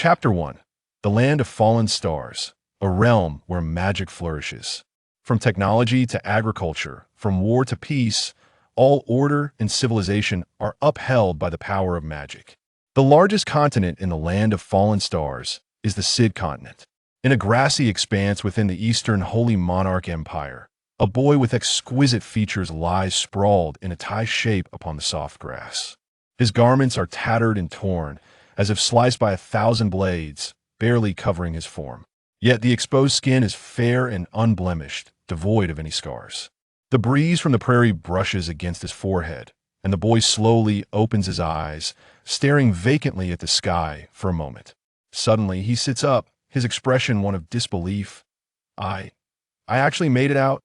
Chapter 1. The Land of Fallen Stars, a realm where magic flourishes. From technology to agriculture, from war to peace, all order and civilization are upheld by the power of magic. The largest continent in the Land of Fallen Stars is the Sid continent. In a grassy expanse within the Eastern Holy Monarch Empire, a boy with exquisite features lies sprawled in a tie shape upon the soft grass. His garments are tattered and torn, as if sliced by 1,000 blades, barely covering his form. Yet the exposed skin is fair and unblemished, devoid of any scars. The breeze from the prairie brushes against his forehead, and the boy slowly opens his eyes, staring vacantly at the sky for a moment. Suddenly, he sits up, his expression one of disbelief. I actually made it out?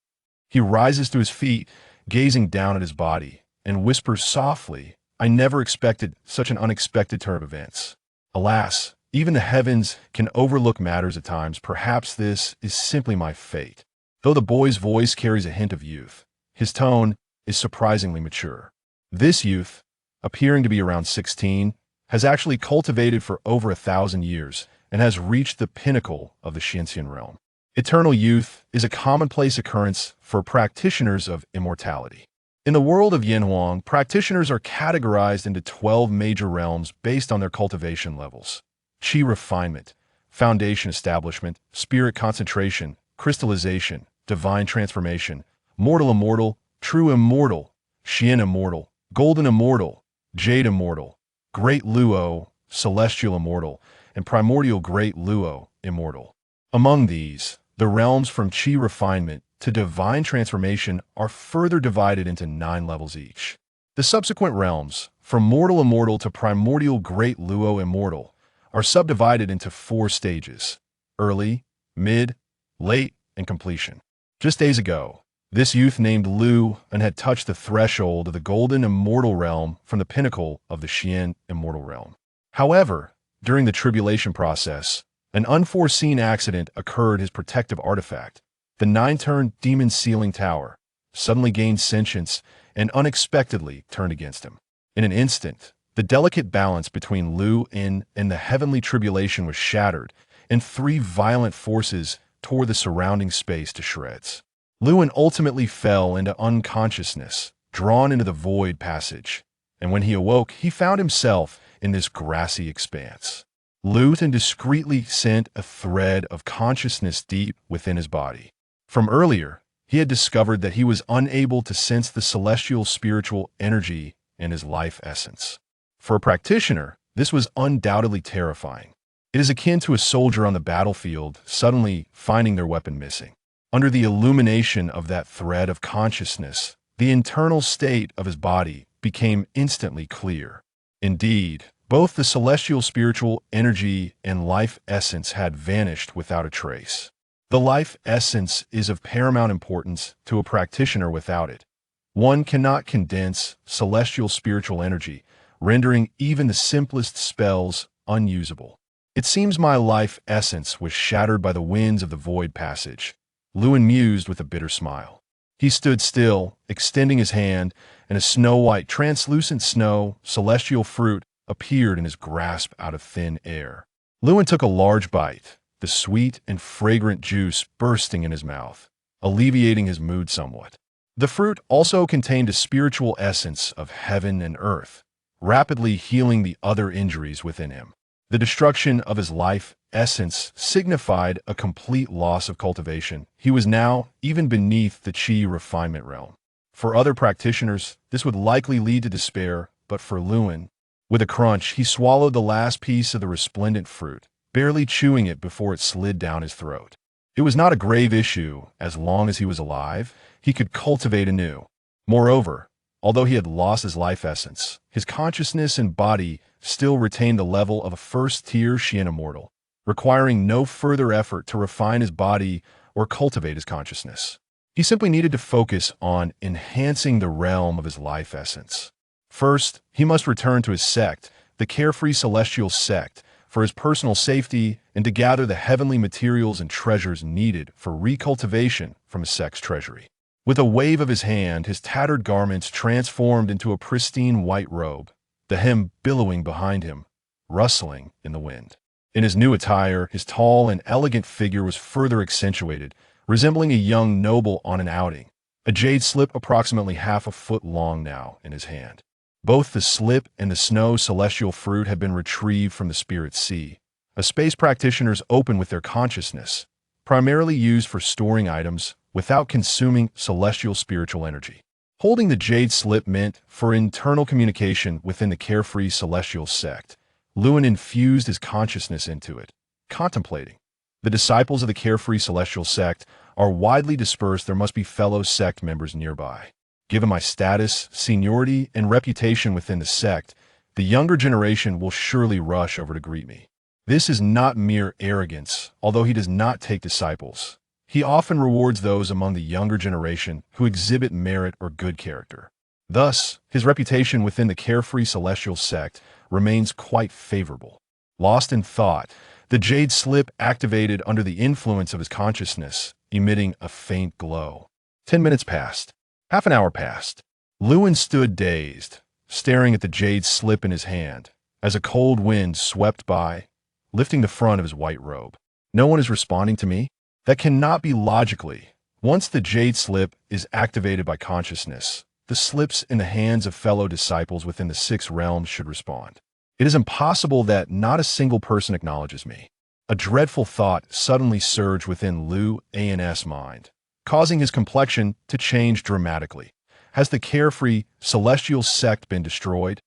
He rises to his feet, gazing down at his body, and whispers softly, I never expected such an unexpected turn of events. Alas, even the heavens can overlook matters at times. Perhaps this is simply my fate. Though the boy's voice carries a hint of youth, his tone is surprisingly mature. This youth, appearing to be around 16, has actually cultivated for over 1,000 years and has reached the pinnacle of the Shinxian realm. Eternal youth is a commonplace occurrence for practitioners of immortality. In the world of Yanhuang, practitioners are categorized into 12 major realms based on their cultivation levels: Qi refinement, foundation establishment, spirit concentration, crystallization, divine transformation, mortal immortal, true immortal, Xian immortal, golden immortal, jade immortal, great luo, celestial immortal, and primordial great luo, immortal. Among these, the realms from Qi refinement to divine transformation are further divided into 9 levels each. The subsequent realms, from mortal immortal to primordial great luo immortal, are subdivided into 4 stages: early, mid, late, and completion. Just days ago, this youth named Lu and had touched the threshold of the golden immortal realm from the pinnacle of the Xian immortal realm. However, during the tribulation process, an unforeseen accident occurred. His protective artifact, the 9-turn demon sealing tower, suddenly gained sentience and unexpectedly turned against him. In an instant, the delicate balance between Lu and the heavenly tribulation was shattered, and 3 violent forces tore the surrounding space to shreds. Luin ultimately fell into unconsciousness, drawn into the void passage, and when he awoke, he found himself in this grassy expanse. Luin discreetly sent a thread of consciousness deep within his body. From earlier, he had discovered that he was unable to sense the celestial spiritual energy in his life essence. For a practitioner, this was undoubtedly terrifying. It is akin to a soldier on the battlefield suddenly finding their weapon missing. Under the illumination of that thread of consciousness, the internal state of his body became instantly clear. Indeed, both the celestial spiritual energy and life essence had vanished without a trace. The life essence is of paramount importance to a practitioner. Without it, one cannot condense celestial spiritual energy, rendering even the simplest spells unusable. It seems my life essence was shattered by the winds of the void passage, Luin mused with a bitter smile. He stood still, extending his hand, and a snow-white, translucent snow, celestial fruit appeared in his grasp out of thin air. Luin took a large bite, the sweet and fragrant juice bursting in his mouth, alleviating his mood somewhat. The fruit also contained a spiritual essence of heaven and earth, rapidly healing the other injuries within him. The destruction of his life essence signified a complete loss of cultivation. He was now even beneath the Qi refinement realm. For other practitioners, this would likely lead to despair, but for Luin, with a crunch, he swallowed the last piece of the resplendent fruit, barely chewing it before it slid down his throat. It was not a grave issue. As long as he was alive, he could cultivate anew. Moreover, although he had lost his life essence, his consciousness and body still retained the level of a first-tier Xian immortal, requiring no further effort to refine his body or cultivate his consciousness. He simply needed to focus on enhancing the realm of his life essence. First, he must return to his sect, the carefree celestial sect, for his personal safety and to gather the heavenly materials and treasures needed for recultivation from his sect's treasury. With a wave of his hand, his tattered garments transformed into a pristine white robe, the hem billowing behind him, rustling in the wind. In his new attire, his tall and elegant figure was further accentuated, resembling a young noble on an outing. A jade slip approximately half a foot long now in his hand. Both the slip and the snow celestial fruit had been retrieved from the spirit sea. A space practitioners open with their consciousness, primarily used for storing items without consuming celestial spiritual energy. Holding the jade slip meant for internal communication within the carefree celestial sect. Lewin infused his consciousness into it, contemplating. The disciples of the carefree celestial sect are widely dispersed. There must be fellow sect members nearby. Given my status, seniority, and reputation within the sect, the younger generation will surely rush over to greet me. This is not mere arrogance, although he does not take disciples. He often rewards those among the younger generation who exhibit merit or good character. Thus, his reputation within the carefree celestial sect remains quite favorable. Lost in thought, the jade slip activated under the influence of his consciousness, emitting a faint glow. 10 minutes passed. Half an hour passed. Lewin stood dazed, staring at the jade slip in his hand, as a cold wind swept by, lifting the front of his white robe. No one is responding to me? That cannot be logically. Once the jade slip is activated by consciousness, the slips in the hands of fellow disciples within the 6 realms should respond. It is impossible that not a single person acknowledges me. A dreadful thought suddenly surged within Lu's mind, causing his complexion to change dramatically. Has the carefree celestial sect been destroyed?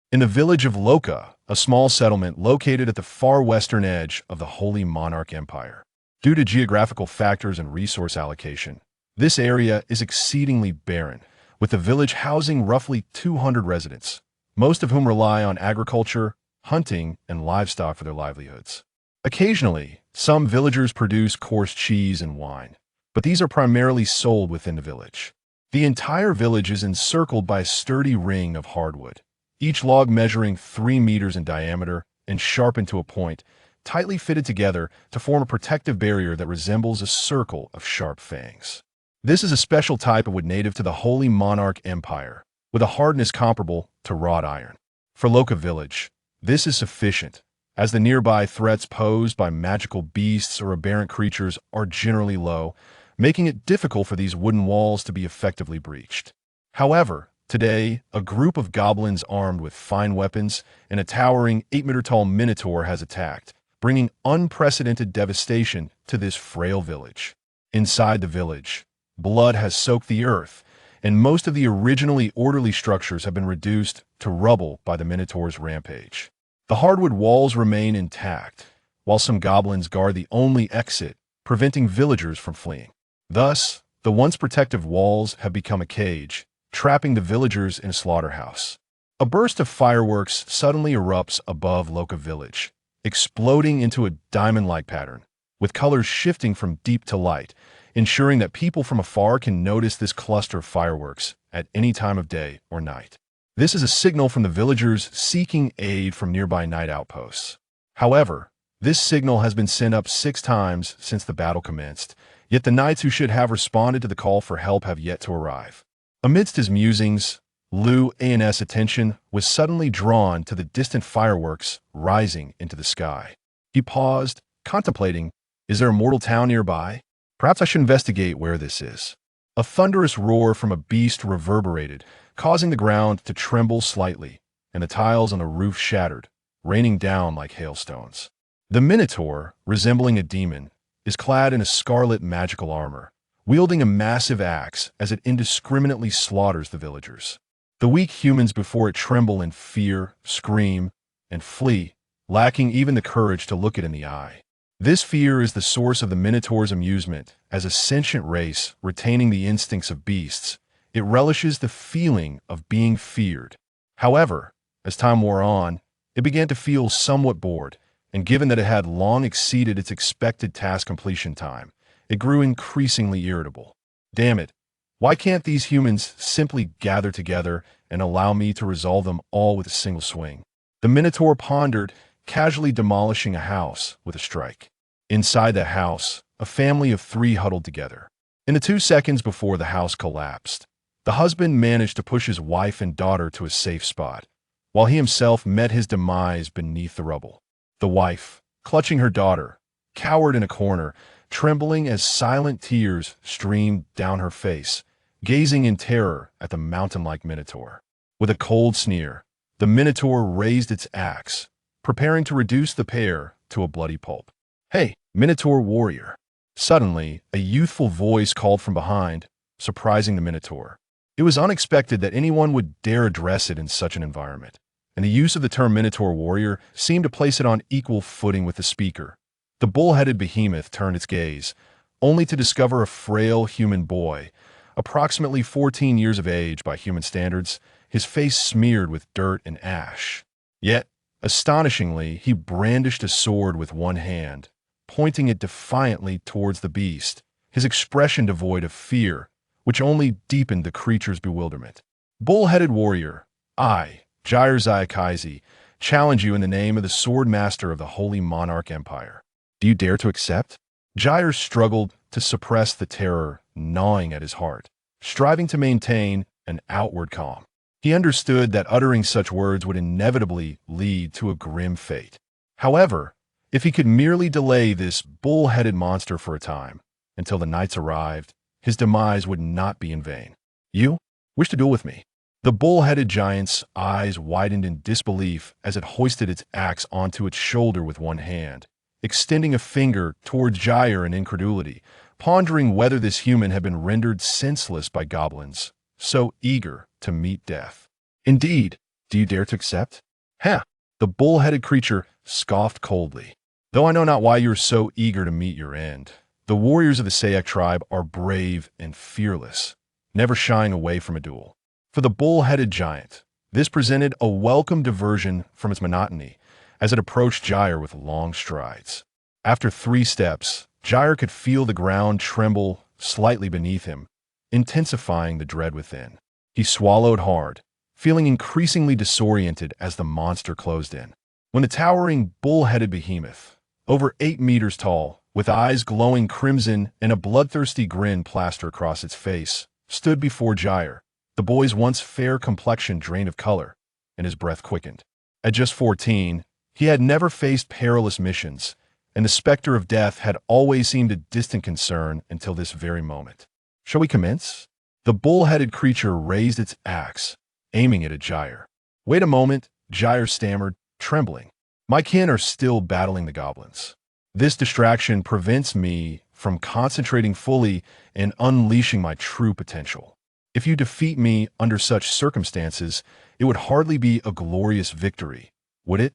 In the village of Loka, a small settlement located at the far western edge of the Holy Monarch Empire. Due to geographical factors and resource allocation, this area is exceedingly barren, with the village housing roughly 200 residents, most of whom rely on agriculture, hunting, and livestock for their livelihoods. Occasionally, some villagers produce coarse cheese and wine, but these are primarily sold within the village. The entire village is encircled by a sturdy ring of hardwood, each log measuring 3 meters in diameter and sharpened to a point, tightly fitted together to form a protective barrier that resembles a circle of sharp fangs. This is a special type of wood native to the Holy Monarch Empire, with a hardness comparable to wrought iron. For Loka Village, this is sufficient, as the nearby threats posed by magical beasts or aberrant creatures are generally low, making it difficult for these wooden walls to be effectively breached. However, today, a group of goblins armed with fine weapons and a towering 8-meter-tall Minotaur has attacked, bringing unprecedented devastation to this frail village. Inside the village, blood has soaked the earth, and most of the originally orderly structures have been reduced to rubble by the Minotaur's rampage. The hardwood walls remain intact, while some goblins guard the only exit, preventing villagers from fleeing. Thus, the once protective walls have become a cage, trapping the villagers in a slaughterhouse. A burst of fireworks suddenly erupts above Loka Village, exploding into a diamond-like pattern, with colors shifting from deep to light, ensuring that people from afar can notice this cluster of fireworks at any time of day or night. This is a signal from the villagers seeking aid from nearby night outposts. However, this signal has been sent up 6 times since the battle commenced, yet the knights who should have responded to the call for help have yet to arrive. Amidst his musings, Lu's attention was suddenly drawn to the distant fireworks rising into the sky. He paused, contemplating, is there a mortal town nearby? Perhaps I should investigate where this is. A thunderous roar from a beast reverberated, causing the ground to tremble slightly, and the tiles on the roof shattered, raining down like hailstones. The Minotaur, resembling a demon, is clad in a scarlet magical armor, wielding a massive axe as it indiscriminately slaughters the villagers. The weak humans before it tremble in fear, scream, and flee, lacking even the courage to look it in the eye. This fear is the source of the Minotaur's amusement. As a sentient race retaining the instincts of beasts, it relishes the feeling of being feared. However, as time wore on, it began to feel somewhat bored, and given that it had long exceeded its expected task completion time, it grew increasingly irritable. Damn it, why can't these humans simply gather together and allow me to resolve them all with a single swing? The Minotaur pondered, casually demolishing a house with a strike. Inside the house, a family of 3 huddled together. In the 2 seconds before the house collapsed, the husband managed to push his wife and daughter to a safe spot, while he himself met his demise beneath the rubble. The wife, clutching her daughter, cowered in a corner, trembling as silent tears streamed down her face, gazing in terror at the mountain-like Minotaur. With a cold sneer, the Minotaur raised its axe, preparing to reduce the pair to a bloody pulp. "Hey, Minotaur warrior!" Suddenly, a youthful voice called from behind, surprising the Minotaur. It was unexpected that anyone would dare address it in such an environment, and the use of the term Minotaur warrior seemed to place it on equal footing with the speaker. The bull-headed behemoth turned its gaze, only to discover a frail human boy, approximately 14 years of age by human standards, his face smeared with dirt and ash. Yet, astonishingly, he brandished a sword with one hand, pointing it defiantly towards the beast, his expression devoid of fear, which only deepened the creature's bewilderment. "Bull-headed warrior, I, Jair Zayakazi, challenge you in the name of the sword master of the Holy Monarch Empire. Do you dare to accept?" Jair struggled to suppress the terror gnawing at his heart, striving to maintain an outward calm. He understood that uttering such words would inevitably lead to a grim fate. However, if he could merely delay this bull-headed monster for a time, until the knights arrived, his demise would not be in vain. "You wish to duel with me?" The bull-headed giant's eyes widened in disbelief as it hoisted its axe onto its shoulder with one hand, extending a finger towards Jair in incredulity, pondering whether this human had been rendered senseless by goblins, so eager to meet death. "Indeed, do you dare to accept?" "Heh!" The bull-headed creature scoffed coldly. "Though I know not why you are so eager to meet your end. The warriors of the Sayak tribe are brave and fearless, never shying away from a duel." For the bull-headed giant, this presented a welcome diversion from its monotony as it approached Jair with long strides. After 3 steps, Jair could feel the ground tremble slightly beneath him, intensifying the dread within. He swallowed hard, feeling increasingly disoriented as the monster closed in. When the towering bull-headed behemoth, over 8 meters tall, with eyes glowing crimson and a bloodthirsty grin plastered across its face, stood before Jair, the boy's once fair complexion drained of color, and his breath quickened. At just 14, he had never faced perilous missions, and the specter of death had always seemed a distant concern until this very moment. "Shall we commence?" The bull-headed creature raised its axe, aiming it at Jair. "Wait a moment," Jair stammered, trembling. "My kin are still battling the goblins. This distraction prevents me from concentrating fully and unleashing my true potential. If you defeat me under such circumstances, it would hardly be a glorious victory, would it?"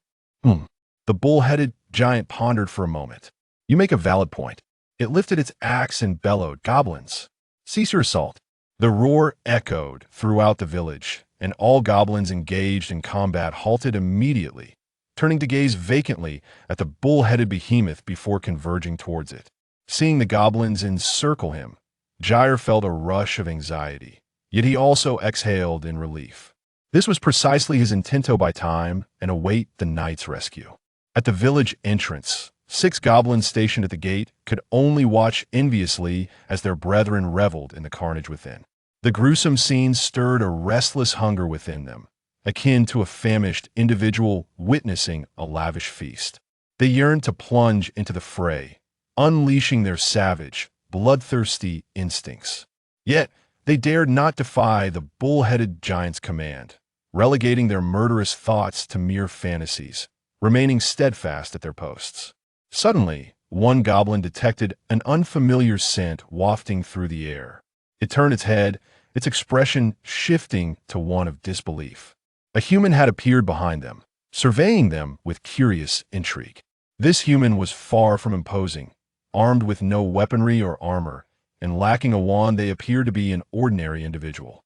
The bull-headed giant pondered for a moment. "You make a valid point." It lifted its axe and bellowed, "Goblins, cease your assault." The roar echoed throughout the village, and all goblins engaged in combat halted immediately, turning to gaze vacantly at the bull-headed behemoth before converging towards it. Seeing the goblins encircle him, Jair felt a rush of anxiety, yet he also exhaled in relief. This was precisely his intento by time and await the knight's rescue. At the village entrance, 6 goblins stationed at the gate could only watch enviously as their brethren reveled in the carnage within. The gruesome scene stirred a restless hunger within them, akin to a famished individual witnessing a lavish feast. They yearned to plunge into the fray, unleashing their savage, bloodthirsty instincts. Yet, they dared not defy the bull-headed giant's command, relegating their murderous thoughts to mere fantasies, remaining steadfast at their posts. Suddenly, one goblin detected an unfamiliar scent wafting through the air. It turned its head, its expression shifting to one of disbelief. A human had appeared behind them, surveying them with curious intrigue. This human was far from imposing, armed with no weaponry or armor, and lacking a wand. They appeared to be an ordinary individual.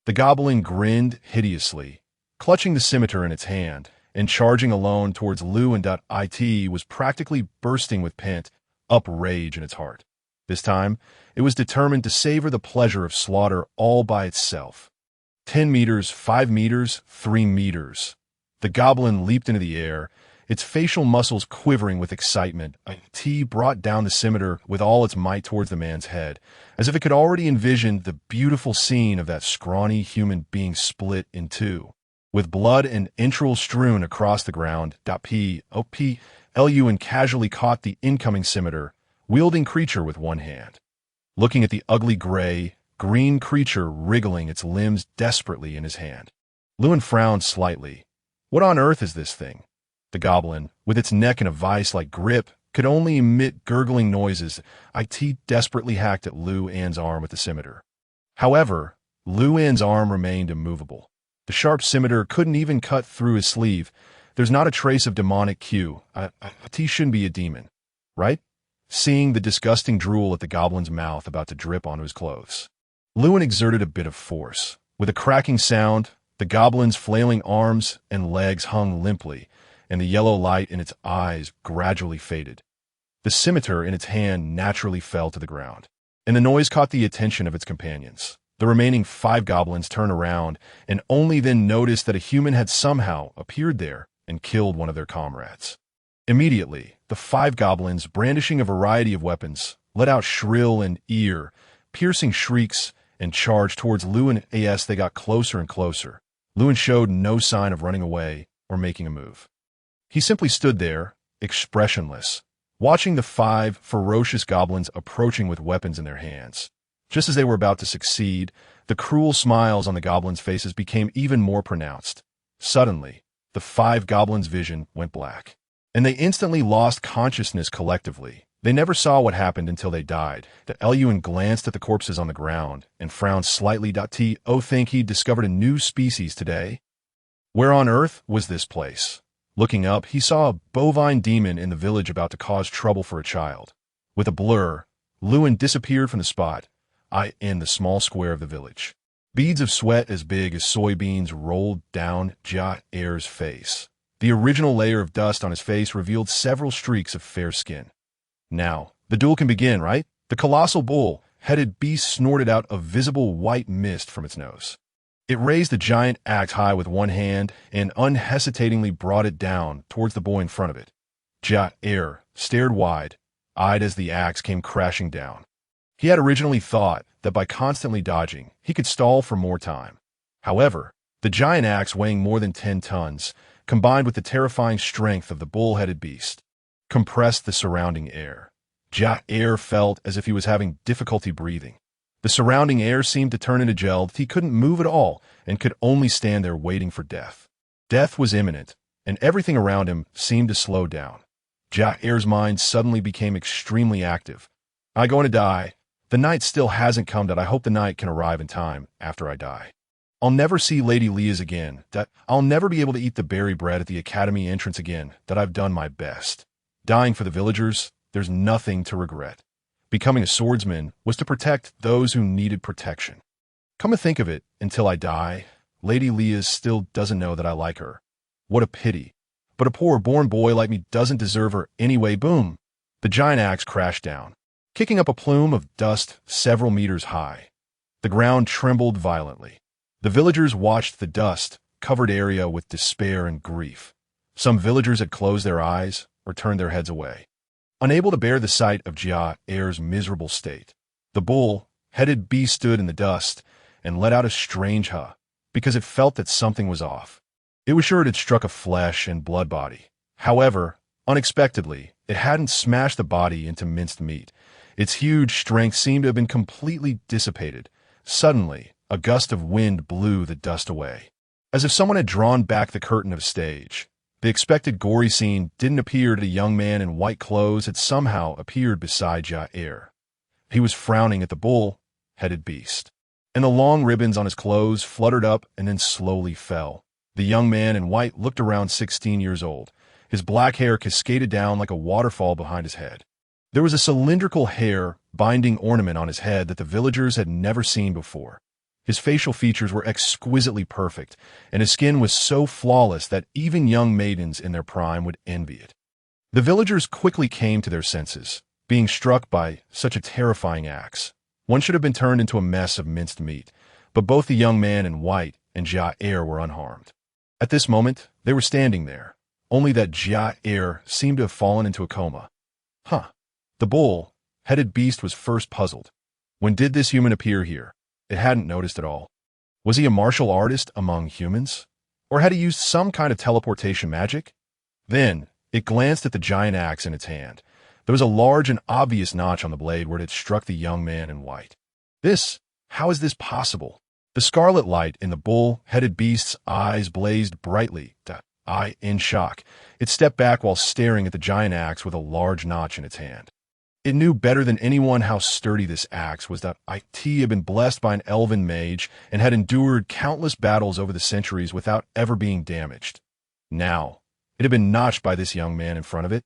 The goblin grinned hideously, clutching the scimitar in its hand, and charging alone towards Lou and It was practically bursting with pent-up rage in its heart. This time, it was determined to savor the pleasure of slaughter all by itself. 10 meters, 5 meters, 3 meters. The goblin leaped into the air, its facial muscles quivering with excitement. It brought down the scimitar with all its might towards the man's head, as if it could already envision the beautiful scene of that scrawny human being split in two, with blood and entrails strewn across the ground. Eluin casually caught the incoming scimitar, wielding creature with one hand. Looking at the ugly green creature wriggling its limbs desperately in his hand, Lewin frowned slightly. What on earth is this thing? The goblin, with its neck in a vice-like grip, could only emit gurgling noises. It desperately hacked at Lu An's arm with the scimitar. However, Lu An's arm remained immovable. The sharp scimitar couldn't even cut through his sleeve. There's not a trace of demonic Q. He shouldn't be a demon, right? Seeing the disgusting drool at the goblin's mouth about to drip onto his clothes, Lewin exerted a bit of force. With a cracking sound, the goblin's flailing arms and legs hung limply, and the yellow light in its eyes gradually faded. The scimitar in its hand naturally fell to the ground, and the noise caught the attention of its companions. The remaining 5 goblins turned around and only then noticed that a human had somehow appeared there and killed one of their comrades. Immediately, the 5 goblins, brandishing a variety of weapons, let out shrill and ear-piercing shrieks and charged towards Lewin. As they got closer and closer, Lewin showed no sign of running away or making a move. He simply stood there, expressionless, watching the 5 ferocious goblins approaching with weapons in their hands. Just as they were about to succeed, the cruel smiles on the goblins' faces became even more pronounced. Suddenly, the 5 goblins' vision went black, and they instantly lost consciousness collectively. They never saw what happened until they died. The Eluin glanced at the corpses on the ground and frowned slightly. Think he'd discovered a new species today? Where on earth was this place? Looking up, he saw a bovine demon in the village about to cause trouble for a child. With a blur, Lewin disappeared from the spot, in the small square of the village. Beads of sweat as big as soybeans rolled down Jair's face. The original layer of dust on his face revealed several streaks of fair skin. Now, the duel can begin, right? The colossal bull-headed beast snorted out a visible white mist from its nose. It raised the giant axe high with one hand and unhesitatingly brought it down towards the boy in front of it. Jair stared wide-eyed as the axe came crashing down. He had originally thought that by constantly dodging, he could stall for more time. However, the giant axe weighing more than 10 tons, combined with the terrifying strength of the bull-headed beast, compressed the surrounding air. Jair felt as if he was having difficulty breathing. The surrounding air seemed to turn into gel. He couldn't move at all and could only stand there waiting for death. Death was imminent, and everything around him seemed to slow down. Jair's mind suddenly became extremely active. I'm going to die. The night still hasn't come. That I hope the night can arrive in time after I die. I'll never see Lady Leah's again. That I'll never be able to eat the berry bread at the academy entrance again. That I've done my best. Dying for the villagers, there's nothing to regret. Becoming a swordsman was to protect those who needed protection. Come to think of it, until I die, Lady Leah still doesn't know that I like her. What a pity. But a poor born boy like me doesn't deserve her anyway. Boom! The giant axe crashed down, kicking up a plume of dust several meters high. The ground trembled violently. The villagers watched the dust-covered area with despair and grief. Some villagers had closed their eyes or turned their heads away, unable to bear the sight of Jair's miserable state. The bull-headed beast stood in the dust and let out a strange because it felt that something was off. It was sure it had struck a flesh and blood body. However, unexpectedly, it hadn't smashed the body into minced meat. Its huge strength seemed to have been completely dissipated. Suddenly, a gust of wind blew the dust away, as if someone had drawn back the curtain of a stage. The expected gory scene didn't appear. A young man in white clothes had somehow appeared beside Jair. He was frowning at the bull-headed beast, and the long ribbons on his clothes fluttered up and then slowly fell. The young man in white looked around 16 years old. His black hair cascaded down like a waterfall behind his head. There was a cylindrical hair-binding ornament on his head that the villagers had never seen before. His facial features were exquisitely perfect, and his skin was so flawless that even young maidens in their prime would envy it. The villagers quickly came to their senses, being struck by such a terrifying axe. One should have been turned into a mess of minced meat, but both the young man in white and Jair were unharmed. At this moment, they were standing there, only that Jair seemed to have fallen into a coma. The bull-headed beast was first puzzled. When did this human appear here? It hadn't noticed at all. Was he a martial artist among humans? Or had he used some kind of teleportation magic? Then, It glanced at the giant axe in its hand. There was a large and obvious notch on the blade where it had struck the young man in white. How is this possible? The scarlet light in the bull-headed beast's eyes blazed brightly. In shock, it stepped back while staring at the giant axe with a large notch in its hand. It knew better than anyone how sturdy this axe was. It had been blessed by an elven mage and had endured countless battles over the centuries without ever being damaged. Now, it had been notched by this young man in front of it.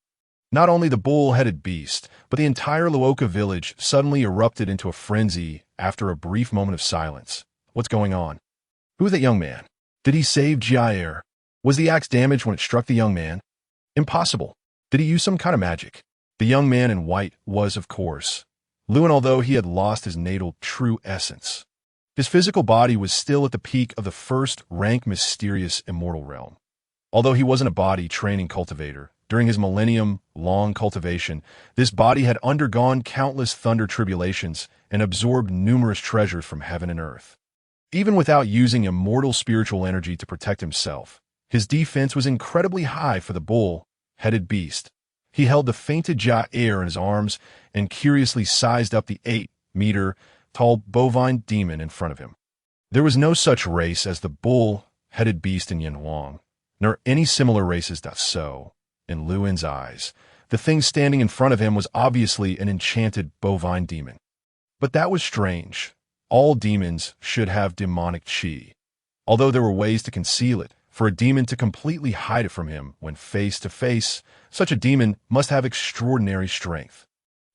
Not only the bull-headed beast, but the entire Luoka village suddenly erupted into a frenzy after a brief moment of silence. What's going on? Who is that young man? Did he save Jair? Was the axe damaged when it struck the young man? Impossible. Did he use some kind of magic? The young man in white was, of course, Luin, although he had lost his natal true essence. His physical body was still at the peak of the first-rank mysterious immortal realm. Although he wasn't a body-training cultivator, during his millennium-long cultivation, this body had undergone countless thunder tribulations and absorbed numerous treasures from heaven and earth. Even without using immortal spiritual energy to protect himself, his defense was incredibly high for the bull-headed beast. He held the fainted Jair in his arms and curiously sized up the 8-meter-tall bovine demon in front of him. There was no such race as the bull-headed beast in Yanhuang, nor any similar races. So, in Luin's eyes, the thing standing in front of him was obviously an enchanted bovine demon. But that was strange. All demons should have demonic chi. Although there were ways to conceal it, for a demon to completely hide it from him when face to face, such a demon must have extraordinary strength.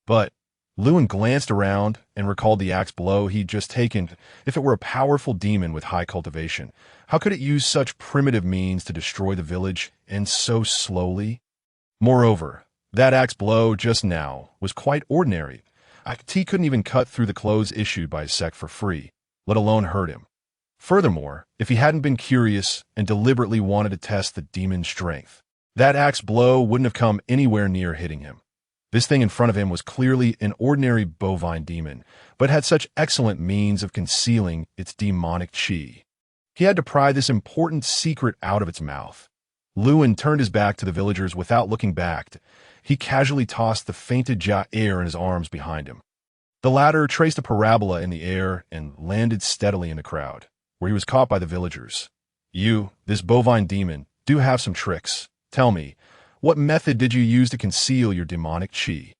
But Luin glanced around and recalled the axe blow he'd just taken. If it were a powerful demon with high cultivation, how could it use such primitive means to destroy the village, and so slowly? Moreover, that axe blow just now was quite ordinary. He couldn't even cut through the clothes issued by his sect for free, let alone hurt him. Furthermore, if he hadn't been curious and deliberately wanted to test the demon's strength, that axe blow wouldn't have come anywhere near hitting him. This thing in front of him was clearly an ordinary bovine demon, but had such excellent means of concealing its demonic chi. He had to pry this important secret out of its mouth. Luin turned his back to the villagers without looking back. He casually tossed the fainted Jair in his arms behind him. The latter traced a parabola in the air and landed steadily in the crowd, where he was caught by the villagers. You, this bovine demon, do have some tricks. Tell me, what method did you use to conceal your demonic chi?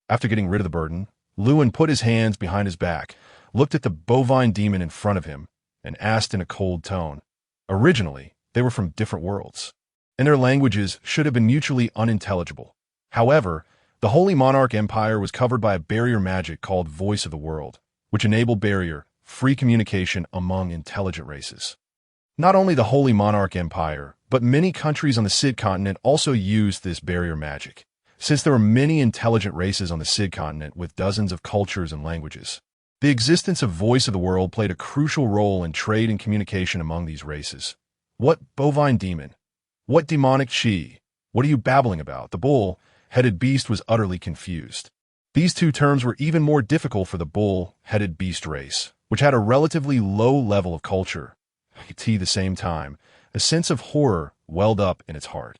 After getting rid of the burden, Luin put his hands behind his back, looked at the bovine demon in front of him, and asked in a cold tone. Originally, they were from different worlds, and their languages should have been mutually unintelligible. However, the Holy Monarch Empire was covered by a barrier magic called Voice of the World, which enabled free communication among intelligent races. Not only the Holy Monarch Empire, but many countries on the Sid continent also used this barrier magic, since there were many intelligent races on the Sid continent with dozens of cultures and languages. The existence of Voice of the World played a crucial role in trade and communication among these races. What bovine demon? What demonic chi? What are you babbling about? The bull-headed beast was utterly confused. These two terms were even more difficult for the bull-headed beast race, which had a relatively low level of culture. At the same time, a sense of horror welled up in its heart.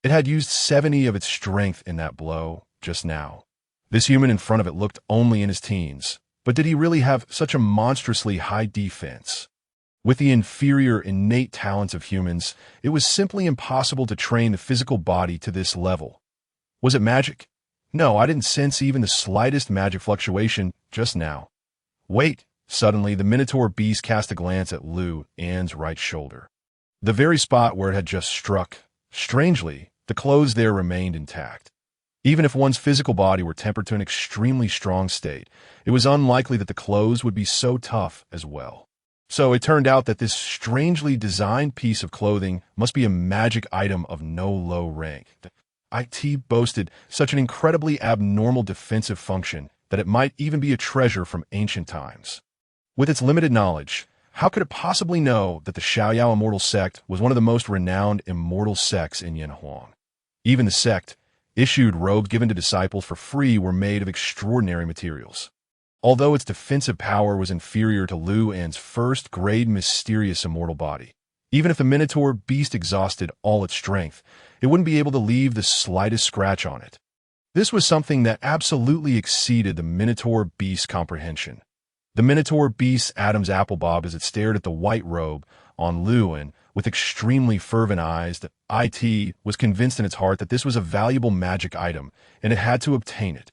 It had used 70 of its strength in that blow just now. This human in front of it looked only in his teens, but did he really have such a monstrously high defense? With the inferior innate talents of humans, it was simply impossible to train the physical body to this level. Was it magic? No, I didn't sense even the slightest magic fluctuation just now. Wait! Suddenly, the Minotaur beast cast a glance at Luin's right shoulder, the very spot where it had just struck. Strangely, the clothes there remained intact. Even if one's physical body were tempered to an extremely strong state, it was unlikely that the clothes would be so tough as well. So it turned out that this strangely designed piece of clothing must be a magic item of no low rank. It boasted such an incredibly abnormal defensive function that it might even be a treasure from ancient times. With its limited knowledge, how could it possibly know that the Xiaoyao Immortal sect was one of the most renowned immortal sects in Yanhuang? Even the sect issued robes given to disciples for free were made of extraordinary materials. Although its defensive power was inferior to Luin's first-grade mysterious immortal body, Even if the Minotaur beast exhausted all its strength, it wouldn't be able to leave the slightest scratch on it. This was something that absolutely exceeded the Minotaur beast's comprehension. The Minotaur beast's Adam's apple bob as it stared at the white robe on Lewin with extremely fervent eyes that it was convinced in its heart that this was a valuable magic item, and it had to obtain it.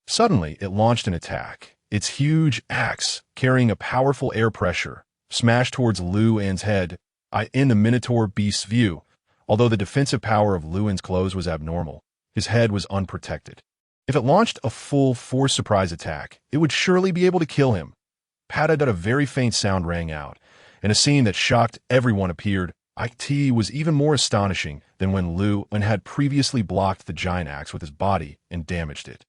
Suddenly, it launched an attack. Its huge axe, carrying a powerful air pressure, smashed towards Lewin's head. In the Minotaur beast's view, although the defensive power of Lewin's clothes was abnormal, his head was unprotected. If it launched a full-force surprise attack, it would surely be able to kill him. Patted a very faint sound rang out, and a scene that shocked everyone appeared. It was even more astonishing than when Lewin had previously blocked the giant axe with his body and damaged it.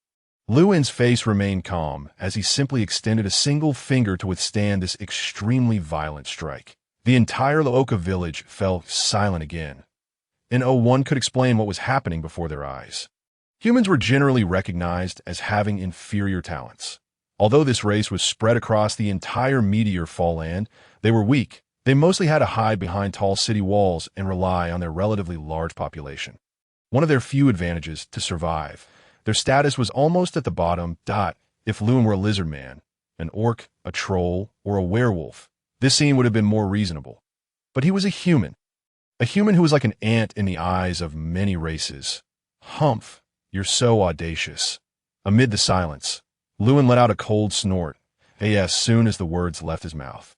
Lewin's face remained calm as he simply extended a single finger to withstand this extremely violent strike. The entire Looka village fell silent again, and no one could explain what was happening before their eyes. Humans were generally recognized as having inferior talents. Although this race was spread across the entire Meteor Fall land, they were weak. They mostly had to hide behind tall city walls and rely on their relatively large population. One of their few advantages to survive. Their status was almost at the bottom. If Lewin were a lizard man, an orc, a troll, or a werewolf, this scene would have been more reasonable. But he was a human who was like an ant in the eyes of many races. Humph, you're so audacious. Amid the silence, Lewin let out a cold snort, as soon as the words left his mouth.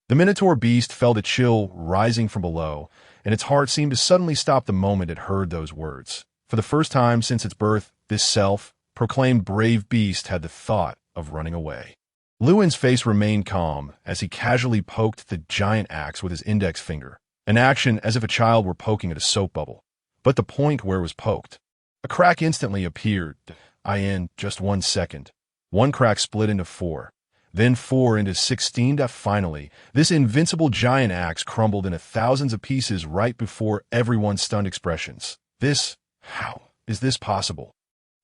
The Minotaur beast felt a chill rising from below, and its heart seemed to suddenly stop the moment it heard those words. For the first time since its birth, this self-proclaimed brave beast had the thought of running away. Lewin's face remained calm as he casually poked the giant axe with his index finger, an action as if a child were poking at a soap bubble. But the point where it was poked, a crack instantly appeared. In just 1 second, one crack split into 4, then 4 into 16. Finally, this invincible giant axe crumbled into thousands of pieces right before everyone's stunned expressions. How is this possible?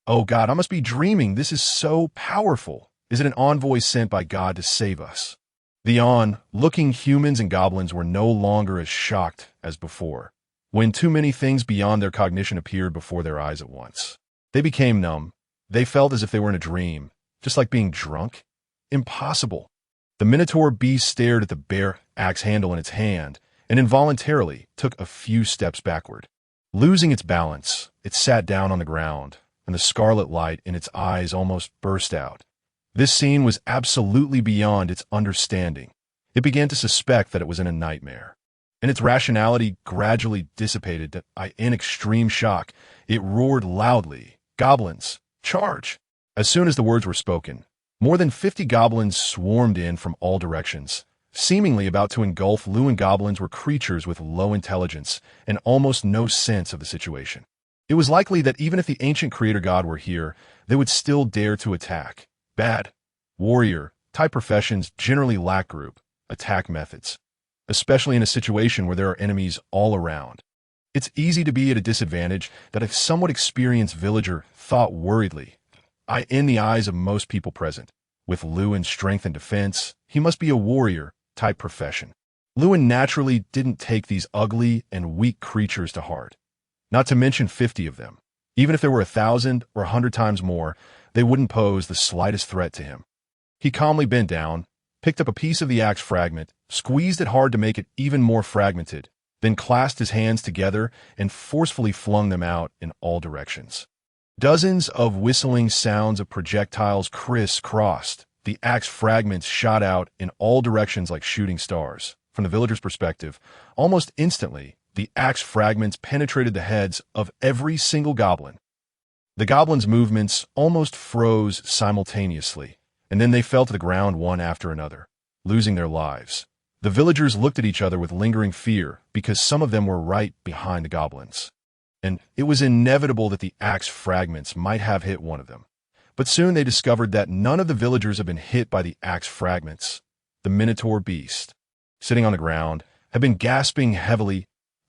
Oh God, I must be dreaming. This is so powerful. Is it an envoy sent by God to save us? The on-looking humans and goblins were no longer as shocked as before, when too many things beyond their cognition appeared before their eyes at once. They became numb. They felt as if they were in a dream, just like being drunk. Impossible. The Minotaur beast stared at the bare axe handle in its hand and involuntarily took a few steps backward. Losing its balance, it sat down on the ground, and the scarlet light in its eyes almost burst out. This scene was absolutely beyond its understanding. It began to suspect that it was in a nightmare, and its rationality gradually dissipated. In extreme shock, it roared loudly, "Goblins, charge!" As soon as the words were spoken, more than 50 goblins swarmed in from all directions, seemingly about to engulf Lewin. Goblins were creatures with low intelligence and almost no sense of the situation. It was likely that even if the ancient creator god were here, they would still dare to attack. Bad warrior-type professions generally lack group attack methods, especially in a situation where there are enemies all around. It's easy to be at a disadvantage that a somewhat experienced villager thought worriedly. In the eyes of most people present, with Lewin's strength and defense, he must be a warrior-type profession. Lewin naturally didn't take these ugly and weak creatures to heart, not to mention 50 of them. Even if there were 1,000 or 100 times more, they wouldn't pose the slightest threat to him. He calmly bent down, picked up a piece of the axe fragment, squeezed it hard to make it even more fragmented, then clasped his hands together and forcefully flung them out in all directions. Dozens of whistling sounds of projectiles crisscrossed. The axe fragments shot out in all directions like shooting stars. From the villager's perspective, almost instantly, the axe fragments penetrated the heads of every single goblin. The goblins' movements almost froze simultaneously, and then they fell to the ground one after another, losing their lives. The villagers looked at each other with lingering fear because some of them were right behind the goblins, and it was inevitable that the axe fragments might have hit one of them. But soon they discovered that none of the villagers had been hit by the axe fragments. The Minotaur beast, sitting on the ground, had been gasping heavily.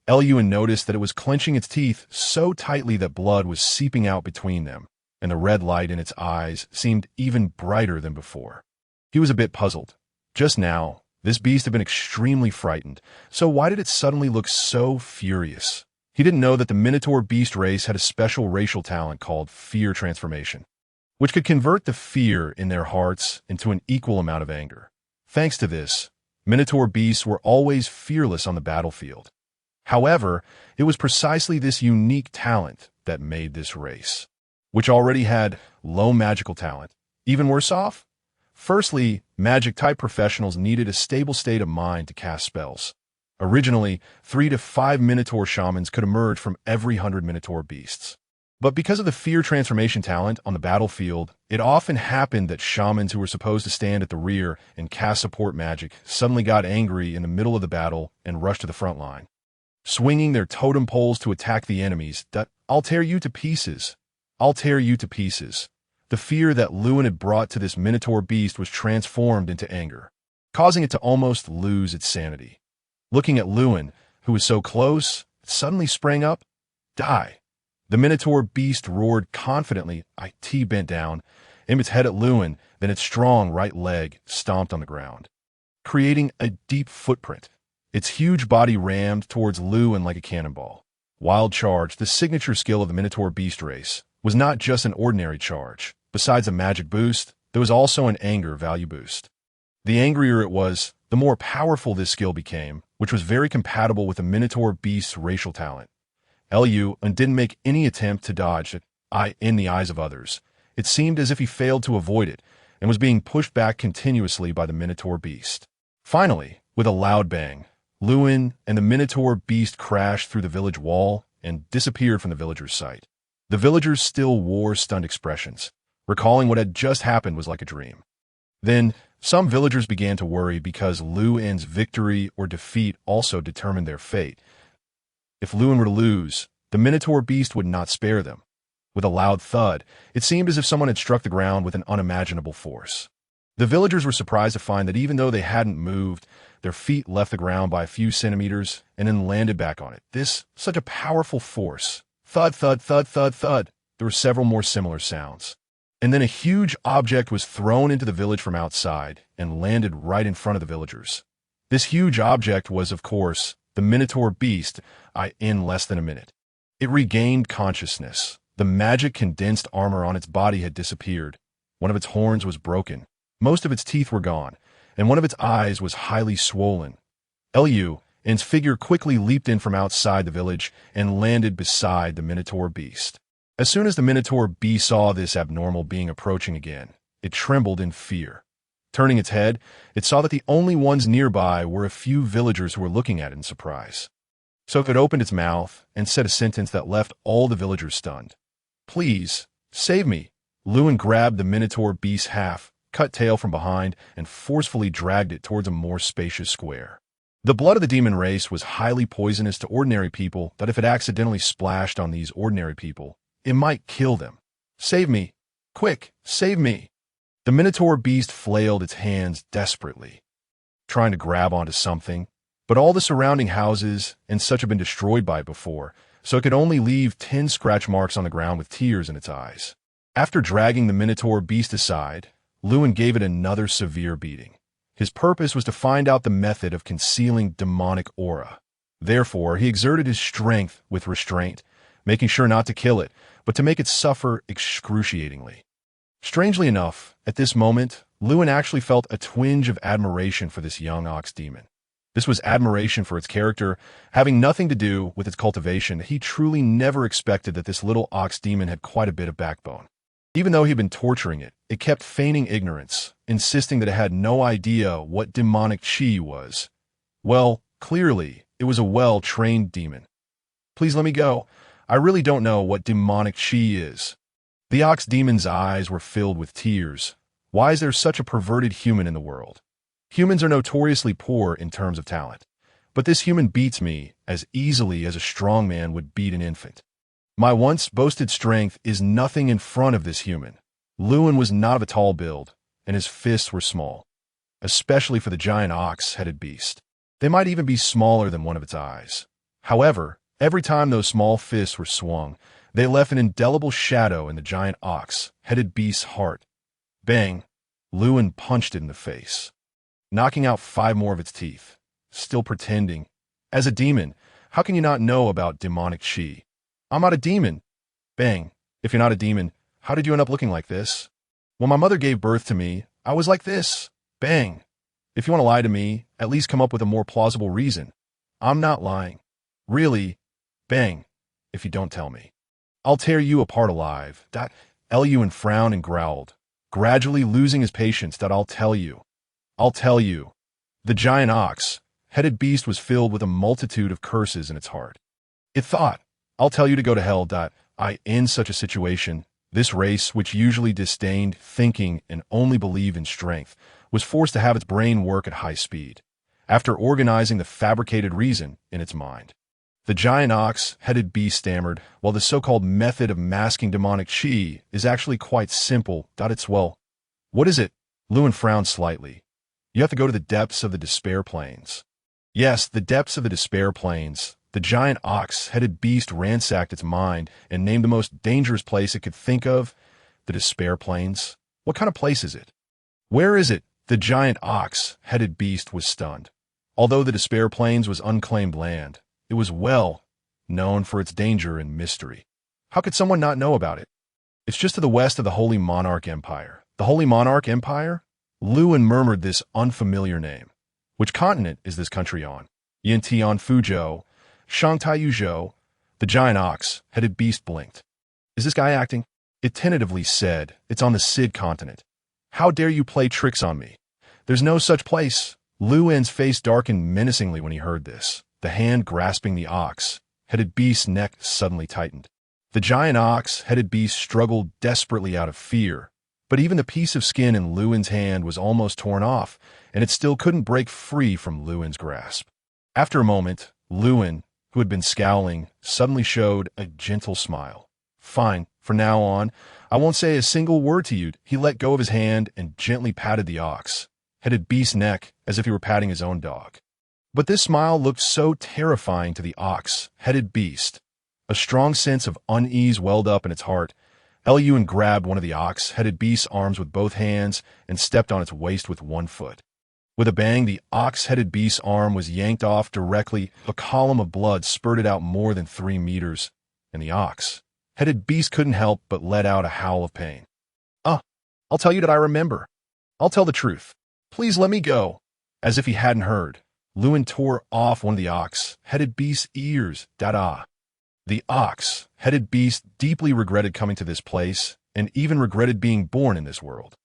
Lewin noticed that it was clenching its teeth so tightly that blood was seeping out between them, and the red light in its eyes seemed even brighter than before. He was a bit puzzled. Just now, This beast had been extremely frightened, so why did it suddenly look so furious? He didn't know that the Minotaur beast race had a special racial talent called fear transformation, which could convert the fear in their hearts into an equal amount of anger. Thanks to this, Minotaur beasts were always fearless on the battlefield. However, it was precisely this unique talent that made this race, which already had low magical talent, even worse off. Firstly, magic-type professionals needed a stable state of mind to cast spells. Originally, 3 to 5 Minotaur shamans could emerge from every 100 Minotaur beasts. But because of the fear transformation talent on the battlefield, it often happened that shamans who were supposed to stand at the rear and cast support magic suddenly got angry in the middle of the battle and rushed to the front line, swinging their totem poles to attack the enemies. I'll tear you to pieces. I'll tear you to pieces. The fear that Lewin had brought to this Minotaur beast was transformed into anger, causing it to almost lose its sanity. Looking at Lewin, who was so close, it suddenly sprang up. Die. The Minotaur beast roared confidently. It bent down, aimed its head at Lewin, then its strong right leg stomped on the ground, creating a deep footprint. Its huge body rammed towards Lewin like a cannonball. Wild Charge, the signature skill of the Minotaur beast race, was not just an ordinary charge. Besides a magic boost, there was also an anger value boost. The angrier it was, the more powerful this skill became, which was very compatible with the Minotaur beast's racial talent. Lu and didn't make any attempt to dodge it. In the eyes of others, it seemed as if he failed to avoid it and was being pushed back continuously by the Minotaur beast. Finally, with a loud bang, Lewin and the Minotaur beast crashed through the village wall and disappeared from the villagers' sight. The villagers still wore stunned expressions. Recalling what had just happened was like a dream. Then, some villagers began to worry because Lewin's victory or defeat also determined their fate. If Lewin were to lose, the Minotaur beast would not spare them. With a loud thud, it seemed as if someone had struck the ground with an unimaginable force. The villagers were surprised to find that even though they hadn't moved, their feet left the ground by a few centimeters and then landed back on it. Such a powerful force. Thud, thud, thud, thud, thud. There were several more similar sounds. And then a huge object was thrown into the village from outside and landed right in front of the villagers. This huge object was, of course, the Minotaur beast. In less than a minute, it regained consciousness. The magic condensed armor on its body had disappeared. One of its horns was broken. Most of its teeth were gone, and one of its eyes was highly swollen. Lu's figure quickly leaped in from outside the village and landed beside the Minotaur beast. As soon as the Minotaur beast saw this abnormal being approaching again, it trembled in fear. Turning its head, it saw that the only ones nearby were a few villagers who were looking at it in surprise. So it opened its mouth and said a sentence that left all the villagers stunned. Please, save me. Lewin grabbed the Minotaur beast's half-cut tail from behind and forcefully dragged it towards a more spacious square. The blood of the demon race was highly poisonous to ordinary people that if it accidentally splashed on these ordinary people, it might kill them. Save me. Quick, save me. The Minotaur beast flailed its hands desperately, trying to grab onto something, but all the surrounding houses and such had been destroyed by it before, so it could only leave 10 scratch marks on the ground with tears in its eyes. After dragging the Minotaur beast aside, Lewin gave it another severe beating. His purpose was to find out the method of concealing demonic aura. Therefore, he exerted his strength with restraint, making sure not to kill it, but to make it suffer excruciatingly. Strangely enough, at this moment, Lewin actually felt a twinge of admiration for this young ox demon. This was admiration for its character, having nothing to do with its cultivation. He truly never expected that this little ox demon had quite a bit of backbone. Even though he had been torturing it, it kept feigning ignorance, insisting that it had no idea what demonic chi was. Well, clearly, it was a well-trained demon. Please let me go. I really don't know what demonic chi is. The ox demon's eyes were filled with tears. Why is there such a perverted human in the world? Humans are notoriously poor in terms of talent, but this human beats me as easily as a strong man would beat an infant. My once boasted strength is nothing in front of this human. Lewin was not of a tall build, and his fists were small, especially for the giant ox-headed beast. They might even be smaller than one of its eyes. However, every time those small fists were swung, they left an indelible shadow in the giant ox-headed beast's heart. Bang! Lewin punched it in the face. knocking out 5 more of its teeth. Still pretending. As a demon, how can you not know about demonic chi? I'm not a demon. Bang. If you're not a demon, how did you end up looking like this? When my mother gave birth to me, I was like this. Bang. If you want to lie to me, at least come up with a more plausible reason. I'm not lying. Really? Bang. If you don't tell me, I'll tear you apart alive. Eluin frowned and growled, gradually losing his patience. I'll tell you. I'll tell you. The giant ox-headed beast was filled with a multitude of curses in its heart. It thought, I'll tell you to go to hell. In such a situation, this race, which usually disdained thinking and only believed in strength, was forced to have its brain work at high speed, after organizing the fabricated reason in its mind. The giant ox-headed beast stammered, while the so-called method of masking demonic chi is actually quite simple. It's well. What is it? Lewin frowned slightly. You have to go to the depths of the despair plains. Yes, the depths of the despair plains. The giant ox-headed beast ransacked its mind and named the most dangerous place it could think of. The despair plains? What kind of place is it? Where is it? The giant ox-headed beast was stunned. Although the despair plains was unclaimed land, it was well known for its danger and mystery. How could someone not know about it? It's just to the west of the Holy Monarch Empire. The Holy Monarch Empire? Lewin murmured this unfamiliar name. Which continent is this country on? Yintian Fuzhou, Shangtaiyuzhou. The giant ox-headed beast blinked. Is this guy acting? It tentatively said, it's on the Sid continent. How dare you play tricks on me? There's no such place. Lewin's face darkened menacingly when he heard this. The hand grasping the ox-headed beast's neck suddenly tightened. The giant ox-headed beast struggled desperately out of fear, but even the piece of skin in Lewin's hand was almost torn off, and it still couldn't break free from Lewin's grasp. After a moment, Lewin, who had been scowling, suddenly showed a gentle smile. Fine, from now on, I won't say a single word to you. He let go of his hand and gently patted the ox-headed beast's neck as if he were patting his own dog. But this smile looked so terrifying to the ox-headed beast. A strong sense of unease welled up in its heart. Eluin grabbed one of the ox-headed beast's arms with both hands and stepped on its waist with one foot. With a bang, the ox-headed beast's arm was yanked off directly. A column of blood spurted out more than 3 meters, and the ox-headed beast couldn't help but let out a howl of pain. I'll tell you that I remember. I'll tell the truth. Please let me go. As if he hadn't heard, Lewin tore off one of the ox-headed beast's ears. The ox-headed beast deeply regretted coming to this place and even regretted being born in this world.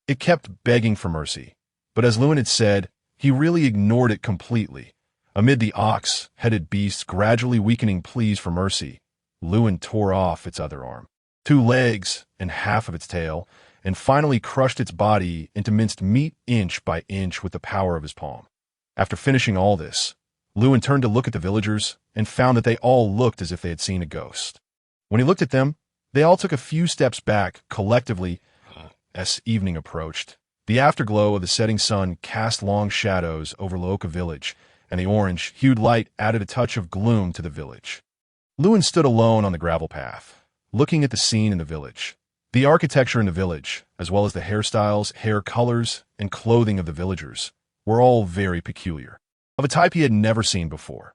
It kept begging for mercy, but as Lewin had said, he really ignored it completely. Amid the ox-headed beast's gradually weakening pleas for mercy, Lewin tore off its other arm, 2 legs, and half of its tail, and finally crushed its body into minced meat inch by inch with the power of his palm. After finishing all this, Lewin turned to look at the villagers and found that they all looked as if they had seen a ghost. When he looked at them, they all took a few steps back, collectively, as evening approached. The afterglow of the setting sun cast long shadows over Luoka village, and the orange-hued light added a touch of gloom to the village. Lewin stood alone on the gravel path, looking at the scene in the village. The architecture in the village, as well as the hairstyles, hair colors, and clothing of the villagers, were all very peculiar, of a type he had never seen before.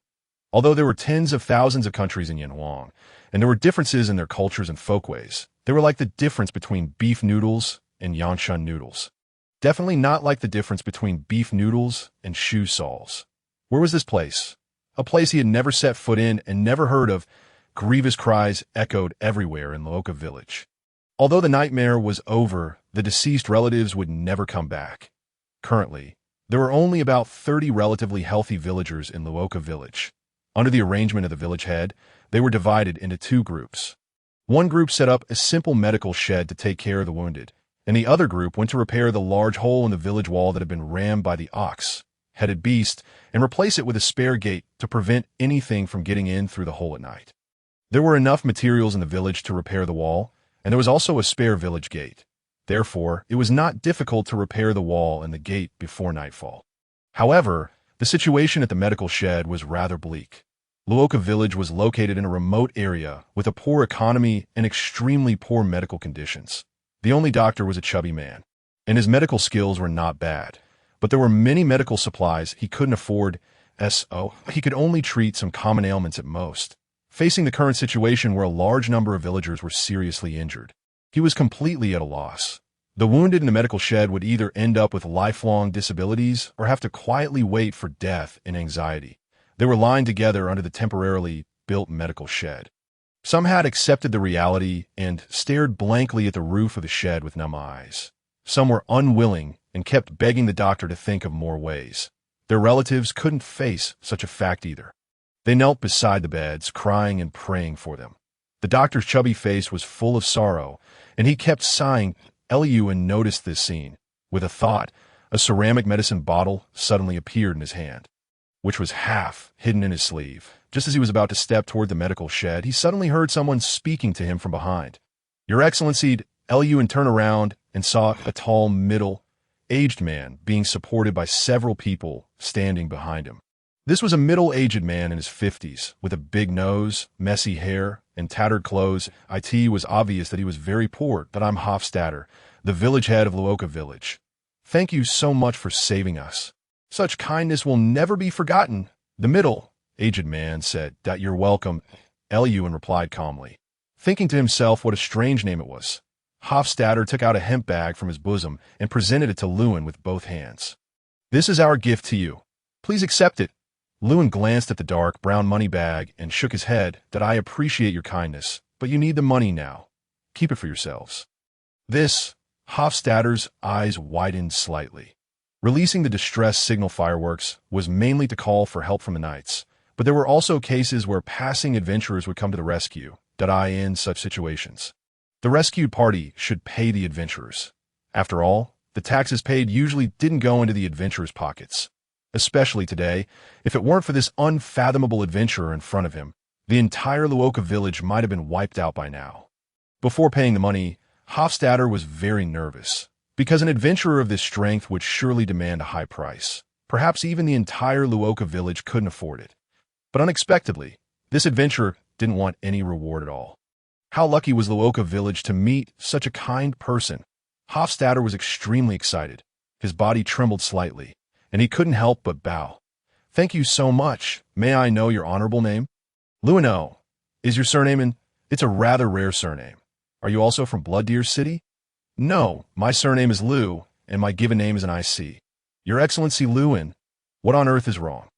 Although there were tens of thousands of countries in Yanhuang, and there were differences in their cultures and folkways, they were like the difference between beef noodles and Yanshan noodles. Definitely not like the difference between beef noodles and shoe soles. Where was this place? A place he had never set foot in and never heard of. Grievous cries echoed everywhere in Luoka village. Although the nightmare was over, the deceased relatives would never come back. Currently, there were only about 30 relatively healthy villagers in Luoka village. Under the arrangement of the village head, they were divided into 2 groups. One group set up a simple medical shed to take care of the wounded, and the other group went to repair the large hole in the village wall that had been rammed by the ox-headed beast and replace it with a spare gate to prevent anything from getting in through the hole at night. There were enough materials in the village to repair the wall, and there was also a spare village gate. Therefore, it was not difficult to repair the wall and the gate before nightfall. However, the situation at the medical shed was rather bleak. Luoka village was located in a remote area with a poor economy and extremely poor medical conditions. The only doctor was a chubby man, and his medical skills were not bad. But there were many medical supplies he couldn't afford, so he could only treat some common ailments at most. Facing the current situation where a large number of villagers were seriously injured, he was completely at a loss. The wounded in the medical shed would either end up with lifelong disabilities or have to quietly wait for death and anxiety. They were lined together under the temporarily built medical shed. Some had accepted the reality and stared blankly at the roof of the shed with numb eyes. Some were unwilling and kept begging the doctor to think of more ways. Their relatives couldn't face such a fact either. They knelt beside the beds, crying and praying for them. The doctor's chubby face was full of sorrow, and he kept sighing. Eliuan noticed this scene. With a thought, a ceramic medicine bottle suddenly appeared in his hand, which was half hidden in his sleeve. Just as he was about to step toward the medical shed, he suddenly heard someone speaking to him from behind. "Your Excellency," Eliuan turned around and saw a tall, middle-aged man being supported by several people standing behind him. This was a middle-aged man in his 50s, with a big nose, messy hair, and tattered clothes. It was obvious that he was very poor. "But I'm Hofstadter, the village head of Luoka village. Thank you so much for saving us. Such kindness will never be forgotten," the middle-aged man said. "That you're welcome," Eliuan replied calmly, thinking to himself what a strange name it was. Hofstadter took out a hemp bag from his bosom and presented it to Lewin with both hands. "This is our gift to you. Please accept it." Lewin glanced at the dark brown money bag and shook his head. "That I appreciate your kindness, but you need the money now. Keep it for yourselves." This, Hofstadter's eyes widened slightly. Releasing the distress signal fireworks was mainly to call for help from the knights, but there were also cases where passing adventurers would come to the rescue. In such situations, the rescued party should pay the adventurers. After all, the taxes paid usually didn't go into the adventurers' pockets. Especially today, if it weren't for this unfathomable adventurer in front of him, the entire Luoka village might have been wiped out by now. Before paying the money, Hofstadter was very nervous, because an adventurer of this strength would surely demand a high price. Perhaps even the entire Luoka village couldn't afford it. But unexpectedly, this adventurer didn't want any reward at all. How lucky was Luoka village to meet such a kind person? Hofstadter was extremely excited. His body trembled slightly, and he couldn't help but bow. "Thank you so much. May I know your honorable name?" "Luino. Is your surname in? It's a rather rare surname. Are you also from Blood Deer City?" "No, my surname is Lu, and my given name is an IC. Your Excellency Lewin, what on earth is wrong?"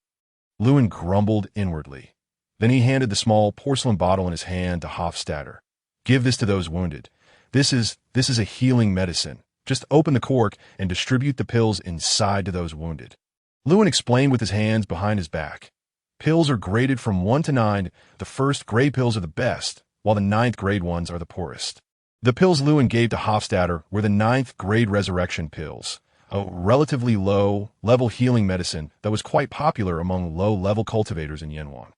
Lewin grumbled inwardly. Then he handed the small porcelain bottle in his hand to Hofstadter. "Give this to those wounded. This is a healing medicine. Just open the cork and distribute the pills inside to those wounded." Lewin explained with his hands behind his back. "Pills are graded from 1 to 9. The first grade pills are the best, while the 9th grade ones are the poorest." The pills Lewin gave to Hofstadter were the 9th grade resurrection pills, a relatively low-level healing medicine that was quite popular among low-level cultivators in Yanwan.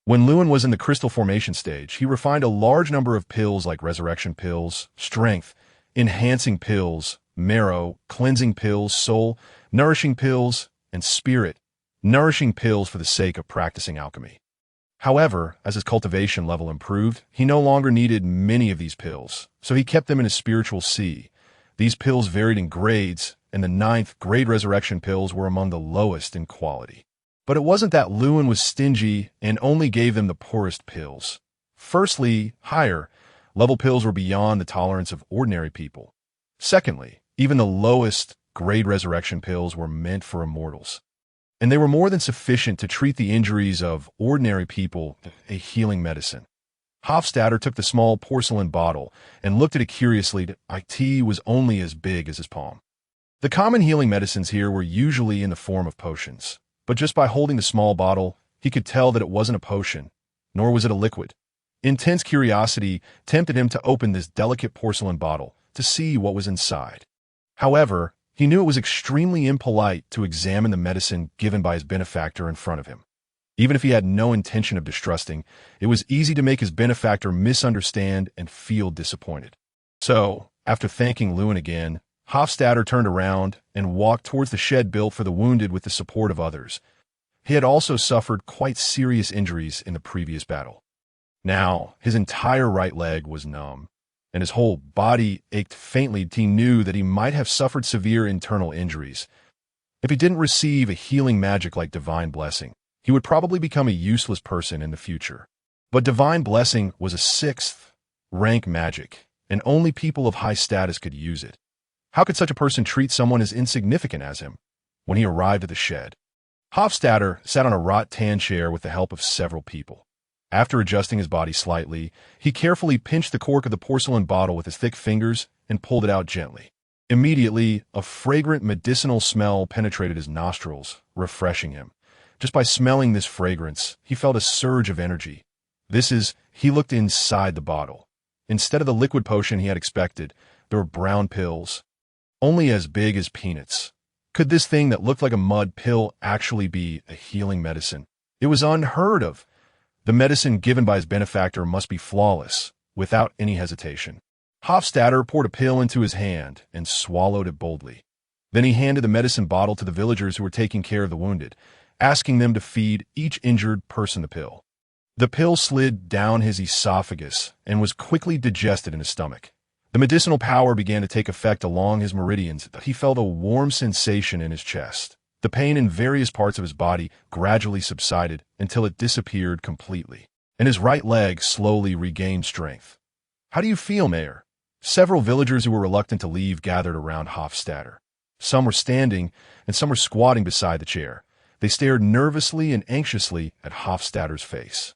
When Lewin was in the crystal formation stage, he refined a large number of pills like resurrection pills, strength, enhancing pills, marrow, cleansing pills, soul, nourishing pills, and spirit, nourishing pills for the sake of practicing alchemy. However, as his cultivation level improved, he no longer needed many of these pills, so he kept them in his spiritual sea. These pills varied in grades, and the 9th grade resurrection pills were among the lowest in quality. But it wasn't that Lewin was stingy and only gave them the poorest pills. Firstly, higher-level pills were beyond the tolerance of ordinary people. Secondly, even the lowest grade resurrection pills were meant for immortals. And they were more than sufficient to treat the injuries of ordinary people, a healing medicine. Hofstadter took the small porcelain bottle and looked at it curiously. It was only as big as his palm. The common healing medicines here were usually in the form of potions, but just by holding the small bottle, he could tell that it wasn't a potion, nor was it a liquid. Intense curiosity tempted him to open this delicate porcelain bottle to see what was inside. However, he knew it was extremely impolite to examine the medicine given by his benefactor in front of him. Even if he had no intention of distrusting, it was easy to make his benefactor misunderstand and feel disappointed. So, after thanking Lewin again, Hofstadter turned around and walked towards the shed built for the wounded with the support of others. He had also suffered quite serious injuries in the previous battle. Now, his entire right leg was numb, and his whole body ached faintly. He knew that he might have suffered severe internal injuries. If he didn't receive a healing magic like divine blessing, he would probably become a useless person in the future. But divine blessing was a sixth rank magic, and only people of high status could use it. How could such a person treat someone as insignificant as him? When he arrived at the shed, Hofstadter sat on a wrought-tan chair with the help of several people. After adjusting his body slightly, he carefully pinched the cork of the porcelain bottle with his thick fingers and pulled it out gently. Immediately, a fragrant medicinal smell penetrated his nostrils, refreshing him. Just by smelling this fragrance, he felt a surge of energy. He looked inside the bottle. Instead of the liquid potion he had expected, there were brown pills, only as big as peanuts. Could this thing that looked like a mud pill actually be a healing medicine? It was unheard of. The medicine given by his benefactor must be flawless, without any hesitation. Hofstadter poured a pill into his hand and swallowed it boldly. Then he handed the medicine bottle to the villagers who were taking care of the wounded, asking them to feed each injured person the pill. The pill slid down his esophagus and was quickly digested in his stomach. The medicinal power began to take effect along his meridians. He felt a warm sensation in his chest. The pain in various parts of his body gradually subsided until it disappeared completely, and his right leg slowly regained strength. "How do you feel, Mayor?" Several villagers who were reluctant to leave gathered around Hofstadter. Some were standing, and some were squatting beside the chair. They stared nervously and anxiously at Hofstadter's face.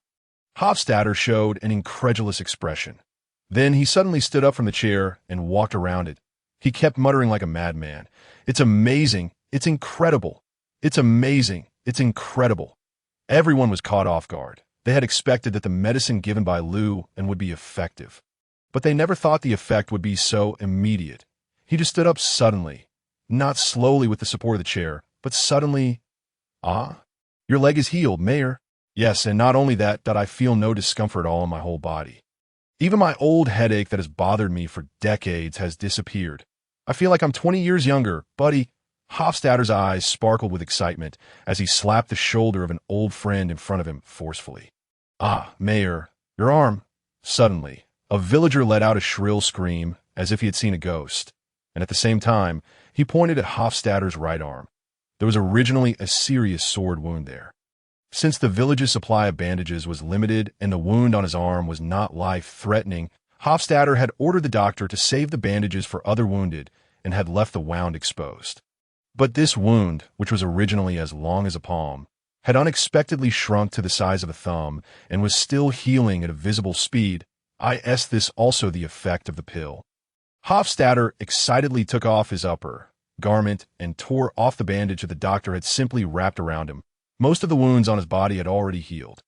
Hofstadter showed an incredulous expression. Then he suddenly stood up from the chair and walked around it. He kept muttering like a madman, "It's amazing! It's incredible! It's amazing! It's incredible!" Everyone was caught off guard. They had expected that the medicine given by Lu and would be effective. But they never thought the effect would be so immediate. He just stood up suddenly, not slowly with the support of the chair, but suddenly. "Ah, your leg is healed, Mayor." "Yes, and not only that, I feel no discomfort at all in my whole body. Even my old headache that has bothered me for decades has disappeared. I feel like I'm 20 years younger, buddy." Hofstadter's eyes sparkled with excitement as he slapped the shoulder of an old friend in front of him forcefully. "Ah, Mayor, your arm." Suddenly, a villager let out a shrill scream as if he had seen a ghost, and at the same time, he pointed at Hofstadter's right arm. There was originally a serious sword wound there. Since the village's supply of bandages was limited and the wound on his arm was not life-threatening, Hofstadter had ordered the doctor to save the bandages for other wounded and had left the wound exposed. But this wound, which was originally as long as a palm, had unexpectedly shrunk to the size of a thumb and was still healing at a visible speed. This also the effect of the pill. Hofstadter excitedly took off his upper garment and tore off the bandage that the doctor had simply wrapped around him. Most of the wounds on his body had already healed.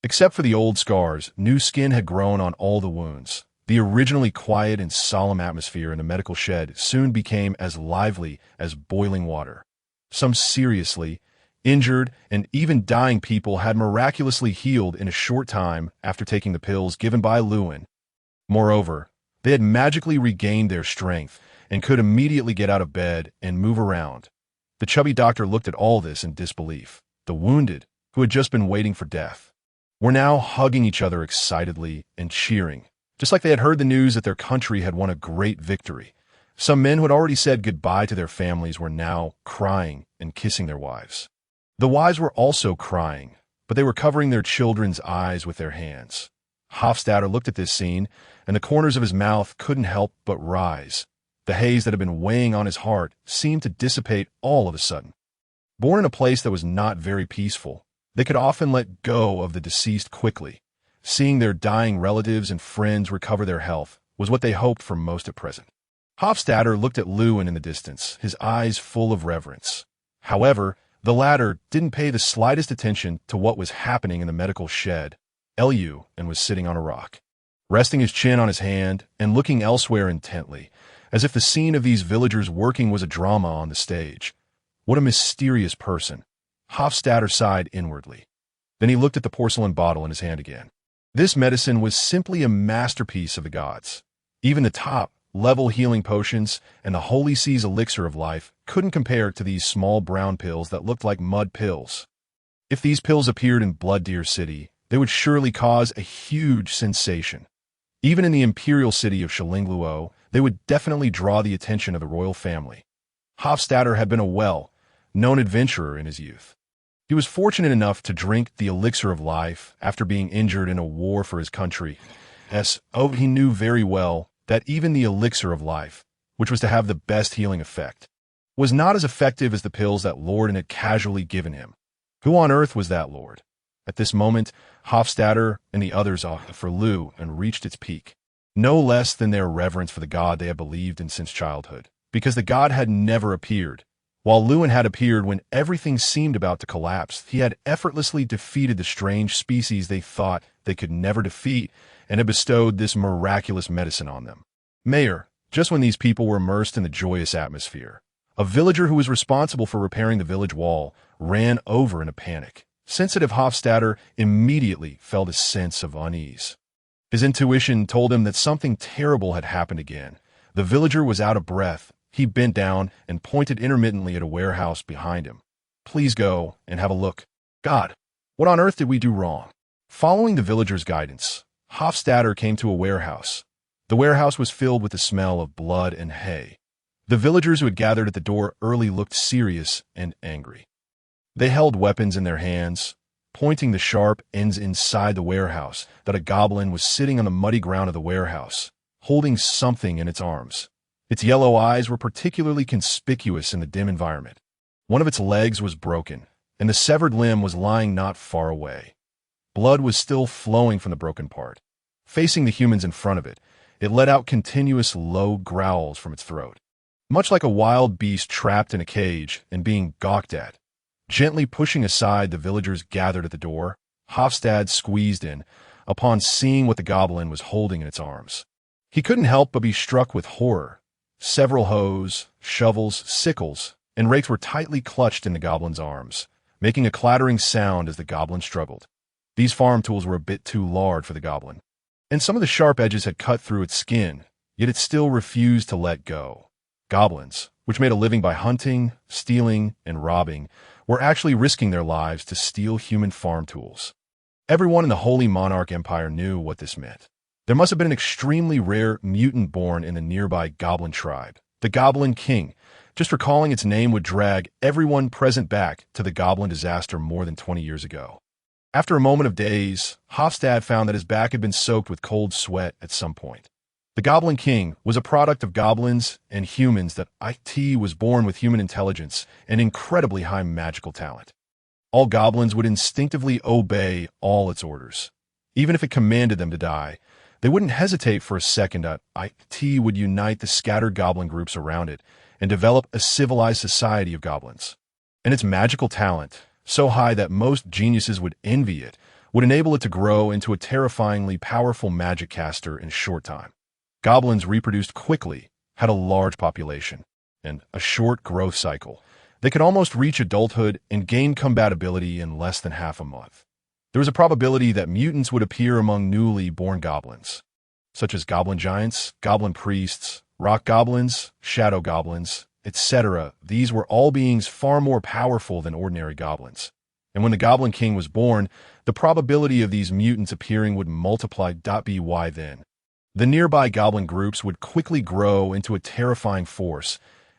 Except for the old scars, new skin had grown on all the wounds. The originally quiet and solemn atmosphere in the medical shed soon became as lively as boiling water. Some seriously injured and even dying people had miraculously healed in a short time after taking the pills given by Lewin. Moreover, they had magically regained their strength and could immediately get out of bed and move around. The chubby doctor looked at all this in disbelief. The wounded, who had just been waiting for death, were now hugging each other excitedly and cheering, just like they had heard the news that their country had won a great victory. Some men who had already said goodbye to their families were now crying and kissing their wives. The wives were also crying, but they were covering their children's eyes with their hands. Hofstadter looked at this scene, and the corners of his mouth couldn't help but rise. The haze that had been weighing on his heart seemed to dissipate all of a sudden. Born in a place that was not very peaceful, they could often let go of the deceased quickly. Seeing their dying relatives and friends recover their health was what they hoped for most at present. Hofstadter looked at Lewin in the distance, his eyes full of reverence. However, the latter didn't pay the slightest attention to what was happening in the medical shed. Lu and was sitting on a rock, resting his chin on his hand and looking elsewhere intently, as if the scene of these villagers working was a drama on the stage. What a mysterious person. Hofstadter sighed inwardly. Then he looked at the porcelain bottle in his hand again. This medicine was simply a masterpiece of the gods. Even the top-level healing potions and the Holy Sea's elixir of life couldn't compare to these small brown pills that looked like mud pills. If these pills appeared in Blood Deer City, they would surely cause a huge sensation. Even in the imperial city of Shilingluo, they would definitely draw the attention of the royal family. Hofstadter had been a known adventurer in his youth. He was fortunate enough to drink the elixir of life after being injured in a war for his country. He knew very well that even the elixir of life, which was to have the best healing effect, was not as effective as the pills that Lorden had casually given him. Who on earth was that Lord? At this moment, Hofstadter and the others for Lou and reached its peak. No less than their reverence for the god they had believed in since childhood, because the god had never appeared. While Lewin had appeared when everything seemed about to collapse, he had effortlessly defeated the strange species they thought they could never defeat and had bestowed this miraculous medicine on them. Mayor, just when these people were immersed in the joyous atmosphere, a villager who was responsible for repairing the village wall ran over in a panic. Sensitive Hofstadter immediately felt a sense of unease. His intuition told him that something terrible had happened again. The villager was out of breath. He bent down and pointed intermittently at a warehouse behind him. Please go and have a look. God, what on earth did we do wrong? Following the villager's guidance, Hofstadter came to a warehouse. The warehouse was filled with the smell of blood and hay. The villagers who had gathered at the door early looked serious and angry. They held weapons in their hands, pointing the sharp ends inside the warehouse, that a goblin was sitting on the muddy ground of the warehouse, holding something in its arms. Its yellow eyes were particularly conspicuous in the dim environment. One of its legs was broken, and the severed limb was lying not far away. Blood was still flowing from the broken part. Facing the humans in front of it, it let out continuous low growls from its throat. Much like a wild beast trapped in a cage and being gawked at. Gently pushing aside the villagers gathered at the door, Hofstad squeezed in, upon seeing what the goblin was holding in its arms. He couldn't help but be struck with horror. Several hoes, shovels, sickles, and rakes were tightly clutched in the goblin's arms, making a clattering sound as the goblin struggled. These farm tools were a bit too large for the goblin, and some of the sharp edges had cut through its skin, yet it still refused to let go. Goblins, which made a living by hunting, stealing, and robbing, were actually risking their lives to steal human farm tools. Everyone in the Holy Monarch Empire knew what this meant. There must have been an extremely rare mutant born in the nearby goblin tribe, the Goblin King. Just recalling its name would drag everyone present back to the goblin disaster more than 20 years ago. After a moment of daze, Hofstad found that his back had been soaked with cold sweat at some point. The Goblin King was a product of goblins and humans that IT was born with human intelligence and incredibly high magical talent. All goblins would instinctively obey all its orders. Even if it commanded them to die, they wouldn't hesitate for a second. IT would unite the scattered goblin groups around it and develop a civilized society of goblins. And its magical talent, so high that most geniuses would envy it, would enable it to grow into a terrifyingly powerful magic caster in a short time. Goblins reproduced quickly, had a large population, and a short growth cycle. They could almost reach adulthood and gain compatibility in less than half a month. There was a probability that mutants would appear among newly born goblins, such as goblin giants, goblin priests, rock goblins, shadow goblins, etc. These were all beings far more powerful than ordinary goblins. And when the Goblin King was born, the probability of these mutants appearing would multiply. By then, the nearby goblin groups would quickly grow into a terrifying force,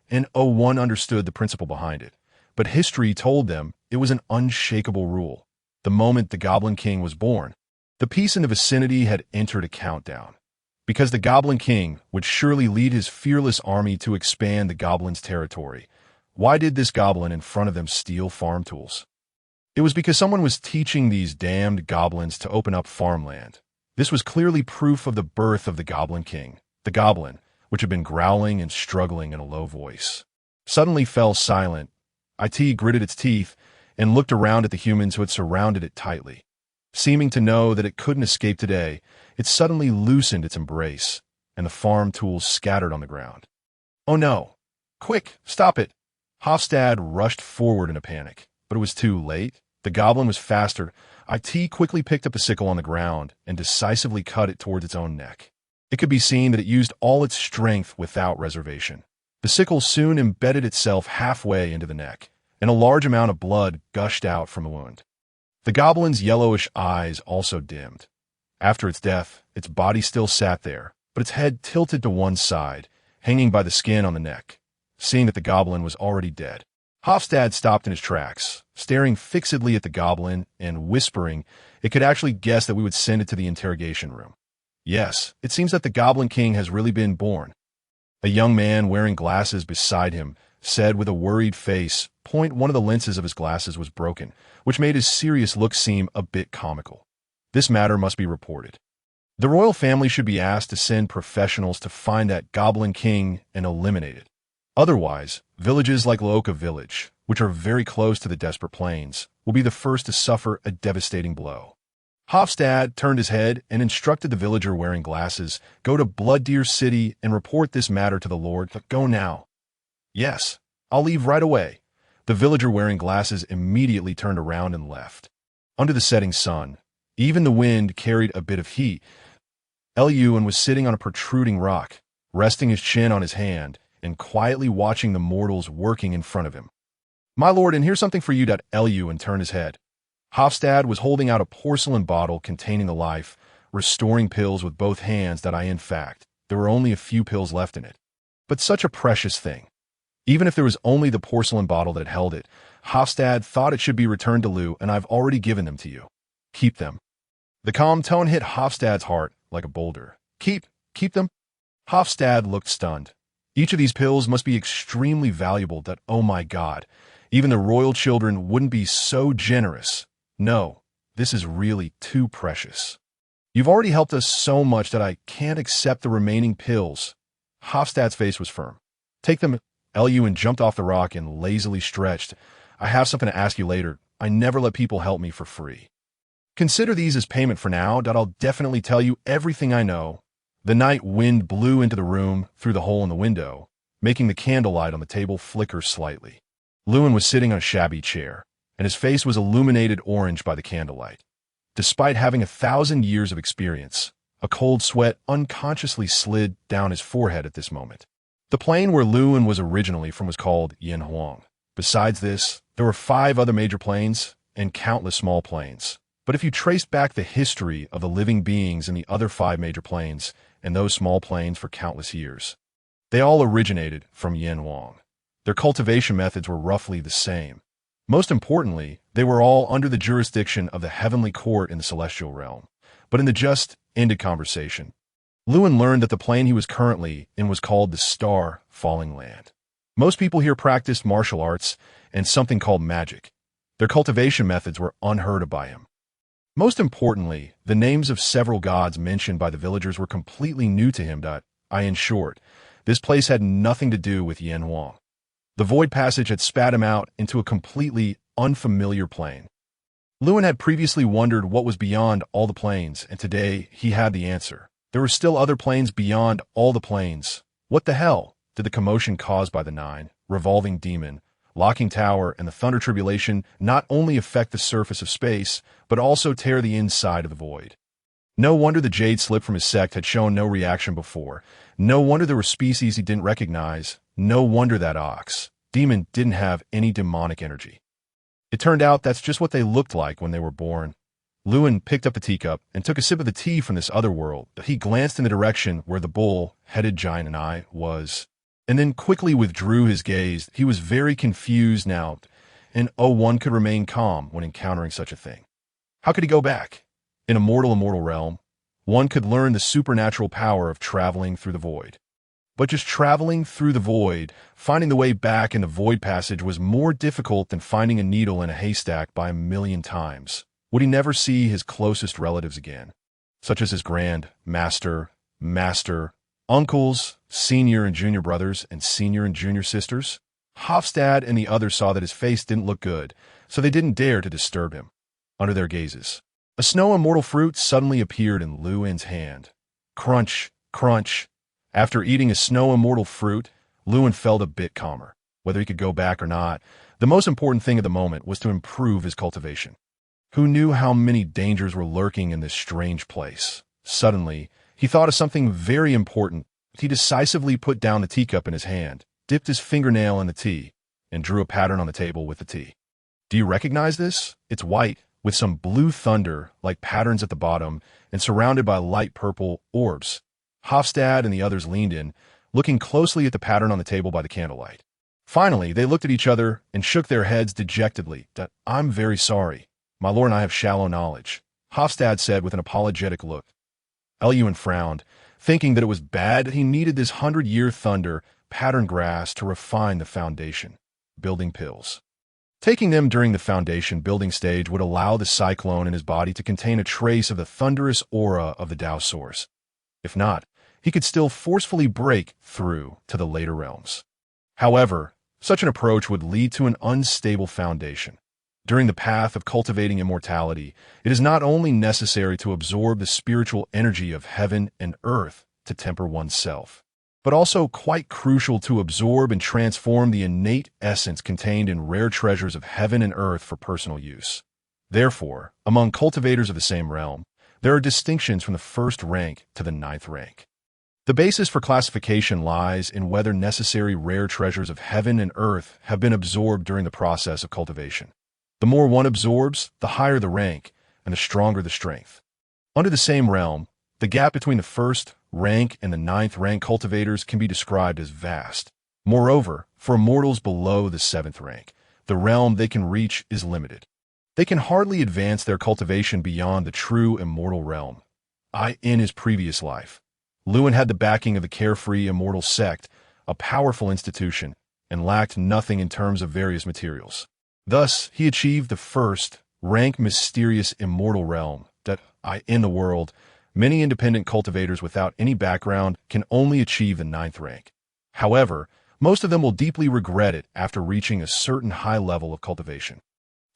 and one understood the principle behind it. But history told them it was an unshakable rule. The moment the Goblin King was born, the peace in the vicinity had entered a countdown. Because the Goblin King would surely lead his fearless army to expand the goblins' territory. Why did this goblin in front of them steal farm tools? It was because someone was teaching these damned goblins to open up farmland. This was clearly proof of the birth of the Goblin King. The goblin, which had been growling and struggling in a low voice, suddenly fell silent. IT gritted its teeth and looked around at the humans who had surrounded it tightly. Seeming to know that it couldn't escape today, it suddenly loosened its embrace, and the farm tools scattered on the ground. Oh no! Quick, stop it! Hofstad rushed forward in a panic, but it was too late. The goblin was faster. IT quickly picked up the sickle on the ground and decisively cut it towards its own neck. It could be seen that it used all its strength without reservation. The sickle soon embedded itself halfway into the neck, and a large amount of blood gushed out from the wound. The goblin's yellowish eyes also dimmed. After its death, its body still sat there, but its head tilted to one side, hanging by the skin on the neck. Seeing that the goblin was already dead, Hofstad stopped in his tracks, staring fixedly at the goblin and whispering it could actually guess that we would send it to the interrogation room. Yes, it seems that the Goblin King has really been born. A young man wearing glasses beside him said with a worried face, one of the lenses of his glasses was broken, which made his serious look seem a bit comical. This matter must be reported. The royal family should be asked to send professionals to find that Goblin King and eliminate it. Otherwise, villages like Loka Village, which are very close to the Desperate Plains, will be the first to suffer a devastating blow. Hofstad turned his head and instructed the villager wearing glasses, "Go to Blood Deer City and report this matter to the Lord. Go now." "Yes, I'll leave right away." The villager wearing glasses immediately turned around and left. Under the setting sun, even the wind carried a bit of heat. Eluin was sitting on a protruding rock, resting his chin on his hand and quietly watching the mortals working in front of him. "My lord, and here's something for you." Eluin turned his head. Hofstad was holding out a porcelain bottle containing the life, restoring pills with both hands. In fact, there were only a few pills left in it. But such a precious thing. Even if there was only the porcelain bottle that held it, Hofstad thought it should be returned to Lou, and I've already given them to you. Keep them. The calm tone hit Hofstad's heart like a boulder. Keep them? Hofstad looked stunned. Each of these pills must be extremely valuable. Oh my God, even the royal children wouldn't be so generous. No, this is really too precious. You've already helped us so much that I can't accept the remaining pills. Hofstad's face was firm. Take them. Eluin jumped off the rock and lazily stretched. I have something to ask you later. I never let people help me for free. Consider these as payment for now. I'll definitely tell you everything I know. The night wind blew into the room through the hole in the window, making the candlelight on the table flicker slightly. Lewin was sitting on a shabby chair, and his face was illuminated orange by the candlelight. Despite having 1,000 years of experience, a cold sweat unconsciously slid down his forehead at this moment. The plane where Lewin was originally from was called Yanhuang. Besides this, there were 5 other major planes and countless small planes. But if you traced back the history of the living beings in the other 5 major planes and those small planes for countless years, they all originated from Yanhuang. Their cultivation methods were roughly the same. Most importantly, they were all under the jurisdiction of the heavenly court in the celestial realm. But in the just-ended conversation, Lewin learned that the plane he was currently in was called the Star Falling Land. Most people here practiced martial arts and something called magic. Their cultivation methods were unheard of by him. Most importantly, the names of several gods mentioned by the villagers were completely new to him. In short, this place had nothing to do with Yanhuang. The void passage had spat him out into a completely unfamiliar plane. Lewin had previously wondered what was beyond all the planes, and today he had the answer. There were still other planes beyond all the planes. What the hell did the commotion caused by the 9, revolving demon, locking tower, and the thunder tribulation not only affect the surface of space, but also tear the inside of the void? No wonder the jade slip from his sect had shown no reaction before. No wonder there were species he didn't recognize. No wonder that ox, demon, didn't have any demonic energy. It turned out that's just what they looked like when they were born. Lewin picked up the teacup and took a sip of the tea from this other world. He glanced in the direction where the bull-headed giant and I was, and then quickly withdrew his gaze. He was very confused now, and one could remain calm when encountering such a thing. How could he go back? In a immortal realm, one could learn the supernatural power of traveling through the void. But just traveling through the void, finding the way back in the void passage was more difficult than finding a needle in a haystack by 1,000,000 times. Would he never see his closest relatives again, such as his master, uncles, senior and junior brothers, and senior and junior sisters? Hofstad and the others saw that his face didn't look good, so they didn't dare to disturb him. Under their gazes, a snow immortal fruit suddenly appeared in Lewin's hand. Crunch, crunch. After eating a snow immortal fruit, Lewin felt a bit calmer. Whether he could go back or not, the most important thing at the moment was to improve his cultivation. Who knew how many dangers were lurking in this strange place? Suddenly, he thought of something very important. He decisively put down the teacup in his hand, dipped his fingernail in the tea, and drew a pattern on the table with the tea. Do you recognize this? It's white, with some blue thunder-like patterns at the bottom, and surrounded by light purple orbs. Hofstad and the others leaned in, looking closely at the pattern on the table by the candlelight. Finally, they looked at each other and shook their heads dejectedly. I'm very sorry. My lord and I have shallow knowledge, Hofstad said with an apologetic look. Elwyn frowned, thinking that it was bad that he needed this 100-year thunder patterned grass to refine the foundation. Building pills. Taking them during the foundation building stage would allow the cyclone in his body to contain a trace of the thunderous aura of the Tao source. If not, he could still forcefully break through to the later realms. However, such an approach would lead to an unstable foundation. During the path of cultivating immortality, it is not only necessary to absorb the spiritual energy of heaven and earth to temper oneself, but also quite crucial to absorb and transform the innate essence contained in rare treasures of heaven and earth for personal use. Therefore, among cultivators of the same realm, there are distinctions from the first rank to the 9th rank. The basis for classification lies in whether necessary rare treasures of heaven and earth have been absorbed during the process of cultivation. The more one absorbs, the higher the rank, and the stronger the strength. Under the same realm, the gap between the first rank and the 9th rank cultivators can be described as vast. Moreover, for immortals below the 7th rank, the realm they can reach is limited. They can hardly advance their cultivation beyond the true immortal realm. In his previous life, Lewin had the backing of the carefree immortal sect, a powerful institution, and lacked nothing in terms of various materials. Thus, he achieved the first rank mysterious immortal realm that in the world, many independent cultivators without any background can only achieve the 9th rank. However, most of them will deeply regret it after reaching a certain high level of cultivation.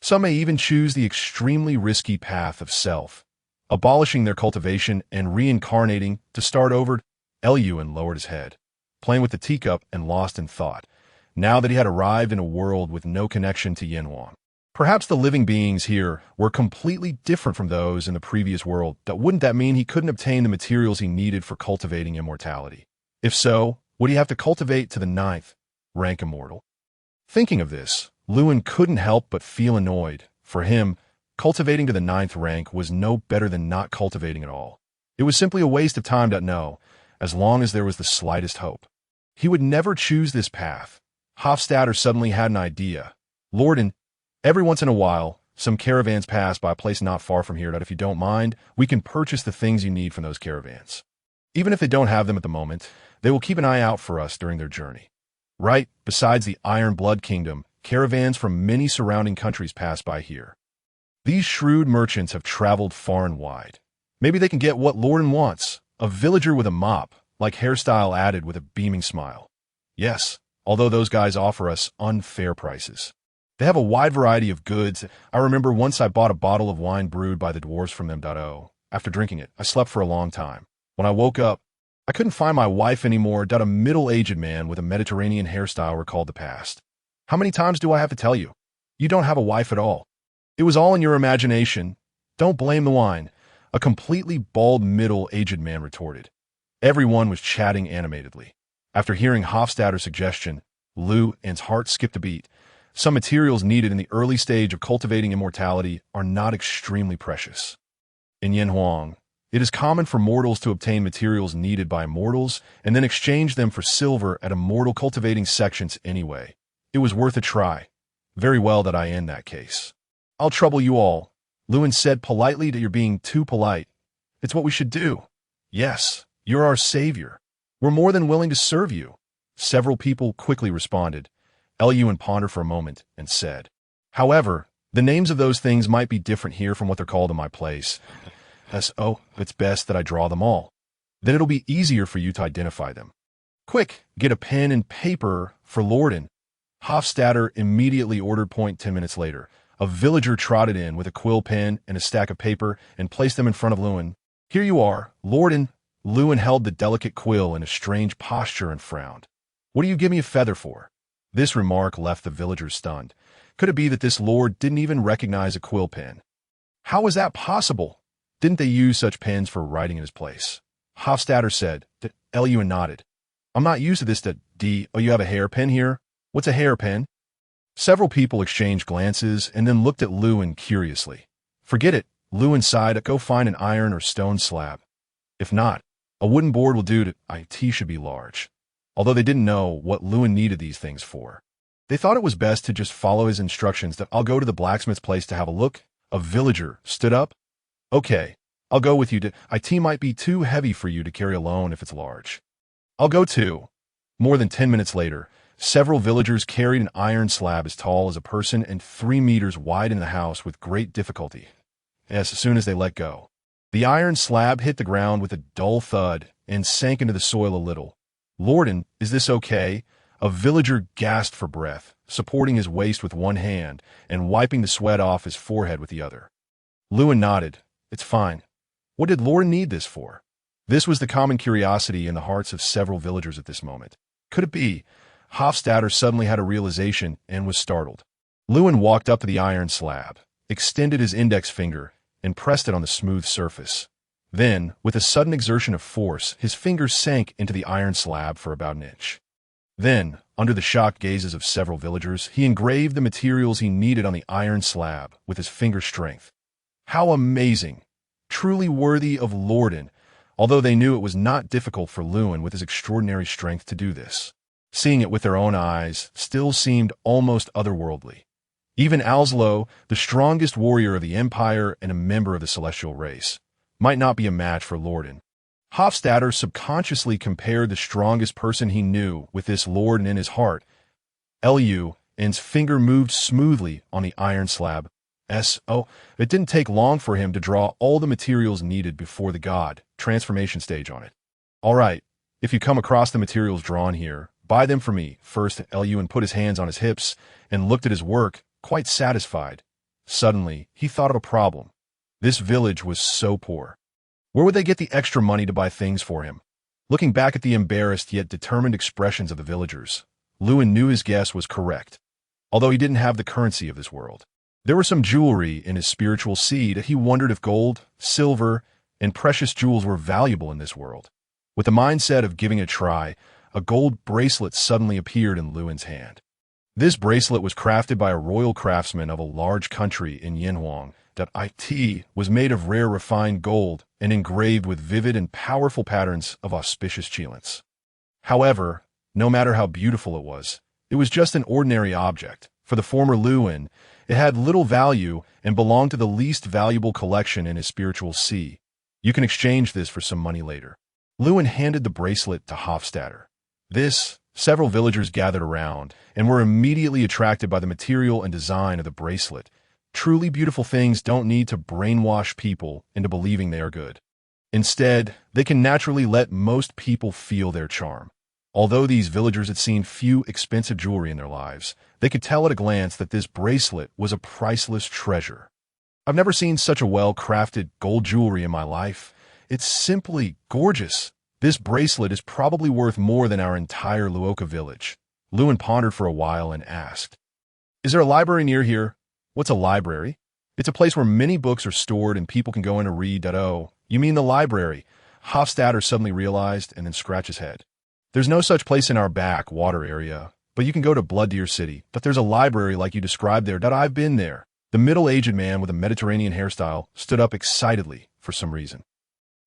Some may even choose the extremely risky path of self, abolishing their cultivation and reincarnating to start over. Elwyn lowered his head, playing with the teacup and lost in thought, now that he had arrived in a world with no connection to Yenhuang. Perhaps the living beings here were completely different from those in the previous world. Wouldn't that mean he couldn't obtain the materials he needed for cultivating immortality? If so, would he have to cultivate to the 9th rank immortal? Thinking of this, Lewin couldn't help but feel annoyed. For him, cultivating to the 9th rank was no better than not cultivating at all. It was simply a waste of time. No, as long as there was the slightest hope. He would never choose this path. Hofstadter suddenly had an idea. Lorden, every once in a while, some caravans pass by a place not far from here. If you don't mind, we can purchase the things you need from those caravans. Even if they don't have them at the moment, they will keep an eye out for us during their journey. Right, besides the Iron Blood Kingdom, caravans from many surrounding countries pass by here. These shrewd merchants have traveled far and wide. Maybe they can get what Lorden wants, a villager with a mop, like hairstyle added with a beaming smile. Yes, although those guys offer us unfair prices. They have a wide variety of goods. I remember once I bought a bottle of wine brewed by the dwarves from them. After drinking it, I slept for a long time. When I woke up, I couldn't find my wife anymore. A middle-aged man with a Mediterranean hairstyle recalled the past. How many times do I have to tell you? You don't have a wife at all. It was all in your imagination. Don't blame the wine, a completely bald middle-aged man retorted. Everyone was chatting animatedly. After hearing Hofstadter's suggestion, Lewin's heart skipped a beat. Some materials needed in the early stage of cultivating immortality are not extremely precious. In Yenhuang, it is common for mortals to obtain materials needed by mortals and then exchange them for silver at immortal cultivating sections anyway. It was worth a try. Very well that I in that case. I'll trouble you all. Lewin said politely that you're being too polite. It's what we should do. Yes, you're our savior. We're more than willing to serve you. Several people quickly responded. Elwyn pondered for a moment and said, however, the names of those things might be different here from what they're called in my place. It's best that I draw them all. Then it'll be easier for you to identify them. Quick, get a pen and paper for Lorden. Hofstadter immediately ordered. 10 minutes later, a villager trotted in with a quill pen and a stack of paper and placed them in front of Lewin. Here you are, Lorden. Lewin held the delicate quill in a strange posture and frowned. What do you give me a feather for? This remark left the villagers stunned. Could it be that this lord didn't even recognize a quill pen? How was that possible? Didn't they use such pens for writing in his place? Hofstadter said. Elwyn nodded. I'm not used to this. You have a hairpin here? What's a hairpin? Several people exchanged glances and then looked at Lewin curiously. Forget it, Lewin sighed. Go find an iron or stone slab. If not, a wooden board will do. It should be large. Although they didn't know what Lewin needed these things for. They thought it was best to just follow his instructions that I'll go to the blacksmith's place to have a look. A villager stood up. Okay, I'll go with you. It might be too heavy for you to carry alone if it's large. I'll go too. More than 10 minutes later, several villagers carried an iron slab as tall as a person and 3 meters wide in the house with great difficulty. As soon as they let go, the iron slab hit the ground with a dull thud and sank into the soil a little. Lorden, is this okay? A villager gasped for breath, supporting his waist with one hand and wiping the sweat off his forehead with the other. Lewin nodded. It's fine. What did Lorden need this for? This was the common curiosity in the hearts of several villagers at this moment. Could it be? Hofstadter suddenly had a realization and was startled. Lewin walked up to the iron slab, extended his index finger, and pressed it on the smooth surface. Then, with a sudden exertion of force, his fingers sank into the iron slab for about an inch. Then, under the shocked gazes of several villagers, he engraved the materials he needed on the iron slab with his finger strength. How amazing! Truly worthy of Lorden, although they knew it was not difficult for Lewin with his extraordinary strength to do this. Seeing it with their own eyes still seemed almost otherworldly. Even Alslo, the strongest warrior of the Empire and a member of the Celestial race, might not be a match for Lorden. Hofstadter subconsciously compared the strongest person he knew with this Lorden in his heart. Lu's finger moved smoothly on the iron slab. It didn't take long for him to draw all the materials needed before the god transformation stage on it. All right, if you come across the materials drawn here, buy them for me. First, Lun put his hands on his hips and looked at his work, quite satisfied. Suddenly, he thought of a problem. This village was so poor. Where would they get the extra money to buy things for him? Looking back at the embarrassed yet determined expressions of the villagers, Lewin knew his guess was correct, although he didn't have the currency of this world. There was some jewelry in his spiritual seed. He wondered if gold, silver, and precious jewels were valuable in this world. With the mindset of giving it a try, a gold bracelet suddenly appeared in Lewin's hand. This bracelet was crafted by a royal craftsman of a large country in Yinhuang. It was made of rare refined gold and engraved with vivid and powerful patterns of auspicious chelants. However, no matter how beautiful it was just an ordinary object. For the former Lewin, it had little value and belonged to the least valuable collection in his spiritual sea. You can exchange this for some money later. Lewin handed the bracelet to Hofstadter. Several villagers gathered around and were immediately attracted by the material and design of the bracelet. Truly beautiful things don't need to brainwash people into believing they are good. Instead, they can naturally let most people feel their charm. Although these villagers had seen few expensive jewelry in their lives, they could tell at a glance that this bracelet was a priceless treasure. I've never seen such a well-crafted gold jewelry in my life. It's simply gorgeous. This bracelet is probably worth more than our entire Luoka village. Lewin pondered for a while and asked, "Is there a library near here?" "What's a library?" "It's a place where many books are stored and people can go in and read." "Oh, you mean the library?" Hofstadter suddenly realized and then scratched his head. "There's no such place in our back water area, but you can go to Blood Deer City. But there's a library like you described there. I've been there." The middle-aged man with a Mediterranean hairstyle stood up excitedly for some reason.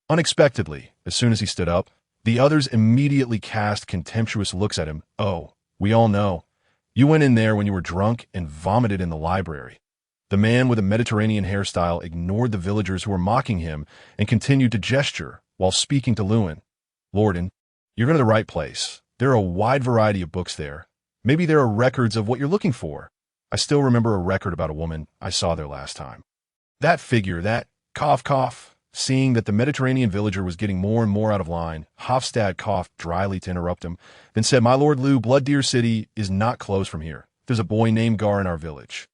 Unexpectedly, as soon as he stood up, the others immediately cast contemptuous looks at him. "Oh, we all know. You went in there when you were drunk and vomited in the library." The man with a Mediterranean hairstyle ignored the villagers who were mocking him and continued to gesture while speaking to Lewin. "Lorden, you're going to the right place. There are a wide variety of books there. Maybe there are records of what you're looking for. I still remember a record about a woman I saw there last time." That figure, that cough. Seeing that the Mediterranean villager was getting more and more out of line, Hofstad coughed dryly to interrupt him, then said, "My lord Lew, Blood Deer City is not close from here. There's a boy named Gar in our village.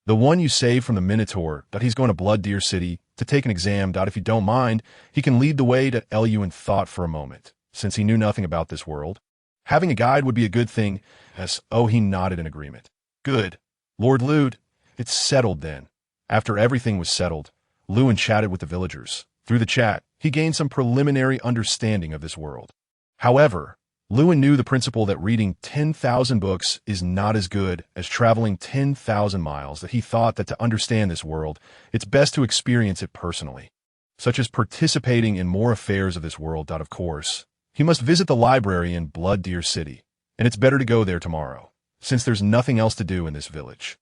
The one you saved from the Minotaur, he's going to Blood Deer City to take an exam. If you don't mind, he can lead the way." Lun thought for a moment, since he knew nothing about this world. Having a guide would be a good thing. He nodded in agreement. "Good. Lord Lude, it's settled then." After everything was settled, Lewin chatted with the villagers. Through the chat, he gained some preliminary understanding of this world. However, Lewin knew the principle that reading 10,000 books is not as good as traveling 10,000 miles. He thought that to understand this world, it's best to experience it personally, such as participating in more affairs of this world. Of course, he must visit the library in Blood Deer City, and it's better to go there tomorrow. since there's nothing else to do in this village.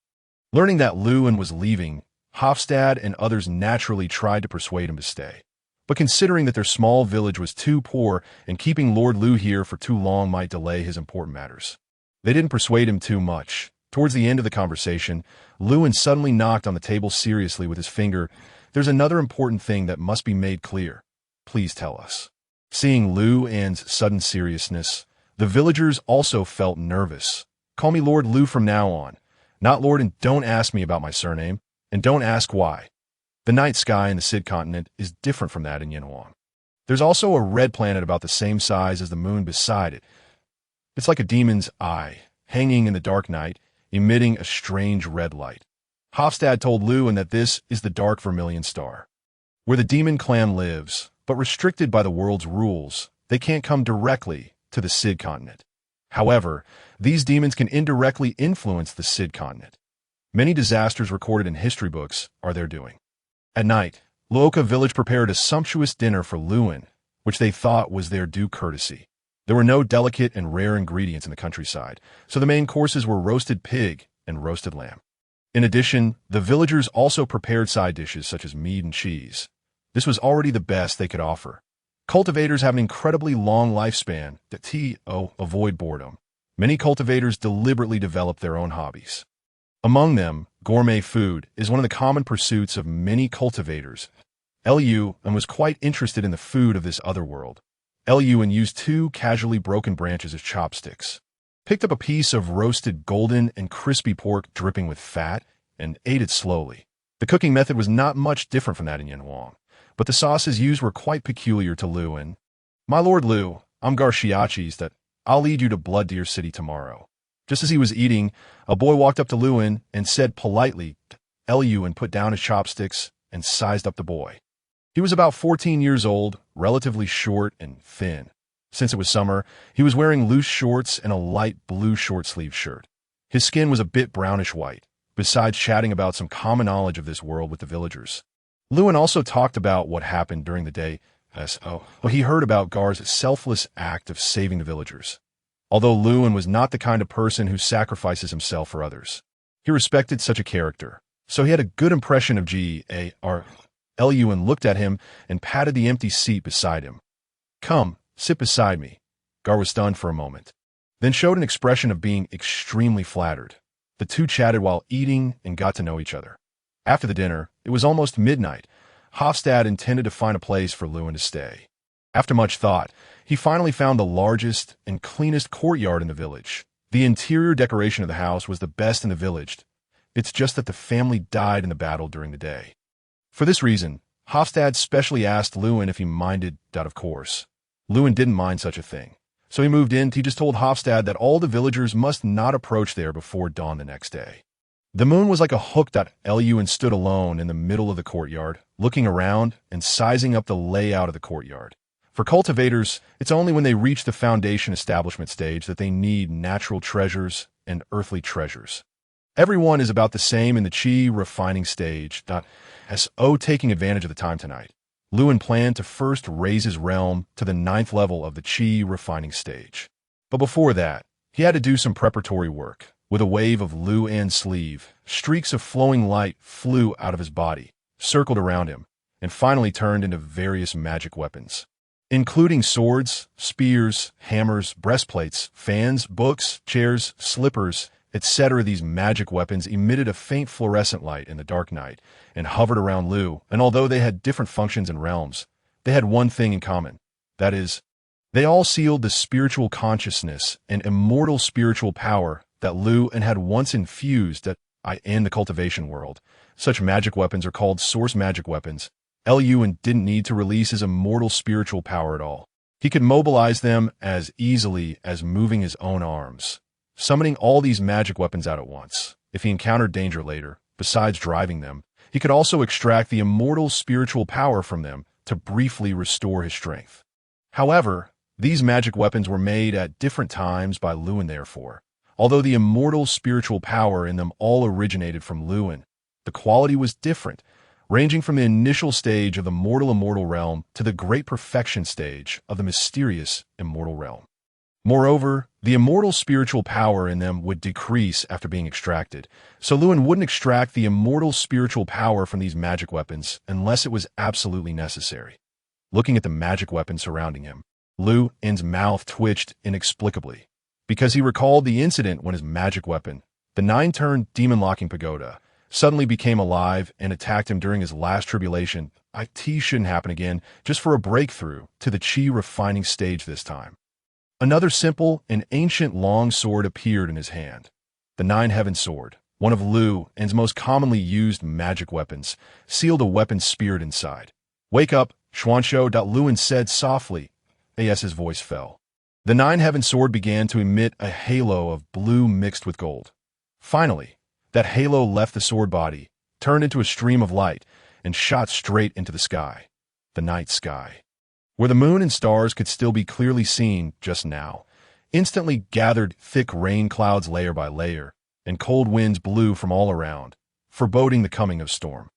Learning that Lewin was leaving, Hofstad and others naturally tried to persuade him to stay. But considering that their small village was too poor and keeping Lord Lu here for too long might delay his important matters, they didn't persuade him too much. Towards the end of the conversation, Lewin suddenly knocked on the table seriously with his finger. There's another important thing that must be made clear. Please tell us. Seeing Lu An's sudden seriousness, the villagers also felt nervous. Call me Lord Lu from now on. Not Lord, and don't ask me about my surname, and don't ask why. The night sky in the Sid continent is different from that in Yinhuang. There's also a red planet about the same size as the moon beside it. It's like a demon's eye, hanging in the dark night, emitting a strange red light. Hofstad told Lewin that this is the dark vermilion star, where the demon clan lives, but restricted by the world's rules. They can't come directly to the Sid continent. However, these demons can indirectly influence the Sid continent. Many disasters recorded in history books are their doing. At night, Luoka village prepared a sumptuous dinner for Lewin, which they thought was their due courtesy. There were no delicate and rare ingredients in the countryside, so the main courses were roasted pig and roasted lamb. In addition, the villagers also prepared side dishes such as meat and cheese. This was already the best they could offer. Cultivators have an incredibly long lifespan that avoid boredom. Many cultivators deliberately develop their own hobbies. Among them, gourmet food is one of the common pursuits of many cultivators. Lu was quite interested in the food of this other world. Lu used 2 casually broken branches as chopsticks, picked up a piece of roasted golden and crispy pork dripping with fat, and ate it slowly. The cooking method was not much different from that in Yinhuang, but the sauces used were quite peculiar to Lewin. My Lord Lu, I'm Garshiachi's that I'll lead you to Blood Deer City tomorrow. Just as he was eating, a boy walked up to Lewin and said politely to Lu and put down his chopsticks and sized up the boy. He was about 14 years old, relatively short and thin. Since it was summer, he was wearing loose shorts and a light blue short-sleeved shirt. His skin was a bit brownish-white, besides chatting about some common knowledge of this world with the villagers. Lewin also talked about what happened during the day he heard about Gar's selfless act of saving the villagers. Although Lewin was not the kind of person who sacrifices himself for others, he respected such a character, so he had a good impression of Gar. Lewin looked at him and patted the empty seat beside him. Come, sit beside me. Gar was stunned for a moment, then showed an expression of being extremely flattered. The two chatted while eating and got to know each other. After the dinner, it was almost midnight. Hofstad intended to find a place for Lewin to stay. After much thought, he finally found the largest and cleanest courtyard in the village. The interior decoration of the house was the best in the village. It's just that the family died in the battle during the day. For this reason, Hofstad specially asked Lewin if he minded that, of course. Lewin didn't mind such a thing. So he moved in. He just told Hofstad that all the villagers must not approach there before dawn the next day. The moon was like a hook that Lewin stood alone in the middle of the courtyard, looking around and sizing up the layout of the courtyard. For cultivators, it's only when they reach the foundation establishment stage that they need natural treasures and earthly treasures. Everyone is about the same in the chi refining stage. Taking advantage of the time tonight, Lewin planned to first raise his realm to the 9th level of the chi refining stage. But before that, he had to do some preparatory work. With a wave of Lu An's sleeve, streaks of flowing light flew out of his body, circled around him, and finally turned into various magic weapons, including swords, spears, hammers, breastplates, fans, books, chairs, slippers, etc. These magic weapons emitted a faint fluorescent light in the dark night and hovered around Lu, and although they had different functions and realms, they had one thing in common. That is, they all sealed the spiritual consciousness and immortal spiritual power that Lu had once infused in the cultivation world. Such magic weapons are called source magic weapons. Lewin didn't need to release his immortal spiritual power at all. He could mobilize them as easily as moving his own arms, summoning all these magic weapons out at once. If he encountered danger later, besides driving them, he could also extract the immortal spiritual power from them to briefly restore his strength. However, these magic weapons were made at different times by Lewin therefore. Although the immortal spiritual power in them all originated from Lewin, the quality was different, ranging from the initial stage of the mortal immortal realm to the great perfection stage of the mysterious immortal realm. Moreover, The immortal spiritual power in them would decrease after being extracted, so Lewin wouldn't extract the immortal spiritual power from these magic weapons unless it was absolutely necessary. Looking at the magic weapon surrounding him, Lewin's mouth twitched inexplicably, because he recalled the incident when his magic weapon, the 9-turn demon-locking pagoda, suddenly became alive and attacked him during his last tribulation. It shouldn't happen again, just for a breakthrough to the chi refining stage this time. Another simple and ancient long sword appeared in his hand. The Nine-Heaven Sword, one of Lewin's most commonly used magic weapons, sealed a weapon spirit inside. "Wake up, Xuanzhou," Lewin said softly, as his voice fell. The Nine-Heaven Sword began to emit a halo of blue mixed with gold. Finally, that halo left the sword body, turned into a stream of light, and shot straight into the sky. The night sky, where the moon and stars could still be clearly seen just now, instantly gathered thick rain clouds layer by layer, and cold winds blew from all around, foreboding the coming of storm.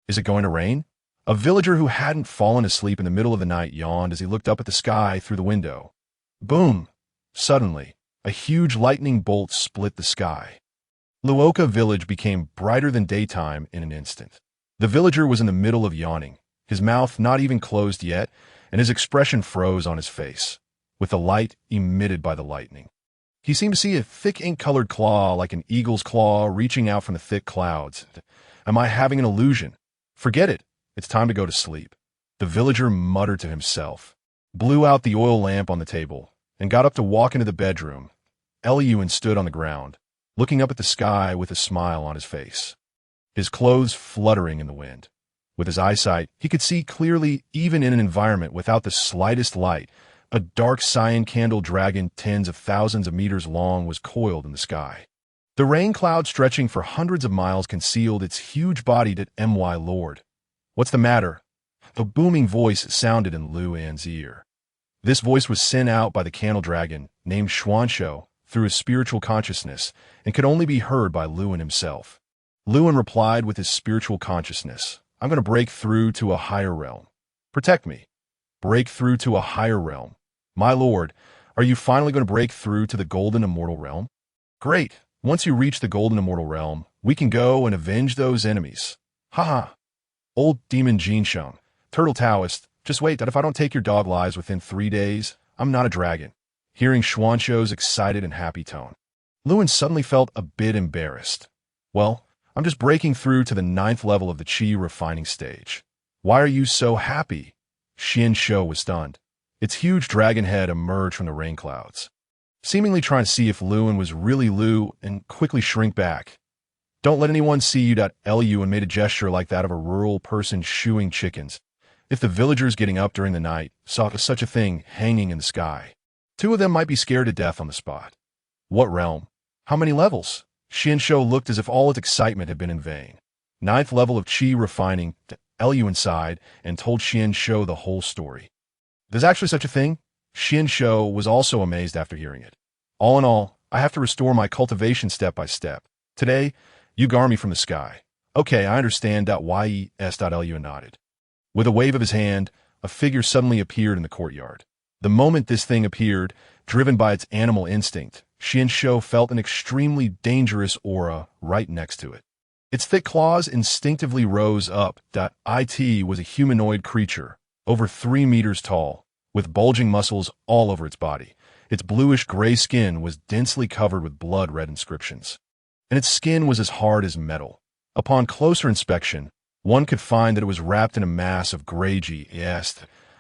Is it going to rain? A villager who hadn't fallen asleep in the middle of the night yawned as he looked up at the sky through the window. Boom! Suddenly, a huge lightning bolt split the sky. Luoka village became brighter than daytime in an instant. The villager was in the middle of yawning, his mouth not even closed yet, and his expression froze on his face, with the light emitted by the lightning. He seemed to see a thick ink-colored claw like an eagle's claw reaching out from the thick clouds. Am I having an illusion? Forget it. It's time to go to sleep. The villager muttered to himself, blew out the oil lamp on the table, and got up to walk into the bedroom. Eliuan stood on the ground, looking up at the sky with a smile on his face, his clothes fluttering in the wind. With his eyesight, he could see clearly even in an environment without the slightest light. A dark cyan candle dragon tens of thousands of meters long was coiled in the sky. The rain cloud stretching for hundreds of miles concealed its huge body at my lord. What's the matter? A booming voice sounded in Lewin's ear. This voice was sent out by the candle dragon, named Xuanzhou, through his spiritual consciousness, and could only be heard by Lewin himself. Lewin replied with his spiritual consciousness, I'm going to break through to a higher realm. Protect me. Break through to a higher realm. My lord, are you finally going to break through to the golden immortal realm? Great. Once you reach the golden immortal realm, we can go and avenge those enemies. Haha. Old demon Jinsheng, turtle Taoist, just wait that if I don't take your dog lives within 3 days, I'm not a dragon. Hearing Xuanzhou's excited and happy tone, Lewin suddenly felt a bit embarrassed. Well, I'm just breaking through to the 9th level of the chi refining stage. Why are you so happy? Xuanzhou was stunned. Its huge dragon head emerged from the rain clouds, seemingly trying to see if Lewin was really Lew and quickly shrink back. Don't let anyone see you. Eliuan made a gesture like that of a rural person shooing chickens. If the villagers getting up during the night saw such a thing hanging in the sky, 2 of them might be scared to death on the spot. What realm? How many levels? Xuanzhou looked as if all its excitement had been in vain. 9th level of chi refining. Eliuan sighed and told Xuanzhou the whole story. There's actually such a thing? Xuanzhou was also amazed after hearing it. All in all, I have to restore my cultivation step by step. Today, you gar me from the sky. Okay, I understand. Eliuan nodded. With a wave of his hand, a figure suddenly appeared in the courtyard. The moment this thing appeared, driven by its animal instinct, Xuanzhou felt an extremely dangerous aura right next to it. Its thick claws instinctively rose up. It was a humanoid creature, over 3 meters tall, with bulging muscles all over its body. Its bluish-gray skin was densely covered with blood-red inscriptions, and its skin was as hard as metal. Upon closer inspection, one could find that it was wrapped in a mass of gray It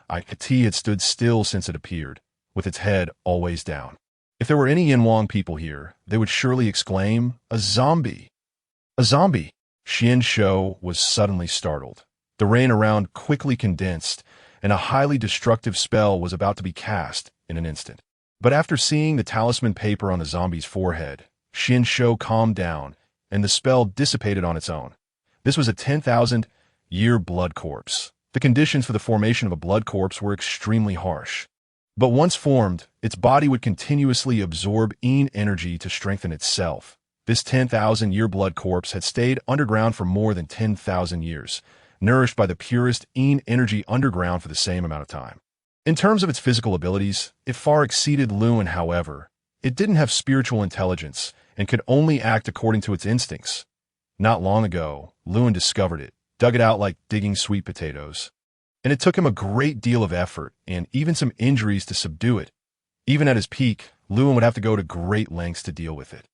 had stood still since it appeared, with its head always down. If there were any Yinhuang people here, they would surely exclaim, a zombie. A zombie! Xuanzhou was suddenly startled. The rain around quickly condensed, and a highly destructive spell was about to be cast in an instant. But after seeing the talisman paper on the zombie's forehead, Xuanzhou calmed down, and the spell dissipated on its own. This was a 10,000-year blood corpse. The conditions for the formation of a blood corpse were extremely harsh. But once formed, its body would continuously absorb energy to strengthen itself. This 10,000-year blood corpse had stayed underground for more than 10,000 years, nourished by the purest energy underground for the same amount of time. In terms of its physical abilities, it far exceeded Lewin, however. It didn't have spiritual intelligence and could only act according to its instincts. Not long ago, Lewin discovered it, dug it out like digging sweet potatoes. And it took him a great deal of effort and even some injuries to subdue it. Even at his peak, Lewin would have to go to great lengths to deal with it.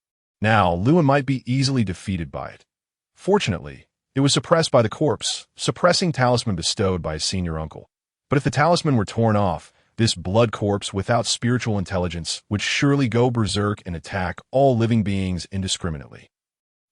Now, Lewin might be easily defeated by it. Fortunately, it was suppressed by the corpse, suppressing talisman bestowed by his senior uncle. But if the talisman were torn off, this blood corpse without spiritual intelligence would surely go berserk and attack all living beings indiscriminately.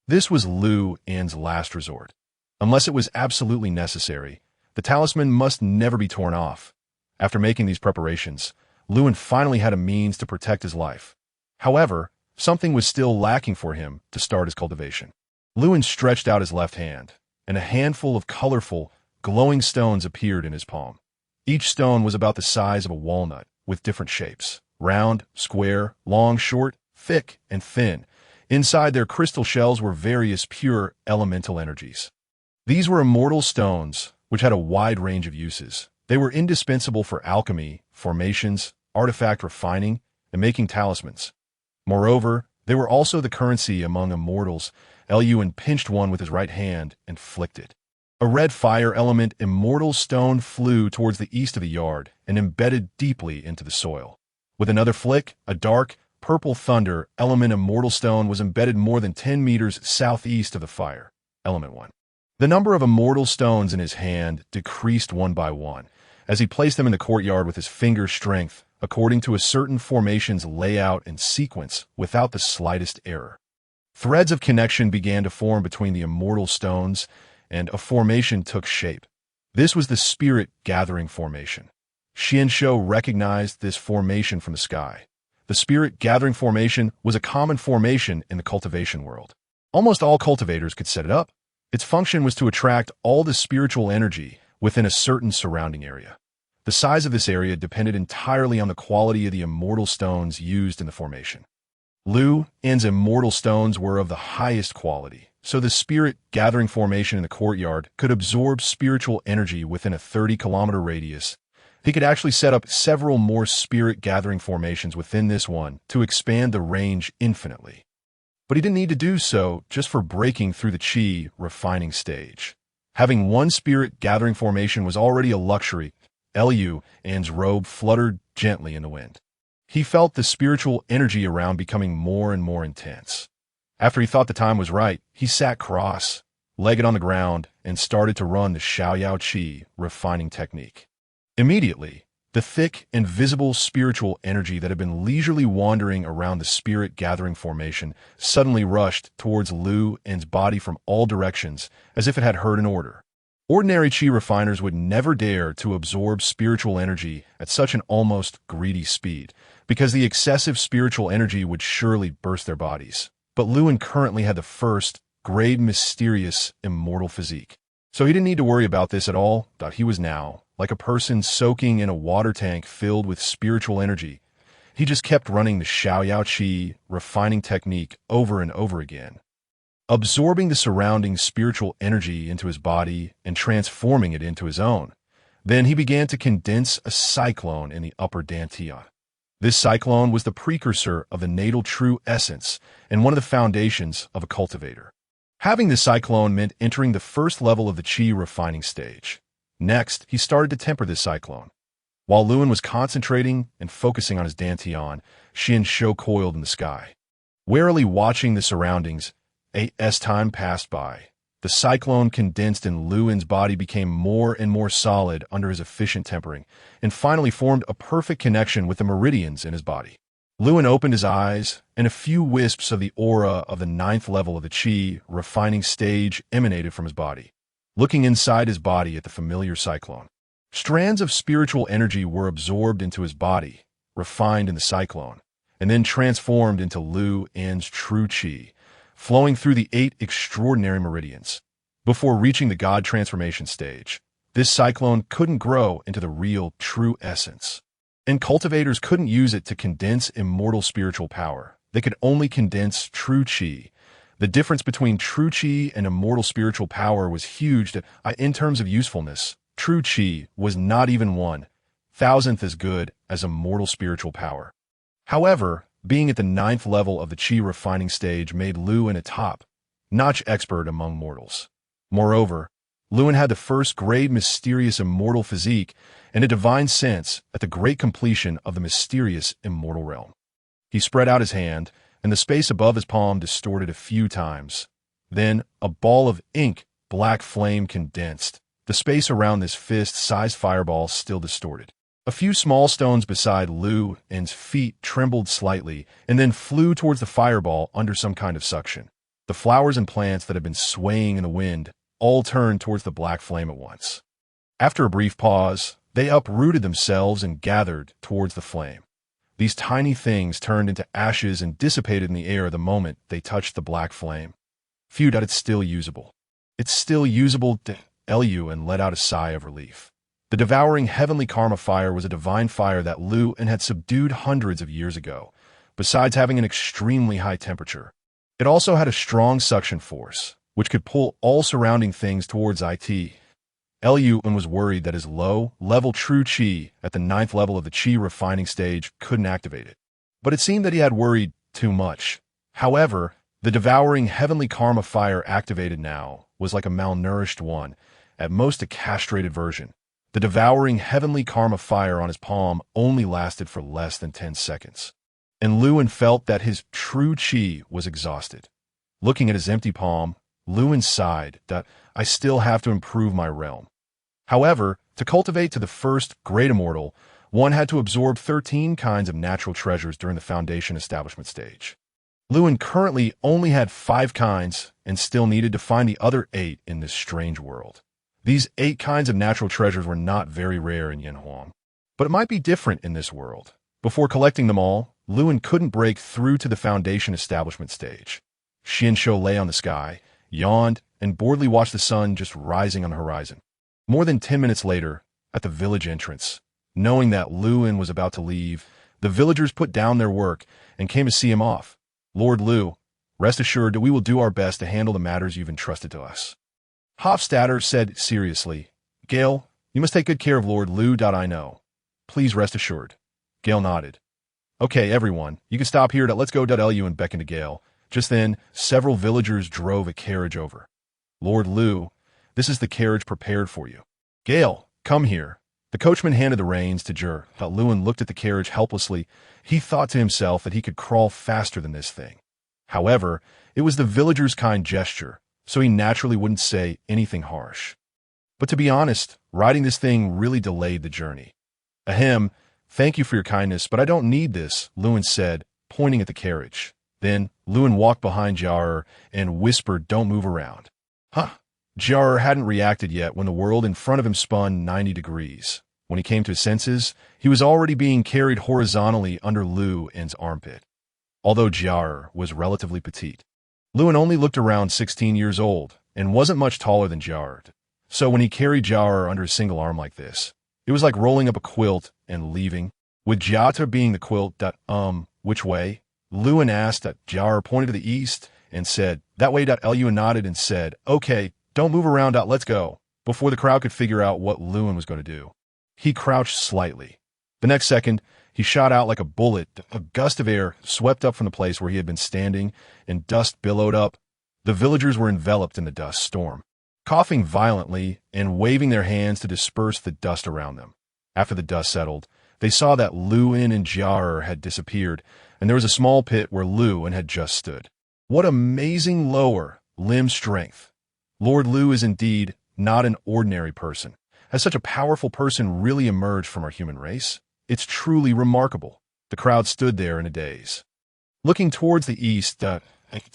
This was Lewin's last resort. Unless it was absolutely necessary, the talisman must never be torn off. After making these preparations, Lewin finally had a means to protect his life. However, something was still lacking for him to start his cultivation. Lewin stretched out his left hand, and a handful of colorful, glowing stones appeared in his palm. Each stone was about the size of a walnut, with different shapes: round, square, long, short, thick, and thin. Inside their crystal shells were various pure elemental energies. These were immortal stones, which had a wide range of uses. They were indispensable for alchemy, formations, artifact refining, and making talismans. Moreover, they were also the currency among immortals. Lewin pinched one with his right hand and flicked it. A red fire element immortal stone flew towards the east of the yard and embedded deeply into the soil. With another flick, a dark, purple thunder element immortal stone was embedded more than 10 meters southeast of the fire. Element 1. The number of immortal stones in his hand decreased one by one as he placed them in the courtyard with his finger strength, according to a certain formation's layout and sequence, without the slightest error. Threads of connection began to form between the immortal stones, and a formation took shape. This was the spirit gathering formation. Xianshou recognized this formation from the sky. The spirit gathering formation was a common formation in the cultivation world. Almost all cultivators could set it up. Its function was to attract all the spiritual energy within a certain surrounding area. The size of this area depended entirely on the quality of the immortal stones used in the formation. Lewin's immortal stones were of the highest quality, so the spirit gathering formation in the courtyard could absorb spiritual energy within a 30-kilometer radius. He could actually set up several more spirit gathering formations within this one to expand the range infinitely. But he didn't need to do so just for breaking through the chi refining stage. Having one spirit gathering formation was already a luxury. Lewin's robe fluttered gently in the wind. He felt the spiritual energy around becoming more and more intense. After he thought the time was right, he sat cross-legged on the ground and started to run the Xiaoyao Qi refining technique. Immediately, the thick and visible spiritual energy that had been leisurely wandering around the spirit gathering formation suddenly rushed towards Lewin's body from all directions, as if it had heard an order. Ordinary chi refiners would never dare to absorb spiritual energy at such an almost greedy speed, because the excessive spiritual energy would surely burst their bodies. But Lewin currently had the first, grade mysterious, immortal physique. So he didn't need to worry about this at all. He was now like a person soaking in a water tank filled with spiritual energy. He just kept running the Xiaoyao Qi refining technique over and over again, absorbing the surrounding spiritual energy into his body and transforming it into his own. Then he began to condense a cyclone in the upper dantian. This cyclone was the precursor of the natal true essence and one of the foundations of a cultivator. Having the cyclone meant entering the first level of the chi refining stage. Next, he started to temper this cyclone. While Lewin was concentrating and focusing on his dantian, Xianshou coiled in the sky. Warily watching the surroundings, as time passed by, the cyclone condensed in Lewin's body became more and more solid under his efficient tempering, and finally formed a perfect connection with the meridians in his body. Lewin opened his eyes, and a few wisps of the aura of the 9th level of the chi refining stage emanated from his body. Looking inside his body at the familiar cyclone, strands of spiritual energy were absorbed into his body, refined in the cyclone, and then transformed into Lewin's true chi, flowing through the 8 extraordinary meridians. Before reaching the God transformation stage, this cyclone couldn't grow into the real, true essence. And cultivators couldn't use it to condense immortal spiritual power. They could only condense true chi. The difference between true chi and immortal spiritual power was huge. In terms of usefulness, true chi was not even 1,000th as good as immortal spiritual power. However, Being at the 9th level of the chi refining stage made Luin a top-notch expert among mortals. Moreover, Luin had the first-grade mysterious immortal physique and a divine sense at the great completion of the mysterious immortal realm. He spread out his hand, and the space above his palm distorted a few times. Then, a ball of ink, black flame condensed. The space around this fist-sized fireball still distorted. A few small stones beside Luin's feet trembled slightly and then flew towards the fireball under some kind of suction. The flowers and plants that had been swaying in the wind all turned towards the black flame at once. After a brief pause, they uprooted themselves and gathered towards the flame. These tiny things turned into ashes and dissipated in the air the moment they touched the black flame. Phew, that it's still usable. It's still usable, Luin let out a sigh of relief. The devouring heavenly karma fire was a divine fire that Luin had subdued hundreds of years ago, besides having an extremely high temperature. It also had a strong suction force, which could pull all surrounding things towards it. Luin was worried that his low-level true chi at the 9th level of the chi refining stage couldn't activate it. But it seemed that he had worried too much. However, the devouring heavenly karma fire activated now was like a malnourished one, at most a castrated version. The devouring heavenly karma fire on his palm only lasted for less than 10 seconds. And Luin felt that his true chi was exhausted. Looking at his empty palm, Luin sighed that I still have to improve my realm. However, to cultivate to the first great immortal, one had to absorb 13 kinds of natural treasures during the foundation establishment stage. Luin currently only had 5 kinds and still needed to find the other 8 in this strange world. These 8 kinds of natural treasures were not very rare in Yanhuang, but it might be different in this world. Before collecting them all, Luin couldn't break through to the foundation establishment stage. Xianshou lay on the sky, yawned, and boredly watched the sun just rising on the horizon. More than 10 minutes later, at the village entrance, knowing that Luin was about to leave, the villagers put down their work and came to see him off. Lord Lu, rest assured that we will do our best to handle the matters you've entrusted to us. Hofstadter said seriously, Gale, you must take good care of Lord Lu. I know. Please rest assured. Gale nodded. Okay, everyone, you can stop here. Let's go. Luin beckoned to Gale. Just then, several villagers drove a carriage over. Lord Lu, this is the carriage prepared for you. Gale, come here. The coachman handed the reins to Jur. Luin looked at the carriage helplessly. He thought to himself that he could crawl faster than this thing. However, it was the villager's kind gesture, so he naturally wouldn't say anything harsh. But to be honest, riding this thing really delayed the journey. Ahem, thank you for your kindness, but I don't need this, Luin said, pointing at the carriage. Then, Luin walked behind Jar and whispered, don't move around. Huh. Jar hadn't reacted yet when the world in front of him spun 90 degrees. When he came to his senses, he was already being carried horizontally under Luin's armpit. Although Jar was relatively petite, Luin only looked around 16 years old and wasn't much taller than Jar. So when he carried Jar under a single arm like this, it was like rolling up a quilt and leaving. With Jata being the quilt, which way? Luin asked. Jar pointed to the east and said, that way. Luin nodded and said, okay, don't move around. Let's go. Before the crowd could figure out what Luin was going to do, he crouched slightly. The next second, he shot out like a bullet. A gust of air swept up from the place where he had been standing, and dust billowed up. The villagers were enveloped in the dust storm, coughing violently and waving their hands to disperse the dust around them. After the dust settled, they saw that Luin and Jar had disappeared, and there was a small pit where Luin had just stood. What amazing lower limb strength! Lord Lu is indeed not an ordinary person. Has such a powerful person really emerged from our human race? It's truly remarkable. The crowd stood there in a daze. Looking towards the east,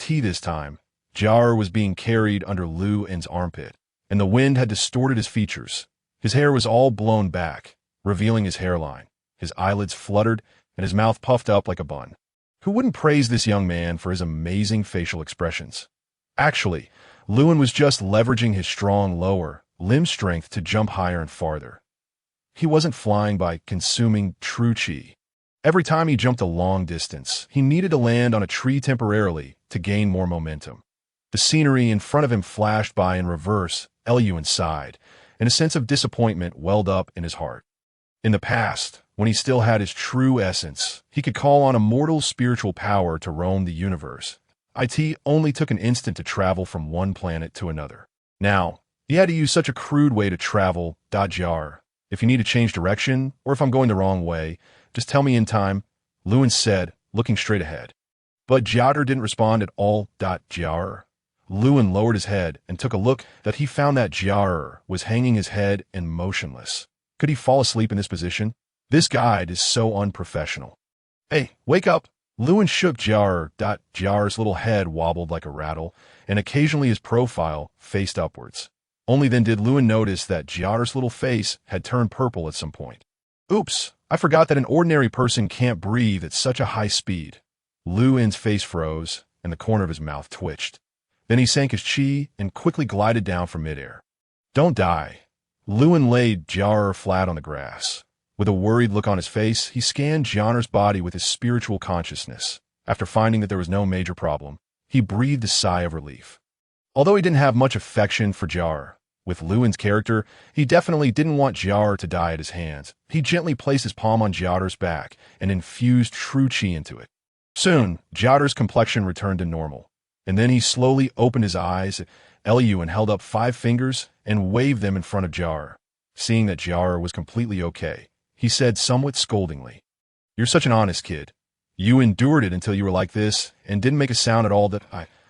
this time, Jar was being carried under Luin's armpit, and the wind had distorted his features. His hair was all blown back, revealing his hairline. His eyelids fluttered, and his mouth puffed up like a bun. Who wouldn't praise this young man for his amazing facial expressions? Actually, Luin was just leveraging his strong lower limb strength to jump higher and farther. He wasn't flying by consuming true chi. Every time he jumped a long distance, he needed to land on a tree temporarily to gain more momentum. The scenery in front of him flashed by in reverse. Luin sighed, and a sense of disappointment welled up in his heart. In the past, when he still had his true essence. He could call on a mortal spiritual power to roam the universe. It only took an instant to travel from one planet to another. Now, he had to use such a crude way to travel. Jar. If you need to change direction, or if I'm going the wrong way, just tell me in time, Lewin said, looking straight ahead. But Jar didn't respond at all. Jar. Lewin lowered his head and took a look that he found that Jar was hanging his head and motionless. Could he fall asleep in this position? This guide is so unprofessional. Hey, wake up! Lewin shook Jar. Jar's little head wobbled like a rattle, and occasionally his profile faced upwards. Only then did Lewin notice that Jar's little face had turned purple at some point. Oops, I forgot that an ordinary person can't breathe at such a high speed. Lewin's face froze, and the corner of his mouth twitched. Then he sank his chi and quickly glided down from midair. Don't die. Lewin laid Jar flat on the grass. With a worried look on his face, he scanned Jar's body with his spiritual consciousness. After finding that there was no major problem, he breathed a sigh of relief. Although he didn't have much affection for Jar, with Lewin's character, he definitely didn't want Jar to die at his hands. He gently placed his palm on Jar's back and infused true chi into it. Soon, Jar's complexion returned to normal, and then he slowly opened his eyes at and held up 5 fingers and waved them in front of Jar. Seeing that Jar was completely okay, he said somewhat scoldingly, "You're such an honest kid. You endured it until you were like this and didn't make a sound at all that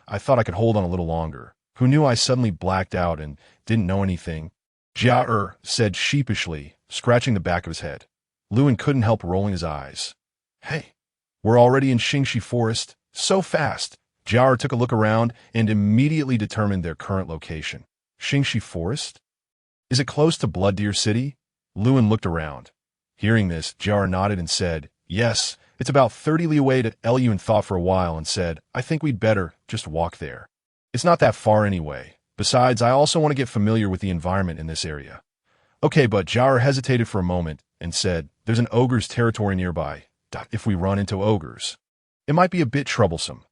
I thought I could hold on a little longer. Who knew I suddenly blacked out and didn't know anything?" Jar said sheepishly, scratching the back of his head. Lewin couldn't help rolling his eyes. "Hey, we're already in Xingxi Forest. So fast." Jar took a look around and immediately determined their current location. Xingxi Forest? Is it close to Blood Deer City? Lewin looked around. Hearing this, Jar nodded and said, "Yes, it's about 30 li away." Lewin thought for a while and said, "I think we'd better just walk there. It's not that far anyway. Besides, I also want to get familiar with the environment in this area." "Okay," but Jar hesitated for a moment and said, "There's an ogre's territory nearby. If we run into ogres, it might be a bit troublesome."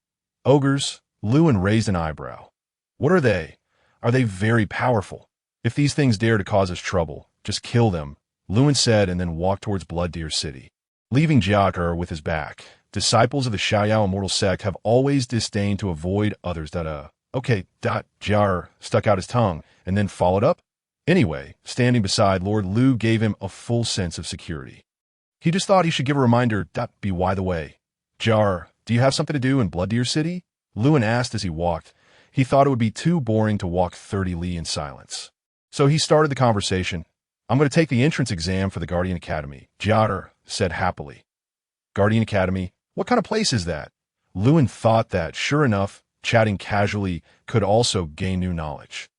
Ogres? Lewin raised an eyebrow. "What are they? Are they very powerful? If these things dare to cause us trouble, just kill them," Lewin said, and then walked towards Blood Deer City. Leaving Jar with his back, disciples of the Xiaoyao Immortal sect have always disdained to avoid others. Okay, Jar stuck out his tongue and then followed up. Anyway, standing beside Lord Lu gave him a full sense of security. He just thought he should give a reminder. Be by the way. Jar, do you have something to do in Blood Deer City? Lewin asked as he walked. He thought it would be too boring to walk 30 li in silence. So he started the conversation. "I'm going to take the entrance exam for the Guardian Academy," Jar said happily. "Guardian Academy? What kind of place is that?" Lewin thought that, sure enough, chatting casually could also gain new knowledge.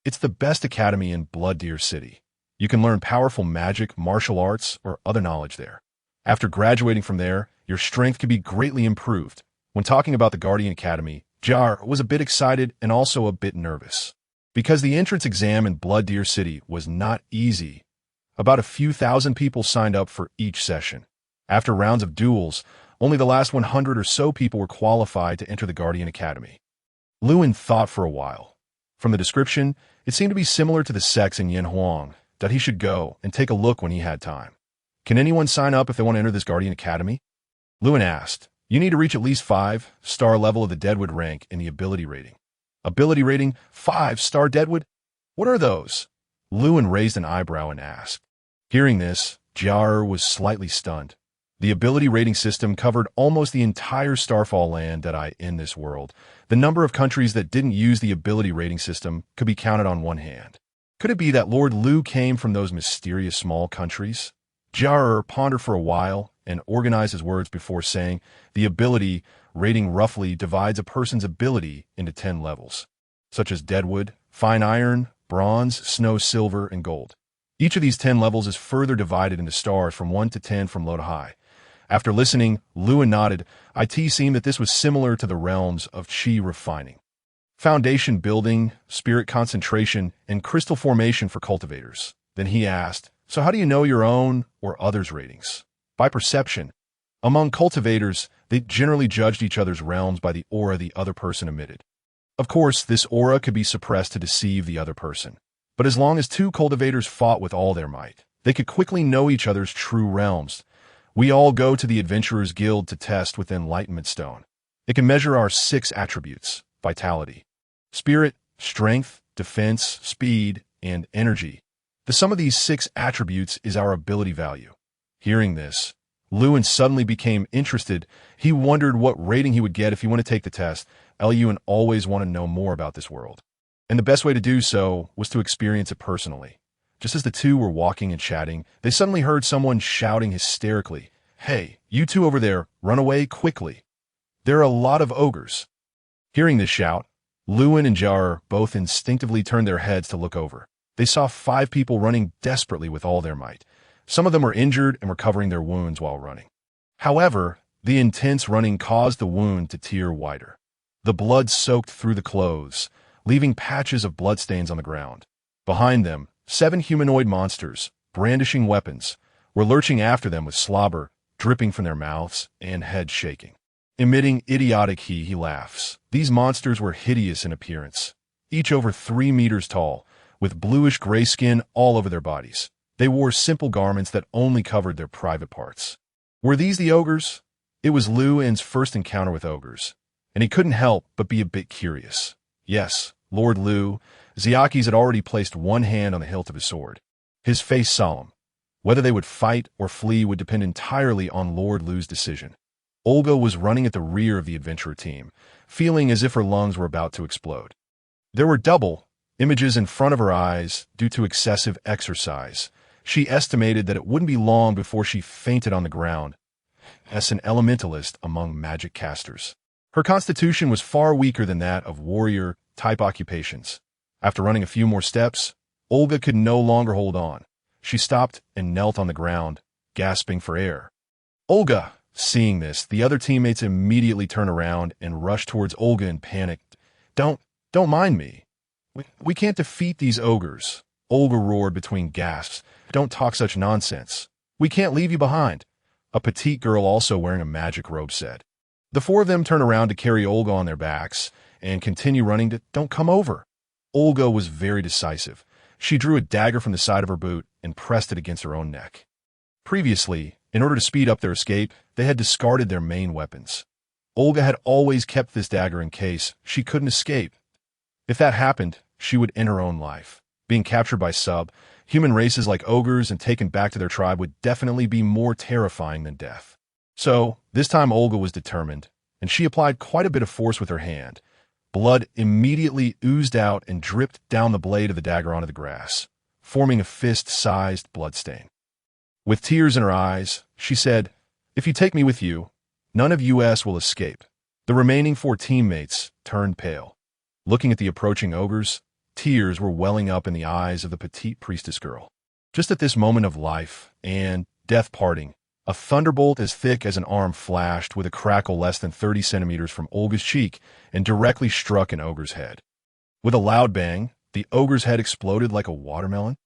"It's the best academy in Blood Deer City. You can learn powerful magic, martial arts, or other knowledge there. After graduating from there, your strength can be greatly improved." When talking about the Guardian Academy, Jar was a bit excited and also a bit nervous. Because the entrance exam in Blood Deer City was not easy. About a few thousand people signed up for each session. After rounds of duels, only the last 100 or so people were qualified to enter the Guardian Academy. Lewin thought for a while. From the description, it seemed to be similar to the sects in Yanhuang, that he should go and take a look when he had time. "Can anyone sign up if they want to enter this Guardian Academy?" Lewin asked. "You need to reach at least 5-star level of the Deadwood rank in the ability rating." "Ability rating 5-star Deadwood? What are those?" Lewin raised an eyebrow and asked. Hearing this, Jar was slightly stunned. The ability rating system covered almost the entire Starfall land in this world. The number of countries that didn't use the ability rating system could be counted on one hand. Could it be that Lord Lu came from those mysterious small countries? Jar pondered for a while and organized his words before saying, "The ability rating roughly divides a person's ability into 10 levels, such as Deadwood, Fine Iron, Bronze, Snow, Silver, and Gold. Each of these 10 levels is further divided into stars from 1 to 10 from low to high." After listening, Lewin nodded. It seemed that this was similar to the realms of chi refining, foundation building, spirit concentration, and crystal formation for cultivators. Then he asked, "So how do you know your own or others' ratings?" "By perception. Among cultivators, they generally judged each other's realms by the aura the other person emitted. Of course, this aura could be suppressed to deceive the other person. But as long as 2 cultivators fought with all their might, They could quickly know each other's true realms. We all go to the Adventurers Guild to test with Enlightenment Stone. It can measure our 6 attributes: vitality, spirit, strength, defense, speed, and energy. The sum of these 6 attributes is our ability value. Hearing this, Lewin suddenly became interested. He wondered what rating he would get if he wanted to take the test. Lewin always wanted to know more about this world, and the best way to do so was to experience it personally. Just as the two were walking and chatting, they suddenly heard someone shouting hysterically, "Hey, you two over there, run away quickly. There are a lot of ogres." Hearing this shout, Lewin and Jar both instinctively turned their heads to look over. They saw 5 people running desperately with all their might. Some of them were injured and were covering their wounds while running. However, the intense running caused the wound to tear wider. The blood soaked through the clothes, leaving patches of bloodstains on the ground. Behind them, 7 humanoid monsters, brandishing weapons, were lurching after them with slobber dripping from their mouths and heads shaking. Emitting idiotic hee-hee laughs, these monsters were hideous in appearance, each over 3 meters tall, with bluish-gray skin all over their bodies. They wore simple garments that only covered their private parts. Were these the ogres? It was Lewin's first encounter with ogres, and he couldn't help but be a bit curious. Yes, Lord Liu, Ziakis had already placed one hand on the hilt of his sword, his face solemn. Whether they would fight or flee would depend entirely on Lord Liu's decision. Olga was running at the rear of the adventurer team, feeling as if her lungs were about to explode. There were double images in front of her eyes due to excessive exercise. She estimated that it wouldn't be long before she fainted on the ground, as an elementalist among magic casters. Her constitution was far weaker than that of warrior-type occupations. After running a few more steps, Olga could no longer hold on. She stopped and knelt on the ground, gasping for air. "Olga!" Seeing this, the other teammates immediately turned around and rushed towards Olga in panic. Don't mind me. We can't defeat these ogres," Olga roared between gasps. "Don't talk such nonsense. We can't leave you behind," a petite girl also wearing a magic robe said. The 4 of them turned around to carry Olga on their backs and continue running to "Don't come over." Olga was very decisive. She drew a dagger from the side of her boot and pressed it against her own neck. Previously, in order to speed up their escape, they had discarded their main weapons. Olga had always kept this dagger in case she couldn't escape. If that happened, she would end her own life. Being captured by human races like ogres and taken back to their tribe would definitely be more terrifying than death. So, this time Olga was determined, and she applied quite a bit of force with her hand. Blood immediately oozed out and dripped down the blade of the dagger onto the grass, forming a fist-sized bloodstain. With tears in her eyes, she said, "If you take me with you, none of us will escape." The remaining 4 teammates turned pale. Looking at the approaching ogres, tears were welling up in the eyes of the petite priestess girl. Just at this moment of life and death parting, a thunderbolt as thick as an arm flashed with a crackle less than 30 centimeters from Olga's cheek and directly struck an ogre's head. With a loud bang, the ogre's head exploded like a watermelon.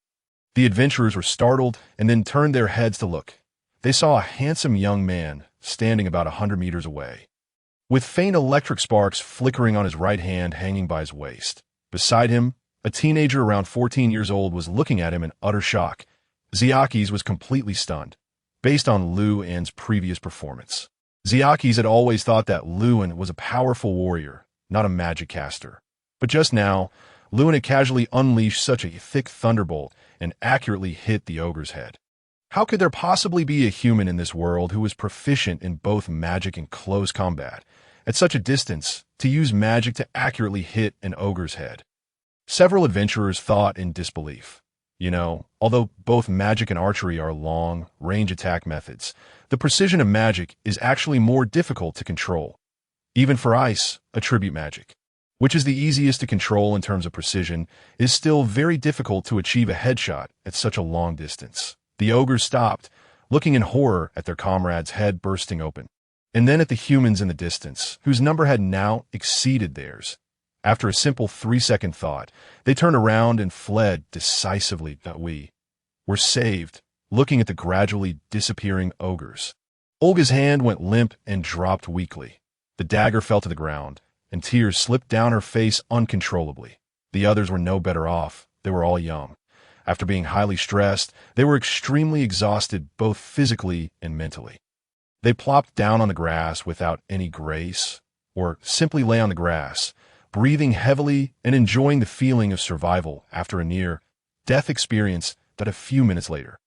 The adventurers were startled and then turned their heads to look. They saw a handsome young man standing about 100 meters away, with faint electric sparks flickering on his right hand hanging by his waist. Beside him, a teenager around 14 years old was looking at him in utter shock. Ziakis was completely stunned, based on Lewin's previous performance. Ziakis had always thought that Lewin was a powerful warrior, not a magic caster. But just now, Lewin had casually unleashed such a thick thunderbolt and accurately hit the ogre's head. How could there possibly be a human in this world who was proficient in both magic and close combat, at such a distance, to use magic to accurately hit an ogre's head? Several adventurers thought in disbelief. Although both magic and archery are long-range attack methods, the precision of magic is actually more difficult to control. Even for ice, attribute magic, which is the easiest to control in terms of precision, is still very difficult to achieve a headshot at such a long distance. The ogres stopped, looking in horror at their comrade's head bursting open, and then at the humans in the distance, whose number had now exceeded theirs. After a simple 3-second thought, they turned around and fled decisively. We were saved, looking at the gradually disappearing ogres. Olga's hand went limp and dropped weakly. The dagger fell to the ground, and tears slipped down her face uncontrollably. The others were no better off. They were all young. After being highly stressed, they were extremely exhausted both physically and mentally. They plopped down on the grass without any grace, or simply lay on the grass, breathing heavily and enjoying the feeling of survival after a near-death experience that a few minutes later.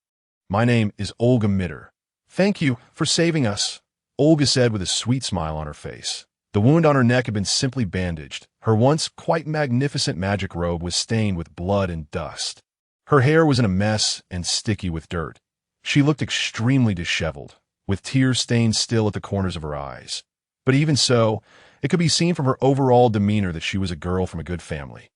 "My name is Olga Mitter. Thank you for saving us," Olga said with a sweet smile on her face. The wound on her neck had been simply bandaged. Her once quite magnificent magic robe was stained with blood and dust. Her hair was in a mess and sticky with dirt. She looked extremely disheveled, with tear stains still at the corners of her eyes. But even so, it could be seen from her overall demeanor that she was a girl from a good family.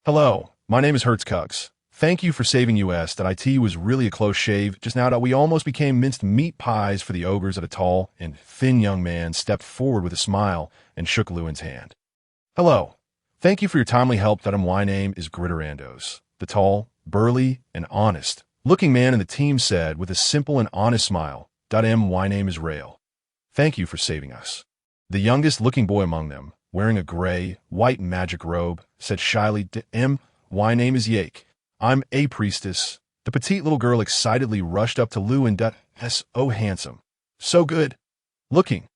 "Hello, my name is Hertzkux. Thank you for saving us. That IT was really a close shave. Just now that we almost became minced meat pies for the ogres." At a tall and thin young man stepped forward with a smile and shook Lewin's hand. "Hello. Thank you for your timely help. That my name is Gritterandos." The tall, burly, and honest-looking man in the team said with a simple and honest smile. My name is Rail. Thank you for saving us." The youngest-looking boy among them, wearing a gray, white magic robe, said shyly, "My name is Yake. I'm a priestess." The petite little girl excitedly rushed up to Lewin. "So handsome. So good looking."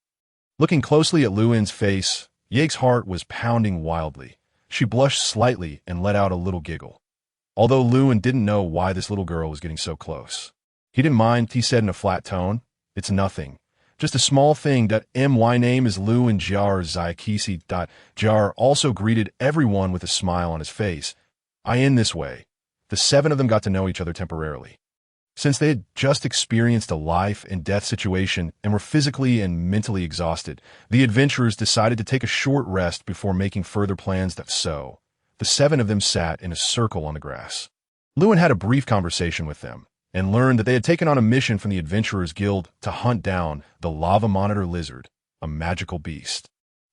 Looking closely at Lewin's face, Yake's heart was pounding wildly. She blushed slightly and let out a little giggle. Although Lewin didn't know why this little girl was getting so close. "He didn't mind," he said in a flat tone. "It's nothing. Just a small thing. My name is Lewin Jar Zyakisi. Jar also greeted everyone with a smile on his face. In this way, the seven of them got to know each other temporarily. Since they had just experienced a life and death situation and were physically and mentally exhausted, the adventurers decided to take a short rest before making further plans. So, the seven of them sat in a circle on the grass. Lewin had a brief conversation with them and learned that they had taken on a mission from the Adventurers Guild to hunt down the Lava Monitor Lizard, a magical beast.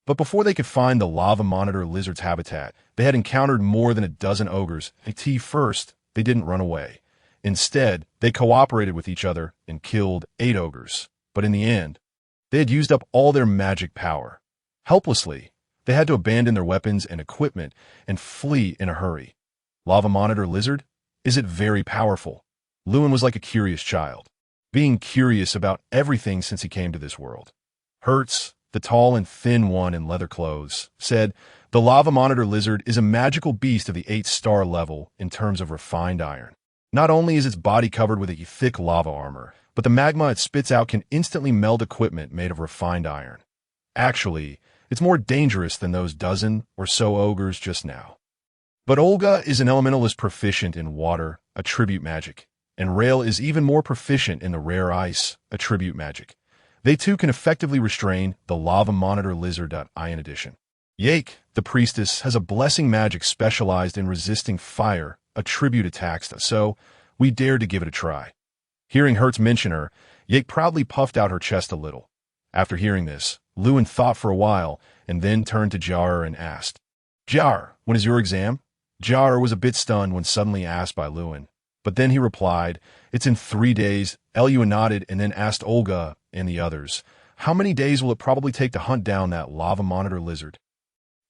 But before they could find the Lava Monitor Lizard's habitat, they had encountered more than a dozen ogres. First, they didn't run away. Instead, they cooperated with each other and killed 8 ogres. But in the end, they had used up all their magic power. Helplessly, they had to abandon their weapons and equipment and flee in a hurry. Lava Monitor Lizard? Is it very powerful? Lewin was like a curious child, being curious about everything since he came to this world. Hertz, the tall and thin one in leather clothes, said, "The Lava Monitor Lizard is a magical beast of the 8-star level in terms of refined iron. Not only is its body covered with a thick lava armor, but the magma it spits out can instantly meld equipment made of refined iron. Actually, it's more dangerous than those dozen or so ogres just now." But Olga is an elementalist proficient in water, attribute magic, and Rail is even more proficient in the rare ice, attribute magic. They too can effectively restrain the Lava Monitor Lizard. In addition, Yake, the priestess, has a blessing magic specialized in resisting fire, attribute attacks, so we dared to give it a try. Hearing Hertz mention her, Yake proudly puffed out her chest a little. After hearing this, Lewin thought for a while and then turned to Jar and asked, "Jar, when is your exam?" Jar was a bit stunned when suddenly asked by Lewin, but then he replied, "It's in 3 days." Lewin nodded and then asked Olga and the others, "How many days will it probably take to hunt down that Lava Monitor Lizard?"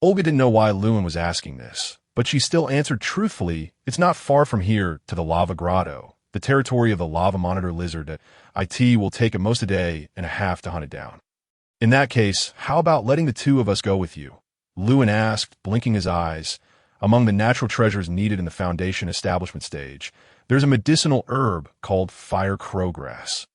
Olga didn't know why Lewin was asking this, but she still answered truthfully, "It's not far from here to the Lava Grotto, the territory of the Lava Monitor Lizard. It will take at most a day and a half to hunt it down." "In that case, how about letting the 2 of us go with you?" Lewin asked, blinking his eyes. Among the natural treasures needed in the Foundation establishment stage, there's a medicinal herb called fire crowgrass,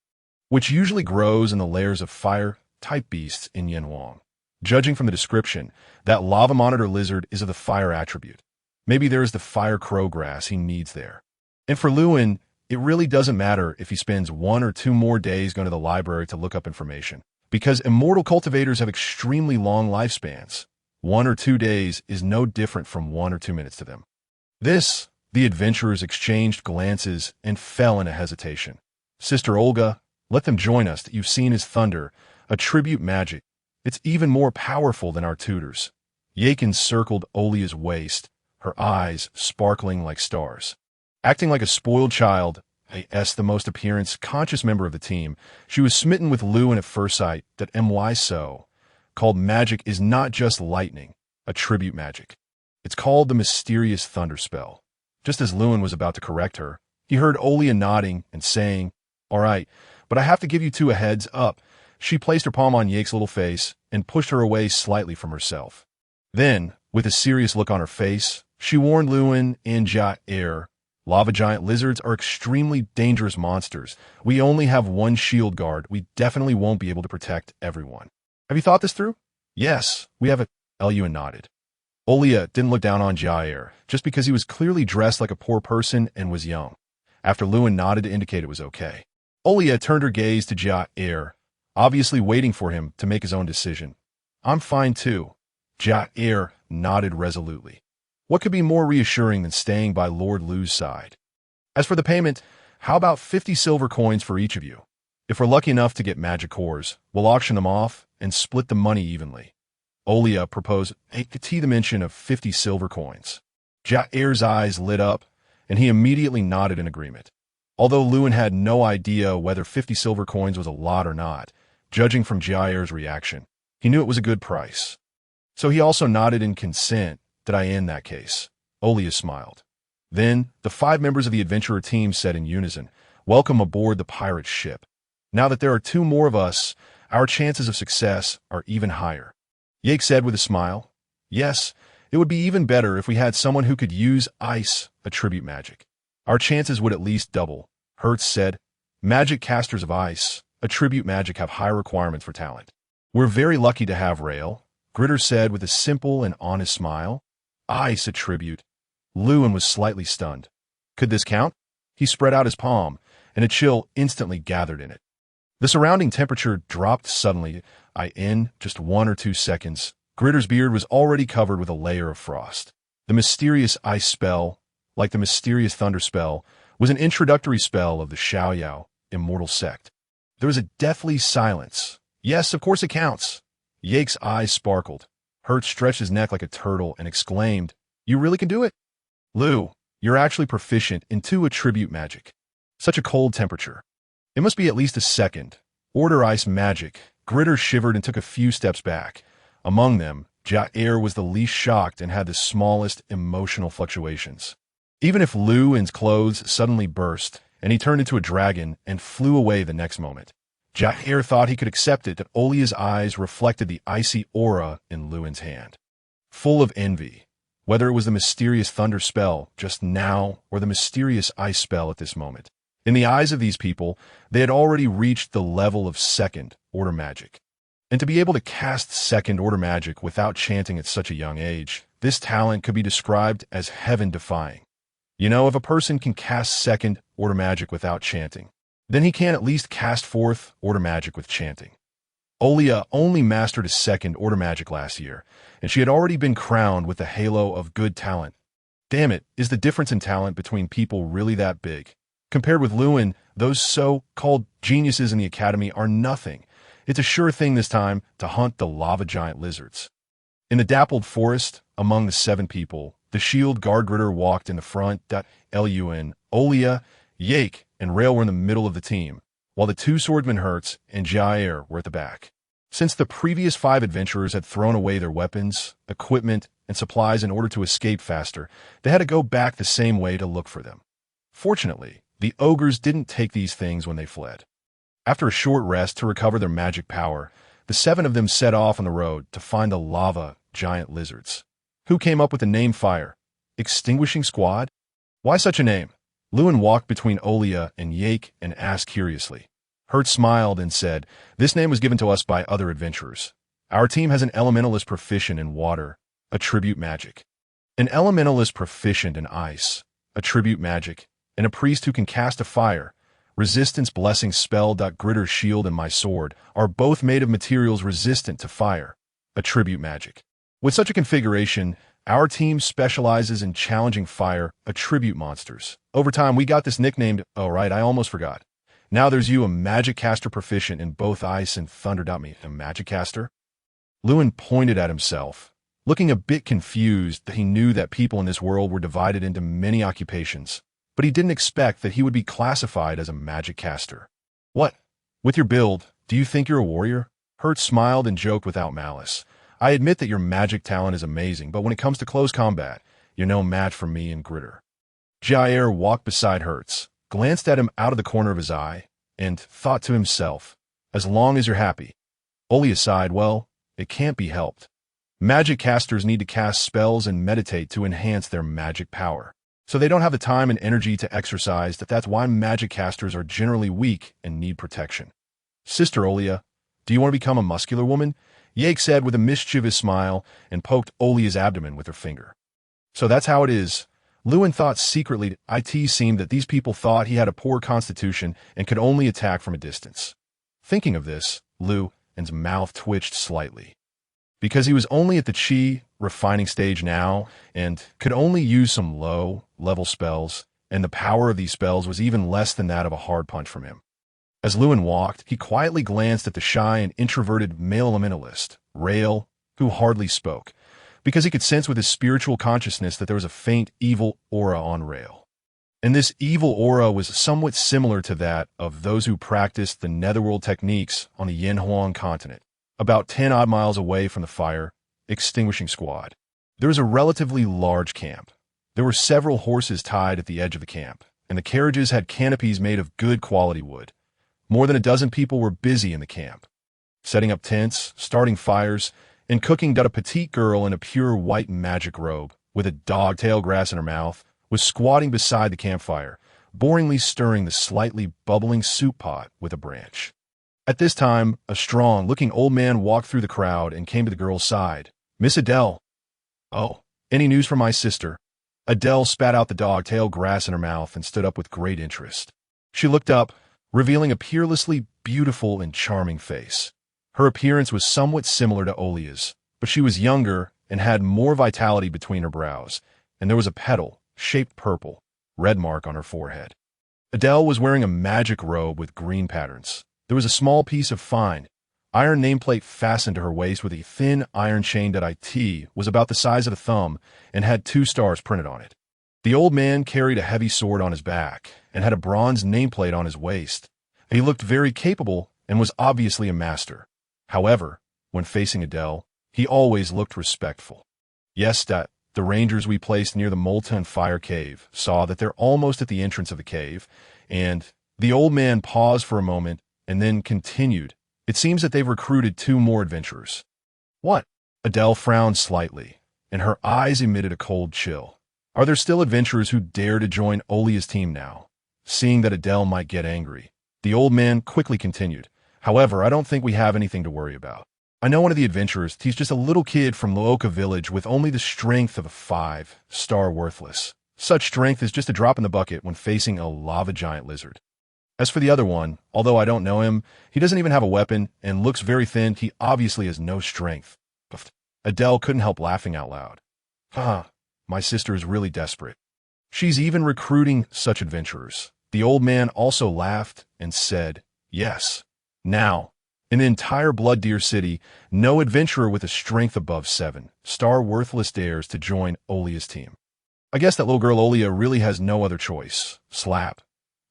which usually grows in the layers of fire-type beasts in Yenwang. Judging from the description, that Lava Monitor Lizard is of the fire attribute. Maybe there is the fire crowgrass he needs there. And for Lewin, it really doesn't matter if he spends 1 or 2 more days going to the library to look up information, because immortal cultivators have extremely long lifespans. 1 or 2 days is no different from 1 or 2 minutes to them. The adventurers exchanged glances and fell into hesitation. "Sister Olga, let them join us. That you've seen his thunder, attribute magic. It's even more powerful than our tutors." Yake circled Olia's waist, her eyes sparkling like stars. Acting like a spoiled child, the most appearance-conscious member of the team, she was smitten with Lewin at first sight. Called magic is not just lightning, attribute magic. It's called the mysterious thunder spell. Just as Lewin was about to correct her, he heard Olia nodding and saying, "All right, but I have to give you two a heads up." She placed her palm on Yake's little face and pushed her away slightly from herself. Then, with a serious look on her face, she warned Lewin and Jair, "Lava giant lizards are extremely dangerous monsters. We only have one shield guard. We definitely won't be able to protect everyone. Have you thought this through?" "Yes, we have a—" Lewin nodded. Olia didn't look down on Jair, just because he was clearly dressed like a poor person and was young. After Lewin nodded to indicate it was okay, Olia turned her gaze to Jair, obviously waiting for him to make his own decision. "I'm fine too." Jair nodded resolutely. What could be more reassuring than staying by Lord Lu's side? "As for the payment, how about 50 silver coins for each of you? If we're lucky enough to get magic cores, we'll auction them off and split the money evenly." Olia proposed a dimension of 50 silver coins. Jair's eyes lit up, and he immediately nodded in agreement. Although Lewin had no idea whether 50 silver coins was a lot or not, judging from Jair's reaction, he knew it was a good price. So he also nodded in consent. "Did I in that case?" Olia smiled. Then, the 5 members of the adventurer team said in unison, "Welcome aboard the pirate ship. Now that there are 2 more of us, our chances of success are even higher." Yake said with a smile, "Yes, it would be even better if we had someone who could use ice attribute magic. Our chances would at least double." Hertz said, "Magic casters of ice attribute magic have high requirements for talent." "We're very lucky to have Rail," Gritter said with a simple and honest smile. "Ice attribute." Lewin was slightly stunned. Could this count? He spread out his palm, and a chill instantly gathered in it. The surrounding temperature dropped suddenly. In just 1 or 2 seconds, Gritter's beard was already covered with a layer of frost. The mysterious ice spell, like the mysterious thunder spell, was an introductory spell of the Xiaoyao Immortal sect. There was a deathly silence. "Yes, of course it counts." Yake's eyes sparkled. Hertz stretched his neck like a turtle and exclaimed, "You really can do it? Lou, you're actually proficient in 2 attribute magic. Such a cold temperature. It must be at least a second. Order ice magic." Gritter shivered and took a few steps back. Among them, Jair was the least shocked and had the smallest emotional fluctuations. Even if Lewin's clothes suddenly burst and he turned into a dragon and flew away the next moment, Jair thought he could accept it that Olia's eyes reflected the icy aura in Lewin's hand. Full of envy, whether it was the mysterious thunder spell just now or the mysterious ice spell at this moment. In the eyes of these people, they had already reached the level of second-order magic. And to be able to cast second-order magic without chanting at such a young age, this talent could be described as heaven-defying. You know, if a person can cast second-order magic without chanting, then he can at least cast fourth-order magic with chanting. Olia only mastered a second-order magic last year, and she had already been crowned with the halo of good talent. Damn it, is the difference in talent between people really that big? Compared with Lewin, those so-called geniuses in the academy are nothing. It's a sure thing this time to hunt the lava giant lizards. In the dappled forest, among the 7 people, the shield guard Gritter walked in the front. Lewin, Olia, Yake, and Rail were in the middle of the team, while the 2 swordsmen Hertz and Jair were at the back. Since the previous 5 adventurers had thrown away their weapons, equipment, and supplies in order to escape faster, they had to go back the same way to look for them. Fortunately, the ogres didn't take these things when they fled. After a short rest to recover their magic power, the 7 of them set off on the road to find the lava giant lizards. Who came up with the name Fire? Extinguishing Squad? Why such a name? Lewin walked between Olia and Yake and asked curiously. Hertz smiled and said, "This name was given to us by other adventurers. Our team has an elementalist proficient in water, attribute magic. An elementalist proficient in ice, attribute magic, and a priest who can cast a fire, resistance blessing spell. Gritter's shield and my sword are both made of materials resistant to fire, attribute magic. With such a configuration, our team specializes in challenging fire attribute monsters. Over time, we got this nicknamed, oh right, I almost forgot. Now there's you, a magic caster proficient in both ice and thunder. Me, a magic caster?" Lewin pointed at himself, looking a bit confused that he knew that people in this world were divided into many occupations, but he didn't expect that he would be classified as a magic caster. "What? With your build, do you think you're a warrior?" Hertz smiled and joked without malice. "I admit that your magic talent is amazing, but when it comes to close combat, you're no match for me and Gritter." Jair walked beside Hertz, glanced at him out of the corner of his eye, and thought to himself, as long as you're happy. Olia sighed, well, it can't be helped. Magic casters need to cast spells and meditate to enhance their magic power. So they don't have the time and energy to exercise. That's why magic casters are generally weak and need protection. Sister Olia, do you want to become a muscular woman? Yake said with a mischievous smile and poked Olia's abdomen with her finger. So that's how it is. Lewin thought secretly. It seemed that these people thought he had a poor constitution and could only attack from a distance. Thinking of this, Lewin's mouth twitched slightly. Because he was only at the chi refining stage now and could only use some low-level spells, and the power of these spells was even less than that of a hard punch from him. As Lewin walked, he quietly glanced at the shy and introverted male elementalist, Rael, who hardly spoke, because he could sense with his spiritual consciousness that there was a faint evil aura on Rael. And this evil aura was somewhat similar to that of those who practiced the netherworld techniques on the Yanhuang continent, about 10-odd miles away from the fire extinguishing squad. There was a relatively large camp. There were several horses tied at the edge of the camp, and the carriages had canopies made of good quality wood. More than a dozen people were busy in the camp, setting up tents, starting fires, and cooking. A petite girl in a pure white magic robe, with a dog-tail grass in her mouth, was squatting beside the campfire, boringly stirring the slightly bubbling soup pot with a branch. At this time, a strong-looking old man walked through the crowd and came to the girl's side. Miss Adele. Oh, any news from my sister? Adele spat out the dog-tail grass in her mouth and stood up with great interest. She looked up, revealing a peerlessly beautiful and charming face. Her appearance was somewhat similar to Olia's, but she was younger and had more vitality between her brows, and there was a petal, shaped purple, red mark on her forehead. Adele was wearing a magic robe with green patterns. There was a small piece of fine iron nameplate fastened to her waist with a thin iron chain that was about the size of a thumb and had 2 stars printed on it. The old man carried a heavy sword on his back and had a bronze nameplate on his waist. He looked very capable and was obviously a master. However, when facing Adele, he always looked respectful. Yes, that the rangers we placed near the molten fire cave saw that they're almost at the entrance of the cave, and the old man paused for a moment and then continued. It seems that they've recruited 2 more adventurers. What? Adele frowned slightly, and her eyes emitted a cold chill. Are there still adventurers who dare to join Olia's team now? Seeing that Adele might get angry, the old man quickly continued. However, I don't think we have anything to worry about. I know one of the adventurers. He's just a little kid from Looka village with only the strength of a 5-star worthless. Such strength is just a drop in the bucket when facing a lava giant lizard. As for the other one, although I don't know him, he doesn't even have a weapon and looks very thin. He obviously has no strength. Adele couldn't help laughing out loud. My sister is really desperate. She's even recruiting such adventurers. The old man also laughed and said, yes. Now, in the entire Blood Deer City, no adventurer with a strength above 7-star worthless dares to join Olia's team. I guess that little girl Olia really has no other choice. Slap.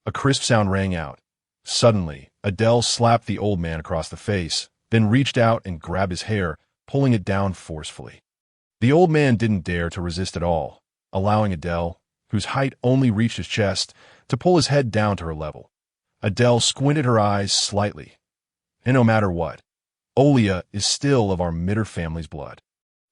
A crisp sound rang out. Suddenly, Adele slapped the old man across the face, then reached out and grabbed his hair, pulling it down forcefully. The old man didn't dare to resist at all, allowing Adele, whose height only reached his chest, to pull his head down to her level. Adele squinted her eyes slightly. And no matter what, Olia is still of our Mitter family's blood.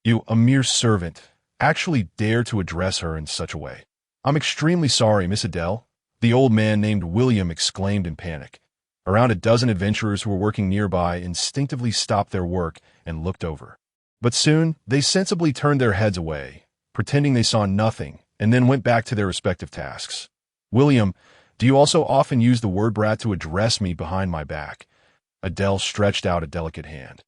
You, a mere servant, actually dare to address her in such a way. I'm extremely sorry, Miss Adele. The old man named William exclaimed in panic. Around a dozen adventurers who were working nearby instinctively stopped their work and looked over. But soon, they sensibly turned their heads away, pretending they saw nothing, and then went back to their respective tasks. William, do you also often use the word brat to address me behind my back? Adele stretched out a delicate hand.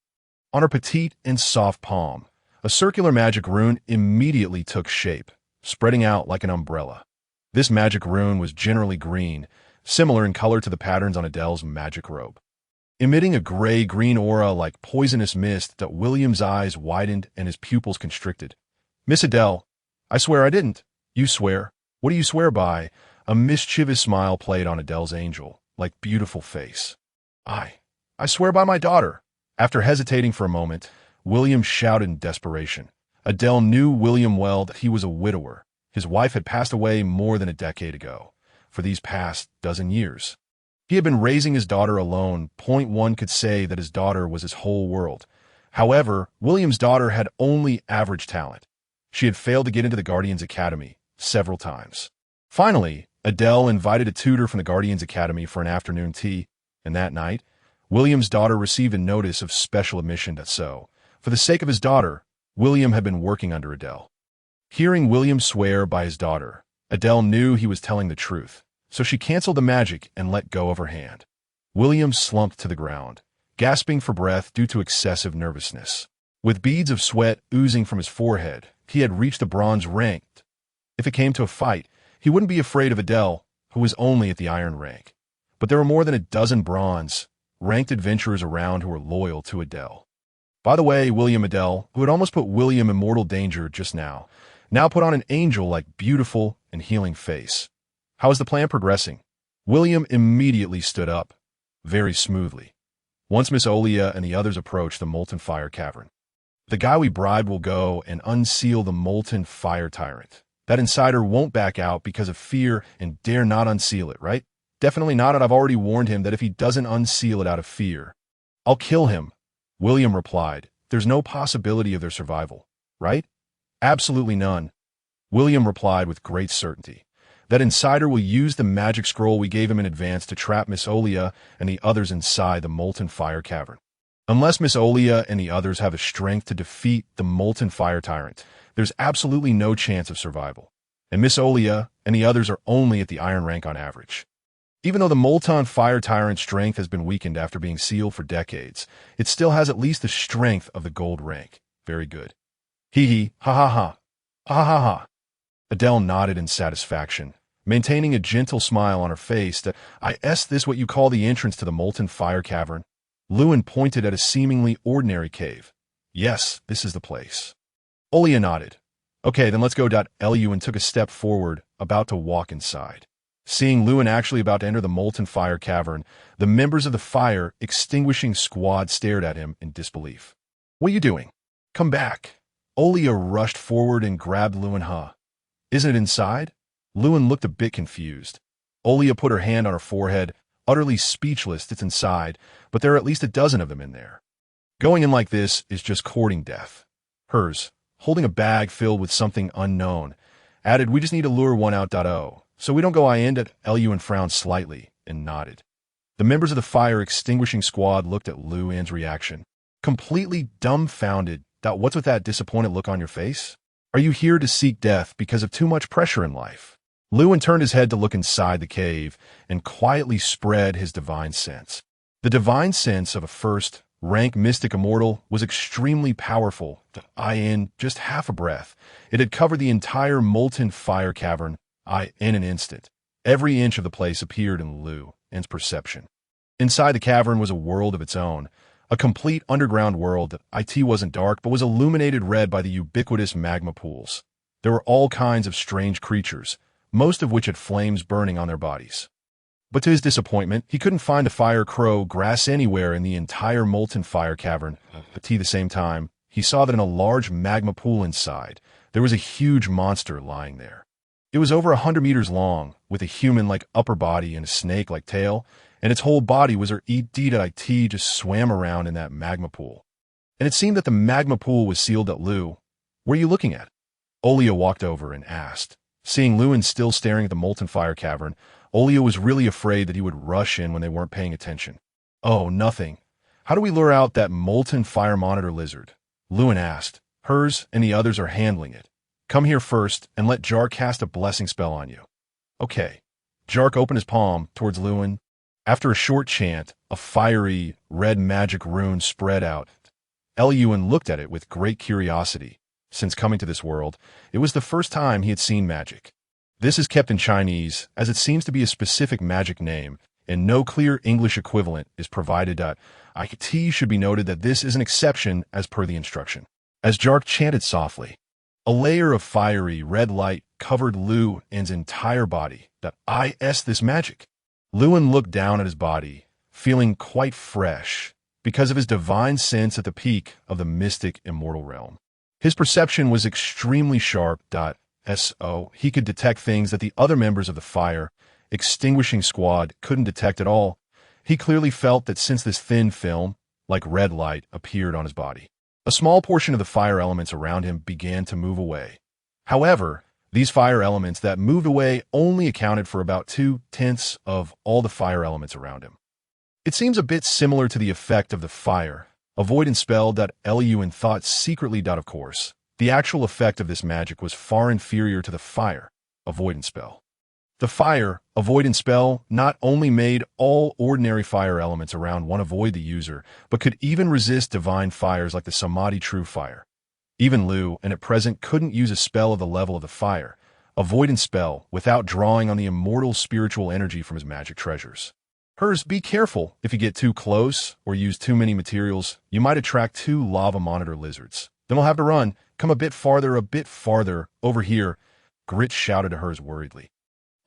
On her petite and soft palm, a circular magic rune immediately took shape, spreading out like an umbrella. This magic rune was generally green, similar in color to the patterns on Adele's magic robe. Emitting a gray-green aura like poisonous mist, that William's eyes widened and his pupils constricted. Miss Adele, I swear I didn't. You swear. What do you swear by? A mischievous smile played on Adele's angel, like beautiful face. I swear by my daughter. After hesitating for a moment, William shouted in desperation. Adele knew William well, that he was a widower, His wife had passed away more than a decade ago, for these past dozen years. He had been raising his daughter alone. One could say that his daughter was his whole world. However, William's daughter had only average talent. She had failed to get into the Guardians Academy several times. Finally, Adele invited a tutor from the Guardians Academy for an afternoon tea, and that night, William's daughter received a notice of special admission. So, for the sake of his daughter, William had been working under Adele. Hearing William swear by his daughter, Adele knew he was telling the truth, so she canceled the magic and let go of her hand. William slumped to the ground, gasping for breath due to excessive nervousness. With beads of sweat oozing from his forehead, he had reached the bronze rank. If it came to a fight, he wouldn't be afraid of Adele, who was only at the iron rank. But there were more than a dozen bronze-ranked adventurers around who were loyal to Adele. By the way, William Adele, who had almost put William in mortal danger just now put on an angel-like beautiful and healing face. How is the plan progressing? William immediately stood up, very smoothly. Once Miss Olia and the others approached the molten fire cavern, the guy we bribed will go and unseal the molten fire tyrant. That insider won't back out because of fear and dare not unseal it, right? Definitely not, and I've already warned him that if he doesn't unseal it out of fear, I'll kill him. William replied, there's no possibility of their survival, right? Absolutely none. William replied with great certainty. That insider will use the magic scroll we gave him in advance to trap Miss Olia and the others inside the molten fire cavern. Unless Miss Olia and the others have the strength to defeat the molten fire tyrant, there's absolutely no chance of survival. And Miss Olia and the others are only at the iron rank on average. Even though the molten fire tyrant's strength has been weakened after being sealed for decades, it still has at least the strength of the gold rank. Very good. Hee hee, ha ha ha. Ha ha ha. Adele nodded in satisfaction, maintaining a gentle smile on her face. That this what you call the entrance to the molten fire cavern? Lewin pointed at a seemingly ordinary cave. Yes, this is the place. Olia nodded. Okay, then let's go. Lewin took a step forward, about to walk inside. Seeing Lewin actually about to enter the molten fire cavern, the members of the fire extinguishing squad stared at him in disbelief. What are you doing? Come back. Olia rushed forward and grabbed Lewin. Isn't it inside? Lewin looked a bit confused. Olia put her hand on her forehead, utterly speechless. It's inside, but there are at least a dozen of them in there. Going in like this is just courting death. Hers, holding a bag filled with something unknown, added, we just need to lure one out. So we don't go in. Lewin frowned slightly and nodded. The members of the fire extinguishing squad looked at Lewin's reaction, completely dumbfounded. What's with that disappointed look on your face? Are you here to seek death because of too much pressure in life? Lewin turned his head to look inside the cave and quietly spread his divine sense. The divine sense of a first-rank mystic immortal was extremely powerful. In just half a breath, it had covered the entire molten fire cavern. In an instant, every inch of the place appeared in Lewin's perception. Inside the cavern was a world of its own, a complete underground world that wasn't dark but was illuminated red by the ubiquitous magma pools. There were all kinds of strange creatures, most of which had flames burning on their bodies. But to his disappointment, he couldn't find a fire crow grass anywhere in the entire molten fire cavern. At the same time, he saw that in a large magma pool inside, there was a huge monster lying there. It was over 100 meters long, with a human-like upper body and a snake-like tail, and its whole body was just swam around in that magma pool. And it seemed that the magma pool was sealed at Lou. What are you looking at? Olia walked over and asked. Seeing Lewin still staring at the molten fire cavern, Olia was really afraid that he would rush in when they weren't paying attention. Oh, nothing. How do we lure out that molten fire monitor lizard? Lewin asked. Hers and the others are handling it. Come here first and let Jark cast a blessing spell on you. Okay. Jark opened his palm towards Lewin. After a short chant, a fiery, red magic rune spread out. Lewin looked at it with great curiosity. Since coming to this world, it was the first time he had seen magic. This is kept in Chinese, as it seems to be a specific magic name, and no clear English equivalent is provided. It should be noted that this is an exception as per the instruction. As Jark chanted softly, a layer of fiery red light covered Lewin's entire body. This magic. Lewin looked down at his body, feeling quite fresh, because of his divine sense at the peak of the mystic immortal realm. His perception was extremely sharp. So he could detect things that the other members of the fire extinguishing squad couldn't detect at all. He clearly felt that since this thin film, like red light, appeared on his body, a small portion of the fire elements around him began to move away. However, these fire elements that moved away only accounted for about 2/10 of all the fire elements around him. It seems a bit similar to the effect of the fire avoidance spell that Lun thought secretly. Of course, the actual effect of this magic was far inferior to the fire avoidance spell. The fire avoidance spell not only made all ordinary fire elements around one avoid the user, but could even resist divine fires like the Samadhi True Fire. Even Lu, and at present, couldn't use a spell of the level of the fire avoidance spell without drawing on the immortal spiritual energy from his magic treasures. Hers, be careful. If you get too close or use too many materials, you might attract 2 lava monitor lizards. Then we'll have to run. Come a bit farther, over here, Grit shouted to hers worriedly.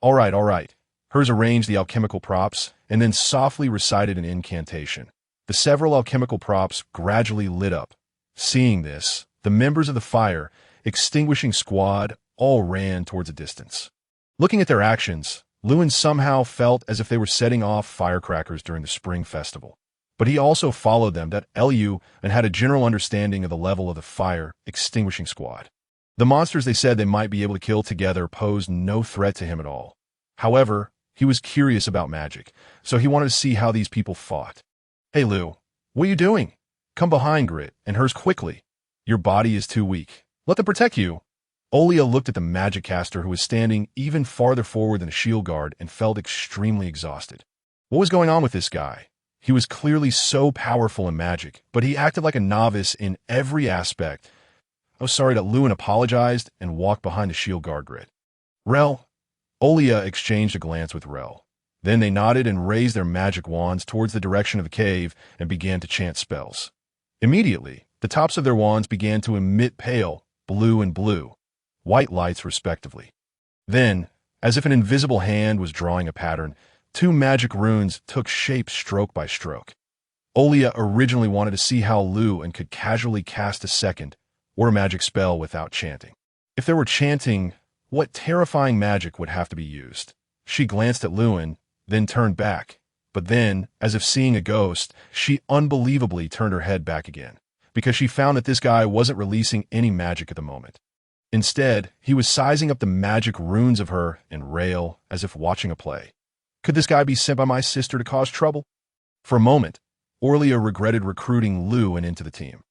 All right. Hers arranged the alchemical props and then softly recited an incantation. The several alchemical props gradually lit up. Seeing this, the members of the fire extinguishing squad all ran towards a distance. Looking at their actions, Lewin somehow felt as if they were setting off firecrackers during the spring festival. But he also followed them, that Lu, and had a general understanding of the level of the fire extinguishing squad. The monsters they said they might be able to kill together posed no threat to him at all. However, he was curious about magic, so he wanted to see how these people fought. Hey Lu, what are you doing? Come behind Grit and hers quickly. Your body is too weak. Let them protect you. Olia looked at the magic caster who was standing even farther forward than a shield guard and felt extremely exhausted. What was going on with this guy? He was clearly so powerful in magic, but he acted like a novice in every aspect. I was sorry that Lewin apologized and walked behind the shield guard Grit. Rel. Olia exchanged a glance with Rel. Then they nodded and raised their magic wands towards the direction of the cave and began to chant spells. Immediately, the tops of their wands began to emit pale, blue and blue, white lights respectively. Then, as if an invisible hand was drawing a pattern, 2 magic runes took shape stroke by stroke. Olia originally wanted to see how Lewin could casually cast a second or a magic spell without chanting. If there were chanting, what terrifying magic would have to be used? She glanced at Lewin, then turned back. But then, as if seeing a ghost, she unbelievably turned her head back again, because she found that this guy wasn't releasing any magic at the moment. Instead, he was sizing up the magic runes of her and rail as if watching a play. Could this guy be sent by my sister to cause trouble? For a moment, Orlia regretted recruiting Lewin into the team.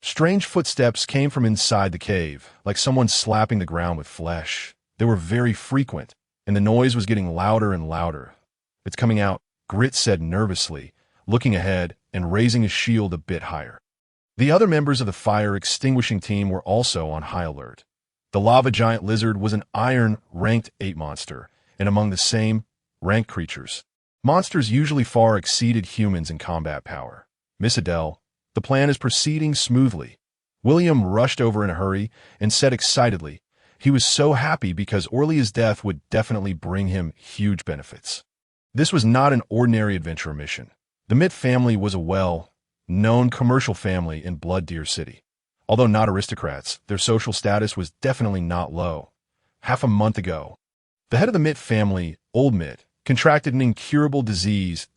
Strange footsteps came from inside the cave, like someone slapping the ground with flesh. They were very frequent, and the noise was getting louder and louder. It's coming out, Grit said nervously, looking ahead and raising his shield a bit higher. The other members of the fire extinguishing team were also on high alert. The lava giant lizard was an iron ranked 8 monster, and among the same ranked creatures, monsters usually far exceeded humans in combat power. Miss Adele, the plan is proceeding smoothly. William rushed over in a hurry and said excitedly, he was so happy because Orlia's death would definitely bring him huge benefits. This was not an ordinary adventure mission. The Mitt family was a well-known commercial family in Blood Deer City. Although not aristocrats, their social status was definitely not low. Half a month ago, the head of the Mitt family, Old Mitt, contracted an incurable disease.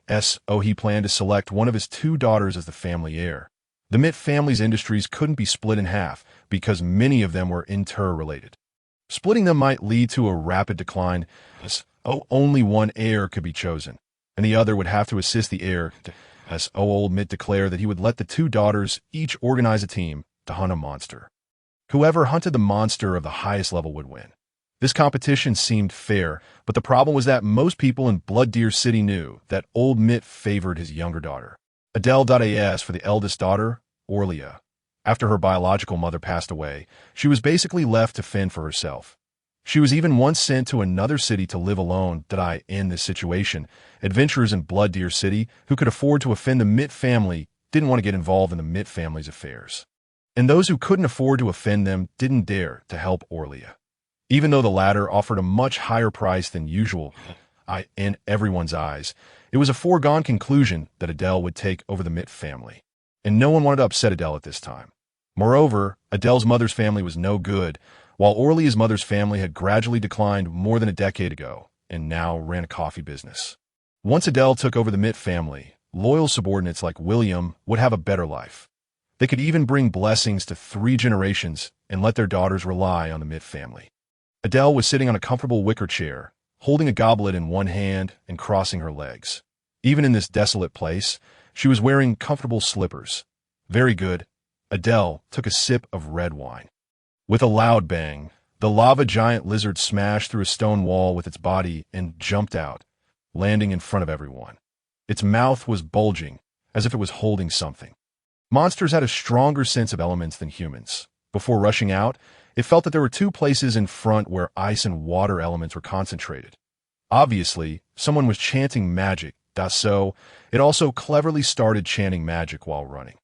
So he planned to select one of his 2 daughters as the family heir. The Mitt family's industries couldn't be split in half because many of them were interrelated. Splitting them might lead to a rapid decline, so only one heir could be chosen, and the other would have to assist the heir. Old Mitt declared that he would let the 2 daughters each organize a team to hunt a monster. Whoever hunted the monster of the highest level would win. This competition seemed fair, but the problem was that most people in Blood Deer City knew that Old Mitt favored his younger daughter, Adele.as, for the eldest daughter, Orlia. After her biological mother passed away, she was basically left to fend for herself. She was even once sent to another city to live alone. In this situation, adventurers in Blood Deer City who could afford to offend the Mitt family didn't want to get involved in the Mitt family's affairs. And those who couldn't afford to offend them didn't dare to help Orlia. Even though the latter offered a much higher price than usual, in everyone's eyes, it was a foregone conclusion that Adele would take over the Mitt family. And no one wanted to upset Adele at this time. Moreover, Adele's mother's family was no good. while Orlia's mother's family had gradually declined more than a decade ago and now ran a coffee business. Once Adele took over the Mitt family, loyal subordinates like William would have a better life. They could even bring blessings to 3 generations and let their daughters rely on the Mitt family. Adele was sitting on a comfortable wicker chair, holding a goblet in one hand and crossing her legs. Even in this desolate place, she was wearing comfortable slippers. Very good. Adele took a sip of red wine. With a loud bang, the lava giant lizard smashed through a stone wall with its body and jumped out, landing in front of everyone. Its mouth was bulging, as if it was holding something. Monsters had a stronger sense of elements than humans. Before rushing out, it felt that there were 2 places in front where ice and water elements were concentrated. Obviously, someone was chanting magic, so it also cleverly started chanting magic while running.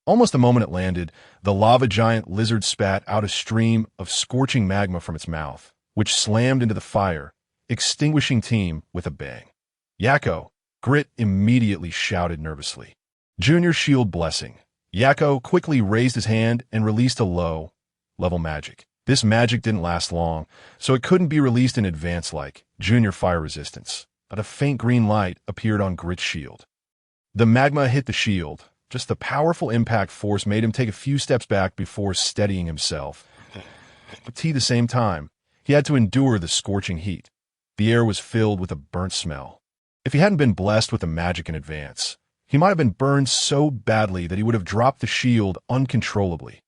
Almost the moment it landed, the lava giant lizard spat out a stream of scorching magma from its mouth, which slammed into the fire, extinguishing team with a bang. Yakko, Grit immediately shouted nervously. Junior shield blessing. Yakko quickly raised his hand and released a low-level magic. This magic didn't last long, so it couldn't be released in advance like Junior fire resistance. But a faint green light appeared on Grit's shield. The magma hit the shield. Just the powerful impact force made him take a few steps back before steadying himself. But at the same time, he had to endure the scorching heat. The air was filled with a burnt smell. If he hadn't been blessed with the magic in advance, he might have been burned so badly that he would have dropped the shield uncontrollably.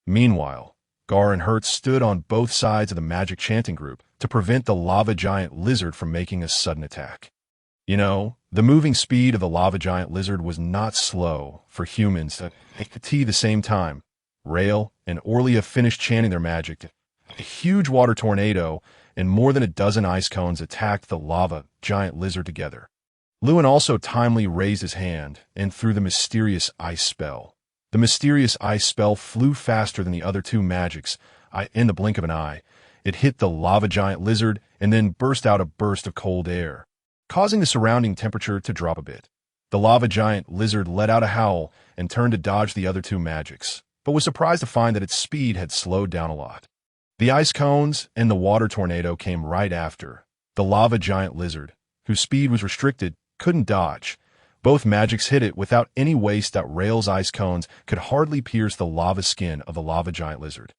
Meanwhile, Gar and Hertz stood on both sides of the magic chanting group to prevent the lava giant lizard from making a sudden attack. You know, the moving speed of the lava giant lizard was not slow for humans. At the same time, Rael and Orlia finished chanting their magic. A huge water tornado and more than a dozen ice cones attacked the lava giant lizard together. Lewin also timely raised his hand and threw the mysterious ice spell. The mysterious ice spell flew faster than the other 2 magics. In the blink of an eye, it hit the lava giant lizard and then burst out a burst of cold air, causing the surrounding temperature to drop a bit. The lava giant lizard let out a howl and turned to dodge the other 2 magics, but was surprised to find that its speed had slowed down a lot. The ice cones and the water tornado came right after. The lava giant lizard, whose speed was restricted, couldn't dodge. Both magics hit it without any waste that Rael's ice cones could hardly pierce the lava skin of the lava giant lizard.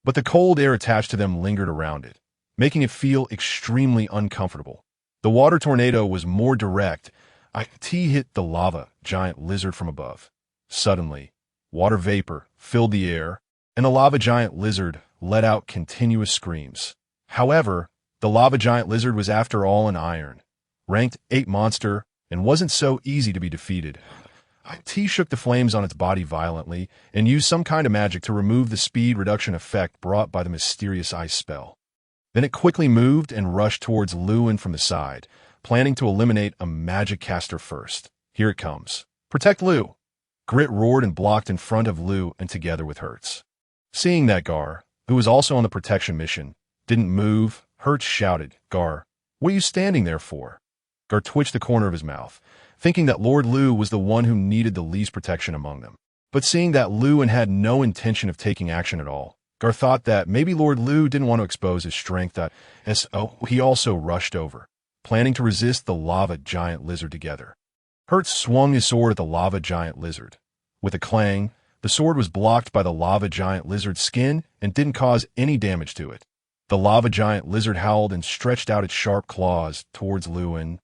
But the cold air attached to them lingered around it, making it feel extremely uncomfortable. The water tornado was more direct. It hit the lava giant lizard from above. Suddenly, water vapor filled the air, and the lava giant lizard let out continuous screams. However, the lava giant lizard was after all an iron, ranked 8 monster, and wasn't so easy to be defeated. T shook the flames on its body violently and used some kind of magic to remove the speed reduction effect brought by the mysterious ice spell. Then it quickly moved and rushed towards Lewin from the side, planning to eliminate a magic caster first. Here it comes. Protect Lew! Grit roared and blocked in front of Lew and together with Hertz. Seeing that Gar, who was also on the protection mission, didn't move, Hertz shouted, Gar, what are you standing there for? Gar twitched the corner of his mouth, thinking that Lord Lew was the one who needed the least protection among them. But seeing that Lewin had no intention of taking action at all, Gar thought that maybe Lord Lew didn't want to expose his strength he also rushed over, planning to resist the lava giant lizard together. Hertz swung his sword at the lava giant lizard. With a clang, the sword was blocked by the lava giant lizard's skin and didn't cause any damage to it. The lava giant lizard howled and stretched out its sharp claws towards Lewin.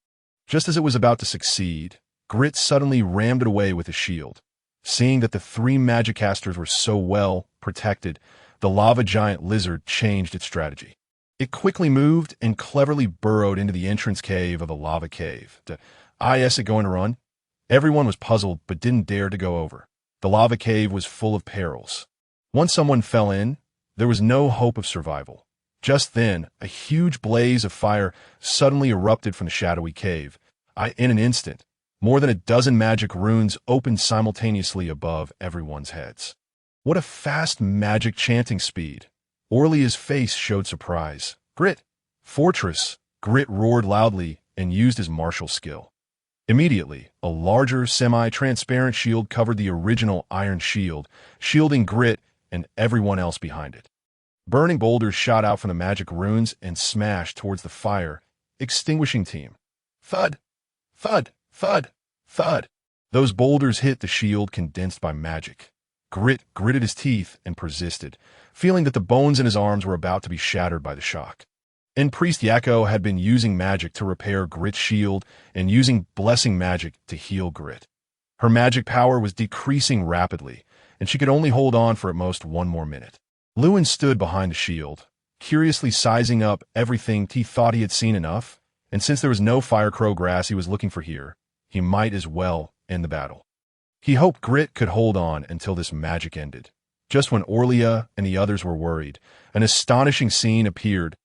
Just as it was about to succeed, Grit suddenly rammed it away with his shield. Seeing that the 3 magic casters were so well protected, the lava giant lizard changed its strategy. It quickly moved and cleverly burrowed into the entrance cave of the lava cave. Is it going to run? Everyone was puzzled but didn't dare to go over. The lava cave was full of perils. Once someone fell in, there was no hope of survival. Just then, a huge blaze of fire suddenly erupted from the shadowy cave. In an instant, more than a dozen magic runes opened simultaneously above everyone's heads. What a fast magic chanting speed! Orlia's face showed surprise. Grit! Fortress! Grit roared loudly and used his martial skill. Immediately, a larger, semi-transparent shield covered the original iron shield, shielding Grit and everyone else behind it. Burning boulders shot out from the magic runes and smashed towards the fire, extinguishing team. Thud! Thud! Thud! Thud! Those boulders hit the shield condensed by magic. Grit gritted his teeth and persisted, feeling that the bones in his arms were about to be shattered by the shock. And Priest Yakko had been using magic to repair Grit's shield and using blessing magic to heal Grit. Her magic power was decreasing rapidly, and she could only hold on for at most one more minute. Lewin stood behind the shield, curiously sizing up everything he thought he had seen enough, and since there was no firecrow grass he was looking for here, he might as well end the battle. He hoped Grit could hold on until this magic ended. Just when Orlia and the others were worried, an astonishing scene appeared.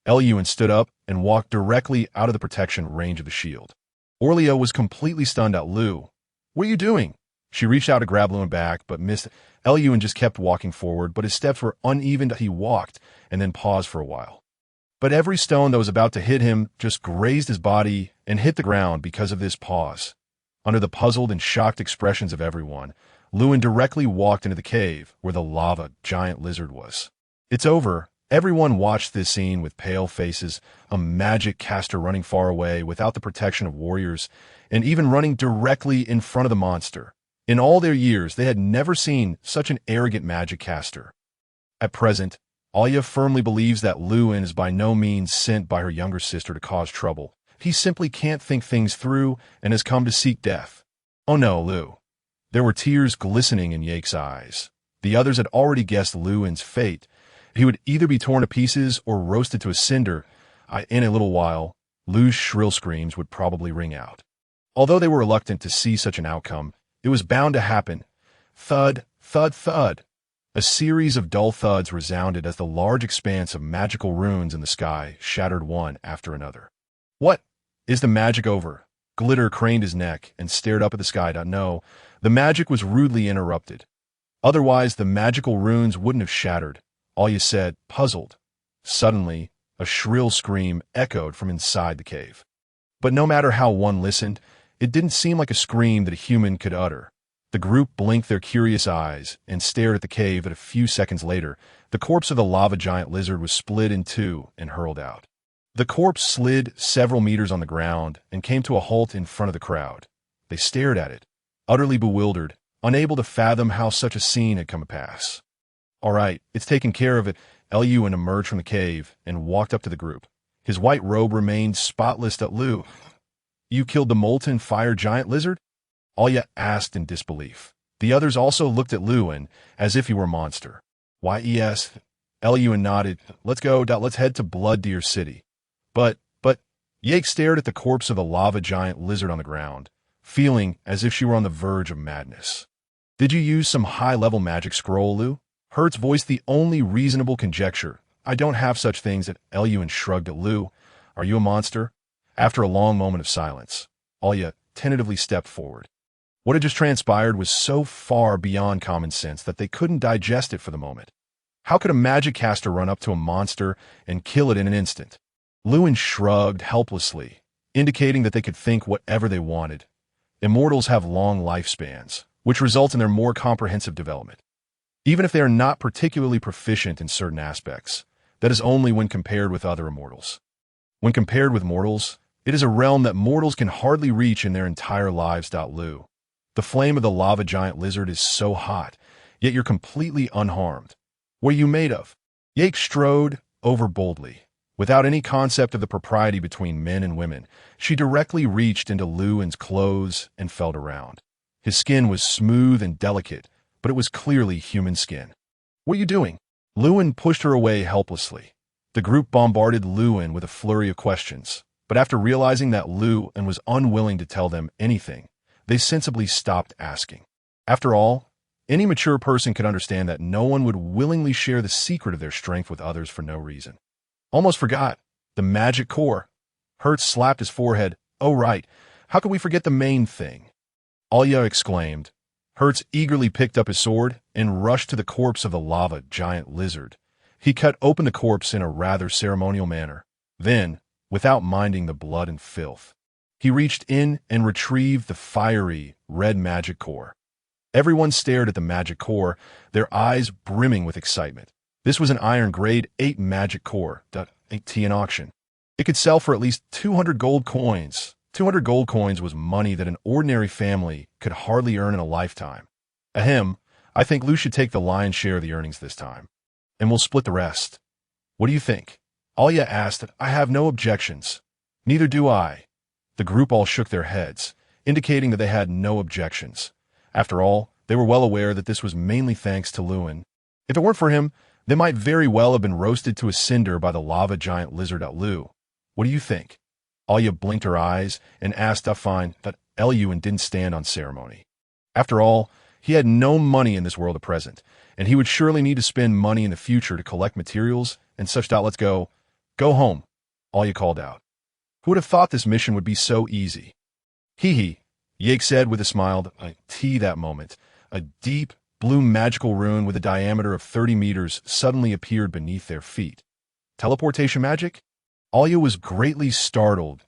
Eluin stood up and walked directly out of the protection range of the shield. Orlia was completely stunned at Lu. "What are you doing?" She reached out to grab Lewin back, but missed. Eluin just kept walking forward, but his steps were uneven. He walked and then paused for a while. But every stone that was about to hit him just grazed his body and hit the ground because of this pause. Under the puzzled and shocked expressions of everyone, Lewin directly walked into the cave where the lava giant lizard was. "It's over." Everyone watched this scene with pale faces, a magic caster running far away without the protection of warriors, and even running directly in front of the monster. In all their years, they had never seen such an arrogant magic caster. At present, Alya firmly believes that Lewin is by no means sent by her younger sister to cause trouble. He simply can't think things through and has come to seek death. Oh no, Lu. There were tears glistening in Yake's eyes. The others had already guessed Lewin's fate. He would either be torn to pieces or roasted to a cinder. In a little while, Lu's shrill screams would probably ring out. Although they were reluctant to see such an outcome, it was bound to happen. Thud, thud, thud. A series of dull thuds resounded as the large expanse of magical runes in the sky shattered one after another. "What? Is the magic over?" Glitter craned his neck and stared up at the sky. No, the magic was rudely interrupted. Otherwise, the magical runes wouldn't have shattered, Alya said, puzzled. Suddenly, a shrill scream echoed from inside the cave. But no matter how one listened, it didn't seem like a scream that a human could utter. The group blinked their curious eyes and stared at the cave, and a few seconds later, the corpse of the lava giant lizard was split in two and hurled out. The corpse slid several meters on the ground and came to a halt in front of the crowd. They stared at it, utterly bewildered, unable to fathom how such a scene had come to pass. "All right, it's taken care of it." Eluin emerged from the cave and walked up to the group. His white robe remained spotless at Lu. "You killed the molten fire giant lizard?" Alya asked in disbelief. The others also looked at Lewin as if he were a monster. "Why, yes." Eluin nodded. "Let's go. Let's head to Blood Deer City." But, Yake stared at the corpse of the lava giant lizard on the ground, feeling as if she were on the verge of madness. "Did you use some high-level magic scroll, Lu?" Hertz voiced the only reasonable conjecture. "I don't have such things." Eluin shrugged at Lu. "Are you a monster?" After a long moment of silence, Alya tentatively stepped forward. What had just transpired was so far beyond common sense that they couldn't digest it for the moment. How could a magic caster run up to a monster and kill it in an instant? Lewin shrugged helplessly, indicating that they could think whatever they wanted. Immortals have long lifespans, which results in their more comprehensive development. Even if they are not particularly proficient in certain aspects, that is only when compared with other immortals. When compared with mortals, it is a realm that mortals can hardly reach in their entire lives. Lu. The flame of the lava giant lizard is so hot, yet you're completely unharmed. What are you made of? Yake strode over boldly. Without any concept of the propriety between men and women, she directly reached into Lewin's clothes and felt around. His skin was smooth and delicate, but it was clearly human skin. "What are you doing?" Lewin pushed her away helplessly. The group bombarded Lewin with a flurry of questions, but after realizing that Lewin was unwilling to tell them anything, they sensibly stopped asking. After all, any mature person could understand that no one would willingly share the secret of their strength with others for no reason. "Almost forgot. The magic core." Hertz slapped his forehead. "Oh, right. How could we forget the main thing?" Alya exclaimed. Hertz eagerly picked up his sword and rushed to the corpse of the lava giant lizard. He cut open the corpse in a rather ceremonial manner. Then, without minding the blood and filth, he reached in and retrieved the fiery, red magic core. Everyone stared at the magic core, their eyes brimming with excitement. This was an iron grade 8 magic core, .8T in auction. It could sell for at least 200 gold coins. 200 gold coins was money that an ordinary family could hardly earn in a lifetime. Ahem, I think Lou should take the lion's share of the earnings this time, and we'll split the rest. What do you think? Alia asked. I have no objections. Neither do I. The group all shook their heads, indicating that they had no objections. After all, they were well aware that this was mainly thanks to Lewin. If it weren't for him, they might very well have been roasted to a cinder by the lava giant lizard at Lou. What do you think? Alia blinked her eyes and asked Fine that Eluin didn't stand on ceremony. After all, he had no money in this world at present, and he would surely need to spend money in the future to collect materials and such. Let's go. Go home, Alia called out. Who would have thought this mission would be so easy? Hee hee, Yake said with a smile. That moment, a deep, blue magical rune with a diameter of 30 meters suddenly appeared beneath their feet. Teleportation magic? Alia was greatly startled.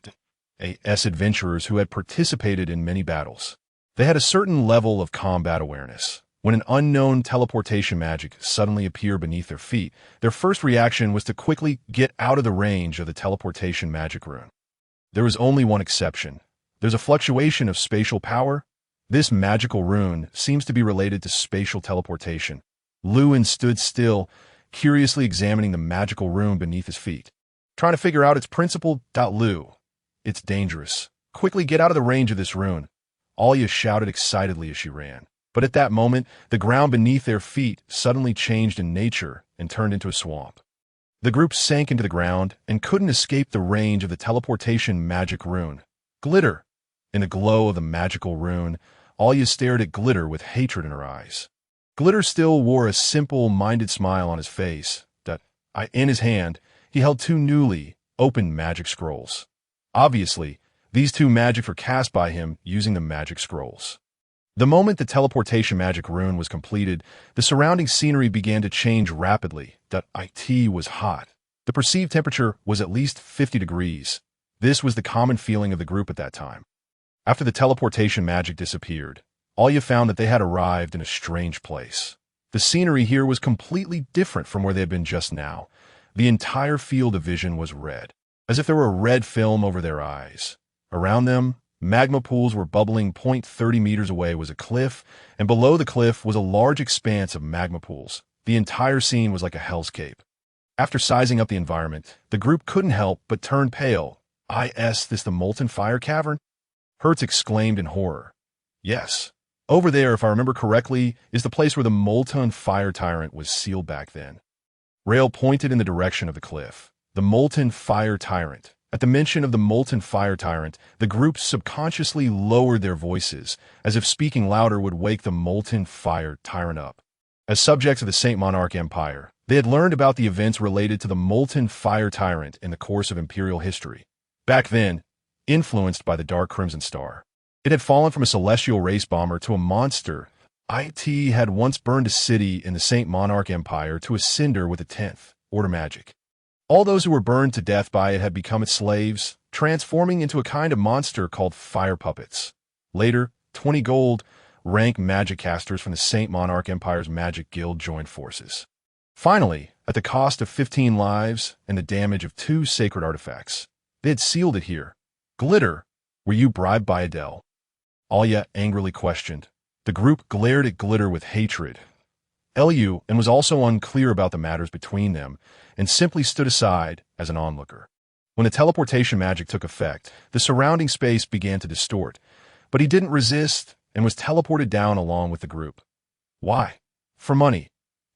AS adventurers who had participated in many battles. They had a certain level of combat awareness. When an unknown teleportation magic suddenly appeared beneath their feet, their first reaction was to quickly get out of the range of the teleportation magic rune. There was only one exception. There's a fluctuation of spatial power. This magical rune seems to be related to spatial teleportation. Lewin stood still, curiously examining the magical rune beneath his feet, trying to figure out its principle. Lou, it's dangerous. Quickly get out of the range of this rune, Alia shouted excitedly as she ran. But at that moment, the ground beneath their feet suddenly changed in nature and turned into a swamp. The group sank into the ground and couldn't escape the range of the teleportation magic rune. Glitter! In the glow of the magical rune, Alia stared at Glitter with hatred in her eyes. Glitter still wore a simple-minded smile on his face. In his hand, he held two newly opened magic scrolls. Obviously, these two magic were cast by him using the magic scrolls. The moment the teleportation magic rune was completed, the surrounding scenery began to change rapidly. It was hot. The perceived temperature was at least 50 degrees. This was the common feeling of the group at that time. After the teleportation magic disappeared, Alia found that they had arrived in a strange place. The scenery here was completely different from where they had been just now. The entire field of vision was red, as if there were a red film over their eyes. Around them, magma pools were bubbling. 30 meters away was a cliff, and below the cliff was a large expanse of magma pools. The entire scene was like a hellscape. After sizing up the environment, the group couldn't help but turn pale. Is this the molten fire cavern? Hertz exclaimed in horror. Yes. Over there, if I remember correctly, is the place where the molten fire tyrant was sealed back then. Rail pointed in the direction of the cliff. The molten fire tyrant. At the mention of the molten fire tyrant, the group subconsciously lowered their voices, as if speaking louder would wake the molten fire tyrant up. As subjects of the Saint Monarch Empire, they had learned about the events related to the molten fire tyrant in the course of imperial history. Back then, influenced by the Dark Crimson Star, it had fallen from a celestial race bomber to a monster. It had once burned a city in the Saint Monarch Empire to a cinder with a 10th order magic. All those who were burned to death by it had become its slaves, transforming into a kind of monster called fire puppets. Later, 20 gold rank magic casters from the Saint Monarch Empire's magic guild joined forces. Finally, at the cost of 15 lives and the damage of 2 sacred artifacts, they had sealed it here. Glitter, were you bribed by Adele? Alia angrily questioned. The group glared at Glitter with hatred. Elu and was also unclear about the matters between them and simply stood aside as an onlooker. When the teleportation magic took effect, the surrounding space began to distort, but he didn't resist and was teleported down along with the group. Why? For money.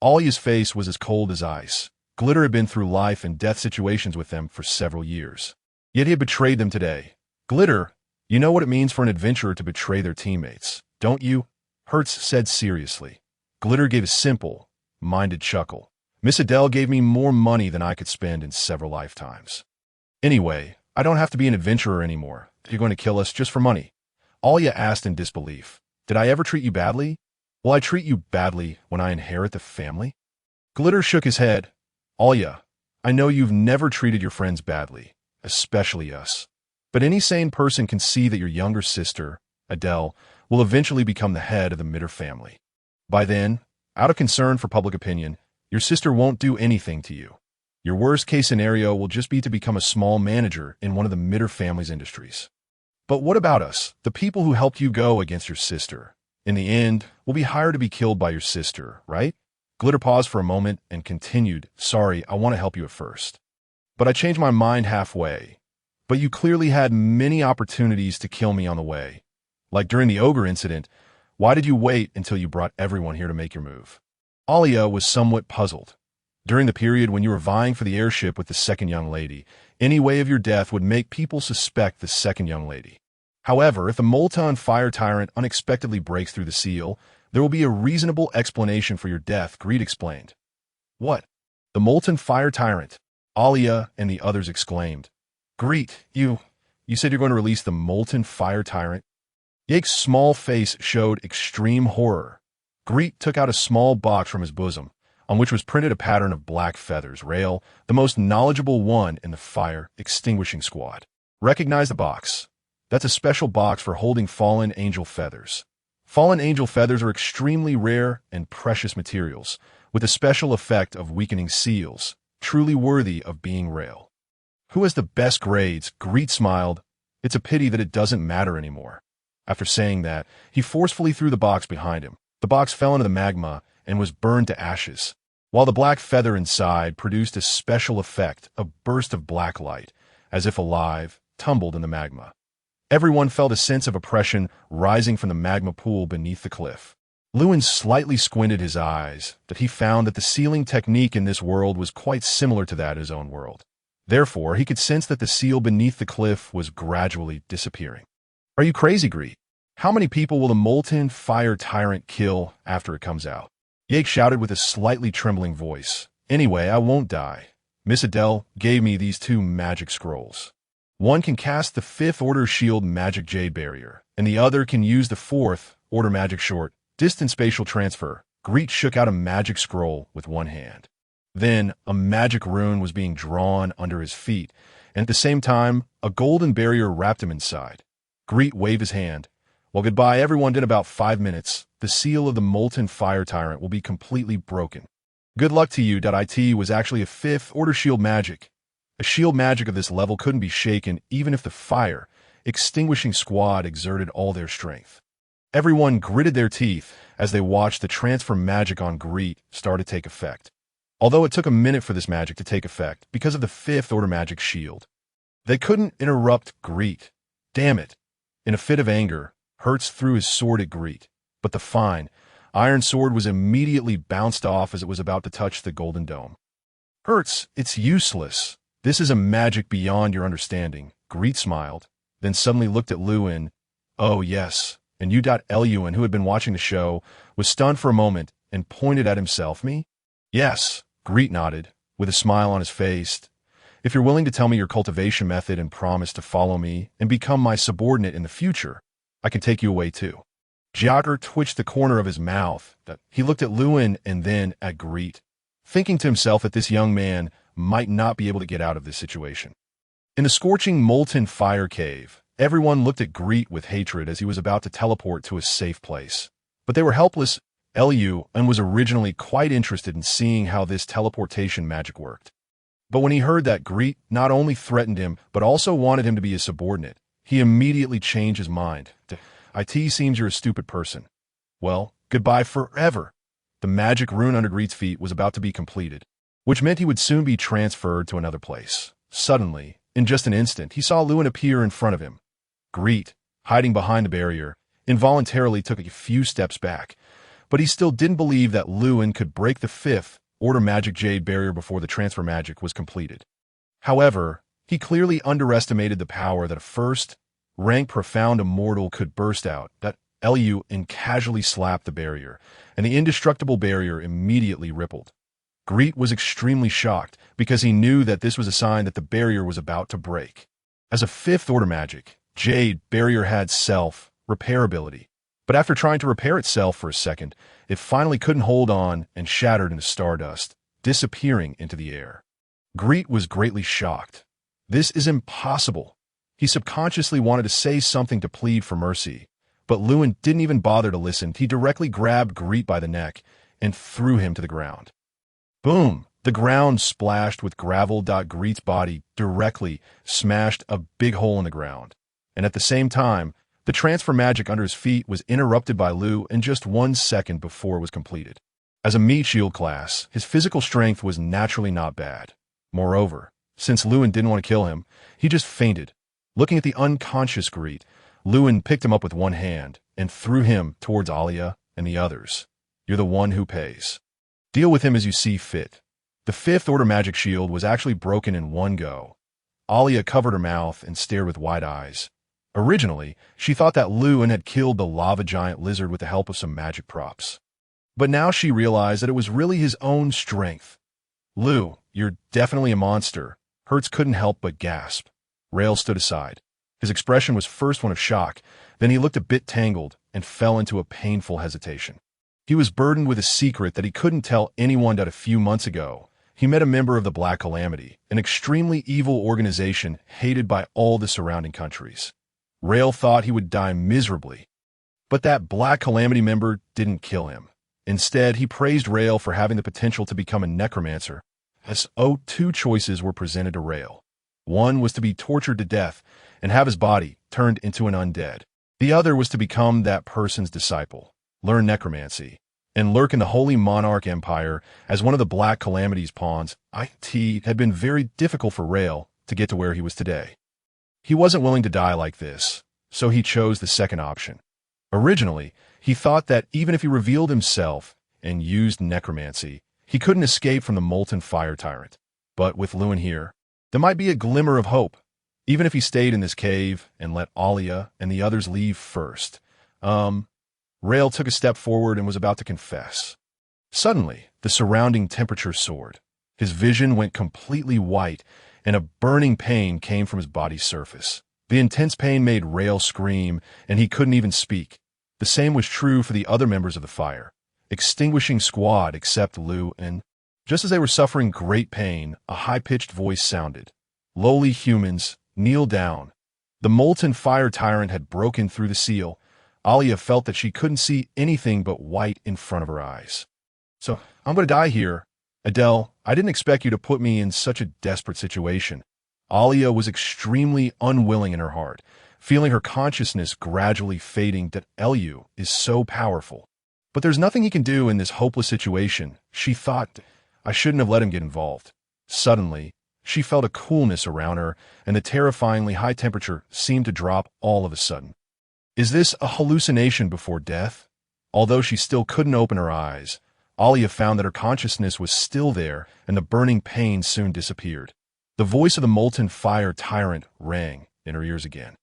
Alia's face was as cold as ice. Glitter had been through life and death situations with them for several years. Yet he had betrayed them today. Glitter, you know what it means for an adventurer to betray their teammates, don't you? Hertz said seriously. Glitter gave a simple, minded chuckle. Miss Adele gave me more money than I could spend in several lifetimes. Anyway, I don't have to be an adventurer anymore. You're going to kill us just for money? Alia asked in disbelief. Did I ever treat you badly? Will I treat you badly when I inherit the family? Glitter shook his head. Alia, I know you've never treated your friends badly, especially us. But any sane person can see that your younger sister, Adele, will eventually become the head of the Mitter family. By then, out of concern for public opinion, Your sister won't do anything to you. Your worst-case scenario will just be to become a small manager in one of the Mitter family's industries. But what about us, the people who helped you go against your sister? In the end, we'll be hired to be killed by your sister, right? Glitter paused for a moment and continued, sorry, I want to help you at first. But I changed my mind halfway. But you clearly had many opportunities to kill me on the way. Like during the ogre incident, why did you wait until you brought everyone here to make your move? Alia was somewhat puzzled. During the period when you were vying for the heirship with the second young lady, any way of your death would make people suspect the second young lady. However, if the Molten Fire Tyrant unexpectedly breaks through the seal, there will be a reasonable explanation for your death, Greed explained. What? The Molten Fire Tyrant? Alia and the others exclaimed. Greed, you said you're going to release the Molten Fire Tyrant? Yake's small face showed extreme horror. Greet took out a small box from his bosom, on which was printed a pattern of black feathers. Rail, the most knowledgeable one in the fire extinguishing squad. Recognize the box. That's a special box for holding fallen angel feathers. Fallen angel feathers are extremely rare and precious materials, with a special effect of weakening seals, truly worthy of being Rail. Who has the best grades? Greet smiled. It's a pity that it doesn't matter anymore. After saying that, he forcefully threw the box behind him. The box fell into the magma and was burned to ashes, while the black feather inside produced a special effect, a burst of black light, as if alive, tumbled in the magma. Everyone felt a sense of oppression rising from the magma pool beneath the cliff. Lewin slightly squinted his eyes, that he found that the sealing technique in this world was quite similar to that in his own world. Therefore, he could sense that the seal beneath the cliff was gradually disappearing. Are you crazy, Greed? How many people will the Molten Fire Tyrant kill after it comes out? Yake shouted with a slightly trembling voice. Anyway, I won't die. Miss Adele gave me these two magic scrolls. One can cast the 5th Order Shield Magic Jade Barrier, and the other can use the 4th Order Magic Short Distant Spatial Transfer. Greet shook out a magic scroll with one hand. Then, a magic rune was being drawn under his feet, and at the same time, a golden barrier wrapped him inside. Greet waved his hand. Well, goodbye everyone. In about 5 minutes, the seal of the Molten Fire Tyrant will be completely broken. Good luck to you. It was actually a 5th Order shield magic. A shield magic of this level couldn't be shaken even if the fire extinguishing squad exerted all their strength. Everyone gritted their teeth as they watched the transfer magic on Greet start to take effect. Although it took a minute for this magic to take effect because of the 5th Order magic shield, they couldn't interrupt Greet. Damn it. In a fit of anger, Hertz threw his sword at Greet, but the fine, iron sword was immediately bounced off as it was about to touch the golden dome. Hertz, it's useless. This is a magic beyond your understanding. Greet smiled, then suddenly looked at Lewin. Oh, yes. And Lewin, who had been watching the show, was stunned for a moment and pointed at himself. Me? Yes. Greet nodded, with a smile on his face. If you're willing to tell me your cultivation method and promise to follow me and become my subordinate in the future, I can take you away too. Jiager twitched the corner of his mouth. He looked at Lewin and then at Greet, thinking to himself that this young man might not be able to get out of this situation. In the scorching molten fire cave, everyone looked at Greet with hatred as he was about to teleport to a safe place. But they were helpless. Lewin was originally quite interested in seeing how this teleportation magic worked. But when he heard that Greet not only threatened him, but also wanted him to be his subordinate, he immediately changed his mind. It seems you're a stupid person. Well, goodbye forever. The magic rune under Greet's feet was about to be completed, which meant he would soon be transferred to another place. Suddenly, in just an instant, he saw Lewin appear in front of him. Greet, hiding behind the barrier, involuntarily took a few steps back, but he still didn't believe that Lewin could break the 5th Order Magic Jade Barrier before the transfer magic was completed. However, he clearly underestimated the power that a first-rank profound immortal could burst out. That Lewin casually slapped the barrier, and the indestructible barrier immediately rippled. Greet was extremely shocked because he knew that this was a sign that the barrier was about to break. As a 5th Order magic, Jade Barrier had self-repair ability, but after trying to repair itself for a second, it finally couldn't hold on and shattered into stardust, disappearing into the air. Greet was greatly shocked. This is impossible. He subconsciously wanted to say something to plead for mercy, but Lewin didn't even bother to listen. He directly grabbed Greet by the neck and threw him to the ground. Boom! The ground splashed with gravel. Greet's body directly smashed a big hole in the ground. And at the same time, the transfer magic under his feet was interrupted by Lu in just 1 second before it was completed. As a meat shield class, his physical strength was naturally not bad. Moreover, since Lewin didn't want to kill him, he just fainted. Looking at the unconscious Greet, Lewin picked him up with one hand and threw him towards Alia and the others. You're the one who pays. Deal with him as you see fit. The 5th order magic shield was actually broken in one go. Alia covered her mouth and stared with wide eyes. Originally, she thought that Lewin had killed the lava giant lizard with the help of some magic props. But now she realized that it was really his own strength. Lu, you're definitely a monster. Hertz couldn't help but gasp. Rail stood aside. His expression was first one of shock, then he looked a bit tangled and fell into a painful hesitation. He was burdened with a secret that he couldn't tell anyone that a few months ago he met a member of the Black Calamity, an extremely evil organization hated by all the surrounding countries. Rail thought he would die miserably. But that Black Calamity member didn't kill him. Instead, he praised Rail for having the potential to become a necromancer. As 2 choices were presented to Rail. One was to be tortured to death and have his body turned into an undead. The other was to become that person's disciple, learn necromancy, and lurk in the Holy Monarch Empire as one of the Black Calamity's pawns. It had been very difficult for Rail to get to where he was today. He wasn't willing to die like this, so he chose the second option. Originally, he thought that even if he revealed himself and used necromancy, he couldn't escape from the molten fire tyrant. But with Lewin here, there might be a glimmer of hope, even if he stayed in this cave and let Alia and the others leave first. Rail took a step forward and was about to confess. Suddenly, the surrounding temperature soared. His vision went completely white, and a burning pain came from his body's surface. The intense pain made Rail scream, and he couldn't even speak. The same was true for the other members of the fire, extinguishing squad except Lu, and just as they were suffering great pain, a high-pitched voice sounded. Lowly humans, kneel down. The molten fire tyrant had broken through the seal. Alia felt that she couldn't see anything but white in front of her eyes. So, I'm going to die here. Adele, I didn't expect you to put me in such a desperate situation. Alia was extremely unwilling in her heart, feeling her consciousness gradually fading. That Elu is so powerful. But there's nothing he can do in this hopeless situation. She thought, I shouldn't have let him get involved. Suddenly, she felt a coolness around her, and the terrifyingly high temperature seemed to drop all of a sudden. Is this a hallucination before death? Although she still couldn't open her eyes, Alia found that her consciousness was still there, and the burning pain soon disappeared. The voice of the molten fire tyrant rang in her ears again.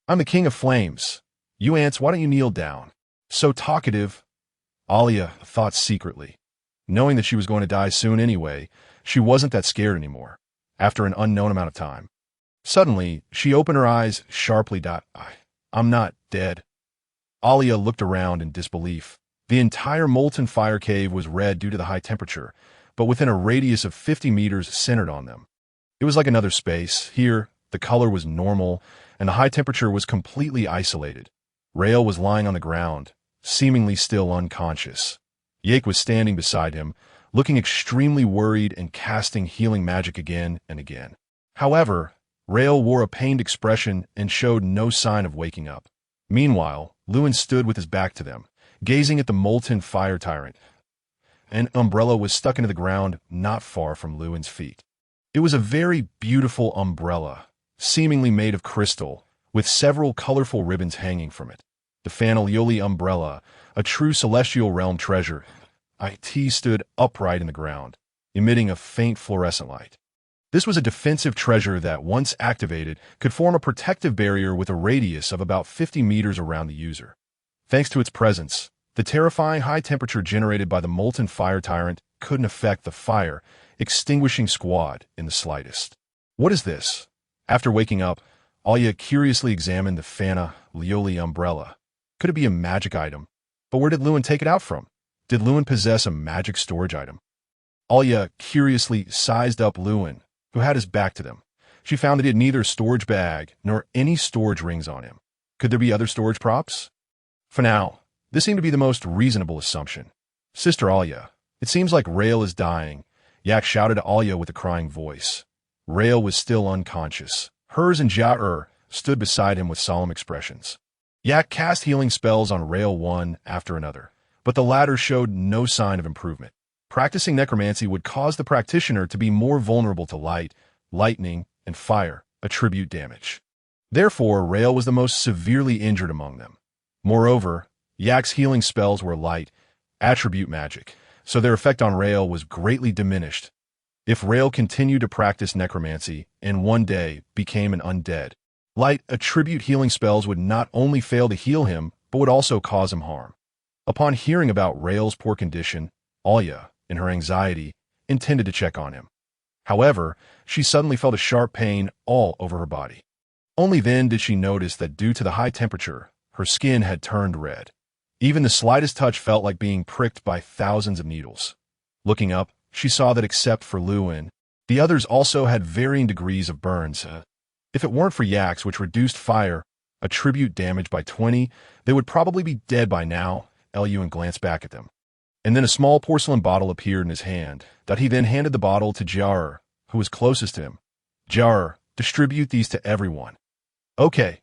I'm the king of flames. You ants, why don't you kneel down? So talkative. Alia thought secretly. Knowing that she was going to die soon anyway, she wasn't that scared anymore, after an unknown amount of time. Suddenly, she opened her eyes sharply. I'm not dead. Alia looked around in disbelief. The entire molten fire cave was red due to the high temperature, but within a radius of 50 meters centered on them. It was like another space. Here, the color was normal, and the high temperature was completely isolated. Rail was lying on the ground, seemingly still unconscious. Yake was standing beside him, looking extremely worried and casting healing magic again and again. However, Rail wore a pained expression and showed no sign of waking up. Meanwhile, Lewin stood with his back to them, gazing at the molten fire tyrant. An umbrella was stuck into the ground not far from Lewin's feet. It was a very beautiful umbrella, seemingly made of crystal, with several colorful ribbons hanging from it. The Fanalioli umbrella, a true celestial realm treasure. It stood upright in the ground, emitting a faint fluorescent light. This was a defensive treasure that, once activated, could form a protective barrier with a radius of about 50 meters around the user. Thanks to its presence, the terrifying high temperature generated by the molten fire tyrant couldn't affect the fire, extinguishing squad in the slightest. What is this? After waking up, Alia curiously examined the Fana Lioli umbrella. Could it be a magic item? But where did Lewin take it out from? Did Lewin possess a magic storage item? Alia curiously sized up Lewin, who had his back to them. She found that he had neither a storage bag nor any storage rings on him. Could there be other storage props? For now, this seemed to be the most reasonable assumption. Sister Alia, it seems like Rail is dying, Yak shouted to Alia with a crying voice. Rael was still unconscious. Hers and Ja'er stood beside him with solemn expressions. Yak cast healing spells on Rael one after another, but the latter showed no sign of improvement. Practicing necromancy would cause the practitioner to be more vulnerable to light, lightning, and fire, attribute damage. Therefore, Rael was the most severely injured among them. Moreover, Yak's healing spells were light, attribute magic, so their effect on Rael was greatly diminished. If Rael continued to practice necromancy and one day became an undead, light attribute healing spells would not only fail to heal him, but would also cause him harm. Upon hearing about Rael's poor condition, Alia, in her anxiety, intended to check on him. However, she suddenly felt a sharp pain all over her body. Only then did she notice that due to the high temperature, her skin had turned red. Even the slightest touch felt like being pricked by thousands of needles. Looking up, she saw that except for Lewin, the others also had varying degrees of burns. If it weren't for Yak's, which reduced fire, attribute damage by 20, they would probably be dead by now. Eluin glanced back at them. And then a small porcelain bottle appeared in his hand, that he then handed the bottle to Ja'er, who was closest to him. Ja'er, distribute these to everyone. Okay.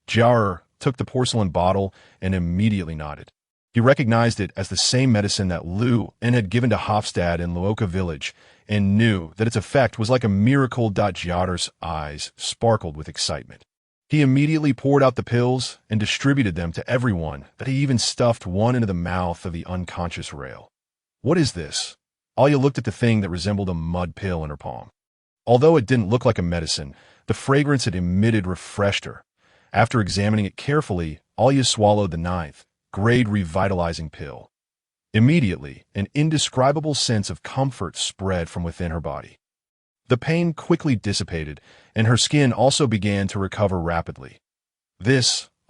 Ja'er took the porcelain bottle and immediately nodded. He recognized it as the same medicine that Lewin had given to Hofstad in Luoka village, and knew that its effect was like a miracle. Ja'er's eyes sparkled with excitement. He immediately poured out the pills and distributed them to everyone, that he even stuffed one into the mouth of the unconscious Rael. What is this? Alia looked at the thing that resembled a mud pill in her palm. Although it didn't look like a medicine, the fragrance it emitted refreshed her. After examining it carefully, Alia swallowed the 9th grade revitalizing pill. Immediately, an indescribable sense of comfort spread from within her body. The pain quickly dissipated, and her skin also began to recover rapidly.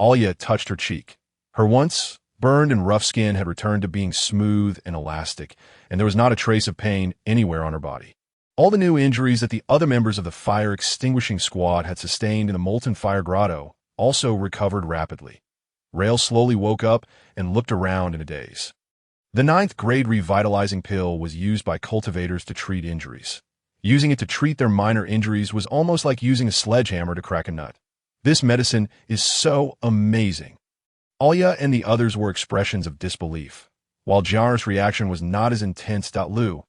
Alia touched her cheek. Her once burned and rough skin had returned to being smooth and elastic, and there was not a trace of pain anywhere on her body. All the new injuries that the other members of the fire extinguishing squad had sustained in the molten fire grotto also recovered rapidly. Rael slowly woke up and looked around in a daze. The 9th grade revitalizing pill was used by cultivators to treat injuries. Using it to treat their minor injuries was almost like using a sledgehammer to crack a nut. This medicine is so amazing. Alia and the others were expressions of disbelief, while Ja'er's reaction was not as intense. Lu,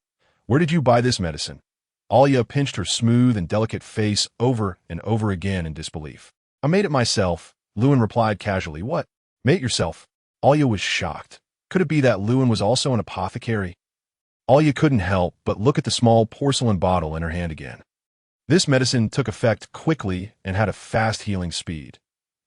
where did you buy this medicine? Alia pinched her smooth and delicate face over and over again in disbelief. I made it myself, Lewin replied casually. What? Made it yourself? Alia was shocked. Could it be that Lewin was also an apothecary? Alia couldn't help but look at the small porcelain bottle in her hand again. This medicine took effect quickly and had a fast healing speed.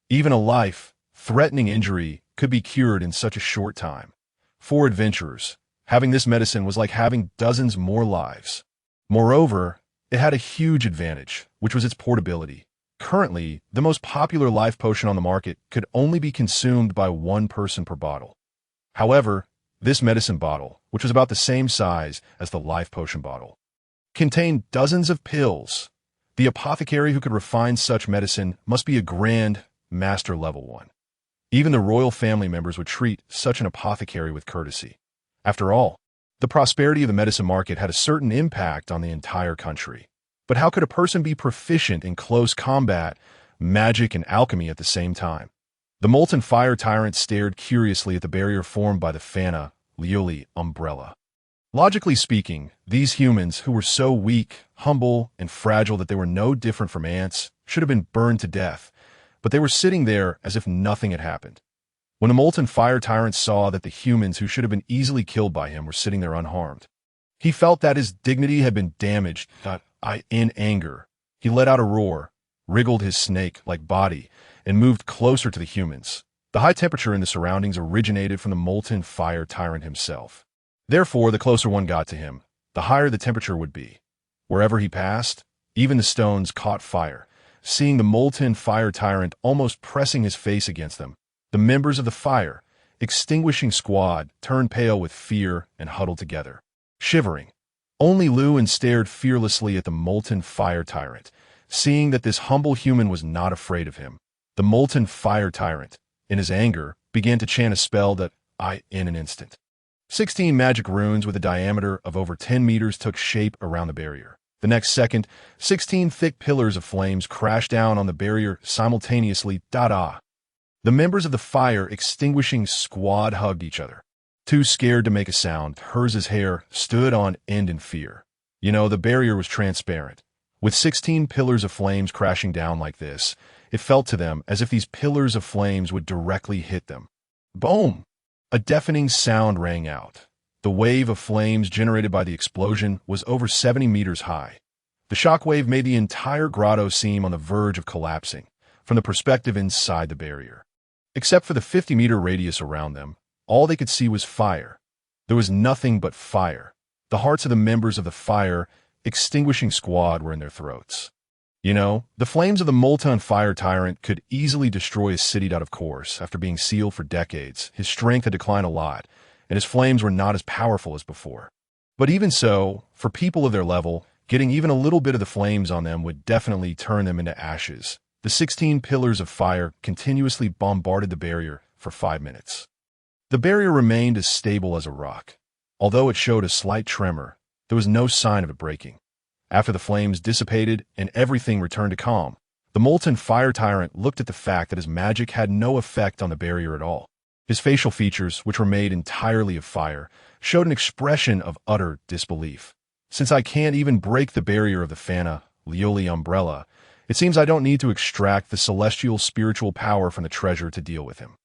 Even a life-threatening injury could be cured in such a short time. For adventurers, having this medicine was like having dozens more lives. Moreover, it had a huge advantage, which was its portability. Currently, the most popular life potion on the market could only be consumed by one person per bottle. However, this medicine bottle, which was about the same size as the life potion bottle, contained dozens of pills. The apothecary who could refine such medicine must be a grand master level one. Even the royal family members would treat such an apothecary with courtesy. After all, the prosperity of the medicine market had a certain impact on the entire country. But how could a person be proficient in close combat, magic, and alchemy at the same time? The molten fire tyrant stared curiously at the barrier formed by the Fana Lioli umbrella. Logically speaking, these humans, who were so weak, humble, and fragile that they were no different from ants, should have been burned to death, but they were sitting there as if nothing had happened. When the molten fire tyrant saw that the humans who should have been easily killed by him were sitting there unharmed, he felt that his dignity had been damaged. In anger, he let out a roar, wriggled his snake-like body, and moved closer to the humans. The high temperature in the surroundings originated from the molten fire tyrant himself. Therefore, the closer one got to him, the higher the temperature would be. Wherever he passed, even the stones caught fire. Seeing the molten fire tyrant almost pressing his face against them, the members of the fire extinguishing squad turned pale with fear and huddled together, shivering. Only Lewin stared fearlessly at the molten fire tyrant, seeing that this humble human was not afraid of him. The molten fire tyrant, in his anger, began to chant a spell that in an instant. 16 magic runes with a diameter of over 10 meters took shape around the barrier. The next second, 16 thick pillars of flames crashed down on the barrier simultaneously. Da-da. The members of the fire extinguishing squad hugged each other. Too scared to make a sound, Herz's hair stood on end in fear. The barrier was transparent. With 16 pillars of flames crashing down like this, it felt to them as if these pillars of flames would directly hit them. Boom! A deafening sound rang out. The wave of flames generated by the explosion was over 70 meters high. The shockwave made the entire grotto seem on the verge of collapsing, from the perspective inside the barrier. Except for the 50-meter radius around them, all they could see was fire. There was nothing but fire. The hearts of the members of the fire extinguishing squad were in their throats. The flames of the molten fire tyrant could easily destroy a city out of course. After being sealed for decades, his strength had declined a lot, and his flames were not as powerful as before. But even so, for people of their level, getting even a little bit of the flames on them would definitely turn them into ashes. The 16 pillars of fire continuously bombarded the barrier for 5 minutes. The barrier remained as stable as a rock. Although it showed a slight tremor, there was no sign of it breaking. After the flames dissipated and everything returned to calm, the molten fire tyrant looked at the fact that his magic had no effect on the barrier at all. His facial features, which were made entirely of fire, showed an expression of utter disbelief. Since I can't even break the barrier of the Lioli umbrella, it seems I don't need to extract the celestial spiritual power from the treasure to deal with him.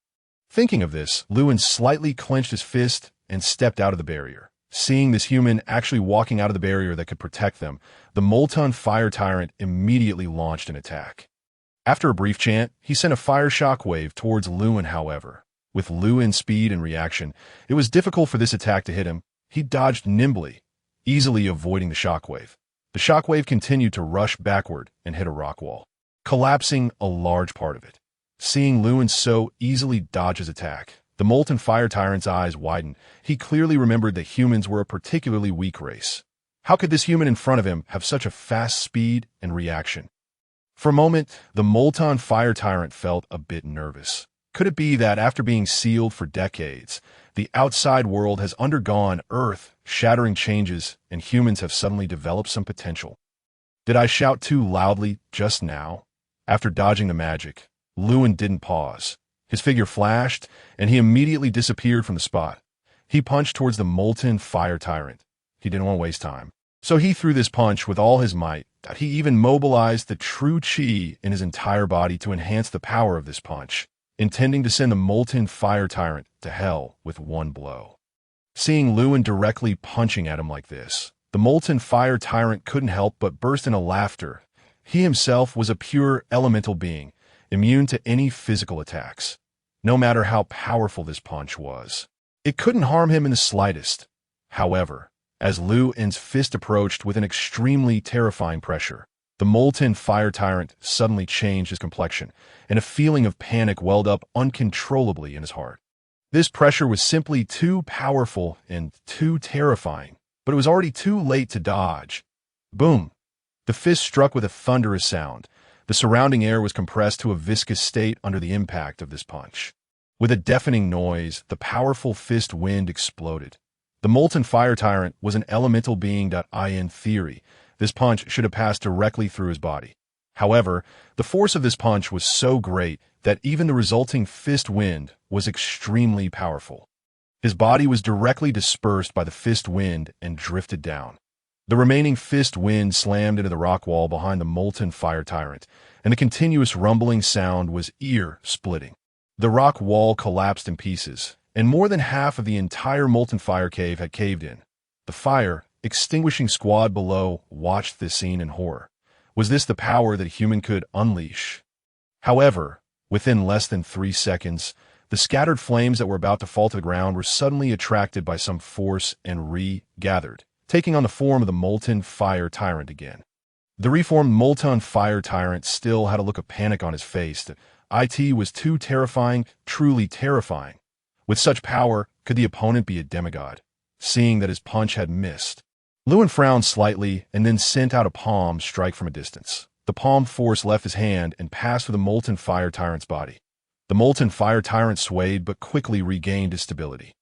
Thinking of this, Lewin slightly clenched his fist and stepped out of the barrier. Seeing this human actually walking out of the barrier that could protect them, the molten fire tyrant immediately launched an attack. After a brief chant, he sent a fire shockwave towards Lewin. However, with Lewin's speed and reaction, it was difficult for this attack to hit him. He dodged nimbly, easily avoiding the shockwave. The shockwave continued to rush backward and hit a rock wall, collapsing a large part of it. Seeing Lewin so easily dodge his attack, the molten fire tyrant's eyes widened. He clearly remembered that humans were a particularly weak race. How could this human in front of him have such a fast speed and reaction? For a moment, the molten fire tyrant felt a bit nervous. Could it be that after being sealed for decades, the outside world has undergone earth-shattering changes and humans have suddenly developed some potential? Did I shout too loudly just now? After dodging the magic, Lewin didn't pause. His figure flashed, and he immediately disappeared from the spot. He punched towards the molten fire tyrant. He didn't want to waste time. So he threw this punch with all his might. He even mobilized the true chi in his entire body to enhance the power of this punch, intending to send the molten fire tyrant to hell with one blow. Seeing Lewin directly punching at him like this, the molten fire tyrant couldn't help but burst into laughter. He himself was a pure elemental being, immune to any physical attacks. No matter how powerful this punch was, it couldn't harm him in the slightest. However, as Lewin's fist approached with an extremely terrifying pressure, the molten fire tyrant suddenly changed his complexion, and a feeling of panic welled up uncontrollably in his heart. This pressure was simply too powerful and too terrifying, but it was already too late to dodge. Boom! The fist struck with a thunderous sound. The surrounding air was compressed to a viscous state under the impact of this punch. With a deafening noise, the powerful fist wind exploded. The molten fire tyrant was an elemental being. In theory, this punch should have passed directly through his body. However, the force of this punch was so great that even the resulting fist wind was extremely powerful. His body was directly dispersed by the fist wind and drifted down. The remaining fist wind slammed into the rock wall behind the molten fire tyrant, and the continuous rumbling sound was ear-splitting. The rock wall collapsed in pieces, and more than half of the entire molten fire cave had caved in. The fire extinguishing squad below watched this scene in horror. Was this the power that a human could unleash? However, within less than 3 seconds, the scattered flames that were about to fall to the ground were suddenly attracted by some force and regathered, taking on the form of the molten fire tyrant again. The reformed molten fire tyrant still had a look of panic on his face. It was too terrifying, truly terrifying. With such power, could the opponent be a demigod? Seeing that his punch had missed, Lewin frowned slightly and then sent out a palm strike from a distance. The palm force left his hand and passed through the molten fire tyrant's body. The molten fire tyrant swayed but quickly regained his stability.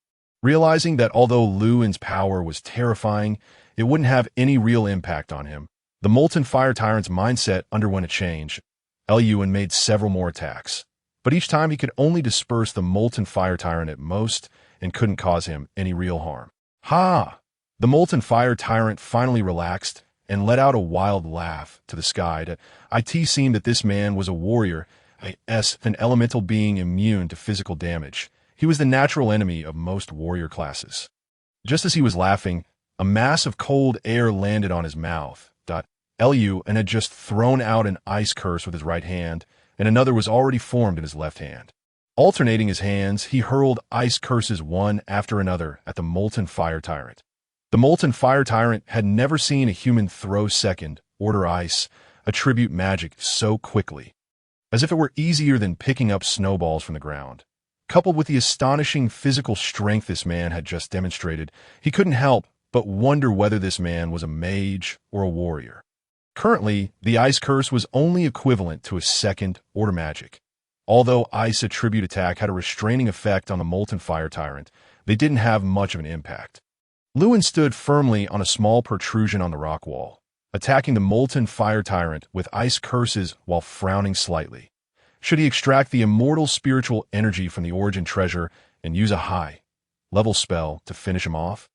Realizing that although Luin's power was terrifying, it wouldn't have any real impact on him, the Molten Fire Tyrant's mindset underwent a change. Luin made several more attacks, but each time he could only disperse the Molten Fire Tyrant at most and couldn't cause him any real harm. Ha! The Molten Fire Tyrant finally relaxed and let out a wild laugh to the sky. It seemed that this man was a warrior, an elemental being immune to physical damage. He was the natural enemy of most warrior classes. Just as he was laughing, a mass of cold air landed on his mouth. Luin had just thrown out an ice curse with his right hand, and another was already formed in his left hand. Alternating his hands, he hurled ice curses one after another at the Molten Fire Tyrant. The Molten Fire Tyrant had never seen a human throw second, order ice, attribute magic so quickly, as if it were easier than picking up snowballs from the ground. Coupled with the astonishing physical strength this man had just demonstrated, he couldn't help but wonder whether this man was a mage or a warrior. Currently, the ice curse was only equivalent to a second-order magic. Although ice attribute attack had a restraining effect on the Molten Fire Tyrant, they didn't have much of an impact. Luin stood firmly on a small protrusion on the rock wall, attacking the Molten Fire Tyrant with ice curses while frowning slightly. Should he extract the immortal spiritual energy from the origin treasure and use a high-level spell to finish him off?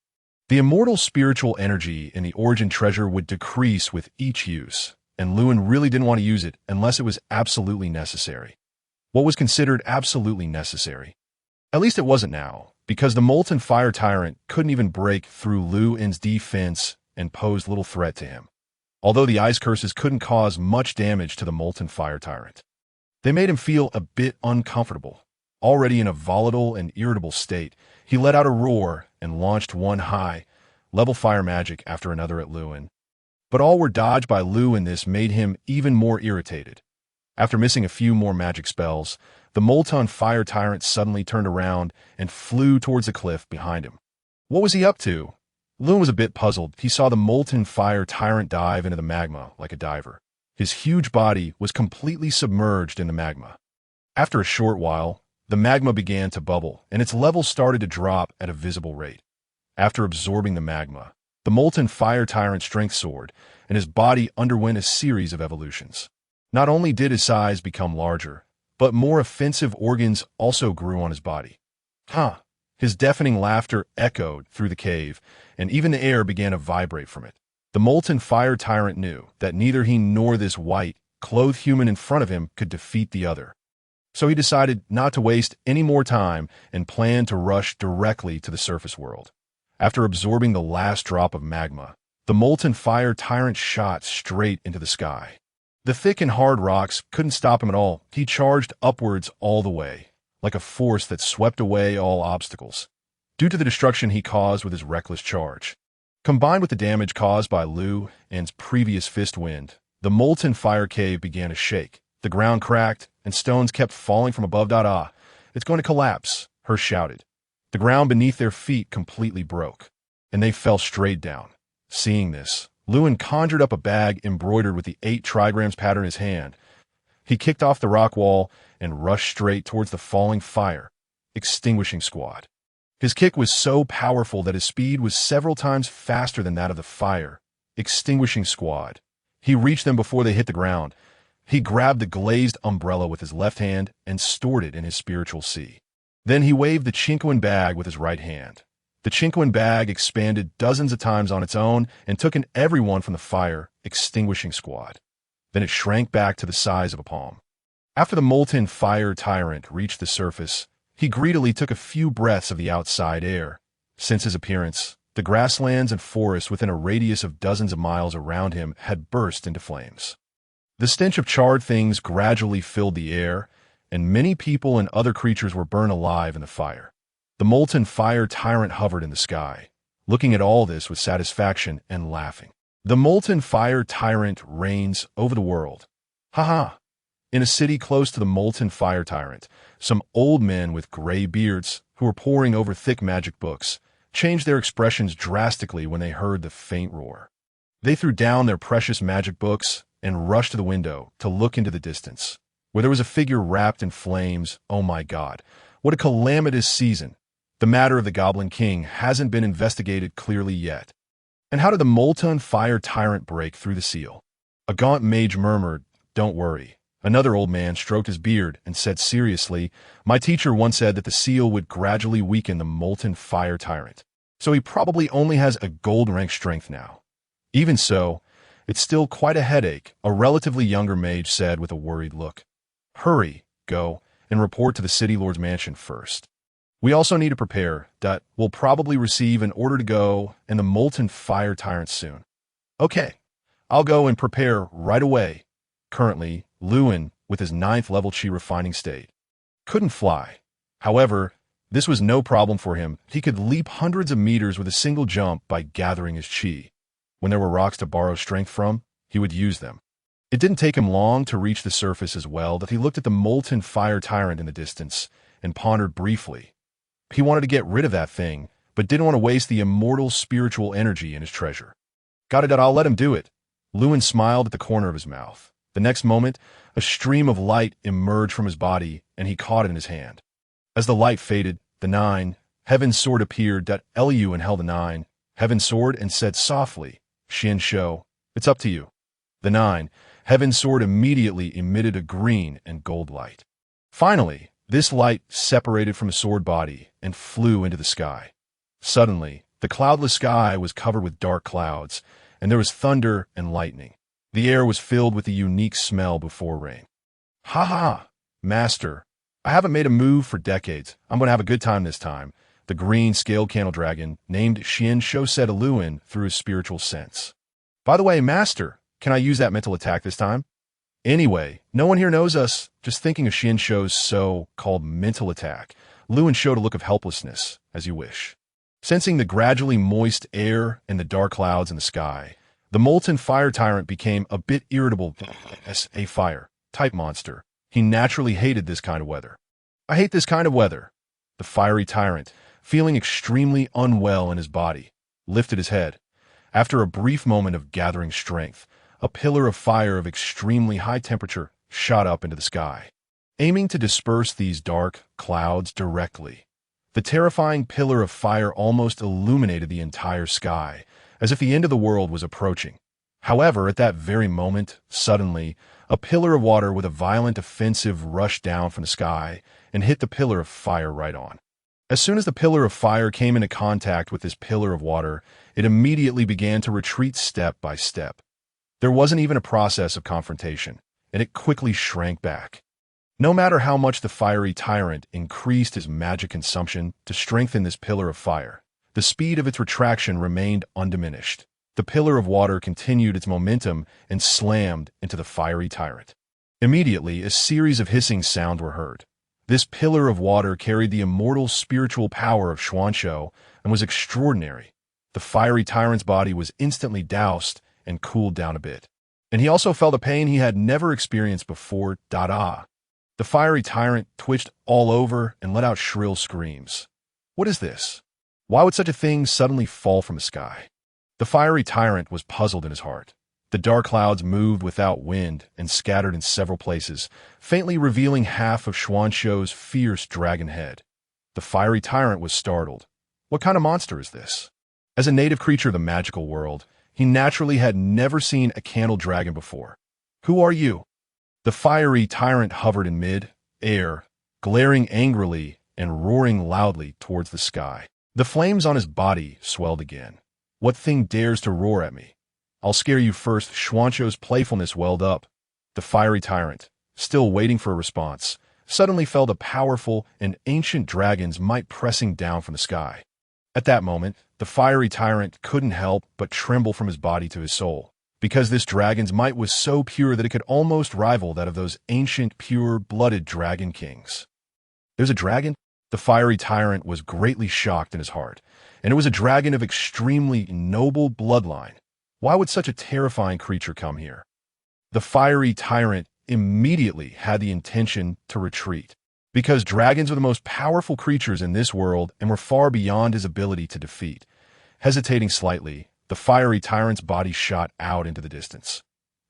The immortal spiritual energy in the origin treasure would decrease with each use, and Luin really didn't want to use it unless it was absolutely necessary. What was considered absolutely necessary? At least it wasn't now, because the Molten Fire Tyrant couldn't even break through Luin's defense and posed little threat to him. Although the ice curses couldn't cause much damage to the Molten Fire Tyrant, they made him feel a bit uncomfortable. Already in a volatile and irritable state, he let out a roar and launched one high-level fire magic after another at Luin. But all were dodged by Luin, and this made him even more irritated. After missing a few more magic spells, the Molten Fire Tyrant suddenly turned around and flew towards the cliff behind him. What was he up to? Luin was a bit puzzled. He saw the Molten Fire Tyrant dive into the magma like a diver. His huge body was completely submerged in the magma. After a short while, the magma began to bubble, and its level started to drop at a visible rate. After absorbing the magma, the Molten Fire Tyrant's strength soared, and his body underwent a series of evolutions. Not only did his size become larger, but more offensive organs also grew on his body. His deafening laughter echoed through the cave, and even the air began to vibrate from it. The Molten Fire Tyrant knew that neither he nor this white-clothed human in front of him could defeat the other. So he decided not to waste any more time and planned to rush directly to the surface world. After absorbing the last drop of magma, the Molten Fire Tyrant shot straight into the sky. The thick and hard rocks couldn't stop him at all. He charged upwards all the way, like a force that swept away all obstacles, due to the destruction he caused with his reckless charge. Combined with the damage caused by Luin's previous fist wind, the Molten Fire Cave began to shake. The ground cracked, and stones kept falling from above. It's going to collapse, Hirsch shouted. The ground beneath their feet completely broke, and they fell straight down. Seeing this, Luin conjured up a bag embroidered with the 8 trigrams pattern in his hand. He kicked off the rock wall and rushed straight towards the falling fire, extinguishing squad. His kick was so powerful that his speed was several times faster than that of the fire, extinguishing squad. He reached them before they hit the ground. He grabbed the glazed umbrella with his left hand and stored it in his spiritual sea. Then he waved the Chinquan bag with his right hand. The Chinquan bag expanded dozens of times on its own and took in everyone from the fire, extinguishing squad. Then it shrank back to the size of a palm. After the Molten Fire Tyrant reached the surface, he greedily took a few breaths of the outside air. Since his appearance, the grasslands and forests within a radius of dozens of miles around him had burst into flames. The stench of charred things gradually filled the air, and many people and other creatures were burned alive in the fire. The Molten Fire Tyrant hovered in the sky, looking at all this with satisfaction and laughing. The Molten Fire Tyrant reigns over the world. In a city close to the Molten Fire Tyrant, some old men with gray beards, who were poring over thick magic books, changed their expressions drastically when they heard the faint roar. They threw down their precious magic books and rushed to the window to look into the distance, where there was a figure wrapped in flames. Oh my God, what a calamitous season! The matter of the Goblin King hasn't been investigated clearly yet. And how did the molten fire tyrant break through the seal? A gaunt mage murmured, "Don't worry." Another old man stroked his beard and said seriously, "My teacher once said that the seal would gradually weaken the molten fire tyrant. So he probably only has a gold rank strength now." Even so, it's still quite a headache, a relatively younger mage said with a worried look. "Hurry, go, and report to the city lord's mansion first. We also need to prepare. We'll probably receive an order to go and the molten fire tyrant soon." "Okay, I'll go and prepare right away." Currently, Lewin, with his 9th level chi refining state, couldn't fly. However, this was no problem for him. He could leap hundreds of meters with a single jump by gathering his chi. When there were rocks to borrow strength from, he would use them. It didn't take him long to reach the surface as well that he looked at the molten fire tyrant in the distance and pondered briefly. He wanted to get rid of that thing, but didn't want to waste the immortal spiritual energy in his treasure. "Got it, I'll let him do it." Lewin smiled at the corner of his mouth. The next moment, a stream of light emerged from his body, and he caught it in his hand. As the light faded, the 9, Heaven's Sword appeared. Eliu held the 9, Heaven's Sword, and said softly, "Xian Shou, it's up to you." The 9, Heaven's Sword immediately emitted a green and gold light. Finally, this light separated from his sword body and flew into the sky. Suddenly, the cloudless sky was covered with dark clouds, and there was thunder and lightning. The air was filled with the unique smell before rain. "Ha ha, Master, I haven't made a move for decades. I'm going to have a good time this time," the green scaled candle dragon named Xian Shou said to Lewin through his spiritual sense. "By the way, Master, can I use that mental attack this time?" Anyway, no one here knows us. Just thinking of Xian Shou's so-called mental attack, Lewin showed a look of helplessness, as you wish. Sensing the gradually moist air and the dark clouds in the sky, the molten fire tyrant became a bit irritable. As a fire-type monster, he naturally hated this kind of weather. "I hate this kind of weather." The fiery tyrant, feeling extremely unwell in his body, lifted his head. After a brief moment of gathering strength, a pillar of fire of extremely high temperature shot up into the sky, aiming to disperse these dark clouds directly. The terrifying pillar of fire almost illuminated the entire sky, as if the end of the world was approaching. However, at that very moment, suddenly, a pillar of water with a violent offensive rushed down from the sky and hit the pillar of fire right on. As soon as the pillar of fire came into contact with this pillar of water, it immediately began to retreat step by step. There wasn't even a process of confrontation, and it quickly shrank back. No matter how much the fiery tyrant increased his magic consumption to strengthen this pillar of fire, the speed of its retraction remained undiminished. The pillar of water continued its momentum and slammed into the fiery tyrant. Immediately, a series of hissing sounds were heard. This pillar of water carried the immortal spiritual power of Xuanshou and was extraordinary. The fiery tyrant's body was instantly doused and cooled down a bit. And he also felt a pain he had never experienced before. The fiery tyrant twitched all over and let out shrill screams. "What is this? Why would such a thing suddenly fall from the sky?" The fiery tyrant was puzzled in his heart. The dark clouds moved without wind and scattered in several places, faintly revealing half of Xuanshou's fierce dragon head. The fiery tyrant was startled. What kind of monster is this? As a native creature of the magical world, he naturally had never seen a candle dragon before. "Who are you?" The fiery tyrant hovered in mid-air, glaring angrily and roaring loudly towards the sky. The flames on his body swelled again. "What thing dares to roar at me? I'll scare you first." Xuanshou's playfulness welled up. The fiery tyrant, still waiting for a response, suddenly felt a powerful and ancient dragon's might pressing down from the sky. At that moment, the fiery tyrant couldn't help but tremble from his body to his soul, because this dragon's might was so pure that it could almost rival that of those ancient, pure-blooded dragon kings. "There's a dragon?" The fiery tyrant was greatly shocked in his heart, and it was a dragon of extremely noble bloodline. Why would such a terrifying creature come here? The fiery tyrant immediately had the intention to retreat, because dragons are the most powerful creatures in this world and were far beyond his ability to defeat. Hesitating slightly, the fiery tyrant's body shot out into the distance.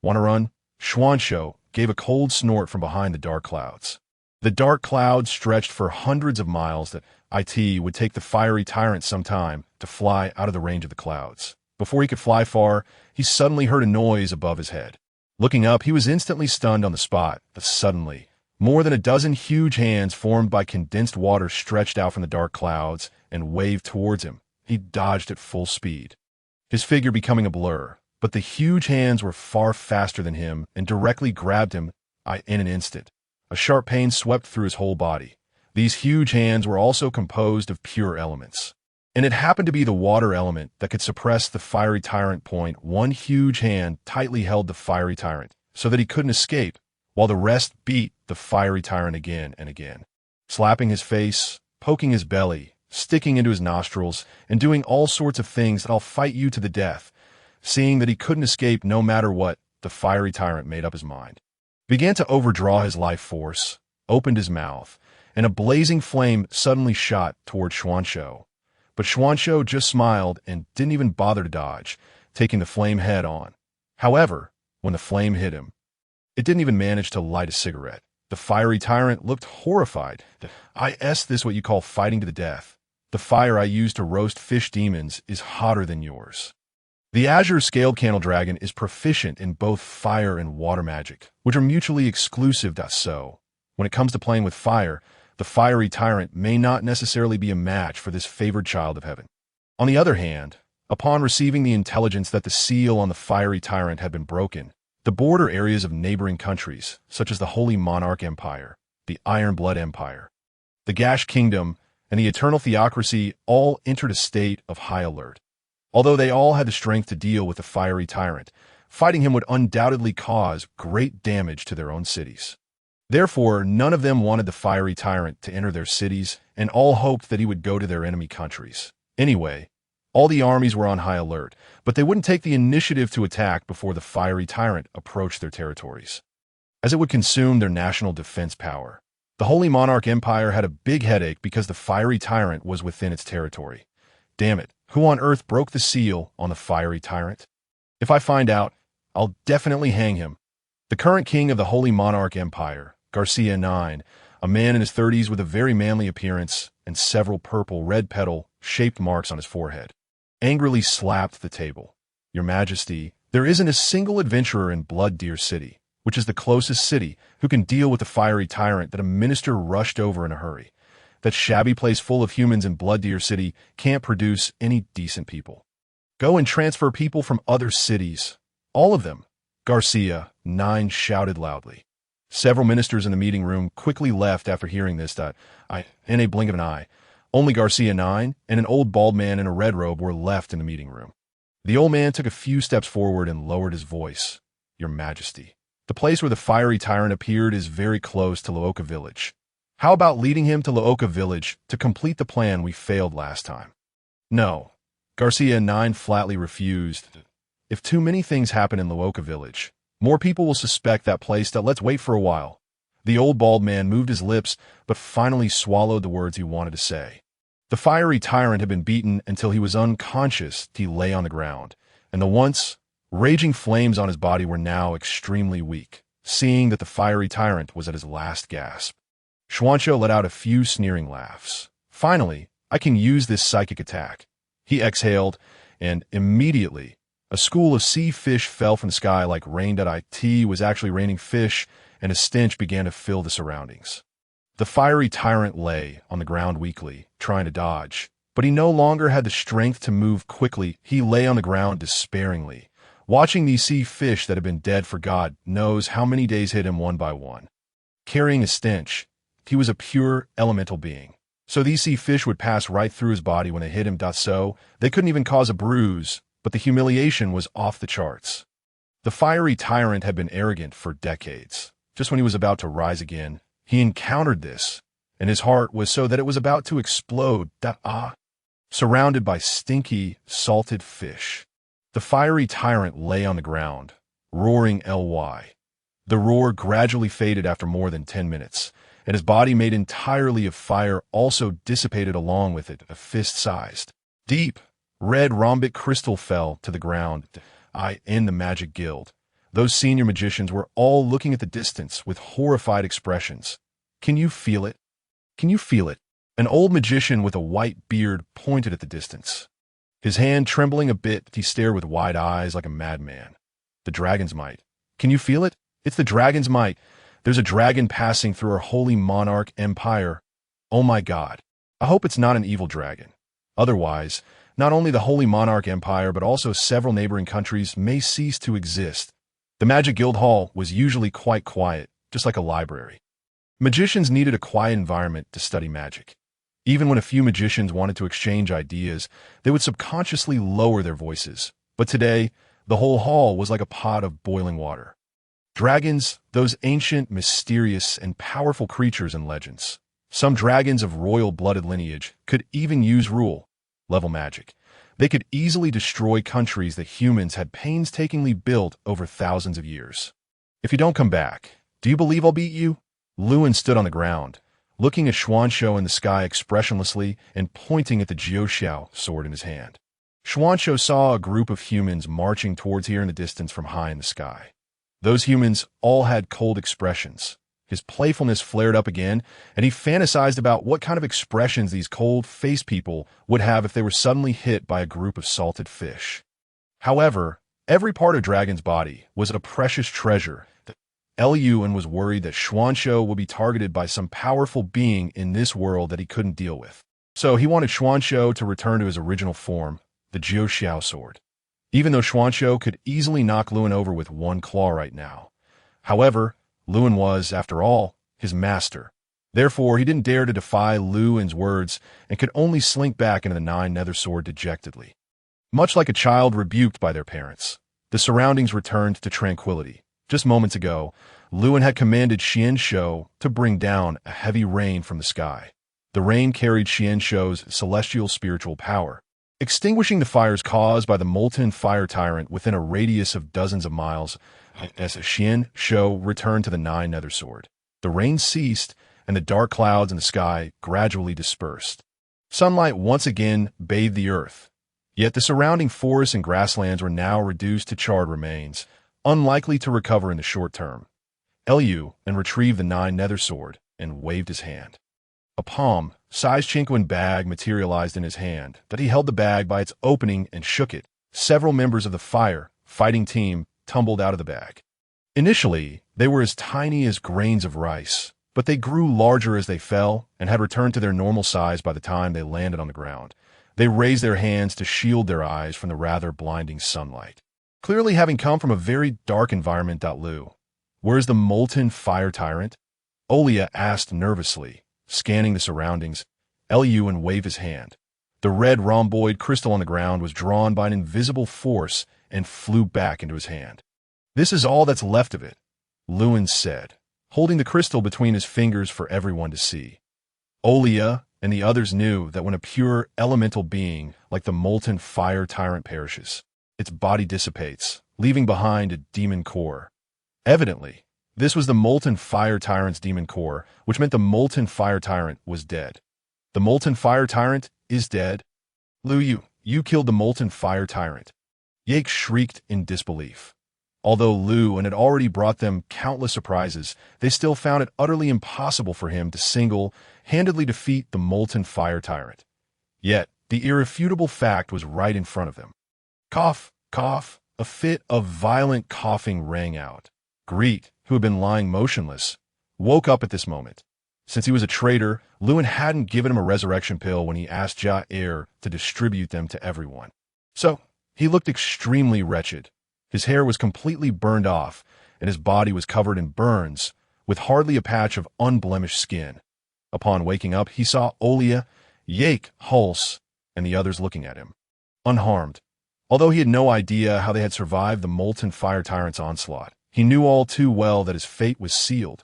"Want to run?" Xuanshou gave a cold snort from behind the dark clouds. The dark clouds stretched for hundreds of miles that it would take the fiery tyrant some time to fly out of the range of the clouds. Before he could fly far, he suddenly heard a noise above his head. Looking up, he was instantly stunned on the spot, but suddenly, more than a dozen huge hands formed by condensed water stretched out from the dark clouds and waved towards him. He dodged at full speed, his figure becoming a blur, but the huge hands were far faster than him and directly grabbed him in an instant. A sharp pain swept through his whole body. These huge hands were also composed of pure elements, and it happened to be the water element that could suppress the fiery tyrant. One huge hand tightly held the fiery tyrant so that he couldn't escape, while the rest beat the fiery tyrant again and again, slapping his face, poking his belly, sticking into his nostrils, and doing all sorts of things that I'll fight you to the death. Seeing that he couldn't escape no matter what, the fiery tyrant made up his mind. Began to overdraw his life force, opened his mouth, and a blazing flame suddenly shot toward Xuanzhou. But Xuanzhou just smiled and didn't even bother to dodge, taking the flame head on. However, when the flame hit him, it didn't even manage to light a cigarette. The fiery tyrant looked horrified. This what you call fighting to the death. The fire I use to roast fish demons is hotter than yours. The azure scaled candle dragon is proficient in both fire and water magic, which are mutually exclusive. So, when it comes to playing with fire, the fiery tyrant may not necessarily be a match for this favored child of heaven. On the other hand, upon receiving the intelligence that the seal on the fiery tyrant had been broken, the border areas of neighboring countries, such as the Holy Monarch Empire, the Iron Blood Empire, the Gash Kingdom, and the Eternal Theocracy all entered a state of high alert. Although they all had the strength to deal with the fiery tyrant, fighting him would undoubtedly cause great damage to their own cities. Therefore, none of them wanted the fiery tyrant to enter their cities, and all hoped that he would go to their enemy countries. Anyway, all the armies were on high alert, but they wouldn't take the initiative to attack before the fiery tyrant approached their territories, as it would consume their national defense power. The Holy Monarch Empire had a big headache because the fiery tyrant was within its territory. Damn it, who on earth broke the seal on the fiery tyrant? If I find out, I'll definitely hang him. The current king of the Holy Monarch Empire, Garcia IX, a man in his 30s with a very manly appearance and several purple red petal-shaped marks on his forehead, angrily slapped the table. Your Majesty, there isn't a single adventurer in Blood Deer City, which is the closest city, who can deal with the fiery tyrant that a minister rushed over in a hurry. That shabby place full of humans in Blood Deer City can't produce any decent people. Go and transfer people from other cities. All of them. Garcia IX shouted loudly. Several ministers in the meeting room quickly left after hearing this. In a blink of an eye, only Garcia IX and an old bald man in a red robe were left in the meeting room. The old man took a few steps forward and lowered his voice. Your Majesty, the place where the fiery tyrant appeared is very close to Looka Village. How about leading him to Looka Village to complete the plan we failed last time? No. Garcia IX flatly refused. If too many things happen in Looka Village, more people will suspect that place. Let's wait for a while. The old bald man moved his lips, but finally swallowed the words he wanted to say. The fiery tyrant had been beaten until he was unconscious. He lay on the ground, and the once raging flames on his body were now extremely weak, seeing that the fiery tyrant was at his last gasp. Xuanzhou let out a few sneering laughs. Finally, I can use this psychic attack. He exhaled, and immediately, a school of sea fish fell from the sky like rain. It was actually raining fish, and a stench began to fill the surroundings. The fiery tyrant lay on the ground weakly, trying to dodge, but he no longer had the strength to move quickly. He lay on the ground despairingly, watching these sea fish that had been dead for God knows how many days hit him one by one. Carrying a stench, he was a pure elemental being, so these sea fish would pass right through his body when they hit him. So they couldn't even cause a bruise, but the humiliation was off the charts. The fiery tyrant had been arrogant for decades. Just when he was about to rise again, he encountered this, and his heart was so that it was about to explode. Surrounded by stinky, salted fish, the fiery tyrant lay on the ground, roaring ly. The roar gradually faded after more than 10 minutes, and his body made entirely of fire also dissipated along with it. A fist-sized, deep, red rhombic crystal fell to the ground. In the Magic Guild, those senior magicians were all looking at the distance with horrified expressions. Can you feel it? Can you feel it? An old magician with a white beard pointed at the distance. His hand trembling a bit, he stared with wide eyes like a madman. The dragon's might. Can you feel it? It's the dragon's might. There's a dragon passing through our holy monarch empire. Oh my God. I hope it's not an evil dragon. Otherwise, not only the holy monarch empire but also several neighboring countries may cease to exist. The Magic Guild Hall was usually quite quiet, just like a library. Magicians needed a quiet environment to study magic. Even when a few magicians wanted to exchange ideas, they would subconsciously lower their voices. But today, the whole hall was like a pot of boiling water. Dragons, those ancient, mysterious, and powerful creatures in legends. Some dragons of royal-blooded lineage could even use rule-level magic. They could easily destroy countries that humans had painstakingly built over thousands of years. If you don't come back, do you believe I'll beat you? Lewin stood on the ground, looking at Xuanzhou in the sky expressionlessly and pointing at the Jiuxiao sword in his hand. Xuanzhou saw a group of humans marching towards here in the distance from high in the sky. Those humans all had cold expressions. His playfulness flared up again, and he fantasized about what kind of expressions these cold-faced people would have if they were suddenly hit by a group of salted fish. However, every part of Dragon's body was a precious treasure. Liyuan was worried that Xuanzhou would be targeted by some powerful being in this world that he couldn't deal with. So he wanted Xuanzhou to return to his original form, the Jiuxiao sword. Even though Xuanzhou could easily knock Lewin over with one claw right now. However, Lewin was, after all, his master. Therefore, he didn't dare to defy Lewin's words and could only slink back into the nine-nether sword dejectedly. Much like a child rebuked by their parents, the surroundings returned to tranquility. Just moments ago, Lewin had commanded Xianzhou to bring down a heavy rain from the sky. The rain carried Xianzhou's celestial spiritual power, extinguishing the fires caused by the molten fire tyrant within a radius of dozens of miles. As Xianzhou returned to the nine-nether sword, the rain ceased and the dark clouds in the sky gradually dispersed. Sunlight once again bathed the earth, yet the surrounding forests and grasslands were now reduced to charred remains, unlikely to recover in the short term. Liyuan retrieved the nine-nether sword and waved his hand. A palm-sized Chinquan bag materialized in his hand, that he held the bag by its opening and shook it. Several members of the fighting team tumbled out of the bag. Initially, they were as tiny as grains of rice, but they grew larger as they fell and had returned to their normal size by the time they landed on the ground. They raised their hands to shield their eyes from the rather blinding sunlight. Clearly having come from a very dark environment. Lu, where's the molten fire tyrant? Olia asked nervously, scanning the surroundings. Liyuan waved his hand. The red rhomboid crystal on the ground was drawn by an invisible force and flew back into his hand. This is all that's left of it, Lewin said, holding the crystal between his fingers for everyone to see. Olia and the others knew that when a pure elemental being like the molten fire tyrant perishes, its body dissipates, leaving behind a demon core. Evidently, this was the molten fire tyrant's demon core, which meant the molten fire tyrant was dead. The molten fire tyrant is dead? Lu, you killed the molten fire tyrant. Yake shrieked in disbelief. Although Lewin had already brought them countless surprises, they still found it utterly impossible for him to single-handedly defeat the molten fire tyrant. Yet, the irrefutable fact was right in front of them. Cough, cough, a fit of violent coughing rang out. Greet, who had been lying motionless, woke up at this moment. Since he was a traitor, Lewin hadn't given him a resurrection pill when he asked Jair to distribute them to everyone. So, he looked extremely wretched. His hair was completely burned off, and his body was covered in burns, with hardly a patch of unblemished skin. Upon waking up, he saw Olia, Yake, Hulse, and the others looking at him, unharmed. Although he had no idea how they had survived the molten fire tyrant's onslaught, he knew all too well that his fate was sealed.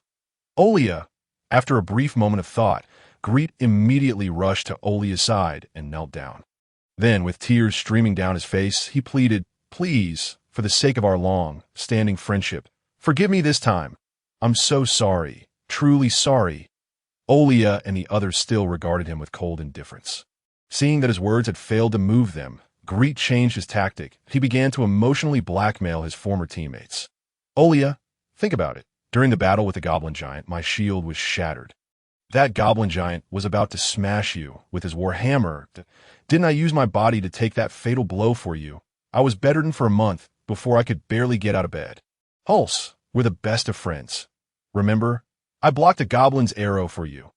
Olia, after a brief moment of thought, Greet immediately rushed to Olia's side and knelt down. Then, with tears streaming down his face, he pleaded, "Please, for the sake of our long-standing friendship, forgive me this time. I'm so sorry, truly sorry." Olia and the others still regarded him with cold indifference. Seeing that his words had failed to move them, Greet changed his tactic. He began to emotionally blackmail his former teammates. "Olia, think about it. During the battle with the goblin giant, my shield was shattered. That goblin giant was about to smash you with his war hammer. Didn't I use my body to take that fatal blow for you? I was bedridden for a month before I could barely get out of bed. Hulse, we're the best of friends. Remember? I blocked a goblin's arrow for you.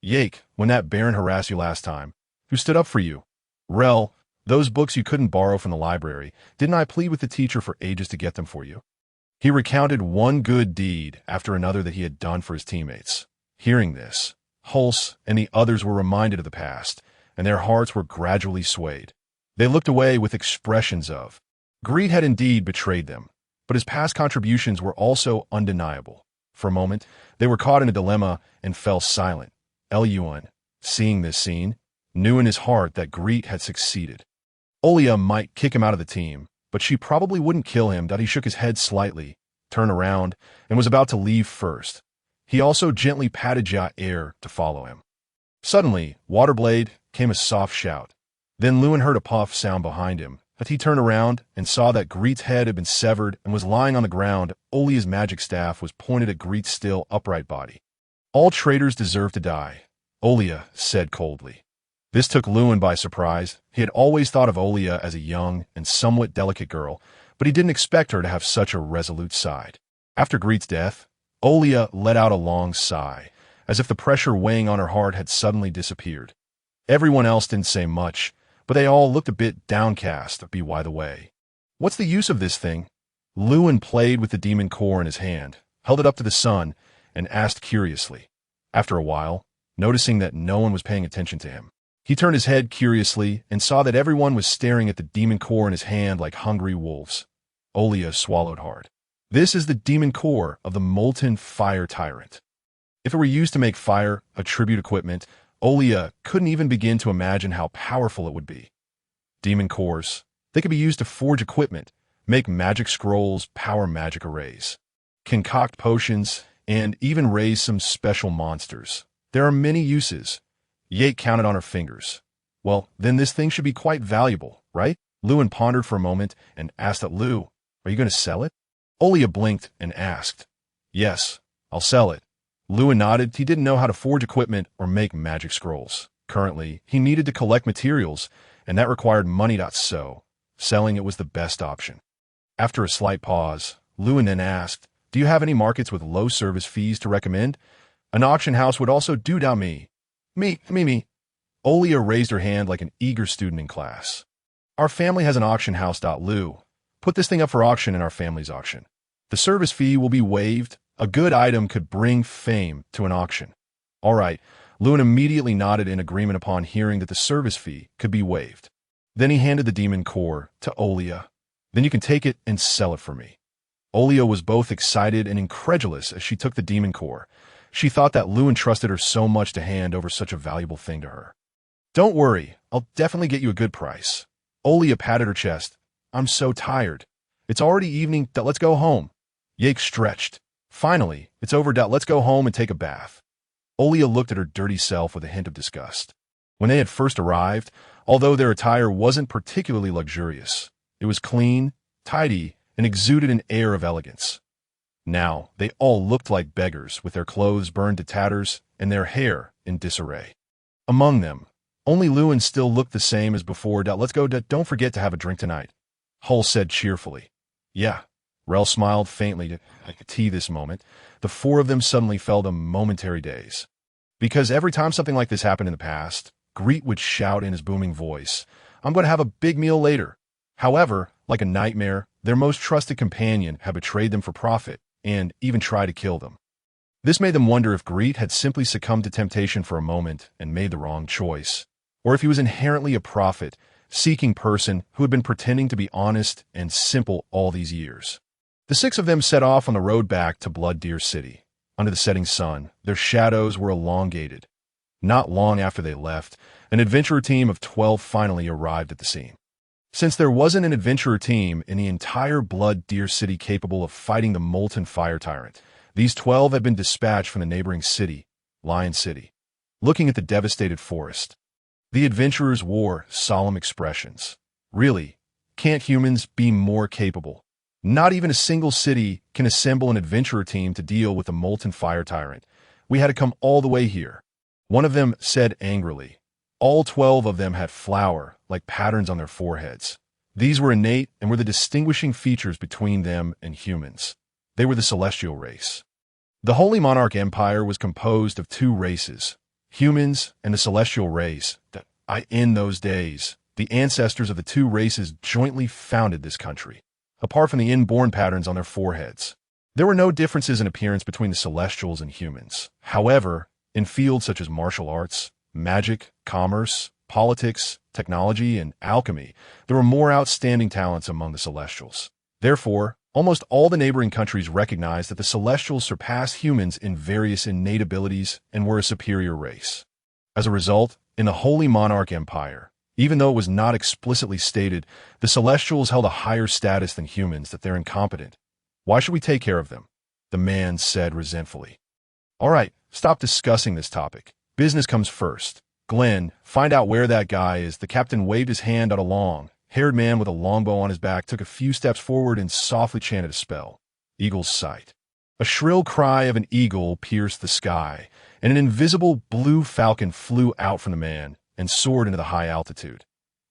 Yake, when that baron harassed you last time, who stood up for you? Rel, those books you couldn't borrow from the library, didn't I plead with the teacher for ages to get them for you? He recounted one good deed after another that he had done for his teammates. Hearing this, Hulse and the others were reminded of the past, and their hearts were gradually swayed. They looked away with expressions of greed had indeed betrayed them, but his past contributions were also undeniable. For a moment, they were caught in a dilemma and fell silent. Eluan, seeing this scene, knew in his heart that Greet had succeeded. Olia might kick him out of the team, but she probably wouldn't kill him. He shook his head slightly, turned around, and was about to leave first. He also gently patted Jair to follow him. Suddenly, Waterblade came a soft shout. Then Lewin heard a puff sound behind him. He turned around and saw that Greet's head had been severed and was lying on the ground. Olia's magic staff was pointed at Greet's still upright body. All traitors deserve to die, Olia said coldly. This took Lewin by surprise. He had always thought of Olia as a young and somewhat delicate girl, but he didn't expect her to have such a resolute side. After Greet's death, Olia let out a long sigh, as if the pressure weighing on her heart had suddenly disappeared. Everyone else didn't say much, but they all looked a bit downcast. By the way, what's the use of this thing? Lewin played with the demon core in his hand, held it up to the sun, and asked curiously. After a while, noticing that no one was paying attention to him, he turned his head curiously and saw that everyone was staring at the demon core in his hand like hungry wolves. Olia swallowed hard. This is the demon core of the molten fire tyrant. If it were used to make fire attribute equipment, Olia couldn't even begin to imagine how powerful it would be. Demon cores, they could be used to forge equipment, make magic scrolls, power magic arrays, concoct potions, and even raise some special monsters. There are many uses. Yate counted on her fingers. Well, then this thing should be quite valuable, right? Lewin pondered for a moment and asked at Lou, are you going to sell it? Olia blinked and asked, yes, I'll sell it. Lewin nodded. He didn't know how to forge equipment or make magic scrolls. Currently, he needed to collect materials, and that required money. So, selling it was the best option. After a slight pause, Lewin then asked, do you have any markets with low service fees to recommend? An auction house would also do. Me. Olia raised her hand like an eager student in class. Our family has an auction house. Lou, put this thing up for auction in our family's auction. The service fee will be waived. A good item could bring fame to an auction. All right. Lewin immediately nodded in agreement upon hearing that the service fee could be waived. Then he handed the demon core to Olia. Then you can take it and sell it for me. Olia was both excited and incredulous as she took the demon core. She thought that Lewin trusted her so much to hand over such a valuable thing to her. Don't worry, I'll definitely get you a good price. Olia patted her chest. I'm so tired. It's already evening. Let's go home. Yake stretched. Finally, it's over. Let's go home and take a bath. Olia looked at her dirty self with a hint of disgust. When they had first arrived, although their attire wasn't particularly luxurious, it was clean, tidy, and exuded an air of elegance. Now, they all looked like beggars, with their clothes burned to tatters and their hair in disarray. Among them, only Lewin still looked the same as before. Let's go. Don't forget to have a drink tonight, Hull said cheerfully. Yeah. Rel smiled faintly at T this moment. The four of them suddenly felt a momentary daze. Because every time something like this happened in the past, Greet would shout in his booming voice, I'm going to have a big meal later. However, like a nightmare, their most trusted companion had betrayed them for profit and even tried to kill them. This made them wonder if Greet had simply succumbed to temptation for a moment and made the wrong choice, or if he was inherently a profit-seeking person who had been pretending to be honest and simple all these years. The six of them set off on the road back to Blood Deer City. Under the setting sun, their shadows were elongated. Not long after they left, an adventurer team of 12 finally arrived at the scene. Since there wasn't an adventurer team in the entire Blood Deer City capable of fighting the molten fire tyrant, these 12 had been dispatched from the neighboring city, Lion City. Looking at the devastated forest, the adventurers wore solemn expressions. Really, can't humans be more capable? Not even a single city can assemble an adventurer team to deal with the molten fire tyrant. We had to come all the way here. One of them said angrily. All 12 of them had flower, like patterns on their foreheads. These were innate and were the distinguishing features between them and humans. They were the celestial race. The Holy Monarch Empire was composed of two races, humans and the celestial race. In those days, the ancestors of the two races jointly founded this country, apart from the inborn patterns on their foreheads. There were no differences in appearance between the celestials and humans. However, in fields such as martial arts, magic, commerce, politics, technology, and alchemy, there were more outstanding talents among the celestials. Therefore, almost all the neighboring countries recognized that the celestials surpassed humans in various innate abilities and were a superior race. As a result, in the Holy Monarch Empire, even though it was not explicitly stated, the celestials held a higher status than humans, that they're incompetent. Why should we take care of them? The man said resentfully. All right, stop discussing this topic. Business comes first. Glenn, find out where that guy is. The captain waved his hand at a long-haired man with a longbow on his back, took a few steps forward, and softly chanted a spell. Eagle's sight. A shrill cry of an eagle pierced the sky, and an invisible blue falcon flew out from the man and soared into the high altitude.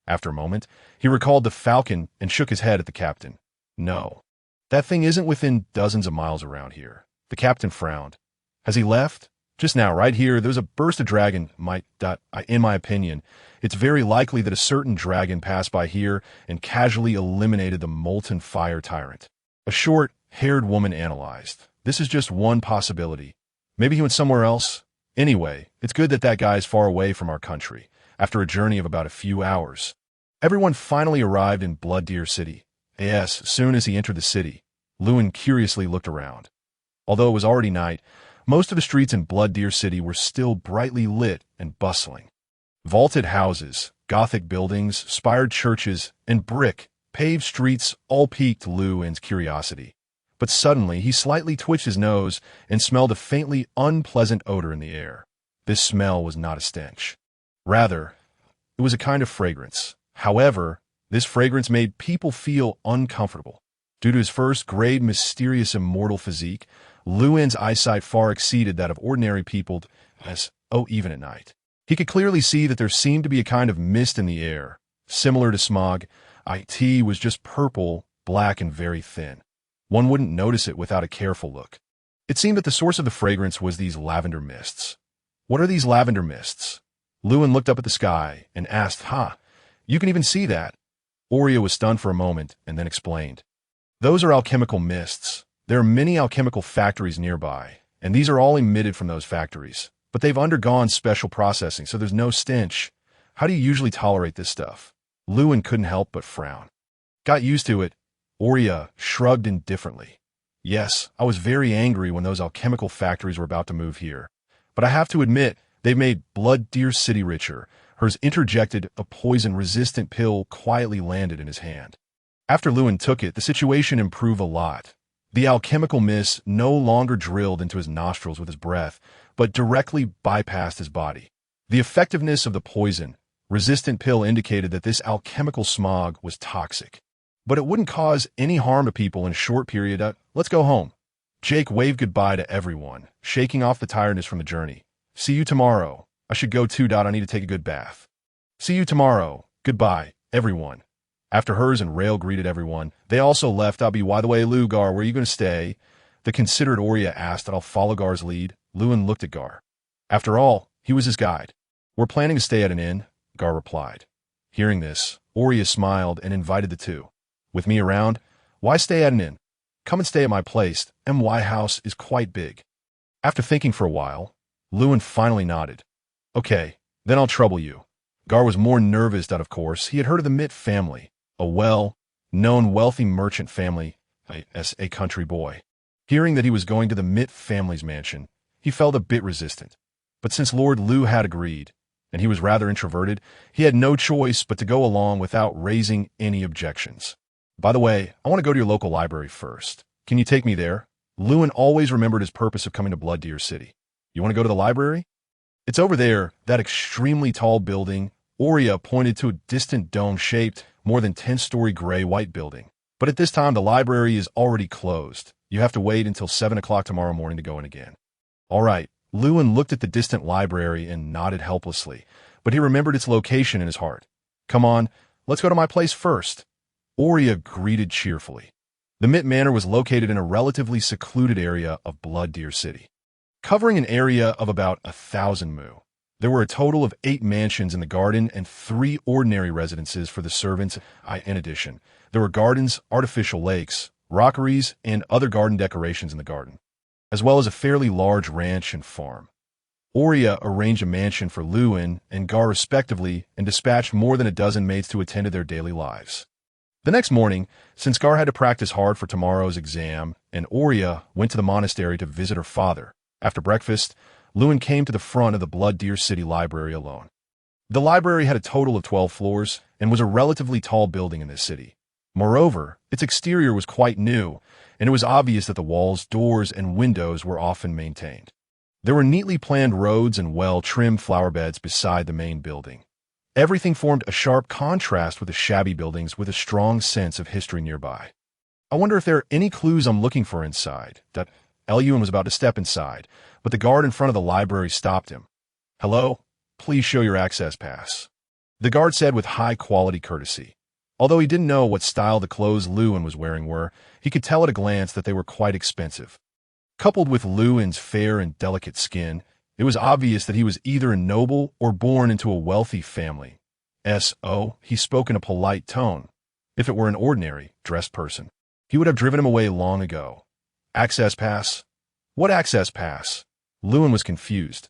After a moment, he recalled the falcon and shook his head at the captain. No, that thing isn't within dozens of miles around here. The captain frowned. Has he left? Just now, right here, there's a burst of dragon. In my opinion, it's very likely that a certain dragon passed by here and casually eliminated the molten fire tyrant. A short-haired woman analyzed. This is just one possibility. Maybe he went somewhere else. Anyway, it's good that that guy is far away from our country, after a journey of about a few hours. Everyone finally arrived in Blood Deer City. Yes, as soon as he entered the city, Lewin curiously looked around. Although it was already night, most of the streets in Blood Deer City were still brightly lit and bustling. Vaulted houses, Gothic buildings, spired churches, and brick, paved streets all piqued Lewin's curiosity. But suddenly he slightly twitched his nose and smelled a faintly unpleasant odor in the air. This smell was not a stench. Rather, it was a kind of fragrance. However, this fragrance made people feel uncomfortable. Due to his first-grade mysterious immortal physique, Lewin's eyesight far exceeded that of ordinary people, even at night. He could clearly see that there seemed to be a kind of mist in the air. Similar to smog, it was just purple, black, and very thin. One wouldn't notice it without a careful look. It seemed that the source of the fragrance was these lavender mists. What are these lavender mists? Lewin looked up at the sky and asked, you can even see that? Oria was stunned for a moment and then explained. Those are alchemical mists. There are many alchemical factories nearby, and these are all emitted from those factories. But they've undergone special processing, so there's no stench. How do you usually tolerate this stuff? Lewin couldn't help but frown. Got used to it. Oria shrugged indifferently. Yes, I was very angry when those alchemical factories were about to move here. But I have to admit, they've made Blood Deer City richer. Hers interjected a poison-resistant pill quietly landed in his hand. After Lewin took it, the situation improved a lot. The alchemical mist no longer drilled into his nostrils with his breath, but directly bypassed his body. The effectiveness of the poison-resistant pill indicated that this alchemical smog was toxic. But it wouldn't cause any harm to people in a short period. Let's go home. Jake waved goodbye to everyone, shaking off the tiredness from the journey. See you tomorrow. I should go too. I need to take a good bath. See you tomorrow. Goodbye, everyone. After Hers and Rail greeted everyone, they also left. By the way, Lou, Gar, where are you going to stay? The considerate Oria asked. I'll follow Gar's lead. Lewin looked at Gar. After all, he was his guide. We're planning to stay at an inn, Gar replied. Hearing this, Oria smiled and invited the two. With me around, why stay at an inn? Come and stay at my place. My house is quite big. After thinking for a while, Lewin finally nodded. Okay, then I'll trouble you. Gar was more nervous that, of course, he had heard of the Mitt family, a well-known wealthy merchant family, as a country boy. Hearing that he was going to the Mitt family's mansion, he felt a bit resistant. But since Lord Lew had agreed, and he was rather introverted, he had no choice but to go along without raising any objections. By the way, I want to go to your local library first. Can you take me there? Lewin always remembered his purpose of coming to Blood Deer City. You want to go to the library? It's over there, that extremely tall building. Oria pointed to a distant dome-shaped, more than 10-story gray-white building. But at this time, the library is already closed. You have to wait until 7 o'clock tomorrow morning to go in again. All right, Lewin looked at the distant library and nodded helplessly, but he remembered its location in his heart. Come on, let's go to my place first. Aurea greeted cheerfully. The Mint Manor was located in a relatively secluded area of Blood Deer City, covering an area of about 1,000 mu. There were a total of 8 mansions in the garden and 3 ordinary residences for the servants. In addition, there were gardens, artificial lakes, rockeries, and other garden decorations in the garden, as well as a fairly large ranch and farm. Aurea arranged a mansion for Lewin and Gar respectively and dispatched more than a dozen maids to attend to their daily lives. The next morning, since Gar had to practice hard for tomorrow's exam, and Aurea went to the monastery to visit her father, after breakfast, Lewin came to the front of the Blood Deer City Library alone. The library had a total of 12 floors and was a relatively tall building in this city. Moreover, its exterior was quite new, and it was obvious that the walls, doors, and windows were often maintained. There were neatly planned roads and well-trimmed flower beds beside the main building. Everything formed a sharp contrast with the shabby buildings with a strong sense of history nearby. I wonder if there are any clues I'm looking for inside. Lewin was about to step inside, but the guard in front of the library stopped him. Hello? Please show your access pass. The guard said with high-quality courtesy. Although he didn't know what style the clothes Lewin was wearing were, he could tell at a glance that they were quite expensive. Coupled with Lewin's fair and delicate skin, it was obvious that he was either a noble or born into a wealthy family. He spoke in a polite tone. If it were an ordinary, dressed person, he would have driven him away long ago. Access pass? What access pass? Lewin was confused.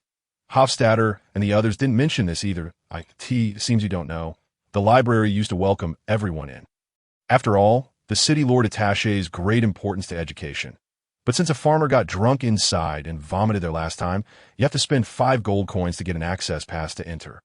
Hofstadter and the others didn't mention this either. Seems you don't know. The library used to welcome everyone in. After all, the city lord attache's great importance to education. But since a farmer got drunk inside and vomited there last time, you have to spend 5 gold coins to get an access pass to enter.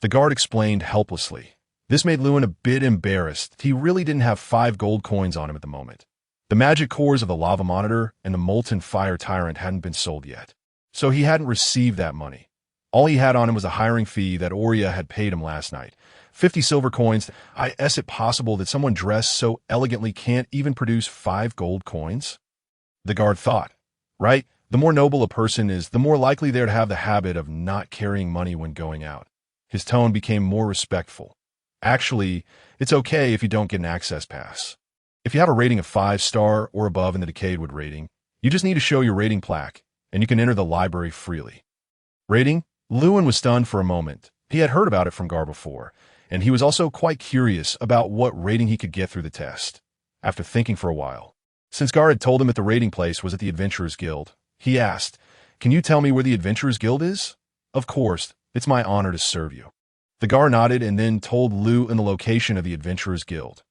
The guard explained helplessly. This made Lewin a bit embarrassed. He really didn't have 5 gold coins on him at the moment. The magic cores of the lava monitor and the molten fire tyrant hadn't been sold yet, so he hadn't received that money. All he had on him was a hiring fee that Aurea had paid him last night. 50 silver coins. Is it possible that someone dressed so elegantly can't even produce 5 gold coins? The guard thought. Right? The more noble a person is, the more likely they're to have the habit of not carrying money when going out. His tone became more respectful. Actually, it's okay if you don't get an access pass. If you have a rating of 5-star or above in the Decadewood rating, you just need to show your rating plaque, and you can enter the library freely. Rating? Lewin was stunned for a moment. He had heard about it from Gar before, and he was also quite curious about what rating he could get through the test. After thinking for a while, since Gar had told him that the rating place was at the Adventurers Guild, he asked, "Can you tell me where the Adventurers Guild is?" "Of course, it's my honor to serve you." The Gar nodded and then told Lewin the location of the Adventurers Guild.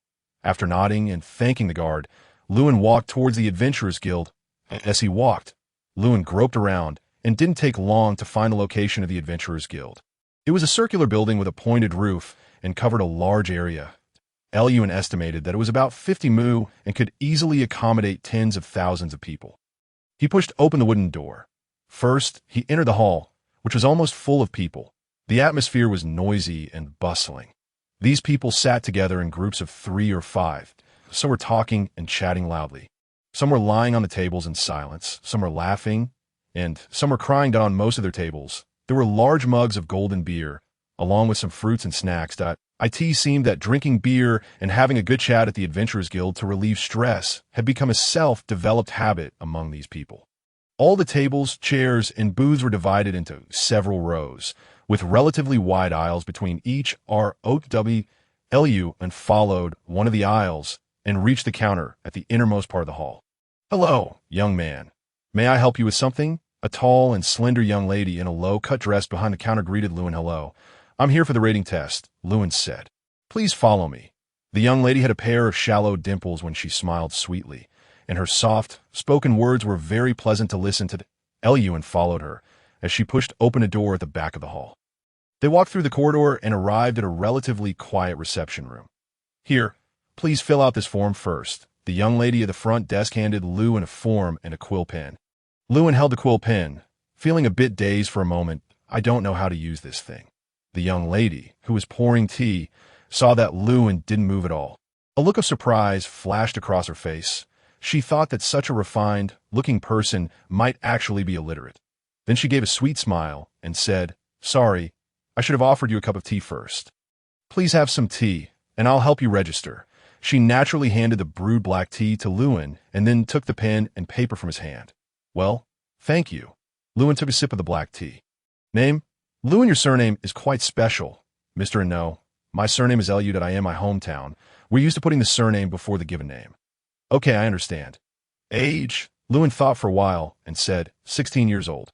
After nodding and thanking the guard, Lewin walked towards the Adventurers Guild. As he walked, Lewin groped around and didn't take long to find the location of the Adventurers Guild. It was a circular building with a pointed roof and covered a large area. Lewin estimated that it was about 50 mu and could easily accommodate tens of thousands of people. He pushed open the wooden door. First, he entered the hall, which was almost full of people. The atmosphere was noisy and bustling. These people sat together in groups of 3 or 5. Some were talking and chatting loudly. Some were lying on the tables in silence. Some were laughing, and some were crying down on most of their tables. There were large mugs of golden beer, along with some fruits and snacks. It seemed that drinking beer and having a good chat at the Adventurers Guild to relieve stress had become a self-developed habit among these people. All the tables, chairs, and booths were divided into several rows, with relatively wide aisles between each. Lewin followed one of the aisles and reached the counter at the innermost part of the hall. "Hello, young man. May I help you with something?" A tall and slender young lady in a low-cut dress behind the counter greeted Lewin. "Hello. I'm here for the rating test," Lewin said. "Please follow me." The young lady had a pair of shallow dimples when she smiled sweetly, and her soft, spoken words were very pleasant to listen to. Lewin followed her as she pushed open a door at the back of the hall. They walked through the corridor and arrived at a relatively quiet reception room. "Here, please fill out this form first." The young lady at the front desk handed Lewin a form and a quill pen. Lewin held the quill pen, feeling a bit dazed for a moment. "I don't know how to use this thing." The young lady, who was pouring tea, saw that Lewin didn't move at all. A look of surprise flashed across her face. She thought that such a refined-looking person might actually be illiterate. Then she gave a sweet smile and said, "Sorry, I should have offered you a cup of tea first. Please have some tea, and I'll help you register." She naturally handed the brewed black tea to Lewin and then took the pen and paper from his hand. "Well, thank you." Lewin took a sip of the black tea. "Name? Lewin, your surname is quite special, Mr. And no, my surname is Lu.im, my hometown. We're used to putting the surname before the given name." "Okay, I understand." "Age?" Lewin thought for a while and said, 16 years old.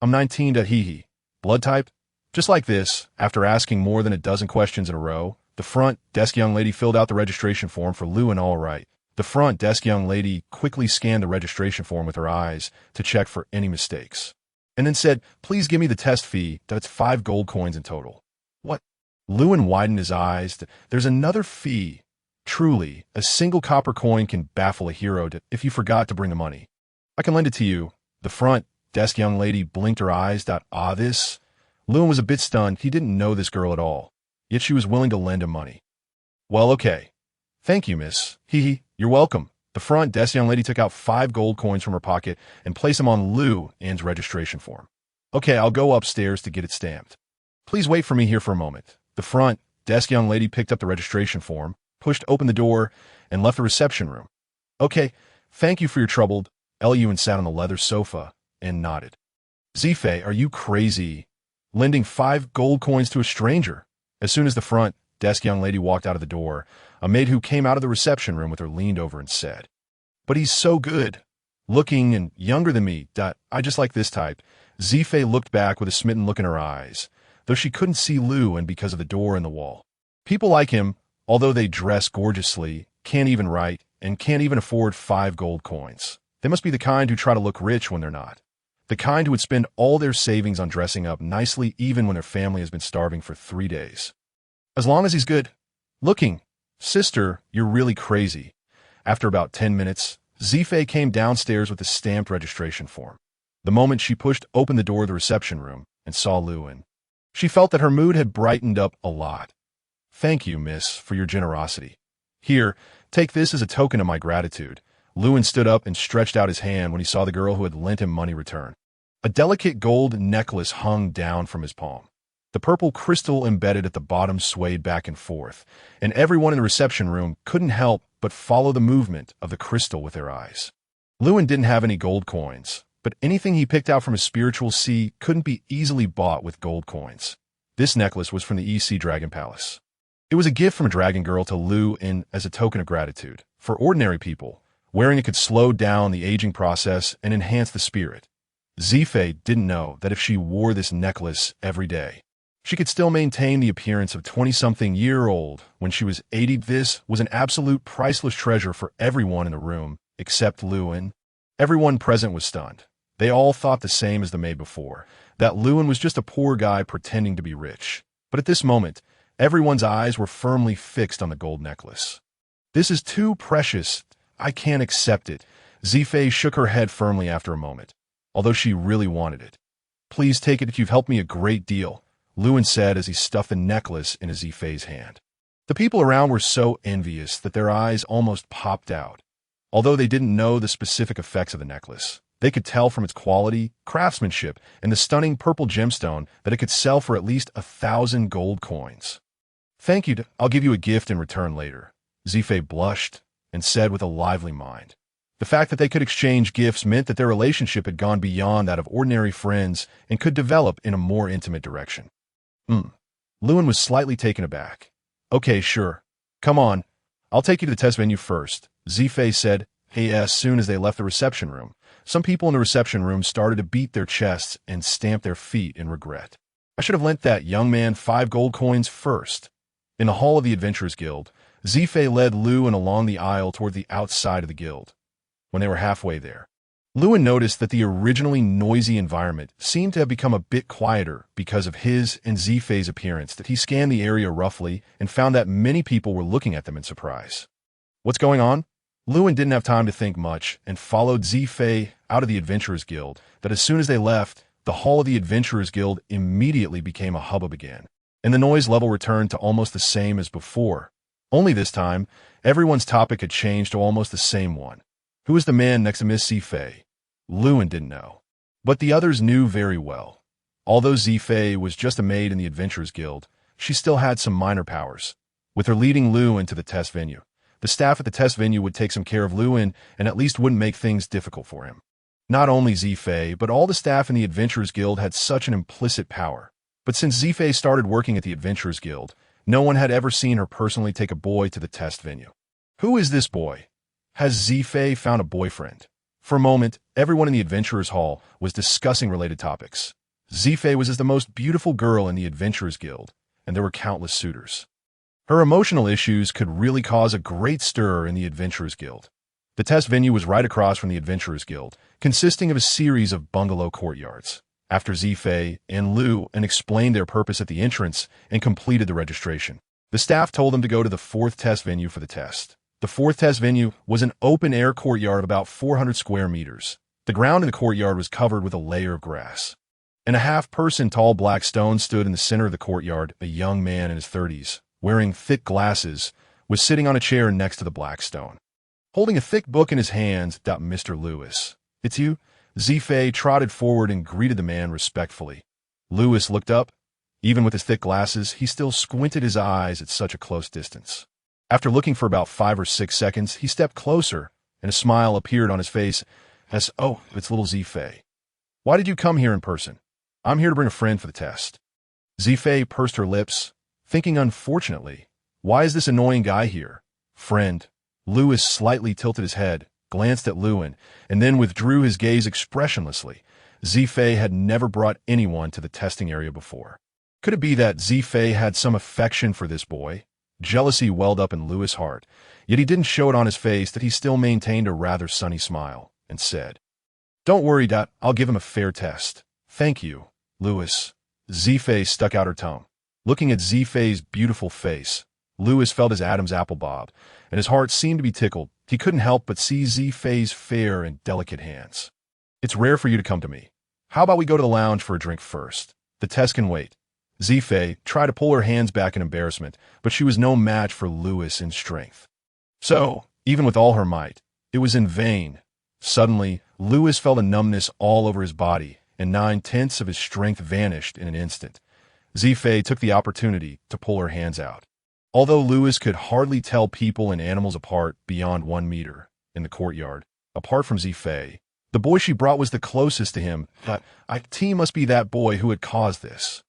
"I'm 19. Hee. Blood type?" Just like this, after asking more than a dozen questions in a row, the front desk young lady filled out the registration form for Lewin. All right. The front desk young lady quickly scanned the registration form with her eyes to check for any mistakes, and then said, "Please give me the test fee. That's 5 gold coins in total." "What?" Lewin widened his eyes. "There's another fee. Truly, a single copper coin can baffle a hero if you forgot to bring the money. I can lend it to you." The front desk young lady blinked her eyes. This? Lewin was a bit stunned. He didn't know this girl at all, yet she was willing to lend him money. "Well, okay. Thank you, miss. Hee. You're welcome." The front desk young lady took out 5 gold coins from her pocket and placed them on Lewin's registration form. "Okay, I'll go upstairs to get it stamped. Please wait for me here for a moment." The front desk young lady picked up the registration form, pushed open the door, and left the reception room. "Okay, thank you for your trouble." Lewin sat on the leather sofa and nodded. "Zife, are you crazy? Lending 5 gold coins to a stranger?" As soon as the front desk young lady walked out of the door, a maid who came out of the reception room with her leaned over and said, "But he's so good looking and younger than me. I just like this type." Zife looked back with a smitten look in her eyes, though she couldn't see Lewin because of the door in the wall. People like him, although they dress gorgeously, can't even write, and can't even afford 5 gold coins. They must be the kind who try to look rich when they're not. The kind who would spend all their savings on dressing up nicely even when their family has been starving for 3 days. As long as he's good looking. "Sister, you're really crazy." After about 10 minutes, Zife came downstairs with the stamped registration form. The moment she pushed open the door of the reception room and saw Lewin, she felt that her mood had brightened up a lot. "Thank you, miss, for your generosity. Here, take this as a token of my gratitude." Lewin stood up and stretched out his hand when he saw the girl who had lent him money return. A delicate gold necklace hung down from his palm. The purple crystal embedded at the bottom swayed back and forth, and everyone in the reception room couldn't help but follow the movement of the crystal with their eyes. Lewin didn't have any gold coins, but anything he picked out from his spiritual sea couldn't be easily bought with gold coins. This necklace was from the EC Dragon Palace. It was a gift from a dragon girl to Lewin as a token of gratitude. For ordinary people, wearing it could slow down the aging process and enhance the spirit. Zife didn't know that if she wore this necklace every day, she could still maintain the appearance of 20-something-year-old when she was 80. This was an absolute priceless treasure for everyone in the room, except Lewin. Everyone present was stunned. They all thought the same as the maid before, that Lewin was just a poor guy pretending to be rich. But at this moment, everyone's eyes were firmly fixed on the gold necklace. "This is too precious. I can't accept it." Zife shook her head firmly after a moment, although she really wanted it. "Please take it. You've helped me a great deal," Lewin said as he stuffed the necklace in Zife's hand. The people around were so envious that their eyes almost popped out. Although they didn't know the specific effects of the necklace, they could tell from its quality, craftsmanship, and the stunning purple gemstone that it could sell for at least 1,000 gold coins. "Thank you. I'll give you a gift in return later," Zife blushed and said with a lively mind. The fact that they could exchange gifts meant that their relationship had gone beyond that of ordinary friends and could develop in a more intimate direction. Lewin was slightly taken aback. "Okay, sure. Come on. I'll take you to the test venue first," Zife said. As soon as they left the reception room, some people in the reception room started to beat their chests and stamp their feet in regret. "I should have lent that young man 5 gold coins first." In the hall of the Adventurers Guild, Zife led Lewin along the aisle toward the outside of the guild. When they were halfway there, Lewin noticed that the originally noisy environment seemed to have become a bit quieter because of his and Zife's appearance. That he scanned the area roughly and found that many people were looking at them in surprise. "What's going on?" Lewin didn't have time to think much and followed Zife out of the Adventurers Guild. That as soon as they left, the hall of the Adventurers Guild immediately became a hubbub again, and the noise level returned to almost the same as before. Only this time, everyone's topic had changed to almost the same one. Who was the man next to Miss Zife? Lewin didn't know. But the others knew very well. Although Zifei was just a maid in the Adventurers Guild, she still had some minor powers. With her leading Lewin to the test venue, the staff at the test venue would take some care of Lewin and at least wouldn't make things difficult for him. Not only Zifei, but all the staff in the Adventurers Guild had such an implicit power. But since Zifei started working at the Adventurers Guild, no one had ever seen her personally take a boy to the test venue. Who is this boy? Has Zifei found a boyfriend? For a moment, everyone in the Adventurers Hall was discussing related topics. Zifei was the most beautiful girl in the Adventurers Guild, and there were countless suitors. Her emotional issues could really cause a great stir in the Adventurers Guild. The test venue was right across from the Adventurers Guild, consisting of a series of bungalow courtyards. After Zifei and Lu explained their purpose at the entrance and completed the registration, the staff told them to go to the fourth test venue for the test. The fourth test venue was an open-air courtyard of about 400 square meters. The ground in the courtyard was covered with a layer of grass. And a half-person tall black stone stood in the center of the courtyard. A young man in his 30s, wearing thick glasses, was sitting on a chair next to the black stone. Holding a thick book in his hands, Mr. Lewis. It's you? Zifei trotted forward and greeted the man respectfully. Lewis looked up. Even with his thick glasses, he still squinted his eyes at such a close distance. After looking for about 5 or 6 seconds, he stepped closer, and a smile appeared on his face as, "Oh, it's little Zifei. Why did you come here in person?" "I'm here to bring a friend for the test." Zifei pursed her lips, thinking unfortunately, "Why is this annoying guy here?" "Friend." Lewis slightly tilted his head, glanced at Lewin, and then withdrew his gaze expressionlessly. Zifei had never brought anyone to the testing area before. Could it be that Zifei had some affection for this boy? Jealousy welled up in Lewis' heart, yet he didn't show it on his face. That he still maintained a rather sunny smile, and said, "Don't worry, I'll give him a fair test." "Thank you, Lewis." Zifei stuck out her tongue. Looking at Zifei's beautiful face, Lewis felt his Adam's apple bob, and his heart seemed to be tickled. He couldn't help but see Zifei's fair and delicate hands. "It's rare for you to come to me. How about we go to the lounge for a drink first? The test can wait." Zifei tried to pull her hands back in embarrassment, but she was no match for Lewis in strength. So, even with all her might, it was in vain. Suddenly, Lewis felt a numbness all over his body, and 9/10 of his strength vanished in an instant. Zifei took the opportunity to pull her hands out. Although Lewis could hardly tell people and animals apart beyond 1 meter in the courtyard, apart from Zifei, the boy she brought was the closest to him. It must be that boy who had caused this.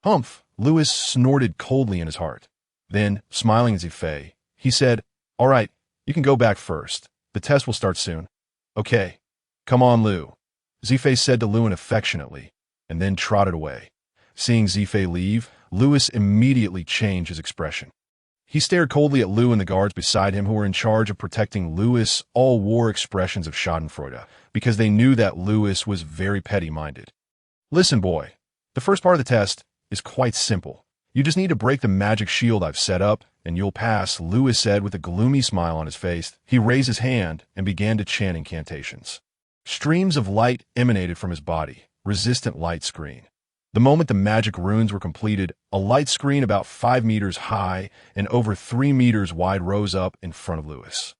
"Humph," Lewis snorted coldly in his heart. Then, smiling at Zifei, he said, "All right, you can go back first. The test will start soon." "Okay. Come on, Lou," Zifei said to Lewin affectionately, and then trotted away. Seeing Zifei leave, Lewis immediately changed his expression. He stared coldly at Lou and the guards beside him who were in charge of protecting Lewis. All wore expressions of schadenfreude, because they knew that Lewis was very petty-minded. "Listen, boy, the first part of the test is quite simple. You just need to break the magic shield I've set up, and you'll pass," Lewis said with a gloomy smile on his face. He raised his hand and began to chant incantations. Streams of light emanated from his body, resistant light screen. The moment the magic runes were completed, a light screen about 5 meters high and over 3 meters wide rose up in front of Lewis.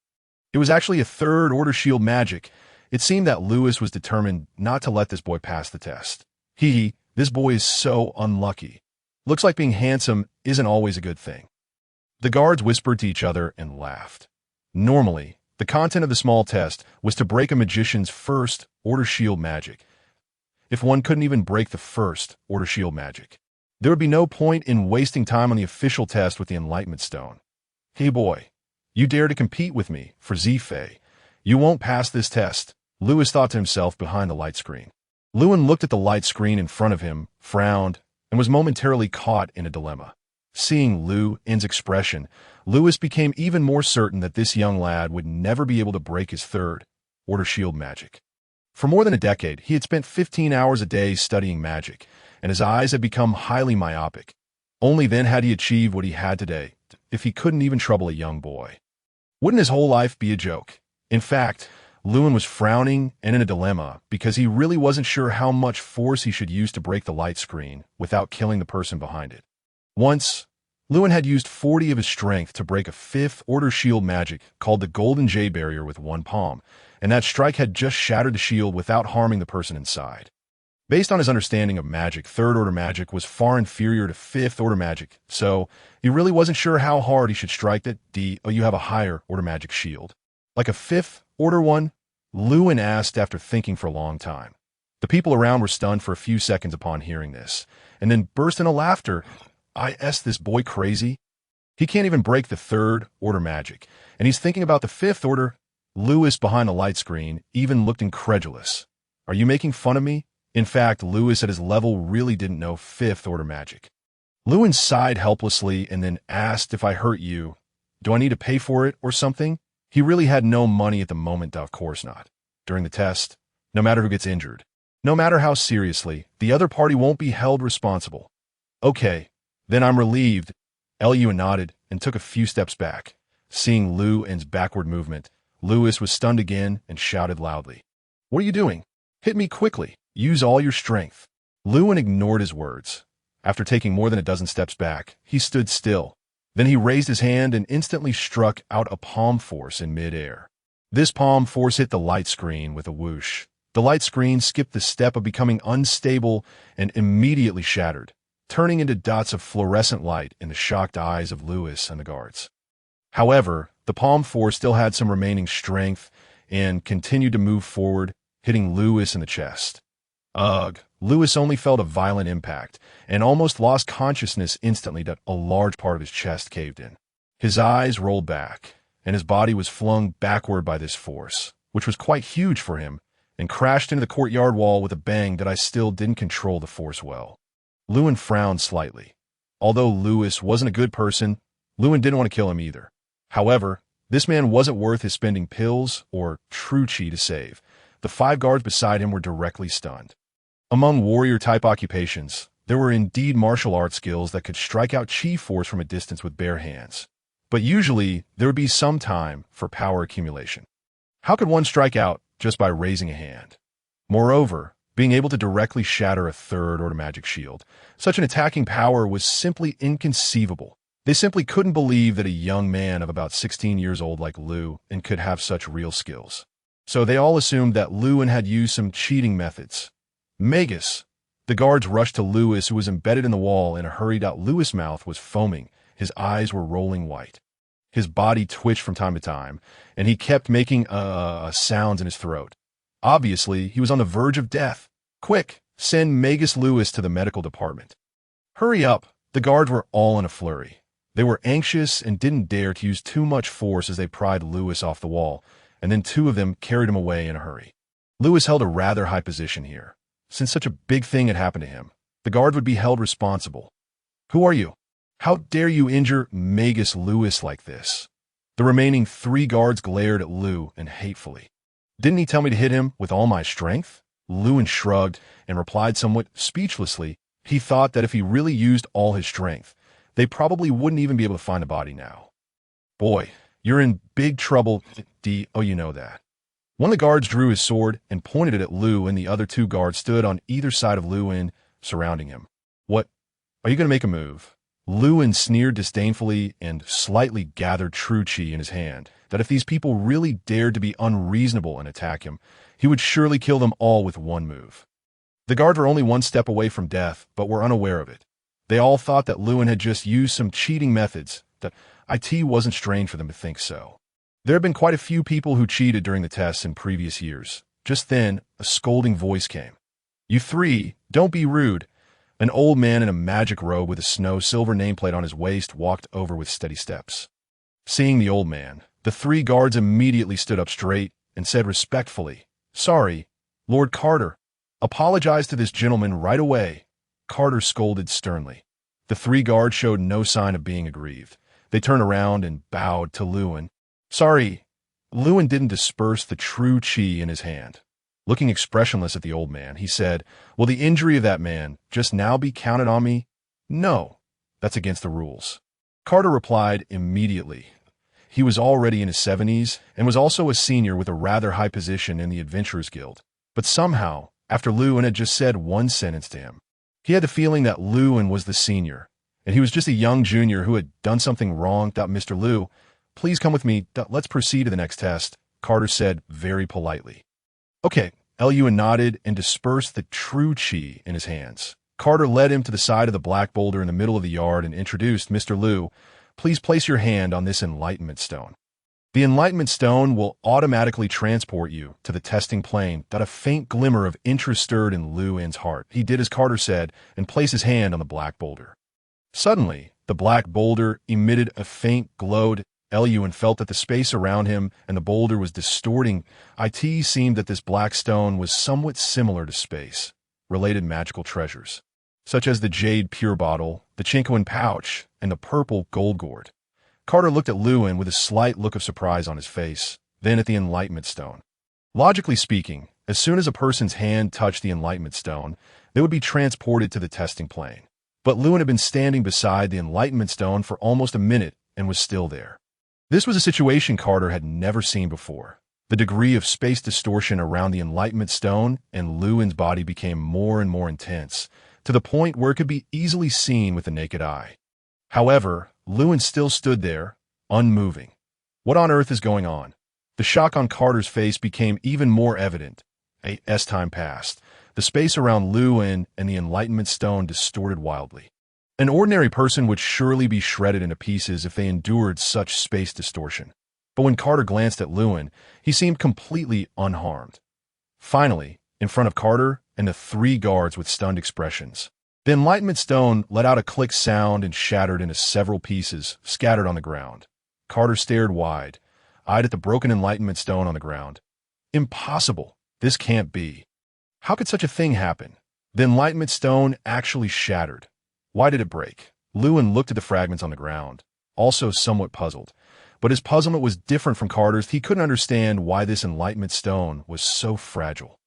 It was actually a third-order shield magic. It seemed that Lewis was determined not to let this boy pass the test. This boy is so unlucky. Looks like being handsome isn't always a good thing. The guards whispered to each other and laughed. Normally, the content of the small test was to break a magician's first-order shield magic. If one couldn't even break the first-order shield magic, there would be no point in wasting time on the official test with the Enlightenment Stone. "Hey boy, you dare to compete with me for Zifei. You won't pass this test," Lewis thought to himself behind the light screen. Lewin looked at the light screen in front of him, frowned, and was momentarily caught in a dilemma. Seeing Lewin's expression, Lewis became even more certain that this young lad would never be able to break his third-order shield magic. For more than a decade, he had spent 15 hours a day studying magic, and his eyes had become highly myopic. Only then had he achieved what he had today, if he couldn't even trouble a young boy. Wouldn't his whole life be a joke? In fact, Lewin was frowning and in a dilemma because he really wasn't sure how much force he should use to break the light screen without killing the person behind it. Once, Lewin had used 40 of his strength to break a 5th-order shield magic called the Golden J Barrier with one palm, and that strike had just shattered the shield without harming the person inside. Based on his understanding of magic, third-order magic was far inferior to fifth-order magic, so he really wasn't sure how hard he should strike that you have a higher-order magic shield. Like a fifth-order one? Lewin asked after thinking for a long time. The people around were stunned for a few seconds upon hearing this, and then burst into laughter. This boy crazy? He can't even break the third-order magic, and he's thinking about the fifth-order. Lewis, behind the light screen, even looked incredulous. Are you making fun of me? In fact, Lewis at his level really didn't know fifth-order magic. Lewin sighed helplessly and then asked, if I hurt you, do I need to pay for it or something? He really had no money at the moment, of course not. During the test, no matter who gets injured, no matter how seriously, the other party won't be held responsible. Okay, then I'm relieved. Lewin nodded and took a few steps back. Seeing Lewin's backward movement, Lewis was stunned again and shouted loudly. What are you doing? Hit me quickly. Use all your strength. Lewin ignored his words. After taking more than a dozen steps back, he stood still. Then he raised his hand and instantly struck out a palm force in midair. This palm force hit the light screen with a whoosh. The light screen skipped the step of becoming unstable and immediately shattered, turning into dots of fluorescent light in the shocked eyes of Lewis and the guards. However, the palm force still had some remaining strength and continued to move forward, hitting Lewis in the chest. Ugh! Lewis only felt a violent impact and almost lost consciousness instantly that a large part of his chest caved in. His eyes rolled back, and his body was flung backward by this force, which was quite huge for him, and crashed into the courtyard wall with a bang that I still didn't control the force well. Lewin frowned slightly. Although Lewis wasn't a good person, Lewin didn't want to kill him either. However, this man wasn't worth his spending pills or true chi to save. The 5 guards beside him were directly stunned. Among warrior-type occupations, there were indeed martial arts skills that could strike out chi force from a distance with bare hands. But usually, there would be some time for power accumulation. How could one strike out just by raising a hand? Moreover, being able to directly shatter a third-order magic shield, such an attacking power was simply inconceivable. They simply couldn't believe that a young man of about 16 years old like Lewin could have such real skills. So they all assumed that Lewin had used some cheating methods. Magus! The guards rushed to Lewis, who was embedded in the wall in a hurry. Lewis' mouth was foaming. His eyes were rolling white. His body twitched from time to time, and he kept making sounds in his throat. Obviously, he was on the verge of death. Quick, send Magus Lewis to the medical department. Hurry up! The guards were all in a flurry. They were anxious and didn't dare to use too much force as they pried Lewis off the wall, and then 2 of them carried him away in a hurry. Lewis held a rather high position here. Since such a big thing had happened to him, the guard would be held responsible. Who are you? How dare you injure Magus Lewis like this? The remaining 3 guards glared at Lewin hatefully. Didn't he tell me to hit him with all my strength? Lewin shrugged and replied somewhat speechlessly. He thought that if he really used all his strength, they probably wouldn't even be able to find a body now. Boy, you're in big trouble, you know that. One of the guards drew his sword and pointed it at Lewin, and the other 2 guards stood on either side of Lewin, surrounding him. What? Are you going to make a move? Lewin sneered disdainfully and slightly gathered true chi in his hand, that if these people really dared to be unreasonable and attack him, he would surely kill them all with one move. The guards were only 1 step away from death, but were unaware of it. They all thought that Lewin had just used some cheating methods, that it wasn't strange for them to think so. There had been quite a few people who cheated during the tests in previous years. Just then, a scolding voice came. You 3, don't be rude. An old man in a magic robe with a silver nameplate on his waist walked over with steady steps. Seeing the old man, the 3 guards immediately stood up straight and said respectfully, Sorry, Lord Carter. Apologize to this gentleman right away. Carter scolded sternly. The 3 guards showed no sign of being aggrieved. They turned around and bowed to Lewin. Sorry. Lewin didn't disperse the true chi in his hand. Looking expressionless at the old man, he said, Will the injury of that man just now be counted on me? No, that's against the rules. Carter replied immediately. He was already in his 70s and was also a senior with a rather high position in the Adventurers Guild. But somehow, after Lewin had just said 1 sentence to him, he had the feeling that Lewin was the senior, and he was just a young junior who had done something wrong. Mr. Lew, please come with me. Let's proceed to the next test, Carter said very politely. Okay, Lun nodded and dispersed the true chi in his hands. Carter led him to the side of the black boulder in the middle of the yard and introduced, "Mr. Liu, please place your hand on this enlightenment stone. The enlightenment stone will automatically transport you to the testing plane." That a faint glimmer of interest stirred in Luin's heart. He did as Carter said and placed his hand on the black boulder. Suddenly, the black boulder emitted a faint glow. Lun felt that the space around him and the boulder was distorting. It seemed that this black stone was somewhat similar to space-related magical treasures, such as the jade pure bottle, the Chinkoan pouch, and the purple gold gourd. Carter looked at Lewin with a slight look of surprise on his face, then at the enlightenment stone. Logically speaking, as soon as a person's hand touched the enlightenment stone, they would be transported to the testing plane. But Lewin had been standing beside the enlightenment stone for almost a minute and was still there. This was a situation Carter had never seen before. The degree of space distortion around the enlightenment stone and Lewin's body became more and more intense, to the point where it could be easily seen with the naked eye. However, Lewin still stood there, unmoving. What on earth is going on? The shock on Carter's face became even more evident. As time passed, the space around Lewin and the enlightenment stone distorted wildly. An ordinary person would surely be shredded into pieces if they endured such space distortion. But when Carter glanced at Lewin, he seemed completely unharmed. Finally, in front of Carter and the three guards with stunned expressions, the enlightenment stone let out a click sound and shattered into several pieces, scattered on the ground. Carter stared wide-eyed at the broken enlightenment stone on the ground. Impossible! This can't be. How could such a thing happen? The enlightenment stone actually shattered. Why did it break? Lewin looked at the fragments on the ground, also somewhat puzzled. But his puzzlement was different from Carter's. He couldn't understand why this enlightenment stone was so fragile.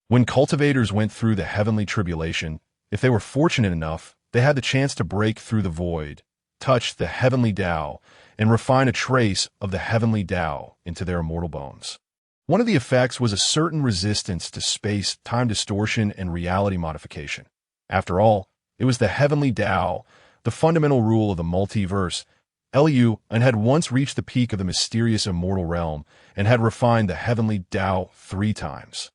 When cultivators went through the heavenly tribulation, if they were fortunate enough, they had the chance to break through the void, touch the heavenly Tao, and refine a trace of the heavenly Tao into their immortal bones. One of the effects was a certain resistance to space, time distortion, and reality modification. After all, it was the heavenly Tao, the fundamental rule of the multiverse. Lun had once reached the peak of the mysterious immortal realm and had refined the heavenly Tao 3 times.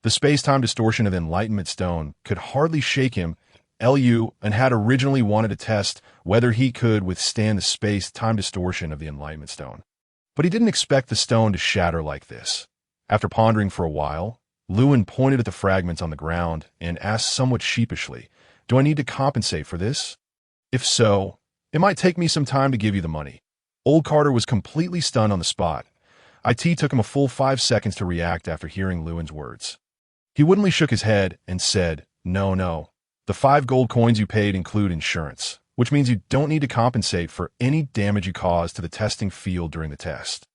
The space-time distortion of the Enlightenment Stone could hardly shake him. Lun had originally wanted to test whether he could withstand the space-time distortion of the Enlightenment Stone. But he didn't expect the stone to shatter like this. After pondering for a while, Lewin pointed at the fragments on the ground and asked somewhat sheepishly, "Do I need to compensate for this? If so, it might take me some time to give you the money." Old Carter was completely stunned on the spot. It took him a full 5 seconds to react after hearing Lewin's words. He woodenly shook his head and said, No. The 5 gold coins you paid include insurance, which means you don't need to compensate for any damage you caused to the testing field during the test.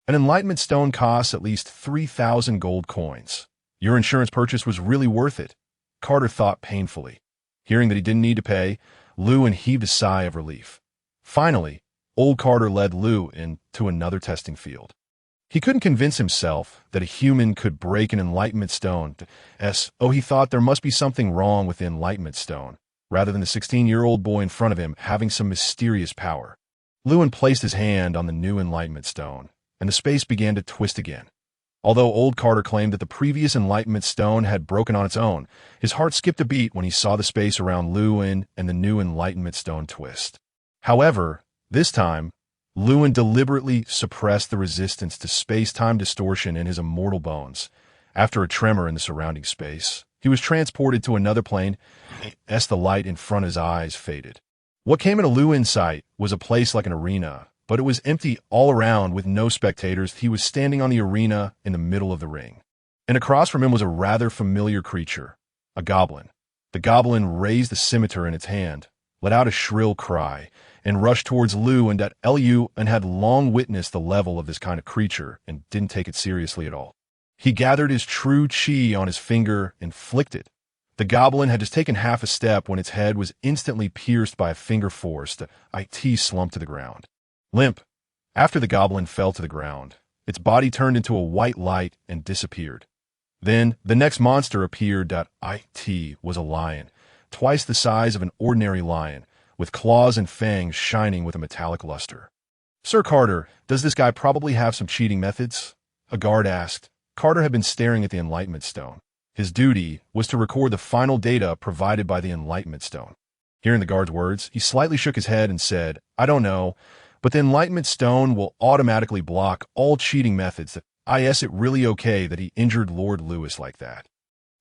An enlightenment stone costs at least 3,000 gold coins. Your insurance purchase was really worth it, Carter thought painfully. Hearing that he didn't need to pay, Lewin heaved a sigh of relief. Finally, old Carter led Lewin to another testing field. He couldn't convince himself that a human could break an enlightenment stone. He thought there must be something wrong with the enlightenment stone, rather than the 16-year-old boy in front of him having some mysterious power. Lewin placed his hand on the new enlightenment stone, and the space began to twist again. Although old Carter claimed that the previous enlightenment stone had broken on its own, his heart skipped a beat when he saw the space around Lewin and the new enlightenment stone twist. However, this time, Lewin deliberately suppressed the resistance to space-time distortion in his immortal bones. After a tremor in the surrounding space, he was transported to another plane as the light in front of his eyes faded. What came into Lewin's sight was a place like an arena, but it was empty all around with no spectators. He was standing on the arena in the middle of the ring. And across from him was a rather familiar creature, a goblin. The goblin raised the scimitar in its hand, let out a shrill cry, and rushed towards Lewin. Lewin had long witnessed the level of this kind of creature and didn't take it seriously at all. He gathered his true chi on his finger and flicked it. The goblin had just taken half a step when its head was instantly pierced by a finger force. It slumped to the ground. Limp. After the goblin fell to the ground, its body turned into a white light and disappeared. Then, the next monster appeared. It was a lion, twice the size of an ordinary lion, with claws and fangs shining with a metallic luster. "Sir Carter, does this guy probably have some cheating methods?" a guard asked. Carter had been staring at the enlightenment stone. His duty was to record the final data provided by the Enlightenment Stone. Hearing the guard's words, he slightly shook his head and said, "I don't know, but the Enlightenment Stone will automatically block all cheating methods. Is it really okay that he injured Lord Lewis like that?"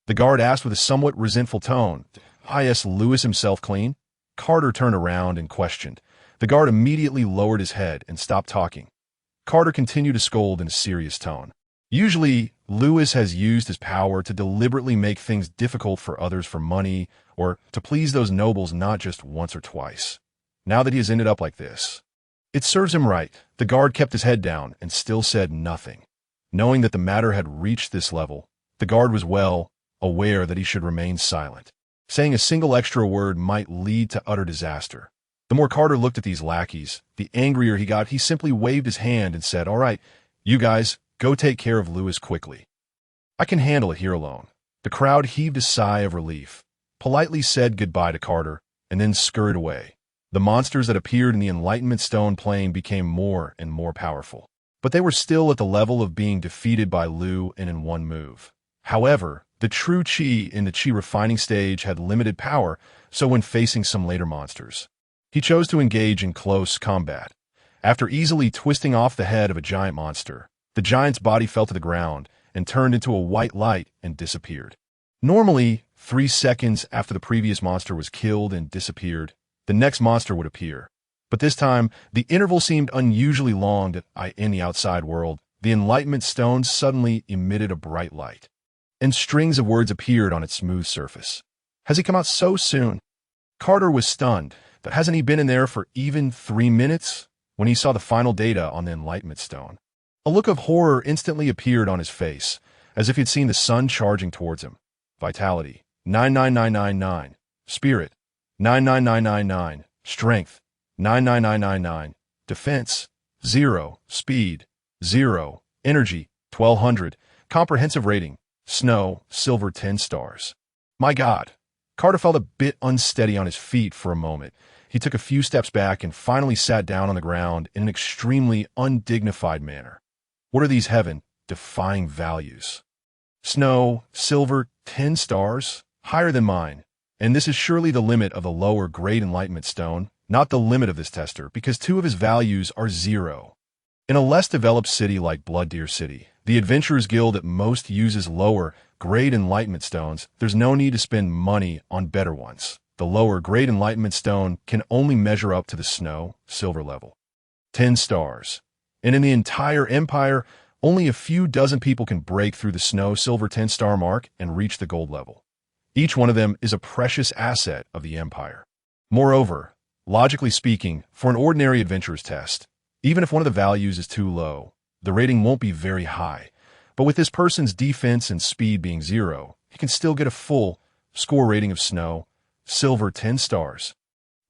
The guard asked with a somewhat resentful tone, "Is Lewis himself clean?" Carter turned around and questioned. The guard immediately lowered his head and stopped talking. Carter continued to scold in a serious tone. "Usually, Lewis has used his power to deliberately make things difficult for others for money or to please those nobles not just once or twice. Now that he has ended up like this, it serves him right." The guard kept his head down and still said nothing. Knowing that the matter had reached this level, the guard was well aware that he should remain silent. Saying a single extra word might lead to utter disaster. The more Carter looked at these lackeys, the angrier he got. He simply waved his hand and said, "All right, you guys, go take care of Lewis quickly. I can handle it here alone." The crowd heaved a sigh of relief, politely said goodbye to Carter, and then scurried away. The monsters that appeared in the Enlightenment Stone plane became more and more powerful, but they were still at the level of being defeated by Lu and in one move. However, the true Chi in the Chi refining stage had limited power, so when facing some later monsters, he chose to engage in close combat. After easily twisting off the head of a giant monster, the giant's body fell to the ground and turned into a white light and disappeared. Normally, 3 seconds after the previous monster was killed and disappeared, the next monster would appear. But this time, the interval seemed unusually long that in the outside world, the Enlightenment Stone suddenly emitted a bright light, and strings of words appeared on its smooth surface. "Has he come out so soon?" Carter was stunned, but hasn't he been in there for even 3 minutes? When he saw the final data on the Enlightenment Stone, a look of horror instantly appeared on his face, as if he'd seen the sun charging towards him. Vitality, 99999. Spirit, 99999. Strength, 99999. Defense, 0. Speed, 0. Energy, 1200. Comprehensive rating, Snow, Silver 10 stars. My God. Carter felt a bit unsteady on his feet for a moment. He took a few steps back and finally sat down on the ground in an extremely undignified manner. What are these heaven-defying values? Snow, Silver 10 stars? Higher than mine. And this is surely the limit of the lower grade Enlightenment Stone, not the limit of this tester, because 2 of his values are 0. In a less developed city like Blood Deer City, the Adventurers Guild at most uses lower grade Enlightenment Stones. There's no need to spend money on better ones. The lower grade Enlightenment Stone can only measure up to the Snow, Silver level. 10 stars. And in the entire Empire, only a few dozen people can break through the Snow, Silver 10-star mark and reach the gold level. Each one of them is a precious asset of the Empire. Moreover, logically speaking, for an ordinary adventurer's test, even if one of the values is too low, the rating won't be very high. But with this person's defense and speed being 0, he can still get a full score rating of Snow, Silver 10 stars.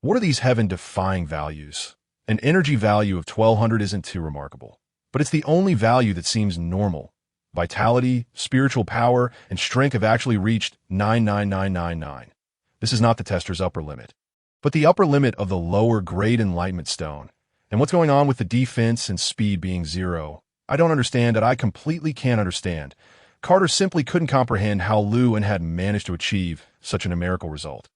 What are these heaven-defying values? An energy value of 1200 isn't too remarkable, but it's the only value that seems normal. Vitality, spiritual power, and strength have actually reached 99999. This is not the tester's upper limit, but the upper limit of the lower grade Enlightenment Stone. And what's going on with the defense and speed being 0? I don't understand it. I completely can't understand. Carter simply couldn't comprehend how Lewin had managed to achieve such a numerical result.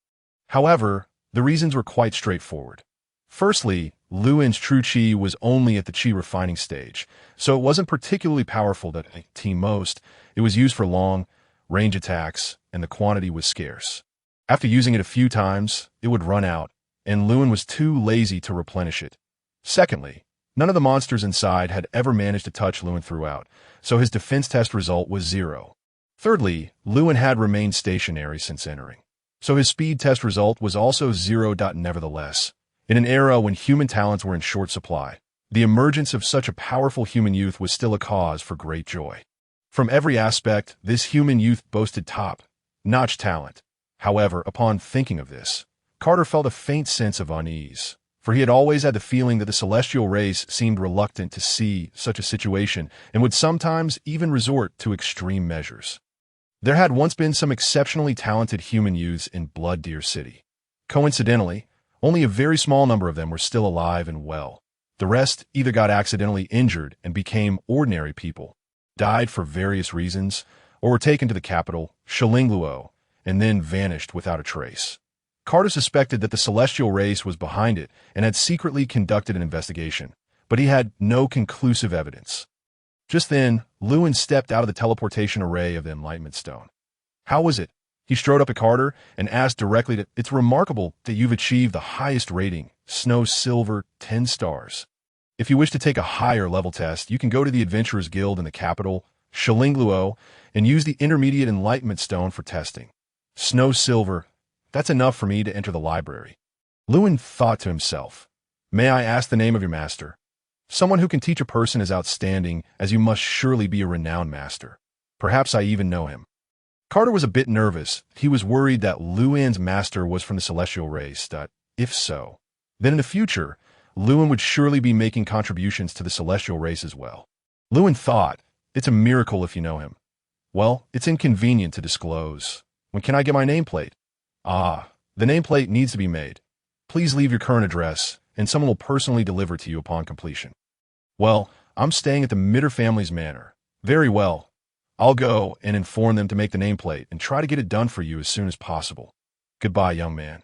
However, the reasons were quite straightforward. Firstly, Lewin's true Chi was only at the Chi refining stage, so it wasn't particularly powerful that at most. It was used for long range attacks, and the quantity was scarce. After using it a few times, it would run out, and Lewin was too lazy to replenish it. Secondly, none of the monsters inside had ever managed to touch Lewin throughout, so his defense test result was 0. Thirdly, Lewin had remained stationary since entering, so his speed test result was also 0. Nevertheless, in an era when human talents were in short supply, the emergence of such a powerful human youth was still a cause for great joy. From every aspect, this human youth boasted top-notch talent. However, upon thinking of this, Carter felt a faint sense of unease, for he had always had the feeling that the celestial race seemed reluctant to see such a situation and would sometimes even resort to extreme measures. There had once been some exceptionally talented human youths in Blood Deer City. Coincidentally, only a very small number of them were still alive and well. The rest either got accidentally injured and became ordinary people, died for various reasons, or were taken to the capital, Shillingluo, and then vanished without a trace. Carter suspected that the celestial race was behind it and had secretly conducted an investigation, but he had no conclusive evidence. Just then, Lewin stepped out of the teleportation array of the Enlightenment Stone. "How was it?" He strode up to Carter and asked directly, "It's remarkable that you've achieved the highest rating, Snow Silver, 10 stars. If you wish to take a higher level test, you can go to the Adventurers Guild in the capital, Shillingluo, and use the Intermediate Enlightenment Stone for testing. Snow Silver, that's enough for me to enter the library." Lewin thought to himself, "May I ask the name of your master? Someone who can teach a person as outstanding as you must surely be a renowned master. Perhaps I even know him." Carter was a bit nervous. He was worried that Lewin's master was from the celestial race. If so, then in the future, Lewin would surely be making contributions to the celestial race as well. Lewin thought, "It's a miracle if you know him. Well, it's inconvenient to disclose. When can I get my nameplate?" "Ah, the nameplate needs to be made. Please leave your current address, and someone will personally deliver it to you upon completion." "Well, I'm staying at the Mitter family's manor." "Very well. I'll go and inform them to make the nameplate and try to get it done for you as soon as possible. Goodbye, young man."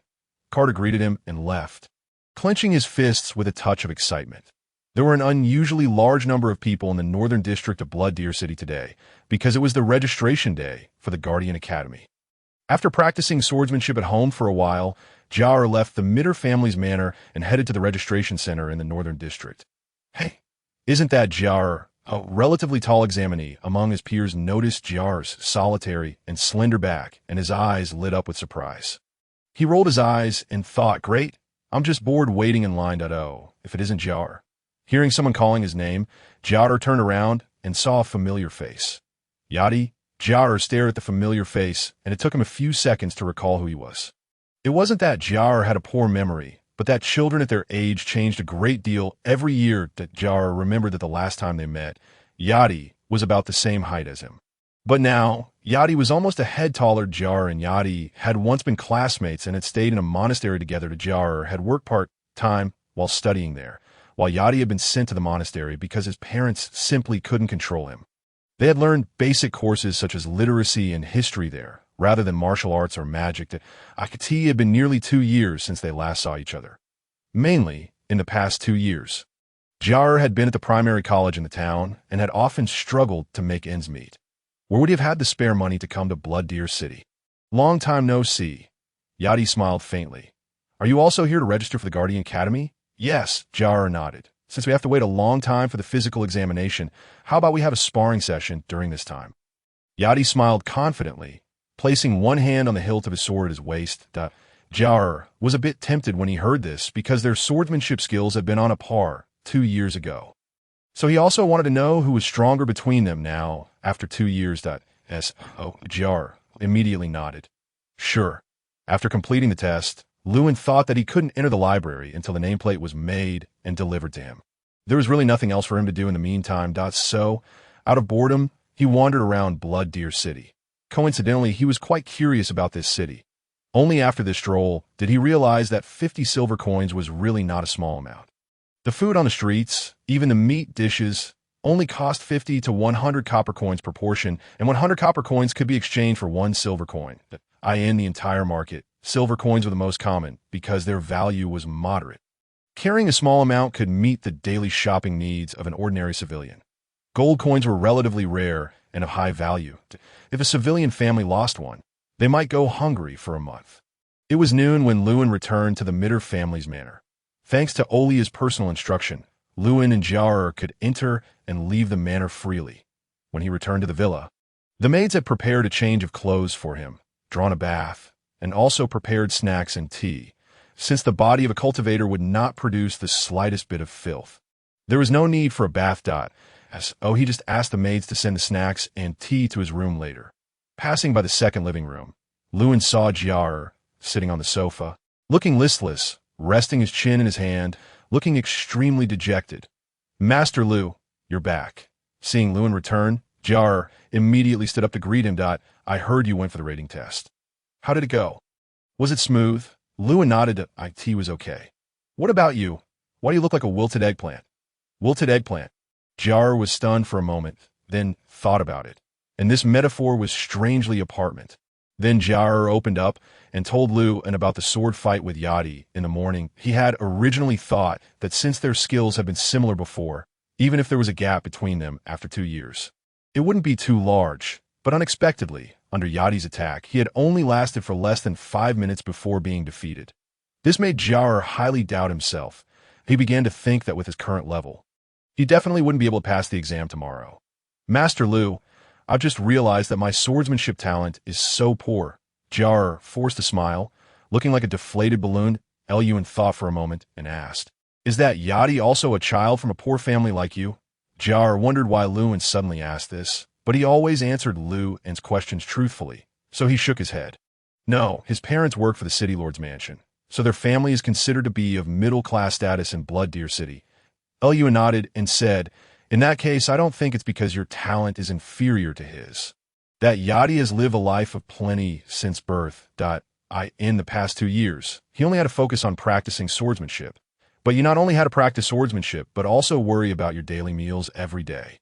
Carter greeted him and left, clenching his fists with a touch of excitement. There were an unusually large number of people in the northern district of Blood Deer City today because it was the registration day for the Guardian Academy. After practicing swordsmanship at home for a while, Jar left the Mitter family's manor and headed to the registration center in the northern district. "Hey, isn't that Jar?" A relatively tall examinee among his peers noticed Jar's solitary and slender back, and his eyes lit up with surprise. He rolled his eyes and thought, "Great, I'm just bored waiting in line. Oh, if it isn't Jar." Hearing someone calling his name, Jar turned around and saw a familiar face. "Yadi?" Jar stared at the familiar face, and it took him a few seconds to recall who he was. It wasn't that Jar had a poor memory, but that children at their age changed a great deal every year. That Jar remembered that the last time they met, Yadi was about the same height as him. But now, Yadi was almost a head taller. Jar and Yadi had once been classmates and had stayed in a monastery together. Jar had worked part-time while studying there, while Yadi had been sent to the monastery because his parents simply couldn't control him. They had learned basic courses such as literacy and history there, rather than martial arts or magic. It had been nearly 2 years since they last saw each other. Mainly, in the past 2 years, Jar had been at the primary college in the town and had often struggled to make ends meet. Where would he have had the spare money to come to Blood Deer City? "Long time no see." Yadi smiled faintly. "Are you also here to register for the Guardian Academy?" "Yes," Jar nodded. "Since we have to wait a long time for the physical examination, how about we have a sparring session during this time?" Yadi smiled confidently, placing one hand on the hilt of his sword at his waist. Jar was a bit tempted when he heard this because their swordsmanship skills had been on a par 2 years ago. So he also wanted to know who was stronger between them now, after 2 years. Jar immediately nodded. "Sure." After completing the test, Lewin thought that he couldn't enter the library until the nameplate was made and delivered to him. There was really nothing else for him to do in the meantime. So, out of boredom, he wandered around Blood Deer City. Coincidentally, he was quite curious about this city. Only after this stroll did he realize that 50 silver coins was really not a small amount. The food on the streets, even the meat dishes, only cost 50 to 100 copper coins per portion, and 100 copper coins could be exchanged for 1 silver coin. In the entire market, silver coins were the most common because their value was moderate. Carrying a small amount could meet the daily shopping needs of an ordinary civilian. Gold coins were relatively rare and of high value. If a civilian family lost one, they might go hungry for a month. It was noon when Lewin returned to the Mitter family's manor. Thanks to Olia's personal instruction, Lewin and Jar could enter and leave the manor freely. When he returned to the villa, the maids had prepared a change of clothes for him, drawn a bath, and also prepared snacks and tea, since the body of a cultivator would not produce the slightest bit of filth. There was no need for a bath. He just asked the maids to send the snacks and tea to his room later. Passing by the second living room, Lewin saw Jar sitting on the sofa, looking listless, resting his chin in his hand, looking extremely dejected. "Master Lu, you're back." Seeing Lewin return, Jar immediately stood up to greet him. "I heard you went for the rating test. How did it go? Was it smooth?" Lewin nodded. "IT was okay." "What about you? Why do you look like a wilted eggplant?" "Wilted eggplant." Jar was stunned for a moment, then thought about it. and this metaphor was strangely apartment. Then Jiaer opened up and told Lu and about the sword fight with Yadi in the morning. He had originally thought that since their skills had been similar before, even if there was a gap between them after 2 years, it wouldn't be too large. But unexpectedly, under Yadi's attack, he had only lasted for less than 5 minutes before being defeated. This made Jiaer highly doubt himself. He began to think that with his current level, he definitely wouldn't be able to pass the exam tomorrow. Master Lu, I've just realized that my swordsmanship talent is so poor. Jiaer forced a smile, looking like a deflated balloon.Elyuan thought for a moment and asked, "Is that Yadi also a child from a poor family like you?" Jiaer wondered why Luan suddenly asked this, but he always answered Luan's questions truthfully, so he shook his head. No, his parents work for the City Lord's mansion, so their family is considered to be of middle-class status in Blood Deer City.Elyuan nodded and said, "In that case, I don't think it's because your talent is inferior to his. That Yadi has lived a life of plenty since birth. In the past 2 years, he only had to focus on practicing swordsmanship. But you not only had to practice swordsmanship, but also worry about your daily meals every day.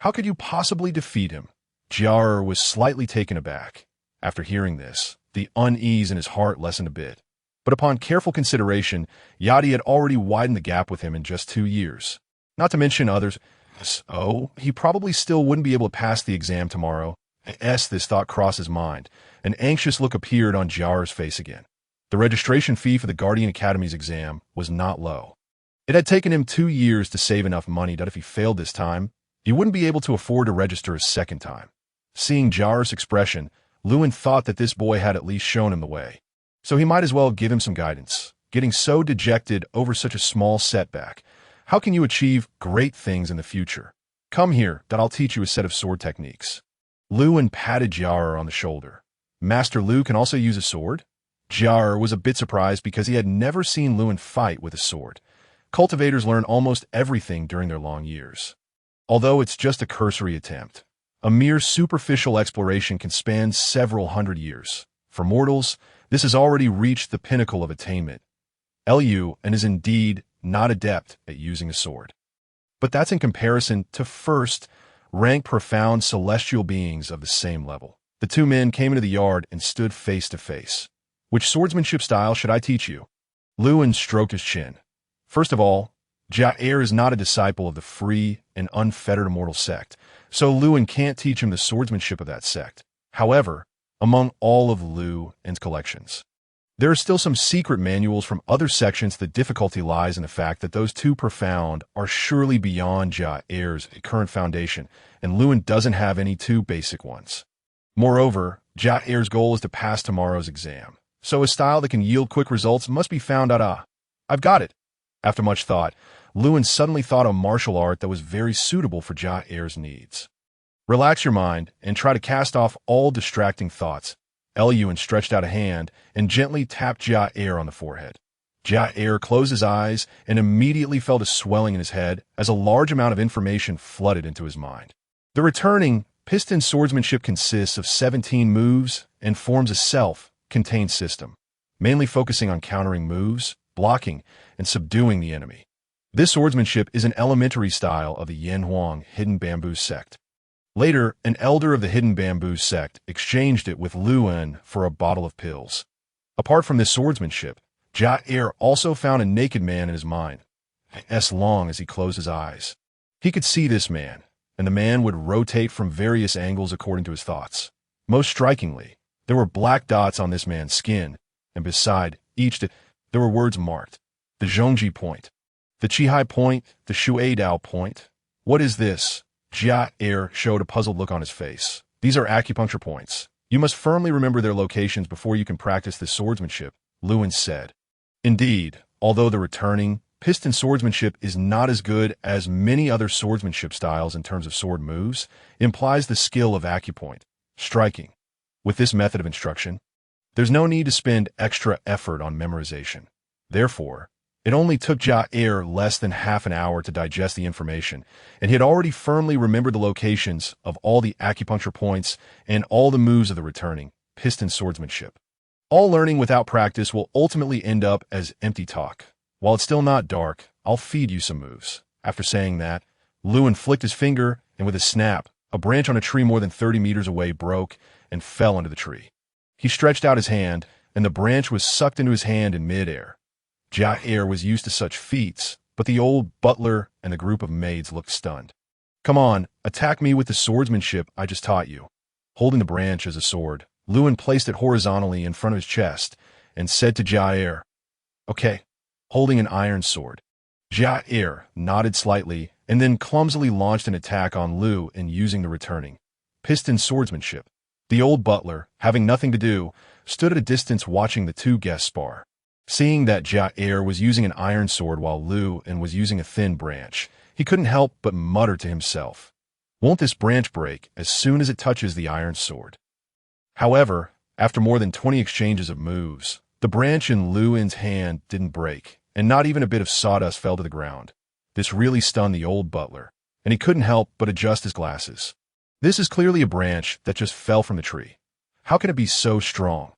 How could you possibly defeat him?" Jiaer was slightly taken aback. After hearing this, the unease in his heart lessened a bit. But upon careful consideration, Yadi had already widened the gap with him in just 2 years. Not to mention others. So, he probably still wouldn't be able to pass the exam tomorrow. This thought crossed his mind. An anxious look appeared on Jiaer's face again. The registration fee for the Guardian Academy's exam was not low. It had taken him 2 years to save enough money that if he failed this time, he wouldn't be able to afford to register a second time. Seeing Jiaer's expression, Luan thought that this boy had at least shown him the way, so he might as well give him some guidance. Getting so dejected over such a small setback, how can you achieve great things in the future? Come here, that I'll teach you a set of sword techniques. Luan patted Jiaer on the shoulder. Master Lu can also use a sword? Jiaer was a bit surprised because he had never seen Luan fight with a sword. Cultivators learn almost everything during their long years. Although it's just a cursory attempt, a mere superficial exploration can span several hundred years. For mortals, this has already reached the pinnacle of attainment.Elyuan is indeed not adept at using a sword. But that's in comparison to first-rank profound celestial beings of the same level. The two men came into the yard and stood face to face. Which swordsmanship style should I teach you? Luan stroked his chin. First of all, Jiaer is not a disciple of the free and unfettered immortal sect, so Luan can't teach him the swordsmanship of that sect. However, among all of Luan's collections, there are still some secret manuals from other sections. The difficulty lies in the fact that those two profound are surely beyond Jiaer's current foundation, and Luan doesn't have any two basic ones. Moreover, Jiaer's goal is to pass tomorrow's exam, so a style that can yield quick results must be found out. I've got it. After much thought, Luan suddenly thought of martial art that was very suitable for Jiaer's needs. Relax your mind and try to cast off all distracting thoughts.Elyuan stretched out a hand and gently tapped Jiaer on the forehead. Jiaer closed his eyes and immediately felt a swelling in his head as a large amount of information flooded into his mind. The returning piston swordsmanship consists of 17 moves and forms a self-contained system, mainly focusing on countering moves, blocking, and subduing the enemy. This swordsmanship is an elementary style of the Yanhuang Hidden Bamboo sect. Later, an elder of the Hidden Bamboo sect exchanged it with Luan for a bottle of pills. Apart from this swordsmanship, Jiaer also found a naked man in his mind, as long as he closed his eyes. He could see this man, and the man would rotate from various angles according to his thoughts. Most strikingly, there were black dots on this man's skin, and beside each there were words marked. The Zhongji point, the Qihai point, the Shuidao point. What is this? Jiaer showed a puzzled look on his face. These are acupuncture points. You must firmly remember their locations before you can practice this swordsmanship, Luan said. Indeed, although the returning piston swordsmanship is not as good as many other swordsmanship styles in terms of sword moves, it implies the skill of acupoint, striking. With this method of instruction, there's no need to spend extra effort on memorization. Therefore, it only took Jiaer less than half an hour to digest the information, and he had already firmly remembered the locations of all the acupuncture points and all the moves of the returning piston swordsmanship. All learning without practice will ultimately end up as empty talk. While it's still not dark, I'll feed you some moves. After saying that, Luan flicked his finger, and with a snap, A branch on a tree more than 30 meters away broke and fell into the tree. He stretched out his hand, and the branch was sucked into his hand in midair. Jair was used to such feats, but the old butler and the group of maids looked stunned. "Come on, attack me with the swordsmanship I just taught you." Holding the branch as a sword, Lewin placed it horizontally in front of his chest and said to Jair, "Okay," holding an iron sword. Jair nodded slightly and then clumsily launched an attack on Lou in using the returning piston swordsmanship. The old butler, having nothing to do, stood at a distance watching the two guests spar. Seeing that Jair was using an iron sword while Lou was using a thin branch, he couldn't help but mutter to himself, "Won't this branch break as soon as it touches the iron sword?" However, after more than 20 exchanges of moves, the branch in Lewin's hand didn't break, and not even a bit of sawdust fell to the ground. This really stunned the old butler, and he couldn't help but adjust his glasses. This is clearly a branch that just fell from the tree. How can it be so strong?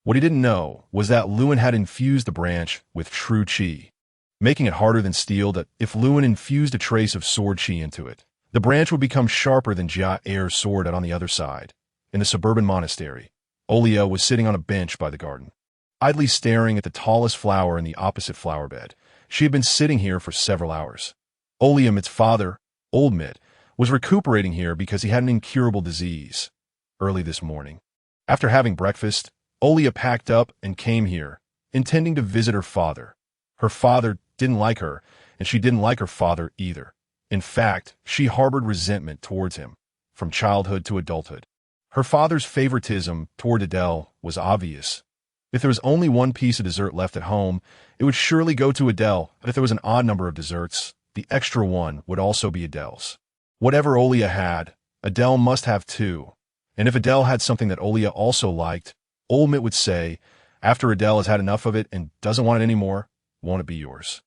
What he didn't know was that Lewin had infused the branch with true chi, making it harder than steel. That if Lewin infused a trace of sword chi into it, the branch would become sharper than Jair's sword on the other side. In the suburban monastery, Olia was sitting on a bench by the garden, idly staring at the tallest flower in the opposite flower bed. She had been sitting here for several hours. Olia Mitt's father, Old Mitt, was recuperating here because he had an incurable disease. Early this morning, after having breakfast, Olia packed up and came here, intending to visit her father. Her father didn't like her, and she didn't like her father either. In fact, she harbored resentment towards him, from childhood to adulthood. Her father's favoritism toward Adele was obvious. If there was only one piece of dessert left at home, it would surely go to Adele, but if there was an odd number of desserts, the extra one would also be Adele's. Whatever Olia had, Adele must have too. And if Adele had something that Olia also liked, Old Mitt would say, after Adele has had enough of it and doesn't want it anymore, won't it be yours?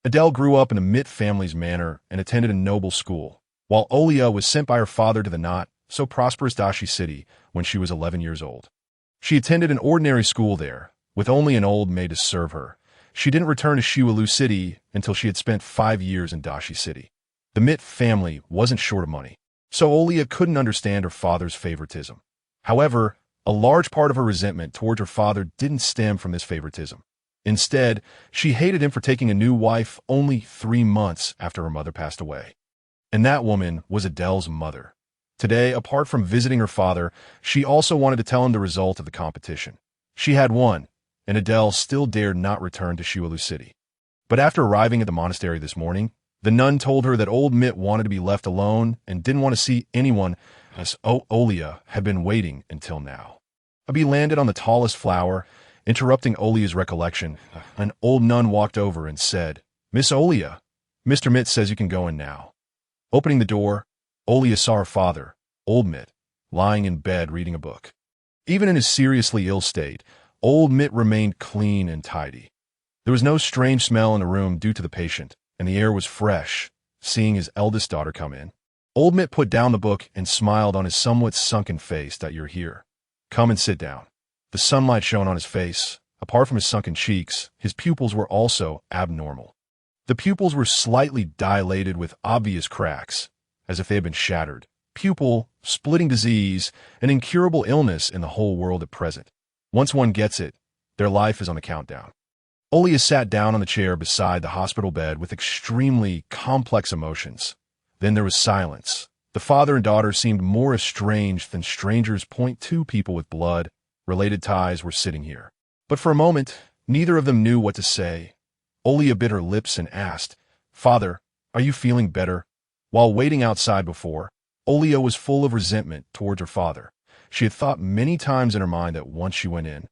Adele grew up in the Mitt family's manor and attended a noble school, while Olia was sent by her father to the not so prosperous Dashi city when she was 11 years old. She attended an ordinary school there, with only an old maid to serve her. She didn't return to Shiwalu City until she had spent 5 years in Dashi City. The Mitt family wasn't short of money, so Olia couldn't understand her father's favoritism. However, a large part of her resentment towards her father didn't stem from this favoritism. Instead, she hated him for taking a new wife only 3 months after her mother passed away. And that woman was Adele's mother. Today, apart from visiting her father, she also wanted to tell him the result of the competition. She had won, and Adele still dared not return to Shiwalu City. But after arriving at the monastery this morning, the nun told her that Old Mitt wanted to be left alone and didn't want to see anyone, as Olia had been waiting until now. A bee landed on the tallest flower, interrupting Olia's recollection. An old nun walked over and said, "Miss Olia, Mr. Mitt says you can go in now." Opening the door, Olia saw her father, Old Mitt, lying in bed reading a book. Even in his seriously ill state, Old Mitt remained clean and tidy. There was no strange smell in the room due to the patient, and the air was fresh, seeing his eldest daughter come in. Old Mitt put down the book and smiled on his somewhat sunken face. "That you're here. Come and sit down." The sunlight shone on his face. Apart from his sunken cheeks, his pupils were also abnormal. The pupils were slightly dilated with obvious cracks, as if they had been shattered. Pupil, splitting disease, an incurable illness in the whole world at present. Once one gets it, their life is on the countdown. Olia sat down on the chair beside the hospital bed with extremely complex emotions. Then there was silence. The father and daughter seemed more estranged than strangers. Two people with blood-related ties were sitting here. But for a moment, neither of them knew what to say. Olia bit her lips and asked, "Father, are you feeling better?" While waiting outside before, Olia was full of resentment towards her father. She had thought many times in her mind that once she went in,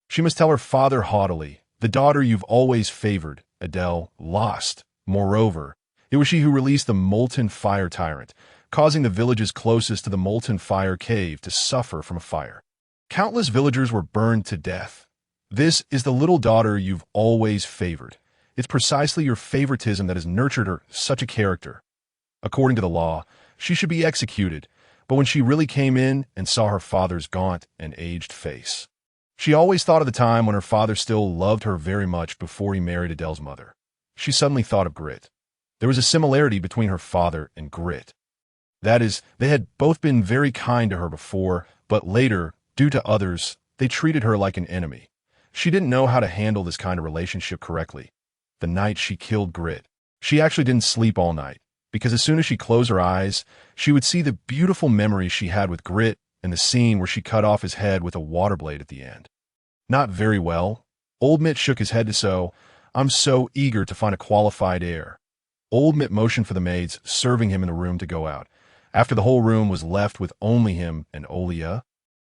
she must tell her father haughtily, "The daughter you've always favored, Adele, lost." Moreover, it was she who released the molten fire tyrant, causing the villages closest to the molten fire cave to suffer from a fire. Countless villagers were burned to death. This is the little daughter you've always favored. It's precisely your favoritism that has nurtured her such a character. According to the law, she should be executed, but when she really came in and saw her father's gaunt and aged face, she always thought of the time when her father still loved her very much before he married Adele's mother. She suddenly thought of Grit. There was a similarity between her father and Grit. That is, they had both been very kind to her before, but later, due to others, they treated her like an enemy. She didn't know how to handle this kind of relationship correctly. The night she killed Grit, she actually didn't sleep all night, because as soon as she closed her eyes, she would see the beautiful memories she had with Grit and the scene where she cut off his head with a water blade at the end. Not very well. Old Mitt shook his head I'm so eager to find a qualified heir. Old Mitt motioned for the maids serving him in the room to go out. After the whole room was left with only him and Olia,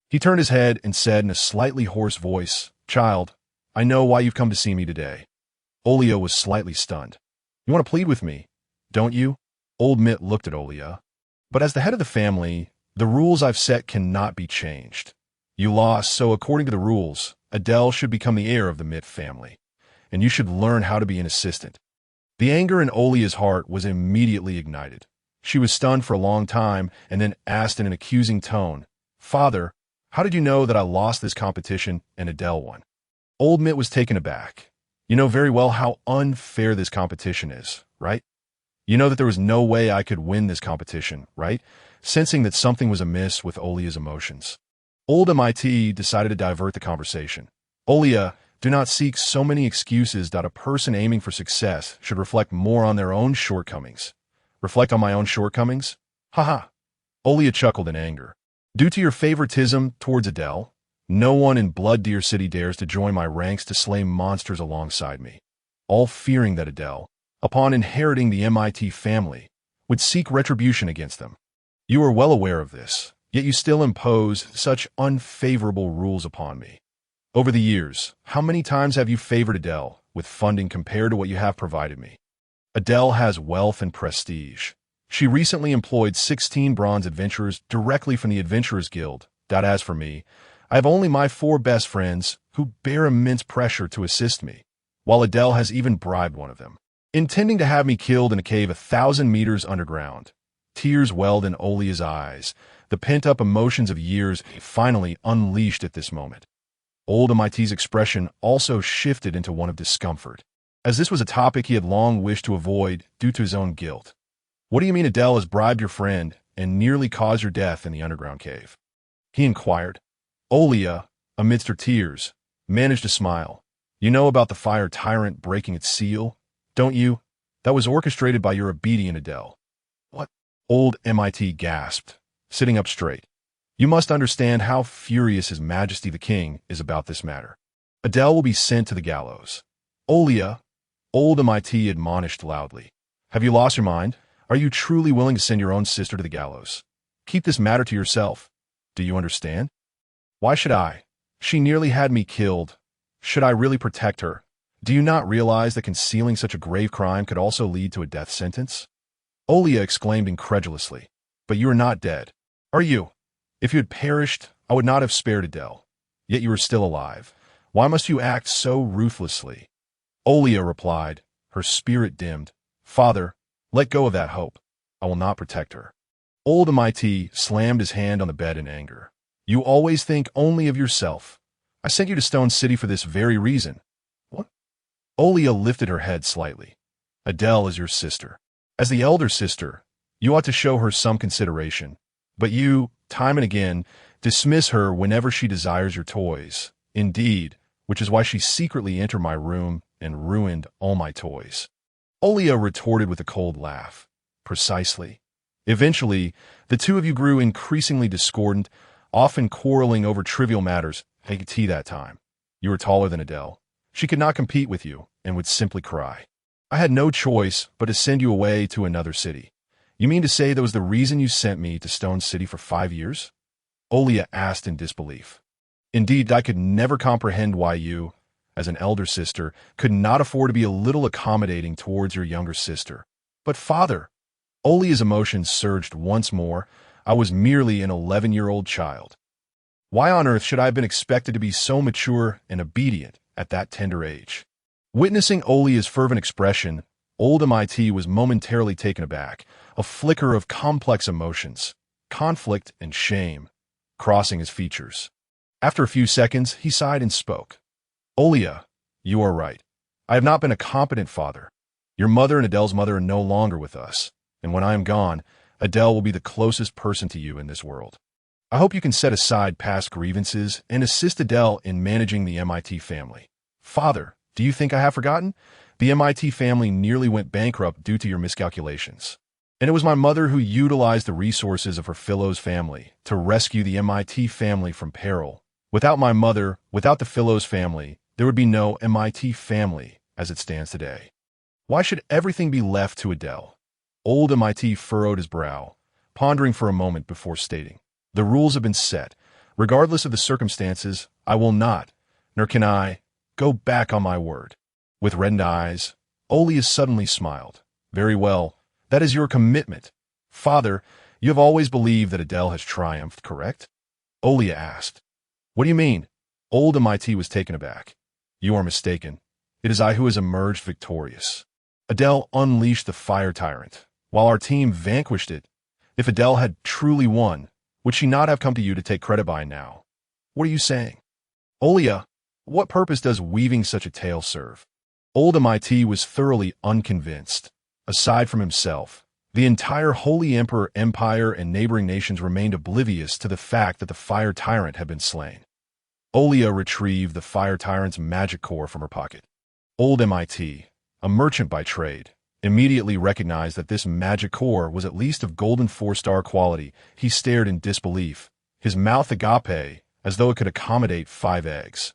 he turned his head and said in a slightly hoarse voice, "Child, I know why you've come to see me today." Olia was slightly stunned. "You want to plead with me, don't you?" Old Mitt looked at Olia. "But as the head of the family, the rules I've set cannot be changed. You lost, so according to the rules, Adele should become the heir of the Mitt family, and you should learn how to be an assistant." The anger in Olia's heart was immediately ignited. She was stunned for a long time and then asked in an accusing tone, "Father, how did you know that I lost this competition and Adele won?" Old Mitt was taken aback. "You know very well how unfair this competition is, right? You know that there was no way I could win this competition, right?" Sensing that something was amiss with Olia's emotions, Old MIT decided to divert the conversation. "Olia, do not seek so many excuses that a person aiming for success should reflect more on their own shortcomings." "Reflect on my own shortcomings? Haha." Olia chuckled in anger. "Due to your favoritism towards Adele, no one in Blood Deer City dares to join my ranks to slay monsters alongside me, all fearing that Adele, upon inheriting the MIT family, would seek retribution against them. You are well aware of this, yet you still impose such unfavorable rules upon me. Over the years, how many times have you favored Adele with funding compared to what you have provided me? Adele has wealth and prestige. She recently employed 16 bronze adventurers directly from the Adventurers Guild. That as for me, I have only my 4 best friends who bear immense pressure to assist me, while Adele has even bribed one of them, intending to have me killed in a cave 1,000 meters underground." Tears welled in Olia's eyes, the pent-up emotions of years finally unleashed at this moment. Old MIT's expression also shifted into one of discomfort, as this was a topic he had long wished to avoid due to his own guilt. "What do you mean Adele has bribed your friend and nearly caused your death in the underground cave?" he inquired. Olia, amidst her tears, managed to smile. "You know about the fire tyrant breaking its seal, don't you? That was orchestrated by your obedient Adele." "What?" Old MIT gasped, sitting up straight. "You must understand how furious His Majesty the King is about this matter. Adele will be sent to the gallows." "Olia," Old MIT admonished loudly, "have you lost your mind? Are you truly willing to send your own sister to the gallows? Keep this matter to yourself. Do you understand?" "Why should I? She nearly had me killed. Should I really protect her? Do you not realize that concealing such a grave crime could also lead to a death sentence?" Olia exclaimed incredulously. "But you are not dead, are you? If you had perished, I would not have spared Adele. Yet you are still alive. Why must you act so ruthlessly?" Olia replied, her spirit dimmed. "Father, let go of that hope. I will not protect her." Old MIT slammed his hand on the bed in anger. "You always think only of yourself. I sent you to Stone City for this very reason." "What?" Olia lifted her head slightly. "Adele is your sister. As the elder sister, you ought to show her some consideration. But you, time and again, dismiss her whenever she desires your toys. Indeed, which is why she secretly entered my room and ruined all my toys." Olia retorted with a cold laugh. "Precisely. Eventually, the two of you grew increasingly discordant, often quarreling over trivial matters. I could see that time. You were taller than Adele. She could not compete with you and would simply cry. I had no choice but to send you away to another city. You mean to say that was the reason you sent me to Stone City for 5 years?" Olia asked in disbelief. "Indeed, I could never comprehend why you, as an elder sister, could not afford to be a little accommodating towards your younger sister. But father," Olia's emotions surged once more, "I was merely an 11-year-old child. Why on earth should I have been expected to be so mature and obedient at that tender age?" Witnessing Olia's fervent expression, Old MIT was momentarily taken aback, a flicker of complex emotions, conflict and shame, crossing his features. After a few seconds, he sighed and spoke. "Olia, you are right. I have not been a competent father. Your mother and Adele's mother are no longer with us, and when I am gone, Adele will be the closest person to you in this world. I hope you can set aside past grievances and assist Adele in managing the MIT family. Father, do you think I have forgotten? The MIT family nearly went bankrupt due to your miscalculations. And it was my mother who utilized the resources of her Philo's family to rescue the MIT family from peril. Without my mother, without the Philo's family, there would be no MIT family as it stands today. Why should everything be left to Adele? Old MIT furrowed his brow, pondering for a moment before stating, "The rules have been set. Regardless of the circumstances, I will not, nor can I, go back on my word." With reddened eyes, Oleus suddenly smiled. "Very well. That is your commitment. Father, you have always believed that Adele has triumphed, correct?" Olia asked. "What do you mean?" Old MIT was taken aback. "You are mistaken. It is I who has emerged victorious. Adele unleashed the fire tyrant, while our team vanquished it. If Adele had truly won, would she not have come to you to take credit by now? What are you saying?" "Olia, what purpose does weaving such a tale serve?" Old MIT was thoroughly unconvinced. Aside from himself, the entire Holy Emperor Empire and neighboring nations remained oblivious to the fact that the fire tyrant had been slain. Olia retrieved the fire tyrant's magic core from her pocket. Old MIT, a merchant by trade, immediately recognized that this magic core was at least of golden 4-star quality. He stared in disbelief, his mouth agape, as though it could accommodate 5 eggs.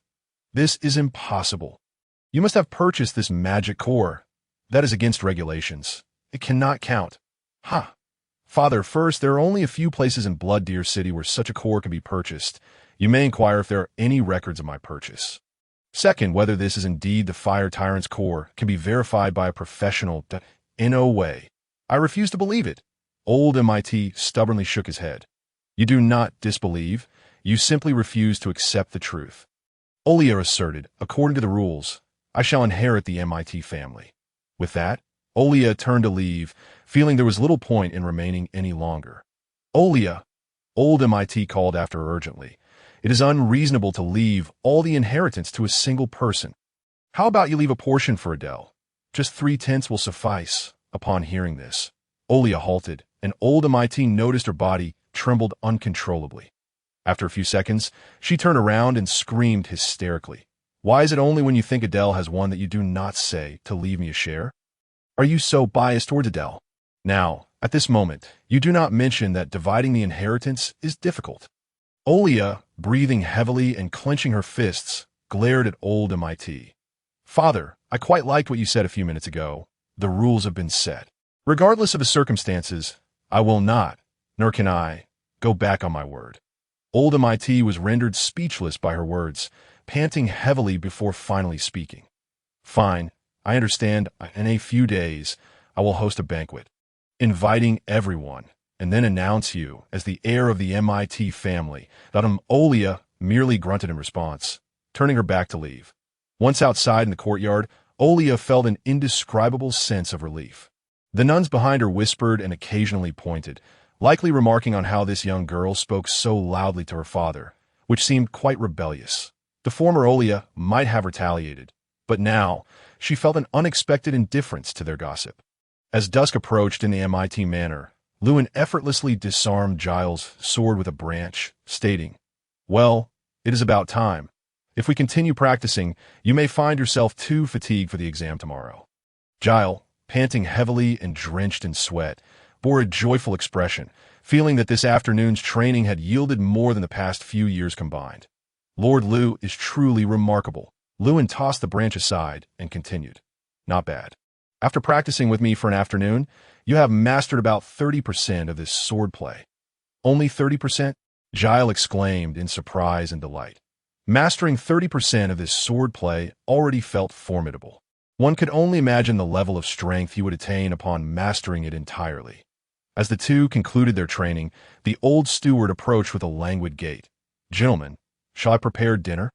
"This is impossible. You must have purchased this magic core. That is against regulations. It cannot count." "Ha! Father, first, there are only a few places in Blood Deer City where such a core can be purchased. You may inquire if there are any records of my purchase. Second, whether this is indeed the Fire Tyrant's core can be verified by a professional. In no way. I refuse to believe it." Old MIT stubbornly shook his head. "You do not disbelieve. You simply refuse to accept the truth." Olia asserted, "According to the rules, I shall inherit the MIT family." With that, Olia turned to leave, feeling there was little point in remaining any longer. "Olia," old MIT called after her urgently, "it is unreasonable to leave all the inheritance to a single person. How about you leave a portion for Adele? Just 3/10 will suffice." Upon hearing this, Olia halted, and old MIT noticed her body trembled uncontrollably. After a few seconds, she turned around and screamed hysterically. "Why is it only when you think Adele has won that you do not say to leave me a share? Are you so biased towards Adele? Now, at this moment, you do not mention that dividing the inheritance is difficult." Olia, breathing heavily and clenching her fists, glared at old MIT. "Father, I quite liked what you said a few minutes ago. The rules have been set. Regardless of the circumstances, I will not, nor can I, go back on my word." Old MIT was rendered speechless by her words, panting heavily before finally speaking. "Fine, I understand. In a few days, I will host a banquet, inviting everyone, and then announce you as the heir of the MIT family." Olia merely grunted in response, turning her back to leave. Once outside in the courtyard, Olia felt an indescribable sense of relief. The nuns behind her whispered and occasionally pointed, likely remarking on how this young girl spoke so loudly to her father, which seemed quite rebellious. The former Olia might have retaliated, but now she felt an unexpected indifference to their gossip. As dusk approached in the MIT manor, Lewin effortlessly disarmed Giles' sword with a branch, stating, "Well, it is about time. If we continue practicing, you may find yourself too fatigued for the exam tomorrow." Giles, panting heavily and drenched in sweat, bore a joyful expression, feeling that this afternoon's training had yielded more than the past few years combined. "Lord Liu is truly remarkable." Lewin tossed the branch aside and continued, "Not bad. After practicing with me for an afternoon, you have mastered about 30% of this swordplay." "Only 30%? Giles exclaimed in surprise and delight. Mastering 30% of this swordplay already felt formidable. One could only imagine the level of strength he would attain upon mastering it entirely. As the two concluded their training, the old steward approached with a languid gait. "Gentlemen, shall I prepare dinner?"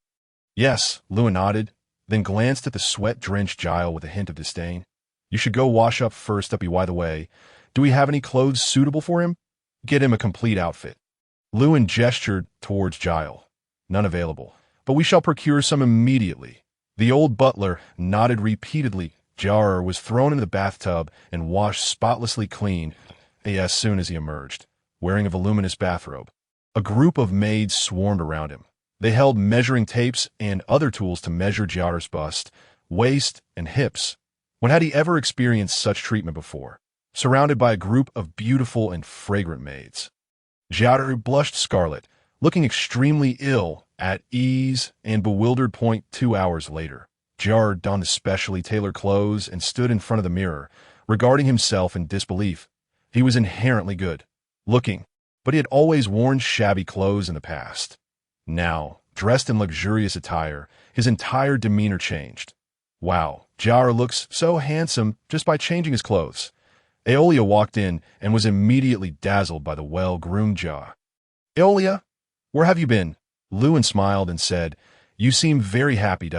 "Yes," Lewin nodded, then glanced at the sweat-drenched Giles with a hint of disdain. "You should go wash up first. By the way, do we have any clothes suitable for him? Get him a complete outfit." Lewin gestured towards Giles. "None available, but we shall procure some immediately." The old butler nodded repeatedly. Giles was thrown into the bathtub and washed spotlessly clean. as soon as he emerged, wearing a voluminous bathrobe. A group of maids swarmed around him. They held measuring tapes and other tools to measure Jar's bust, waist, and hips. When had he ever experienced such treatment before? Surrounded by a group of beautiful and fragrant maids. Jar blushed scarlet, looking extremely ill, at ease, and bewildered. 2 hours later, Jar donned especially tailored clothes and stood in front of the mirror, regarding himself in disbelief. He was inherently good looking, but he had always worn shabby clothes in the past. Now, dressed in luxurious attire, his entire demeanor changed. Wow, Jar looks so handsome just by changing his clothes. Aeolia walked in and was immediately dazzled by the well-groomed Jar. Aeolia, where have you been? Lewin smiled and said, You seem very happy.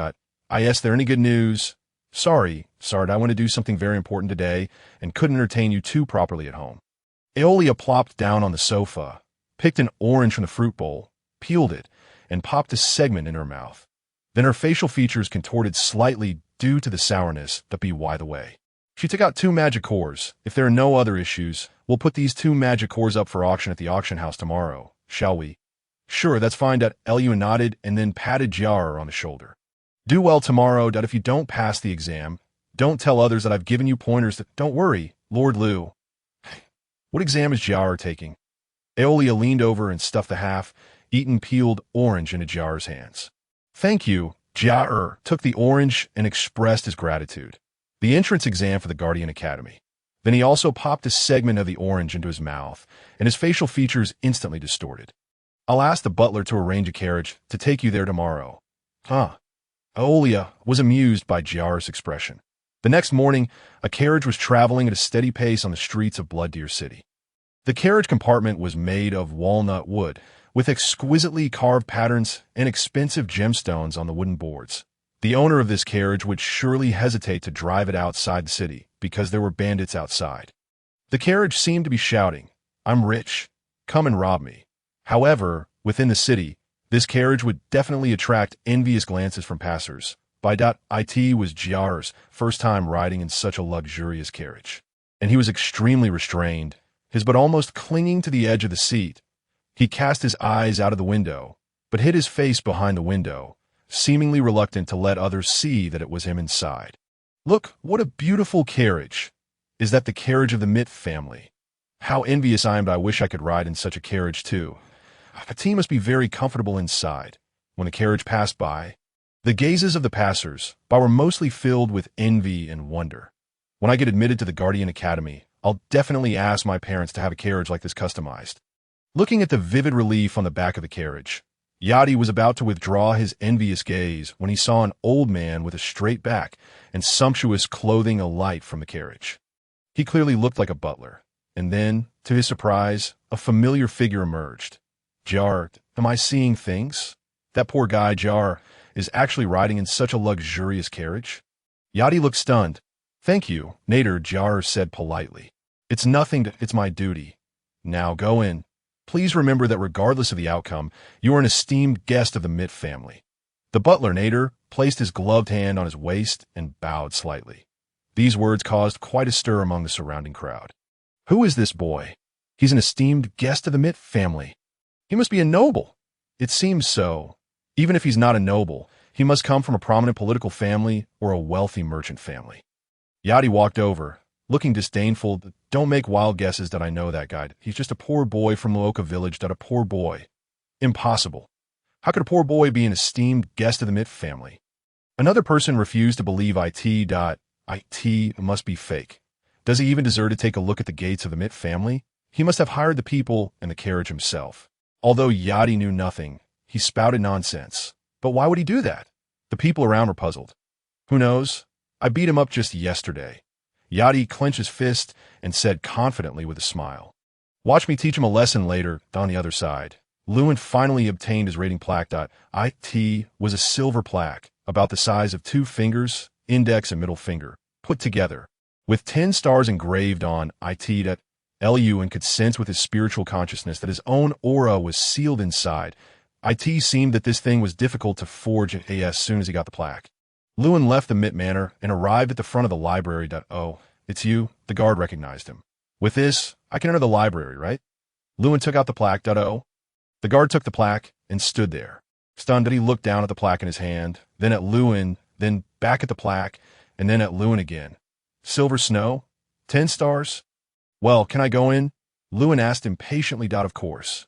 Is there any good news? Sorry, I want to do something very important today and couldn't entertain you too properly at home. Aeolia plopped down on the sofa, picked an orange from the fruit bowl, peeled it, and popped a segment in her mouth. Then her facial features contorted slightly due to the sourness that be by the way. She took out 2 magic cores. If there are no other issues, we'll put these 2 magic cores up for auction at the auction house tomorrow, shall we? Sure, that's fine. Elua nodded and then patted Jar on the shoulder. Do well tomorrow. If you don't pass the exam, don't tell others that I've given you pointers. Don't worry, Lord Lu. What exam is Jar taking? Aeolia leaned over and stuffed the half-eaten peeled orange into Jar's hands. Thank you. Jar took the orange and expressed his gratitude. The entrance exam for the Guardian Academy. Then he also popped a segment of the orange into his mouth, and his facial features instantly distorted. I'll ask the butler to arrange a carriage to take you there tomorrow. Huh. Aeolia was amused by Jar's expression. The next morning, a carriage was traveling at a steady pace on the streets of Blood Deer City. The carriage compartment was made of walnut wood, with exquisitely carved patterns and expensive gemstones on the wooden boards. The owner of this carriage would surely hesitate to drive it outside the city because there were bandits outside. The carriage seemed to be shouting, I'm rich, come and rob me. However, within the city, this carriage would definitely attract envious glances from passers. It was Jar's first time riding in such a luxurious carriage, and he was extremely restrained, his butt almost clinging to the edge of the seat. He cast his eyes out of the window, but hid his face behind the window, seemingly reluctant to let others see that it was him inside. Look, what a beautiful carriage. Is that the carriage of the Mitt family? How envious I am, but I wish I could ride in such a carriage too. A team must be very comfortable inside. When the carriage passed by, the gazes of the passers-by were mostly filled with envy and wonder. When I get admitted to the Guardian Academy, I'll definitely ask my parents to have a carriage like this customized. Looking at the vivid relief on the back of the carriage, Yadi was about to withdraw his envious gaze when he saw an old man with a straight back and sumptuous clothing alight from the carriage. He clearly looked like a butler, and then, to his surprise, a familiar figure emerged. Jar, am I seeing things? That poor guy, Jar, is actually riding in such a luxurious carriage? Yadi looked stunned. Thank you, Nader, Jar said politely. It's nothing, it's my duty. Now go in. Please remember that regardless of the outcome, you are an esteemed guest of the Mitt family. The butler, Nader, placed his gloved hand on his waist and bowed slightly. These words caused quite a stir among the surrounding crowd. Who is this boy? He's an esteemed guest of the Mitt family. He must be a noble. It seems so. Even if he's not a noble, he must come from a prominent political family or a wealthy merchant family. Yadi walked over, looking disdainful. Don't make wild guesses that I know that guy. He's just a poor boy from Loka village. A poor boy. Impossible. How could a poor boy be an esteemed guest of the Mitt family? Another person refused to believe it must be fake. Does he even deserve to take a look at the gates of the Mitt family? He must have hired the people and the carriage himself. Although Yadi knew nothing, he spouted nonsense. But why would he do that? The people around were puzzled. Who knows? I beat him up just yesterday. Yadi clenched his fist and said confidently with a smile. Watch me teach him a lesson later, on the other side. Lewin finally obtained his rating plaque. It was a silver plaque, about the size of 2 fingers, index and middle finger, put together, with 10 stars engraved on it. Lewin could sense with his spiritual consciousness that his own aura was sealed inside. It seemed that this thing was difficult to forge as soon as he got the plaque. Lewin left the Mitt Manor and arrived at the front of the library. Oh, it's you? The guard recognized him. With this, I can enter the library, right? Lewin took out the plaque. Oh. The guard took the plaque and stood there. Stunned, he looked down at the plaque in his hand, then at Lewin, then back at the plaque, and then at Lewin again. Silver snow? 10 stars? Well, can I go in? Lewin asked impatiently. Of course.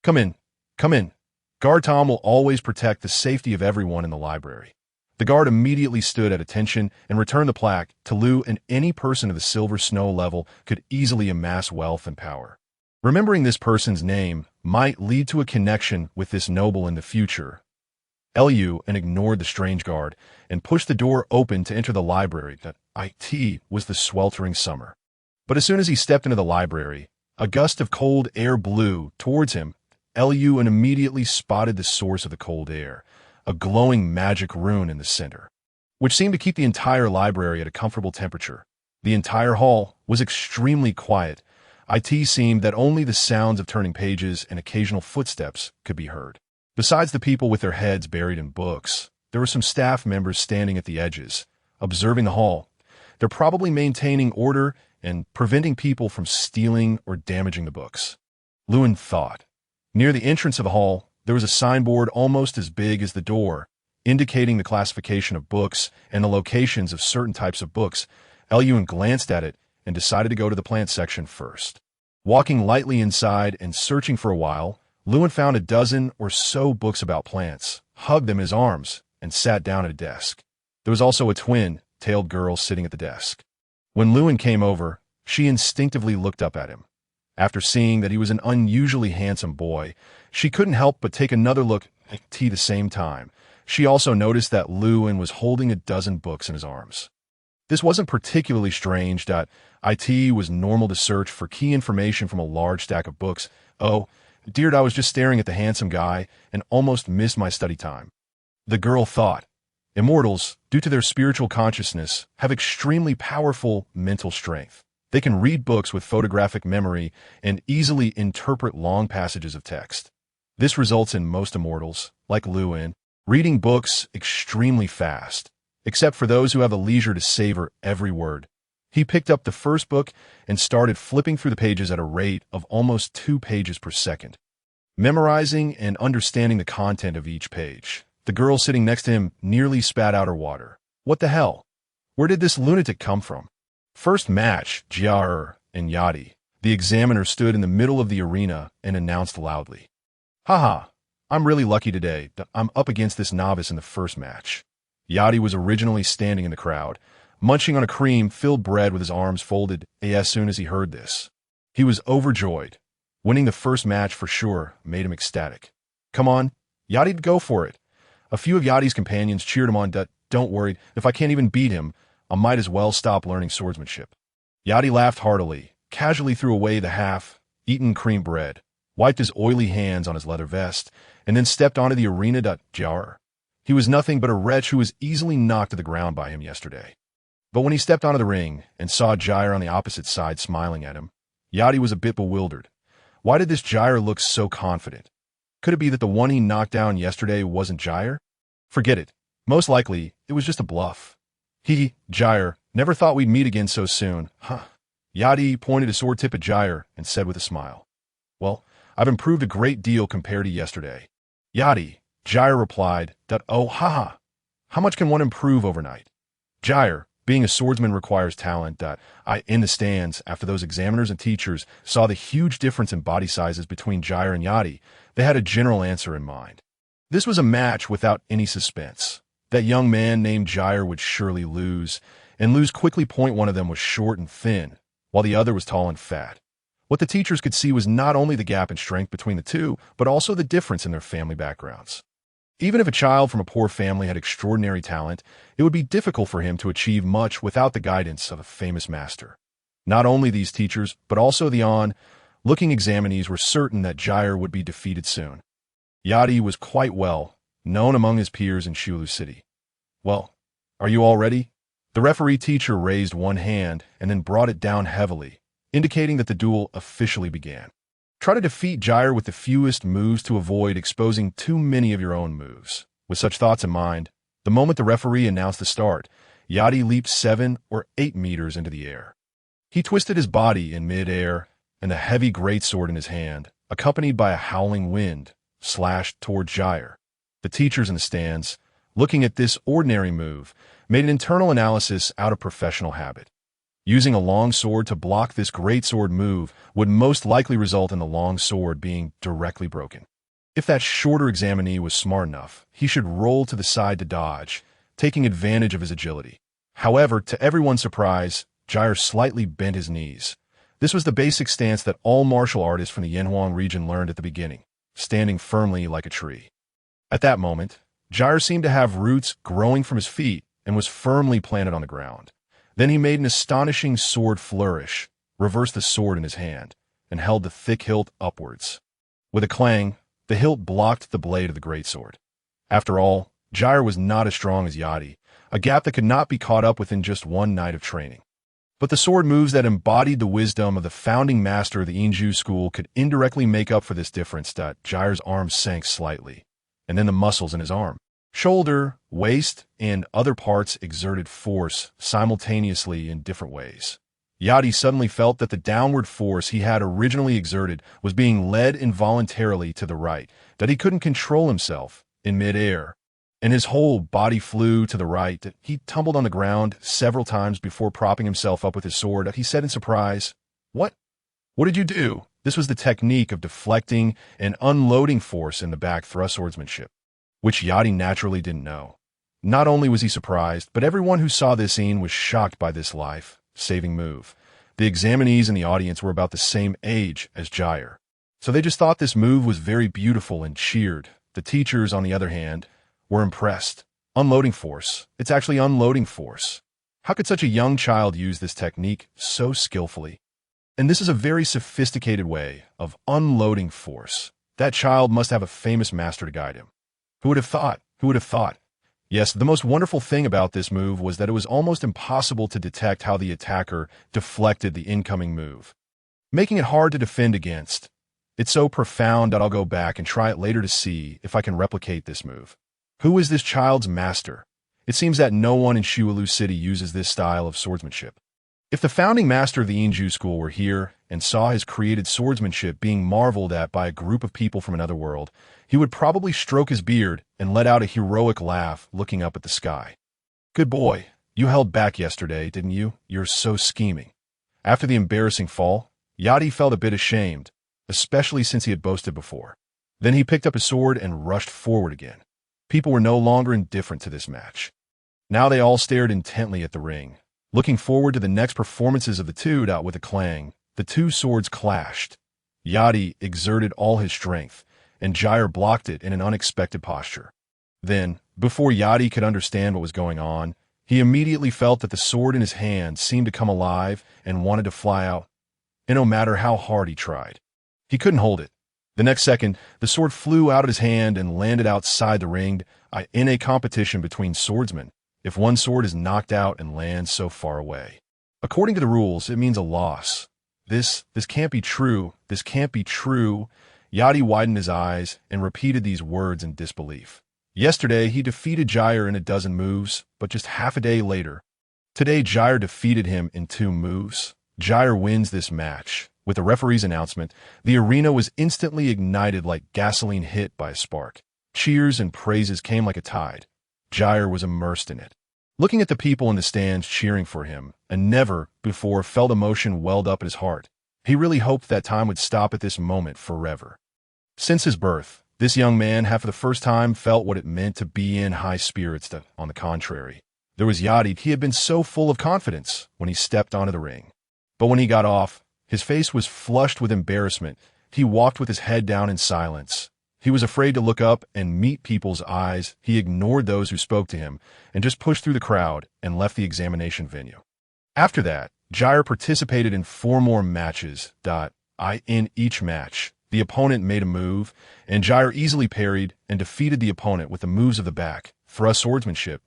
Come in. Come in. Guard Tom will always protect the safety of everyone in the library. The guard immediately stood at attention and returned the plaque to Lew, and any person of the silver snow level could easily amass wealth and power. Remembering this person's name might lead to a connection with this noble in the future. Lu and ignored the strange guard and pushed the door open to enter the library. It was the sweltering summer. But as soon as he stepped into the library, a gust of cold air blew towards him. Lu and immediately spotted the source of the cold air, a glowing magic rune in the center, which seemed to keep the entire library at a comfortable temperature. The entire hall was extremely quiet. It seemed that only the sounds of turning pages and occasional footsteps could be heard. Besides the people with their heads buried in books, there were some staff members standing at the edges, observing the hall. They're probably maintaining order and preventing people from stealing or damaging the books. Lewin thought. Near the entrance of the hall, there was a signboard almost as big as the door, indicating the classification of books and the locations of certain types of books. Lewin glanced at it and decided to go to the plant section first. Walking lightly inside and searching for a while, Lewin found a dozen or so books about plants, hugged them in his arms, and sat down at a desk. There was also a twin-tailed girl sitting at the desk. When Lewin came over, she instinctively looked up at him. After seeing that he was an unusually handsome boy, she couldn't help but take another look at the same time. She also noticed that Lewin was holding a dozen books in his arms. This wasn't particularly strange. It was normal to search for key information from a large stack of books. Oh, dear, I was just staring at the handsome guy and almost missed my study time. The girl thought. Immortals, due to their spiritual consciousness, have extremely powerful mental strength. They can read books with photographic memory and easily interpret long passages of text. This results in most immortals, like Lewin, reading books extremely fast, except for those who have the leisure to savor every word. He picked up the first book and started flipping through the pages at a rate of almost 2 pages per second, memorizing and understanding the content of each page. The girl sitting next to him nearly spat out her water. What the hell? Where did this lunatic come from? First match, Jiar and Yadi. The examiner stood in the middle of the arena and announced loudly. Haha, I'm really lucky today that I'm up against this novice in the first match. Yadi was originally standing in the crowd, munching on a cream-filled bread with his arms folded. As soon as he heard this, he was overjoyed. Winning the first match for sure made him ecstatic. Come on, Yadi, go for it. A few of Yadi's companions cheered him on. Don't worry, if I can't even beat him, I might as well stop learning swordsmanship. Yadi laughed heartily, casually threw away the half-eaten cream bread, wiped his oily hands on his leather vest, and then stepped onto the arena. Jar. He was nothing but a wretch who was easily knocked to the ground by him yesterday. But when he stepped onto the ring and saw Jair on the opposite side smiling at him, Yadi was a bit bewildered. Why did this Jair look so confident? Could it be that the one he knocked down yesterday wasn't Jair? Forget it. Most likely, it was just a bluff. Jair, never thought we'd meet again so soon. Huh. Yadi pointed a sword tip at Jair and said with a smile, Well, I've improved a great deal compared to yesterday. Yadi, Jair replied, Oh, haha. How much can one improve overnight? Jair, being a swordsman requires talent. In the stands, after those examiners and teachers saw the huge difference in body sizes between Jair and Yadi, they had a general answer in mind. This was a match without any suspense. That young man named Jair would surely lose, and lose quickly. One of them was short and thin, while the other was tall and fat. What the teachers could see was not only the gap in strength between the two, but also the difference in their family backgrounds. Even if a child from a poor family had extraordinary talent, it would be difficult for him to achieve much without the guidance of a famous master. Not only these teachers, but also the on-looking examinees were certain that Jair would be defeated soon. Yadi was quite well known among his peers in Shulu City. Well, are you all ready? The referee teacher raised one hand and then brought it down heavily, indicating that the duel officially began. Try to defeat Jair with the fewest moves to avoid exposing too many of your own moves. With such thoughts in mind, the moment the referee announced the start, Yadi leaped 7 or 8 meters into the air. He twisted his body in mid-air, and the heavy greatsword in his hand, accompanied by a howling wind, slashed toward Jair. The teachers in the stands, looking at this ordinary move, made an internal analysis out of professional habit. Using a long sword to block this greatsword move would most likely result in the long sword being directly broken. If that shorter examinee was smart enough, he should roll to the side to dodge, taking advantage of his agility. However, to everyone's surprise, Jair slightly bent his knees. This was the basic stance that all martial artists from the Yanhuang region learned at the beginning, standing firmly like a tree. At that moment, Jair seemed to have roots growing from his feet and was firmly planted on the ground. Then he made an astonishing sword flourish, reversed the sword in his hand, and held the thick hilt upwards. With a clang, the hilt blocked the blade of the greatsword. After all, Jair was not as strong as Yadi, a gap that could not be caught up within just one night of training. But the sword moves that embodied the wisdom of the founding master of the Inju school could indirectly make up for this difference. Jair's arm sank slightly, and then the muscles in his arm, shoulder, waist, and other parts exerted force simultaneously in different ways. Yadi suddenly felt that the downward force he had originally exerted was being led involuntarily to the right, that he couldn't control himself in midair, and his whole body flew to the right. He tumbled on the ground several times before propping himself up with his sword. He said in surprise, "What? What did you do?" This was the technique of deflecting and unloading force in the back thrust swordsmanship, which Yadi naturally didn't know. Not only was he surprised, but everyone who saw this scene was shocked by this life-saving move. The examinees in the audience were about the same age as Jair, so they just thought this move was very beautiful and cheered. The teachers, on the other hand, were impressed. Unloading force. It's actually unloading force. How could such a young child use this technique so skillfully? And this is a very sophisticated way of unloading force. That child must have a famous master to guide him. Who would have thought? Who would have thought? Yes, the most wonderful thing about this move was that it was almost impossible to detect how the attacker deflected the incoming move, making it hard to defend against. It's so profound that I'll go back and try it later to see if I can replicate this move. Who is this child's master? It seems that no one in Shualu City uses this style of swordsmanship. If the founding master of the Inju school were here and saw his created swordsmanship being marveled at by a group of people from another world, he would probably stroke his beard and let out a heroic laugh looking up at the sky. Good boy, you held back yesterday, didn't you? You're so scheming. After the embarrassing fall, Yadi felt a bit ashamed, especially since he had boasted before. Then he picked up his sword and rushed forward again. People were no longer indifferent to this match. Now they all stared intently at the ring, looking forward to the next performances of the two. With a clang, the two swords clashed. Yadi exerted all his strength, and Jair blocked it in an unexpected posture. Then, before Yadi could understand what was going on, he immediately felt that the sword in his hand seemed to come alive and wanted to fly out, and no matter how hard he tried, he couldn't hold it. The next second, the sword flew out of his hand and landed outside the ring. In a competition between swordsmen, if one sword is knocked out and lands so far away, according to the rules, it means a loss. This can't be true. This can't be true. Yadi widened his eyes and repeated these words in disbelief. Yesterday, he defeated Jair in a dozen moves, but just half a day later, today Jair defeated him in 2 moves. Jair wins this match. With the referee's announcement, the arena was instantly ignited like gasoline hit by a spark. Cheers and praises came like a tide. Jair was immersed in it. Looking at the people in the stands cheering for him, and never before felt emotion welled up in his heart. He really hoped that time would stop at this moment forever. Since his birth, this young man had for the first time felt what it meant to be in high spirits. On the contrary, there was Yadi. He had been so full of confidence when he stepped onto the ring. But when he got off, his face was flushed with embarrassment. He walked with his head down in silence. He was afraid to look up and meet people's eyes. He ignored those who spoke to him and just pushed through the crowd and left the examination venue. After that, Jair participated in 4 more matches. In each match, the opponent made a move, and Jair easily parried and defeated the opponent with the moves of the back, thrust swordsmanship,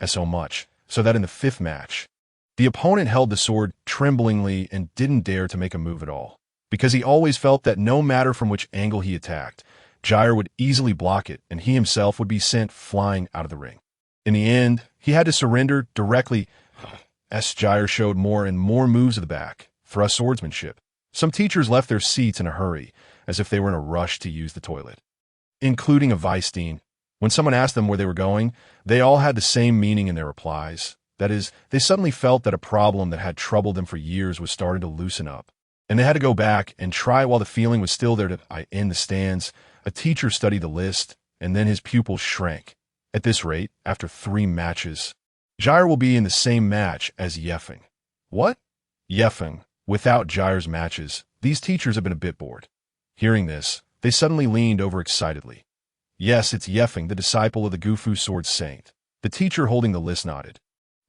as so much, so that in the 5th match, the opponent held the sword tremblingly and didn't dare to make a move at all, because he always felt that no matter from which angle he attacked, Jair would easily block it and he himself would be sent flying out of the ring. In the end, he had to surrender directly. Gyre showed more and more moves of the back, thrust swordsmanship. Some teachers left their seats in a hurry, as if they were in a rush to use the toilet. Including a Weisstein. When someone asked them where they were going, they all had the same meaning in their replies. That is, they suddenly felt that a problem that had troubled them for years was starting to loosen up. And they had to go back and try while the feeling was still there in the stands. A teacher studied the list, and then his pupils shrank. At this rate, after 3 matches, Gyre will be in the same match as Yeffing. What? Yeffing. Without Gyre's matches, these teachers have been a bit bored. Hearing this, they suddenly leaned over excitedly. Yes, it's Yeffing, the disciple of the Gufu Sword Saint. The teacher holding the list nodded.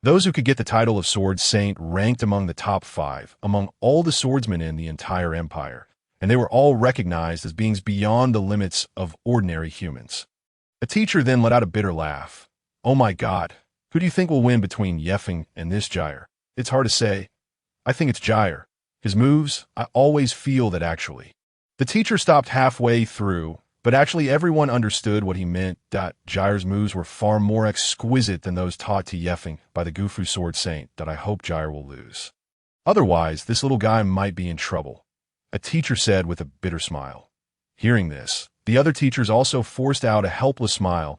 Those who could get the title of Sword Saint ranked among the top 5 among all the swordsmen in the entire empire, and they were all recognized as beings beyond the limits of ordinary humans. A teacher then let out a bitter laugh. Oh my God, who do you think will win between Yeffing and this Gyre? It's hard to say. I think it's Gyre. His moves, I always feel that actually. The teacher stopped halfway through, but actually everyone understood what he meant. Gyre's moves were far more exquisite than those taught to Yeffing by the Gufu Sword Saint. I hope Gyre will lose. Otherwise, this little guy might be in trouble, a teacher said with a bitter smile. Hearing this, the other teachers also forced out a helpless smile.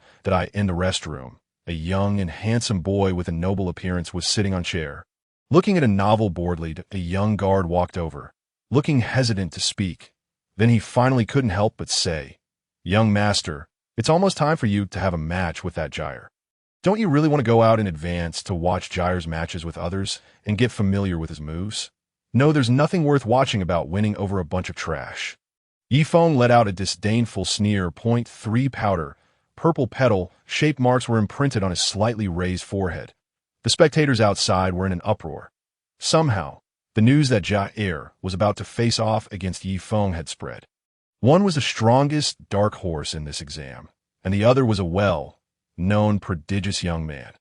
In the restroom, a young and handsome boy with a noble appearance was sitting on a chair. Looking at a novel boardly, a young guard walked over, looking hesitant to speak. Then he finally couldn't help but say, Young master, it's almost time for you to have a match with that Gyre. Don't you really want to go out in advance to watch Gyre's matches with others and get familiar with his moves? No, there's nothing worth watching about winning over a bunch of trash. Yifeng let out a disdainful sneer. .3 powder, purple petal, shaped marks were imprinted on his slightly raised forehead. The spectators outside were in an uproar. Somehow, the news that Gyre was about to face off against Yifeng had spread. One was the strongest dark horse in this exam, and the other was a well-known prodigious young man.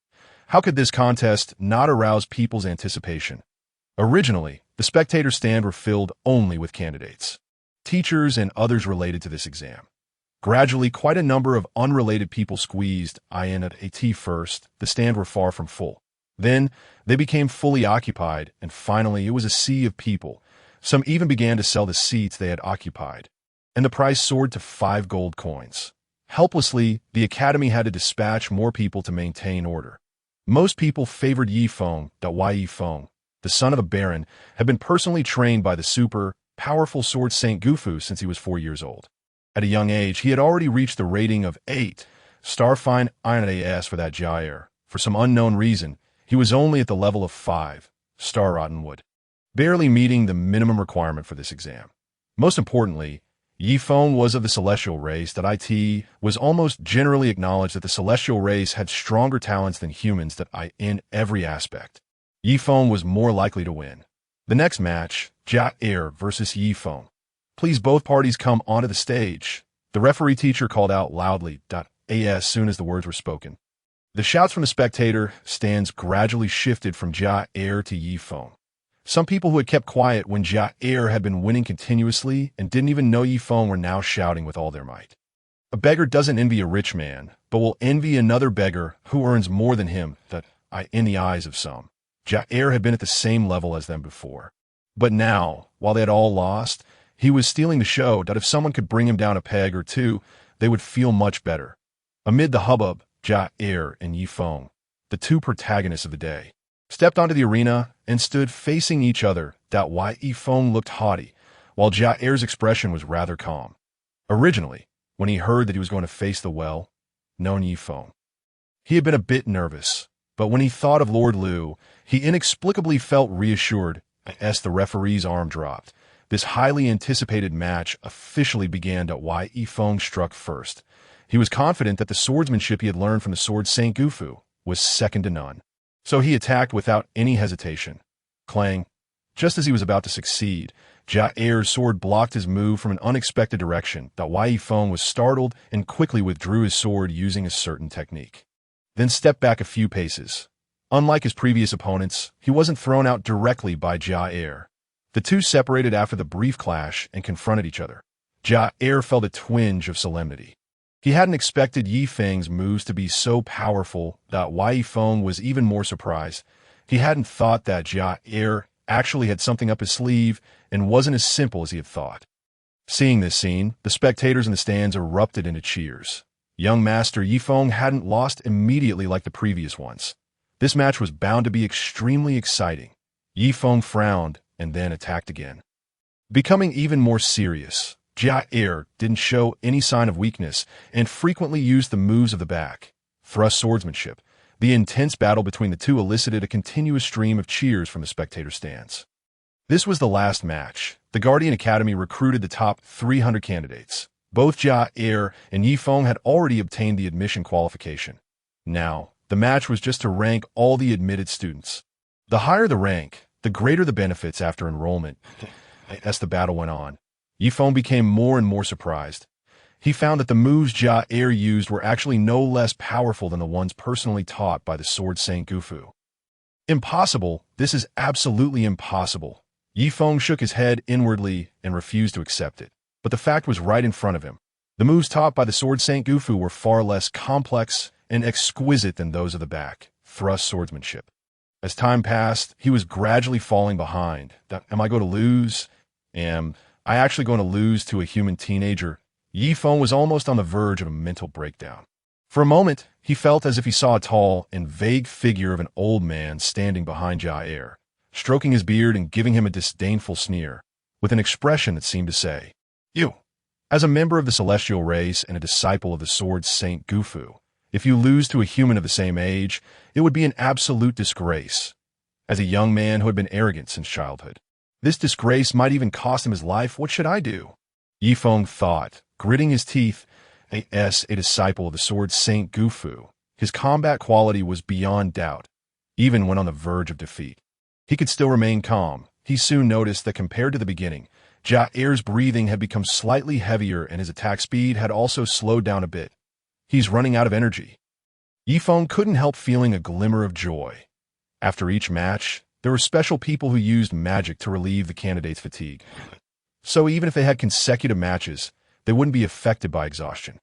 How could this contest not arouse people's anticipation? Originally, the spectator stand were filled only with candidates, teachers, and others related to this exam. Gradually, quite a number of unrelated people squeezed in at first. The stand were far from full. Then, they became fully occupied, and finally it was a sea of people. Some even began to sell the seats they had occupied, and the price soared to 5 gold coins. Helplessly, the academy had to dispatch more people to maintain order. Most people favored Yifeng. Yifeng, the son of a baron, had been personally trained by the super-powerful Sword Saint Gufu since he was 4 years old. At a young age, he had already reached the rating of 8 Starfine Inas for that Gyre. For some unknown reason, he was only at the level of 5 Star Rottenwood, barely meeting the minimum requirement for this exam. Most importantly, Yifeng was of the celestial race. It was almost generally acknowledged that the celestial race had stronger talents than humans in every aspect. Yifeng was more likely to win. The next match, Gyre versus Yifeng. Please both parties come onto the stage. The referee teacher called out loudly as soon as the words were spoken. The shouts from the spectator stands gradually shifted from Gyre to Yifeng. Some people who had kept quiet when Gyre had been winning continuously and didn't even know Yifeng were now shouting with all their might. A beggar doesn't envy a rich man, but will envy another beggar who earns more than him. In the eyes of some, Gyre had been at the same level as them before. But now, while they had all lost, he was stealing the show. If someone could bring him down a peg or two, they would feel much better. Amid the hubbub, Gyre and Yifeng, the two protagonists of the day, stepped onto the arena and stood facing each other. Yifeng looked haughty, while Gyre's expression was rather calm. Originally, when he heard that he was going to face the well-known Yifeng, he had been a bit nervous, but when he thought of Lord Liu, he inexplicably felt reassured as the referee's arm dropped. This highly anticipated match officially began. Yifeng struck first. He was confident that the swordsmanship he had learned from the Sword Saint Gufu was second to none. So he attacked without any hesitation. Clang! Just as he was about to succeed, Gyre's sword blocked his move from an unexpected direction. Yifeng was startled and quickly withdrew his sword using a certain technique. Then stepped back a few paces. Unlike his previous opponents, he wasn't thrown out directly by Gyre. The two separated after the brief clash and confronted each other. Gyre felt a twinge of solemnity. He hadn't expected Yifeng's moves to be so powerful. Yifeng was even more surprised. He hadn't thought that Jia actually had something up his sleeve and wasn't as simple as he had thought. Seeing this scene, the spectators in the stands erupted into cheers. Young Master Yifeng hadn't lost immediately like the previous ones. This match was bound to be extremely exciting. Yifeng frowned and then attacked again. Becoming even more serious, Jia didn't show any sign of weakness and frequently used the moves of the back. Thrust swordsmanship. The intense battle between the two elicited a continuous stream of cheers from the spectator stands. This was the last match. The Guardian Academy recruited the top 300 candidates. Both Jia and Yifeng had already obtained the admission qualification. Now, the match was just to rank all the admitted students. The higher the rank, the greater the benefits after enrollment. As the battle went on, Yifeng became more and more surprised. He found that the moves Jia used were actually no less powerful than the ones personally taught by the Sword Saint Gufu. Impossible. This is absolutely impossible. Yifeng shook his head inwardly and refused to accept it. But the fact was right in front of him. The moves taught by the Sword Saint Gufu were far less complex and exquisite than those of the back, thrust swordsmanship. As time passed, he was gradually falling behind. Am I going to lose? Am I actually going to lose to a human teenager? Yifeng was almost on the verge of a mental breakdown. For a moment, he felt as if he saw a tall and vague figure of an old man standing behind Jia, stroking his beard and giving him a disdainful sneer, with an expression that seemed to say, "You, as a member of the celestial race and a disciple of the Sword Saint Gufu, if you lose to a human of the same age, it would be an absolute disgrace. As a young man who had been arrogant since childhood, this disgrace might even cost him his life. What should I do?" Yifeng thought, gritting his teeth. As a disciple of the Sword Saint Gufu, his combat quality was beyond doubt, even when on the verge of defeat. He could still remain calm. He soon noticed that compared to the beginning, Jia's breathing had become slightly heavier and his attack speed had also slowed down a bit. He's running out of energy. Yifeng couldn't help feeling a glimmer of joy. After each match, there were special people who used magic to relieve the candidate's fatigue. So even if they had consecutive matches, they wouldn't be affected by exhaustion.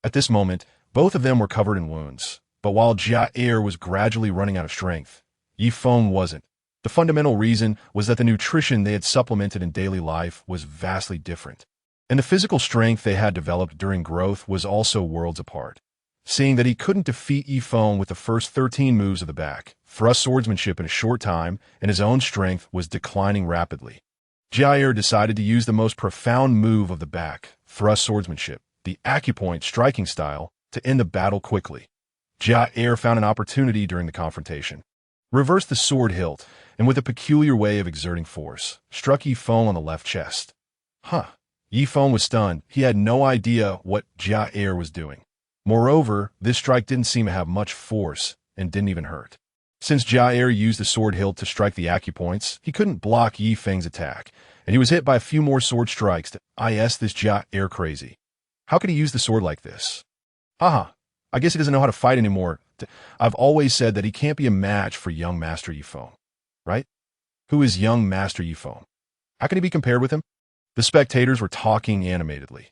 At this moment, both of them were covered in wounds, but while Jia was gradually running out of strength, Yifeng wasn't. The fundamental reason was that the nutrition they had supplemented in daily life was vastly different, and the physical strength they had developed during growth was also worlds apart. Seeing that he couldn't defeat Yifeng with the first 13 moves of the back, thrust swordsmanship in a short time, and his own strength was declining rapidly, Jia decided to use the most profound move of the back, thrust swordsmanship, the acupoint striking style, to end the battle quickly. Jia found an opportunity during the confrontation. Reversed the sword hilt, and with a peculiar way of exerting force, struck Yifeng on the left chest. Yifeng was stunned. He had no idea what Jia was doing. Moreover, this strike didn't seem to have much force and didn't even hurt. Since Jia used the sword hilt to strike the acupoints, he couldn't block Yifeng's attack, and he was hit by a few more sword strikes. This Jia crazy. How could he use the sword like this? I guess he doesn't know how to fight anymore. I've always said that he can't be a match for young Master Yifeng. Right? Who is young Master Yifeng? How can he be compared with him? The spectators were talking animatedly.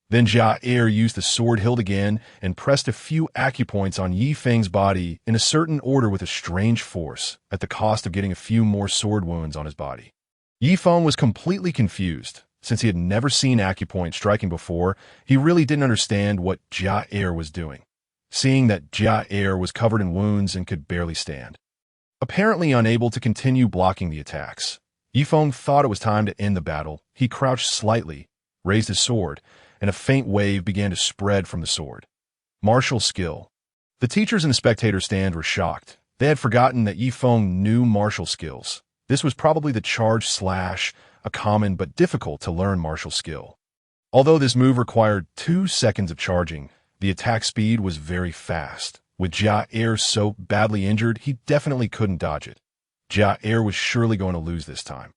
Then Jia used the sword hilt again and pressed a few acupoints on Yifeng's body in a certain order with a strange force, at the cost of getting a few more sword wounds on his body. Yifeng was completely confused. Since he had never seen acupoint striking before, he really didn't understand what Jia was doing, seeing that Jia was covered in wounds and could barely stand. Apparently unable to continue blocking the attacks, Yifeng thought it was time to end the battle. He crouched slightly, raised his sword, and a faint wave began to spread from the sword. Martial skill. The teachers in the spectator stand were shocked. They had forgotten that Yifeng knew martial skills. This was probably the charge slash, a common but difficult to learn martial skill. Although this move required 2 seconds of charging, the attack speed was very fast. With Jia so badly injured, he definitely couldn't dodge it. Jia was surely going to lose this time.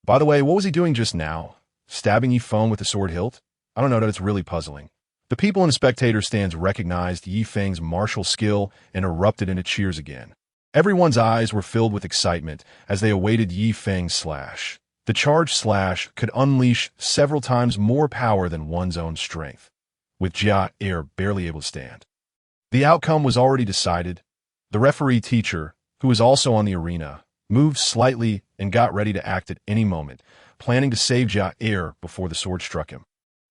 By the way, what was he doing just now? Stabbing Yifeng with the sword hilt? I don't know, that it's really puzzling. The people in the spectator stands recognized Yifeng's martial skill and erupted into cheers again. Everyone's eyes were filled with excitement as they awaited Yifeng's slash. The charge slash could unleash several times more power than one's own strength, with Jia barely able to stand. The outcome was already decided. The referee teacher, who was also on the arena, moved slightly and got ready to act at any moment, planning to save Jair before the sword struck him.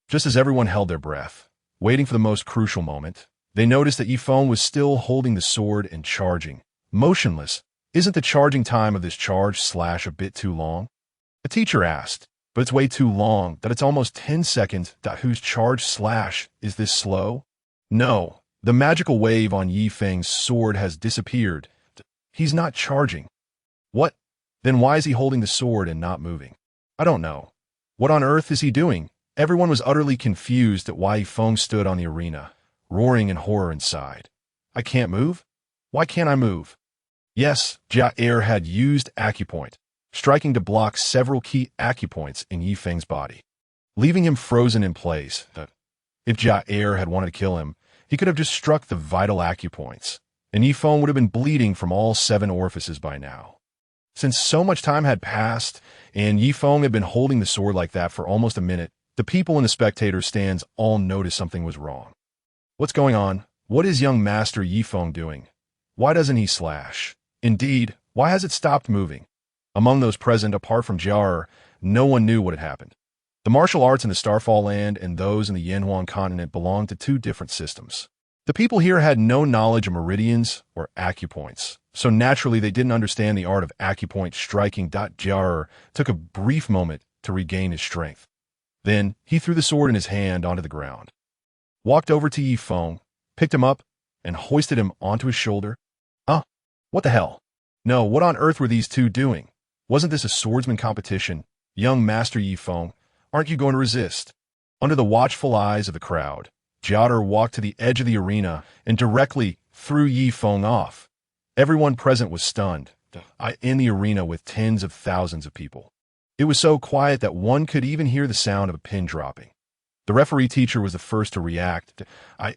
Just as everyone held their breath, waiting for the most crucial moment, they noticed that Yifeng was still holding the sword and charging, motionless. Isn't the charging time of this charge slash a bit too long? The teacher asked, but it's way too long that it's almost 10 seconds. Whose charge slash is this slow? No, the magical wave on Yifeng's sword has disappeared. He's not charging. What? Then why is he holding the sword and not moving? I don't know. What on earth is he doing? Everyone was utterly confused at why Yifeng stood on the arena, roaring in horror inside. I can't move? Why can't I move? Yes, Jair had used acupoint, striking to block several key acupoints in Yifeng's body, leaving him frozen in place. If Jair had wanted to kill him, he could have just struck the vital acupoints, and Yifeng would have been bleeding from all 7 orifices by now. Since so much time had passed, and Yifeng had been holding the sword like that for almost a minute, the people in the spectator stands all noticed something was wrong. What's going on? What is young Master Yifeng doing? Why doesn't he slash? Indeed, why has it stopped moving? Among those present, apart from Jair, no one knew what had happened. The martial arts in the Starfall land and those in the Yanhuan continent belonged to 2 different systems. The people here had no knowledge of meridians or acupoints, so naturally they didn't understand the art of acupoint striking. Jair took a brief moment to regain his strength. Then he threw the sword in his hand onto the ground, walked over to Yifeng, picked him up, and hoisted him onto his shoulder. What the hell? No, what on earth were these 2 doing? Wasn't this a swordsman competition? Young Master Yifeng, aren't you going to resist? Under the watchful eyes of the crowd, Jair walked to the edge of the arena and directly threw Yifeng off. Everyone present was stunned, in the arena with tens of thousands of people. It was so quiet that one could even hear the sound of a pin dropping. The referee teacher was the first to react.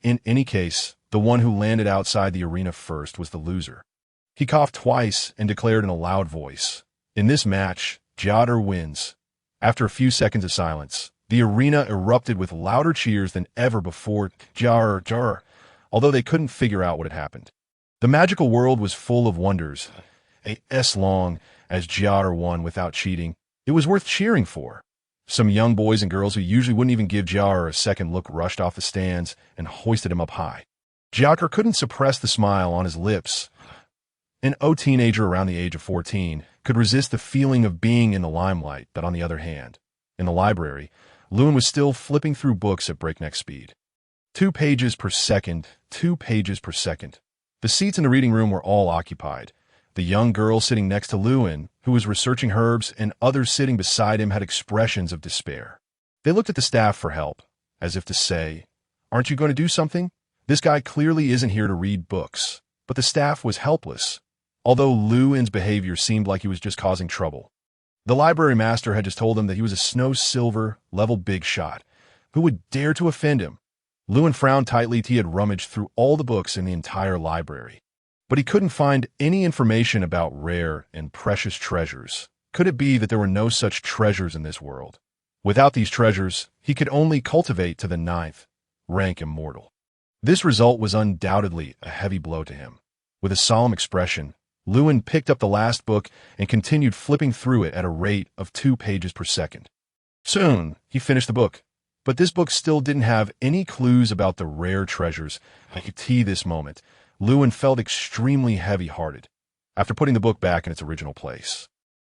In any case, the one who landed outside the arena first was the loser. He coughed twice and declared in a loud voice, "In this match, Jair wins." After a few seconds of silence, the arena erupted with louder cheers than ever before. Jair, although they couldn't figure out what had happened. The magical world was full of wonders. As long as Jair won without cheating, it was worth cheering for. Some young boys and girls who usually wouldn't even give Jair a second look rushed off the stands and hoisted him up high. Jair couldn't suppress the smile on his lips. An teenager around the age of 14 could resist the feeling of being in the limelight, but on the other hand, in the library, Lewin was still flipping through books at breakneck speed. 2 pages per second, 2 pages per second. The seats in the reading room were all occupied. The young girl sitting next to Lewin, who was researching herbs, and others sitting beside him had expressions of despair. They looked at the staff for help, as if to say, "Aren't you going to do something? This guy clearly isn't here to read books." But the staff was helpless, although Lewin's behavior seemed like he was just causing trouble. The library master had just told him that he was a snow silver level big shot. Who would dare to offend him? Lewin frowned tightly. He had rummaged through all the books in the entire library, but he couldn't find any information about rare and precious treasures. Could it be that there were no such treasures in this world? Without these treasures, he could only cultivate to the 9th rank immortal. This result was undoubtedly a heavy blow to him. With a solemn expression, Lewin picked up the last book and continued flipping through it at a rate of 2 pages per second. Soon, he finished the book, but this book still didn't have any clues about the rare treasures. At this moment, Lewin felt extremely heavy-hearted. After putting the book back in its original place,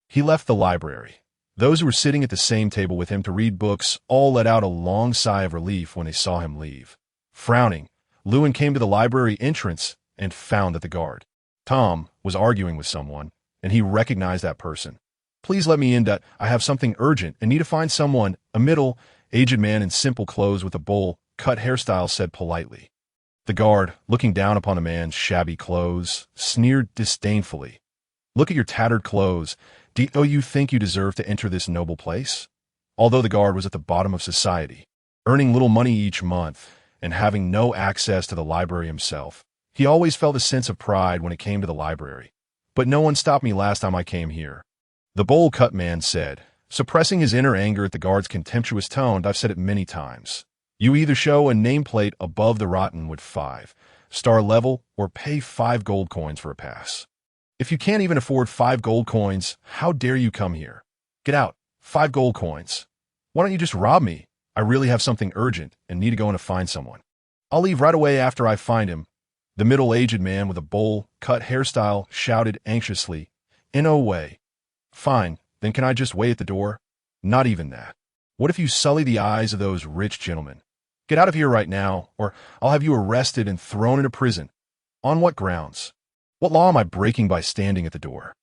he left the library. Those who were sitting at the same table with him to read books all let out a long sigh of relief when they saw him leave. Frowning, Lewin came to the library entrance and found that the guard, Tom, was arguing with someone, and he recognized that person. "Please let me in. I have something urgent and need to find someone." A middle-aged man in simple clothes with a bowl-cut hairstyle said politely. The guard, looking down upon the man's shabby clothes, sneered disdainfully. "Look at your tattered clothes. Do you think you deserve to enter this noble place?" Although the guard was at the bottom of society, earning little money each month, and having no access to the library himself, he always felt a sense of pride when it came to the library. "But no one stopped me last time I came here," the bowl-cut man said, suppressing his inner anger at the guard's contemptuous tone. "I've said it many times. You either show a nameplate above the Rottenwood 5-star level or pay 5 gold coins for a pass." If you can't even afford 5 gold coins, how dare you come here? Get out. 5 gold coins. Why don't you just rob me? I really have something urgent and need to go in to find someone. I'll leave right away after I find him. The middle-aged man with a bowl-cut hairstyle shouted anxiously. In no way. Fine, then can I just wait at the door? Not even that. What if you sully the eyes of those rich gentlemen? Get out of here right now, or I'll have you arrested and thrown into prison. On what grounds? What law am I breaking by standing at the door?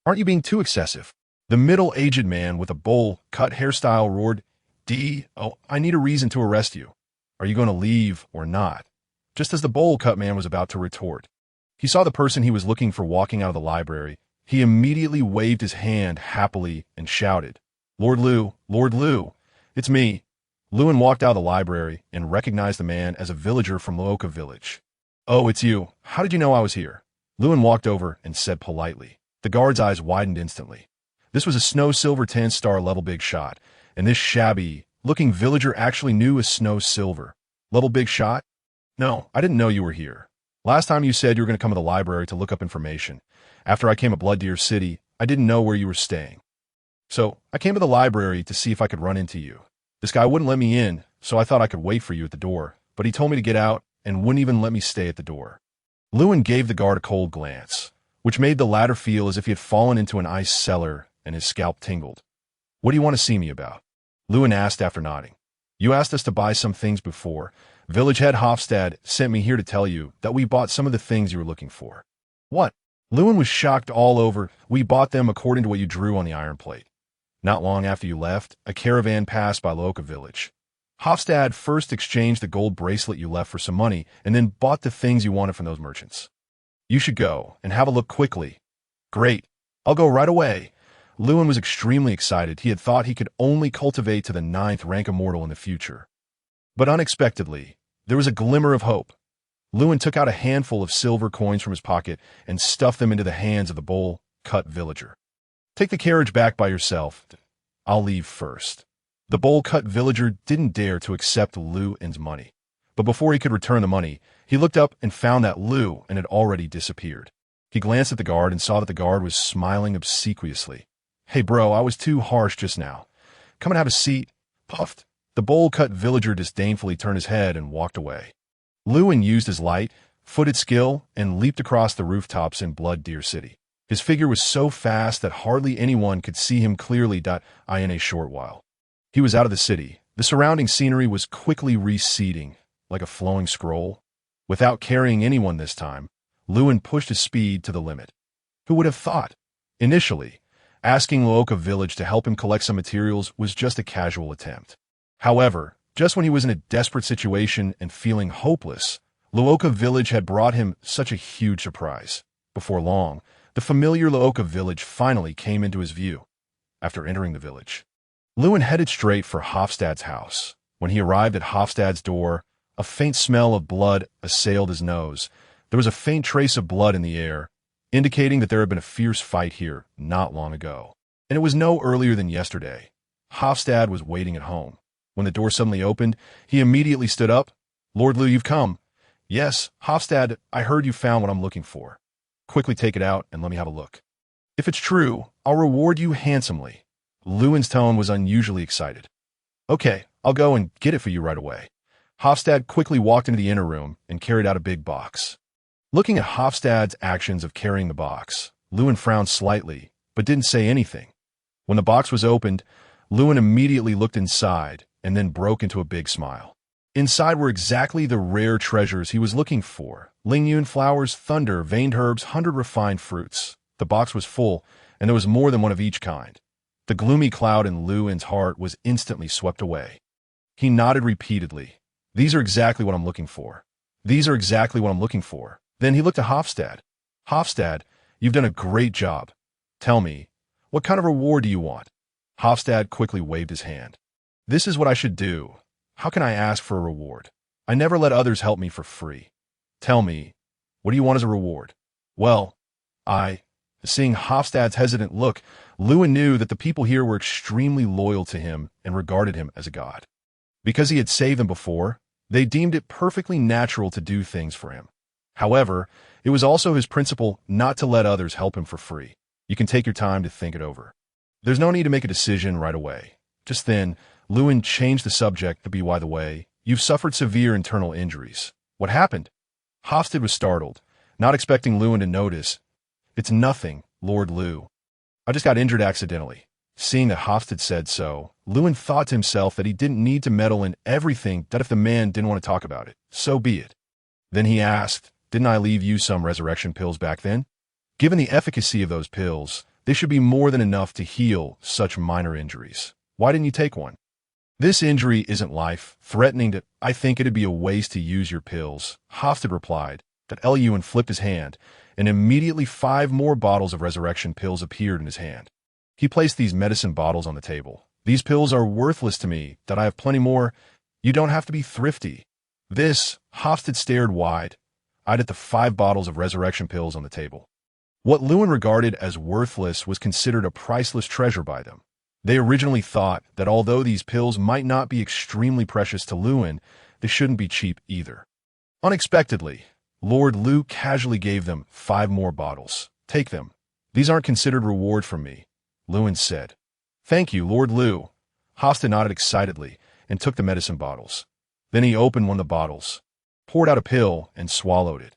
Aren't you being too excessive? The middle-aged man with a bowl-cut hairstyle roared, Oh, I need a reason to arrest you. Are you going to leave or not? Just as the bowl-cut man was about to retort, he saw the person he was looking for walking out of the library. He immediately waved his hand happily and shouted, Lord Lu, it's me. Lewin walked out of the library and recognized the man as a villager from Luoka village. Oh, it's you. How did you know I was here? Lewin walked over and said politely. The guard's eyes widened instantly. This was a Snow Silver 10-star level big shot, and this shabby-looking villager actually knew a Snow Silver. Level big shot? No, I didn't know you were here. Last time you said you were going to come to the library to look up information. After I came to Blood Deer City, I didn't know where you were staying. So, I came to the library to see if I could run into you. This guy wouldn't let me in, so I thought I could wait for you at the door, but he told me to get out and wouldn't even let me stay at the door. Lewin gave the guard a cold glance, which made the latter feel as if he had fallen into an ice cellar and his scalp tingled. What do you want to see me about? Lewin asked after nodding. You asked us to buy some things before. Village head Hofstad sent me here to tell you that we bought some of the things you were looking for. What? Lewin was shocked all over. We bought them according to what you drew on the iron plate. Not long after you left, a caravan passed by Luoka village. Hofstad first exchanged the gold bracelet you left for some money and then bought the things you wanted from those merchants. You should go and have a look quickly. Great. I'll go right away. Lewin was extremely excited. He had thought he could only cultivate to the 9th rank Immortal in the future. But unexpectedly, there was a glimmer of hope. Lewin took out a handful of silver coins from his pocket and stuffed them into the hands of the bowl-cut villager. Take the carriage back by yourself. I'll leave first. The bowl-cut villager didn't dare to accept Lewin's money. But before he could return the money, he looked up and found that Lewin had already disappeared. He glanced at the guard and saw that the guard was smiling obsequiously. Hey bro, I was too harsh just now. Come and have a seat. Puffed. The bowl-cut villager disdainfully turned his head and walked away. Lewin used his light-footed skill and leaped across the rooftops in Blood Deer City. His figure was so fast that hardly anyone could see him clearly in a short while. He was out of the city. The surrounding scenery was quickly receding, like a flowing scroll. Without carrying anyone this time, Lewin pushed his speed to the limit. Who would have thought? Initially, asking Luoka village to help him collect some materials was just a casual attempt. However, just when he was in a desperate situation and feeling hopeless, Luoka village had brought him such a huge surprise. Before long, the familiar Luoka village finally came into his view. After entering the village, Lewin headed straight for Hofstad's house. When he arrived at Hofstad's door, a faint smell of blood assailed his nose. There was a faint trace of blood in the air, indicating that there had been a fierce fight here not long ago. And it was no earlier than yesterday. Hofstad was waiting at home. When the door suddenly opened, he immediately stood up. Lord Lu, you've come. Yes, Hofstad, I heard you found what I'm looking for. Quickly take it out and let me have a look. If it's true, I'll reward you handsomely. Lewin's tone was unusually excited. Okay, I'll go and get it for you right away. Hofstad quickly walked into the inner room and carried out a big box. Looking at Hofstad's actions of carrying the box, Lewin frowned slightly, but didn't say anything. When the box was opened, Lewin immediately looked inside and then broke into a big smile. Inside were exactly the rare treasures he was looking for. Lingyun flowers, thunder, veined herbs, 100 refined fruits. The box was full, and there was more than one of each kind. The gloomy cloud in Lewin's heart was instantly swept away. He nodded repeatedly. These are exactly what I'm looking for. These are exactly what I'm looking for. Then he looked at Hofstad. Hofstad, you've done a great job. Tell me, what kind of reward do you want? Hofstad quickly waved his hand. This is what I should do. How can I ask for a reward? I never let others help me for free. Tell me, what do you want as a reward? Well, seeing Hofstad's hesitant look, Lewin knew that the people here were extremely loyal to him and regarded him as a god. Because he had saved them before, they deemed it perfectly natural to do things for him. However, it was also his principle not to let others help him for free. You can take your time to think it over. There's no need to make a decision right away. Just then, Lewin changed the subject to be, by the way, you've suffered severe internal injuries. What happened? Hofstede was startled, not expecting Lewin to notice. It's nothing, Lord Lew. I just got injured accidentally. Seeing that Hofstede said so, Lewin thought to himself that he didn't need to meddle in everything, that if the man didn't want to talk about it, so be it. Then he asked, didn't I leave you some resurrection pills back then? Given the efficacy of those pills, they should be more than enough to heal such minor injuries. Why didn't you take one? This injury isn't life-threatening to, I think it'd be a waste to use your pills, Hofstede replied. That Lewin flipped his hand, and immediately 5 more bottles of resurrection pills appeared in his hand. He placed these medicine bottles on the table. These pills are worthless to me, that I have plenty more. You don't have to be thrifty. This, Hofstede stared wide-eyed at the 5 bottles of resurrection pills on the table. What Lewin regarded as worthless was considered a priceless treasure by them. They originally thought that although these pills might not be extremely precious to Lewin, they shouldn't be cheap either. Unexpectedly, Lord Lew casually gave them 5 more bottles. Take them. These aren't considered reward from me, Lewin said. Thank you, Lord Lew. Hofstede nodded excitedly and took the medicine bottles. Then he opened one of the bottles, poured out a pill, and swallowed it.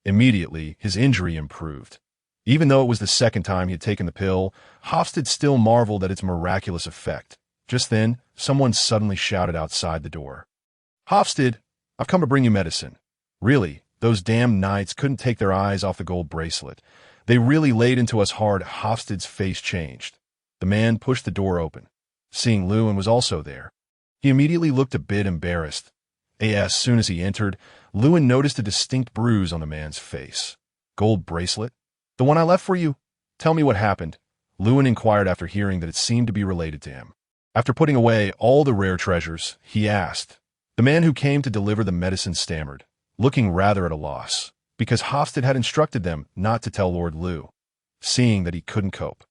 Immediately, his injury improved. Even though it was the second time he had taken the pill, Hofstede still marveled at its miraculous effect. Just then, someone suddenly shouted outside the door. Hofstede, I've come to bring you medicine. Really, those damn knights couldn't take their eyes off the gold bracelet. They really laid into us hard. Hofstede's face changed. The man pushed the door open. Seeing Lewin was also there, he immediately looked a bit embarrassed. As soon as he entered, Lewin noticed a distinct bruise on the man's face. Gold bracelet? The one I left for you? Tell me what happened, Lewin inquired after hearing that it seemed to be related to him. After putting away all the rare treasures, he asked. The man who came to deliver the medicine stammered, looking rather at a loss, because Hofstede had instructed them not to tell Lord Lew, seeing that he couldn't cope.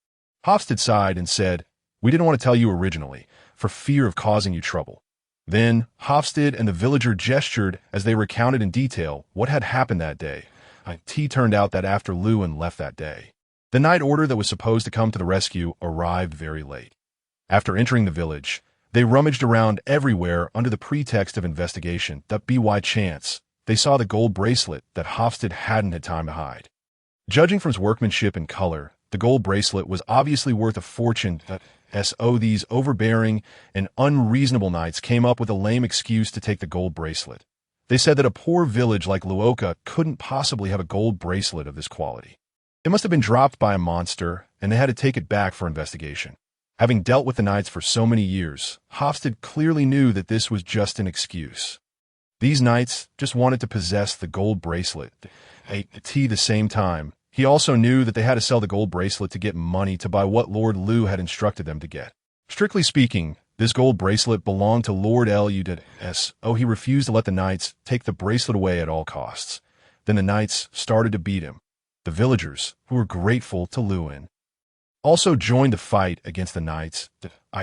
Hofstede sighed and said, We didn't want to tell you originally, for fear of causing you trouble. Then Hofstede and the villager gestured as they recounted in detail what had happened that day. It turned out that after Lewin left that day, the night order that was supposed to come to the rescue arrived very late. After entering the village, they rummaged around everywhere under the pretext of investigation that by chance, they saw the gold bracelet that Hofstede hadn't had time to hide. Judging from its workmanship and color, the gold bracelet was obviously worth a fortune. So these overbearing and unreasonable knights came up with a lame excuse to take the gold bracelet. They said that a poor village like Luoka couldn't possibly have a gold bracelet of this quality. It must have been dropped by a monster, and they had to take it back for investigation. Having dealt with the knights for so many years, Hofstede clearly knew that this was just an excuse. These knights just wanted to possess the gold bracelet. At the same time, he also knew that they had to sell the gold bracelet to get money to buy what Lord Lew had instructed them to get. Strictly speaking, this gold bracelet belonged to Lord Lew. He refused to let the knights take the bracelet away at all costs. Then the knights started to beat him. The villagers, who were grateful to Lewin, also joined the fight against the knights.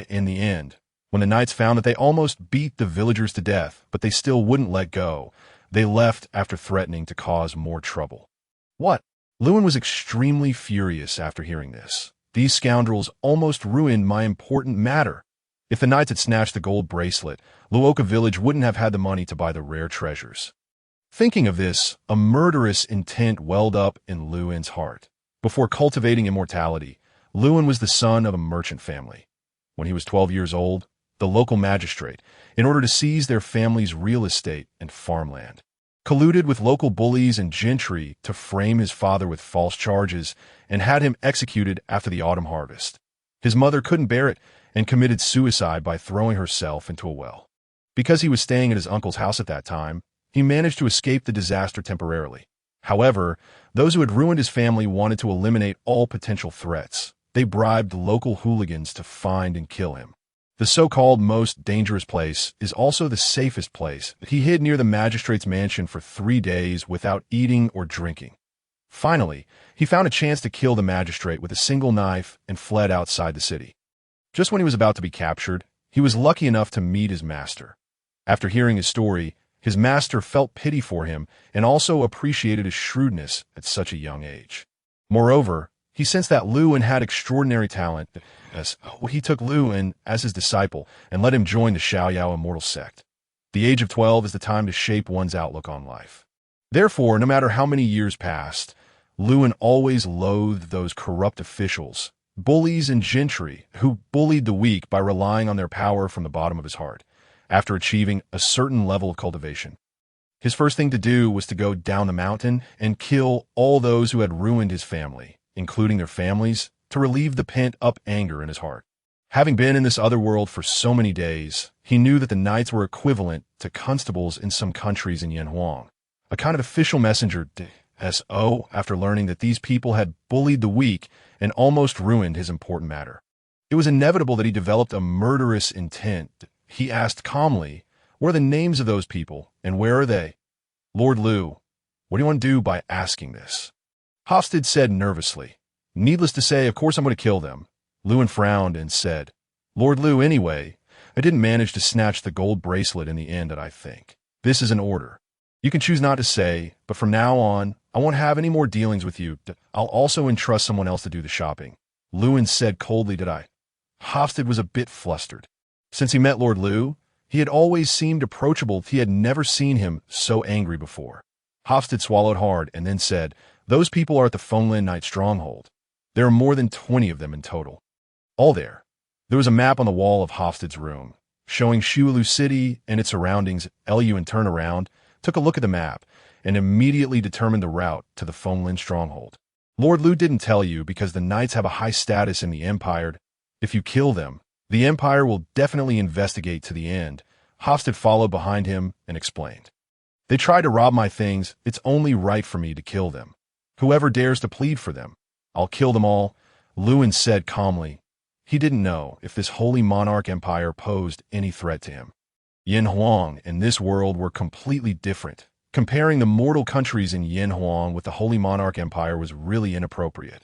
In the end, when the knights found that they almost beat the villagers to death, but they still wouldn't let go, they left after threatening to cause more trouble. What? Lewin was extremely furious after hearing this. These scoundrels almost ruined my important matter. If the knights had snatched the gold bracelet, Luoka village wouldn't have had the money to buy the rare treasures. Thinking of this, a murderous intent welled up in Lewin's heart. Before cultivating immortality, Lewin was the son of a merchant family. When he was 12 years old, the local magistrate, in order to seize their family's real estate and farmland, colluded with local bullies and gentry to frame his father with false charges and had him executed after the autumn harvest. His mother couldn't bear it and committed suicide by throwing herself into a well. Because he was staying at his uncle's house at that time, he managed to escape the disaster temporarily. However, those who had ruined his family wanted to eliminate all potential threats. They bribed local hooligans to find and kill him. The so-called most dangerous place is also the safest place. He hid near the magistrate's mansion for 3 days without eating or drinking. Finally, he found a chance to kill the magistrate with a single knife and fled outside the city. Just when he was about to be captured, he was lucky enough to meet his master. After hearing his story, His master felt pity for him and also appreciated his shrewdness at such a young age. Moreover, he sensed that Lewin had extraordinary talent, as he took Lewin as his disciple and let him join the Xiaoyao Immortal sect. The age of 12 is the time to shape one's outlook on life. Therefore, no matter how many years passed, Lewin always loathed those corrupt officials, bullies and gentry who bullied the weak by relying on their power from the bottom of his heart, after achieving a certain level of cultivation. His first thing to do was to go down the mountain and kill all those who had ruined his family, including their families, to relieve the pent-up anger in his heart. Having been in this other world for so many days, he knew that the knights were equivalent to constables in some countries in Yanhuang, a kind of official messenger after learning that these people had bullied the weak and almost ruined his important matter. It was inevitable that he developed a murderous intent. He asked calmly, "What are the names of those people, and where are they?" "Lord Liu, what do you want to do by asking this?" Hofstad said nervously. "Needless to say, of course I'm going to kill them." Lewin frowned and said, "Lord Liu, anyway, I didn't manage to snatch the gold bracelet in the end, I think. This is an order. You can choose not to say, but from now on, I won't have any more dealings with you. I'll also entrust someone else to do the shopping." Lewin said coldly, "Did I?" Hofstad was a bit flustered. Since he met Lord Liu, he had always seemed approachable. He had never seen him so angry before. Hofstad swallowed hard and then said, "Those people are at the Fenglan Knight stronghold. There are more than 20 of them in total. All there." There was a map on the wall of Hofstad's room, showing Shuilu City and its surroundings. Lewin turned around, took a look at the map, and immediately determined the route to the Fenglan stronghold. "Lord Liu didn't tell you because the knights have a high status in the Empire. If you kill them, the Empire will definitely investigate to the end." Hofstad followed behind him and explained. "They tried to rob my things. It's only right for me to kill them. Whoever dares to plead for them, I'll kill them all," Lewin said calmly. He didn't know if this holy monarch empire posed any threat to him. Yanhuang and this world were completely different. Comparing the mortal countries in Yanhuang with the holy monarch empire was really inappropriate.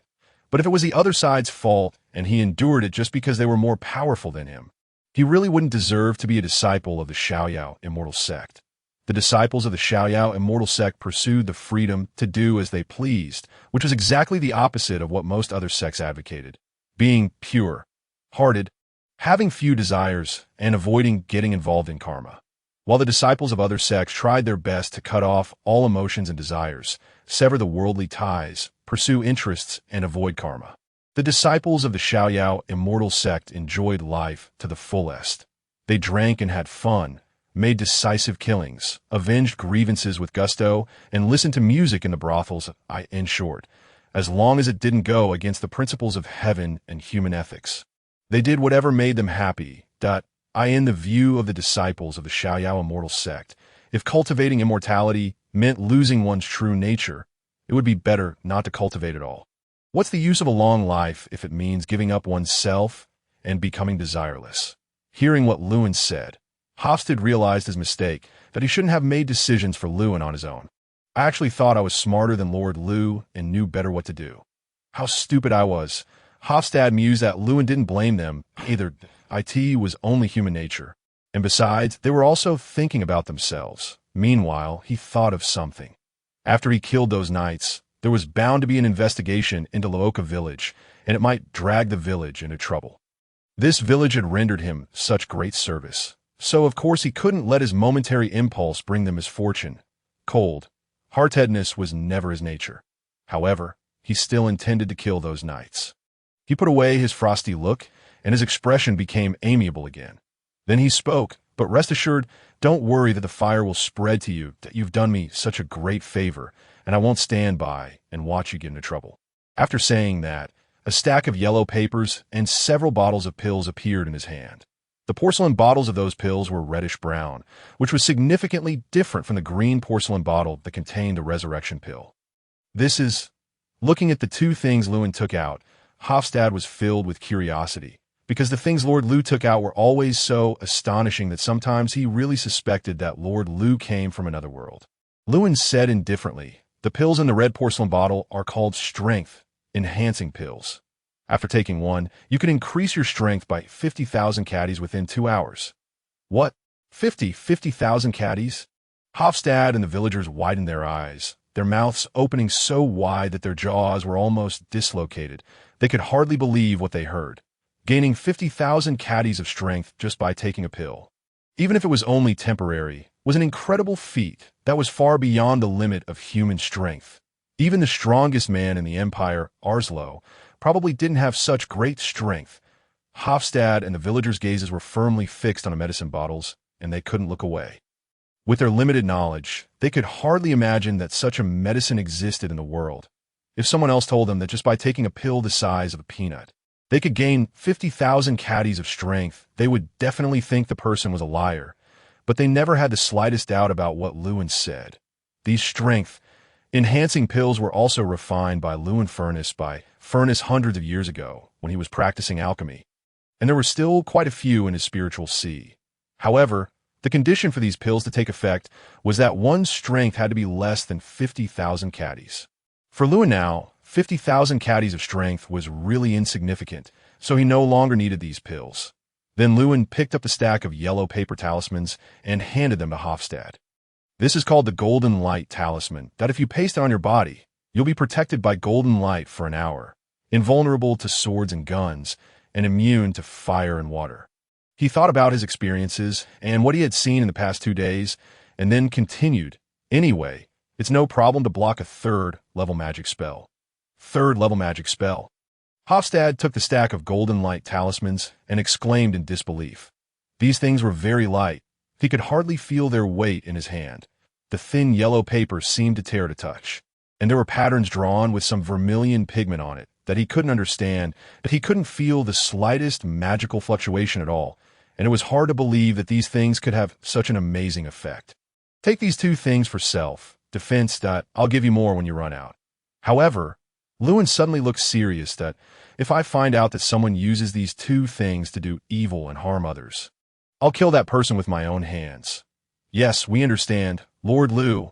But if it was the other side's fault and he endured it just because they were more powerful than him, he really wouldn't deserve to be a disciple of the Xiaoyao Immortal sect. The disciples of the Xiaoyao Immortal sect pursued the freedom to do as they pleased, which was exactly the opposite of what most other sects advocated. Being pure-hearted, having few desires, and avoiding getting involved in karma. While the disciples of other sects tried their best to cut off all emotions and desires, sever the worldly ties, pursue interests, and avoid karma, the disciples of the Xiaoyao Immortal sect enjoyed life to the fullest. They drank and had fun, made decisive killings, avenged grievances with gusto, and listened to music in the brothels. In short, as long as it didn't go against the principles of heaven and human ethics, they did whatever made them happy. In the view of the disciples of the Xiaoyao Immortal sect, if cultivating immortality meant losing one's true nature, it would be better not to cultivate at all. What's the use of a long life if it means giving up oneself and becoming desireless? Hearing what Lewin said, Hofstad realized his mistake, that he shouldn't have made decisions for Lewin on his own. "I actually thought I was smarter than Lord Liu and knew better what to do. How stupid I was." Hofstad mused that Lewin didn't blame them either. It was only human nature. And besides, they were also thinking about themselves. Meanwhile, he thought of something. After he killed those knights, there was bound to be an investigation into Laoka village, and it might drag the village into trouble. This village had rendered him such great service, so of course he couldn't let his momentary impulse bring them misfortune. Cold, hard-headedness was never his nature. However, he still intended to kill those knights. He put away his frosty look, and his expression became amiable again. Then he spoke, "But rest assured, don't worry that the fire will spread to you, that you've done me such a great favor, and I won't stand by and watch you get into trouble." After saying that, a stack of yellow papers and several bottles of pills appeared in his hand. The porcelain bottles of those pills were reddish-brown, which was significantly different from the green porcelain bottle that contained the resurrection pill. Looking at the two things Lewin took out, Hofstad was filled with curiosity, because the things Lord Liu took out were always so astonishing that sometimes he really suspected that Lord Liu came from another world. Lewin said indifferently, "The pills in the red porcelain bottle are called strength-enhancing pills. After taking one, you can increase your strength by 50,000 caddies within 2 hours." "What? 50,000 caddies?" Hofstad and the villagers widened their eyes, their mouths opening so wide that their jaws were almost dislocated. They could hardly believe what they heard. Gaining 50,000 caddies of strength just by taking a pill, even if it was only temporary, was an incredible feat that was far beyond the limit of human strength. Even the strongest man in the Empire, Arslo, probably didn't have such great strength. Hofstad and the villagers' gazes were firmly fixed on the medicine bottles, and they couldn't look away. With their limited knowledge, they could hardly imagine that such a medicine existed in the world. If someone else told them that just by taking a pill the size of a peanut, they could gain 50,000 caddies of strength, they would definitely think the person was a liar. But they never had the slightest doubt about what Lewin said. These strength-enhancing pills were also refined by Lewin Furness hundreds of years ago when he was practicing alchemy, and there were still quite a few in his spiritual sea. However, the condition for these pills to take effect was that one's strength had to be less than 50,000 caddies. For Lewin now, 50,000 caddies of strength was really insignificant, so he no longer needed these pills. Then Lewin picked up the stack of yellow paper talismans and handed them to Hofstad. This is called the Golden Light Talisman, that if you paste it on your body, you'll be protected by golden light for an hour, invulnerable to swords and guns, and immune to fire and water. He thought about his experiences and what he had seen in the past 2 days, and then continued, "Anyway, it's no problem to block a third-level magic spell." Third-level magic spell. Hofstad took the stack of golden light talismans and exclaimed in disbelief. These things were very light. He could hardly feel their weight in his hand. The thin yellow paper seemed to tear to touch, and there were patterns drawn with some vermilion pigment on it that he couldn't understand, but he couldn't feel the slightest magical fluctuation at all, and it was hard to believe that these things could have such an amazing effect. Take these 2 things for self-defense. I'll give you more when you run out. However, Lewin suddenly looked serious. That if I find out that someone uses these 2 things to do evil and harm others, I'll kill that person with my own hands. Yes, we understand, Lord Lew.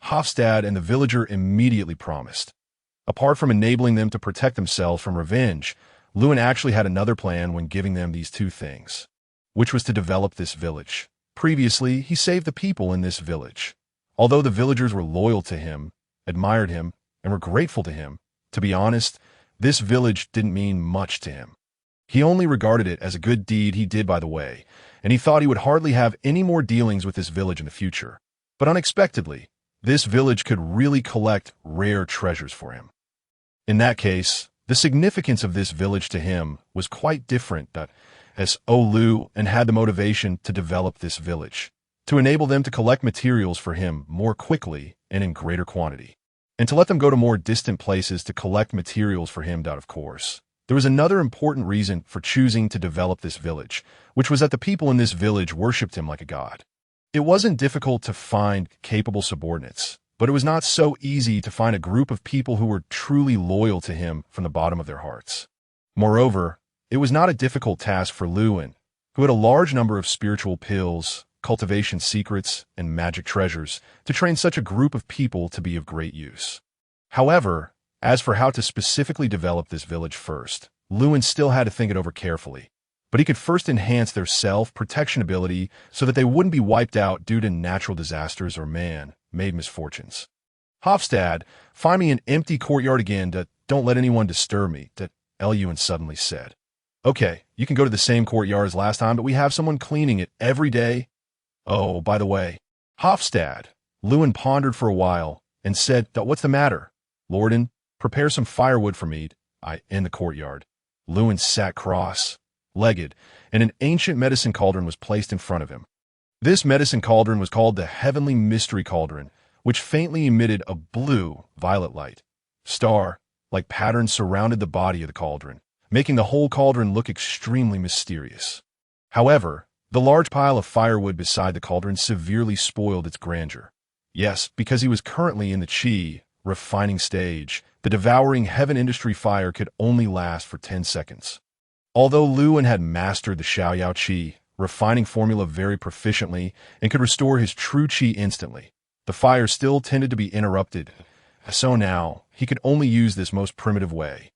Hofstad and the villager immediately promised. Apart from enabling them to protect themselves from revenge, Lewin actually had another plan when giving them these 2 things, which was to develop this village. Previously, he saved the people in this village. Although the villagers were loyal to him, admired him, and were grateful to him, to be honest, this village didn't mean much to him. He only regarded it as a good deed he did by the way, and he thought he would hardly have any more dealings with this village in the future. But unexpectedly, this village could really collect rare treasures for him. In that case, the significance of this village to him was quite different. As Olu and had the motivation to develop this village, to enable them to collect materials for him more quickly and in greater quantity, and to let them go to more distant places to collect materials for him. Of course, there was another important reason for choosing to develop this village, which was that the people in this village worshipped him like a god. It wasn't difficult to find capable subordinates, but it was not so easy to find a group of people who were truly loyal to him from the bottom of their hearts. Moreover, it was not a difficult task for Lewin, who had a large number of spiritual pills, cultivation secrets, and magic treasures, to train such a group of people to be of great use. However, as for how to specifically develop this village first, Lewin still had to think it over carefully. But he could first enhance their self-protection ability so that they wouldn't be wiped out due to natural disasters or man-made misfortunes. Hofstad, find me an empty courtyard again. Don't let anyone disturb me, Lewin suddenly said. Okay, you can go to the same courtyard as last time, but we have someone cleaning it every day. Oh, by the way, Hofstad. Lewin pondered for a while and said, What's the matter? Lorden, prepare some firewood for me. In the courtyard. Lewin sat cross-legged, and an ancient medicine cauldron was placed in front of him. This medicine cauldron was called the Heavenly Mystery Cauldron, which faintly emitted a blue-violet light. Star-like patterns surrounded the body of the cauldron, making the whole cauldron look extremely mysterious. However, the large pile of firewood beside the cauldron severely spoiled its grandeur. Yes, because he was currently in the chi refining stage, the devouring heaven industry fire could only last for 10 seconds. Although Lewin had mastered the Xiaoyao Qi refining formula very proficiently and could restore his true Qi instantly, the fire still tended to be interrupted, so now he could only use this most primitive way.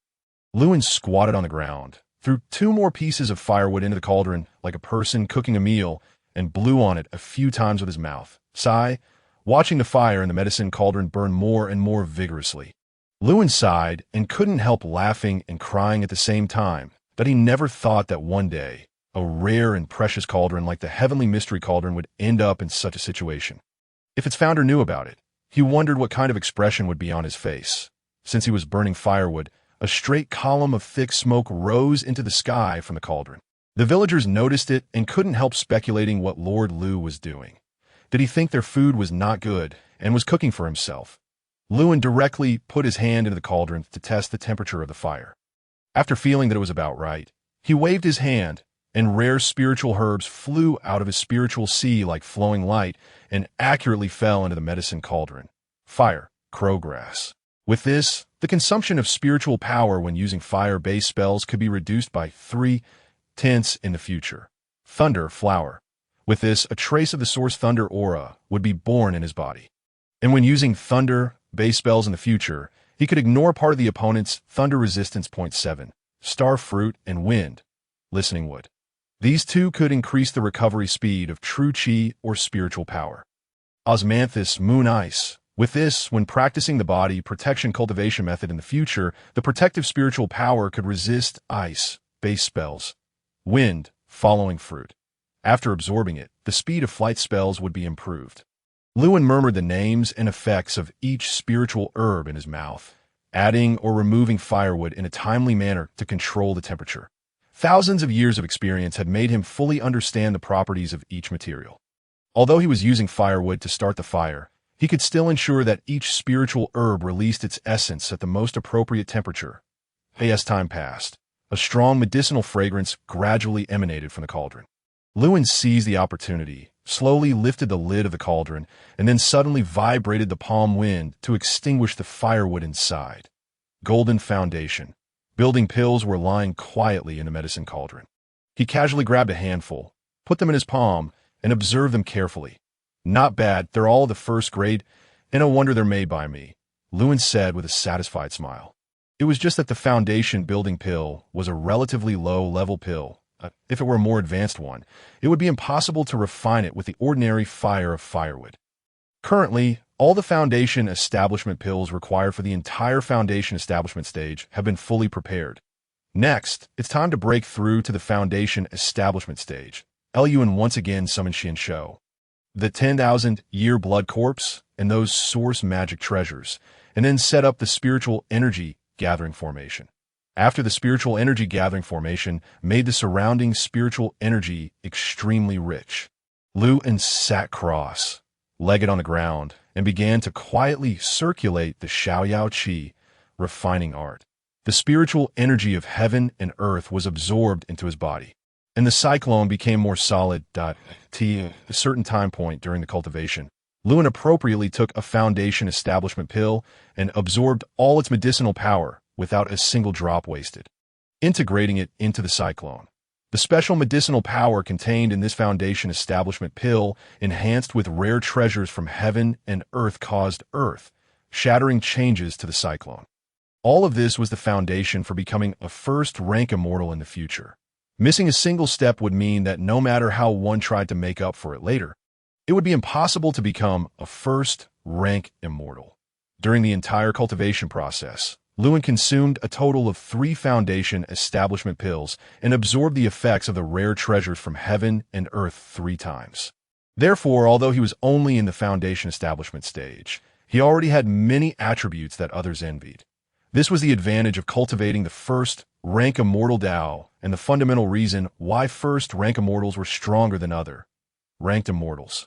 Lewin squatted on the ground, threw 2 more pieces of firewood into the cauldron like a person cooking a meal, and blew on it a few times with his mouth. Sigh, watching the fire in the medicine cauldron burn more and more vigorously. Lewin sighed and couldn't help laughing and crying at the same time, that he never thought that one day, a rare and precious cauldron like the Heavenly Mystery Cauldron would end up in such a situation. If its founder knew about it, he wondered what kind of expression would be on his face. Since he was burning firewood, a straight column of thick smoke rose into the sky from the cauldron. The villagers noticed it and couldn't help speculating what Lord Liu was doing. Did he think their food was not good and was cooking for himself? Lewin directly put his hand into the cauldron to test the temperature of the fire. After feeling that it was about right, he waved his hand, and rare spiritual herbs flew out of his spiritual sea like flowing light and accurately fell into the medicine cauldron. Fire, crowgrass. With this, the consumption of spiritual power when using fire-based spells could be reduced by 3/10 in the future. Thunder, flower. With this, a trace of the source thunder aura would be born in his body. And when using thunder-based spells in the future, he could ignore part of the opponent's thunder resistance. 7. Star fruit and wind, listening wood. These two could increase the recovery speed of true chi or spiritual power. Osmanthus, moon ice. With this, when practicing the body protection cultivation method in the future, the protective spiritual power could resist ice-based spells. Wind, following fruit. After absorbing it, the speed of flight spells would be improved. Lewin murmured the names and effects of each spiritual herb in his mouth, adding or removing firewood in a timely manner to control the temperature. Thousands of years of experience had made him fully understand the properties of each material. Although he was using firewood to start the fire, he could still ensure that each spiritual herb released its essence at the most appropriate temperature. As time passed, a strong medicinal fragrance gradually emanated from the cauldron. Lewin seized the opportunity, slowly lifted the lid of the cauldron, and then suddenly vibrated the palm wind to extinguish the firewood inside. Golden foundation. Building pills were lying quietly in the medicine cauldron. He casually grabbed a handful, put them in his palm, and observed them carefully. Not bad, they're all the first grade, and no wonder they're made by me, Lewin said with a satisfied smile. It was just that the foundation building pill was a relatively low-level pill. If it were a more advanced one, it would be impossible to refine it with the ordinary fire of firewood. Currently, all the foundation establishment pills required for the entire foundation establishment stage have been fully prepared. Next, it's time to break through to the foundation establishment stage. Lun once again summoned Xianshou, the 10,000-year blood corpse, and those source magic treasures, and then set up the spiritual energy gathering formation. After the spiritual energy gathering formation made the surrounding spiritual energy extremely rich, Lewin sat cross-legged on the ground and began to quietly circulate the Xiaoyao Qi, refining art. The spiritual energy of heaven and earth was absorbed into his body, and the cyclone became more solid. At a certain time point during the cultivation, Lewin appropriately took a foundation establishment pill and absorbed all its medicinal power without a single drop wasted, integrating it into the cyclone. The special medicinal power contained in this foundation establishment pill, enhanced with rare treasures from heaven and earth, caused earth-shattering changes to the cyclone. All of this was the foundation for becoming a first-rank immortal in the future. Missing a single step would mean that no matter how one tried to make up for it later, it would be impossible to become a first-rank immortal. During the entire cultivation process, Lewin consumed a total of 3 foundation establishment pills and absorbed the effects of the rare treasures from heaven and earth 3 times. Therefore, although he was only in the foundation establishment stage, he already had many attributes that others envied. This was the advantage of cultivating the first-rank immortal Dao, and the fundamental reason why first-rank immortals were stronger than other ranked immortals.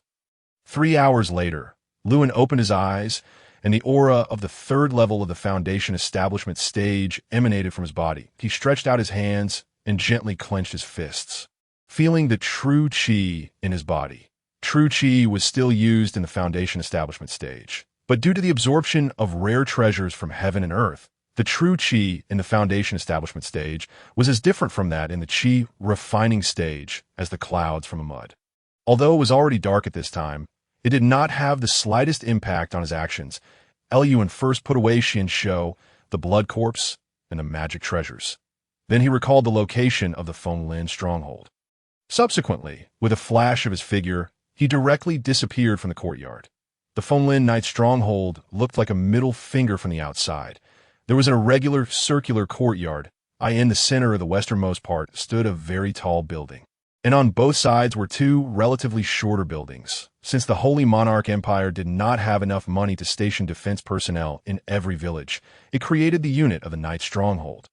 3 hours later, Lewin opened his eyes, and the aura of the 3rd level of the foundation establishment stage emanated from his body. He stretched out his hands and gently clenched his fists, feeling the true chi in his body. True chi was still used in the foundation establishment stage, but due to the absorption of rare treasures from heaven and earth, the true chi in the foundation establishment stage was as different from that in the chi refining stage as the clouds from a mud. Although it was already dark at this time, it did not have the slightest impact on his actions. Lun first put away Xianshou, the blood corpse, and the magic treasures. Then he recalled the location of the Fenglin stronghold. Subsequently, with a flash of his figure, he directly disappeared from the courtyard. The Fonlin Knight stronghold looked like a middle finger from the outside. There was an irregular, circular courtyard. In the center of the westernmost part stood a very tall building. And on both sides were two relatively shorter buildings. Since the Holy Monarch Empire did not have enough money to station defense personnel in every village, it created the unit of the Knight Stronghold.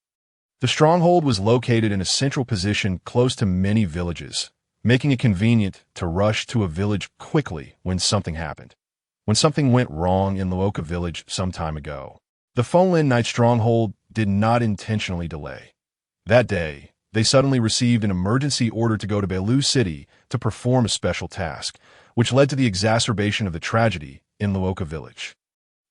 The stronghold was located in a central position close to many villages, making it convenient to rush to a village quickly when something happened. When something went wrong in Luoka village some time ago, the Fonlin Knight Stronghold did not intentionally delay. That day, they suddenly received an emergency order to go to Belu City to perform a special task, which led to the exacerbation of the tragedy in Luoka village.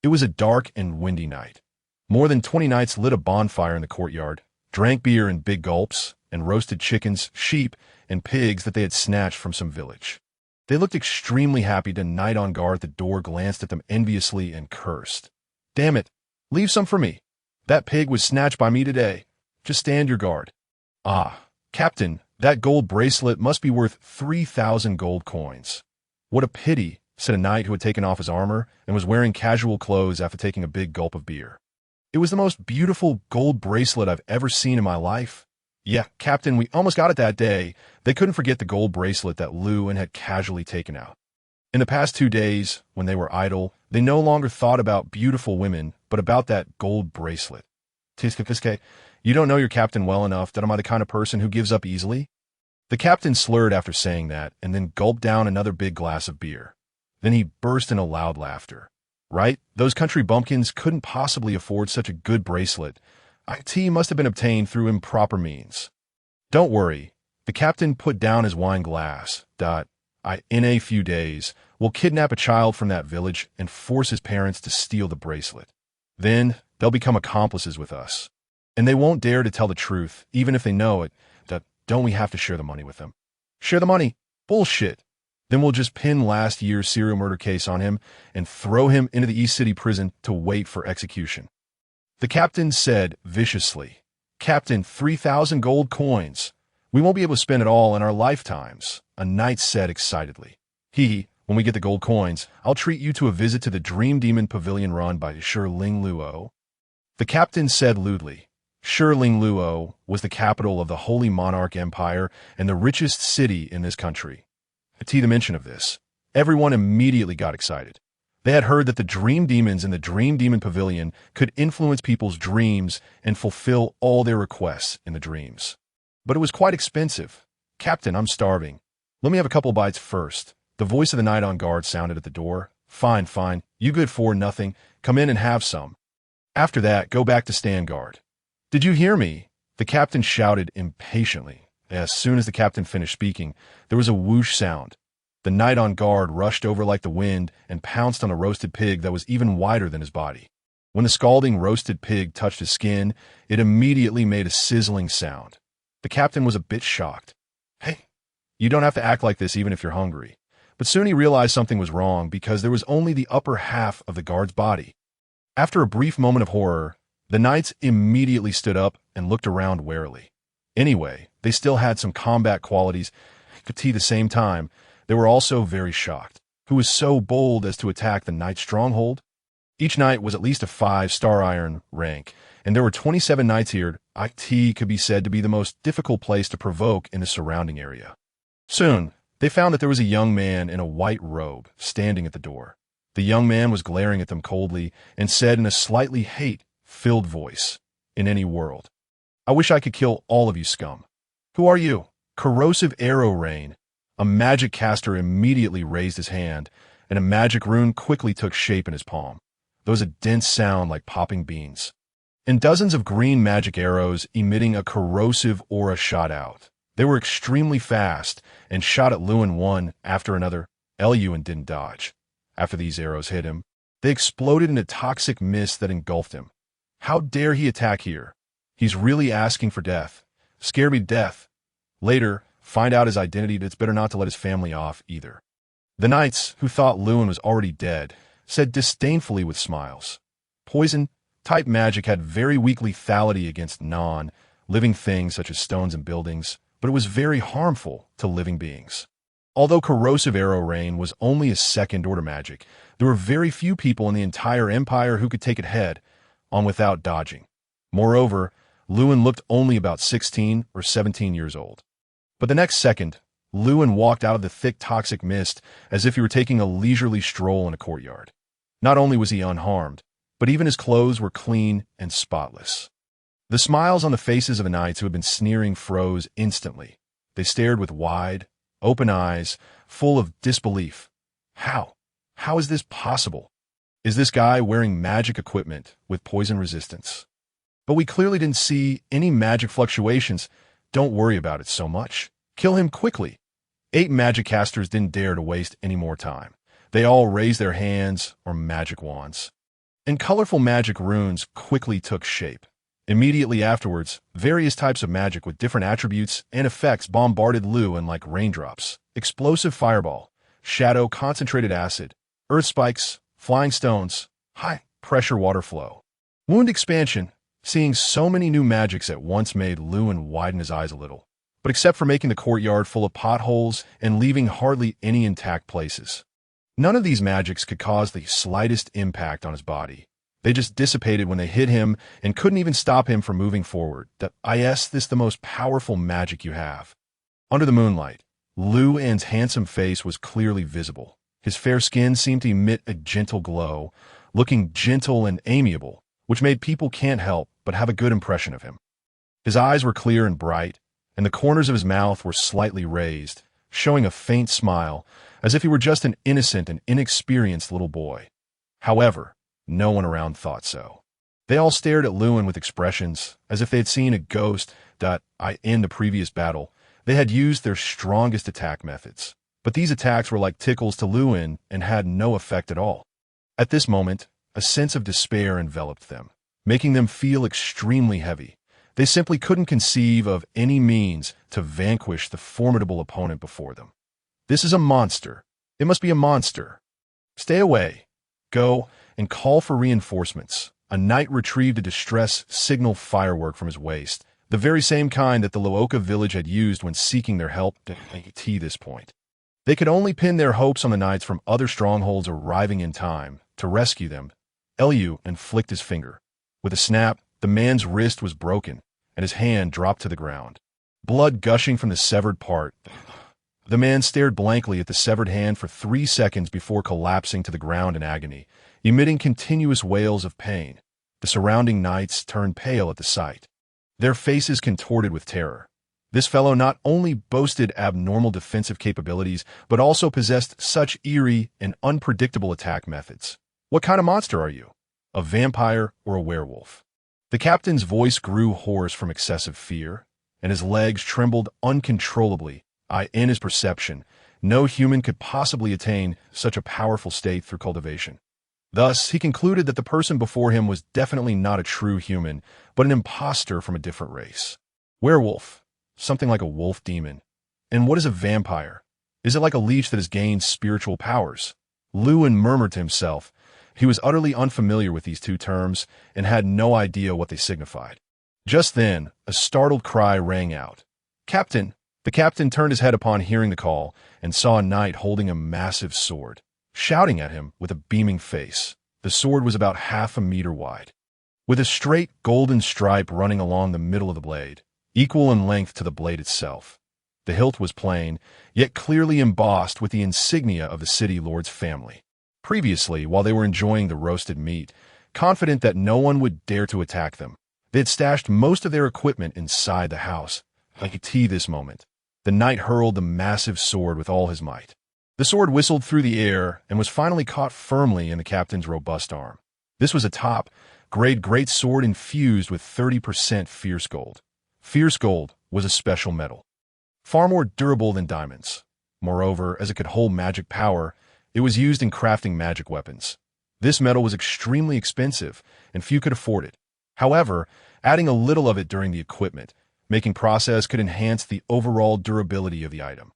It was a dark and windy night. More than 20 knights lit a bonfire in the courtyard, drank beer in big gulps, and roasted chickens, sheep, and pigs that they had snatched from some village. They looked extremely happy. The knight on guard at the door glanced at them enviously and cursed. "Damn it, leave some for me. That pig was snatched by me today. Just stand your guard." "Ah, Captain, that gold bracelet must be worth 3,000 gold coins." "What a pity," said a knight who had taken off his armor and was wearing casual clothes after taking a big gulp of beer. "It was the most beautiful gold bracelet I've ever seen in my life." "Yeah, Captain, we almost got it that day." They couldn't forget the gold bracelet that Lewin had casually taken out. In the past 2 days, when they were idle, they no longer thought about beautiful women, but about that gold bracelet. "Tiske, you don't know your captain well enough that am I the kind of person who gives up easily?" The captain slurred after saying that, and then gulped down another big glass of beer. Then he burst into loud laughter. "Right? Those country bumpkins couldn't possibly afford such a good bracelet. It must have been obtained through improper means." "Don't worry." The captain put down his wine glass. In a few days, we'll kidnap a child from that village and force his parents to steal the bracelet. Then they'll become accomplices with us. And they won't dare to tell the truth, even if they know it. Don't we have to share the money with them?" "Share the money? Bullshit." "Then we'll just pin last year's serial murder case on him and throw him into the East City prison to wait for execution." The captain said viciously. "Captain, 3,000 gold coins. We won't be able to spend it all in our lifetimes," a knight said excitedly. When we get the gold coins, I'll treat you to a visit to the Dream Demon Pavilion run by Shi Ling Luo." The captain said lewdly. Shi Ling Luo was the capital of the Holy Monarch Empire and the richest city in this country. At the mention of this, everyone immediately got excited. They had heard that the dream demons in the Dream Demon Pavilion could influence people's dreams and fulfill all their requests in the dreams. But it was quite expensive. "Captain, I'm starving. Let me have a couple bites first." The voice of the knight on guard sounded at the door. Fine. You good for nothing. Come in and have some. After that, go back to stand guard." "Did you hear me?" the captain shouted impatiently. As soon as the captain finished speaking, there was a whoosh sound. The knight on guard rushed over like the wind and pounced on a roasted pig that was even wider than his body. When the scalding roasted pig touched his skin, it immediately made a sizzling sound. The captain was a bit shocked. "Hey, you don't have to act like this even if you're hungry." But soon he realized something was wrong because there was only the upper half of the guard's body. After a brief moment of horror, the knights immediately stood up and looked around warily. Anyway, they still had some combat qualities. At the same time, they were also very shocked. Who was so bold as to attack the knight stronghold? Each knight was at least a 5-star iron rank, and there were 27 knights here. It could be said to be the most difficult place to provoke in the surrounding area. Soon, they found that there was a young man in a white robe standing at the door. The young man was glaring at them coldly and said in a slightly hate-filled voice, "In any world, I wish I could kill all of you scum." "Who are you?" "Corrosive arrow rain." A magic caster immediately raised his hand, and a magic rune quickly took shape in his palm. There was a dense sound like popping beans. And dozens of green magic arrows emitting a corrosive aura shot out. They were extremely fast and shot at Lewin one after another. Lewin didn't dodge. After these arrows hit him, they exploded in a toxic mist that engulfed him. How dare he attack here? He's really asking for death. Scare me to death. Later, find out his identity. It's better not to let his family off either. The knights, who thought Lewin was already dead, said disdainfully with smiles. Poison-type magic had very weak lethality against non-living things such as stones and buildings, but it was very harmful to living beings. Although corrosive arrow rain was only a second-order magic, there were very few people in the entire empire who could take it head-on without dodging. Moreover, Lewin looked only about 16 or 17 years old. But the next second, Lewin walked out of the thick toxic mist as if he were taking a leisurely stroll in a courtyard. Not only was he unharmed, but even his clothes were clean and spotless. The smiles on the faces of the knights who had been sneering froze instantly. They stared with wide, open eyes, full of disbelief. How? How is this possible? Is this guy wearing magic equipment with poison resistance? But we clearly didn't see any magic fluctuations. Don't worry about it so much. Kill him quickly. 8 magic casters didn't dare to waste any more time. They all raised their hands or magic wands. And colorful magic runes quickly took shape. Immediately afterwards, various types of magic with different attributes and effects bombarded Lewin like raindrops. Explosive fireball, shadow concentrated acid, earth spikes, flying stones, high-pressure water flow. Wound expansion, seeing so many new magics at once made Lewin widen his eyes a little. But except for making the courtyard full of potholes and leaving hardly any intact places. None of these magics could cause the slightest impact on his body. They just dissipated when they hit him and couldn't even stop him from moving forward. This the most powerful magic you have. Under the moonlight, Lewin's handsome face was clearly visible. His fair skin seemed to emit a gentle glow, looking gentle and amiable, which made people can't help but have a good impression of him. His eyes were clear and bright, and the corners of his mouth were slightly raised, showing a faint smile, as if he were just an innocent and inexperienced little boy. However, no one around thought so. They all stared at Lewin with expressions, as if they had seen a ghost. In the previous battle, they had used their strongest attack methods, but these attacks were like tickles to Lewin and had no effect at all. At this moment, a sense of despair enveloped them, making them feel extremely heavy. They simply couldn't conceive of any means to vanquish the formidable opponent before them. This is a monster. It must be a monster. Stay away. Go and call for reinforcements. A knight retrieved a distress signal firework from his waist, the very same kind that the Looka village had used when seeking their help to this point. They could only pin their hopes on the knights from other strongholds arriving in time to rescue them. Eliu and flicked his finger. With a snap, the man's wrist was broken, and his hand dropped to the ground. Blood gushing from the severed part. The man stared blankly at the severed hand for 3 seconds before collapsing to the ground in agony, emitting continuous wails of pain. The surrounding knights turned pale at the sight, their faces contorted with terror. This fellow not only boasted abnormal defensive capabilities, but also possessed such eerie and unpredictable attack methods. What kind of monster are you? A vampire or a werewolf? The captain's voice grew hoarse from excessive fear, and his legs trembled uncontrollably. In his perception, no human could possibly attain such a powerful state through cultivation. Thus, he concluded that the person before him was definitely not a true human, but an imposter from a different race. Werewolf, something like a wolf demon. And what is a vampire? Is it like a leech that has gained spiritual powers? Lewin murmured to himself. He was utterly unfamiliar with these two terms and had no idea what they signified. Just then, a startled cry rang out. "Captain!" The captain turned his head upon hearing the call and saw a knight holding a massive sword, shouting at him with a beaming face. The sword was about half a meter wide, with a straight golden stripe running along the middle of the blade, equal in length to the blade itself. The hilt was plain, yet clearly embossed with the insignia of the city lord's family. Previously, while they were enjoying the roasted meat, confident that no one would dare to attack them, they had stashed most of their equipment inside the house. This moment, the knight hurled the massive sword with all his might. The sword whistled through the air and was finally caught firmly in the captain's robust arm. This was a top-grade great sword infused with 30% fierce gold. Fierce gold was a special metal, far more durable than diamonds. Moreover, as it could hold magic power, it was used in crafting magic weapons. This metal was extremely expensive, and few could afford it. However, adding a little of it during the equipment making process could enhance the overall durability of the item.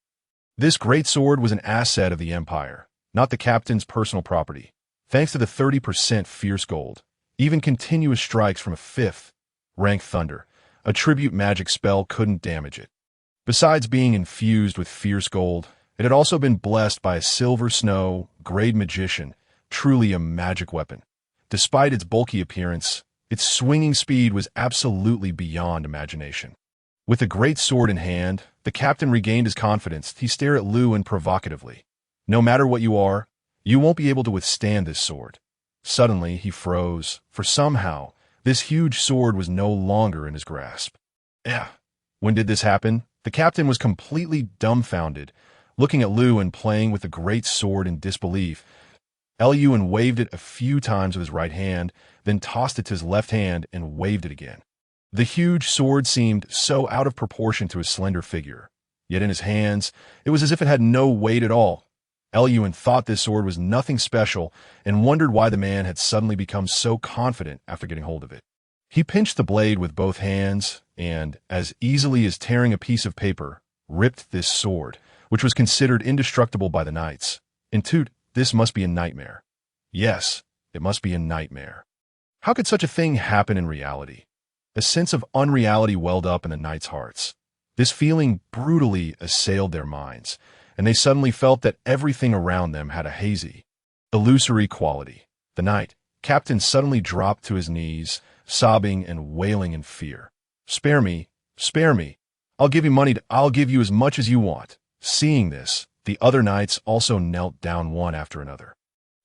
This great sword was an asset of the Empire, not the captain's personal property. Thanks to the 30% fierce gold, even continuous strikes from a 5th-rank thunder, a tribute magic spell couldn't damage it. Besides being infused with fierce gold, It had also been blessed by a silver snow grade magician, truly a magic weapon. Despite its bulky appearance, its swinging speed was absolutely beyond imagination. With a great sword in hand, the captain regained his confidence. He stared at Lewin provocatively. No matter what you are, you won't be able to withstand this sword. Suddenly, he froze, for somehow, this huge sword was no longer in his grasp. When did this happen? The captain was completely dumbfounded, looking at Lewin playing with the great sword in disbelief. Lewin waved it a few times with his right hand, then tossed it to his left hand and waved it again. The huge sword seemed so out of proportion to his slender figure. Yet in his hands, it was as if it had no weight at all. Lewin thought this sword was nothing special and wondered why the man had suddenly become so confident after getting hold of it. He pinched the blade with both hands and, as easily as tearing a piece of paper, ripped this sword, which was considered indestructible by the knights. This must be a nightmare. Yes, it must be a nightmare. How could such a thing happen in reality? A sense of unreality welled up in the knights' hearts. This feeling brutally assailed their minds, and they suddenly felt that everything around them had a hazy, illusory quality. The knight captain suddenly dropped to his knees, sobbing and wailing in fear. Spare me, spare me. I'll give you as much as you want. Seeing this, the other knights also knelt down one after another.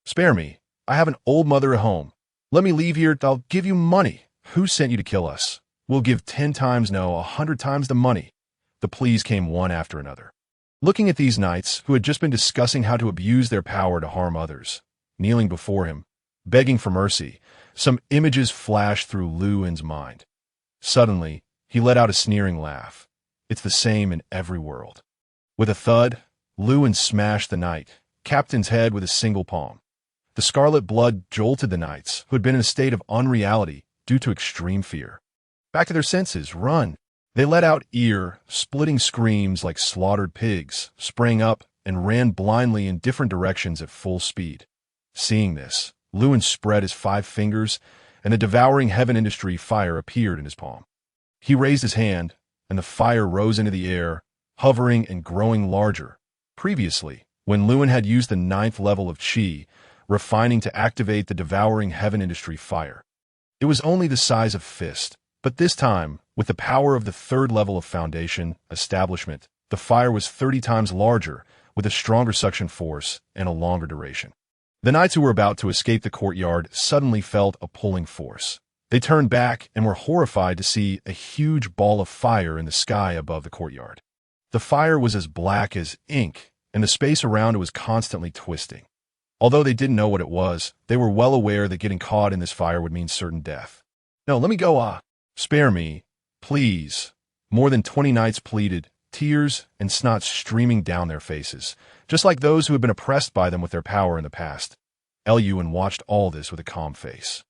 Spare me. I have an old mother at home. Let me leave here. I'll give you money. Who sent you to kill us? We'll give 10 times no, 100 times the money. The pleas came one after another. Looking at these knights, who had just been discussing how to abuse their power to harm others, kneeling before him, begging for mercy, some images flashed through Lewin's mind. Suddenly, he let out a sneering laugh. It's the same in every world. With a thud, Lewin smashed the knight captain's head with a single palm. The scarlet blood jolted the knights, who had been in a state of unreality due to extreme fear. Back to their senses, run! They let out ear-splitting screams like slaughtered pigs, sprang up, and ran blindly in different directions at full speed. Seeing this, Lewin spread his 5 fingers, and the devouring heaven industry fire appeared in his palm. He raised his hand, and the fire rose into the air, hovering and growing larger. Previously, when Lewin had used the 9th level of Qi, refining to activate the devouring heaven industry fire, it was only the size of fist. But this time, with the power of the 3rd level of foundation, establishment, the fire was 30 times larger, with a stronger suction force and a longer duration. The knights who were about to escape the courtyard suddenly felt a pulling force. They turned back and were horrified to see a huge ball of fire in the sky above the courtyard. The fire was as black as ink, and the space around it was constantly twisting. Although they didn't know what it was, they were well aware that getting caught in this fire would mean certain death. No, let me go, Spare me, please. More than 20 knights pleaded, tears and snot streaming down their faces, just like those who had been oppressed by them with their power in the past. Lewin watched all this with a calm face.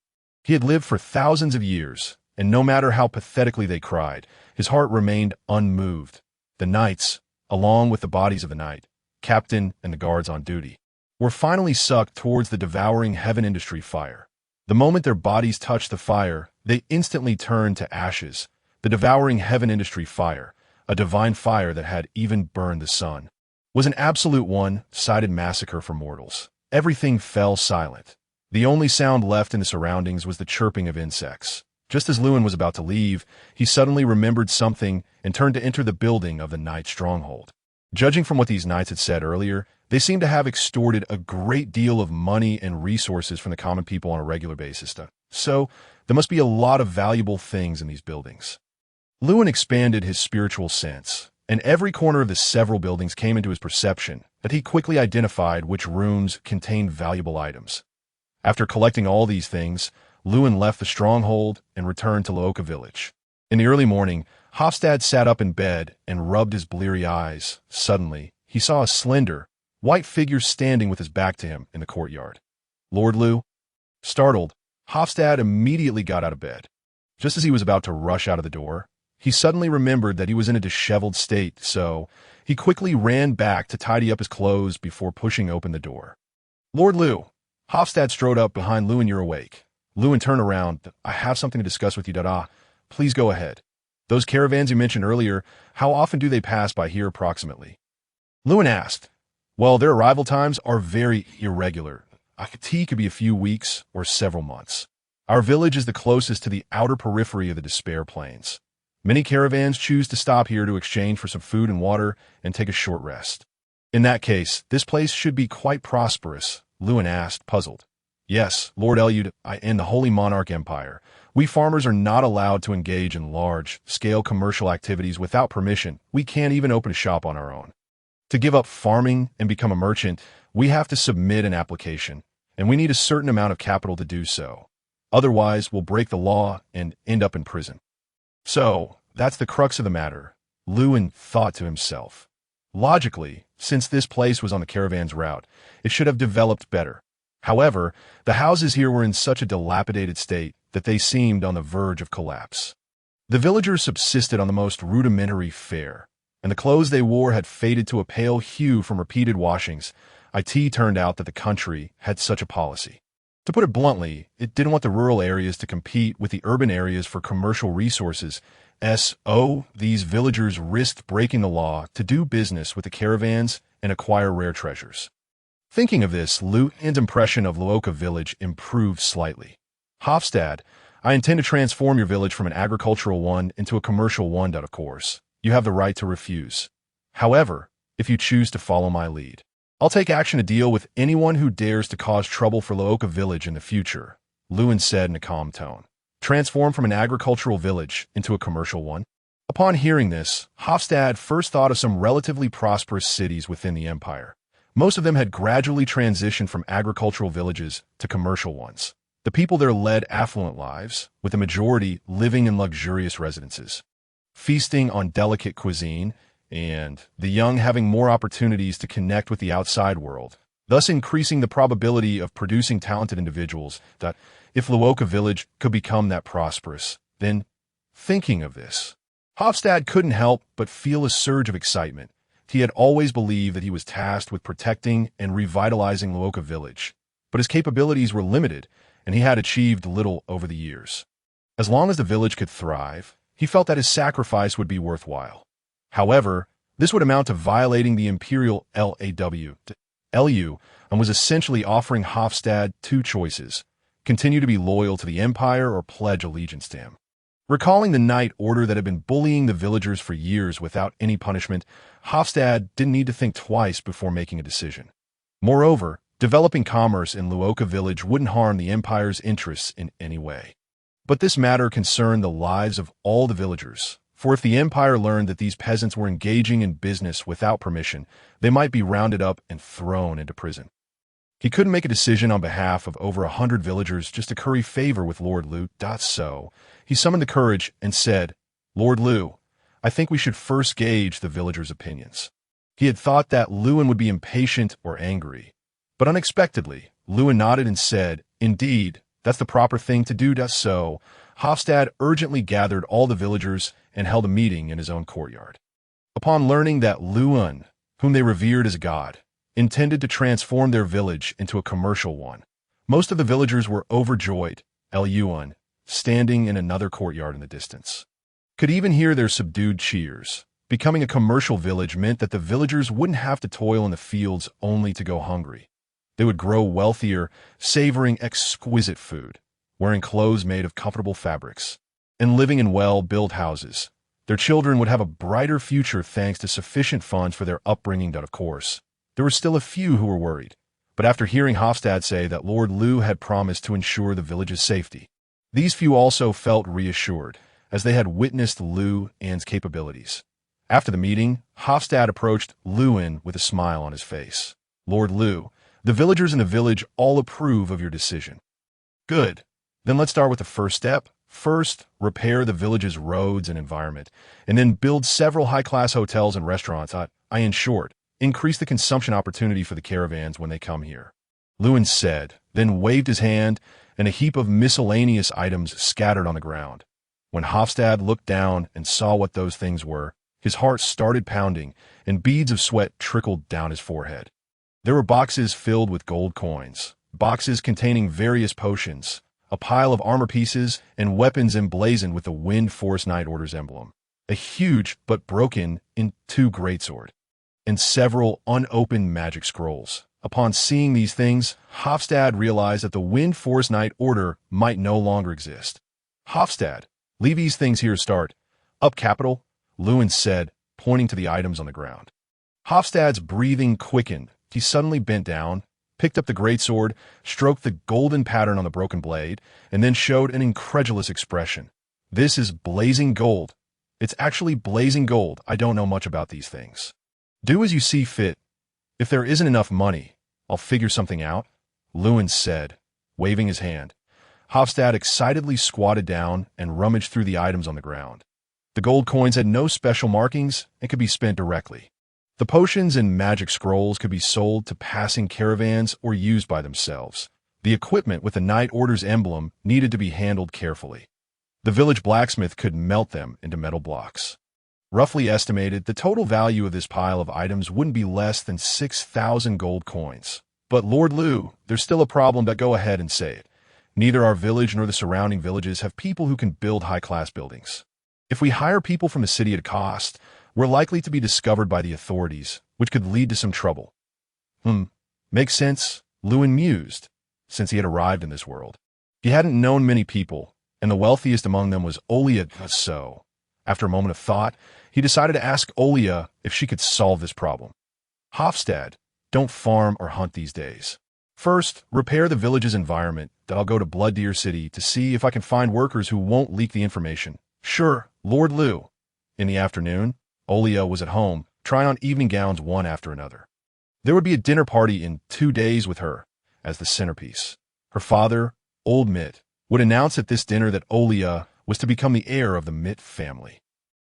He had lived for thousands of years, and no matter how pathetically they cried, his heart remained unmoved. The knights, along with the bodies of the knight, captain, and the guards on duty, were finally sucked towards the devouring heaven industry fire. The moment their bodies touched the fire, they instantly turned to ashes. The devouring heaven industry fire, a divine fire that had even burned the sun, was an absolute one-sided massacre for mortals. Everything fell silent. The only sound left in the surroundings was the chirping of insects. Just as Lewin was about to leave, he suddenly remembered something and turned to enter the building of the knight stronghold. Judging from what these knights had said earlier, they seemed to have extorted a great deal of money and resources from the common people on a regular basis. So, there must be a lot of valuable things in these buildings. Lewin expanded his spiritual sense, and every corner of the several buildings came into his perception that he quickly identified which rooms contained valuable items. After collecting all these things, Lewin left the stronghold and returned to Laoka village. In the early morning, Hofstad sat up in bed and rubbed his bleary eyes. Suddenly, he saw a slender, white figure standing with his back to him in the courtyard. Lord Lew? Startled, Hofstad immediately got out of bed. Just as he was about to rush out of the door, he suddenly remembered that he was in a disheveled state, so he quickly ran back to tidy up his clothes before pushing open the door. Lord Lew, Hofstad strode up behind Lewin. You're awake. Lewin turned around. I have something to discuss with you, Dada. Please go ahead. Those caravans you mentioned earlier, how often do they pass by here approximately? Lewin asked, Well, their arrival times are very irregular. A tea could be a few weeks or several months. Our village is the closest to the outer periphery of the Despair Plains. Many caravans choose to stop here to exchange for some food and water and take a short rest. In that case, this place should be quite prosperous, Lewin asked, puzzled. Yes, Lord Eliud, and the Holy Monarch Empire. We farmers are not allowed to engage in large-scale commercial activities without permission. We can't even open a shop on our own. To give up farming and become a merchant, we have to submit an application, and we need a certain amount of capital to do so. Otherwise, we'll break the law and end up in prison. So, that's the crux of the matter, Lewin thought to himself. Logically, since this place was on the caravan's route, it should have developed better. However, the houses here were in such a dilapidated state that they seemed on the verge of collapse. The villagers subsisted on the most rudimentary fare, and the clothes they wore had faded to a pale hue from repeated washings. It turned out that the country had such a policy. To put it bluntly, it didn't want the rural areas to compete with the urban areas for commercial resources. These villagers risked breaking the law to do business with the caravans and acquire rare treasures. Thinking of this, Lewin's impression of Luoka village improved slightly. Hofstad, I intend to transform your village from an agricultural one into a commercial one. Of course, you have the right to refuse. However, if you choose to follow my lead, I'll take action to deal with anyone who dares to cause trouble for Luoka village in the future, Lewin said in a calm tone. Transform from an agricultural village into a commercial one? Upon hearing this, Hofstad first thought of some relatively prosperous cities within the empire. Most of them had gradually transitioned from agricultural villages to commercial ones. The people there led affluent lives, with the majority living in luxurious residences, feasting on delicate cuisine, and the young having more opportunities to connect with the outside world, thus increasing the probability of producing talented individuals. That if Luoka village could become that prosperous, then, thinking of this, Hofstad couldn't help but feel a surge of excitement. He had always believed that he was tasked with protecting and revitalizing Luoka village, but his capabilities were limited, and he had achieved little over the years. As long as the village could thrive, he felt that his sacrifice would be worthwhile. However, this would amount to violating the imperial LU and was essentially offering Hofstad two choices: continue to be loyal to the empire or pledge allegiance to him. Recalling the Knight Order that had been bullying the villagers for years without any punishment, Hofstad didn't need to think twice before making a decision. Moreover, developing commerce in Luoka village wouldn't harm the empire's interests in any way. But this matter concerned the lives of all the villagers, for if the empire learned that these peasants were engaging in business without permission, they might be rounded up and thrown into prison. He couldn't make a decision on behalf of over 100 villagers just to curry favor with Lord Lu. So, he summoned the courage and said, Lord Lu, I think we should first gauge the villagers' opinions. He had thought that Lewin would be impatient or angry, but unexpectedly, Lewin nodded and said, Indeed, that's the proper thing to do. So, Hofstad urgently gathered all the villagers and held a meeting in his own courtyard. Upon learning that Lewin, whom they revered as a god, intended to transform their village into a commercial one, most of the villagers were overjoyed. Lewin, standing in another courtyard in the distance, could even hear their subdued cheers. Becoming a commercial village meant that the villagers wouldn't have to toil in the fields only to go hungry. They would grow wealthier, savoring exquisite food, wearing clothes made of comfortable fabrics, and living in well-built houses. Their children would have a brighter future thanks to sufficient funds for their upbringing. Of course, there were still a few who were worried, but after hearing Hofstad say that Lord Lu had promised to ensure the village's safety, these few also felt reassured, as they had witnessed Lewin's capabilities. After the meeting, Hofstad approached Lewin with a smile on his face. Lord Lu, the villagers in the village all approve of your decision. Good. Then let's start with the first step. First, repair the village's roads and environment, and then build several high-class hotels and restaurants. In short, increase the consumption opportunity for the caravans when they come here. Lewin said, then waved his hand, and a heap of miscellaneous items scattered on the ground. When Hofstad looked down and saw what those things were, his heart started pounding, and beads of sweat trickled down his forehead. There were boxes filled with gold coins, boxes containing various potions, a pile of armor pieces, and weapons emblazoned with the Wind Force Knight Order's emblem. A huge but broken in two greatsword. and several unopened magic scrolls. Upon seeing these things, Hofstad realized that the Wind Forest Knight Order might no longer exist. Hofstad, leave these things here to start. Up capital, Lewin said, pointing to the items on the ground. Hofstad's breathing quickened. He suddenly bent down, picked up the greatsword, stroked the golden pattern on the broken blade, and then showed an incredulous expression. This is blazing gold. It's actually blazing gold. I don't know much about these things. Do as you see fit. If there isn't enough money, I'll figure something out, Lewin said, waving his hand. Hofstad excitedly squatted down and rummaged through the items on the ground. The gold coins had no special markings and could be spent directly. The potions and magic scrolls could be sold to passing caravans or used by themselves. The equipment with the Knight Order's emblem needed to be handled carefully. The village blacksmith could melt them into metal blocks. Roughly estimated, the total value of this pile of items wouldn't be less than 6,000 gold coins. But Lord Liu, there's still a problem, but go ahead and say it. Neither our village nor the surrounding villages have people who can build high-class buildings. If we hire people from the city at cost, we're likely to be discovered by the authorities, which could lead to some trouble. Makes sense, Lewin mused, since he had arrived in this world. He hadn't known many people, and the wealthiest among them was Olia. So, after a moment of thought, he decided to ask Olia if she could solve this problem. Hofstad, don't farm or hunt these days. First, repair the village's environment, then I'll go to Blood Deer City to see if I can find workers who won't leak the information. Sure, Lord Liu. In the afternoon, Olia was at home, trying on evening gowns one after another. There would be a dinner party in 2 days with her as the centerpiece. Her father, Old Mitt, would announce at this dinner that Olia was to become the heir of the Mitt family.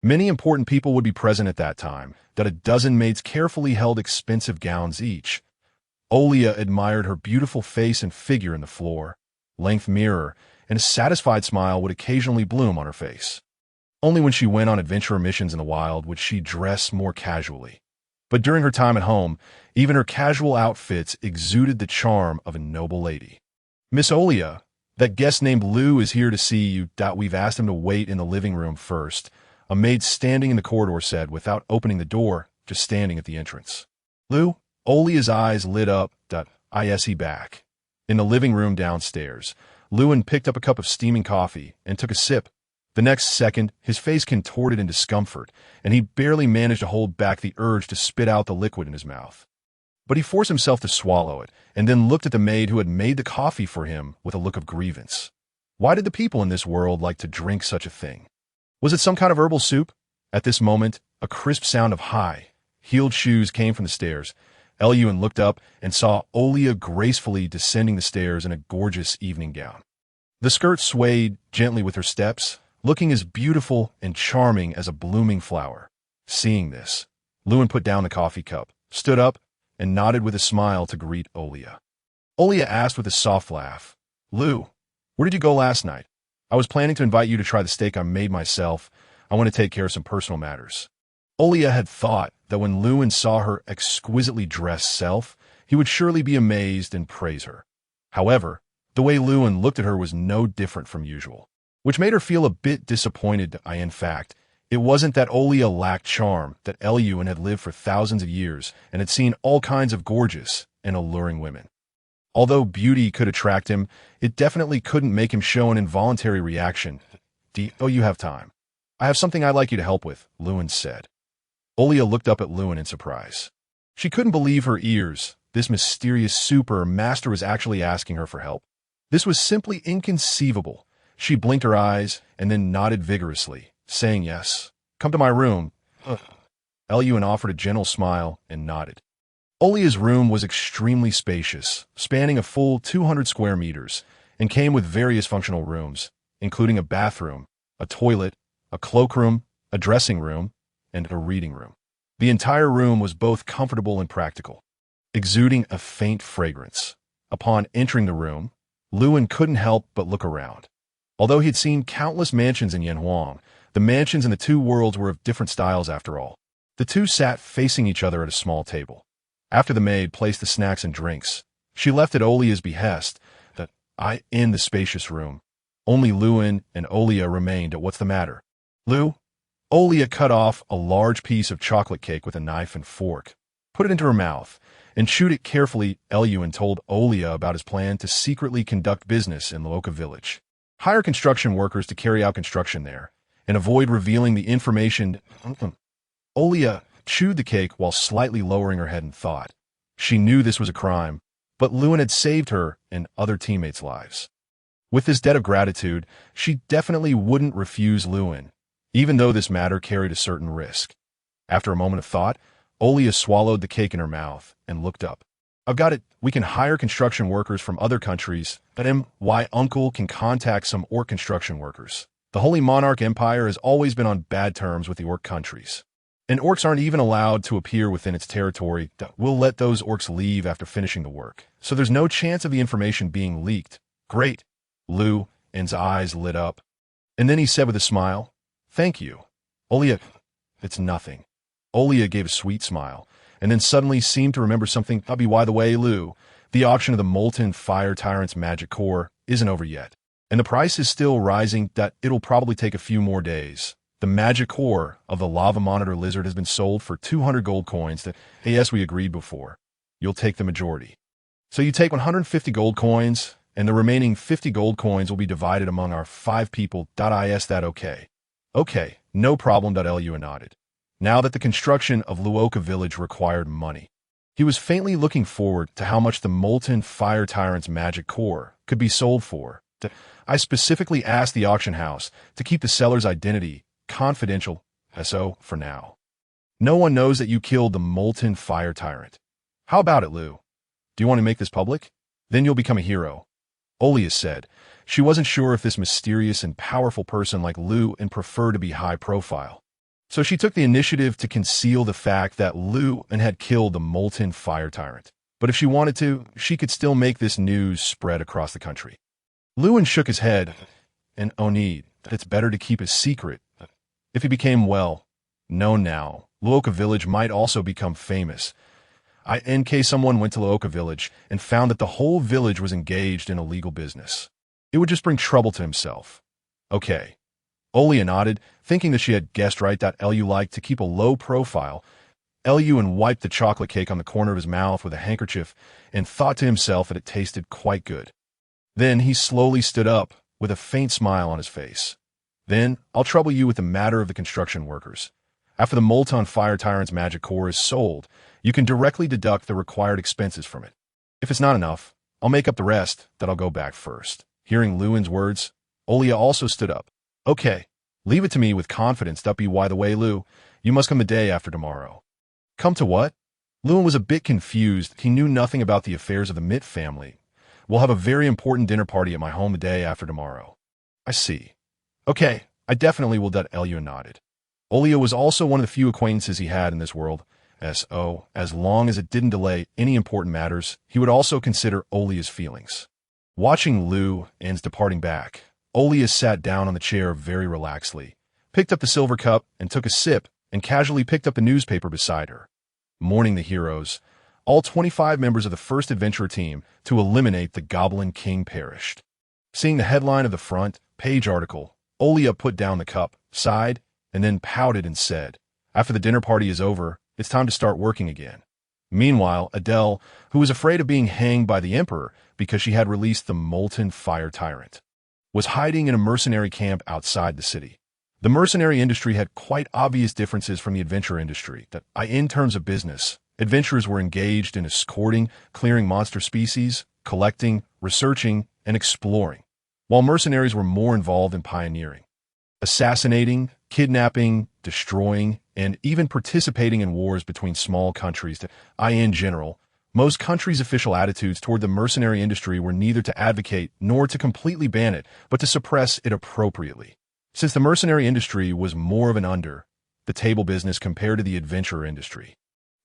Many important people would be present at that time, that a dozen maids carefully held expensive gowns each. Olia admired her beautiful face and figure in the floor-length mirror, and a satisfied smile would occasionally bloom on her face. Only when she went on adventurer missions in the wild would she dress more casually. But during her time at home, even her casual outfits exuded the charm of a noble lady. Miss Olia, that guest named Liu is here to see you. We've asked him to wait in the living room first, a maid standing in the corridor said without opening the door, just standing at the entrance. Liu, Olia's eyes lit up. Is back. In the living room downstairs, Lewin picked up a cup of steaming coffee and took a sip. The next second, his face contorted in discomfort, and he barely managed to hold back the urge to spit out the liquid in his mouth. But he forced himself to swallow it, and then looked at the maid who had made the coffee for him with a look of grievance. Why did the people in this world like to drink such a thing? Was it some kind of herbal soup? At this moment, a crisp sound of high-heeled shoes came from the stairs. Eluin looked up and saw Olia gracefully descending the stairs in a gorgeous evening gown. The skirt swayed gently with her steps, looking as beautiful and charming as a blooming flower. Seeing this, Lewin put down the coffee cup, stood up, and nodded with a smile to greet Olia. Olia asked with a soft laugh, Liu, where did you go last night? I was planning to invite you to try the steak I made myself. I want to take care of some personal matters. Olia had thought that when Lewin saw her exquisitely dressed self, he would surely be amazed and praise her. However, the way Lewin looked at her was no different from usual, which made her feel a bit disappointed. In fact, it wasn't that Olia lacked charm, that Eluin had lived for thousands of years and had seen all kinds of gorgeous and alluring women. Although beauty could attract him, it definitely couldn't make him show an involuntary reaction. You have time. I have something I'd like you to help with, Lewin said. Olia looked up at Lewin in surprise. She couldn't believe her ears. This mysterious super master was actually asking her for help. This was simply inconceivable. She blinked her eyes and then nodded vigorously, saying yes. Come to my room. Eluin offered a gentle smile and nodded. Olia's room was extremely spacious, spanning a full 200 square meters, and came with various functional rooms, including a bathroom, a toilet, a cloakroom, a dressing room, and a reading room. The entire room was both comfortable and practical, exuding a faint fragrance. Upon entering the room, Lewin couldn't help but look around. Although he had seen countless mansions in Yanhuang, the mansions in the two worlds were of different styles after all. The two sat facing each other at a small table. After the maid placed the snacks and drinks, she left at Olia's behest in the spacious room. Only Lewin and Olia remained at What's the matter? Liu? Olia cut off a large piece of chocolate cake with a knife and fork, put it into her mouth, and chewed it carefully. Eluin told Olia about his plan to secretly conduct business in Luoka village. Hire construction workers to carry out construction there, and avoid revealing the information. Olia chewed the cake while slightly lowering her head in thought. She knew this was a crime, but Luin had saved her and other teammates' lives. With this debt of gratitude, she definitely wouldn't refuse Luin, even though this matter carried a certain risk. After a moment of thought, Olia swallowed the cake in her mouth and looked up. I've got it. We can hire construction workers from other countries, but my uncle can contact some orc construction workers. The Holy Monarch Empire has always been on bad terms with the orc countries, and orcs aren't even allowed to appear within its territory. We'll let those orcs leave after finishing the work, so there's no chance of the information being leaked. Great. Luin's eyes lit up, and then he said with a smile, "Thank you, Olia." "It's nothing." Olia gave a sweet smile, and then suddenly seemed to remember something. By the way, Lu, the auction of the molten fire tyrant's magic core isn't over yet, and the price is still rising. It'll probably take a few more days. The magic core of the lava monitor lizard has been sold for 200 gold coins. Yes, we agreed before. You'll take the majority. So you take 150 gold coins, and the remaining 50 gold coins will be divided among our 5 people. Is that okay? Okay, no problem. Eluin nodded. Now that the construction of Luoka village required money, he was faintly looking forward to how much the molten fire tyrant's magic core could be sold for. I specifically asked the auction house to keep the seller's identity confidential, so for now. No one knows that you killed the molten fire tyrant. How about it, Lu? Do you want to make this public? Then you'll become a hero. Olia said. She wasn't sure if this mysterious and powerful person like Luin preferred to be high profile. So she took the initiative to conceal the fact that Luin had killed the molten fire tyrant. But if she wanted to, she could still make this news spread across the country. Luin shook his head, and Onid, that it's better to keep his secret. If he became known now, Luoka village might also become famous. In case someone went to Luoka village and found that the whole village was engaged in illegal business, it would just bring trouble to himself. Okay. Olia nodded, thinking that she had guessed right. Lu liked to keep a low profile. Eluin wiped the chocolate cake on the corner of his mouth with a handkerchief and thought to himself that it tasted quite good. Then he slowly stood up with a faint smile on his face. Then I'll trouble you with the matter of the construction workers. After the molten fire tyrant's magic core is sold, you can directly deduct the required expenses from it. If it's not enough, I'll make up the rest. I'll go back first. Hearing Luin's words, Olia also stood up. Okay, leave it to me with confidence. By the way, Lu, you must come the day after tomorrow. Come to what? Luin was a bit confused. He knew nothing about the affairs of the Mitt family. We'll have a very important dinner party at my home the day after tomorrow. I see. Okay, I definitely will. Eluin nodded. Olia was also one of the few acquaintances he had in this world. As long as it didn't delay any important matters, he would also consider Olia's feelings. Watching Luin's departing back, Olia sat down on the chair very relaxedly, picked up the silver cup and took a sip, and casually picked up the newspaper beside her. Mourning the heroes, all 25 members of the first adventurer team to eliminate the Goblin King perished. Seeing the headline of the front page article, Olia put down the cup, sighed, and then pouted and said, "After the dinner party is over, it's time to start working again." Meanwhile, Adele, who was afraid of being hanged by the Emperor because she had released the molten fire tyrant, was hiding in a mercenary camp outside the city. The mercenary industry had quite obvious differences from the adventure industry. In terms of business, adventurers were engaged in escorting, clearing monster species, collecting, researching, and exploring, while mercenaries were more involved in pioneering, assassinating, kidnapping, destroying, and even participating in wars between small countries. In general, most countries' official attitudes toward the mercenary industry were neither to advocate nor to completely ban it, but to suppress it appropriately. Since the mercenary industry was more of an under-the-table business compared to the adventurer industry,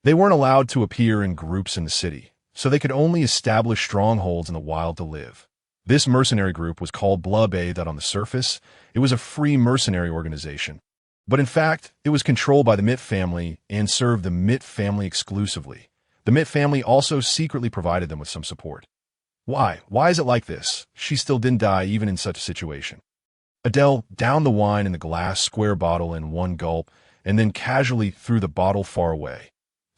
they weren't allowed to appear in groups in the city, so they could only establish strongholds in the wild to live. This mercenary group was called Bloodbay. On the surface, it was a free mercenary organization, but in fact, it was controlled by the Mitt family and served the Mitt family exclusively. The Mitt family also secretly provided them with some support. Why? Why is it like this? She still didn't die even in such a situation. Adele downed the wine in the glass square bottle in one gulp and then casually threw the bottle far away.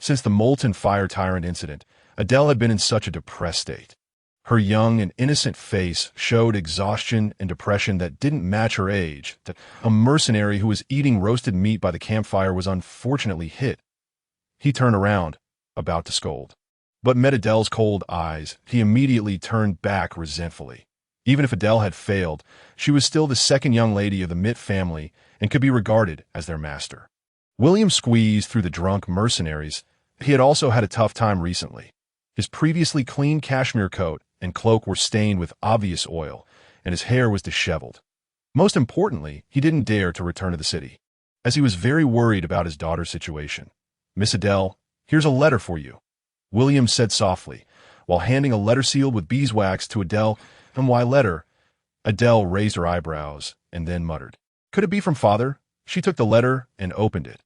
Since the molten fire tyrant incident, Adele had been in such a depressed state. Her young and innocent face showed exhaustion and depression that didn't match her age. A mercenary who was eating roasted meat by the campfire was unfortunately hit. He turned around, about to scold. But met Adele's cold eyes. He immediately turned back resentfully. Even if Adele had failed, she was still the second young lady of the Mitt family and could be regarded as their master. William squeezed through the drunk mercenaries. He had also had a tough time recently. His previously clean cashmere coat and cloak were stained with obvious oil, and his hair was disheveled. Most importantly, he didn't dare to return to the city, as he was very worried about his daughter's situation. "Miss Adele, here's a letter for you," William said softly, while handing a letter sealed with beeswax to Adele. "And why letter?" Adele raised her eyebrows and then muttered, "Could it be from father?" She took the letter and opened it.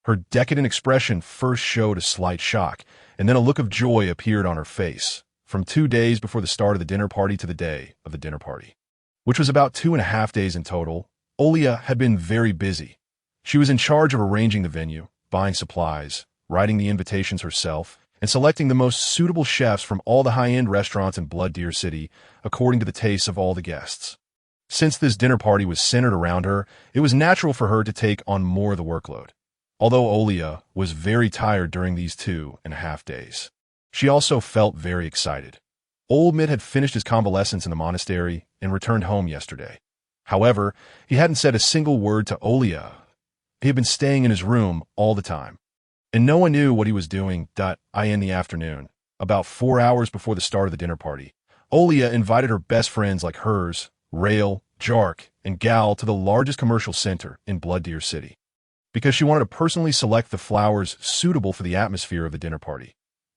Her decadent expression first showed a slight shock, and then a look of joy appeared on her face. From 2 days before the start of the dinner party to the day of the dinner party, which was about 2.5 days in total, Olia had been very busy. She was in charge of arranging the venue, buying supplies, writing the invitations herself, and selecting the most suitable chefs from all the high-end restaurants in Blood Deer City, according to the tastes of all the guests. Since this dinner party was centered around her, it was natural for her to take on more of the workload. Although Olia was very tired during these 2.5 days, she also felt very excited. Old Mitt had finished his convalescence in the monastery and returned home yesterday. However, he hadn't said a single word to Olia. He had been staying in his room all the time, and no one knew what he was doing. In the afternoon, about 4 hours before the start of the dinner party, Olia invited her best friends like hers, Rail, Jark, and Gal to the largest commercial center in Blood Deer City, because she wanted to personally select the flowers suitable for the atmosphere of the dinner party.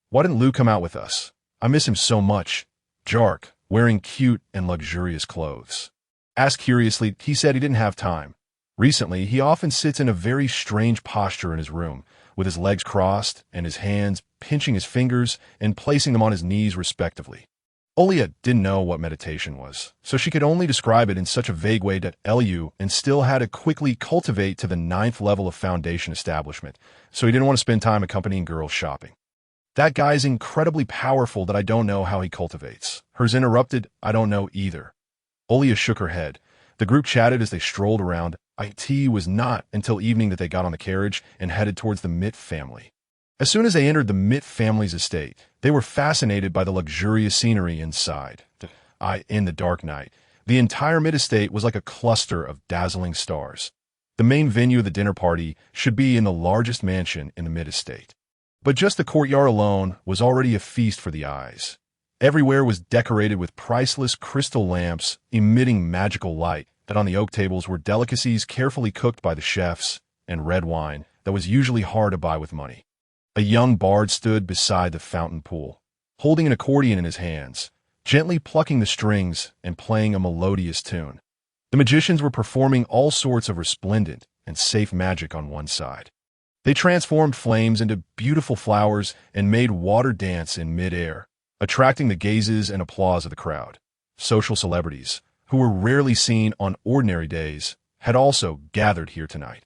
"Why didn't Lou come out with us? I miss him so much," Jark, wearing cute and luxurious clothes, asked curiously. He said he didn't have time. Recently, he often sits in a very strange posture in his room, with his legs crossed and his hands pinching his fingers and placing them on his knees respectively. Olia didn't know what meditation was, so she could only describe it in such a vague way that Lu and still had to quickly cultivate to the 9th level of foundation establishment, so he didn't want to spend time accompanying girls shopping. "That guy's incredibly powerful that I don't know how he cultivates." Hers interrupted, "I don't know either." Olia shook her head. The group chatted as they strolled around. It was not until evening that they got on the carriage and headed towards the Mitt family. As soon as they entered the Mitt family's estate, they were fascinated by the luxurious scenery inside. In the dark night, the entire Mitt estate was like a cluster of dazzling stars. The main venue of the dinner party should be in the largest mansion in the Mitt estate. But just the courtyard alone was already a feast for the eyes. Everywhere was decorated with priceless crystal lamps emitting magical light, that on the oak tables were delicacies carefully cooked by the chefs, and red wine that was usually hard to buy with money. A young bard stood beside the fountain pool, holding an accordion in his hands, gently plucking the strings and playing a melodious tune. The magicians were performing all sorts of resplendent and safe magic on one side. They transformed flames into beautiful flowers and made water dance in mid-air, attracting the gazes and applause of the crowd. Social celebrities, who were rarely seen on ordinary days, had also gathered here tonight.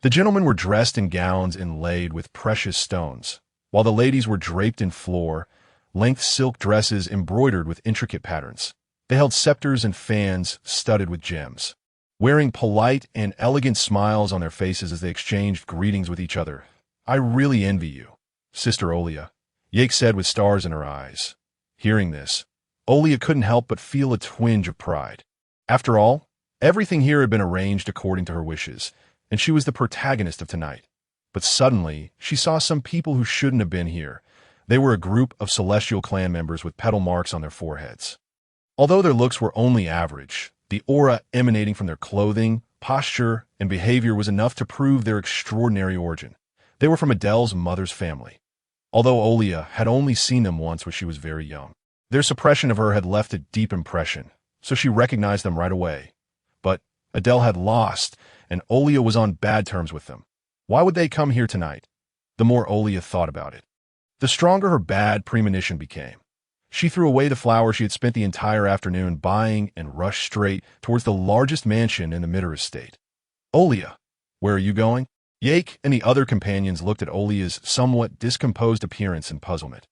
The gentlemen were dressed in gowns inlaid with precious stones, while the ladies were draped in floor-length silk dresses embroidered with intricate patterns. They held scepters and fans studded with gems, wearing polite and elegant smiles on their faces as they exchanged greetings with each other. "I really envy you, Sister Olia," Yake said with stars in her eyes. Hearing this, Olia couldn't help but feel a twinge of pride. After all, everything here had been arranged according to her wishes, and she was the protagonist of tonight. But suddenly, she saw some people who shouldn't have been here. They were a group of Celestial clan members with petal marks on their foreheads. Although their looks were only average, the aura emanating from their clothing, posture, and behavior was enough to prove their extraordinary origin. They were from Adele's mother's family. Although Olia had only seen them once when she was very young, their suppression of her had left a deep impression, so she recognized them right away. But Adele had lost, and Olia was on bad terms with them. Why would they come here tonight? The more Olia thought about it, the stronger her bad premonition became. She threw away the flowers she had spent the entire afternoon buying and rushed straight towards the largest mansion in the Mitter estate. "Olia, where are you going?" Yake and the other companions looked at Olia's somewhat discomposed appearance in puzzlement.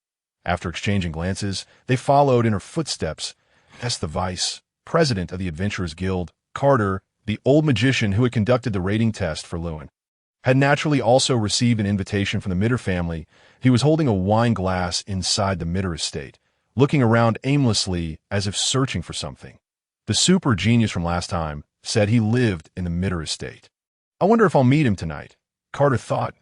After exchanging glances, they followed in her footsteps. The vice president of the Adventurers Guild, Carter, the old magician who had conducted the rating test for Lewin, had naturally also received an invitation from the Mitter family. He was holding a wine glass inside the Mitter estate, looking around aimlessly as if searching for something. The super genius from last time said he lived in the Mitter estate. I wonder if I'll meet him tonight, Carter thought.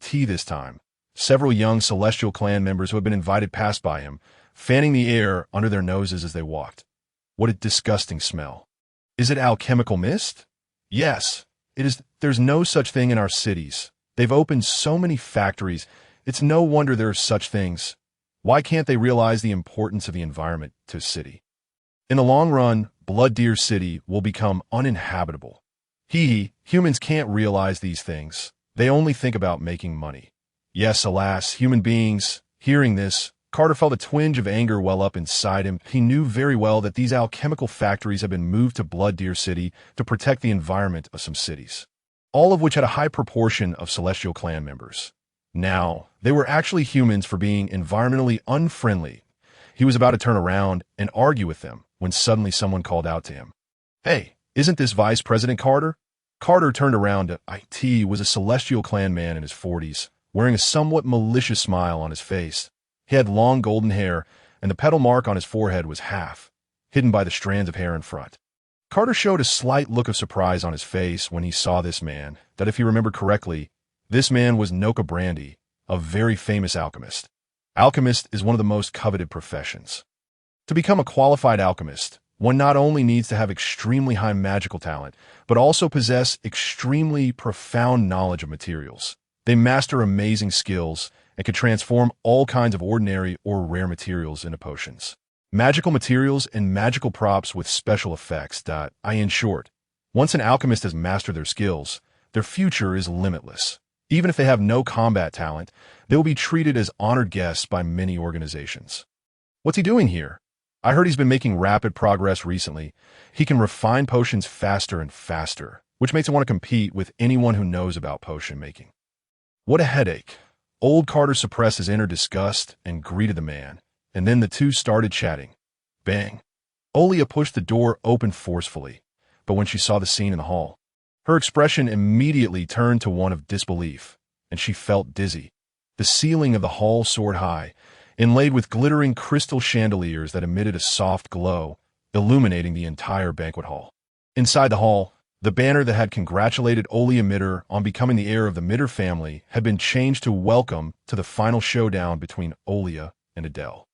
Tea this time. Several young Celestial Clan members who had been invited passed by him, fanning the air under their noses as they walked. What a disgusting smell. Is it alchemical mist? Yes, it is. There's no such thing in our cities. They've opened so many factories. It's no wonder there are such things. Why can't they realize the importance of the environment to a city? In the long run, Blood Deer City will become uninhabitable. Humans can't realize these things. They only think about making money. Yes, alas, human beings. Hearing this, Carter felt a twinge of anger well up inside him. He knew very well that these alchemical factories had been moved to Blood Deer City to protect the environment of some cities, all of which had a high proportion of Celestial Clan members. Now, they were actually humans for being environmentally unfriendly. He was about to turn around and argue with them when suddenly someone called out to him. Hey, isn't this Vice President Carter? Carter turned around to IT was a Celestial Clan man in his 40s, wearing a somewhat malicious smile on his face. He had long golden hair, and the petal mark on his forehead was half, hidden by the strands of hair in front. Carter showed a slight look of surprise on his face when he saw this man, that if he remembered correctly, this man was Noka Brandy, a very famous alchemist. Alchemist is one of the most coveted professions. To become a qualified alchemist, one not only needs to have extremely high magical talent, but also possess extremely profound knowledge of materials. They master amazing skills and can transform all kinds of ordinary or rare materials into potions, magical materials, and magical props with special effects. In short, once an alchemist has mastered their skills, their future is limitless. Even if they have no combat talent, they will be treated as honored guests by many organizations. What's he doing here? I heard he's been making rapid progress recently. He can refine potions faster and faster, which makes him want to compete with anyone who knows about potion making. What a headache. Old Carter suppressed his inner disgust and greeted the man, and then the two started chatting. Bang. Olia pushed the door open forcefully, but when she saw the scene in the hall, her expression immediately turned to one of disbelief, and she felt dizzy. The ceiling of the hall soared high, inlaid with glittering crystal chandeliers that emitted a soft glow, illuminating the entire banquet hall. Inside the hall, the banner that had congratulated Olia Mitter on becoming the heir of the Mitter family had been changed to welcome to the final showdown between Olia and Adele.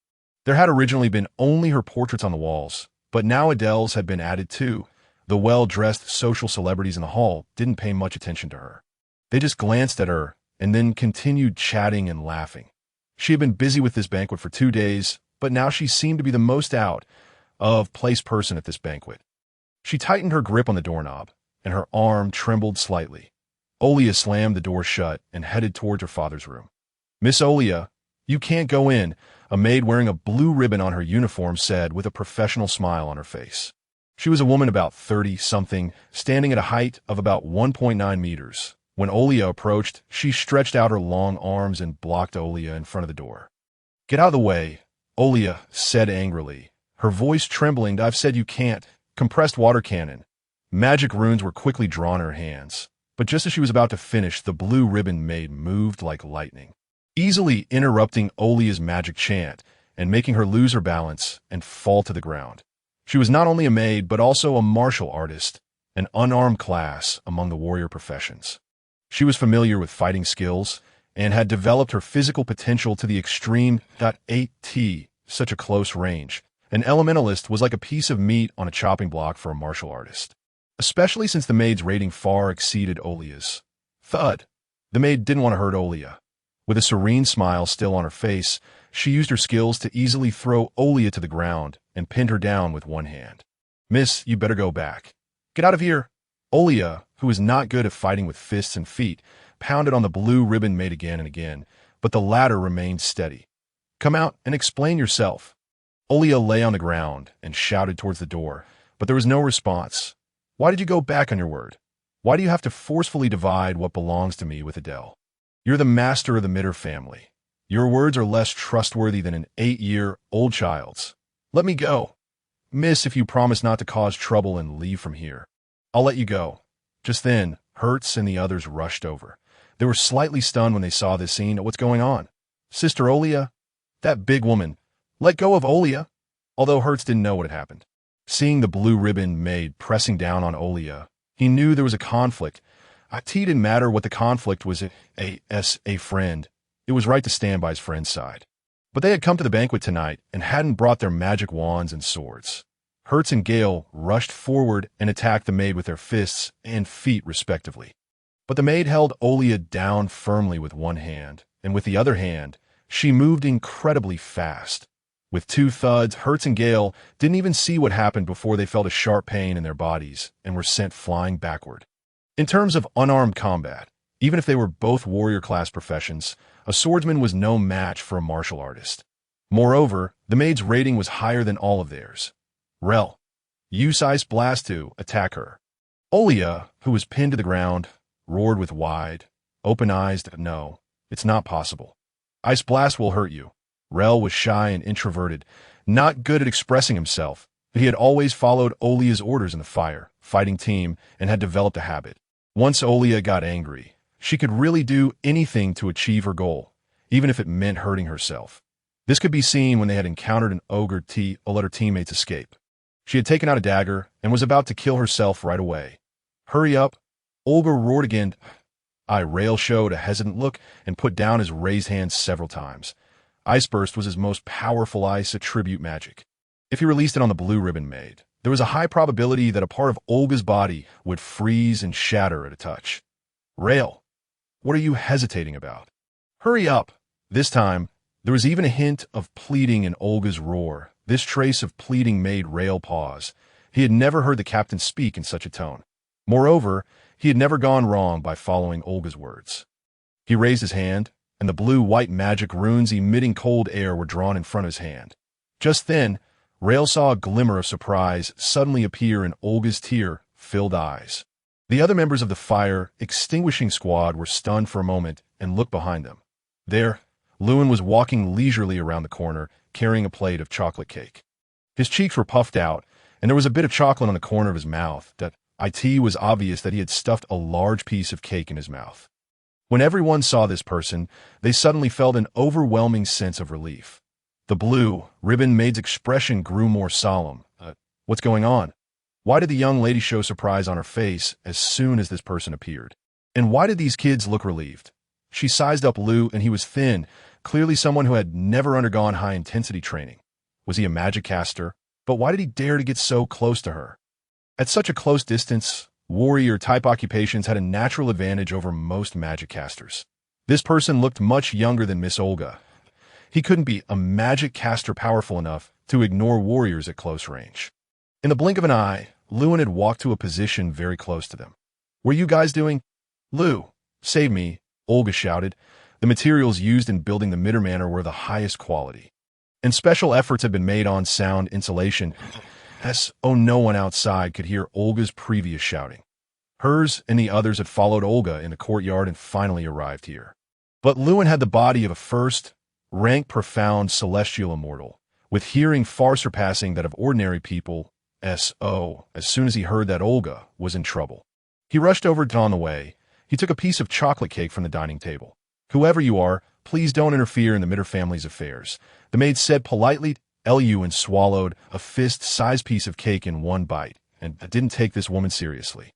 There had originally been only her portraits on the walls, but now Adele's had been added too. The well-dressed social celebrities in the hall didn't pay much attention to her. They just glanced at her and then continued chatting and laughing. She had been busy with this banquet for 2 days, but now she seemed to be the most out of place person at this banquet. She tightened her grip on the doorknob, and her arm trembled slightly. Olia slammed the door shut and headed towards her father's room. Miss Olia, you can't go in, a maid wearing a blue ribbon on her uniform said with a professional smile on her face. She was a woman about 30-something, standing at a height of about 1.9 meters. When Olia approached, she stretched out her long arms and blocked Olia in front of the door. Get out of the way, Olia said angrily, her voice trembling. I've said you can't. Compressed water cannon. Magic runes were quickly drawn in her hands, but just as she was about to finish, the blue ribbon maid moved like lightning, easily interrupting Olia's magic chant and making her lose her balance and fall to the ground. She was not only a maid, but also a martial artist, an unarmed class among the warrior professions. She was familiar with fighting skills and had developed her physical potential to the extreme. At such a close range, an elementalist was like a piece of meat on a chopping block for a martial artist, especially since the maid's rating far exceeded Olia's. Thud. The maid didn't want to hurt Olia. With a serene smile still on her face, she used her skills to easily throw Olia to the ground and pinned her down with one hand. Miss, you better go back. Get out of here. Olia, who was not good at fighting with fists and feet, pounded on the blue ribbon maid again and again, but the latter remained steady. Come out and explain yourself. Olia lay on the ground and shouted towards the door, but there was no response. Why did you go back on your word? Why do you have to forcefully divide what belongs to me with Adele? You're the master of the Mitter family. Your words are less trustworthy than an 8-year-old child's. Let me go. Miss, if you promise not to cause trouble and leave from here, I'll let you go. Just then, Hertz and the others rushed over. They were slightly stunned when they saw this scene. What's going on? Sister Olia? That big woman. Let go of Olia. Although Hertz didn't know what had happened. Seeing the blue ribbon maid pressing down on Olia, he knew there was a conflict. It didn't matter what the conflict was. A friend. It was right to stand by his friend's side. But they had come to the banquet tonight and hadn't brought their magic wands and swords. Hertz and Gale rushed forward and attacked the maid with their fists and feet respectively. But the maid held Olia down firmly with one hand, and with the other hand, she moved incredibly fast. With 2 thuds, Hertz and Gale didn't even see what happened before they felt a sharp pain in their bodies and were sent flying backward. In terms of unarmed combat, even if they were both warrior-class professions, a swordsman was no match for a martial artist. Moreover, the maid's rating was higher than all of theirs. Rel. Use Ice Blast to attack her. Olia, who was pinned to the ground, roared with wide, open eyes. No, it's not possible. Ice Blast will hurt you. Rel was shy and introverted, not good at expressing himself, but he had always followed Olia's orders in the fighting team and had developed a habit. Once Olia got angry, she could really do anything to achieve her goal, even if it meant hurting herself. This could be seen when they had encountered an ogre let her teammates escape. She had taken out a dagger and was about to kill herself right away. Hurry up! Olga roared again. Rail showed a hesitant look and put down his raised hand several times. Ice Burst was his most powerful ice attribute magic. If he released it on the blue ribbon maid, there was a high probability that a part of Olga's body would freeze and shatter at a touch. Rail, what are you hesitating about? Hurry up! This time, there was even a hint of pleading in Olga's roar. This trace of pleading made Rail pause. He had never heard the captain speak in such a tone. Moreover, he had never gone wrong by following Olga's words. He raised his hand, and the blue-white magic runes emitting cold air were drawn in front of his hand. Just then, Rail saw a glimmer of surprise suddenly appear in Olga's tear-filled eyes. The other members of the fire-extinguishing squad were stunned for a moment and looked behind them. There, Lewin was walking leisurely around the corner, carrying a plate of chocolate cake. His cheeks were puffed out, and there was a bit of chocolate on the corner of his mouth. It was obvious that he had stuffed a large piece of cake in his mouth. When everyone saw this person, they suddenly felt an overwhelming sense of relief. The blue ribbon maid's expression grew more solemn. What's going on? Why did the young lady show surprise on her face as soon as this person appeared? And why did these kids look relieved? She sized up Lou, and he was thin, clearly someone who had never undergone high-intensity training. Was he a magic caster? But why did he dare to get so close to her? At such a close distance, warrior-type occupations had a natural advantage over most magic casters. This person looked much younger than Miss Olga. He couldn't be a magic caster powerful enough to ignore warriors at close range. In the blink of an eye, Lewin had walked to a position very close to them. "What are you guys doing?" "Lou, save me," Olga shouted. The materials used in building the Mitter Manor were the highest quality, and special efforts had been made on sound insulation. No one outside could hear Olga's previous shouting. Hers and the others had followed Olga in the courtyard and finally arrived here. But Lewin had the body of a first-rank profound celestial immortal, with hearing far surpassing that of ordinary people. As soon as he heard that Olga was in trouble, he rushed over on the way. He took a piece of chocolate cake from the dining table. "Whoever you are, please don't interfere in the Mitter family's affairs," the maid said politely. Lewin swallowed a fist-sized piece of cake in one bite, and didn't take this woman seriously.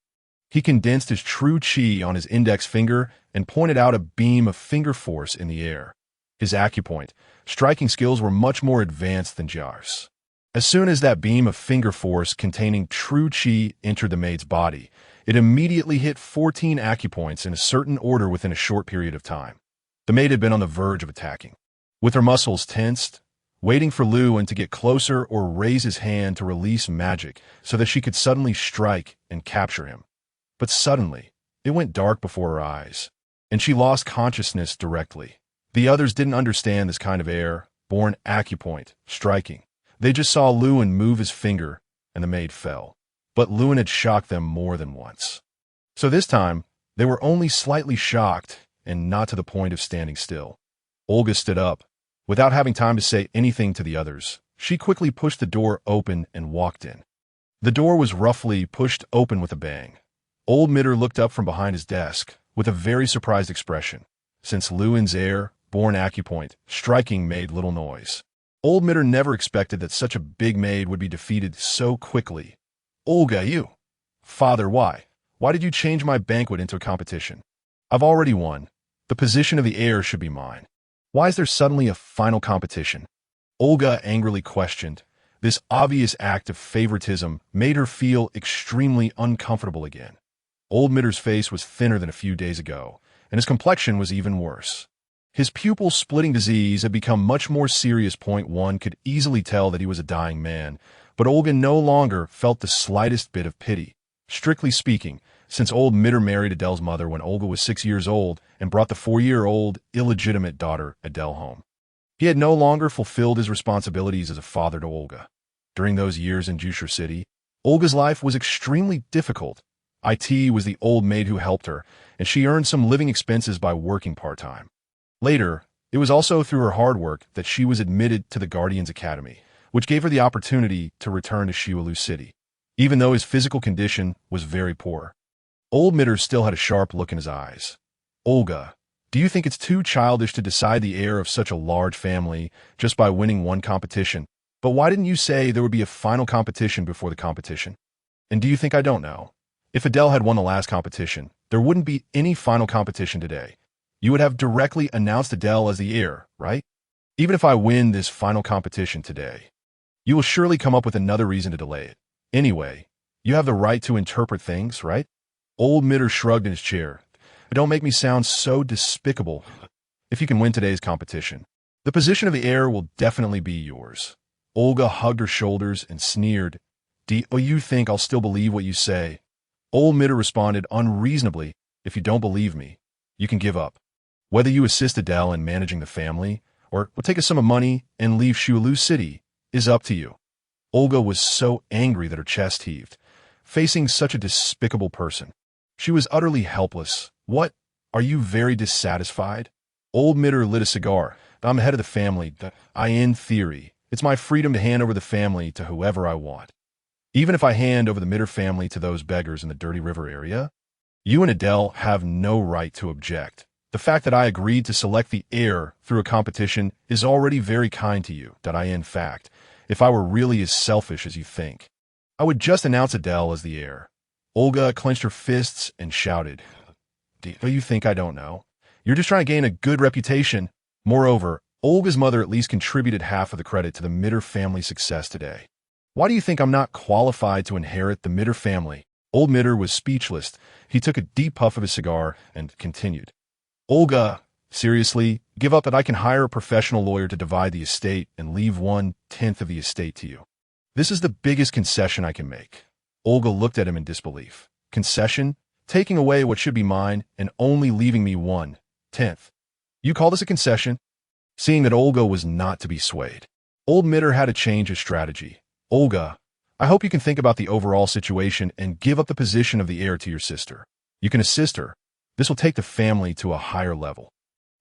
He condensed his true chi on his index finger and pointed out a beam of finger force in the air. His acupoint, striking skills were much more advanced than Jar's. As soon as that beam of finger force containing true chi entered the maid's body, it immediately hit 14 acupoints in a certain order within a short period of time. The maid had been on the verge of attacking. With her muscles tensed, waiting for Lewin to get closer or raise his hand to release magic so that she could suddenly strike and capture him. But suddenly, it went dark before her eyes, and she lost consciousness directly. The others didn't understand this kind of air-borne acupoint striking. They just saw Lewin move his finger, and the maid fell. But Lewin had shocked them more than once. So this time, they were only slightly shocked and not to the point of standing still. Olga stood up. Without having time to say anything to the others, she quickly pushed the door open and walked in. The door was roughly pushed open with a bang. Old Mitter looked up from behind his desk with a very surprised expression, since Lewin's heir, born acupoint, striking made little noise. Old Mitter never expected that such a big maid would be defeated so quickly. Olga, you! Father, why? Why did you change my banquet into a competition? I've already won. The position of the heir should be mine. Why is there suddenly a final competition? Olga angrily questioned. This obvious act of favoritism made her feel extremely uncomfortable again. Old Mitter's face was thinner than a few days ago, and his complexion was even worse. His pupil-splitting disease had become much more serious. One could easily tell that he was a dying man, but Olga no longer felt the slightest bit of pity. Strictly speaking, since old Mitter married Adele's mother when Olga was 6 years old and brought the 4-year-old illegitimate daughter Adele home, he had no longer fulfilled his responsibilities as a father to Olga. During those years in Jushur City, Olga's life was extremely difficult. It was the old maid who helped her, and she earned some living expenses by working part-time. Later, it was also through her hard work that she was admitted to the Guardians Academy, which gave her the opportunity to return to Shiwalu City, even though his physical condition was very poor. Old Mitter still had a sharp look in his eyes. Olga, do you think it's too childish to decide the heir of such a large family just by winning one competition? But why didn't you say there would be a final competition before the competition? And do you think I don't know? If Adele had won the last competition, there wouldn't be any final competition today. You would have directly announced Adele as the heir, right? Even if I win this final competition today, you will surely come up with another reason to delay it. Anyway, you have the right to interpret things, right? Old Mitter shrugged in his chair. Don't make me sound so despicable. If you can win today's competition, the position of the heir will definitely be yours. Olga hugged her shoulders and sneered. Do you think I'll still believe what you say? Old Mitter responded unreasonably. If you don't believe me, you can give up. Whether you assist Adele in managing the family, or take a sum of money and leave Shiwalu City, is up to you. Olga was so angry that her chest heaved. Facing such a despicable person, she was utterly helpless. What? Are you very dissatisfied? Old Mitter lit a cigar. I'm the head of the family. In theory, it's my freedom to hand over the family to whoever I want. Even if I hand over the Mitter family to those beggars in the Dirty River area, you and Adele have no right to object. The fact that I agreed to select the heir through a competition is already very kind to you. In fact, if I were really as selfish as you think, I would just announce Adele as the heir. Olga clenched her fists and shouted, Do you think I don't know? You're just trying to gain a good reputation. Moreover, Olga's mother at least contributed half of the credit to the Mitter family's success today. Why do you think I'm not qualified to inherit the Mitter family? Old Mitter was speechless. He took a deep puff of his cigar and continued. Olga, seriously, give up that I can hire a professional lawyer to divide the estate and leave 1/10 of the estate to you. This is the biggest concession I can make. Olga looked at him in disbelief. Concession? Taking away what should be mine and only leaving me 1/10. You call this a concession? Seeing that Olga was not to be swayed, old Mitter had to change his strategy. Olga, I hope you can think about the overall situation and give up the position of the heir to your sister. You can assist her. This will take the family to a higher level.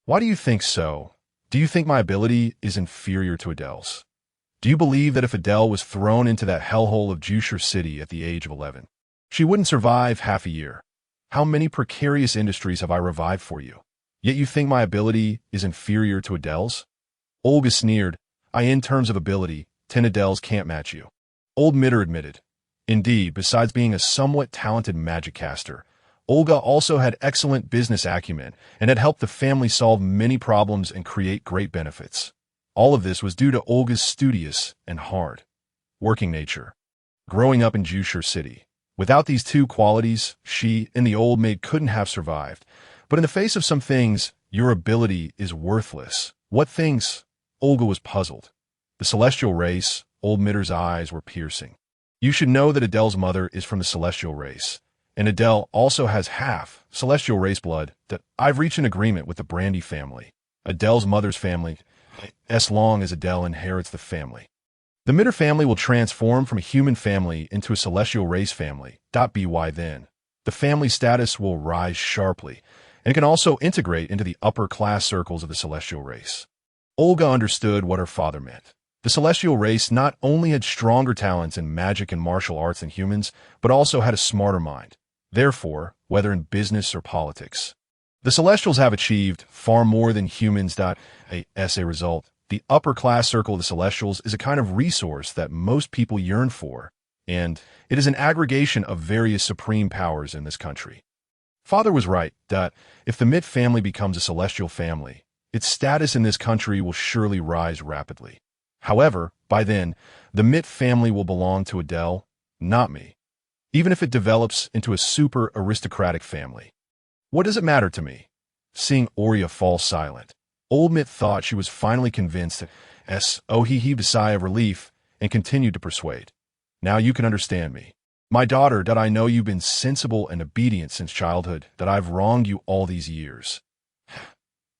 Why do you think so? Do you think my ability is inferior to Adele's? Do you believe that if Adele was thrown into that hellhole of Jushur City at the age of 11, she wouldn't survive half a year? How many precarious industries have I revived for you? Yet you think my ability is inferior to Adele's? Olga sneered. In terms of ability, 10 Adele's can't match you. Old Mitter admitted. Indeed, besides being a somewhat talented magic caster, Olga also had excellent business acumen and had helped the family solve many problems and create great benefits. All of this was due to Olga's studious and hard working nature. Growing up in Jushur City, without these two qualities, she and the old maid couldn't have survived. But in the face of some things, your ability is worthless. What things? Olga was puzzled. The celestial race. Old Mitter's eyes were piercing. You should know that Adele's mother is from the celestial race, and Adele also has half celestial race blood. That I've reached an agreement with the Brandy family, Adele's mother's family, as long as Adele inherits the family. The Mitter family will transform from a human family into a celestial race family. By then, The family status will rise sharply, and it can also integrate into the upper class circles of the celestial race. Olga understood what her father meant. The celestial race not only had stronger talents in magic and martial arts than humans, but also had a smarter mind. Therefore, whether in business or politics, the Celestials have achieved far more than humans. As a result, the upper class circle of the Celestials is a kind of resource that most people yearn for, and it is an aggregation of various supreme powers in this country. Father was right that if the Mitt family becomes a celestial family, its status in this country will surely rise rapidly. However, by then, the Mitt family will belong to Adele, not me, even if it develops into a super aristocratic family. What does it matter to me? Seeing Aurea fall silent, Old Mitt thought she was finally convinced. He heaved a sigh of relief and continued to persuade. Now you can understand me. My daughter, that I know you've been sensible and obedient since childhood, that I've wronged you all these years.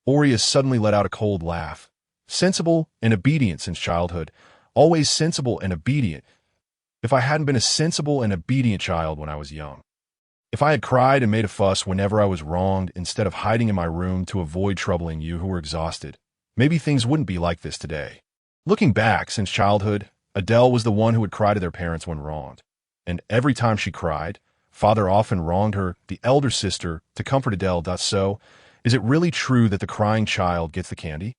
Aurea suddenly let out a cold laugh. Sensible and obedient since childhood, always sensible and obedient. If I hadn't been a sensible and obedient child when I was young, if I had cried and made a fuss whenever I was wronged instead of hiding in my room to avoid troubling you who were exhausted, maybe things wouldn't be like this today. Looking back, since childhood, Adele was the one who would cry to their parents when wronged. And every time she cried, Father often wronged her, the elder sister, to comfort Adele. So, is it really true that the crying child gets the candy?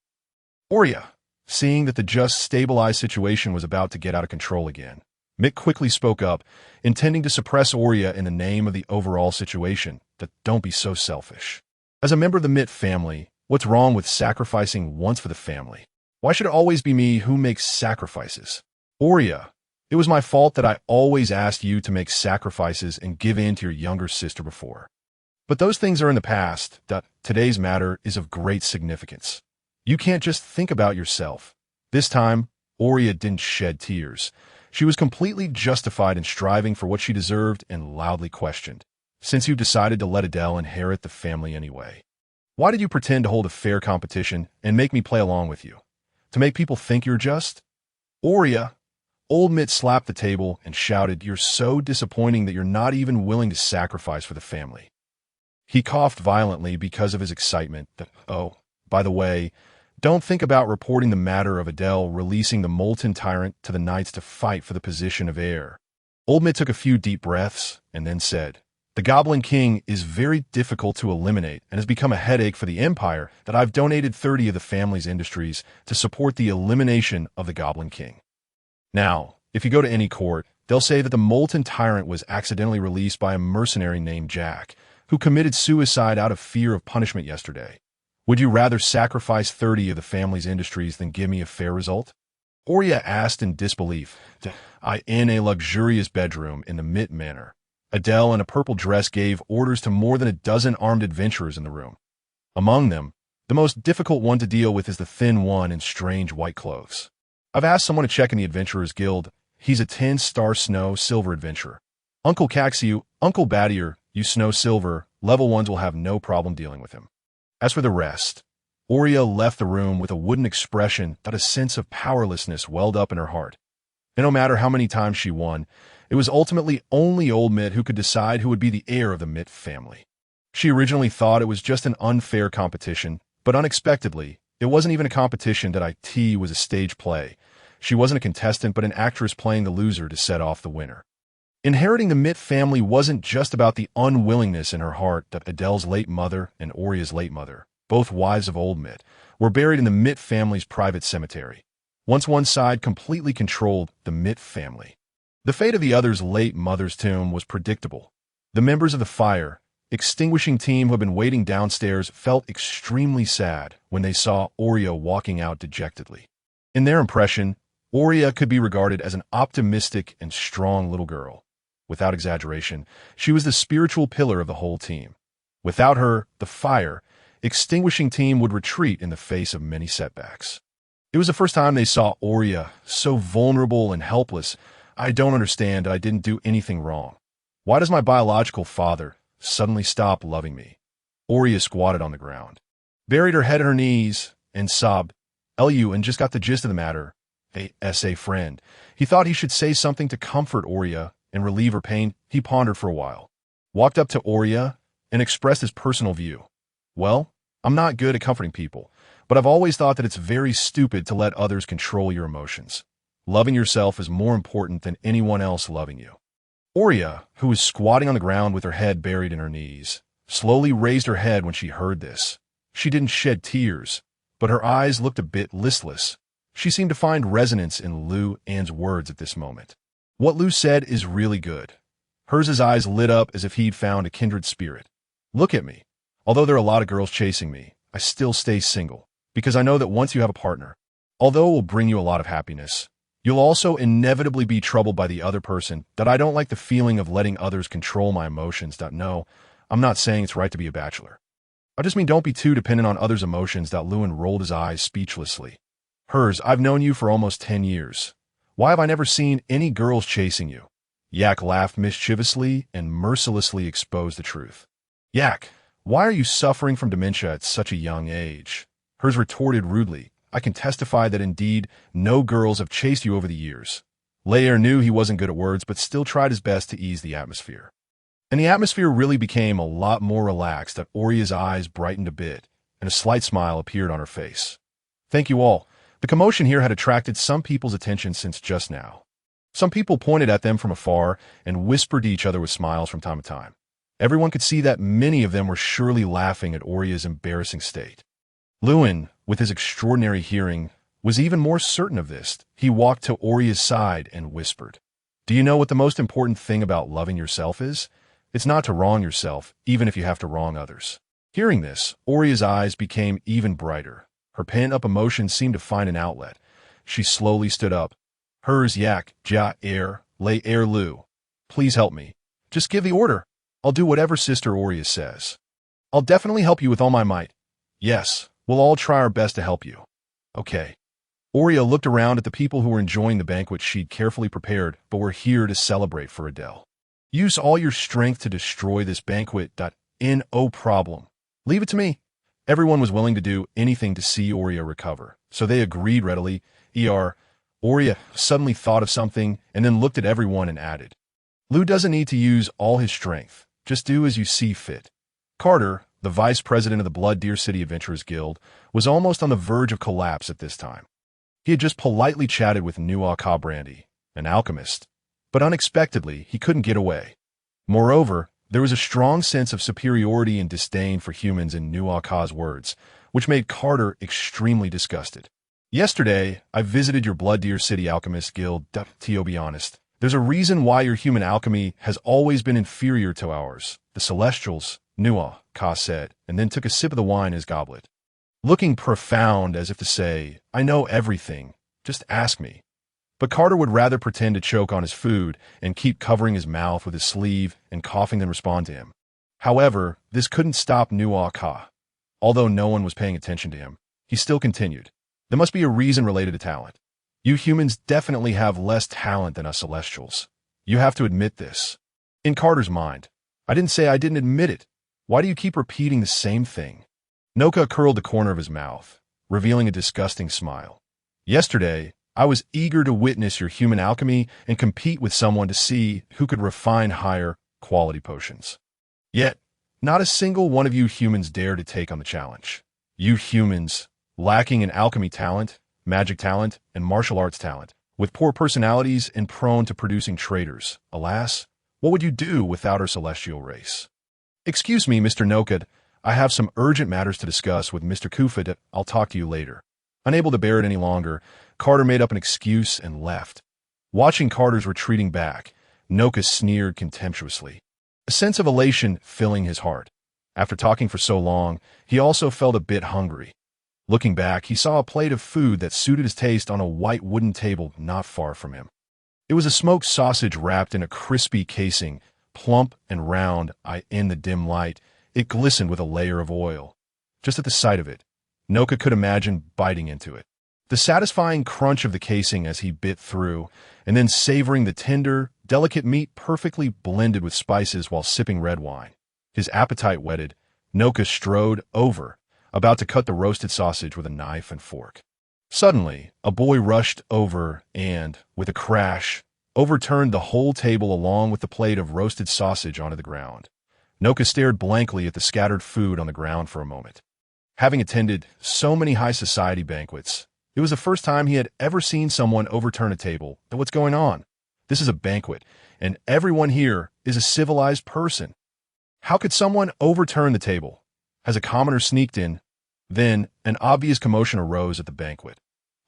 Aurea, seeing that the just stabilized situation was about to get out of control again, Mick quickly spoke up, intending to suppress Aurea in the name of the overall situation. Don't be so selfish. As a member of the Mitt family, what's wrong with sacrificing once for the family? Why should it always be me who makes sacrifices? Aurea, it was my fault that I always asked you to make sacrifices and give in to your younger sister before. But those things are in the past. Today's matter is of great significance. You can't just think about yourself. This time, Aurea didn't shed tears. She was completely justified in striving for what she deserved and loudly questioned. Since you decided to let Adele inherit the family anyway, why did you pretend to hold a fair competition and make me play along with you? To make people think you're just? Aurea, Old Mitt slapped the table and shouted, "You're so disappointing that you're not even willing to sacrifice for the family." He coughed violently because of his excitement. By the way, don't think about reporting the matter of Adele releasing the molten tyrant to the knights to fight for the position of heir. Old Mitt took a few deep breaths and then said, "The Goblin King is very difficult to eliminate and has become a headache for the Empire that I've donated 30 of the family's industries to support the elimination of the Goblin King. Now, if you go to any court, they'll say that the molten tyrant was accidentally released by a mercenary named Jack, who committed suicide out of fear of punishment yesterday. Would you rather sacrifice 30 of the family's industries than give me a fair result?" Aurea asked in disbelief. In a luxurious bedroom in the Mitt Manor, Adele in a purple dress gave orders to more than a dozen armed adventurers in the room. Among them, the most difficult one to deal with is the thin one in strange white clothes. I've asked someone to check in the Adventurers Guild. He's a 10-star Snow Silver adventurer. Uncle Caxiu, Uncle Badier, you Snow Silver, level 1s will have no problem dealing with him. As for the rest, Aurea left the room with a wooden expression that a sense of powerlessness welled up in her heart. And no matter how many times she won, it was ultimately only Old Mitt who could decide who would be the heir of the Mitt family. She originally thought it was just an unfair competition, but unexpectedly, it wasn't even a competition. It was a stage play. She wasn't a contestant, but an actress playing the loser to set off the winner. Inheriting the Mitt family wasn't just about the unwillingness in her heart that Adele's late mother and Aurea's late mother, both wives of Old Mitt, were buried in the Mitt family's private cemetery. Once one side completely controlled the Mitt family, the fate of the other's late mother's tomb was predictable. The members of the fire extinguishing team who had been waiting downstairs felt extremely sad when they saw Aurea walking out dejectedly. In their impression, Aurea could be regarded as an optimistic and strong little girl. Without exaggeration, she was the spiritual pillar of the whole team. Without her, the fire extinguishing team would retreat in the face of many setbacks. It was the first time they saw Aurea so vulnerable and helpless. I don't understand. I didn't do anything wrong. Why does my biological father suddenly stop loving me? Aurea squatted on the ground, buried her head in her knees, and sobbed. And just got the gist of the matter. A friend. He thought he should say something to comfort Aurea and relieve her pain. He pondered for a while. walked up to Oria and expressed his personal view. Well, I'm not good at comforting people, but I've always thought that it's very stupid to let others control your emotions. Loving yourself is more important than anyone else loving you. Oria, who was squatting on the ground with her head buried in her knees, slowly raised her head when she heard this. She didn't shed tears, but her eyes looked a bit listless. She seemed to find resonance in Lu An's words at this moment. What Lu said is really good. Hers' eyes lit up as if he'd found a kindred spirit. Look at me. Although there are a lot of girls chasing me, I still stay single, because I know that once you have a partner, although it will bring you a lot of happiness, you'll also inevitably be troubled by the other person, that I don't like the feeling of letting others control my emotions. No, I'm not saying it's right to be a bachelor. I just mean don't be too dependent on others' emotions. Lewin rolled his eyes speechlessly. Hers, I've known you for almost 10 years. Why have I never seen any girls chasing you? Yak laughed mischievously and mercilessly exposed the truth. Yak, why are you suffering from dementia at such a young age? Hers retorted rudely. I can testify that indeed no girls have chased you over the years. Lair knew he wasn't good at words, but still tried his best to ease the atmosphere. And the atmosphere really became a lot more relaxed. Oria's eyes brightened a bit, and a slight smile appeared on her face. Thank you all. The commotion here had attracted some people's attention since just now. Some people pointed at them from afar and whispered to each other with smiles from time to time. Everyone could see that many of them were surely laughing at Oria's embarrassing state. Lewin, with his extraordinary hearing, was even more certain of this. He walked to Oria's side and whispered, "Do you know what the most important thing about loving yourself is? It's not to wrong yourself, even if you have to wrong others." Hearing this, Oria's eyes became even brighter. Her pent-up emotion seemed to find an outlet. She slowly stood up. Hers, Yak, Ja, Air, Lay, Air, Lu. Please help me. Just give the order. I'll do whatever Sister Oria says. I'll definitely help you with all my might. Yes, we'll all try our best to help you. Okay. Oria looked around at the people who were enjoying the banquet she'd carefully prepared, but were here to celebrate for Adele. Use all your strength to destroy this banquet. No problem. Leave it to me. Everyone was willing to do anything to see Oria recover, so they agreed readily. Oria suddenly thought of something and then looked at everyone and added, Lu doesn't need to use all his strength. Just do as you see fit. Carter, the vice president of the Blood Deer City Adventurers Guild, was almost on the verge of collapse at this time. He had just politely chatted with Nuaka Brandy, an alchemist, but unexpectedly he couldn't get away. Moreover, there was a strong sense of superiority and disdain for humans in Nuaka's words, which made Carter extremely disgusted. Yesterday, I visited your Blood Deer City Alchemist Guild. To be honest, there's a reason why your human alchemy has always been inferior to ours. The Celestials, Nuaka said, and then took a sip of the wine in his goblet. Looking profound as if to say, I know everything, just ask me. But Carter would rather pretend to choke on his food and keep covering his mouth with his sleeve and coughing than respond to him. However, this couldn't stop Nuaka. Although no one was paying attention to him, he still continued. There must be a reason related to talent. You humans definitely have less talent than us Celestials. You have to admit this. In Carter's mind, I didn't say I didn't admit it. Why do you keep repeating the same thing? Noka curled the corner of his mouth, revealing a disgusting smile. Yesterday, I was eager to witness your human alchemy and compete with someone to see who could refine higher quality potions. Yet, not a single one of you humans dared to take on the challenge. You humans, lacking in alchemy talent, magic talent, and martial arts talent, with poor personalities and prone to producing traitors. Alas, what would you do without our celestial race? Excuse me, Mr. Nokad. I have some urgent matters to discuss with Mr. Kufid. I'll talk to you later. Unable to bear it any longer, Carter made up an excuse and left. Watching Carter's retreating back, Noka sneered contemptuously, a sense of elation filling his heart. After talking for so long, he also felt a bit hungry. Looking back, he saw a plate of food that suited his taste on a white wooden table not far from him. It was a smoked sausage wrapped in a crispy casing, plump and round. In the dim light, it glistened with a layer of oil. Just at the sight of it, Noka could imagine biting into it. The satisfying crunch of the casing as he bit through, and then savoring the tender, delicate meat perfectly blended with spices while sipping red wine. His appetite whetted, Noka strode over, about to cut the roasted sausage with a knife and fork. Suddenly, a boy rushed over and, with a crash, overturned the whole table along with the plate of roasted sausage onto the ground. Noka stared blankly at the scattered food on the ground for a moment. Having attended so many high society banquets, it was the first time he had ever seen someone overturn a table. But what's going on? This is a banquet, and everyone here is a civilized person. How could someone overturn the table? Has a commoner sneaked in? Then, an obvious commotion arose at the banquet.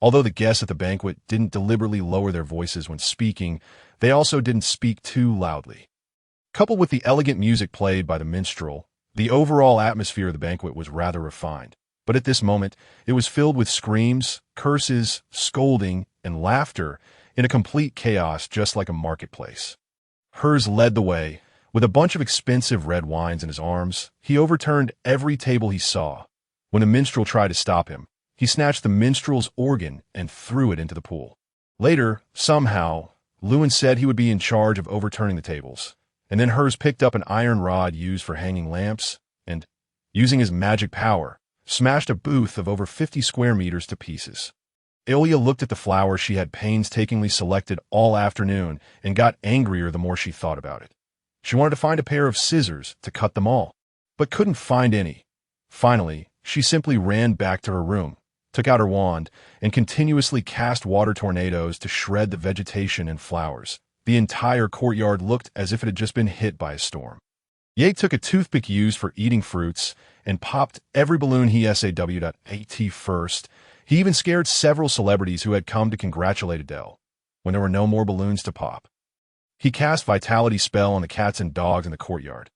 Although the guests at the banquet didn't deliberately lower their voices when speaking, they also didn't speak too loudly. Coupled with the elegant music played by the minstrel, the overall atmosphere of the banquet was rather refined. But at this moment, it was filled with screams, curses, scolding, and laughter in a complete chaos, just like a marketplace. Hers led the way. With a bunch of expensive red wines in his arms, he overturned every table he saw. When the minstrel tried to stop him, he snatched the minstrel's organ and threw it into the pool. Later, somehow, Lewin said he would be in charge of overturning the tables, and then Hers picked up an iron rod used for hanging lamps and, using his magic power, smashed a booth of over 50 square meters to pieces. Ilya looked at the flowers she had painstakingly selected all afternoon and got angrier the more she thought about it. She wanted to find a pair of scissors to cut them all, but couldn't find any. Finally, she simply ran back to her room, took out her wand, and continuously cast water tornadoes to shred the vegetation and flowers. The entire courtyard looked as if it had just been hit by a storm. Ye took a toothpick used for eating fruits and popped every balloon he SAW.at first. He even scared several celebrities who had come to congratulate Adele when there were no more balloons to pop. He cast Vitality spell on the cats and dogs in the courtyard.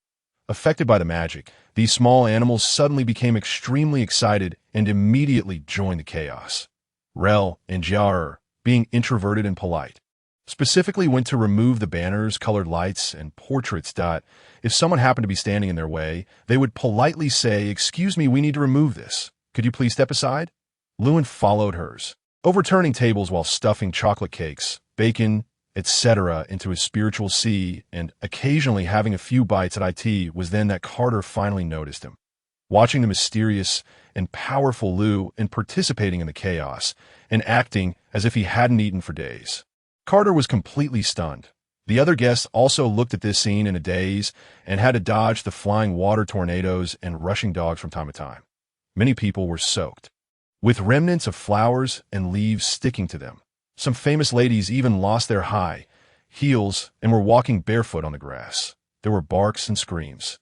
Affected by the magic, these small animals suddenly became extremely excited and immediately joined the chaos. Rel and Jar, being introverted and polite, specifically went to remove the banners, colored lights, and portraits. If someone happened to be standing in their way, they would politely say, "Excuse me, we need to remove this. Could you please step aside?" Lewin followed Hers, overturning tables while stuffing chocolate cakes, bacon, etc. into his spiritual sea, and occasionally having a few bites at it. Was then that Carter finally noticed him. Watching the mysterious and powerful Lou and participating in the chaos, and acting as if he hadn't eaten for days. Carter was completely stunned. The other guests also looked at this scene in a daze and had to dodge the flying water tornadoes and rushing dogs from time to time. Many people were soaked, with remnants of flowers and leaves sticking to them. Some famous ladies even lost their high heels and were walking barefoot on the grass. There were barks and screams.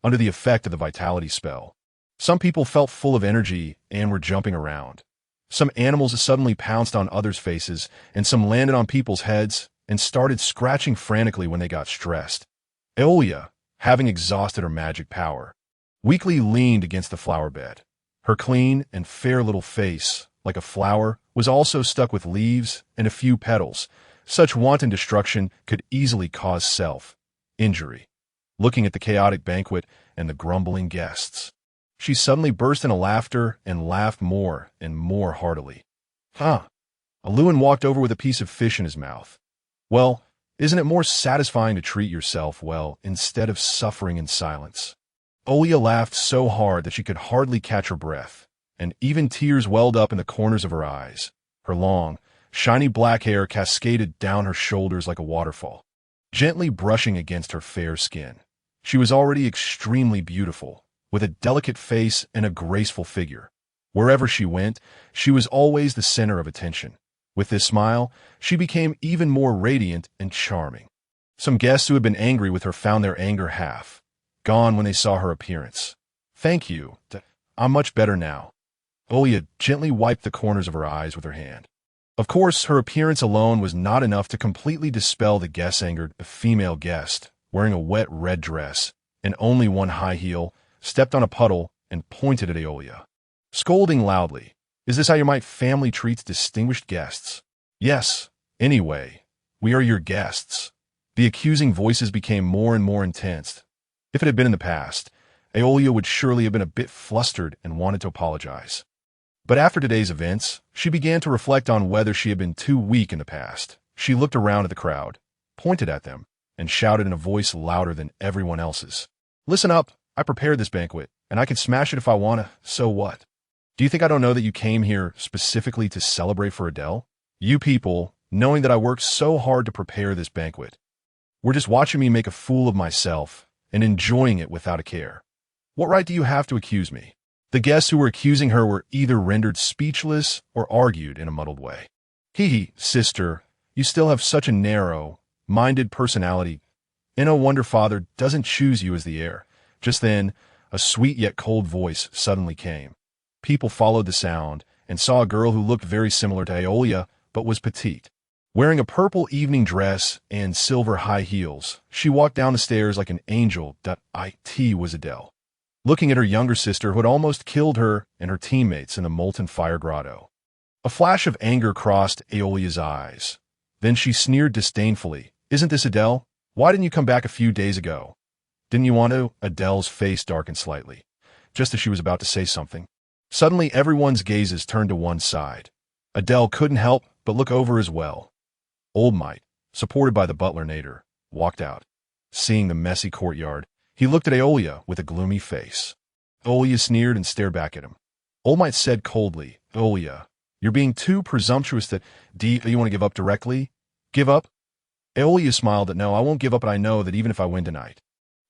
Under the effect of the Vitality spell, some people felt full of energy and were jumping around. Some animals suddenly pounced on others' faces, and some landed on people's heads and started scratching frantically when they got stressed. Eolia, having exhausted her magic power, weakly leaned against the flower bed. Her clean and fair little face, like a flower, was also stuck with leaves and a few petals. Such wanton destruction could easily cause self-injury. Looking at the chaotic banquet and the grumbling guests, she suddenly burst into laughter and laughed more and more heartily. Lewin walked over with a piece of fish in his mouth. Well, isn't it more satisfying to treat yourself well instead of suffering in silence? Olia laughed so hard that she could hardly catch her breath, and even tears welled up in the corners of her eyes. Her long, shiny black hair cascaded down her shoulders like a waterfall, gently brushing against her fair skin. She was already extremely beautiful, with a delicate face and a graceful figure. Wherever she went, she was always the center of attention. With this smile, she became even more radiant and charming. Some guests who had been angry with her found their anger half gone when they saw her appearance. "Thank you. I'm much better now." Olia gently wiped the corners of her eyes with her hand. Of course, her appearance alone was not enough to completely dispel the guest's anger. A female guest, wearing a wet red dress and only one high heel, stepped on a puddle and pointed at Aeolia, scolding loudly. "Is this how your family treats distinguished guests?" "Yes. Anyway, we are your guests." The accusing voices became more and more intense. If it had been in the past, Aeolia would surely have been a bit flustered and wanted to apologize. But after today's events, she began to reflect on whether she had been too weak in the past. She looked around at the crowd, pointed at them, and shouted in a voice louder than everyone else's. "Listen up. I prepared this banquet, and I can smash it if I wanna. So what? Do you think I don't know that you came here specifically to celebrate for Adele? You people, knowing that I worked so hard to prepare this banquet, were just watching me make a fool of myself and enjoying it without a care. What right do you have to accuse me? The guests who were accusing her were either rendered speechless or argued in a muddled way. Hee, sister, you still have such a narrow-minded personality. And no wonder Father doesn't choose you as the heir. Just then, a sweet yet cold voice suddenly came. People followed the sound and saw a girl who looked very similar to Aeolia, but was petite. Wearing a purple evening dress and silver high heels, she walked down the stairs like an angel. It was Adele, looking at her younger sister who had almost killed her and her teammates in the molten fire grotto. A flash of anger crossed Aeolia's eyes. Then she sneered disdainfully. Isn't this Adele? Why didn't you come back a few days ago? Didn't you want to? Adele's face darkened slightly, just as she was about to say something. Suddenly, everyone's gazes turned to one side. Adele couldn't help but look over as well. Old Mite, supported by the butler Nader, walked out. Seeing the messy courtyard, he looked at Aeolia with a gloomy face. Aeolia sneered and stared back at him. Old Mite said coldly, Aeolia, you're being too presumptuous that... Do you want to give up directly? Give up? Aeolia smiled that no, I won't give up, but I know that even if I win tonight,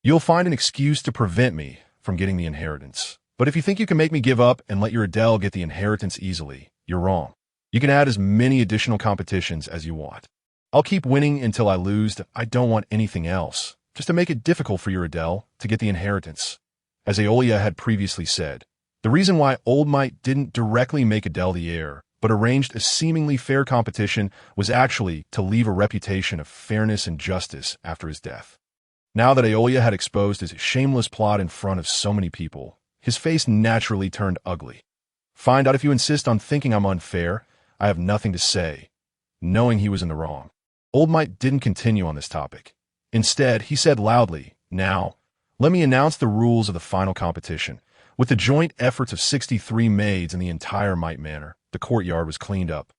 you'll find an excuse to prevent me from getting the inheritance. But if you think you can make me give up and let your Adele get the inheritance easily, you're wrong. You can add as many additional competitions as you want. I'll keep winning until I lose. I don't want anything else, just to make it difficult for your Adele to get the inheritance. As Aeolia had previously said, the reason why Old Mite didn't directly make Adele the heir, but arranged a seemingly fair competition was actually to leave a reputation of fairness and justice after his death. Now that Aeolia had exposed his shameless plot in front of so many people, his face naturally turned ugly. Find out if you insist on thinking I'm unfair. I have nothing to say, knowing he was in the wrong. Old Mite didn't continue on this topic. Instead, he said loudly, Now, let me announce the rules of the final competition. With the joint efforts of 63 maids in the entire Mite Manor, the courtyard was cleaned up.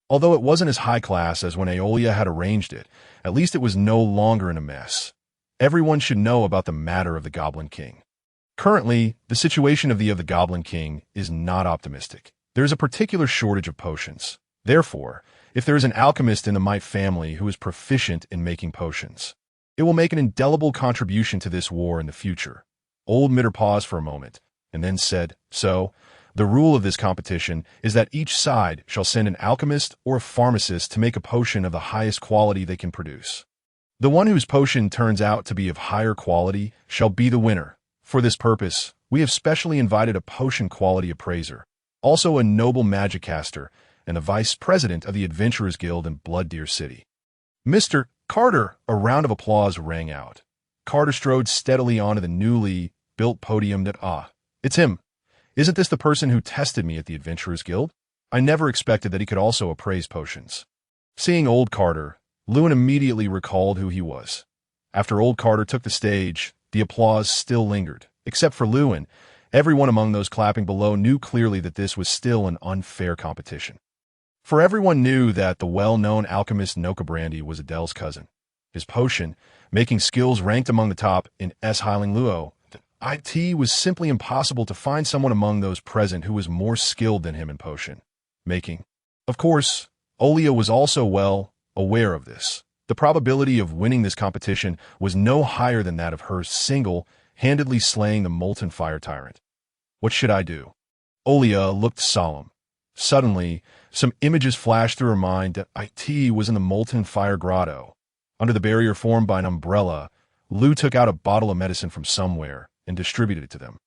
Although it wasn't as high class as when Aeolia had arranged it, at least it was no longer in a mess. Everyone should know about the matter of the Goblin King. Currently, the situation of the Goblin King is not optimistic. There is a particular shortage of potions. Therefore, if there is an alchemist in the Mite family who is proficient in making potions, it will make an indelible contribution to this war in the future. Old Mitter paused for a moment, and then said, So, the rule of this competition is that each side shall send an alchemist or a pharmacist to make a potion of the highest quality they can produce. The one whose potion turns out to be of higher quality shall be the winner. For this purpose, we have specially invited a potion quality appraiser, also a noble magic caster, and the vice president of the Adventurers Guild in Blood Deer City. Mr. Carter, a round of applause rang out. Carter strode steadily onto the newly built podium. It's him. Isn't this the person who tested me at the Adventurers Guild? I never expected that he could also appraise potions. Seeing old Carter, Lewin immediately recalled who he was. After old Carter took the stage, the applause still lingered. Except for Lewin, everyone among those clapping below knew clearly that this was still an unfair competition. For everyone knew that the well-known alchemist Nokabrandy was Adele's cousin. His potion-making skills ranked among the top in Hiling Luo. It was simply impossible to find someone among those present who was more skilled than him in potion-making. Of course, Olia was also well aware of this. The probability of winning this competition was no higher than that of her single-handedly slaying the molten fire tyrant. What should I do? Olia looked solemn. Suddenly, some images flashed through her mind that It was in the molten fire grotto. Under the barrier formed by an umbrella, Lu took out a bottle of medicine from somewhere and distributed it to them.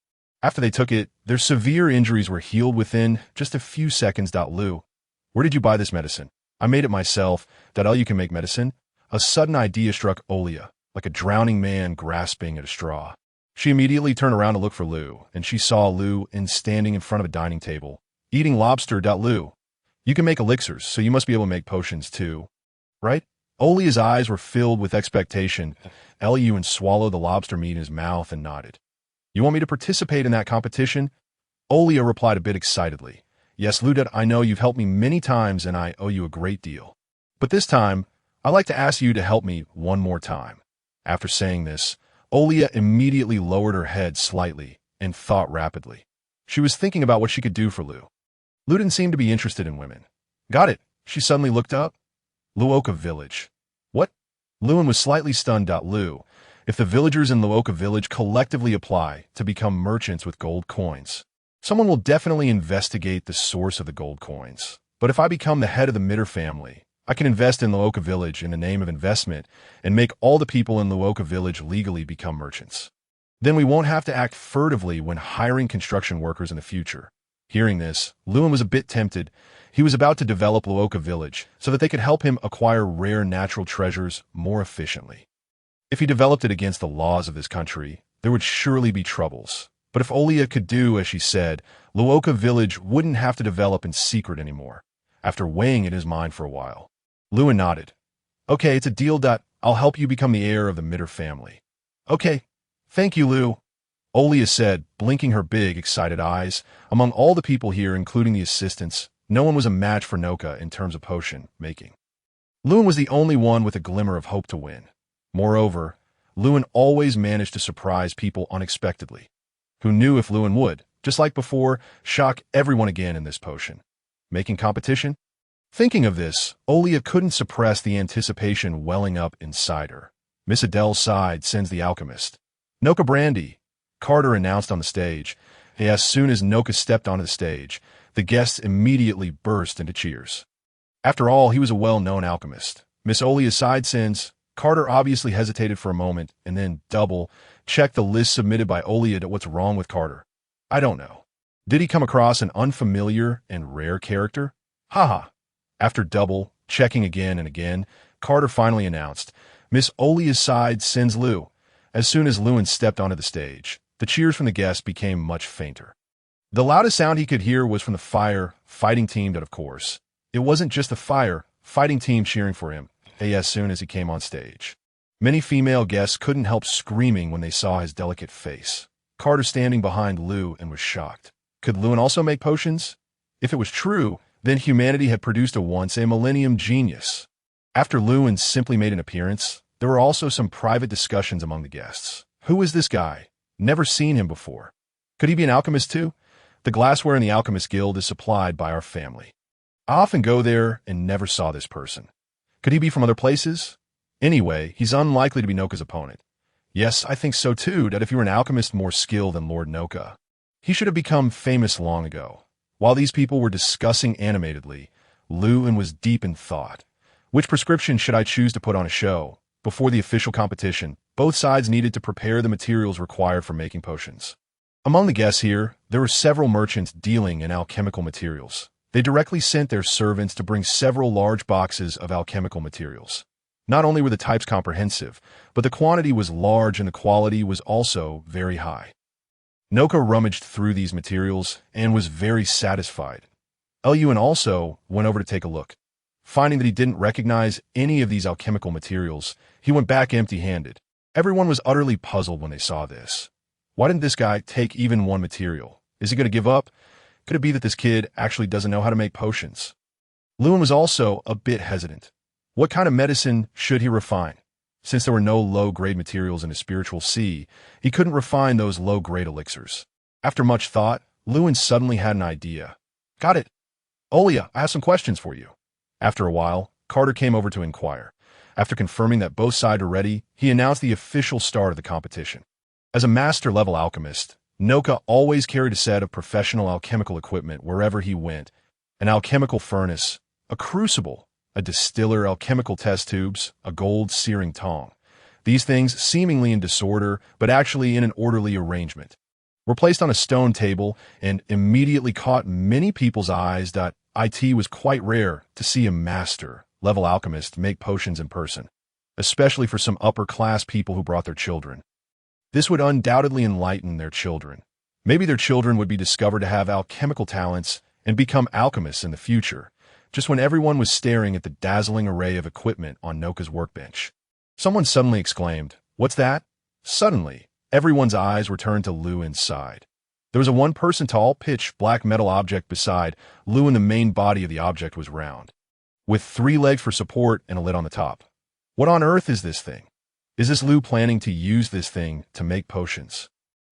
After they took it, their severe injuries were healed within just a few seconds. Lu, where did you buy this medicine? I made it myself. You can make medicine? A sudden idea struck Olia, like a drowning man grasping at a straw. She immediately turned around to look for Lu, and she saw Lu standing in front of a dining table, eating lobster. Lu, you can make elixirs, so you must be able to make potions too, right? Olia's eyes were filled with expectation. Lun swallowed the lobster meat in his mouth and nodded. You want me to participate in that competition? Olia replied a bit excitedly. Yes, Ludet, I know you've helped me many times and I owe you a great deal. But this time, I'd like to ask you to help me one more time. After saying this, Olia immediately lowered her head slightly and thought rapidly. She was thinking about what she could do for Lu. Lu didn't seem to be interested in women. Got it. She suddenly looked up. Luoka Village. What? Lewin was slightly stunned. Lu, if the villagers in Luoka village collectively apply to become merchants with gold coins, someone will definitely investigate the source of the gold coins. But if I become the head of the Mitter family, I can invest in Luoka village in the name of investment and make all the people in Luoka village legally become merchants. Then we won't have to act furtively when hiring construction workers in the future. Hearing this, Lewin was a bit tempted. He was about to develop Luoka village so that they could help him acquire rare natural treasures more efficiently. If he developed it against the laws of this country, there would surely be troubles. But if Olia could do as she said, Luoka village wouldn't have to develop in secret anymore. After weighing in his mind for a while, Lewin nodded. Okay, it's a deal. I'll help you become the heir of the Mitter family. Okay, thank you, Lou. Olia said, blinking her big, excited eyes. Among all the people here, including the assistants, no one was a match for Noka in terms of potion making. Lewin was the only one with a glimmer of hope to win. Moreover, Lewin always managed to surprise people unexpectedly. Who knew if Lewin would, just like before, shock everyone again in this potion making competition? Thinking of this, Olia couldn't suppress the anticipation welling up inside her. Miss Adele sighed, sends the alchemist. Noka Brandy, Carter announced on the stage. As soon as Noka stepped onto the stage, the guests immediately burst into cheers. After all, he was a well-known alchemist. Miss Olia sighed, sends. Carter obviously hesitated for a moment and then double-checked the list submitted by Olia to what's wrong with Carter. I don't know. Did he come across an unfamiliar and rare character? Haha. After double-checking again and again, Carter finally announced, Miss Olia's side sends Lou. As soon as Lewin stepped onto the stage, the cheers from the guests became much fainter. The loudest sound he could hear was from the fighting team that, of course, it wasn't just the fighting team cheering for him. As soon as he came on stage, many female guests couldn't help screaming when they saw his delicate face. Carter standing behind Lou and was shocked. Could Lewin also make potions? If it was true, then humanity had produced once a millennium genius. After Lewin simply made an appearance, there were also some private discussions among the guests. Who is this guy? Never seen him before. Could he be an alchemist too? The glassware in the Alchemist Guild is supplied by our family. I often go there and never saw this person. Could he be from other places? Anyway, he's unlikely to be Noka's opponent. Yes, I think so too, that if you were an alchemist more skilled than Lord Noka, he should have become famous long ago. While these people were discussing animatedly, Lewin was deep in thought. Which prescription should I choose to put on a show? Before the official competition, both sides needed to prepare the materials required for making potions. Among the guests here, there were several merchants dealing in alchemical materials. They directly sent their servants to bring several large boxes of alchemical materials. Not only were the types comprehensive, but the quantity was large and the quality was also very high. Noka rummaged through these materials and was very satisfied. Lewin also went over to take a look. Finding that he didn't recognize any of these alchemical materials, he went back empty-handed. Everyone was utterly puzzled when they saw this. Why didn't this guy take even one material? Is he going to give up? Could it be that this kid actually doesn't know how to make potions? Lewin was also a bit hesitant. What kind of medicine should he refine? Since there were no low-grade materials in his spiritual sea, he couldn't refine those low-grade elixirs. After much thought, Lewin suddenly had an idea. Got it. Olia, I have some questions for you. After a while, Carter came over to inquire. After confirming that both sides were ready, he announced the official start of the competition. As a master-level alchemist, Noka always carried a set of professional alchemical equipment wherever he went. An alchemical furnace, a crucible, a distiller, alchemical test tubes, a gold searing tong. These things, seemingly in disorder, but actually in an orderly arrangement, were placed on a stone table and immediately caught many people's eyes. It was quite rare to see a master-level alchemist make potions in person, especially for some upper-class people who brought their children. This would undoubtedly enlighten their children. Maybe their children would be discovered to have alchemical talents and become alchemists in the future, just when everyone was staring at the dazzling array of equipment on Noka's workbench. Someone suddenly exclaimed, "What's that?" Suddenly, everyone's eyes were turned to Lewin's side. There was a one-person tall, pitch black metal object beside Lewin. The main body of the object was round, with 3 legs for support and a lid on the top. What on earth is this thing? Is this Lou planning to use this thing to make potions?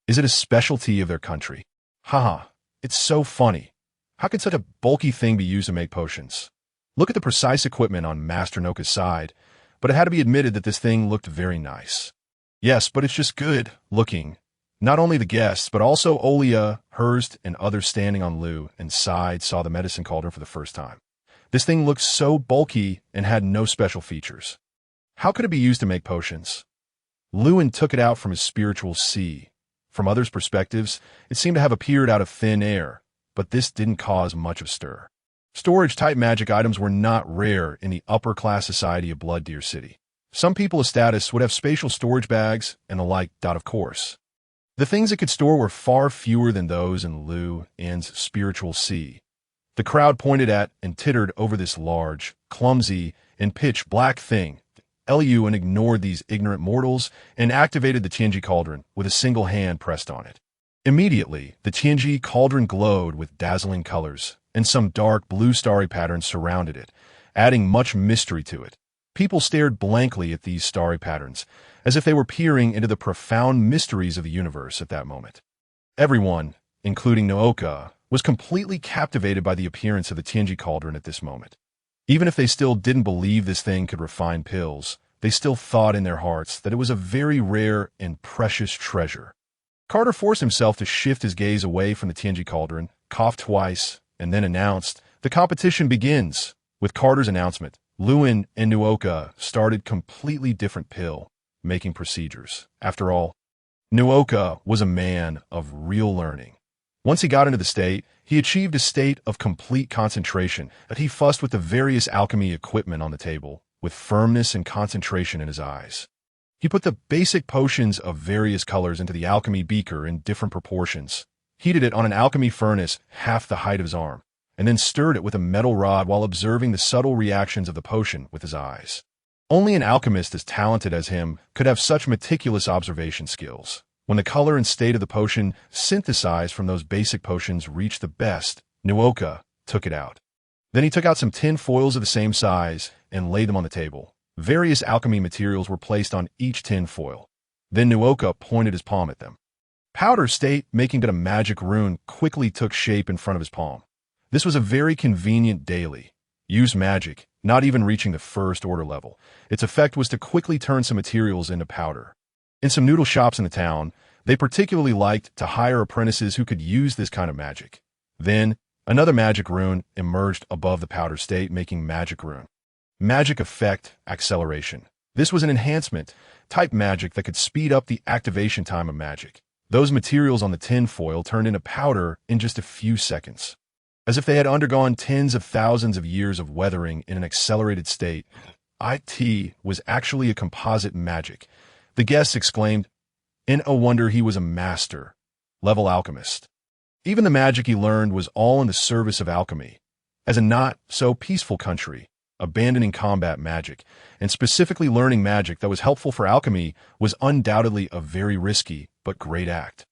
Is it a specialty of their country? Haha, it's so funny. How could such a bulky thing be used to make potions? Look at the precise equipment on Master Noka's side, but it had to be admitted that this thing looked very nice. Yes, but it's just good looking. Not only the guests, but also Olia, Hurst, and others standing on Lou and side saw the medicine cauldron for the first time. This thing looked so bulky and had no special features. How could it be used to make potions? Lewin took it out from his spiritual sea. From others' perspectives, it seemed to have appeared out of thin air, but this didn't cause much of stir. Storage-type magic items were not rare in the upper-class society of Blood Deer City. Some people of status would have spatial storage bags and the like. Of course. The things it could store were far fewer than those in Lu An's spiritual sea. The crowd pointed at and tittered over this large, clumsy, and pitch-black thing. Lu and ignored these ignorant mortals and activated the Tianji cauldron with a single hand pressed on it. Immediately, the Tianji cauldron glowed with dazzling colors, and some dark blue starry patterns surrounded it, adding much mystery to it. People stared blankly at these starry patterns, as if they were peering into the profound mysteries of the universe at that moment. Everyone, including Nooka, was completely captivated by the appearance of the Tianji cauldron at this moment. Even if they still didn't believe this thing could refine pills, they still thought in their hearts that it was a very rare and precious treasure. Carter forced himself to shift his gaze away from the Tianji cauldron, coughed twice, and then announced, "The competition begins." With Carter's announcement, Lewin and Nooka started completely different pill-making procedures. After all, Nooka was a man of real learning. Once he got into the state, he achieved a state of complete concentration that he fussed with the various alchemy equipment on the table, with firmness and concentration in his eyes. He put the basic potions of various colors into the alchemy beaker in different proportions, heated it on an alchemy furnace half the height of his arm, and then stirred it with a metal rod while observing the subtle reactions of the potion with his eyes. Only an alchemist as talented as him could have such meticulous observation skills. When the color and state of the potion synthesized from those basic potions reached the best, Nooka took it out. Then he took out some tin foils of the same size and laid them on the table. Various alchemy materials were placed on each tin foil. Then Nooka pointed his palm at them. Powder state, making it a magic rune, quickly took shape in front of his palm. This was a very convenient daily. Use magic, not even reaching the first order level. Its effect was to quickly turn some materials into powder. In some noodle shops in the town, they particularly liked to hire apprentices who could use this kind of magic. Then, another magic rune emerged above the powder state, making magic rune. Magic effect acceleration. This was an enhancement type magic that could speed up the activation time of magic. Those materials on the tin foil turned into powder in just a few seconds. As if they had undergone tens of thousands of years of weathering in an accelerated state, it was actually a composite magic. The guests exclaimed, in a wonder he was a master-level alchemist. Even the magic he learned was all in the service of alchemy. As a not-so-peaceful country, abandoning combat magic, and specifically learning magic that was helpful for alchemy was undoubtedly a very risky but great act.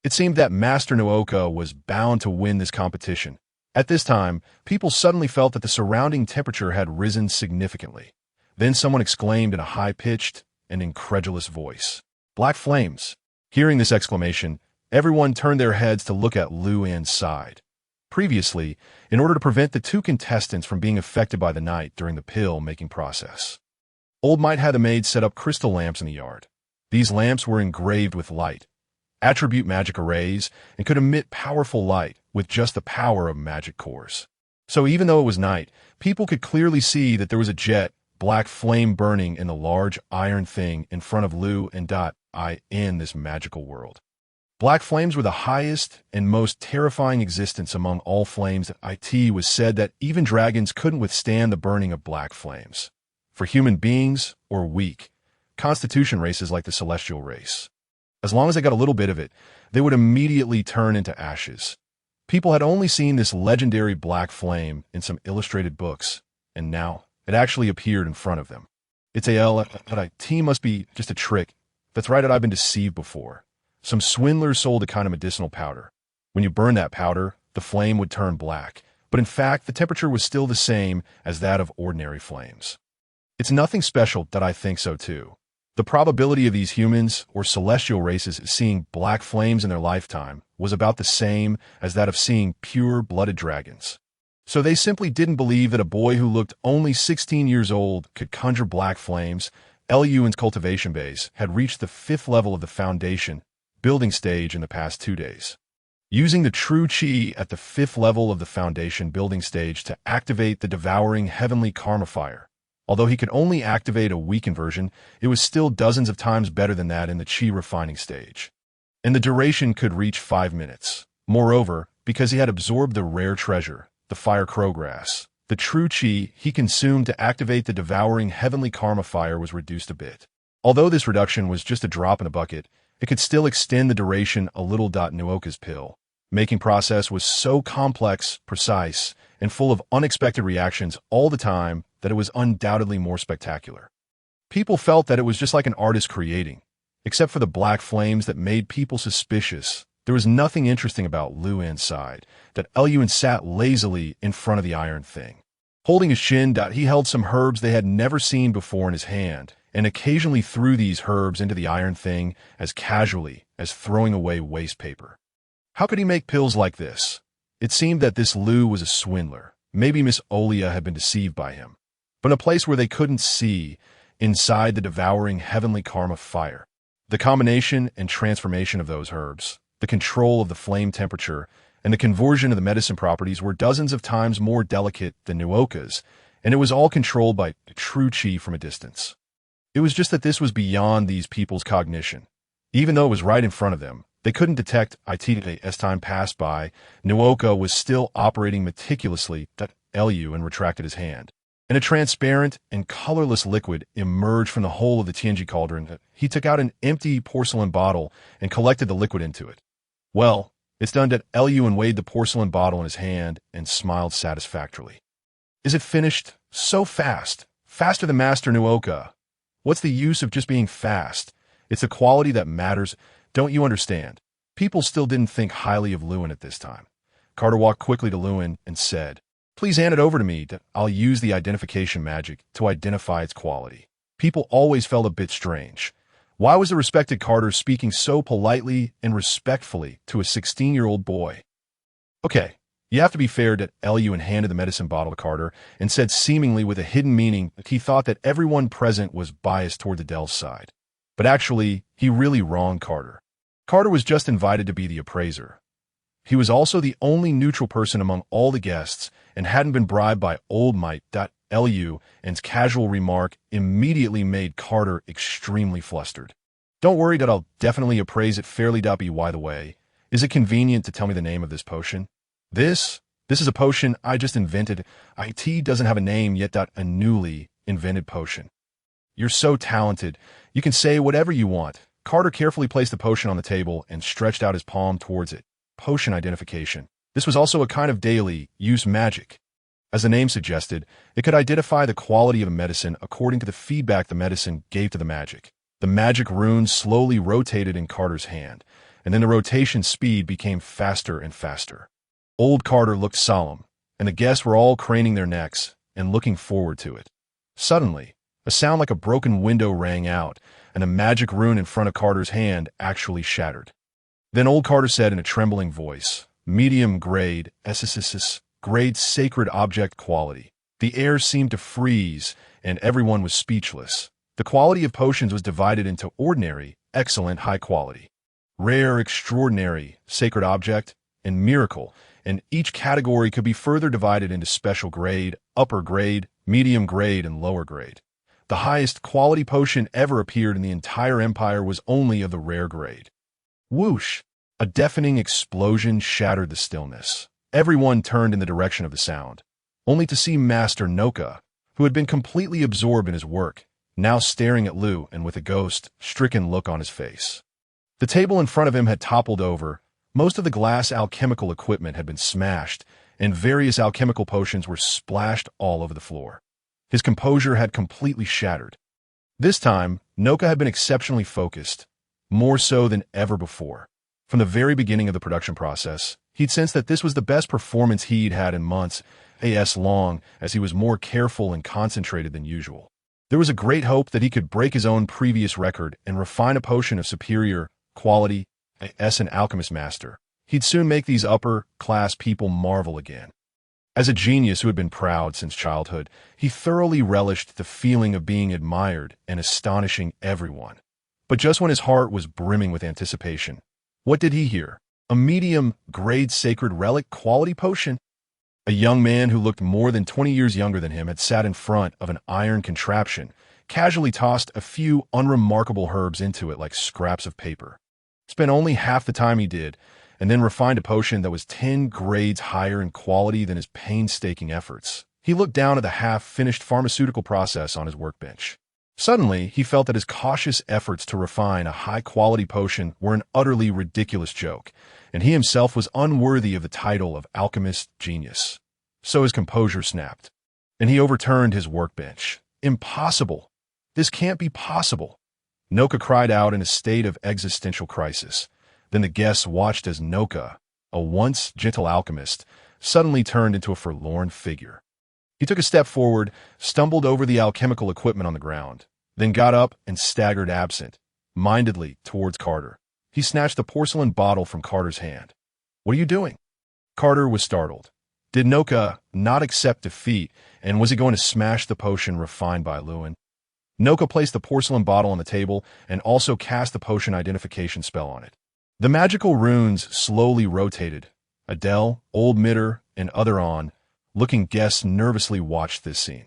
It seemed that Master Nooka was bound to win this competition. At this time, people suddenly felt that the surrounding temperature had risen significantly. Then someone exclaimed in a high-pitched and incredulous voice, "Black flames!" Hearing this exclamation, everyone turned their heads to look at Lu An's side. Previously, in order to prevent the two contestants from being affected by the night during the pill-making process, Old Might had the maids set up crystal lamps in the yard. These lamps were engraved with light, attribute magic arrays, and could emit powerful light with just the power of magic cores. So even though it was night, people could clearly see that there was a jet black flame burning in the large iron thing in front of Lu and I in this magical world. Black flames were the highest and most terrifying existence among all flames. It was said that even dragons couldn't withstand the burning of black flames. For human beings or weak constitution races like the celestial race, as long as they got a little bit of it, they would immediately turn into ashes. People had only seen this legendary black flame in some illustrated books, and now it actually appeared in front of them. It must be just a trick. That's right, I've been deceived before. Some swindlers sold a kind of medicinal powder. When you burn that powder, the flame would turn black, but in fact, the temperature was still the same as that of ordinary flames. It's nothing special that I think so too. The probability of these humans or celestial races seeing black flames in their lifetime was about the same as that of seeing pure-blooded dragons. So they simply didn't believe that a boy who looked only 16 years old could conjure black flames Luan's cultivation base had reached the 5th level of the foundation building stage in the past 2 days. Using the true chi at the 5th level of the foundation building stage to activate the devouring heavenly karma fire. Although he could only activate a weakened version, it was still dozens of times better than that in the chi refining stage. And the duration could reach 5 minutes. Moreover, because he had absorbed the rare treasure, the fire crowgrass, the true chi he consumed to activate the devouring heavenly karma fire was reduced a bit. Although this reduction was just a drop in the bucket, it could still extend the duration a little. Nuoka's pill making process was so complex, precise, and full of unexpected reactions all the time that it was undoubtedly more spectacular. People felt that it was just like an artist creating. Except for the black flames that made people suspicious, there was nothing interesting about Luan's side. That Luan sat lazily in front of the iron thing. Holding his shin, he held some herbs they had never seen before in his hand, and occasionally threw these herbs into the iron thing as casually as throwing away waste paper. How could he make pills like this? It seemed that this Lu was a swindler. Maybe Miss Olia had been deceived by him. But in a place where they couldn't see, inside the devouring heavenly karma fire. The combination and transformation of those herbs, the control of the flame temperature, and the conversion of the medicine properties were dozens of times more delicate than Nuoka's, and it was all controlled by true chi from a distance. It was just that this was beyond these people's cognition. Even though it was right in front of them, they couldn't detect it. As time passed by, Nuoka was still operating meticulously. Luan retracted his hand, and a transparent and colorless liquid emerged from the hole of the Tianji cauldron. He took out an empty porcelain bottle and collected the liquid into it. Well, it's done. Luan weighed the porcelain bottle in his hand and smiled satisfactorily. Is it finished? So fast. Faster than Master Nuoka. What's the use of just being fast? It's the quality that matters. Don't you understand? People still didn't think highly of Luan at this time. Carter walked quickly to Luan and said, "Please hand it over to me. I'll use the identification magic to identify its quality." People always felt a bit strange. Why was the respected Carter speaking so politely and respectfully to a 16-year-old boy? Okay, you have to be fair. Luan handed the medicine bottle to Carter and said, seemingly with a hidden meaning, that he thought that everyone present was biased toward the Del's side. But actually, he really wronged Carter. Carter was just invited to be the appraiser. He was also the only neutral person among all the guests and hadn't been bribed by old might. Luan's casual remark immediately made Carter extremely flustered. Don't worry, I'll definitely appraise it fairly. By the way, is it convenient to tell me the name of this potion? This is a potion I just invented. It doesn't have a name yet. A newly invented potion. You're so talented. You can say whatever you want. Carter carefully placed the potion on the table and stretched out his palm towards it. Potion identification. This was also a kind of daily use magic. As the name suggested, it could identify the quality of a medicine according to the feedback the medicine gave to the magic. The magic runes slowly rotated in Carter's hand, and then the rotation speed became faster and faster. Old Carter looked solemn, and the guests were all craning their necks and looking forward to it. Suddenly, a sound like a broken window rang out, and the magic rune in front of Carter's hand actually shattered. Then old Carter said in a trembling voice, "Medium grade, SSSS, grade sacred object quality." The air seemed to freeze, and everyone was speechless. The quality of potions was divided into ordinary, excellent, high quality, rare, extraordinary, sacred object, and miracle, and each category could be further divided into special grade, upper grade, medium grade, and lower grade. The highest quality potion ever appeared in the entire empire was only of the rare grade. Whoosh! A deafening explosion shattered the stillness. Everyone turned in the direction of the sound, only to see Master Noka, who had been completely absorbed in his work, now staring at Lu and with a ghost-stricken look on his face. The table in front of him had toppled over, most of the glass alchemical equipment had been smashed, and various alchemical potions were splashed all over the floor. His composure had completely shattered. This time, Noka had been exceptionally focused, more so than ever before. From the very beginning of the production process, he'd sensed that this was the best performance he'd had in months, as long as he was more careful and concentrated than usual. There was a great hope that he could break his own previous record and refine a potion of superior quality as an alchemist master. He'd soon make these upper-class people marvel again. As a genius who had been proud since childhood, he thoroughly relished the feeling of being admired and astonishing everyone. But just when his heart was brimming with anticipation, what did he hear? A medium-grade sacred relic quality potion? A young man who looked more than 20 years younger than him had sat in front of an iron contraption, casually tossed a few unremarkable herbs into it like scraps of paper. Spent only half the time he did, and then refined a potion that was 10 grades higher in quality than his painstaking efforts. He looked down at the half-finished pharmaceutical process on his workbench. Suddenly, he felt that his cautious efforts to refine a high-quality potion were an utterly ridiculous joke, and he himself was unworthy of the title of alchemist genius. So his composure snapped, and he overturned his workbench. Impossible! This can't be possible! Noka cried out in a state of existential crisis. Then the guests watched as Noka, a once gentle alchemist, suddenly turned into a forlorn figure. He took a step forward, stumbled over the alchemical equipment on the ground, then got up and staggered absent-mindedly towards Carter. He snatched the porcelain bottle from Carter's hand. "What are you doing?" Carter was startled. Did Noka not accept defeat, and was he going to smash the potion refined by Lewin? Noka placed the porcelain bottle on the table and also cast the potion identification spell on it. The magical runes slowly rotated. Adele, Old Mitter, and other on-looking guests nervously watched this scene.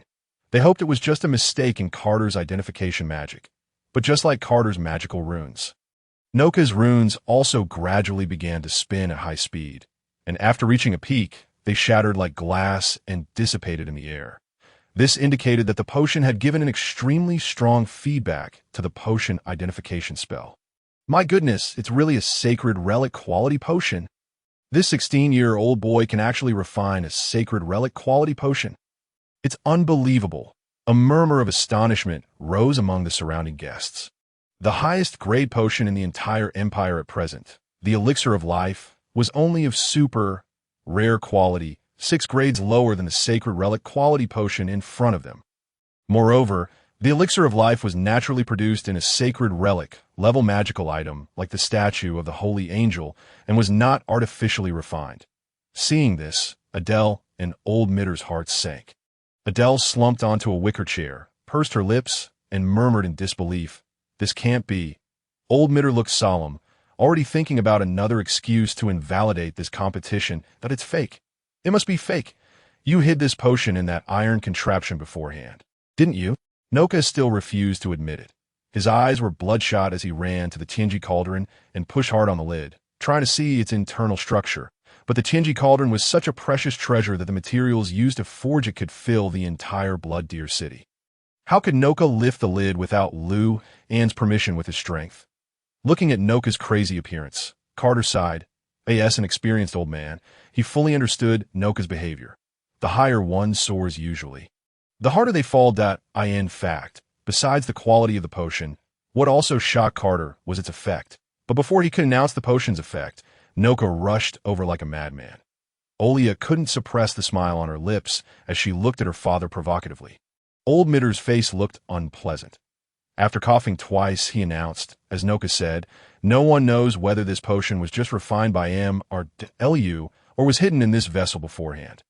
They hoped it was just a mistake in Carter's identification magic. But just like Carter's magical runes, Noka's runes also gradually began to spin at high speed, and after reaching a peak, they shattered like glass and dissipated in the air. This indicated that the potion had given an extremely strong feedback to the potion identification spell. My goodness, it's really a sacred relic quality potion. This 16-year-old boy can actually refine a sacred relic quality potion. It's unbelievable. A murmur of astonishment rose among the surrounding guests. The highest grade potion in the entire empire at present, the elixir of life, was only of super rare quality, 6 grades lower than the sacred relic quality potion in front of them. Moreover, the elixir of life was naturally produced in a sacred relic, level magical item like the statue of the holy angel, and was not artificially refined. Seeing this, Adele and Old Mitter's hearts sank. Adele slumped onto a wicker chair, pursed her lips, and murmured in disbelief, "This can't be." Old Mitter looked solemn, already thinking about another excuse to invalidate this competition, that it's fake. It must be fake. You hid this potion in that iron contraption beforehand, didn't you? Noka still refused to admit it. His eyes were bloodshot as he ran to the Tingy cauldron and pushed hard on the lid, trying to see its internal structure. But the Tingy cauldron was such a precious treasure that the materials used to forge it could fill the entire Blood Deer city. How could Noka lift the lid without Lu An's permission with his strength? Looking at Noka's crazy appearance, Carter sighed. As an experienced old man, he fully understood Noka's behavior. The higher one soars usually, the harder they fall. In fact, besides the quality of the potion, what also shocked Carter was its effect. But before he could announce the potion's effect, Noka rushed over like a madman. Olia couldn't suppress the smile on her lips as she looked at her father provocatively. Old Mitter's face looked unpleasant. After coughing twice, he announced, as Noka said, "No one knows whether this potion was just refined by M or Lu or was hidden in this vessel beforehand.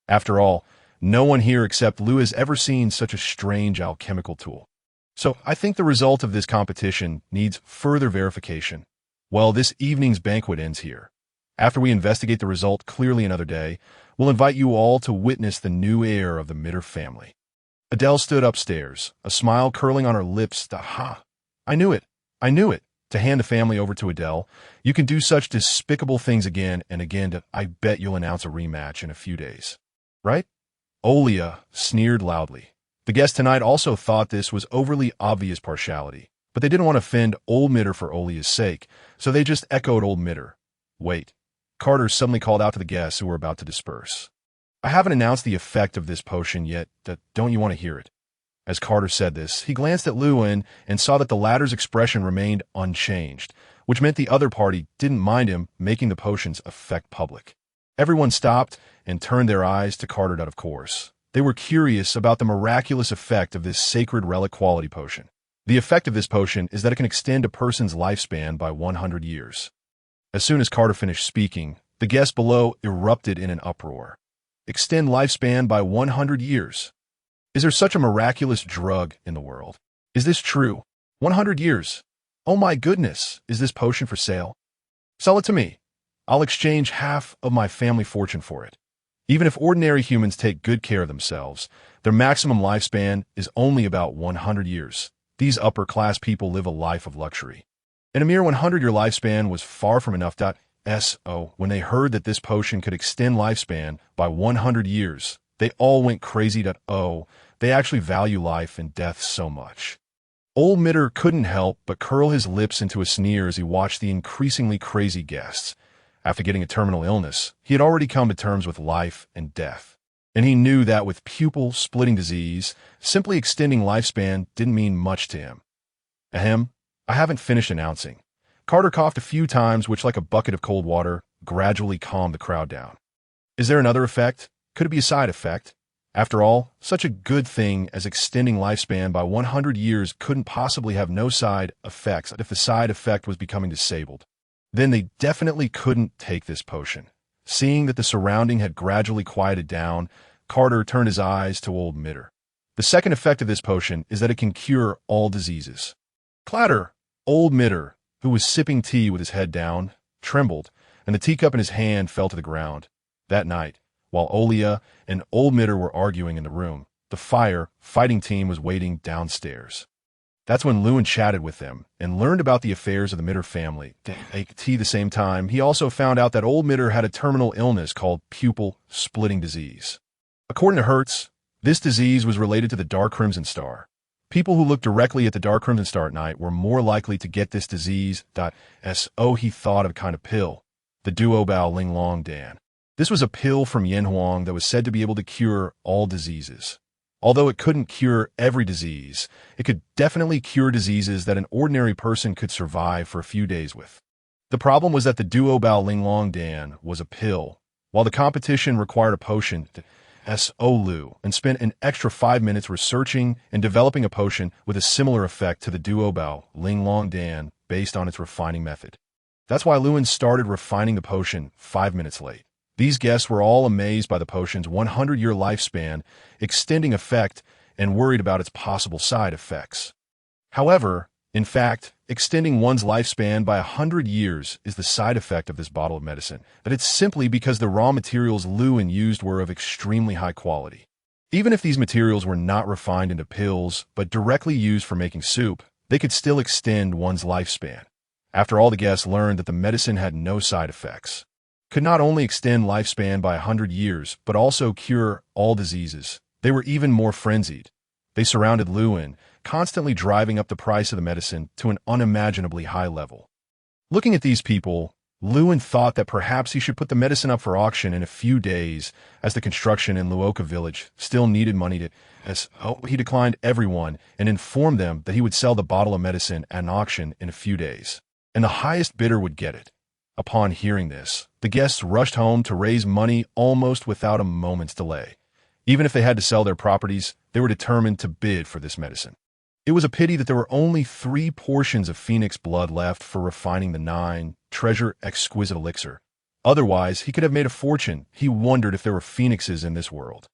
After all, no one here except Lu has ever seen such a strange alchemical tool. So I think the result of this competition needs further verification. Well, this evening's banquet ends here. After we investigate the result clearly another day, we'll invite you all to witness the new heir of the Mitter family." Adele stood upstairs, a smile curling on her lips. "Ha! I knew it! I knew it!" To hand the family over to Adele. "You can do such despicable things again and again. I bet you'll announce a rematch in a few days. Right?" Olia sneered loudly. The guests tonight also thought this was overly obvious partiality, but they didn't want to offend Old Mitter for Olia's sake, so they just echoed Old Mitter. "Wait." Carter suddenly called out to the guests who were about to disperse. "I haven't announced the effect of this potion yet. Don't you want to hear it?" As Carter said this, he glanced at Lewin and saw that the latter's expression remained unchanged, which meant the other party didn't mind him making the potion's effect public. Everyone stopped and turned their eyes to Carter, of course. They were curious about the miraculous effect of this sacred relic quality potion. The effect of this potion is that it can extend a person's lifespan by 100 years. As soon as Carter finished speaking, the guests below erupted in an uproar. extend lifespan by 100 years. Is there such a miraculous drug in the world? Is this true? 100 years. Oh my goodness, is this potion for sale? Sell it to me. I'll exchange half of my family fortune for it. Even if ordinary humans take good care of themselves, their maximum lifespan is only about 100 years. These upper-class people live a life of luxury. And a mere 100-year lifespan was far from enough. So when they heard that this potion could extend lifespan by 100 years, they all went crazy. They actually value life and death so much. Old Mitter couldn't help but curl his lips into a sneer as he watched the increasingly crazy guests. After getting a terminal illness, he had already come to terms with life and death. And he knew that with pupil-splitting disease, simply extending lifespan didn't mean much to him. Ahem, I haven't finished announcing. Carter coughed a few times, which, like a bucket of cold water, gradually calmed the crowd down. Is there another effect? Could it be a side effect? After all, such a good thing as extending lifespan by 100 years couldn't possibly have no side effects if the side effect was becoming disabled. Then they definitely couldn't take this potion. Seeing that the surrounding had gradually quieted down, Carter turned his eyes to Old Mitter. The second effect of this potion is that it can cure all diseases. Clatter! Old Mitter, who was sipping tea with his head down, trembled, and the teacup in his hand fell to the ground. That night, while Olia and Old Mitter were arguing in the room, the fighting team was waiting downstairs. That's when Lewin chatted with them and learned about the affairs of the Mitter family. At the same time, he also found out that Old Mitter had a terminal illness called pupil-splitting disease. According to Hertz, this disease was related to the Dark Crimson Star. People who looked directly at the Dark Crimson Star at night were more likely to get this disease. So he thought of a kind of pill, the Duobao Ling Long Dan. This was a pill from Yanhuang that was said to be able to cure all diseases. Although it couldn't cure every disease, it could definitely cure diseases that an ordinary person could survive for a few days with. The problem was that the Duobao Ling Long Dan was a pill, while the competition required a potion. Lu and spent an extra 5 minutes researching and developing a potion with a similar effect to the Duobao Ling Long Dan based on its refining method. That's why Lewin started refining the potion 5 minutes late. These guests were all amazed by the potion's 100-year lifespan, extending effect, and worried about its possible side effects. However, in fact, extending one's lifespan by 100 years is the side effect of this bottle of medicine, but it's simply because the raw materials Lewin used were of extremely high quality. Even if these materials were not refined into pills, but directly used for making soup, they could still extend one's lifespan. After all, the guests learned that the medicine had no side effects. Could not only extend lifespan by 100 years, but also cure all diseases. They were even more frenzied. They surrounded Lewin, constantly driving up the price of the medicine to an unimaginably high level. Looking at these people, Lewin thought that perhaps he should put the medicine up for auction in a few days, as the construction in Luoka village still needed money he declined everyone and informed them that he would sell the bottle of medicine at an auction in a few days, and the highest bidder would get it. Upon hearing this, the guests rushed home to raise money almost without a moment's delay. Even if they had to sell their properties, they were determined to bid for this medicine. It was a pity that there were only 3 portions of phoenix blood left for refining the 9 treasure exquisite elixir. Otherwise, he could have made a fortune. He wondered if there were phoenixes in this world.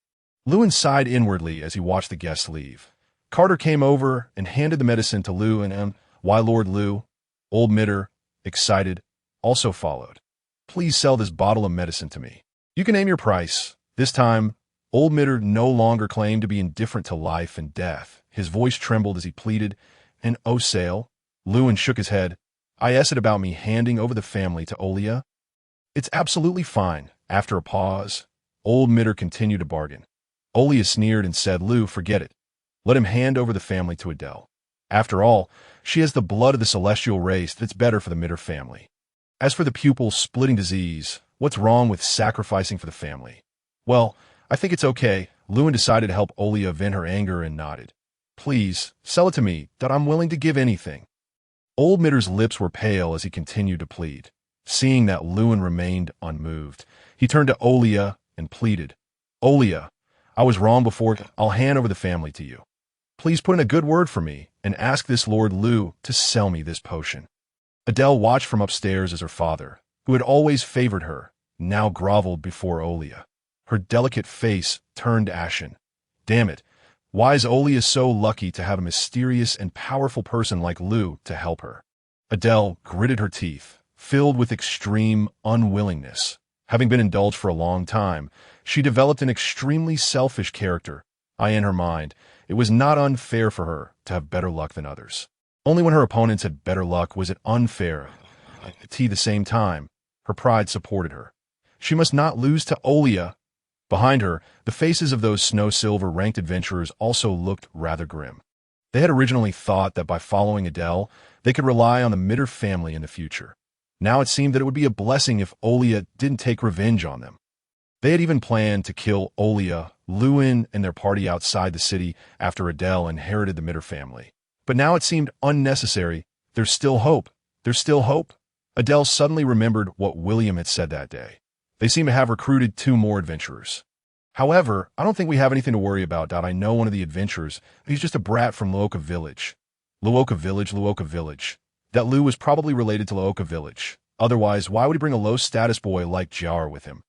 Lewin sighed inwardly as he watched the guests leave. Carter came over and handed the medicine to Lew and Why Lord Lew, Old Mitter, excited, also followed. Please sell this bottle of medicine to me. You can name your price. This time, Old Mitter no longer claimed to be indifferent to life and death. His voice trembled as he pleaded, and oh, sale. Lewin shook his head. I asked it about me handing over the family to Olia. It's absolutely fine. After a pause, Old Mitter continued to bargain. Olia sneered and said, Lew, forget it. Let him hand over the family to Adele. After all, she has the blood of the celestial race that's better for the Mitter family. As for the pupil-splitting disease, what's wrong with sacrificing for the family? Well, I think it's okay. Lewin decided to help Olia vent her anger and nodded. Please, sell it to me, that I'm willing to give anything. Old Mitter's lips were pale as he continued to plead. Seeing that Lewin remained unmoved, he turned to Olia and pleaded, Olia, I was wrong before. I'll hand over the family to you. Please put in a good word for me and ask this Lord Lew to sell me this potion. Adele watched from upstairs as her father, who had always favored her, now groveled before Olia. Her delicate face turned ashen. Damn it. Why is Olia so lucky to have a mysterious and powerful person like Lou to help her? Adele gritted her teeth, filled with extreme unwillingness. Having been indulged for a long time, she developed an extremely selfish character. In her mind, it was not unfair for her to have better luck than others. Only when her opponents had better luck was it unfair. At the same time, her pride supported her. She must not lose to Olia. Behind her, the faces of those snow-silver ranked adventurers also looked rather grim. They had originally thought that by following Adele, they could rely on the Mitter family in the future. Now it seemed that it would be a blessing if Olia didn't take revenge on them. They had even planned to kill Olia, Lewin, and their party outside the city after Adele inherited the Mitter family. But now it seemed unnecessary. There's still hope. There's still hope. Adele suddenly remembered what William had said that day. They seem to have recruited 2 more adventurers. However, I don't think we have anything to worry about. I know one of the adventurers. He's just a brat from Luoka Village. Luoka Village. That Lou was probably related to Luoka Village. Otherwise, why would he bring a low-status boy like Jar with him?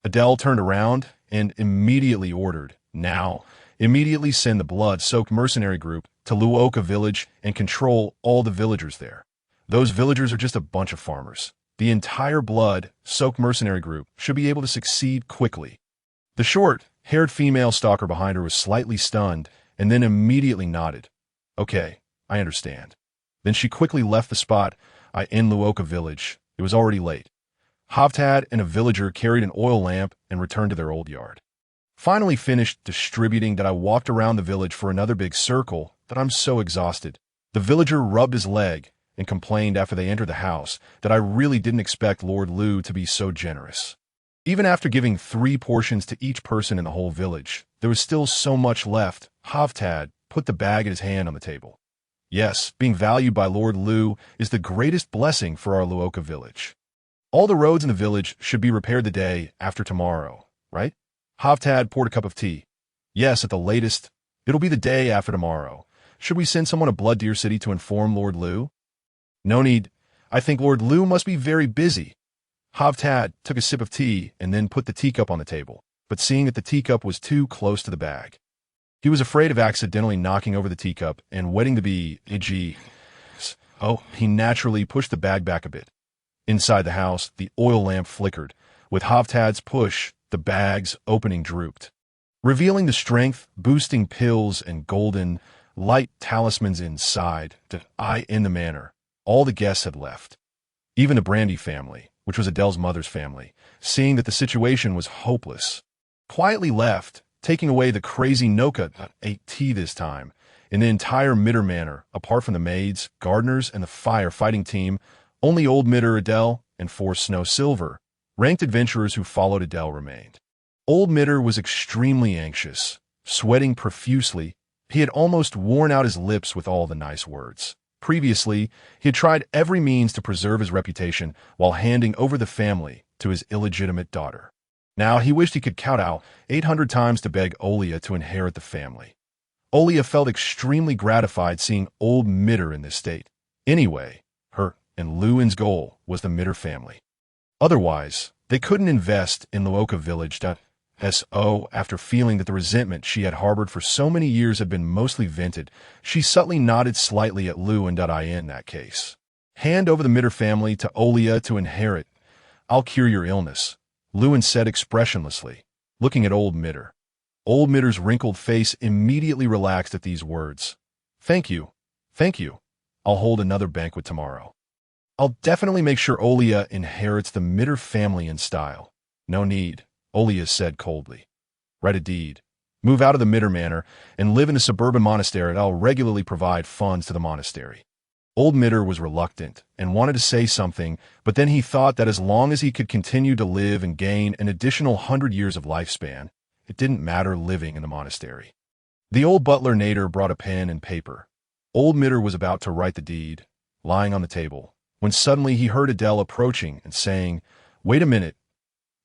Adele turned around and immediately ordered, now, immediately send the blood-soaked mercenary group to Luoka Village and control all the villagers there. Those villagers are just a bunch of farmers. The entire blood-soaked mercenary group should be able to succeed quickly. The short-haired female stalker behind her was slightly stunned and then immediately nodded. Okay, I understand. Then she quickly left the spot in Luoka Village. It was already late. Havtad and a villager carried an oil lamp and returned to their old yard. Finally finished distributing that I walked around the village for another big circle that I'm so exhausted. The villager rubbed his leg and complained after they entered the house that I really didn't expect Lord Lou to be so generous. Even after giving 3 portions to each person in the whole village, there was still so much left. Havtad put the bag in his hand on the table. Yes, being valued by Lord Lou is the greatest blessing for our Luoka village. All the roads in the village should be repaired the day after tomorrow, right? Havtad poured a cup of tea. Yes, at the latest, it'll be the day after tomorrow. Should we send someone to Blood Deer City to inform Lord Lou? No need. I think Lord Lou must be very busy. Havtad took a sip of tea and then put the teacup on the table, but seeing that the teacup was too close to the bag. He was afraid of accidentally knocking over the teacup and wetting the bee. He naturally pushed the bag back a bit. Inside the house, the oil lamp flickered. With Havtad's push, the bag's opening drooped, revealing the strength-boosting pills and golden, light talismans inside. In the manor, all the guests had left. Even the Brandy family, which was Adele's mother's family, seeing that the situation was hopeless, quietly left, taking away the crazy Noka, ate tea this time. In the entire Mitter manor, apart from the maids, gardeners, and the firefighting team, only Old Mitter, Adele, and 4 Snow Silver, ranked adventurers who followed Adele remained. Old Mitter was extremely anxious, sweating profusely. He had almost worn out his lips with all the nice words. Previously, he had tried every means to preserve his reputation while handing over the family to his illegitimate daughter. Now he wished he could count out 800 times to beg Olia to inherit the family. Olia felt extremely gratified seeing Old Mitter in this state. Anyway, her and Lewin's goal was the Mitter family. Otherwise, they couldn't invest in Luoka Village. After feeling that the resentment she had harbored for so many years had been mostly vented, she subtly nodded slightly at Lewin. In that case, hand over the Mitter family to Olia to inherit. I'll cure your illness, Lewin said expressionlessly, looking at Old Mitter. Old Mitter's wrinkled face immediately relaxed at these words. Thank you. I'll hold another banquet tomorrow. I'll definitely make sure Olia inherits the Mitter family in style. No need, Olia said coldly. Write a deed. Move out of the Mitter manor and live in a suburban monastery. I'll regularly provide funds to the monastery. Old Mitter was reluctant and wanted to say something, but then he thought that as long as he could continue to live and gain an additional 100 years of lifespan, it didn't matter living in the monastery. The old butler Nader brought a pen and paper. Old Mitter was about to write the deed, lying on the table, when suddenly he heard Adele approaching and saying, "Wait a minute.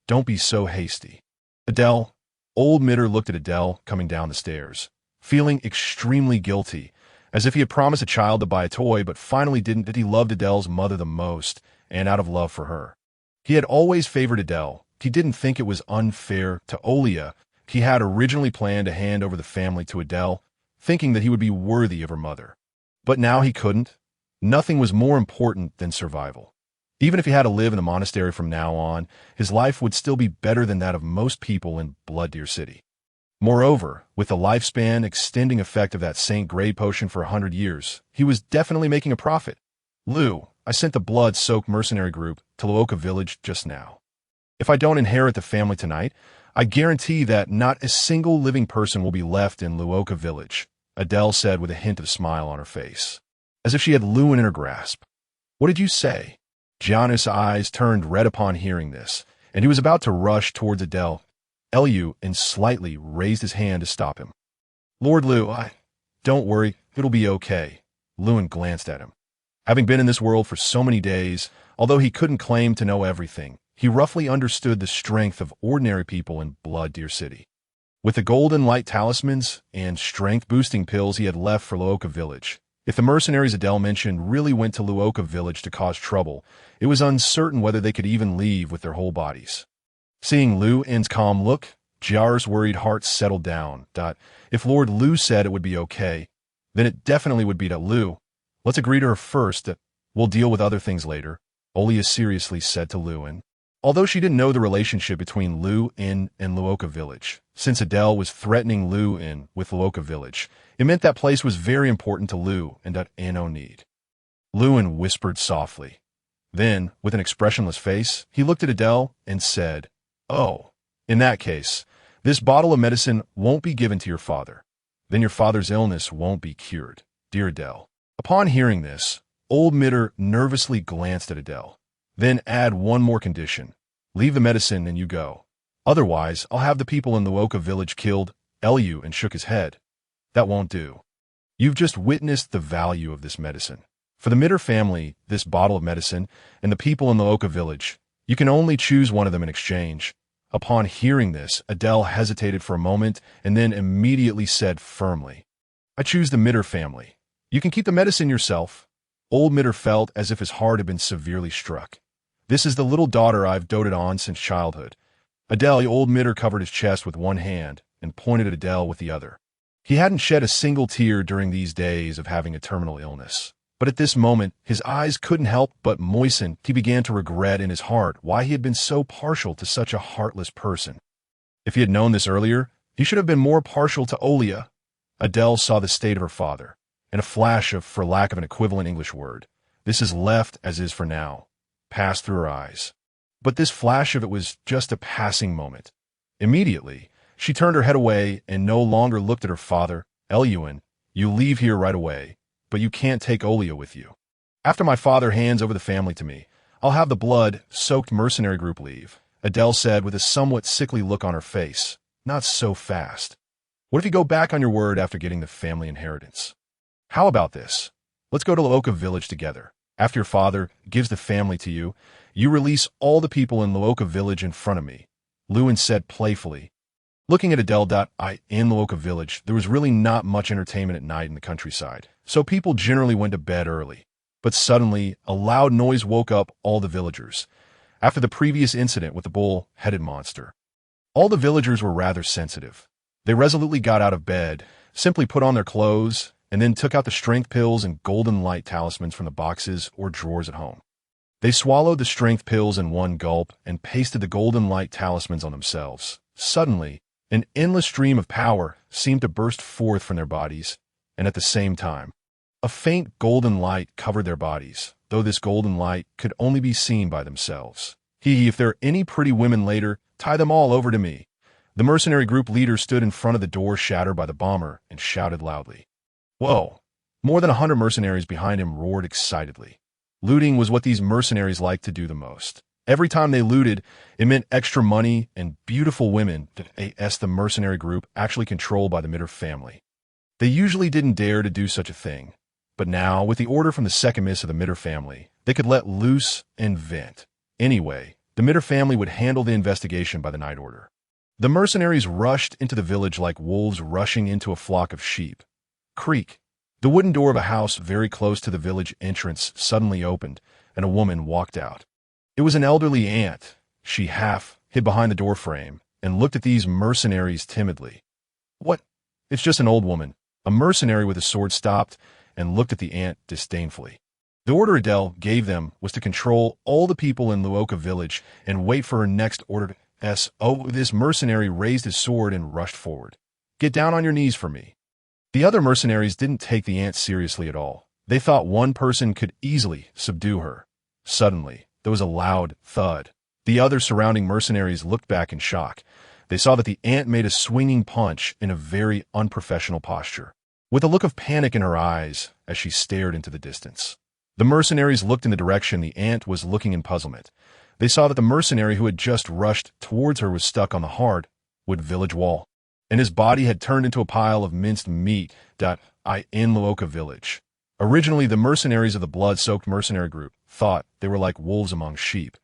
Don't be so hasty." Adele. Old Mitter looked at Adele coming down the stairs, feeling extremely guilty, as if he had promised a child to buy a toy but finally didn't. That he loved Adele's mother the most, and out of love for her. He had always favored Adele, he didn't think it was unfair to Olia. He had originally planned to hand over the family to Adele, thinking that he would be worthy of her mother. But now he couldn't. Nothing was more important than survival. Even if he had to live in the monastery from now on, his life would still be better than that of most people in Blood Deer City. Moreover, with the lifespan extending effect of that St. Grey potion for 100 years, he was definitely making a profit. Lou, I sent the blood-soaked mercenary group to Luoka village just now. If I don't inherit the family tonight, I guarantee that not a single living person will be left in Luoka village, Adele said with a hint of smile on her face, as if she had Lewin in her grasp. What did you say? Giannis' eyes turned red upon hearing this, and he was about to rush towards Adele. Eliu slightly raised his hand to stop him. Lord Lou, don't worry, it'll be okay. Lewin glanced at him. Having been in this world for so many days, although he couldn't claim to know everything, he roughly understood the strength of ordinary people in Blood Deer City. With the golden light talismans and strength-boosting pills he had left for Luoka village, if the mercenaries Adele mentioned really went to Luoka village to cause trouble, it was uncertain whether they could even leave with their whole bodies. Seeing Liu En's calm look, Jiar's worried heart settled down. If Lord Liu said it would be okay, then it definitely would be to Liu. Let's agree to her first. We'll deal with other things later, Olia seriously said to Liu En. Although she didn't know the relationship between Liu En and Luoka village, since Adele was threatening Liu En with Luoka village, it meant that place was very important to Liu and that no need. Liu En whispered softly. Then, with an expressionless face, he looked at Adele and said, Oh, in that case, this bottle of medicine won't be given to your father. Then your father's illness won't be cured, dear Adele. Upon hearing this, old Mitter nervously glanced at Adele. Then add one more condition. Leave the medicine and you go. Otherwise, I'll have the people in the Luoka village killed. Eliu and shook his head. That won't do. You've just witnessed the value of this medicine. For the Mitter family, this bottle of medicine, and the people in the Luoka village, you can only choose one of them in exchange. Upon hearing this, Adele hesitated for a moment and then immediately said firmly, I choose the Mitter family. You can keep the medicine yourself. Old Mitter felt as if his heart had been severely struck. This is the little daughter I've doted on since childhood. Adele, old Mitter covered his chest with one hand and pointed at Adele with the other. He hadn't shed a single tear during these days of having a terminal illness. But at this moment, his eyes couldn't help but moisten. He began to regret in his heart why he had been so partial to such a heartless person. If he had known this earlier, he should have been more partial to Olia. Adele saw the state of her father, and a flash of, for lack of an equivalent English word, this is left as is for now, passed through her eyes. But this flash of it was just a passing moment. Immediately, she turned her head away and no longer looked at her father. Eliuin, you leave here right away. But you can't take Olia with you. After my father hands over the family to me, I'll have the blood-soaked mercenary group leave, Adele said with a somewhat sickly look on her face. Not so fast. What if you go back on your word after getting the family inheritance? How about this? Let's go to Luoka village together. After your father gives the family to you, you release all the people in Luoka village in front of me, Lewin said playfully. Looking at Adele. In Luoka village, there was really not much entertainment at night in the countryside, so people generally went to bed early. But suddenly, a loud noise woke up all the villagers. After the previous incident with the bull-headed monster, all the villagers were rather sensitive. They resolutely got out of bed, simply put on their clothes, and then took out the strength pills and golden light talismans from the boxes or drawers at home. They swallowed the strength pills in one gulp and pasted the golden light talismans on themselves. Suddenly, an endless stream of power seemed to burst forth from their bodies, and at the same time, a faint golden light covered their bodies, though this golden light could only be seen by themselves. If there are any pretty women later, tie them all over to me. The mercenary group leader stood in front of the door shattered by the bomber and shouted loudly. Whoa! More than 100 mercenaries behind him roared excitedly. Looting was what these mercenaries liked to do the most. Every time they looted, it meant extra money and beautiful women, as the mercenary group actually controlled by the Mitter family. They usually didn't dare to do such a thing, but now, with the order from the second miss of the Mitter family, they could let loose and vent. Anyway, the Mitter family would handle the investigation by the night order. The mercenaries rushed into the village like wolves rushing into a flock of sheep. Creak. The wooden door of a house very close to the village entrance suddenly opened, and a woman walked out. It was an elderly aunt. She half hid behind the doorframe, and looked at these mercenaries timidly. What? It's just an old woman. A mercenary with a sword stopped and looked at the ant disdainfully. The order Adele gave them was to control all the people in Luoka village and wait for her next order. This mercenary raised his sword and rushed forward. Get down on your knees for me. The other mercenaries didn't take the ant seriously at all. They thought one person could easily subdue her. Suddenly, there was a loud thud. The other surrounding mercenaries looked back in shock. They saw that the ant made a swinging punch in a very unprofessional posture, with a look of panic in her eyes as she stared into the distance. The mercenaries looked in the direction the ant was looking in puzzlement. They saw that the mercenary who had just rushed towards her was stuck on the hardwood village wall, and his body had turned into a pile of minced meat in Luoka village. Originally, the mercenaries of the blood-soaked mercenary group thought they were like wolves among sheep,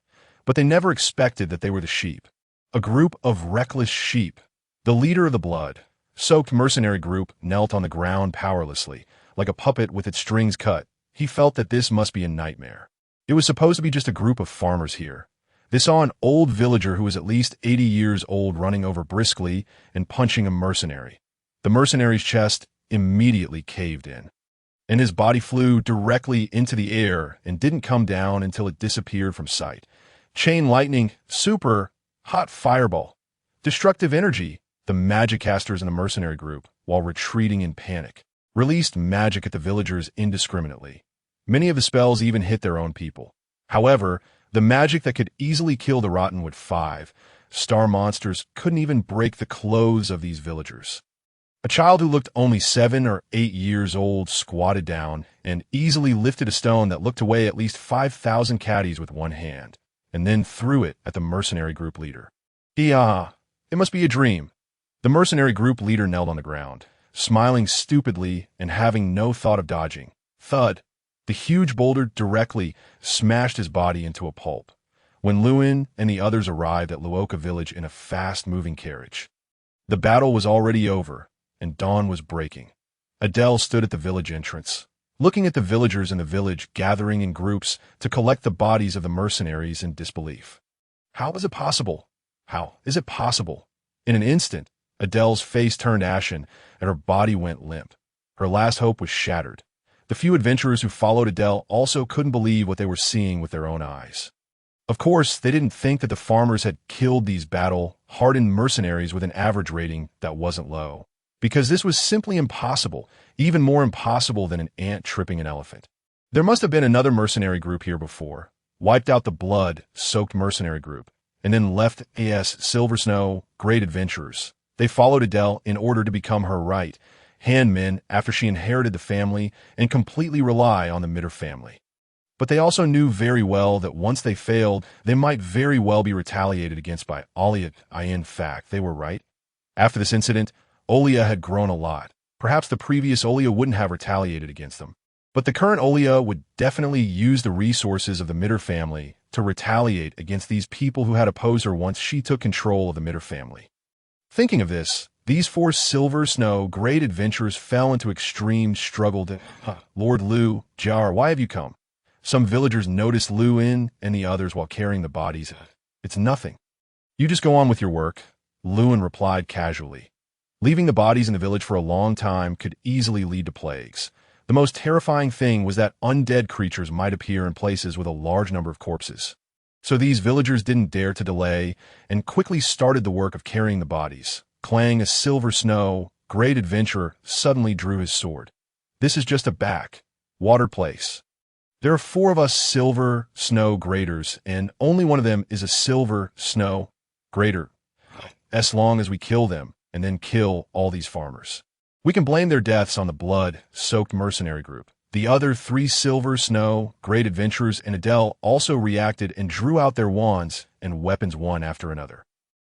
but they never expected that they were the sheep. A group of reckless sheep. The leader of the blood-soaked mercenary group knelt on the ground powerlessly, like a puppet with its strings cut. He felt that this must be a nightmare. It was supposed to be just a group of farmers here. They saw an old villager who was at least 80 years old running over briskly and punching a mercenary. The mercenary's chest immediately caved in, and his body flew directly into the air and didn't come down until it disappeared from sight. Chain lightning, super hot fireball, destructive energy. The magic casters in the mercenary group, while retreating in panic, released magic at the villagers indiscriminately. Many of the spells even hit their own people. However, the magic that could easily kill the Rottenwood 5-star monsters couldn't even break the clothes of these villagers. A child who looked only 7 or 8 years old squatted down and easily lifted a stone that looked to weigh at least 5,000 caddies with one hand, and then threw it at the mercenary group leader. It must be a dream. The mercenary group leader knelt on the ground, smiling stupidly and having no thought of dodging. Thud. The huge boulder directly smashed his body into a pulp when Lewin and the others arrived at Luoka village in a fast-moving carriage. The battle was already over, and dawn was breaking. Adele stood at the village entrance, looking at the villagers in the village gathering in groups to collect the bodies of the mercenaries in disbelief. How is it possible? How is it possible? In an instant, Adele's face turned ashen and her body went limp. Her last hope was shattered. The few adventurers who followed Adele also couldn't believe what they were seeing with their own eyes. Of course, they didn't think that the farmers had killed these battle-hardened mercenaries with an average rating that wasn't low, because this was simply impossible, even more impossible than an ant tripping an elephant. There must have been another mercenary group here before, wiped out the blood-soaked mercenary group, and then left Silver Snow great adventurers. They followed Adele in order to become her right-hand men after she inherited the family and completely rely on the Mitter family. But they also knew very well that once they failed, they might very well be retaliated against by Olia. In fact, they were right. After this incident, Olia had grown a lot. Perhaps the previous Olia wouldn't have retaliated against them, but the current Olia would definitely use the resources of the Mitter family to retaliate against these people who had opposed her once she took control of the Mitter family. Thinking of this, these 4 Silver Snow great adventurers fell into extreme struggle. Lord Lu, Jar, why have you come? Some villagers noticed Lu in and the others while carrying the bodies. It's nothing. You just go on with your work, Lewin replied casually. Leaving the bodies in the village for a long time could easily lead to plagues. The most terrifying thing was that undead creatures might appear in places with a large number of corpses. So these villagers didn't dare to delay and quickly started the work of carrying the bodies. Clang, a Silver Snow great adventurer, suddenly drew his sword. This is just a back-water place. There are 4 of us Silver Snow graders, and only one of them is a Silver Snow grader. As long as we kill them, and then kill all these farmers, we can blame their deaths on the blood-soaked mercenary group. The other 3 Silver Snow great adventurers and Adele also reacted and drew out their wands and weapons one after another.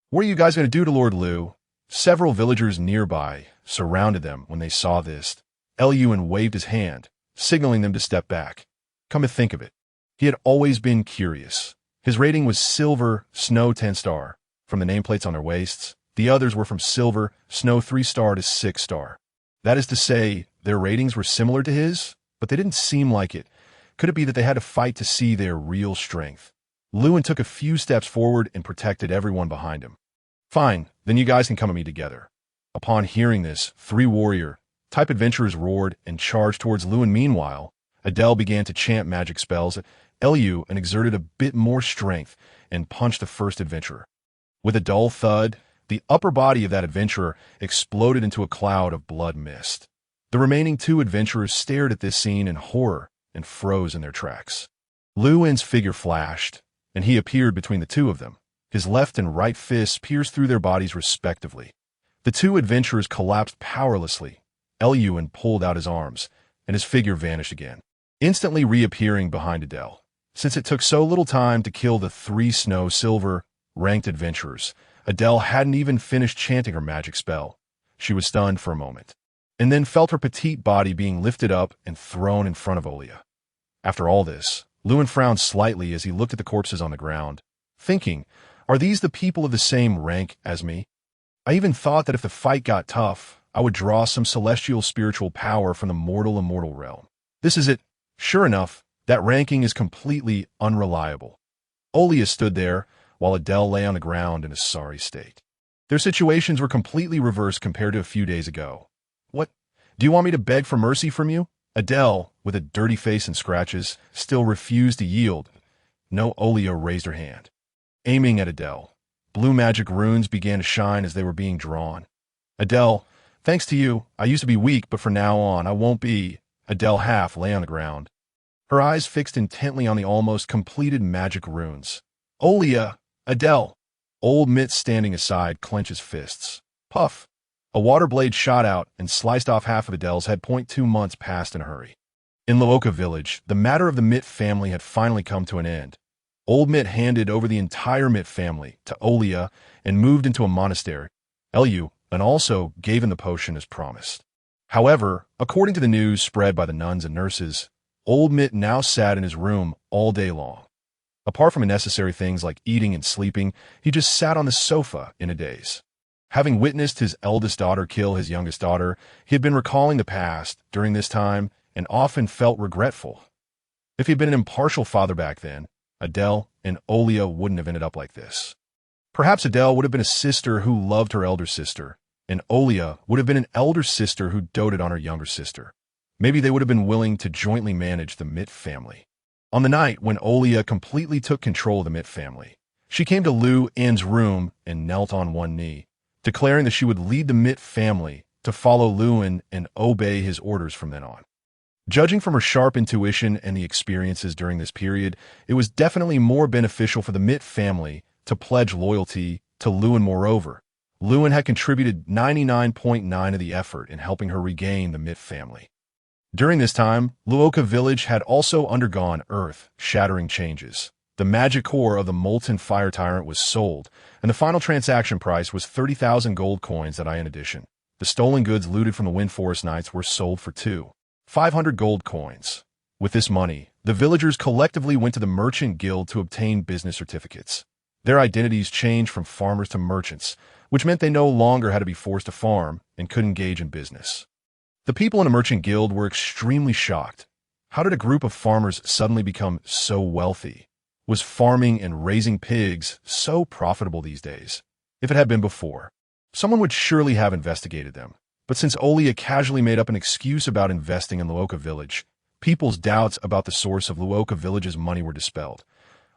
What are you guys going to do to Lord Lu? Several villagers nearby surrounded them when they saw this. Eluin waved his hand, signaling them to step back. Come to think of it, he had always been curious. His rating was Silver Snow 10-star from the nameplates on their waists. The others were from Silver Snow 3-star to 6-star. That is to say, their ratings were similar to his, but they didn't seem like it. Could it be that they had to fight to see their real strength? Lewin took a few steps forward and protected everyone behind him. Fine, then you guys can come at me together. Upon hearing this, 3 warrior-type adventurers roared and charged towards Lewin. Meanwhile, Adele began to chant magic spells at Lu and exerted a bit more strength and punched the first adventurer. With a dull thud, the upper body of that adventurer exploded into a cloud of blood mist. The remaining 2 adventurers stared at this scene in horror and froze in their tracks. Lewin's figure flashed, and he appeared between the 2 of them. His left and right fists pierced through their bodies respectively. The 2 adventurers collapsed powerlessly. Lewin pulled out his arms, and his figure vanished again, instantly reappearing behind Adele. Since it took so little time to kill the 3 silver-ranked adventurers, Adele hadn't even finished chanting her magic spell. She was stunned for a moment, and then felt her petite body being lifted up and thrown in front of Olia. After all this, Lewin frowned slightly as he looked at the corpses on the ground, thinking, are these the people of the same rank as me? I even thought that if the fight got tough, I would draw some celestial spiritual power from the mortal-immortal realm. This is it. Sure enough, that ranking is completely unreliable. Olia stood there, while Adele lay on the ground in a sorry state. Their situations were completely reversed compared to a few days ago. What? Do you want me to beg for mercy from you? Adele, with a dirty face and scratches, still refused to yield. No, Olia raised her hand. Aiming at Adele, blue magic runes began to shine as they were being drawn. Adele, thanks to you, I used to be weak, but from now on, I won't be. Adele half lay on the ground, her eyes fixed intently on the almost completed magic runes. Olia! Adele! Old Mitt, standing aside, clenches fists. Puff! A water blade shot out and sliced off half of Adele's head. 2 months passed in a hurry. In Luoka village, the matter of the Mitt family had finally come to an end. Old Mitt handed over the entire Mitt family to Olia and moved into a monastery, Lu, and also gave him the potion as promised. However, according to the news spread by the nuns and nurses, Old Mitt now sat in his room all day long. Apart from necessary things like eating and sleeping, he just sat on the sofa in a daze. Having witnessed his eldest daughter kill his youngest daughter, he had been recalling the past during this time and often felt regretful. If he had been an impartial father back then, Adele and Olia wouldn't have ended up like this. Perhaps Adele would have been a sister who loved her elder sister, and Olia would have been an elder sister who doted on her younger sister. Maybe they would have been willing to jointly manage the Mitt family. On the night when Olia completely took control of the Mitt family, she came to Lu An's room and knelt on one knee, declaring that she would lead the Mitt family to follow Lewin and obey his orders from then on. Judging from her sharp intuition and the experiences during this period, it was definitely more beneficial for the Mitt family to pledge loyalty to Lewin. Moreover, Lewin had contributed 99.9% of the effort in helping her regain the Mitt family. During this time, Luoka village had also undergone earth-shattering changes. The magic core of the molten fire tyrant was sold, and the final transaction price was 30,000 gold coins. In addition, the stolen goods looted from the Wind Forest Knights were sold for 500 gold coins. With this money, the villagers collectively went to the merchant guild to obtain business certificates. Their identities changed from farmers to merchants, which meant they no longer had to be forced to farm and could engage in business. The people in the merchant guild were extremely shocked. How did a group of farmers suddenly become so wealthy? Was farming and raising pigs so profitable these days? If it had been before, someone would surely have investigated them. But since Olia casually made up an excuse about investing in Luoka village, people's doubts about the source of Luoka village's money were dispelled,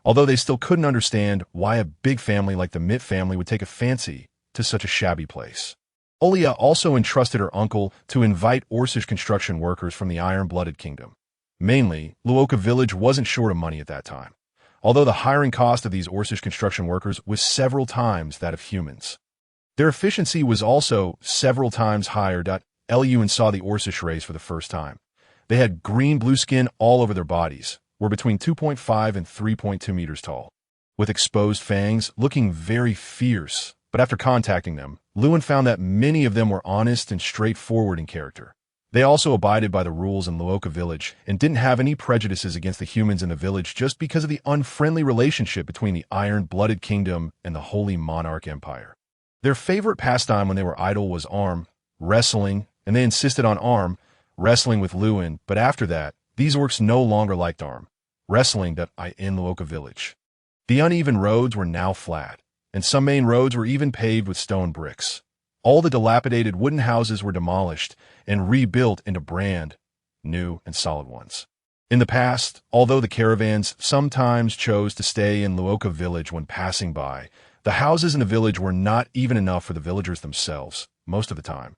although they still couldn't understand why a big family like the Mitt family would take a fancy to such a shabby place. Olia also entrusted her uncle to invite Orcish construction workers from the Iron-Blooded Kingdom. Mainly, Luoka village wasn't short of money at that time, although the hiring cost of these Orcish construction workers was several times that of humans. Their efficiency was also several times higher. Lewin saw the Orcish race for the first time. They had green-blue skin all over their bodies, were between 2.5 and 3.2 meters tall, with exposed fangs, looking very fierce. But after contacting them, Lewin found that many of them were honest and straightforward in character. They also abided by the rules in Luoka village and didn't have any prejudices against the humans in the village just because of the unfriendly relationship between the Iron-Blooded Kingdom and the Holy Monarch Empire. Their favorite pastime when they were idle was arm wrestling, and they insisted on arm wrestling with Lewin, but after that, these orcs no longer liked arm wrestling in Luoka village. The uneven roads were now flat, and some main roads were even paved with stone bricks. All the dilapidated wooden houses were demolished and rebuilt into brand new and solid ones. In the past, although the caravans sometimes chose to stay in Luoka village when passing by, the houses in the village were not even enough for the villagers themselves, most of the time.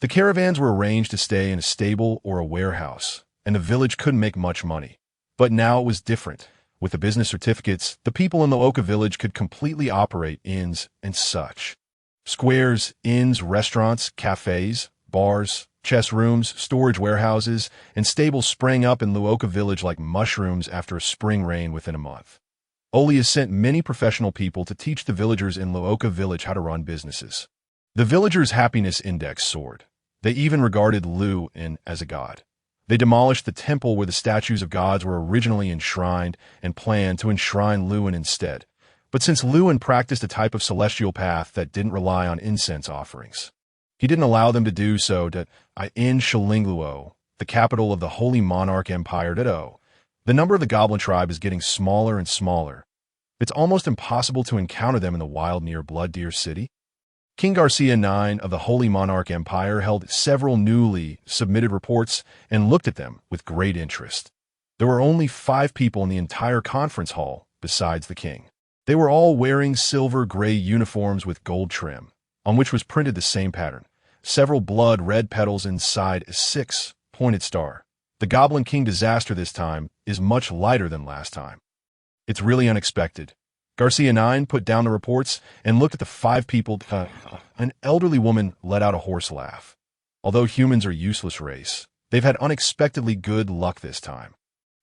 The caravans were arranged to stay in a stable or a warehouse, and the village couldn't make much money. But now it was different. With the business certificates, the people in Luoka village could completely operate inns and such. Squares, inns, restaurants, cafes, bars, chest rooms, storage warehouses, and stables sprang up in Luoka village like mushrooms after a spring rain within a month. Oli has sent many professional people to teach the villagers in Luoka village how to run businesses. The villagers' happiness index soared. They even regarded Lu-in as a god. They demolished the temple where the statues of gods were originally enshrined and planned to enshrine Lu-in instead. But since Lu-in practiced a type of celestial path that didn't rely on incense offerings, he didn't allow them to do so in Shilingluo, the capital of the Holy Monarch Empire. The number of the goblin tribe is getting smaller and smaller. It's almost impossible to encounter them in the wild near Blood Deer City. King Garcia IX of the Holy Monarch Empire held several newly submitted reports and looked at them with great interest. There were only 5 people in the entire conference hall besides the king. They were all wearing silver-gray uniforms with gold trim, on which was printed the same pattern. Several blood-red petals inside a 6-pointed star. The Goblin King disaster this time is much lighter than last time. It's really unexpected. Garcia IX put down the reports and looked at the 5 people. An elderly woman let out a hoarse laugh. Although humans are a useless race, they've had unexpectedly good luck this time.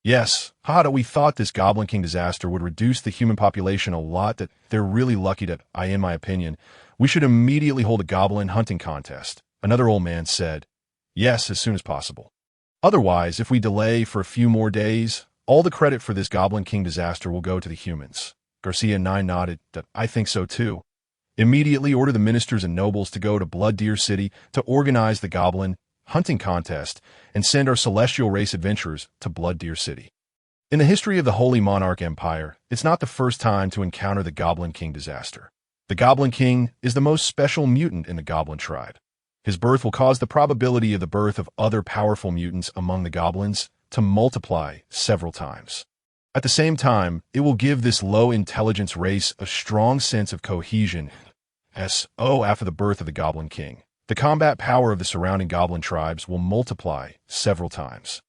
Yes, we thought this Goblin King disaster would reduce the human population a lot. That they're really lucky in my opinion, we should immediately hold a goblin hunting contest. Another old man said, yes, as soon as possible. Otherwise, if we delay for a few more days, all the credit for this Goblin King disaster will go to the humans. Garcia IX nodded. I think so too. Immediately order the ministers and nobles to go to Blood Deer City to organize the goblin hunting contest and send our celestial race adventurers to Blood Deer City. In the history of the Holy Monarch Empire, it's not the first time to encounter the Goblin King disaster. The Goblin King is the most special mutant in the goblin tribe. His birth will cause the probability of the birth of other powerful mutants among the goblins to multiply several times. At the same time, it will give this low-intelligence race a strong sense of cohesion. After the birth of the Goblin King, the combat power of the surrounding goblin tribes will multiply several times.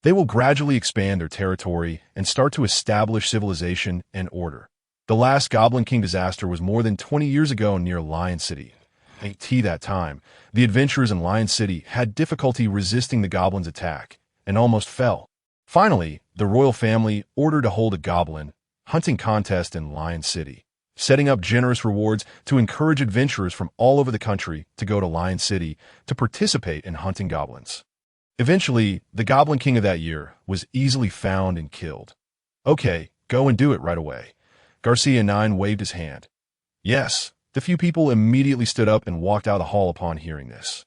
They will gradually expand their territory and start to establish civilization and order. The last Goblin King disaster was more than 20 years ago near Lion City. At that time, the adventurers in Lion City had difficulty resisting the goblins' attack and almost fell. Finally, the royal family ordered to hold a goblin hunting contest in Lion City, setting up generous rewards to encourage adventurers from all over the country to go to Lion City to participate in hunting goblins. Eventually, the Goblin King of that year was easily found and killed. Okay, go and do it right away. Garcia IX waved his hand. Yes, the few people immediately stood up and walked out of the hall upon hearing this.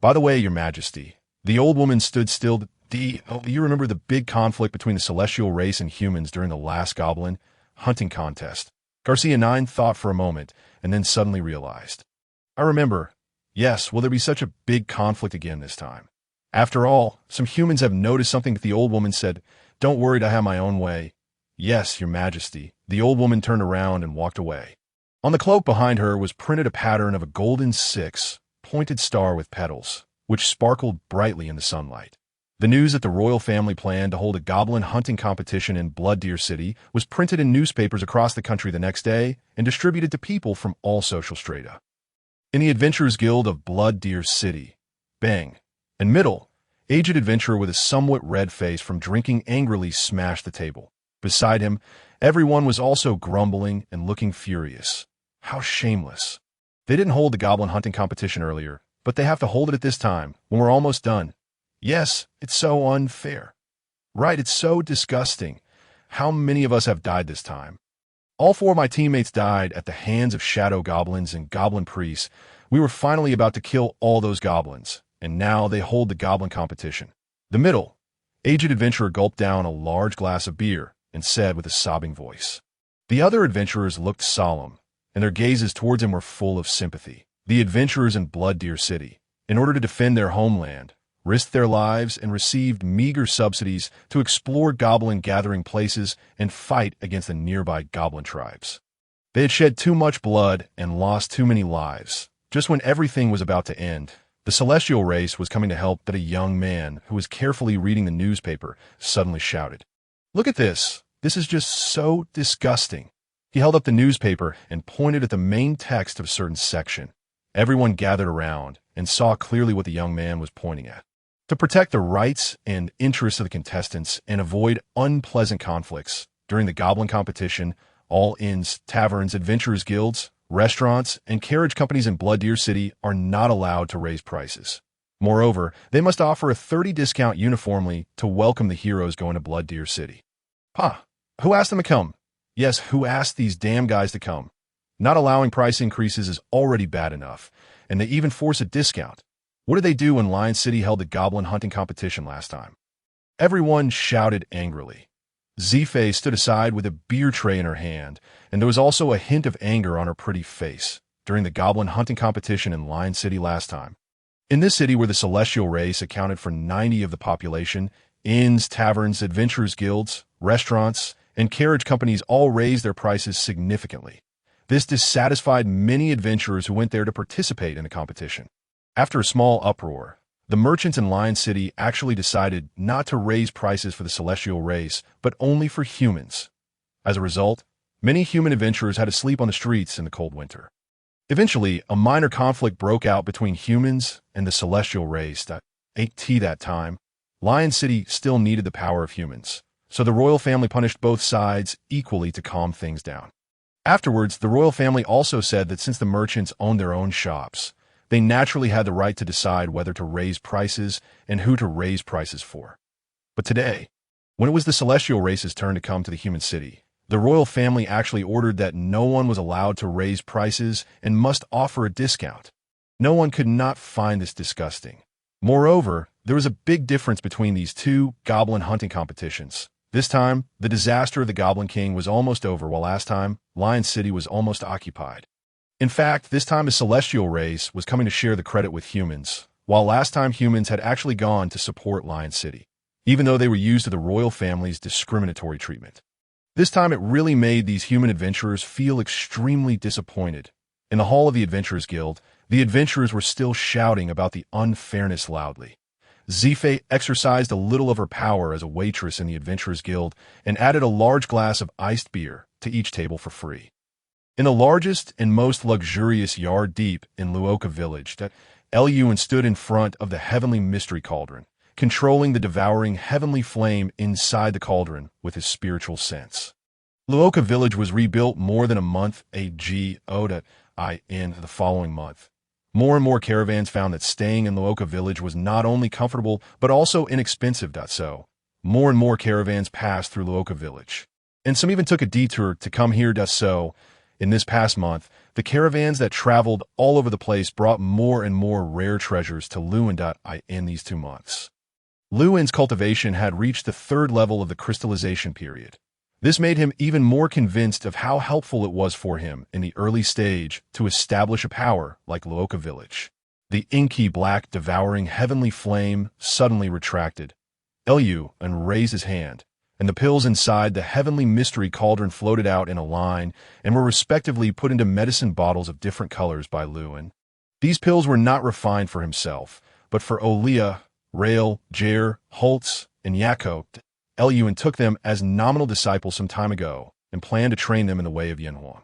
By the way, Your Majesty, the old woman stood still. You remember the big conflict between the celestial race and humans during the last goblin hunting contest? Garcia IX thought for a moment and then suddenly realized. I remember. Yes, will there be such a big conflict again this time? After all, some humans have noticed something that the old woman said. Don't worry, I have my own way. Yes, Your Majesty. The old woman turned around and walked away. On the cloak behind her was printed a pattern of a golden 6-pointed star with petals, which sparkled brightly in the sunlight. The news that the royal family planned to hold a goblin hunting competition in Blood Deer City was printed in newspapers across the country the next day and distributed to people from all social strata. In the Adventurers Guild of Blood Deer City, Bang, and Middle, aged adventurer with a somewhat red face from drinking angrily smashed the table. Beside him, everyone was also grumbling and looking furious. How shameless. They didn't hold the goblin hunting competition earlier, but they have to hold it at this time, when we're almost done. Yes, it's so unfair. Right, it's so disgusting. How many of us have died this time? All 4 of my teammates died at the hands of shadow goblins and goblin priests. We were finally about to kill all those goblins, and now they hold the goblin competition. The Middle, aged adventurer gulped down a large glass of beer and said with a sobbing voice, The other adventurers looked solemn, and their gazes towards him were full of sympathy. The adventurers in Blood Deer City, in order to defend their homeland, risked their lives and received meager subsidies to explore goblin gathering places and fight against the nearby goblin tribes. They had shed too much blood and lost too many lives. Just when everything was about to end, the celestial race was coming to help that a young man who was carefully reading the newspaper suddenly shouted, "Look at this! This is just so disgusting." He held up the newspaper and pointed at the main text of a certain section. Everyone gathered around and saw clearly what the young man was pointing at. To protect the rights and interests of the contestants and avoid unpleasant conflicts during the goblin competition, all inns, taverns, adventurers' guilds, restaurants, and carriage companies in Blood Deer City are not allowed to raise prices. Moreover, they must offer a 30% discount uniformly to welcome the heroes going to Blood Deer City. Who asked them to come? Yes, who asked these damn guys to come? Not allowing price increases is already bad enough, and they even force a discount. What did they do when Lion City held the goblin hunting competition last time? Everyone shouted angrily. Zife stood aside with a beer tray in her hand, and there was also a hint of anger on her pretty face during the goblin hunting competition in Lion City last time. In this city where the celestial race accounted for 90% of the population, inns, taverns, adventurers' guilds, restaurants, and carriage companies all raised their prices significantly. This dissatisfied many adventurers who went there to participate in the competition. After a small uproar, the merchants in Lion City actually decided not to raise prices for the celestial race, but only for humans. As a result, many human adventurers had to sleep on the streets in the cold winter. Eventually, a minor conflict broke out between humans and the celestial race. That time, Lion City still needed the power of humans, so the royal family punished both sides equally to calm things down. Afterwards, the royal family also said that since the merchants owned their own shops, they naturally had the right to decide whether to raise prices and who to raise prices for. But today, when it was the celestial race's turn to come to the human city, the royal family actually ordered that no one was allowed to raise prices and must offer a discount. No one could not find this disgusting. Moreover, there was a big difference between these two goblin hunting competitions. This time, the disaster of the Goblin King was almost over, while last time, Lion City was almost occupied. In fact, this time the celestial race was coming to share the credit with humans, while last time humans had actually gone to support Lion City, even though they were used to the royal family's discriminatory treatment. This time it really made these human adventurers feel extremely disappointed. In the hall of the Adventurers Guild, the adventurers were still shouting about the unfairness loudly. Zife exercised a little of her power as a waitress in the Adventurers Guild and added a large glass of iced beer to each table for free. In the largest and most luxurious yard deep in Luoka Village, Eluin stood in front of the heavenly mystery cauldron, controlling the devouring heavenly flame inside the cauldron with his spiritual sense. Luoka Village was rebuilt more than a month ago in the following month. More and more caravans found that staying in Luoka Village was not only comfortable, but also inexpensive. So, more and more caravans passed through Luoka Village. And some even took a detour to come here. So, in this past month, the caravans that traveled all over the place brought more and more rare treasures to Luin. In these 2 months, Luin's cultivation had reached the 3rd level of the crystallization period. This made him even more convinced of how helpful it was for him in the early stage to establish a power like Luoka Village. The inky black devouring heavenly flame suddenly retracted. Eluin raised his hand, and the pills inside the heavenly mystery cauldron floated out in a line and were respectively put into medicine bottles of different colors by Luin. These pills were not refined for himself, but for Olia, Rael, Jer, Holtz, and Yakko. Eluin took them as nominal disciples some time ago and planned to train them in the way of Yanhuang.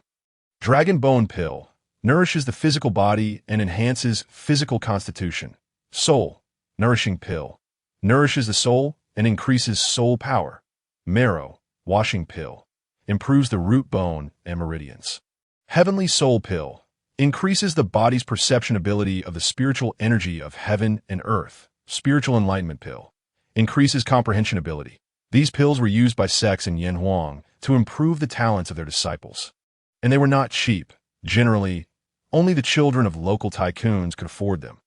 Dragon Bone Pill nourishes the physical body and enhances physical constitution. Soul Nourishing Pill nourishes the soul and increases soul power. Marrow Washing Pill improves the root bone and meridians. Heavenly Soul Pill increases the body's perception ability of the spiritual energy of heaven and earth. Spiritual Enlightenment Pill increases comprehension ability. These pills were used by sects in Yanhuang to improve the talents of their disciples. And they were not cheap. Generally, only the children of local tycoons could afford them.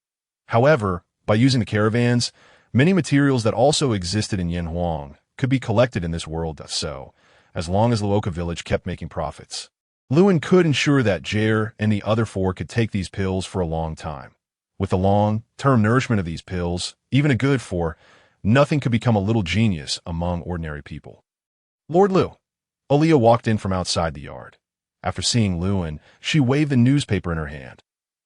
However, by using the caravans, many materials that also existed in Yanhuang could be collected in this world. So, as long as Luoka village kept making profits. Lewin could ensure that Jair and the other four could take these pills for a long time. With the long-term nourishment of these pills, even a good for, nothing could become a little genius among ordinary people. Lord Lu. Aaliyah walked in from outside the yard. After seeing Lewin, she waved the newspaper in her hand.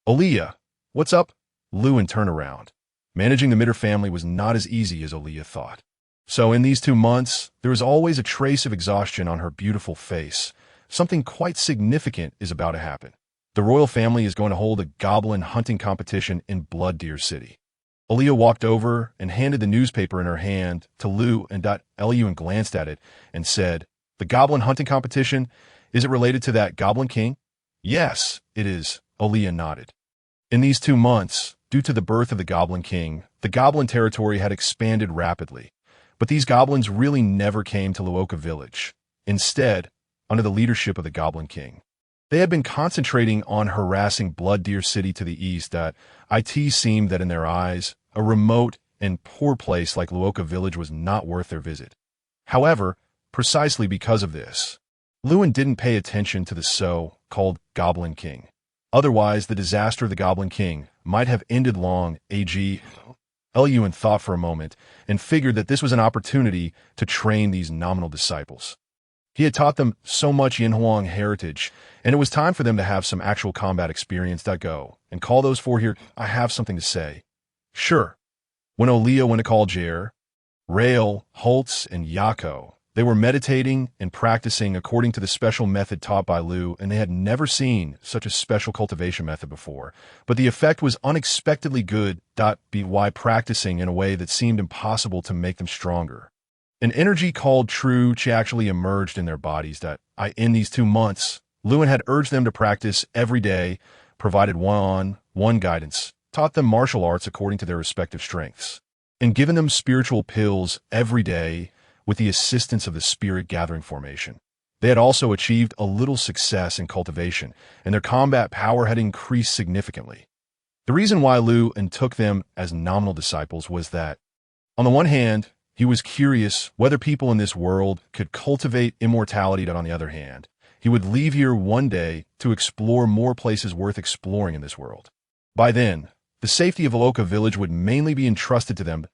Aaliyah, what's up? Lewin turned around. Managing the Mitter family was not as easy as Aaliyah thought. So in these 2 months, there was always a trace of exhaustion on her beautiful face. Something quite significant is about to happen. The royal family is going to hold a goblin hunting competition in Blood Deer City. Aaliyah walked over and handed the newspaper in her hand to Lu and Lewin glanced at it and said, "The goblin hunting competition, is it related to that Goblin King?" "Yes, it is," Aaliyah nodded. In these 2 months, due to the birth of the Goblin King, the goblin territory had expanded rapidly. But these goblins really never came to Luoka village. Instead, under the leadership of the Goblin King, they had been concentrating on harassing Blood Deer City to the east. That it seemed that in their eyes, a remote and poor place like Luoka village was not worth their visit. However, precisely because of this, Lewin didn't pay attention to the so-called Goblin King. Otherwise, the disaster of the Goblin King might have ended long ago. Lewin thought for a moment and figured that this was an opportunity to train these nominal disciples. He had taught them so much Yinhuang heritage, and it was time for them to have some actual combat experience. Go and call those four here. I have something to say. Sure. When Aaliyah went to call Jair, Rael, Holtz, and Yako, they were meditating and practicing according to the special method taught by Lu, and they had never seen such a special cultivation method before. But the effect was unexpectedly good. By practicing in a way that seemed impossible to make them stronger. An energy called True Chi actually emerged in their bodies. In these 2 months, Lewin had urged them to practice every day, provided one-on-one guidance, taught them martial arts according to their respective strengths, and given them spiritual pills every day with the assistance of the spirit gathering formation. They had also achieved a little success in cultivation, and their combat power had increased significantly. The reason why Lewin took them as nominal disciples was that, on the one hand, he was curious whether people in this world could cultivate immortality, that on the other hand, he would leave here one day to explore more places worth exploring in this world. By then, the safety of Luoka village would mainly be entrusted to them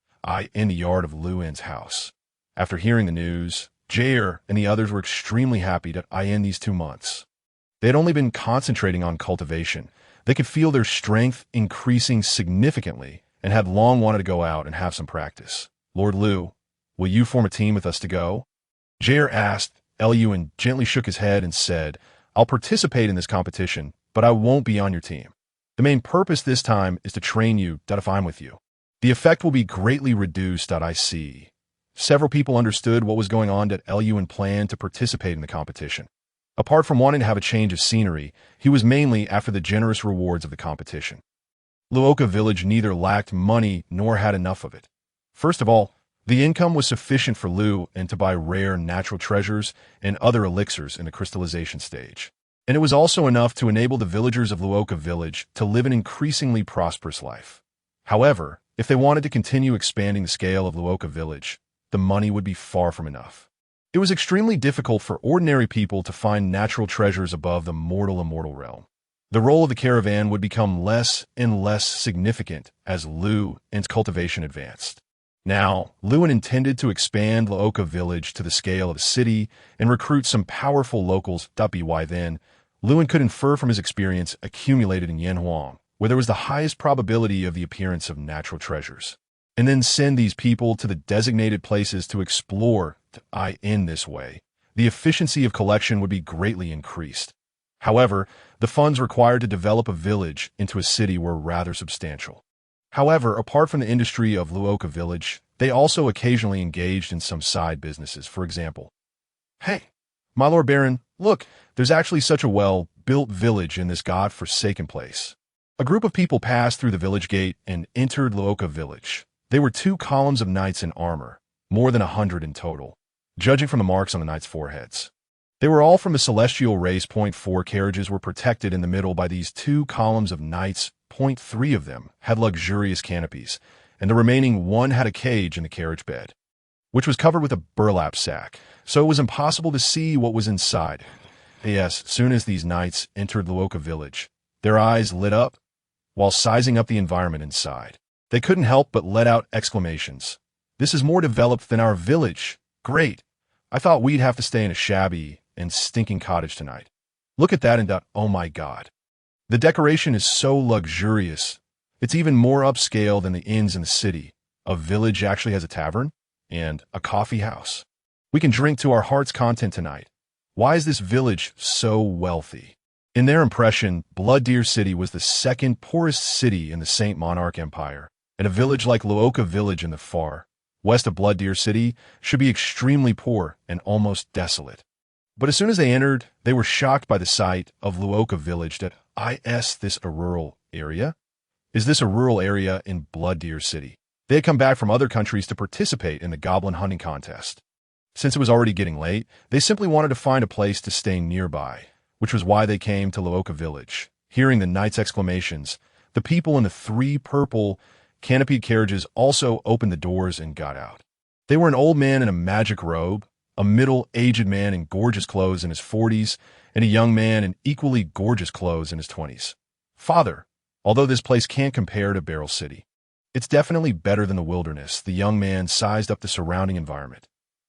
in the yard of Lewin's house. After hearing the news, Jair and the others were extremely happy to end these 2 months. They had only been concentrating on cultivation. They could feel their strength increasing significantly and had long wanted to go out and have some practice. Lord Lu, will you form a team with us to go? Jair asked. Lewin gently shook his head and said, I'll participate in this competition, but I won't be on your team. The main purpose this time is to train you if I'm with you. The effect will be greatly reduced. I see. Several people understood what was going on. Lewin planned to participate in the competition. Apart from wanting to have a change of scenery, he was mainly after the generous rewards of the competition. Luoka village neither lacked money nor had enough of it. First of all, the income was sufficient for Lu and to buy rare natural treasures and other elixirs in the crystallization stage. And it was also enough to enable the villagers of Luoka village to live an increasingly prosperous life. However, if they wanted to continue expanding the scale of Luoka village, the money would be far from enough. It was extremely difficult for ordinary people to find natural treasures above the immortal realm. The role of the caravan would become less and less significant as Lu and cultivation advanced. Now, Lewin intended to expand Luoka village to the scale of a city and recruit some powerful locals. By then, Lewin could infer from his experience accumulated in Yanhuang, where there was the highest probability of the appearance of natural treasures, and then send these people to the designated places to explore. In this way, the efficiency of collection would be greatly increased. However, the funds required to develop a village into a city were rather substantial. However, apart from the industry of Luoka village, they also occasionally engaged in some side businesses. For example, hey, my Lord Baron, look, there's actually such a well-built village in this god-forsaken place. A group of people passed through the village gate and entered Luoka village. They were 2 columns of knights in armor, more than 100 in total, judging from the marks on the knights' foreheads. They were all from the celestial race. 4 carriages were protected in the middle by these 2 columns of knights. 3 of them had luxurious canopies, and the remaining 1 had a cage in the carriage bed. which was covered with a burlap sack, so it was impossible to see what was inside. Yes, soon as these knights entered Luoka village, their eyes lit up while sizing up the environment inside. They couldn't help but let out exclamations. This is more developed than our village. Great. I thought we'd have to stay in a shabby and stinking cottage tonight. Look at that and oh my God. The decoration is so luxurious. It's even more upscale than the inns in the city. A village actually has a tavern and a coffee house. We can drink to our heart's content tonight. Why is this village so wealthy? In their impression, Blood Deer City was the second poorest city in the Saint Monarch Empire, and a village like Luoka Village in the far west of Blood Deer City should be extremely poor and almost desolate. But as soon as they entered, they were shocked by the sight of Luoka Village. Is this a rural area? Is this a rural area in Blood Deer City? They had come back from other countries to participate in the goblin hunting contest. Since it was already getting late, they simply wanted to find a place to stay nearby, which was why they came to Luoka Village. Hearing the knights' exclamations, the people in the 3 purple canopied carriages also opened the doors and got out. They were an old man in a magic robe, a middle-aged man in gorgeous clothes in his 40s, and a young man in equally gorgeous clothes in his 20s. Father, although this place can't compare to Barrel City, it's definitely better than the wilderness. The young man sized up the surrounding environment.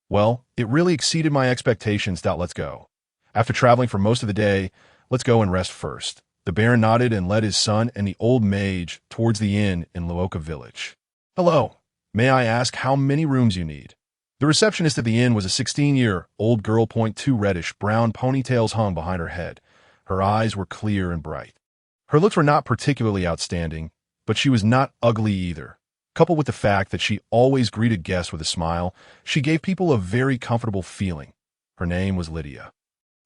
Well, it really exceeded my expectations. Let's go. After traveling for most of the day, let's go and rest first. The Baron nodded and led his son and the old mage towards the inn in Luoka Village. Hello. May I ask how many rooms you need? The receptionist at the inn was a 16-year-old girl. 2 reddish-brown ponytails hung behind her head. Her eyes were clear and bright. Her looks were not particularly outstanding, but she was not ugly either. Coupled with the fact that she always greeted guests with a smile, she gave people a very comfortable feeling. Her name was Lydia.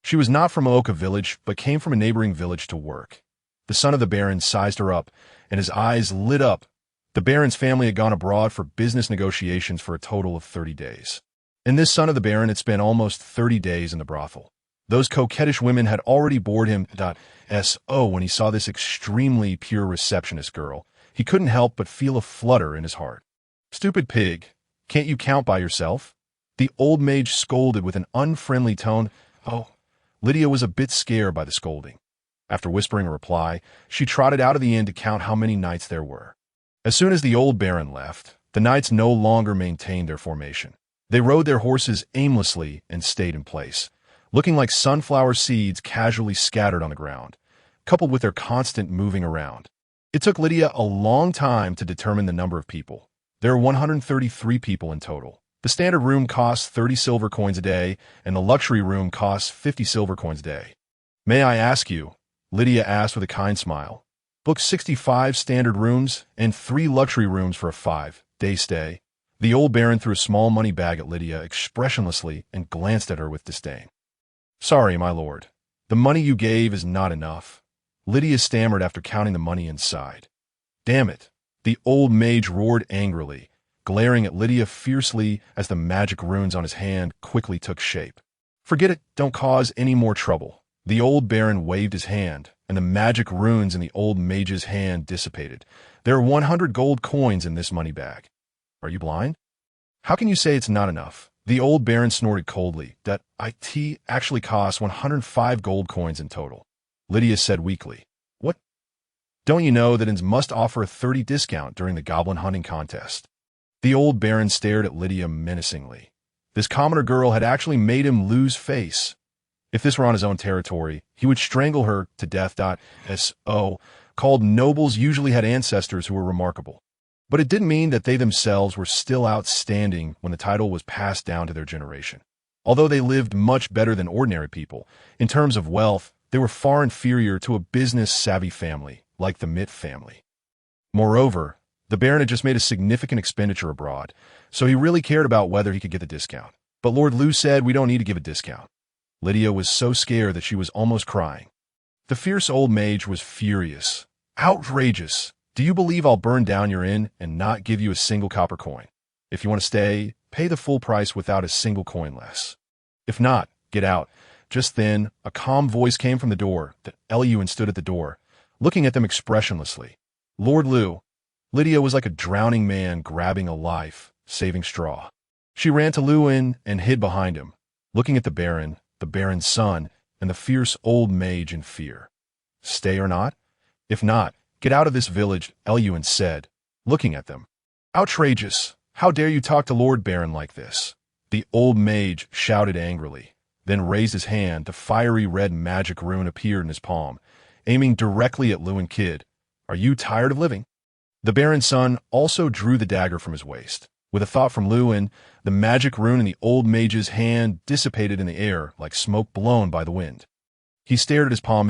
She was not from Luoka Village, but came from a neighboring village to work. The son of the Baron sized her up, and his eyes lit up. The Baron's family had gone abroad for business negotiations for a total of 30 days. And this son of the Baron had spent almost 30 days in the brothel. Those coquettish women had already bored him. When he saw this extremely pure receptionist girl, he couldn't help but feel a flutter in his heart. Stupid pig, can't you count by yourself? The old mage scolded with an unfriendly tone. Lydia was a bit scared by the scolding. After whispering a reply, she trotted out of the inn to count how many knights there were. As soon as the old Baron left, the knights no longer maintained their formation. They rode their horses aimlessly and stayed in place, looking like sunflower seeds casually scattered on the ground, coupled with their constant moving around. It took Lydia a long time to determine the number of people. There were 133 people in total. The standard room costs 30 silver coins a day, and the luxury room costs 50 silver coins a day. May I ask you, Lydia asked with a kind smile, book 65 standard rooms and 3 luxury rooms for a 5-day stay. The old Baron threw a small money bag at Lydia expressionlessly and glanced at her with disdain. Sorry, my lord. The money you gave is not enough. Lydia stammered after counting the money inside. Damn it. The old mage roared angrily, glaring at Lydia fiercely as the magic runes on his hand quickly took shape. Forget it, don't cause any more trouble. The old Baron waved his hand, and the magic runes in the old mage's hand dissipated. There are 100 gold coins in this money bag. Are you blind? How can you say it's not enough? The old Baron snorted coldly. That it actually costs 105 gold coins in total. Lydia said weakly. What? Don't you know that inns must offer a 30 discount during the goblin hunting contest? The old Baron stared at Lydia menacingly. This commoner girl had actually made him lose face. If this were on his own territory, he would strangle her to death. Called nobles usually had ancestors who were remarkable. But it didn't mean that they themselves were still outstanding when the title was passed down to their generation. Although they lived much better than ordinary people, in terms of wealth, they were far inferior to a business-savvy family like the Mitt family. Moreover, the Baron had just made a significant expenditure abroad, so he really cared about whether he could get the discount. But Lord Liu said we don't need to give a discount. Lydia was so scared that she was almost crying. The fierce old mage was furious. Outrageous! Do you believe I'll burn down your inn and not give you a single copper coin? If you want to stay, pay the full price without a single coin less. If not, get out. Just then, a calm voice came from the door. Eliu stood at the door, looking at them expressionlessly. Lord Liu. Lydia was like a drowning man grabbing a life-saving straw. She ran to Lewin and hid behind him, looking at the Baron's son, and the fierce old mage in fear. Stay or not? If not, get out of this village, Eluin said, looking at them. Outrageous! How dare you talk to Lord Baron like this? The old mage shouted angrily, then raised his hand. The fiery red magic rune appeared in his palm, aiming directly at Lewin. Kid, are you tired of living? The Baron's son also drew the dagger from his waist. With a thought from Lewin, the magic rune in the old mage's hand dissipated in the air like smoke blown by the wind. He stared at his palm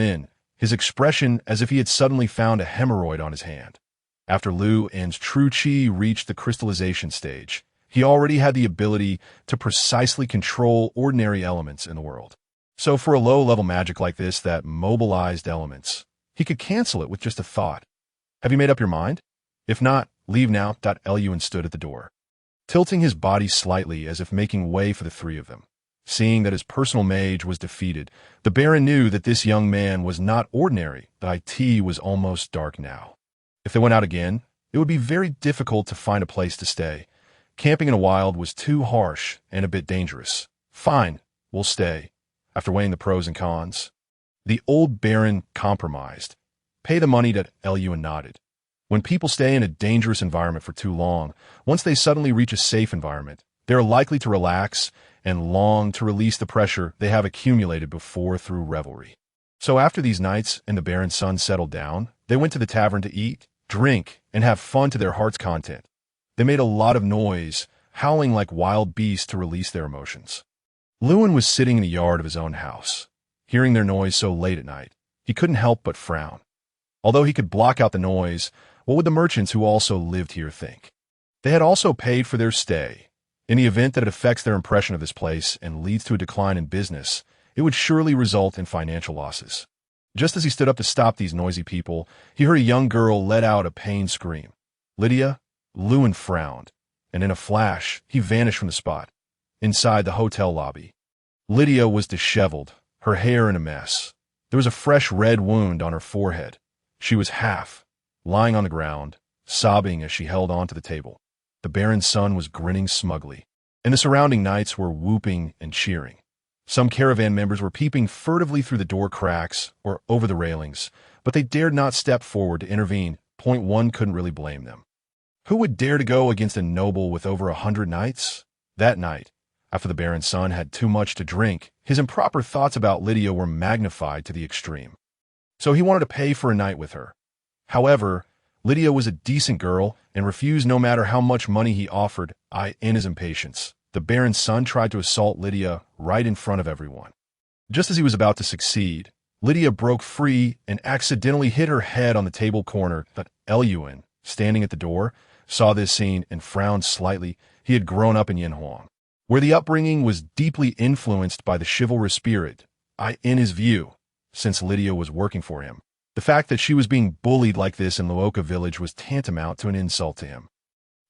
his expression as if he had suddenly found a hemorrhoid on his hand. After Lewin's true chi reached the crystallization stage, he already had the ability to precisely control ordinary elements in the world. So for a low-level magic like this that mobilized elements, he could cancel it with just a thought. Have you made up your mind? If not, leave now. Eluin stood at the door, tilting his body slightly as if making way for the three of them. Seeing that his personal mage was defeated, the Baron knew that this young man was not ordinary. The IT was almost dark now. If they went out again, it would be very difficult to find a place to stay. Camping in a wild was too harsh and a bit dangerous. Fine, we'll stay. After weighing the pros and cons, the old Baron compromised. Pay the money. Eluin nodded. When people stay in a dangerous environment for too long, once they suddenly reach a safe environment, they are likely to relax and long to release the pressure they have accumulated before through revelry. So after these nights and the Baron's son settled down, they went to the tavern to eat, drink, and have fun to their heart's content. They made a lot of noise, howling like wild beasts to release their emotions. Lewin was sitting in the yard of his own house. Hearing their noise so late at night, he couldn't help but frown. Although he could block out the noise, what would the merchants who also lived here think? They had also paid for their stay. In the event that it affects their impression of this place and leads to a decline in business, it would surely result in financial losses. Just as he stood up to stop these noisy people, he heard a young girl let out a pained scream. Lydia? Lewin frowned, and in a flash, he vanished from the spot. Inside the hotel lobby, Lydia was disheveled, her hair in a mess. There was a fresh red wound on her forehead. She was lying on the ground, sobbing as she held onto the table. The Baron's son was grinning smugly, and the surrounding knights were whooping and cheering. Some caravan members were peeping furtively through the door cracks or over the railings, but they dared not step forward to intervene. Point one couldn't really blame them. Who would dare to go against a noble with over 100 knights? That night, after the Baron's son had too much to drink, his improper thoughts about Lydia were magnified to the extreme. So he wanted to pay for a night with her. However, Lydia was a decent girl and refused no matter how much money he offered. In his impatience, the Baron's son tried to assault Lydia right in front of everyone. Just as he was about to succeed, Lydia broke free and accidentally hit her head on the table corner. But Eluin, standing at the door, saw this scene and frowned slightly. He had grown up in Yinhuang, where the upbringing was deeply influenced by the chivalrous spirit. In his view, since Lydia was working for him, the fact that she was being bullied like this in Luoka village was tantamount to an insult to him.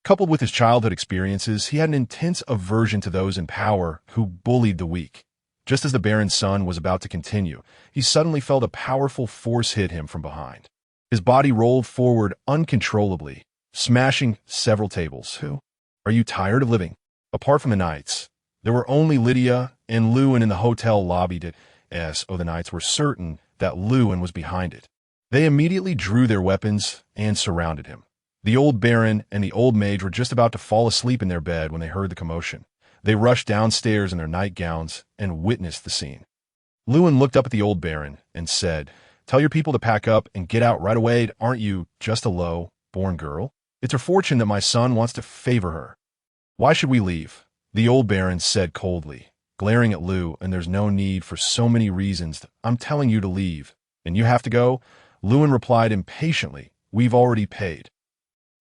Coupled with his childhood experiences, he had an intense aversion to those in power who bullied the weak. Just as the Baron's son was about to continue, he suddenly felt a powerful force hit him from behind. His body rolled forward uncontrollably, smashing several tables. Are you tired of living? Apart from the knights, there were only Lydia and Lewin in the hotel lobby. The knights were certain that Lewin was behind it. They immediately drew their weapons and surrounded him. The old Baron and the old mage were just about to fall asleep in their bed when they heard the commotion. They rushed downstairs in their nightgowns and witnessed the scene. Lewin looked up at the old Baron and said, "Tell your people to pack up and get out right away. Aren't you just a low-born girl? It's her fortune that my son wants to favor her. Why should we leave?" The old Baron said coldly, glaring at Lou, "And there's no need for so many reasons. I'm telling you to leave. And you have to go?" Lewin replied impatiently, "We've already paid."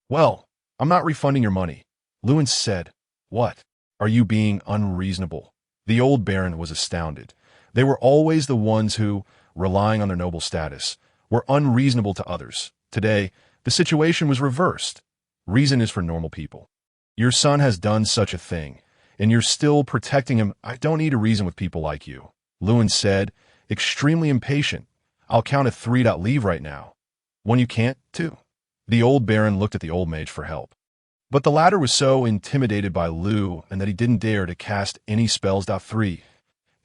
"Well, I'm not refunding your money." Lewin said, "What? Are you being unreasonable?" The old Baron was astounded. They were always the ones who, relying on their noble status, were unreasonable to others. Today, the situation was reversed. Reason is for normal people. Your son has done such a thing, and you're still protecting him. I don't need to reason with people like you," Lewin said, extremely impatient. "I'll count to 3. Leave right now." "One, you can't. 2." The old Baron looked at the old mage for help. But the latter was so intimidated by Lu and that he didn't dare to cast any spells. 3.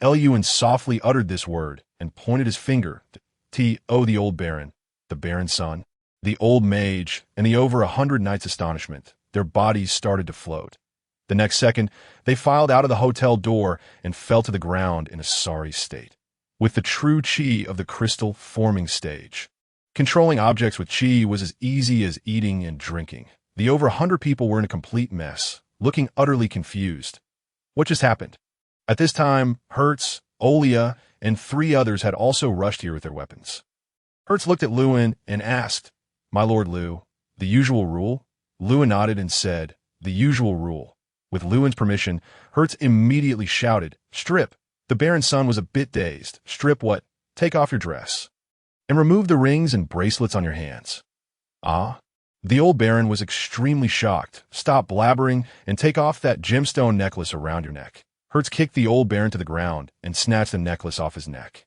Luin softly uttered this word and pointed his finger to the old baron, the baron's son, the old mage, and the over 100 knights' astonishment. Their bodies started to float. The next second, they filed out of the hotel door and fell to the ground in a sorry state, with the true chi of the crystal forming stage. Controlling objects with chi was as easy as eating and drinking. The over 100 people were in a complete mess, looking utterly confused. What just happened? At this time, Hertz, Olia, and 3 others had also rushed here with their weapons. Hertz looked at Luin and asked, "My lord Lu, the usual rule?" Luin nodded and said, "The usual rule." With Luin's permission, Hertz immediately shouted, "Strip!" The baron's son was a bit dazed. "Strip what? Take off your dress. And remove the rings and bracelets on your hands." "Ah?" The old baron was extremely shocked. "Stop blabbering and take off that gemstone necklace around your neck." Hertz kicked the old baron to the ground and snatched the necklace off his neck.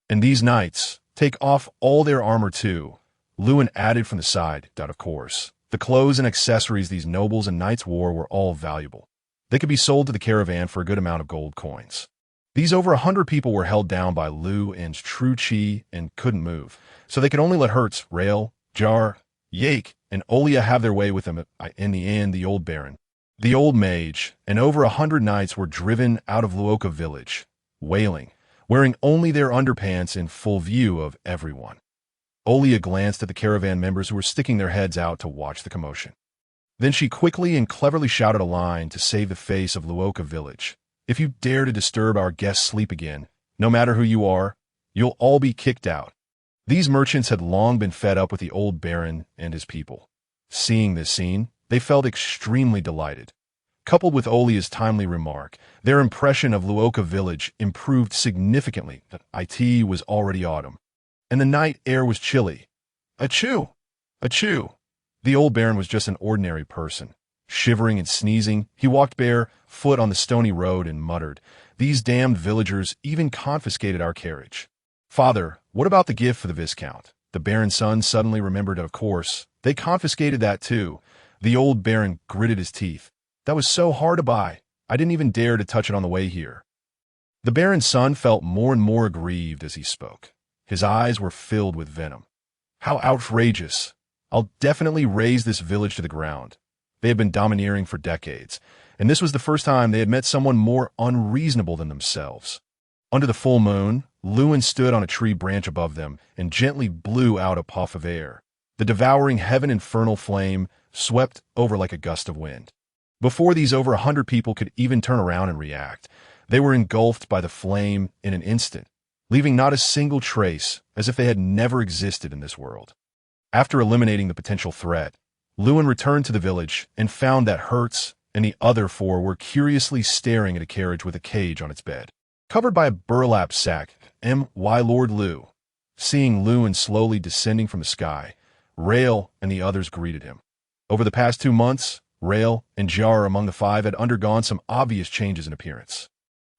"And these knights, take off all their armor too," Luin added from the side. Of course, the clothes and accessories these nobles and knights wore were all valuable. They could be sold to the caravan for a good amount of gold coins. These over 100 people were held down by Luin's true chi and couldn't move, so they could only let Hertz, Rael, Jar, Yake, and Olia have their way with them. In the end, the old baron, the old mage, and over 100 knights were driven out of Luoka village, wailing, wearing only their underpants in full view of everyone. Olia glanced at the caravan members who were sticking their heads out to watch the commotion. Then she quickly and cleverly shouted a line to save the face of Luoka village. "If you dare to disturb our guests' sleep again, no matter who you are, you'll all be kicked out." These merchants had long been fed up with the old baron and his people. Seeing this scene, they felt extremely delighted. Coupled with Olia's timely remark, their impression of Luoka village improved significantly. It was already autumn, and the night air was chilly. Achoo! Achoo! The old baron was just an ordinary person. Shivering and sneezing, he walked barefoot on the stony road and muttered, "These damned villagers even confiscated our carriage." "Father, what about the gift for the Viscount?" The baron's son suddenly remembered. "Of course, they confiscated that too." The old baron gritted his teeth. "That was so hard to buy. I didn't even dare to touch it on the way here." The baron's son felt more and more aggrieved as he spoke. His eyes were filled with venom. "How outrageous! I'll definitely raze this village to the ground." They had been domineering for decades, and this was the first time they had met someone more unreasonable than themselves. Under the full moon, Luin stood on a tree branch above them and gently blew out a puff of air. The devouring heaven infernal flame swept over like a gust of wind. Before these over 100 people could even turn around and react, they were engulfed by the flame in an instant, leaving not a single trace, as if they had never existed in this world. After eliminating the potential threat, Luin returned to the village and found that Hertz and the other 4 were curiously staring at a carriage with a cage on its bed, covered by a burlap sack. "My lord Lu." Seeing Luin slowly descending from the sky, Rael and the others greeted him. Over the past 2 months, Rael and Jar among the 5 had undergone some obvious changes in appearance.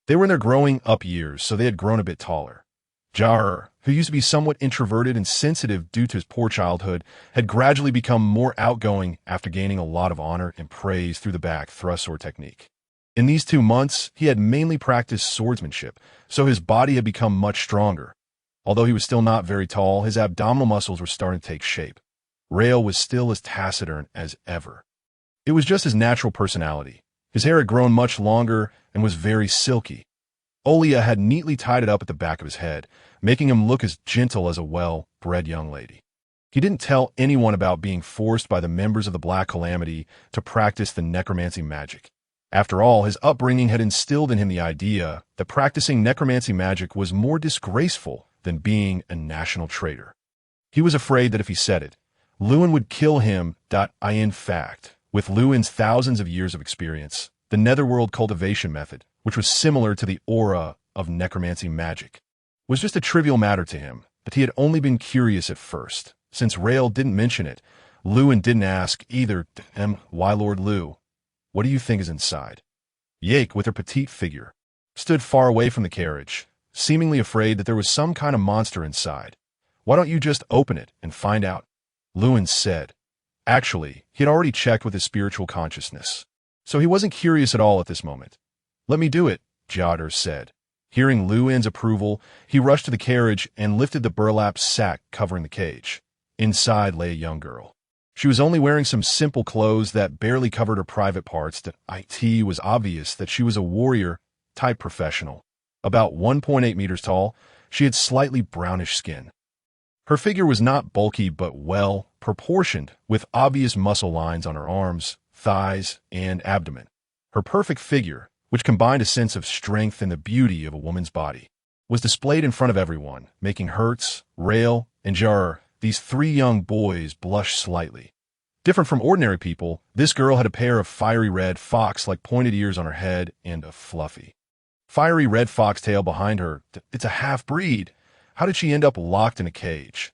They were in their growing up years, so they had grown a bit taller. Jar, who used to be somewhat introverted and sensitive due to his poor childhood, had gradually become more outgoing after gaining a lot of honor and praise through the back thrust sword technique. In these 2 months, he had mainly practiced swordsmanship, so his body had become much stronger. Although he was still not very tall, his abdominal muscles were starting to take shape. Rael was still as taciturn as ever. It was just his natural personality. His hair had grown much longer and was very silky. Olia had neatly tied it up at the back of his head, making him look as gentle as a well-bred young lady. He didn't tell anyone about being forced by the members of the Black Calamity to practice the necromancy magic. After all, his upbringing had instilled in him the idea that practicing necromancy magic was more disgraceful than being a national traitor. He was afraid that if he said it, Luin would kill him. In fact, with Luin's thousands of years of experience, the netherworld cultivation method, which was similar to the aura of necromancy magic, was just a trivial matter to him, but he had only been curious at first. Since Rael didn't mention it, Luin didn't ask either. "Why, Lord Lu, what do you think is inside?" Yake, with her petite figure, stood far away from the carriage, seemingly afraid that there was some kind of monster inside. "Why don't you just open it and find out?" Luin said. Actually, he had already checked with his spiritual consciousness, so he wasn't curious at all at this moment. "Let me do it," Jodder said. Hearing Luan's approval, he rushed to the carriage and lifted the burlap sack covering the cage. Inside lay a young girl. She was only wearing some simple clothes that barely covered her private parts. It was obvious that she was a warrior-type professional. About 1.8 meters tall, she had slightly brownish skin. Her figure was not bulky but well-proportioned, with obvious muscle lines on her arms, thighs, and abdomen. Her perfect figure, which combined a sense of strength and the beauty of a woman's body, was displayed in front of everyone, making Hertz, Rail, and Jar, these three young boys, blush slightly. Different from ordinary people, this girl had a pair of fiery red fox-like pointed ears on her head and a fluffy, fiery red foxtail behind her. It's a half-breed. How did she end up locked in a cage?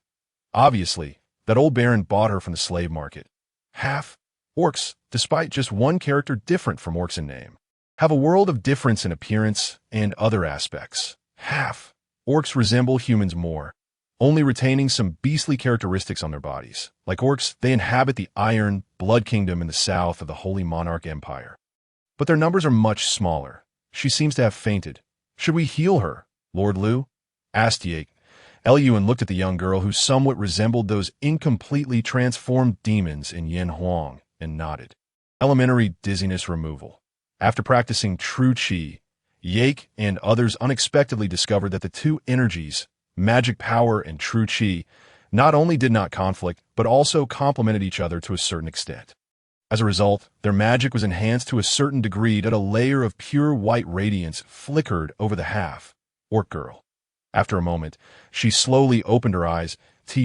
Obviously, that old baron bought her from the slave market. Half-orcs, despite just one character different from orcs in name, have a world of difference in appearance and other aspects. Half-orcs resemble humans more, only retaining some beastly characteristics on their bodies. Like orcs, they inhabit the Iron Blood Kingdom in the south of the Holy Monarch Empire. But their numbers are much smaller. She seems to have fainted. "Should we heal her, Lord Lu?" asked Yake. Eluan looked at the young girl who somewhat resembled those incompletely transformed demons in Yin Huang and nodded. Elementary dizziness removal. After practicing True Qi, Yake and others unexpectedly discovered that the two energies, magic power and True Qi, not only did not conflict, but also complemented each other to a certain extent. As a result, their magic was enhanced to a certain degree that a layer of pure white radiance flickered over the half-orc girl. After a moment, she slowly opened her eyes.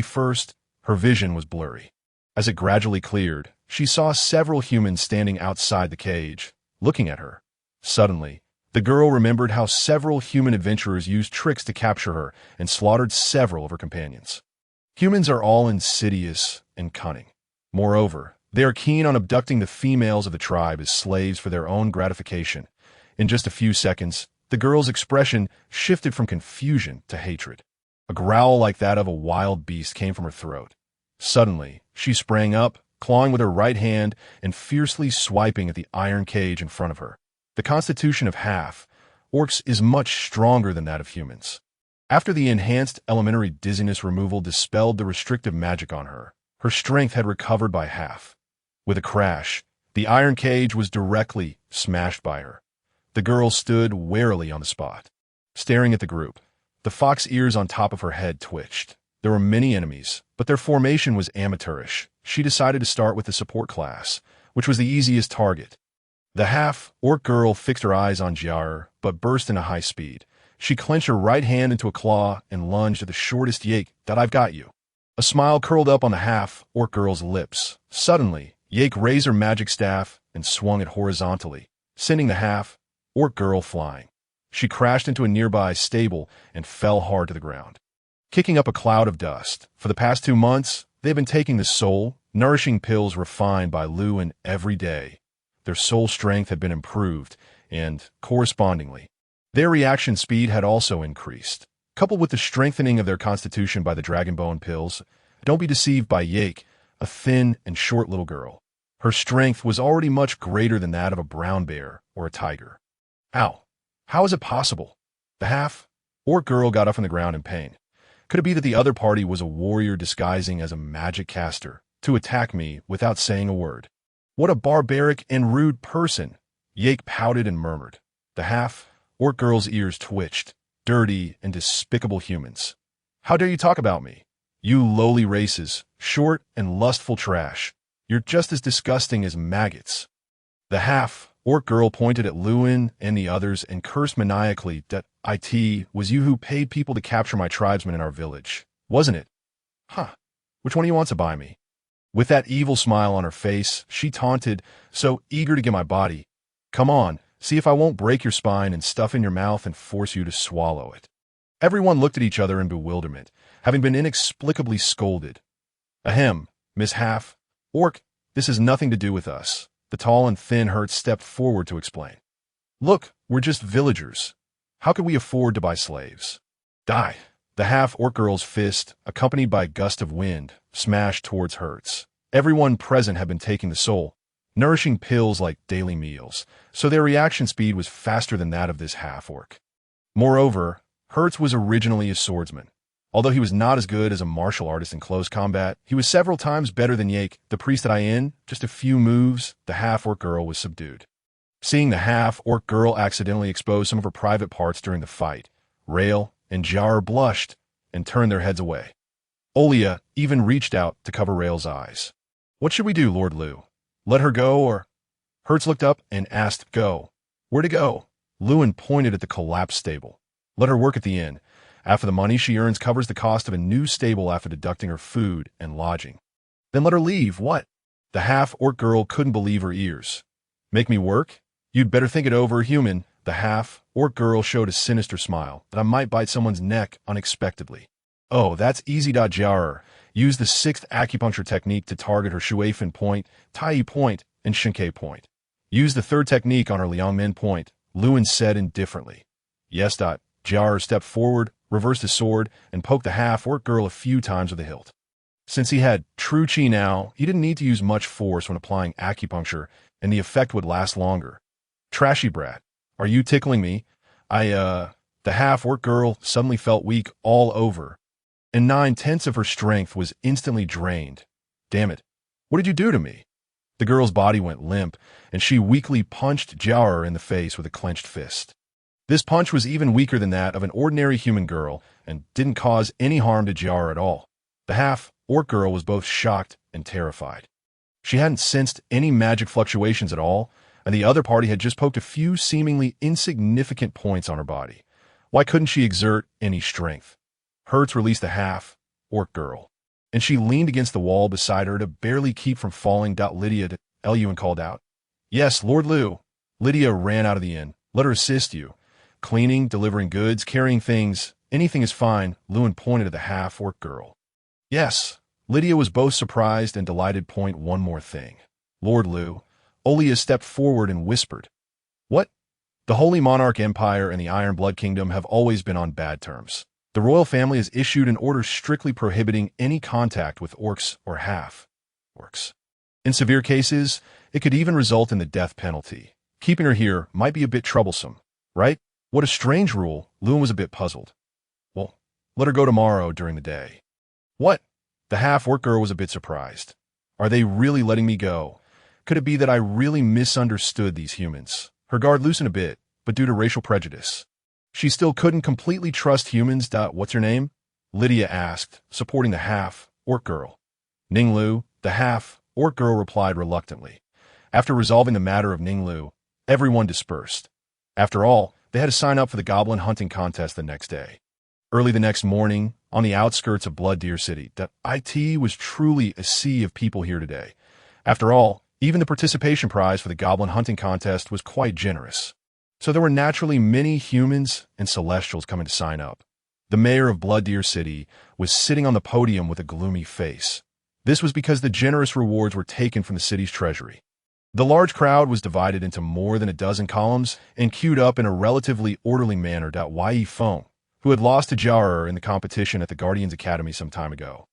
First, her vision was blurry. As it gradually cleared, she saw several humans standing outside the cage, looking at her. Suddenly, the girl remembered how several human adventurers used tricks to capture her and slaughtered several of her companions. Humans are all insidious and cunning. Moreover, they are keen on abducting the females of the tribe as slaves for their own gratification. In just a few seconds, the girl's expression shifted from confusion to hatred. A growl like that of a wild beast came from her throat. Suddenly, she sprang up, clawing with her right hand and fiercely swiping at the iron cage in front of her. The constitution of half-orcs is much stronger than that of humans. After the enhanced elementary dizziness removal dispelled the restrictive magic on her, her strength had recovered by half. With a crash, the iron cage was directly smashed by her. The girl stood warily on the spot, staring at the group. The fox ears on top of her head twitched. There were many enemies, but their formation was amateurish. She decided to start with the support class, which was the easiest target. The half-orc girl fixed her eyes on Jar, but burst into high speed. She clenched her right hand into a claw and lunged at the shortest Yake. "I've got you." A smile curled up on the half-orc girl's lips. Suddenly, Yake raised her magic staff and swung it horizontally, sending the half-orc girl flying. She crashed into a nearby stable and fell hard to the ground, kicking up a cloud of dust. For the past 2 months, they've been taking the soul-nourishing pills refined by Luan every day. Their soul strength had been improved, and, correspondingly, their reaction speed had also increased. Coupled with the strengthening of their constitution by the dragonbone pills, don't be deceived by Yake, a thin and short little girl. Her strength was already much greater than that of a brown bear or a tiger. Ow! How is it possible? The half-orc girl got up from the ground in pain. Could it be that the other party was a warrior disguising as a magic caster to attack me without saying a word? What a barbaric and rude person! Yake pouted and murmured. The half-orc girl's ears twitched. Dirty and despicable humans. How dare you talk about me? You lowly races, short and lustful trash. You're just as disgusting as maggots. The half-orc girl pointed at Luan and the others and cursed maniacally. It was you who paid people to capture my tribesmen in our village, wasn't it? Huh. Which one of you wants to buy me? With that evil smile on her face, she taunted, so eager to get my body. Come on, see if I won't break your spine and stuff in your mouth and force you to swallow it. Everyone looked at each other in bewilderment, having been inexplicably scolded. Ahem, Miss Half-Orc, this has nothing to do with us. The tall and thin Hertz stepped forward to explain. Look, we're just villagers. How could we afford to buy slaves? Die. The half-orc girl's fist, accompanied by a gust of wind, smashed towards Hertz. Everyone present had been taking the soul, nourishing pills like daily meals, so their reaction speed was faster than that of this half-orc. Moreover, Hertz was originally a swordsman. Although he was not as good as a martial artist in close combat, he was several times better than Yake, the priest at In. Just a few moves, the half-orc girl was subdued. Seeing the half-orc girl accidentally expose some of her private parts during the fight, Rael and Jar blushed and turned their heads away. Olia even reached out to cover Rael's eyes. "What should we do, Lord Lu? Let her go, or—" Hertz looked up and asked, "Go. Where to go?" Lewin pointed at the collapsed stable. "Let her work at the inn. After the money she earns covers the cost of a new stable after deducting her food and lodging." "Then let her leave, what?" The half-orc girl couldn't believe her ears. "Make me work? You'd better think it over, human." The half-orc girl showed a sinister smile, that I might bite someone's neck unexpectedly. "Oh, that's easy. Jarer. Use the 6th acupuncture technique to target her Shueifan point, Tai point, and Shinkei point. Use the 3rd technique on her Liangmen point," Lewin said indifferently. "Yes. Jarer stepped forward, reversed his sword, and poked the half-orc girl a few times with the hilt. Since he had true chi now, he didn't need to use much force when applying acupuncture, and the effect would last longer. "Trashy brat, are you tickling me? The half-orc girl suddenly felt weak all over, and 9/10 of her strength was instantly drained. "Damn it, what did you do to me?" The girl's body went limp, and she weakly punched Jarer in the face with a clenched fist. This punch was even weaker than that of an ordinary human girl, and didn't cause any harm to Jarer at all. The half-orc girl was both shocked and terrified. She hadn't sensed any magic fluctuations at all, and the other party had just poked a few seemingly insignificant points on her body. Why couldn't she exert any strength? Hertz released the half-orc girl, and she leaned against the wall beside her to barely keep from falling. Lydia to Eluin called out, "Yes, Lord Lu." Lydia ran out of the inn. "Let her assist you. Cleaning, delivering goods, carrying things, anything is fine." Lewin pointed at the half-orc girl. "Yes." Lydia was both surprised and delighted. "Point one more thing, Lord Lu." Olia stepped forward and whispered, "What?" The Holy Monarch Empire and the Iron Blood Kingdom have always been on bad terms. The royal family has issued an order strictly prohibiting any contact with orcs or half-orcs. In severe cases, it could even result in the death penalty. Keeping her here might be a bit troublesome, right? What a strange rule. Lewin was a bit puzzled. "Well, let her go tomorrow during the day." "What?" The half-orc girl was a bit surprised. "Are they really letting me go? Could it be that I really misunderstood these humans?" Her guard loosened a bit, but due to racial prejudice, she still couldn't completely trust humans. "What's your name?" Lydia asked, supporting the half-orc girl. "Ninglu." The half-orc girl replied reluctantly. After resolving the matter of Ninglu, everyone dispersed. After all, they had to sign up for the goblin hunting contest the next day. Early the next morning, on the outskirts of Blood Deer City, it was truly a sea of people here today. After all, even the participation prize for the goblin hunting contest was quite generous. So there were naturally many humans and celestials coming to sign up. The mayor of Blood Deer City was sitting on the podium with a gloomy face. This was because the generous rewards were taken from the city's treasury. The large crowd was divided into more than a dozen columns and queued up in a relatively orderly manner. Yi Feng, who had lost to Jarer in the competition at the Guardians Academy some time ago,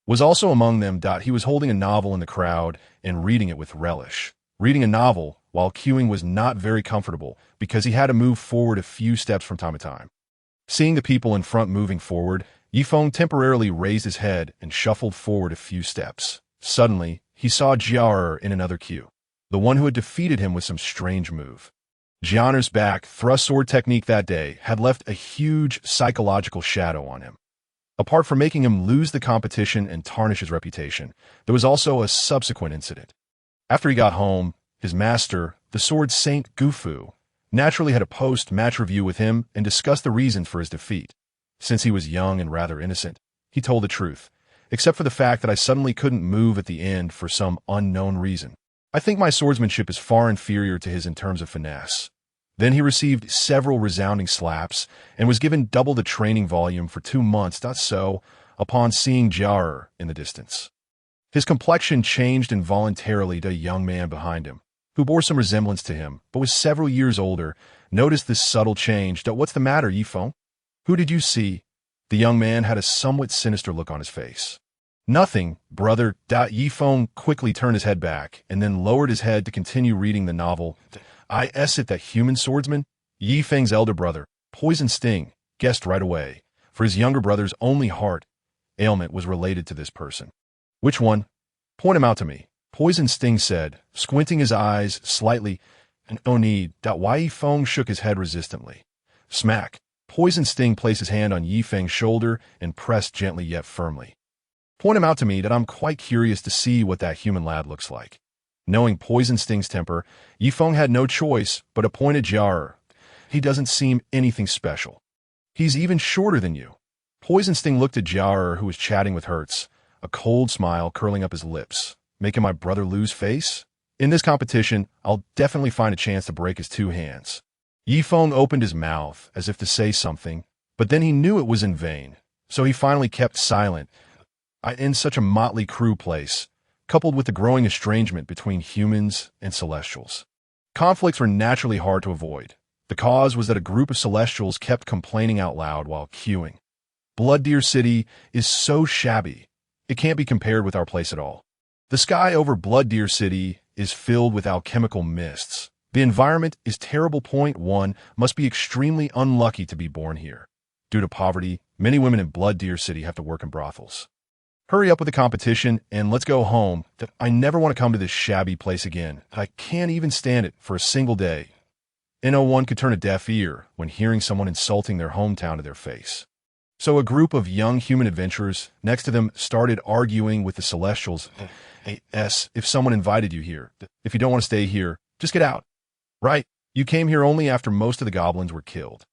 was also among them. He was holding a novel in the crowd and reading it with relish. Reading a novel while queuing was not very comfortable because he had to move forward a few steps from time to time. Seeing the people in front moving forward, Yi Feng temporarily raised his head and shuffled forward a few steps. Suddenly, he saw Jarer in another queue, the one who had defeated him with some strange move. Jianer's back thrust sword technique that day had left a huge psychological shadow on him. Apart from making him lose the competition and tarnish his reputation, there was also a subsequent incident. After he got home, his master, the sword Saint Gufu, naturally had a post-match review with him and discussed the reasons for his defeat. Since he was young and rather innocent, he told the truth, except for the fact that I suddenly couldn't move at the end for some unknown reason. I think my swordsmanship is far inferior to his in terms of finesse. Then he received several resounding slaps and was given double the training volume for 2 months. So, upon seeing Jarer in the distance, his complexion changed involuntarily to a young man behind him, who bore some resemblance to him, but was several years older, noticed this subtle change. "What's the matter, Yi Feng? Who did you see?" The young man had a somewhat sinister look on his face. Nothing, brother. Yifeng quickly turned his head back and then lowered his head to continue reading the novel. Is it that human swordsman? Yifeng's elder brother, Poison Sting, guessed right away, for his younger brother's only heart ailment was related to this person. Which one? Point him out to me, Poison Sting said, squinting his eyes slightly. No need. Yifeng shook his head resistantly. Smack. Poison Sting placed his hand on Yifeng's shoulder and pressed gently yet firmly. Point him out to me. I'm quite curious to see what that human lad looks like. Knowing Poison Sting's temper, Yifeng had no choice but appointed Jiaer. He doesn't seem anything special. He's even shorter than you. Poison Sting looked at Jiaer, who was chatting with Hertz, a cold smile curling up his lips. Making my brother lose face? In this competition, I'll definitely find a chance to break his two hands. Yifeng opened his mouth as if to say something, but then he knew it was in vain, so he finally kept silent. In such a motley crew place, coupled with the growing estrangement between humans and celestials, conflicts were naturally hard to avoid. The cause was that a group of celestials kept complaining out loud while queuing. Blood Deer City is so shabby, it can't be compared with our place at all. The sky over Blood Deer City is filled with alchemical mists. The environment is terrible. One must be extremely unlucky to be born here. Due to poverty, many women in Blood Deer City have to work in brothels. Hurry up with the competition and let's go home. I never want to come to this shabby place again. I can't even stand it for a single day. No one could turn a deaf ear when hearing someone insulting their hometown to their face. So a group of young human adventurers next to them started arguing with the Celestials. Hey, if someone invited you here, if you don't want to stay here, just get out. Right, you came here only after most of the goblins were killed.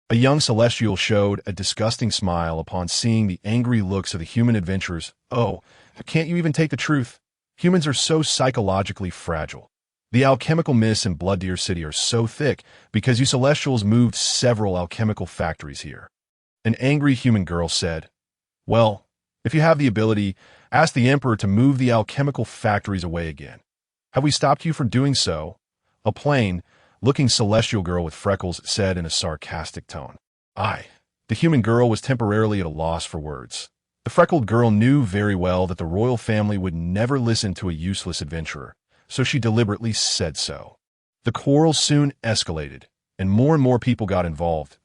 A young Celestial showed a disgusting smile upon seeing the angry looks of the human adventurers. Oh, can't you even take the truth? Humans are so psychologically fragile. The alchemical mists in Blood Deer City are so thick because you Celestials moved several alchemical factories here. An angry human girl said, well, if you have the ability, ask the Emperor to move the alchemical factories away again. Have we stopped you from doing so? A plain, looking celestial girl with freckles said in a sarcastic tone. The human girl was temporarily at a loss for words. The freckled girl knew very well that the royal family would never listen to a useless adventurer, so she deliberately said so. The quarrel soon escalated, and more people got involved.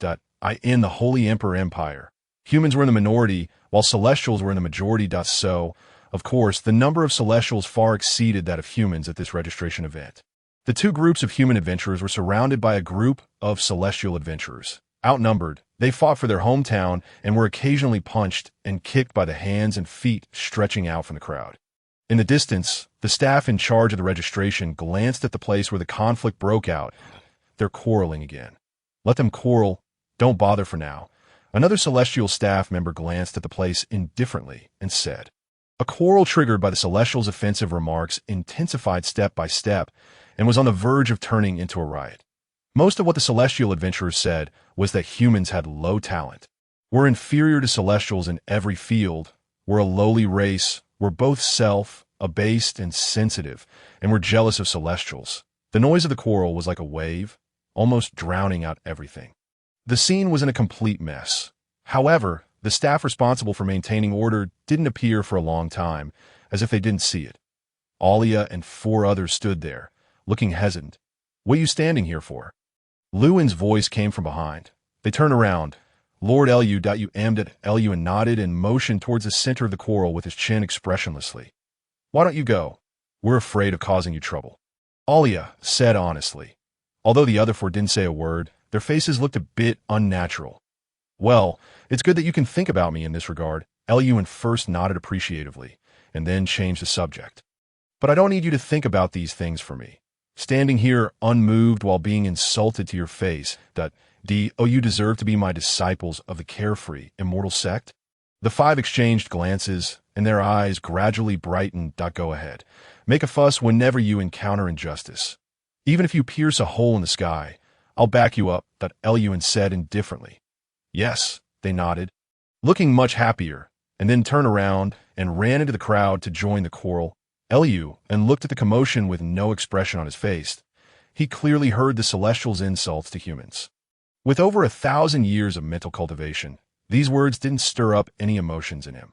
In the Holy Emperor Empire, humans were in the minority, while celestials were in the majority. So, of course, the number of celestials far exceeded that of humans at this registration event. The two groups of human adventurers were surrounded by a group of celestial adventurers. Outnumbered, they fought for their hometown and were occasionally punched and kicked by the hands and feet stretching out from the crowd. In the distance, the staff in charge of the registration glanced at the place where the conflict broke out. They're quarreling again. Let them quarrel. Don't bother for now. Another celestial staff member glanced at the place indifferently and said. A quarrel triggered by the celestials' offensive remarks intensified step by step and was on the verge of turning into a riot. Most of what the celestial adventurers said was that humans had low talent. We're inferior to celestials in every field. We're a lowly race. We're both abased and sensitive, and we're jealous of celestials. The noise of the quarrel was like a wave, almost drowning out everything. The scene was in a complete mess. However, the staff responsible for maintaining order didn't appear for a long time, as if they didn't see it. Alia and 4 others stood there, looking hesitant. What are you standing here for? Lewin's voice came from behind. They turned around. Lord Lu aimed at Lu and nodded and motioned towards the center of the quarrel with his chin expressionlessly. Why don't you go? We're afraid of causing you trouble. Alia said honestly. Although the other 4 didn't say a word, their faces looked a bit unnatural. Well, it's good that you can think about me in this regard. Lu first nodded appreciatively, and then changed the subject. But I don't need you to think about these things for me. Standing here unmoved while being insulted to your face, you deserve to be my disciples of the carefree, immortal sect? The 5 exchanged glances, and their eyes gradually brightened. Go ahead. Make a fuss whenever you encounter injustice. Even if you pierce a hole in the sky, I'll back you up, Lu said indifferently. Yes, they nodded, looking much happier, and then turned around and ran into the crowd to join the quarrel. Lu looked at the commotion with no expression on his face. He clearly heard the celestials' insults to humans. With over 1,000 years of mental cultivation, these words didn't stir up any emotions in him.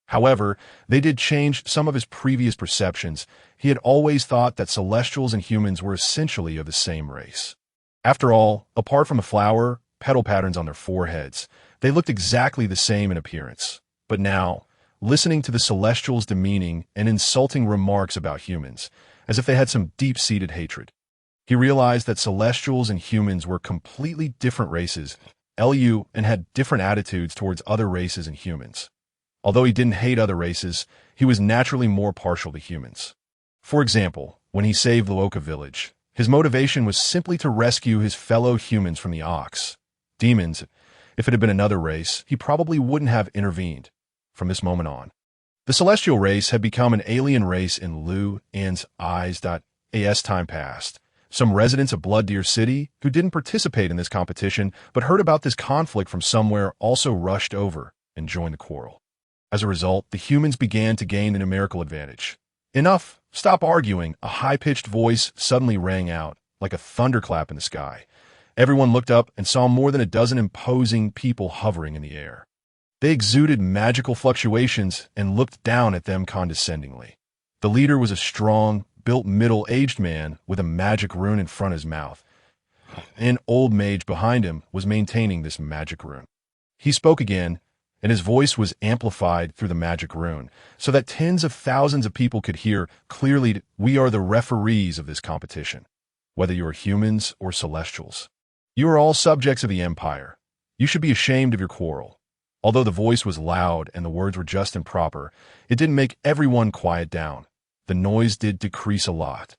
However, they did change some of his previous perceptions. He had always thought that celestials and humans were essentially of the same race. After all, apart from the flower, petal patterns on their foreheads, they looked exactly the same in appearance. But now, listening to the celestials' demeaning and insulting remarks about humans, as if they had some deep-seated hatred, he realized that celestials and humans were completely different races, and had different attitudes towards other races and humans. Although he didn't hate other races, he was naturally more partial to humans. For example, when he saved Luoka village, his motivation was simply to rescue his fellow humans from the Ox. Demons. If it had been another race, he probably wouldn't have intervened. From this moment on, the celestial race had become an alien race in Lu An's eyes. As time passed, some residents of Blood Deer City, who didn't participate in this competition but heard about this conflict from somewhere, also rushed over and joined the quarrel. As a result, the humans began to gain the numerical advantage. Enough! Stop arguing! A high-pitched voice suddenly rang out, like a thunderclap in the sky. Everyone looked up and saw more than a dozen imposing people hovering in the air. They exuded magical fluctuations and looked down at them condescendingly. The leader was a strong, built middle-aged man with a magic rune in front of his mouth. An old mage behind him was maintaining this magic rune. He spoke again, and his voice was amplified through the magic rune, so that tens of thousands of people could hear clearly. We are the referees of this competition. Whether you are humans or celestials, you are all subjects of the Empire. You should be ashamed of your quarrel. Although the voice was loud and the words were just and proper, it didn't make everyone quiet down. The noise did decrease a lot.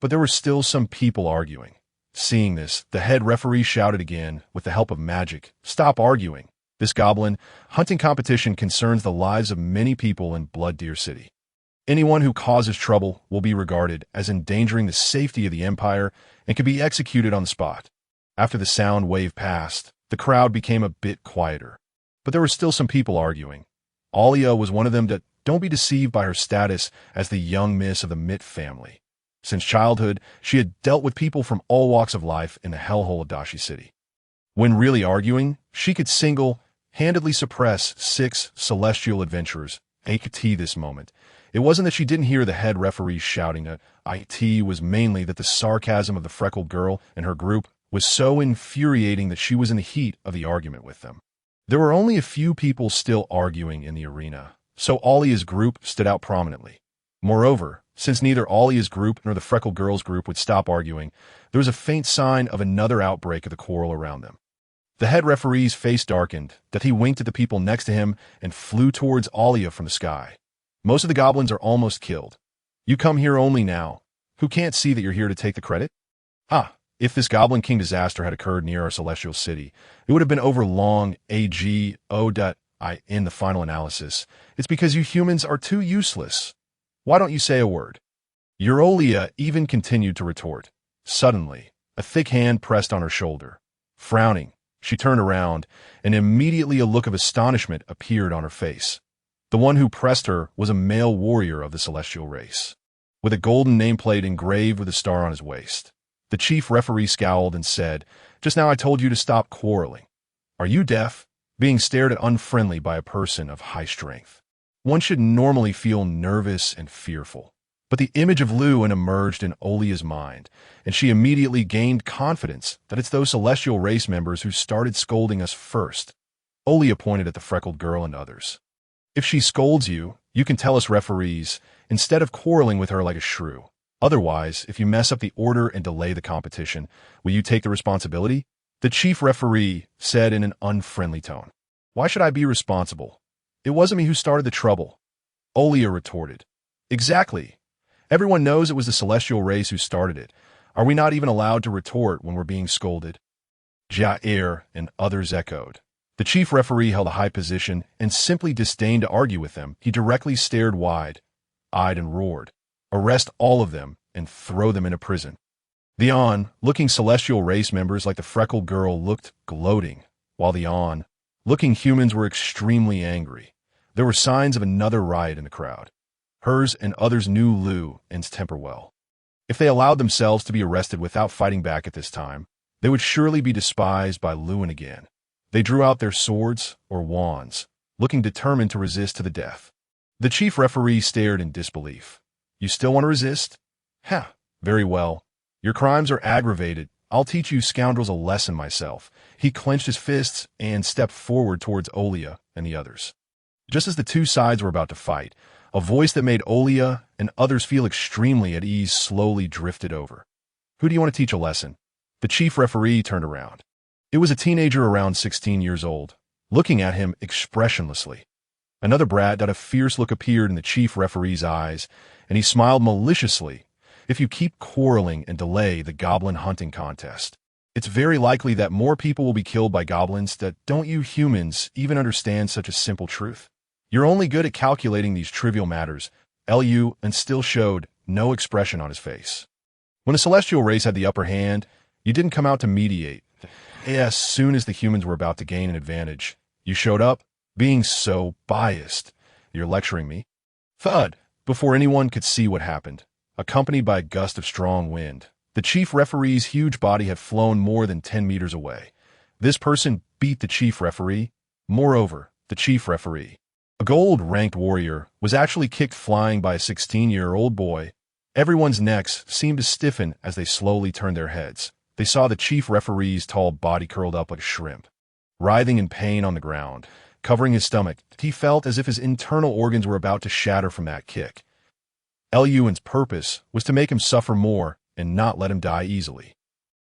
But there were still some people arguing. Seeing this, the head referee shouted again, with the help of magic, "Stop arguing. This goblin hunting competition concerns the lives of many people in Blood Deer City. Anyone who causes trouble will be regarded as endangering the safety of the Empire and can be executed on the spot." After the sound wave passed, the crowd became a bit quieter. But there were still some people arguing. Alia was one of them. Don't be deceived by her status as the young miss of the Mitt family. Since childhood, she had dealt with people from all walks of life in the hellhole of Dashi City. When really arguing, she could single-handedly suppress 6 celestial adventurers. It this moment. It wasn't that she didn't hear the head referee shouting. It was mainly that the sarcasm of the freckled girl and her group was so infuriating that she was in the heat of the argument with them. There were only a few people still arguing in the arena, so Alia's group stood out prominently. Moreover, since neither Alia's group nor the freckled girl's group would stop arguing, there was a faint sign of another outbreak of the quarrel around them. The head referee's face darkened, that he winked at the people next to him and flew towards Alia from the sky. "Most of the goblins are almost killed. You come here only now. Who can't see that you're here to take the credit? If this Goblin King disaster had occurred near our celestial city, it would have been over long ago. In the final analysis, it's because you humans are too useless. Why don't you say a word?" Eurolia even continued to retort. Suddenly, a thick hand pressed on her shoulder. Frowning, she turned around, and immediately a look of astonishment appeared on her face. The one who pressed her was a male warrior of the celestial race, with a golden nameplate engraved with a star on his waist. The chief referee scowled and said, "Just now I told you to stop quarreling. Are you deaf?" Being stared at unfriendly by a person of high strength, one should normally feel nervous and fearful. But the image of Luan emerged in Olia's mind, and she immediately gained confidence that it's those celestial race members who started scolding us first. Olia pointed at the freckled girl and others. "If she scolds you, you can tell us referees, instead of quarreling with her like a shrew. Otherwise, if you mess up the order and delay the competition, will you take the responsibility?" The chief referee said in an unfriendly tone. "Why should I be responsible? It wasn't me who started the trouble." Olia retorted. "Exactly. Everyone knows it was the celestial race who started it. Are we not even allowed to retort when we're being scolded?" Jair and others echoed. The chief referee held a high position and simply disdained to argue with them. He directly stared wide-eyed and roared, "Arrest all of them and throw them into prison." The on-looking celestial race members like the freckled girl looked gloating, while the on-looking humans were extremely angry. There were signs of another riot in the crowd. Hers and others knew Lu An's temper well. If they allowed themselves to be arrested without fighting back at this time, they would surely be despised by Lu An again. They drew out their swords or wands, looking determined to resist to the death. The chief referee stared in disbelief. You still want to resist? Ha, very well. Your crimes are aggravated. I'll teach you scoundrels a lesson myself. He clenched his fists and stepped forward towards Olia and the others. Just as the two sides were about to fight, a voice that made Olia and others feel extremely at ease slowly drifted over. Who do you want to teach a lesson? The chief referee turned around. It was a teenager around 16 years old, looking at him expressionlessly. Another brat. A fierce look appeared in the chief referee's eyes, and he smiled maliciously. If you keep quarreling and delay the goblin hunting contest, it's very likely that more people will be killed by goblins. That don't you humans even understand such a simple truth? You're only good at calculating these trivial matters. Lu and still showed no expression on his face. When the celestial race had the upper hand, you didn't come out to mediate. As soon as the humans were about to gain an advantage, you showed up, being so biased. You're lecturing me? Thud! Before anyone could see what happened, accompanied by a gust of strong wind, the chief referee's huge body had flown more than 10 meters away. This person beat the chief referee. Moreover, the chief referee, a gold-ranked warrior, was actually kicked flying by a 16-year-old boy. Everyone's necks seemed to stiffen as they slowly turned their heads. They saw the chief referee's tall body curled up like a shrimp, writhing in pain on the ground. Covering his stomach, he felt as if his internal organs were about to shatter from that kick. Luan's purpose was to make him suffer more and not let him die easily.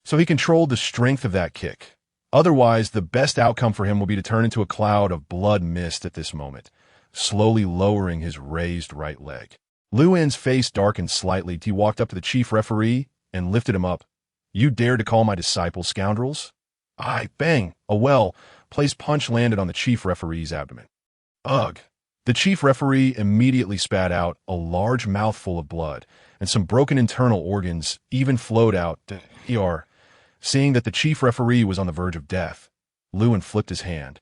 So he controlled the strength of that kick. Otherwise, the best outcome for him will be to turn into a cloud of blood mist at this moment, slowly lowering his raised right leg. Luan's face darkened slightly. He walked up to the chief referee and lifted him up. You dare to call my disciples scoundrels? Aye, bang! A well-placed punch landed on the chief referee's abdomen. Ugh! The chief referee immediately spat out a large mouthful of blood, and some broken internal organs even flowed out. Seeing that the chief referee was on the verge of death, Luan flipped his hand,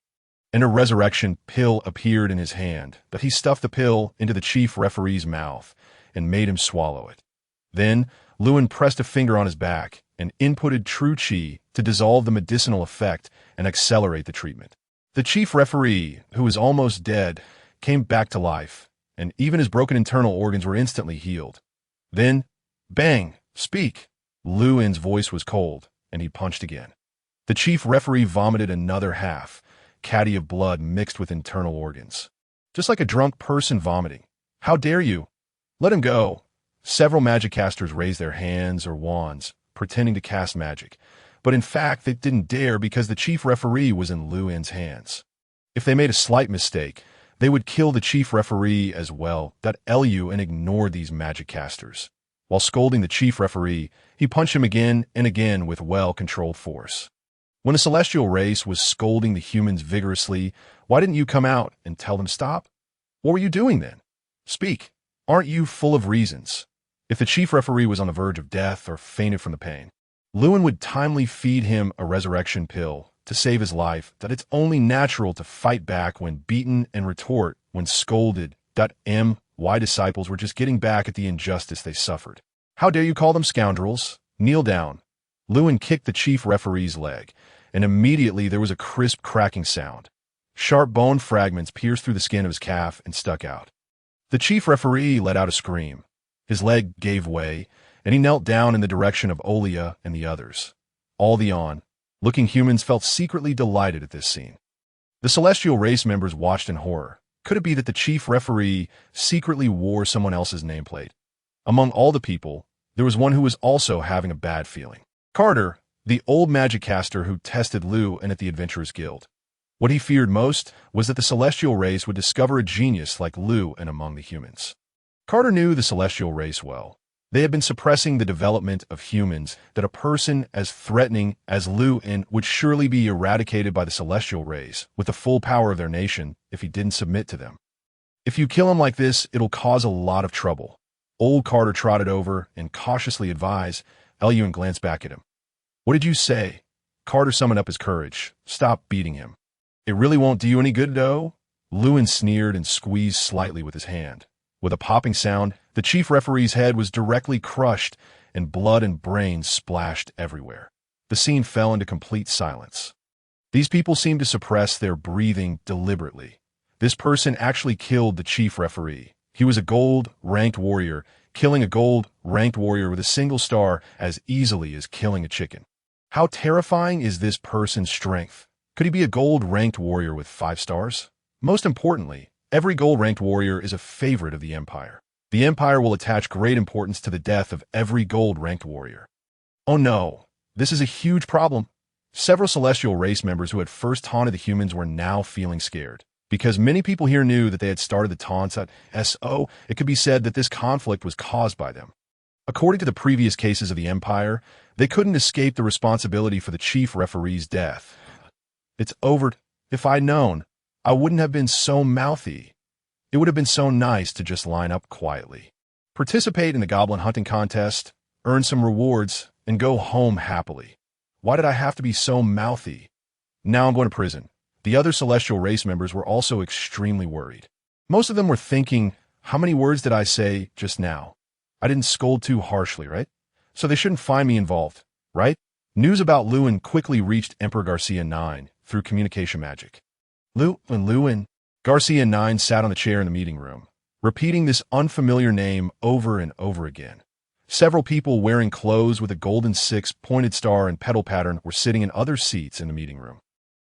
and a resurrection pill appeared in his hand. That he stuffed the pill into the chief referee's mouth and made him swallow it. Then Luan pressed a finger on his back and inputted true chi to dissolve the medicinal effect and accelerate the treatment. The chief referee, who was almost dead, came back to life, and even his broken internal organs were instantly healed. Then, bang! Speak! Luan's voice was cold, and he punched again. The chief referee vomited another half caddy of blood mixed with internal organs. Just like a drunk person vomiting. How dare you? Let him go! Several magic casters raised their hands or wands, pretending to cast magic, but in fact they didn't dare because the chief referee was in Luan's hands. If they made a slight mistake, they would kill the chief referee as well. That Lu and ignored these magic casters. While scolding the chief referee, he punched him again and again with well-controlled force. When the celestial race was scolding the humans vigorously, why didn't you come out and tell them stop? What were you doing then? Speak. Aren't you full of reasons? If the chief referee was on the verge of death or fainted from the pain, Luan would timely feed him a resurrection pill to save his life. That it's only natural to fight back when beaten and retort when scolded. My disciples were just getting back at the injustice they suffered. How dare you call them scoundrels? Kneel down. Luan kicked the chief referee's leg, and immediately there was a crisp cracking sound. Sharp bone fragments pierced through the skin of his calf and stuck out. The chief referee let out a scream. His leg gave way, and he knelt down in the direction of Olia and the others. All the on-looking humans felt secretly delighted at this scene. The celestial race members watched in horror. Could it be that the chief referee secretly wore someone else's nameplate? Among all the people, there was one who was also having a bad feeling. Carter, the old magic caster who tested Luan at the Adventurers Guild. What he feared most was that the celestial race would discover a genius like Luan among the humans. Carter knew the celestial race well. They had been suppressing the development of humans. That a person as threatening as Luan would surely be eradicated by the celestial race with the full power of their nation if he didn't submit to them. If you kill him like this, it'll cause a lot of trouble. Old Carter trotted over and cautiously advised. Luan glanced back at him. What did you say? Carter summoned up his courage. Stop beating him. It really won't do you any good, though? Luan sneered and squeezed slightly with his hand. With a popping sound, the chief referee's head was directly crushed, and blood and brains splashed everywhere. The scene fell into complete silence. These people seemed to suppress their breathing deliberately. This person actually killed the chief referee. He was a gold-ranked warrior, killing a gold-ranked warrior with a single star as easily as killing a chicken. How terrifying is this person's strength? Could he be a gold-ranked warrior with 5 stars? Most importantly, every gold-ranked warrior is a favorite of the Empire. The Empire will attach great importance to the death of every gold-ranked warrior. Oh no, this is a huge problem. Several celestial race members who had first taunted the humans were now feeling scared. Because many people here knew that they had started the taunts at SO, it could be said that this conflict was caused by them. According to the previous cases of the Empire, they couldn't escape the responsibility for the chief referee's death. It's over. If I'd known, I wouldn't have been so mouthy. It would have been so nice to just line up quietly, participate in the goblin hunting contest, earn some rewards, and go home happily. Why did I have to be so mouthy? Now I'm going to prison. The other celestial race members were also extremely worried. Most of them were thinking, how many words did I say just now? I didn't scold too harshly, right? So they shouldn't find me involved, right? News about Lewin quickly reached Emperor Garcia 9 through communication magic. Lewin. Garcia 9 sat on the chair in the meeting room, repeating this unfamiliar name over and over again. Several people wearing clothes with a golden 6-pointed star and petal pattern were sitting in other seats in the meeting room,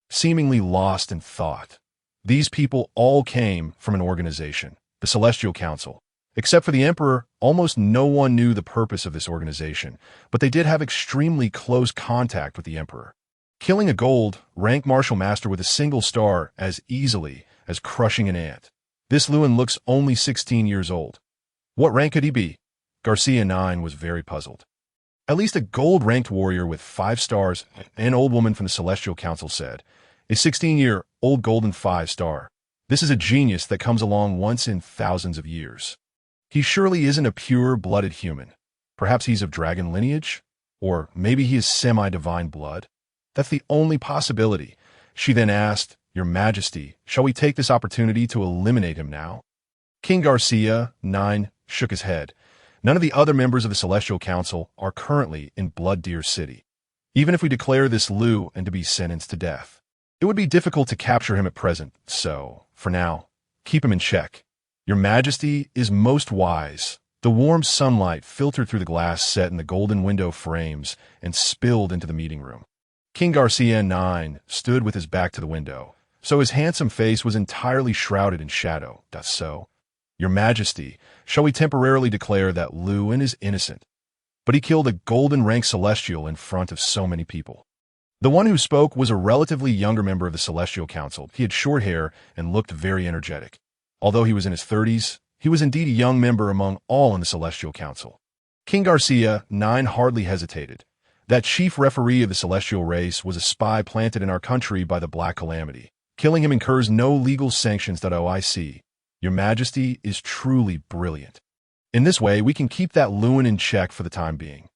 seemingly lost in thought. These people all came from an organization, the Celestial Council. Except for the Emperor, almost no one knew the purpose of this organization, but they did have extremely close contact with the Emperor, killing a gold-ranked martial master with a single star as easily as crushing an ant. This Lewin looks only 16 years old. What rank could he be? Garcia 9 was very puzzled. At least a gold-ranked warrior with 5 stars, an old woman from the Celestial Council said. A 16-year-old golden 5-star. This is a genius that comes along once in thousands of years. He surely isn't a pure-blooded human. Perhaps he's of dragon lineage? Or maybe he is semi-divine blood? That's the only possibility. She then asked, Your Majesty, shall we take this opportunity to eliminate him now? King Garcia 9 shook his head. None of the other members of the Celestial Council are currently in Blood Deer City. Even if we declare this Liu and to be sentenced to death, it would be difficult to capture him at present, so, for now, keep him in check. Your Majesty is most wise. The warm sunlight filtered through the glass set in the golden window frames and spilled into the meeting room. King Garcia 9 stood with his back to the window, so his handsome face was entirely shrouded in shadow. So, Your Majesty, shall we temporarily declare that Lewin is innocent? But he killed a golden-ranked celestial in front of so many people. The one who spoke was a relatively younger member of the Celestial Council. He had short hair and looked very energetic. Although he was in his 30s, he was indeed a young member among all in the Celestial Council. King Garcia 9 hardly hesitated. That chief referee of the celestial race was a spy planted in our country by the Black Calamity. Killing him incurs no legal sanctions. OIC. Your Majesty is truly brilliant. In this way, we can keep that Lewin in check for the time being.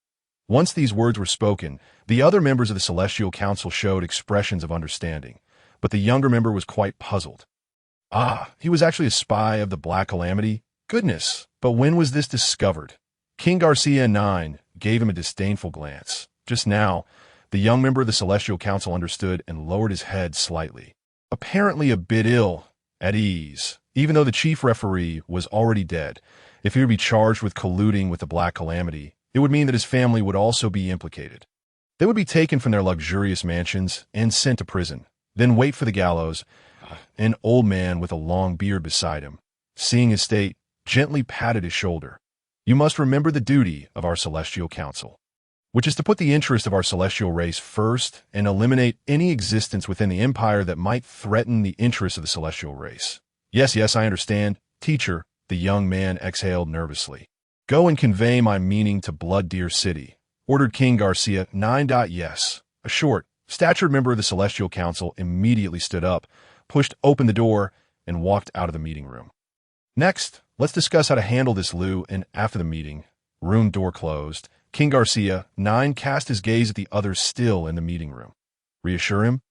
Once these words were spoken, the other members of the Celestial Council showed expressions of understanding, but the younger member was quite puzzled. He was actually a spy of the Black Calamity? Goodness, but when was this discovered? King Garcia 9 gave him a disdainful glance. Just now, the young member of the Celestial Council understood and lowered his head slightly, apparently a bit ill at ease. Even though the chief referee was already dead, if he would be charged with colluding with the Black Calamity, it would mean that his family would also be implicated. They would be taken from their luxurious mansions and sent to prison, then wait for the gallows. An old man with a long beard beside him, seeing his state, gently patted his shoulder. You must remember the duty of our Celestial Council, which is to put the interest of our celestial race first and eliminate any existence within the Empire that might threaten the interests of the celestial race. Yes, I understand. Teacher, the young man exhaled nervously. Go and convey my meaning to Blood Deer City, ordered King Garcia 9. Yes. A short, statured member of the Celestial Council immediately stood up, pushed open the door, and walked out of the meeting room. Next, let's discuss how to handle this Liu, and after the meeting, room door closed, King Garcia 9 cast his gaze at the others still in the meeting room. Reassure him?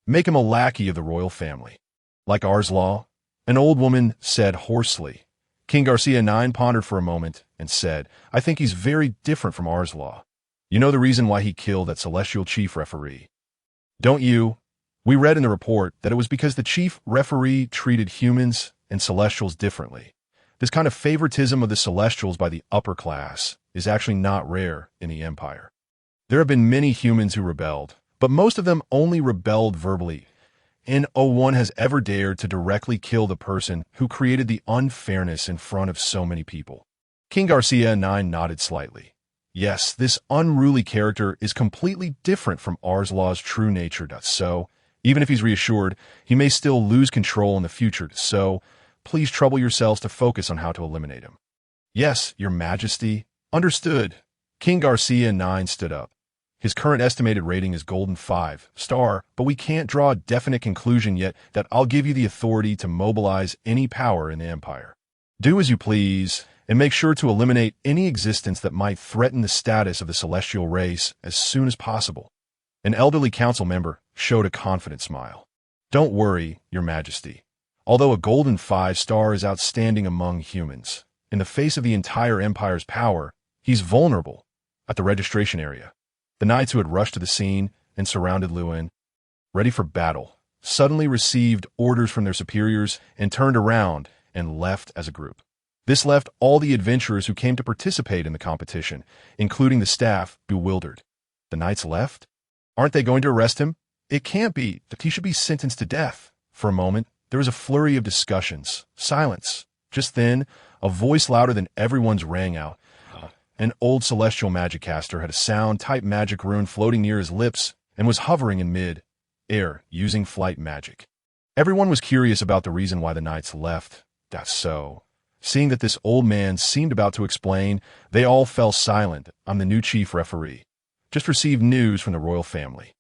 Make him a lackey of the royal family. Like Arslaw? An old woman said hoarsely. King Garcia 9 pondered for a moment and said, I think he's very different from Arslaw. You know the reason why he killed that celestial chief referee. Don't you? We read in the report that it was because the chief referee treated humans and celestials differently. This kind of favoritism of the celestials by the upper class is actually not rare in the Empire. There have been many humans who rebelled, but most of them only rebelled verbally. And no one has ever dared to directly kill the person who created the unfairness in front of so many people. King Garcia 9 nodded slightly. Yes, this unruly character is completely different from Arslaw's true nature, so even if he's reassured, he may still lose control in the future, so please trouble yourselves to focus on how to eliminate him. Yes, Your Majesty. Understood. King Garcia 9 stood up. His current estimated rating is Golden 5-star, but we can't draw a definite conclusion yet that I'll give you the authority to mobilize any power in the Empire. Do as you please, and make sure to eliminate any existence that might threaten the status of the celestial race as soon as possible. An elderly council member showed a confident smile. Don't worry, Your Majesty. Although a Golden 5-star is outstanding among humans, in the face of the entire Empire's power, he's vulnerable. At the registration area, the knights who had rushed to the scene and surrounded Lewin, ready for battle, suddenly received orders from their superiors and turned around and left as a group. This left all the adventurers who came to participate in the competition, including the staff, bewildered. The knights left? Aren't they going to arrest him? It can't be. He should be sentenced to death. For a moment, there was a flurry of discussions. Silence. Just then, a voice louder than everyone's rang out. An old celestial magic-caster had a sound-type magic rune floating near his lips and was hovering in mid-air, using flight magic. Everyone was curious about the reason why the knights left. That's so. Seeing that this old man seemed about to explain, they all fell silent. I'm the new chief referee. Just received news from the royal family.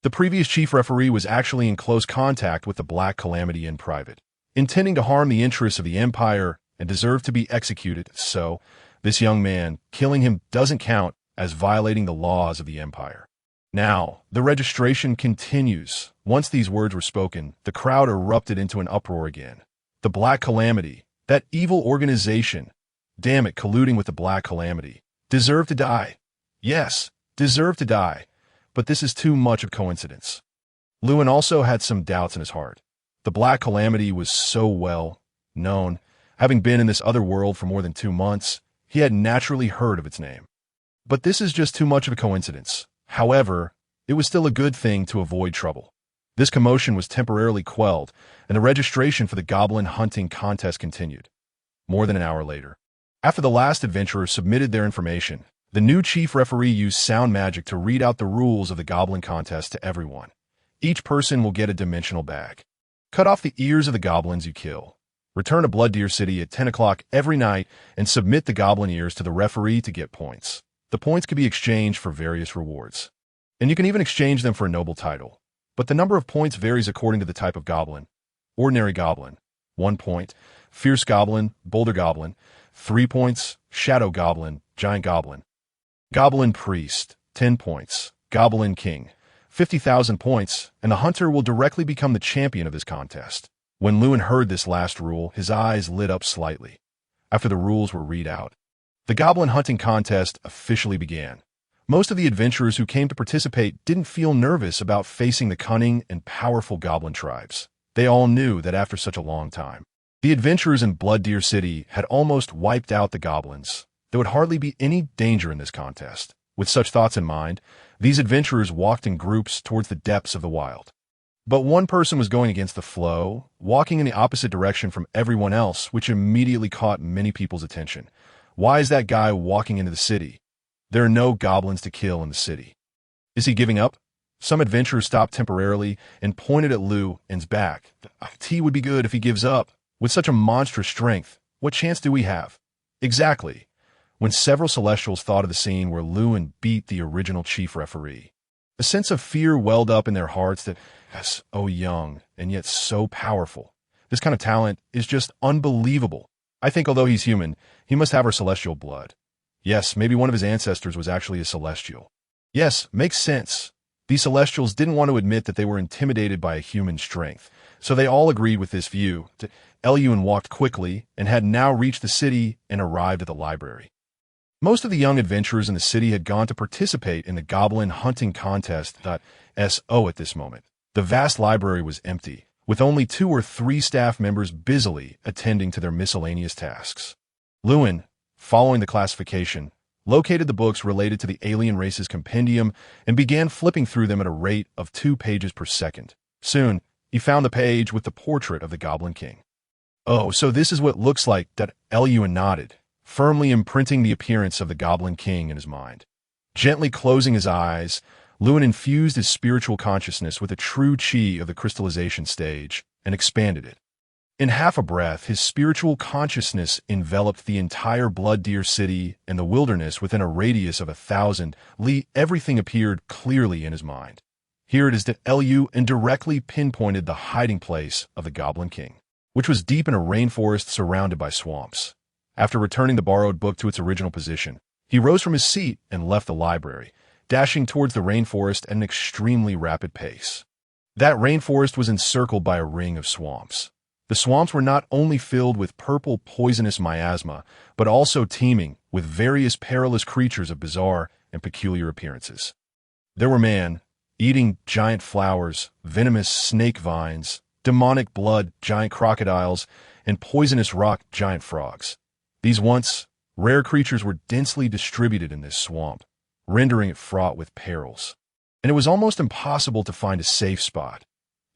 The previous chief referee was actually in close contact with the Black Calamity in private, intending to harm the interests of the Empire and deserved to be executed, so this young man, killing him doesn't count as violating the laws of the Empire. Now, the registration continues. Once these words were spoken, the crowd erupted into an uproar again. The Black Calamity, that evil organization, damn it, colluding with the Black Calamity, deserve to die. Yes, deserve to die. But this is too much of coincidence. Lewin also had some doubts in his heart. The Black Calamity was so well known. Having been in this other world for more than 2 months, he had naturally heard of its name. But this is just too much of a coincidence. However, it was still a good thing to avoid trouble. This commotion was temporarily quelled, and the registration for the goblin hunting contest continued. More than an hour later, after the last adventurers submitted their information, the new chief referee used sound magic to read out the rules of the goblin contest to everyone. Each person will get a dimensional bag. Cut off the ears of the goblins you kill. Return to Blood Deer City at 10 o'clock every night and submit the goblin ears to the referee to get points. The points can be exchanged for various rewards. And you can even exchange them for a noble title. But the number of points varies according to the type of goblin. Ordinary goblin, 1 point. Fierce goblin, boulder goblin, 3 points. Shadow goblin, giant goblin. Goblin priest, 10 points. Goblin king, 50,000 points, and the hunter will directly become the champion of this contest. When Lewin heard this last rule, his eyes lit up slightly. After the rules were read out, the goblin hunting contest officially began. Most of the adventurers who came to participate didn't feel nervous about facing the cunning and powerful goblin tribes. They all knew that after such a long time, the adventurers in Blood Deer City had almost wiped out the goblins. There would hardly be any danger in this contest. With such thoughts in mind, these adventurers walked in groups towards the depths of the wild. But one person was going against the flow, walking in the opposite direction from everyone else, which immediately caught many people's attention. Why is that guy walking into the city? There are no goblins to kill in the city. Is he giving up? Some adventurers stopped temporarily and pointed at Lewin's back. He would be good if he gives up. With such a monstrous strength, what chance do we have? Exactly. When several Celestials thought of the scene where Lewin beat the original chief referee, a sense of fear welled up in their hearts that, so young and yet so powerful. This kind of talent is just unbelievable. I think although he's human, he must have our celestial blood. Yes, maybe one of his ancestors was actually a celestial. Yes, makes sense. These celestials didn't want to admit that they were intimidated by a human strength, so they all agreed with this view. Lewin walked quickly and had now reached the city and arrived at the library. Most of the young adventurers in the city had gone to participate in the goblin hunting contest. At this moment, The vast library was empty, with only 2 or 3 staff members busily attending to their miscellaneous tasks. Lewin, following the classification, located the books related to the alien race's compendium and began flipping through them at a rate of 2 pages per second. Soon, he found the page with the portrait of the Goblin King. "Oh, so this is what it looks like," Lewin nodded, firmly imprinting the appearance of the Goblin King in his mind. Gently closing his eyes, Lewin infused his spiritual consciousness with the true chi of the crystallization stage and expanded it. In half a breath, his spiritual consciousness enveloped the entire Blood Deer City and the wilderness within a radius of 1,000 li. Everything appeared clearly in his mind. Here it is that Lu and directly pinpointed the hiding place of the Goblin King, which was deep in a rainforest surrounded by swamps. After returning the borrowed book to its original position, he rose from his seat and left the library, dashing towards the rainforest at an extremely rapid pace. That rainforest was encircled by a ring of swamps. The swamps were not only filled with purple poisonous miasma, but also teeming with various perilous creatures of bizarre and peculiar appearances. There were man-eating giant flowers, venomous snake vines, demonic blood giant crocodiles, and poisonous rock giant frogs. These once rare creatures were densely distributed in this swamp, rendering it fraught with perils. And it was almost impossible to find a safe spot.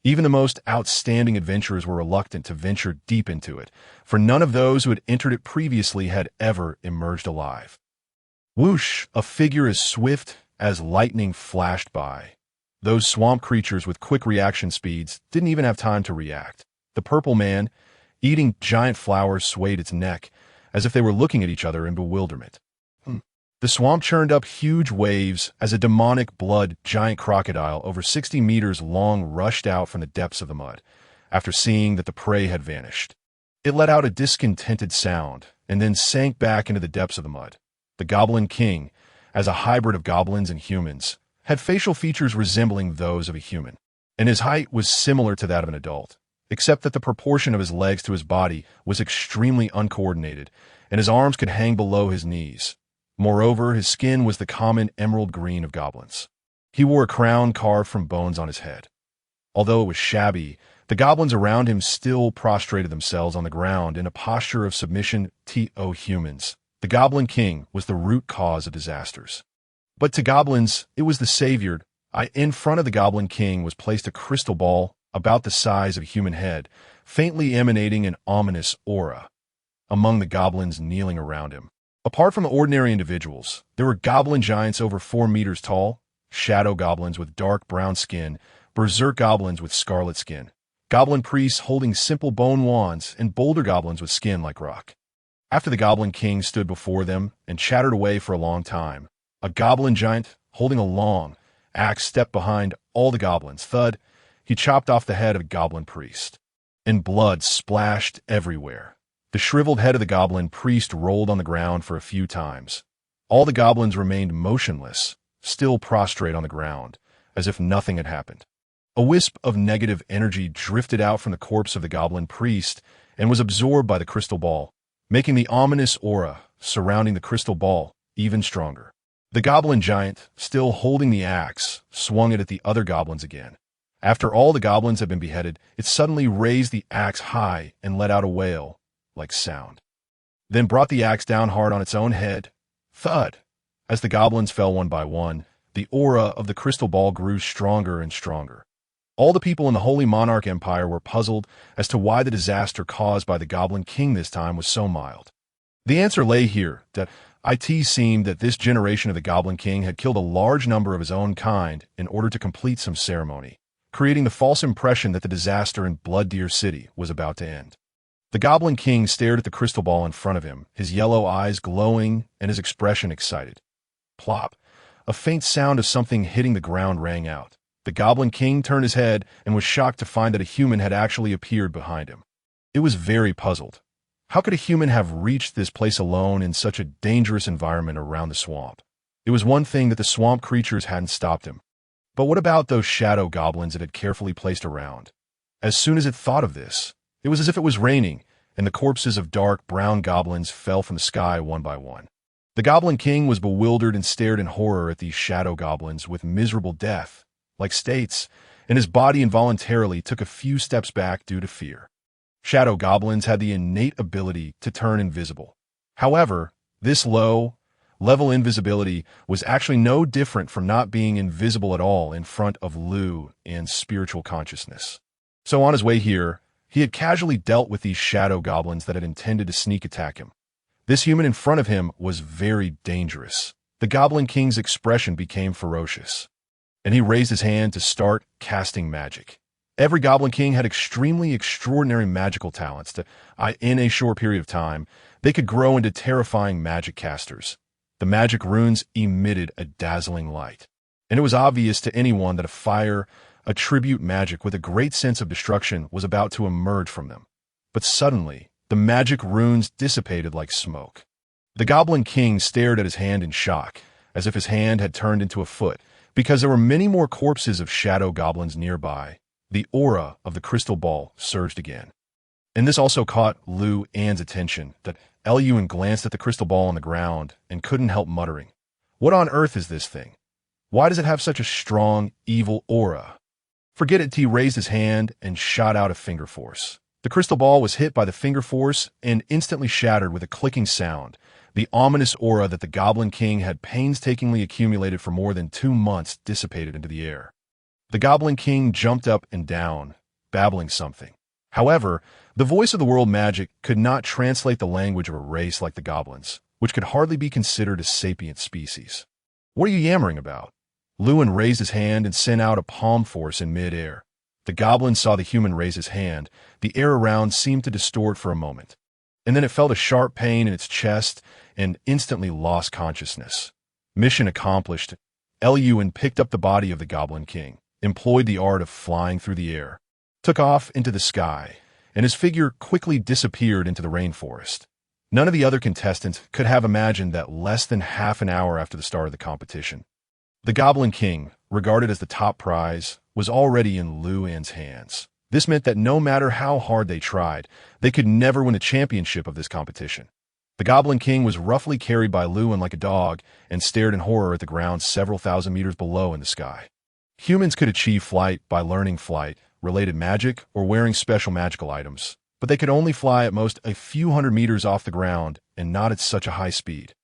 Even the most outstanding adventurers were reluctant to venture deep into it, for none of those who had entered it previously had ever emerged alive. Whoosh! A figure as swift as lightning flashed by. Those swamp creatures with quick reaction speeds didn't even have time to react. The purple man, eating giant flowers, swayed its neck, as if they were looking at each other in bewilderment. The swamp churned up huge waves as a demonic blood giant crocodile over 60 meters long rushed out from the depths of the mud, after seeing that the prey had vanished. It let out a discontented sound, and then sank back into the depths of the mud. The Goblin King, as a hybrid of goblins and humans, had facial features resembling those of a human, and his height was similar to that of an adult, except that the proportion of his legs to his body was extremely uncoordinated, and his arms could hang below his knees. Moreover, his skin was the common emerald green of goblins. He wore a crown carved from bones on his head. Although it was shabby, the goblins around him still prostrated themselves on the ground in a posture of submission to humans. The Goblin King was the root cause of disasters. But to goblins, it was the savior. In front of the Goblin King was placed a crystal ball about the size of a human head, faintly emanating an ominous aura. Among the goblins kneeling around him, apart from the ordinary individuals, there were goblin giants over 4 meters tall, shadow goblins with dark brown skin, berserk goblins with scarlet skin, goblin priests holding simple bone wands, and boulder goblins with skin like rock. After the Goblin King stood before them and chattered away for a long time, a goblin giant holding a long axe stepped behind all the goblins. Thud, he chopped off the head of a goblin priest, and blood splashed everywhere. The shriveled head of the goblin priest rolled on the ground for a few times. All the goblins remained motionless, still prostrate on the ground, as if nothing had happened. A wisp of negative energy drifted out from the corpse of the goblin priest and was absorbed by the crystal ball, making the ominous aura surrounding the crystal ball even stronger. The goblin giant, still holding the axe, swung it at the other goblins again. After all the goblins had been beheaded, it suddenly raised the axe high and let out a wail like sound, then brought the axe down hard on its own head. Thud! As the goblins fell one by one, the aura of the crystal ball grew stronger and stronger. All the people in the Holy Monarch Empire were puzzled as to why the disaster caused by the Goblin King this time was so mild. The answer lay here, that it seemed that this generation of the Goblin King had killed a large number of his own kind in order to complete some ceremony, creating the false impression that the disaster in Blood Deer City was about to end. The Goblin King stared at the crystal ball in front of him, his yellow eyes glowing and his expression excited. Plop! A faint sound of something hitting the ground rang out. The Goblin King turned his head and was shocked to find that a human had actually appeared behind him. It was very puzzled. How could a human have reached this place alone in such a dangerous environment around the swamp? It was one thing that the swamp creatures hadn't stopped him. But what about those shadow goblins it had carefully placed around? As soon as it thought of this, it was as if it was raining, and the corpses of dark brown goblins fell from the sky one by one. The Goblin King was bewildered and stared in horror at these shadow goblins with miserable death, like states, and his body involuntarily took a few steps back due to fear. Shadow goblins had the innate ability to turn invisible. However, this low-level invisibility was actually no different from not being invisible at all in front of Lu and spiritual consciousness. So on his way here, he had casually dealt with these shadow goblins that had intended to sneak attack him. This human in front of him was very dangerous. The Goblin King's expression became ferocious, and he raised his hand to start casting magic. Every Goblin King had extremely extraordinary magical talents that, in a short period of time, they could grow into terrifying magic casters. The magic runes emitted a dazzling light, and it was obvious to anyone that a fire, attribute magic with a great sense of destruction was about to emerge from them. But suddenly, the magic runes dissipated like smoke. The Goblin King stared at his hand in shock, as if his hand had turned into a foot, because there were many more corpses of shadow goblins nearby. The aura of the crystal ball surged again. And this also caught Lu An's attention, that Eluan glanced at the crystal ball on the ground and couldn't help muttering, "What on earth is this thing? Why does it have such a strong, evil aura?" Forget it, he raised his hand and shot out a finger force. The crystal ball was hit by the finger force and instantly shattered with a clicking sound. The ominous aura that the Goblin King had painstakingly accumulated for more than 2 months dissipated into the air. The Goblin King jumped up and down, babbling something. However, the voice of the world magic could not translate the language of a race like the goblins, which could hardly be considered a sapient species. "What are you yammering about?" Luan raised his hand and sent out a palm force in mid-air. The goblin saw the human raise his hand. The air around seemed to distort for a moment, and then it felt a sharp pain in its chest and instantly lost consciousness. Mission accomplished. Eluan picked up the body of the Goblin King, employed the art of flying through the air, took off into the sky, and his figure quickly disappeared into the rainforest. None of the other contestants could have imagined that less than half an hour after the start of the competition, the Goblin King, regarded as the top prize, was already in Lu An's hands. This meant that no matter how hard they tried, they could never win a championship of this competition. The Goblin King was roughly carried by Luan like a dog and stared in horror at the ground several thousand meters below in the sky. Humans could achieve flight by learning flight-related magic or wearing special magical items, but they could only fly at most a few hundred meters off the ground and not at such a high speed.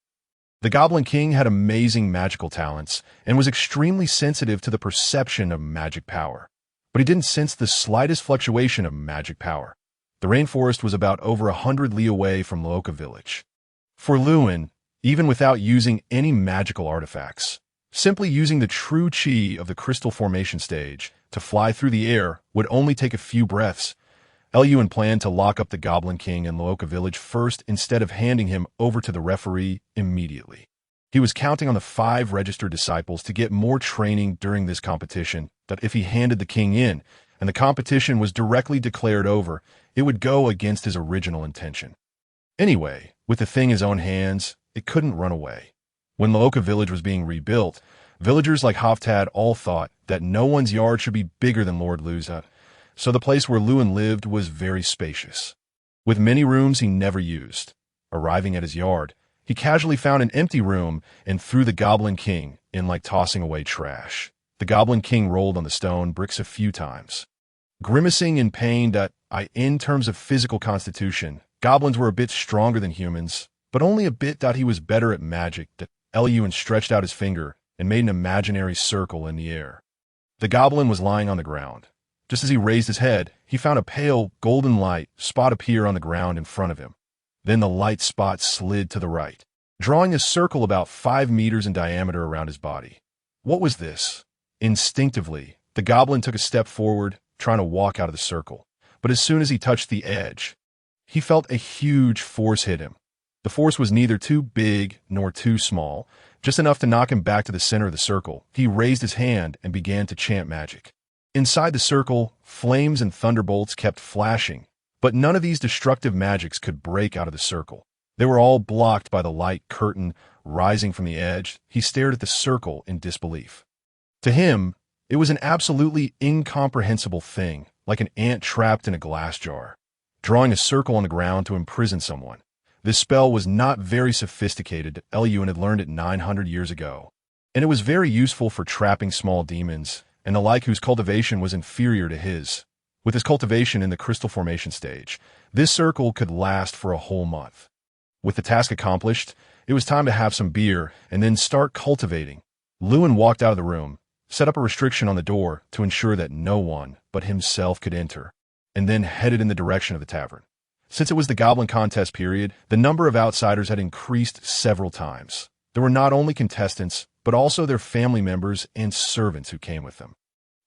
The Goblin King had amazing magical talents and was extremely sensitive to the perception of magic power, but he didn't sense the slightest fluctuation of magic power. The rainforest was about over 100 li away from Loka village. For Luan, even without using any magical artifacts, simply using the true chi of the crystal formation stage to fly through the air would only take a few breaths. Eluan planned to lock up the Goblin King in Loka village first instead of handing him over to the referee immediately. He was counting on the 5 registered disciples to get more training during this competition, that if he handed the king in and the competition was directly declared over, it would go against his original intention. Anyway, with the thing in his own hands, it couldn't run away. When Loka village was being rebuilt, villagers like Haftad all thought that no one's yard should be bigger than Lord Luza, so the place where Luan lived was very spacious, with many rooms he never used. Arriving at his yard, he casually found an empty room and threw the Goblin King in like tossing away trash. The Goblin King rolled on the stone bricks a few times, grimacing in pain. In terms of physical constitution, goblins were a bit stronger than humans, but only a bit. He was better at magic. Eluan stretched out his finger and made an imaginary circle in the air. The goblin was lying on the ground. Just as he raised his head, he found a pale, golden light spot appear on the ground in front of him. Then the light spot slid to the right, drawing a circle about 5 meters in diameter around his body. What was this? Instinctively, the goblin took a step forward, trying to walk out of the circle. But as soon as he touched the edge, he felt a huge force hit him. The force was neither too big nor too small, just enough to knock him back to the center of the circle. He raised his hand and began to chant magic. Inside the circle, flames and thunderbolts kept flashing, but none of these destructive magics could break out of the circle. They were all blocked by the light curtain rising from the edge. He stared at the circle in disbelief. To him, it was an absolutely incomprehensible thing, like an ant trapped in a glass jar, drawing a circle on the ground to imprison someone. This spell was not very sophisticated. Eluan had learned it 900 years ago, and it was very useful for trapping small demons and the like whose cultivation was inferior to his. With his cultivation in the crystal formation stage, this circle could last for a whole month. With the task accomplished, it was time to have some beer and then start cultivating. Lewin walked out of the room, set up a restriction on the door to ensure that no one but himself could enter, and then headed in the direction of the tavern. Since it was the goblin contest period, the number of outsiders had increased several times. There were not only contestants, but also their family members and servants who came with them.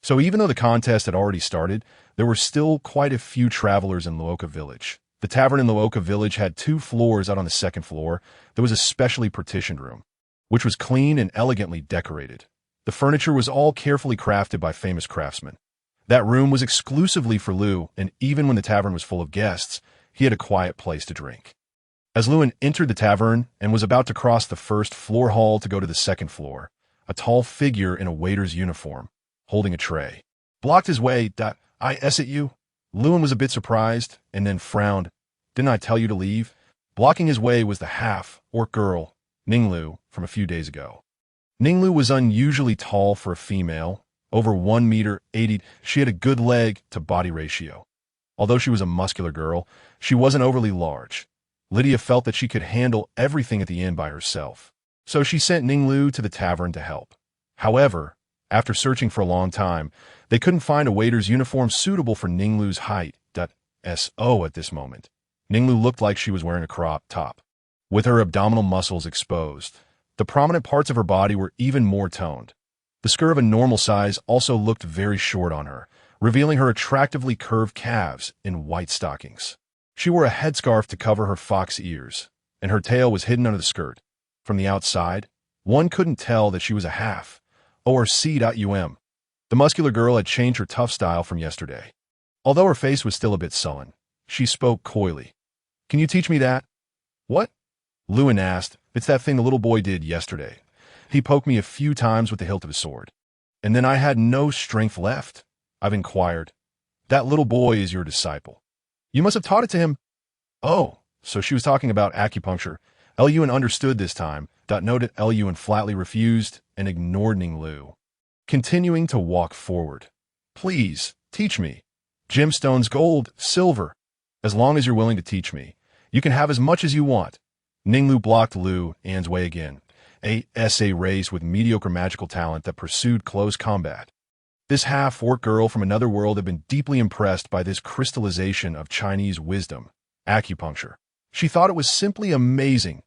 So even though the contest had already started, there were still quite a few travelers in Luoka Village. The tavern in Luoka Village had 2 floors. Out on the second floor, there was a specially partitioned room, which was clean and elegantly decorated. The furniture was all carefully crafted by famous craftsmen. That room was exclusively for Lou, and even when the tavern was full of guests, he had a quiet place to drink. As Lewin entered the tavern and was about to cross the first floor hall to go to the second floor, a tall figure in a waiter's uniform, holding a tray, blocked his way. "I s at you?" Lewin was a bit surprised and then frowned. "Didn't I tell you to leave?" Blocking his way was the half-orc girl, Ninglu, from a few days ago. Ninglu was unusually tall for a female, over 1 meter 80. She had a good leg-to-body ratio. Although she was a muscular girl, she wasn't overly large. Lydia felt that she could handle everything at the inn by herself, so she sent Ninglu to the tavern to help. However, after searching for a long time, they couldn't find a waiter's uniform suitable for Ninglu's height. So at this moment, Ninglu looked like she was wearing a crop top, with her abdominal muscles exposed. The prominent parts of her body were even more toned. The skirt of a normal size also looked very short on her, revealing her attractively curved calves in white stockings. She wore a headscarf to cover her fox ears, and her tail was hidden under the skirt. From the outside, one couldn't tell that she was a half-orc. The muscular girl had changed her tough style from yesterday. Although her face was still a bit sullen, she spoke coyly. "Can you teach me that?" "What?" Lewin asked. "It's that thing the little boy did yesterday. He poked me a few times with the hilt of his sword, and then I had no strength left." I've inquired. "That little boy is your disciple. You must have taught it to him." "Oh, so she was talking about acupuncture." Lewin understood this time. Noted Lewin flatly refused and ignored Ninglu, continuing to walk forward. "Please, teach me. Gemstones, gold, silver. As long as you're willing to teach me, you can have as much as you want." Ninglu blocked Lu An's way again, a race with mediocre magical talent that pursued close combat. This half-orc girl from another world had been deeply impressed by this crystallization of Chinese wisdom, acupuncture. She thought it was simply amazing.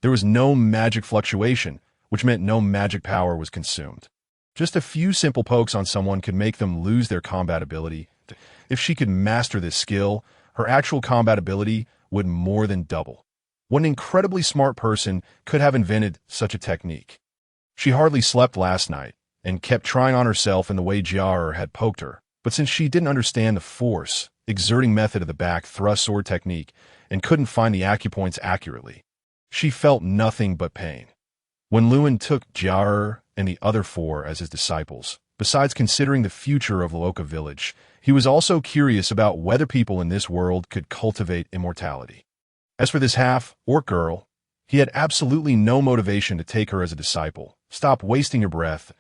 There was no magic fluctuation, which meant no magic power was consumed. Just a few simple pokes on someone could make them lose their combat ability. If she could master this skill, her actual combat ability would more than double. What an incredibly smart person could have invented such a technique. She hardly slept last night and kept trying on herself in the way Jiaer had poked her, but since she didn't understand the force, exerting method of the back thrust sword technique and couldn't find the acupoints accurately, she felt nothing but pain. When Lewin took Jiaer and the other 4 as his disciples, besides considering the future of Luoka Village, he was also curious about whether people in this world could cultivate immortality. As for this half-orc girl, he had absolutely no motivation to take her as a disciple. "Stop wasting your breath.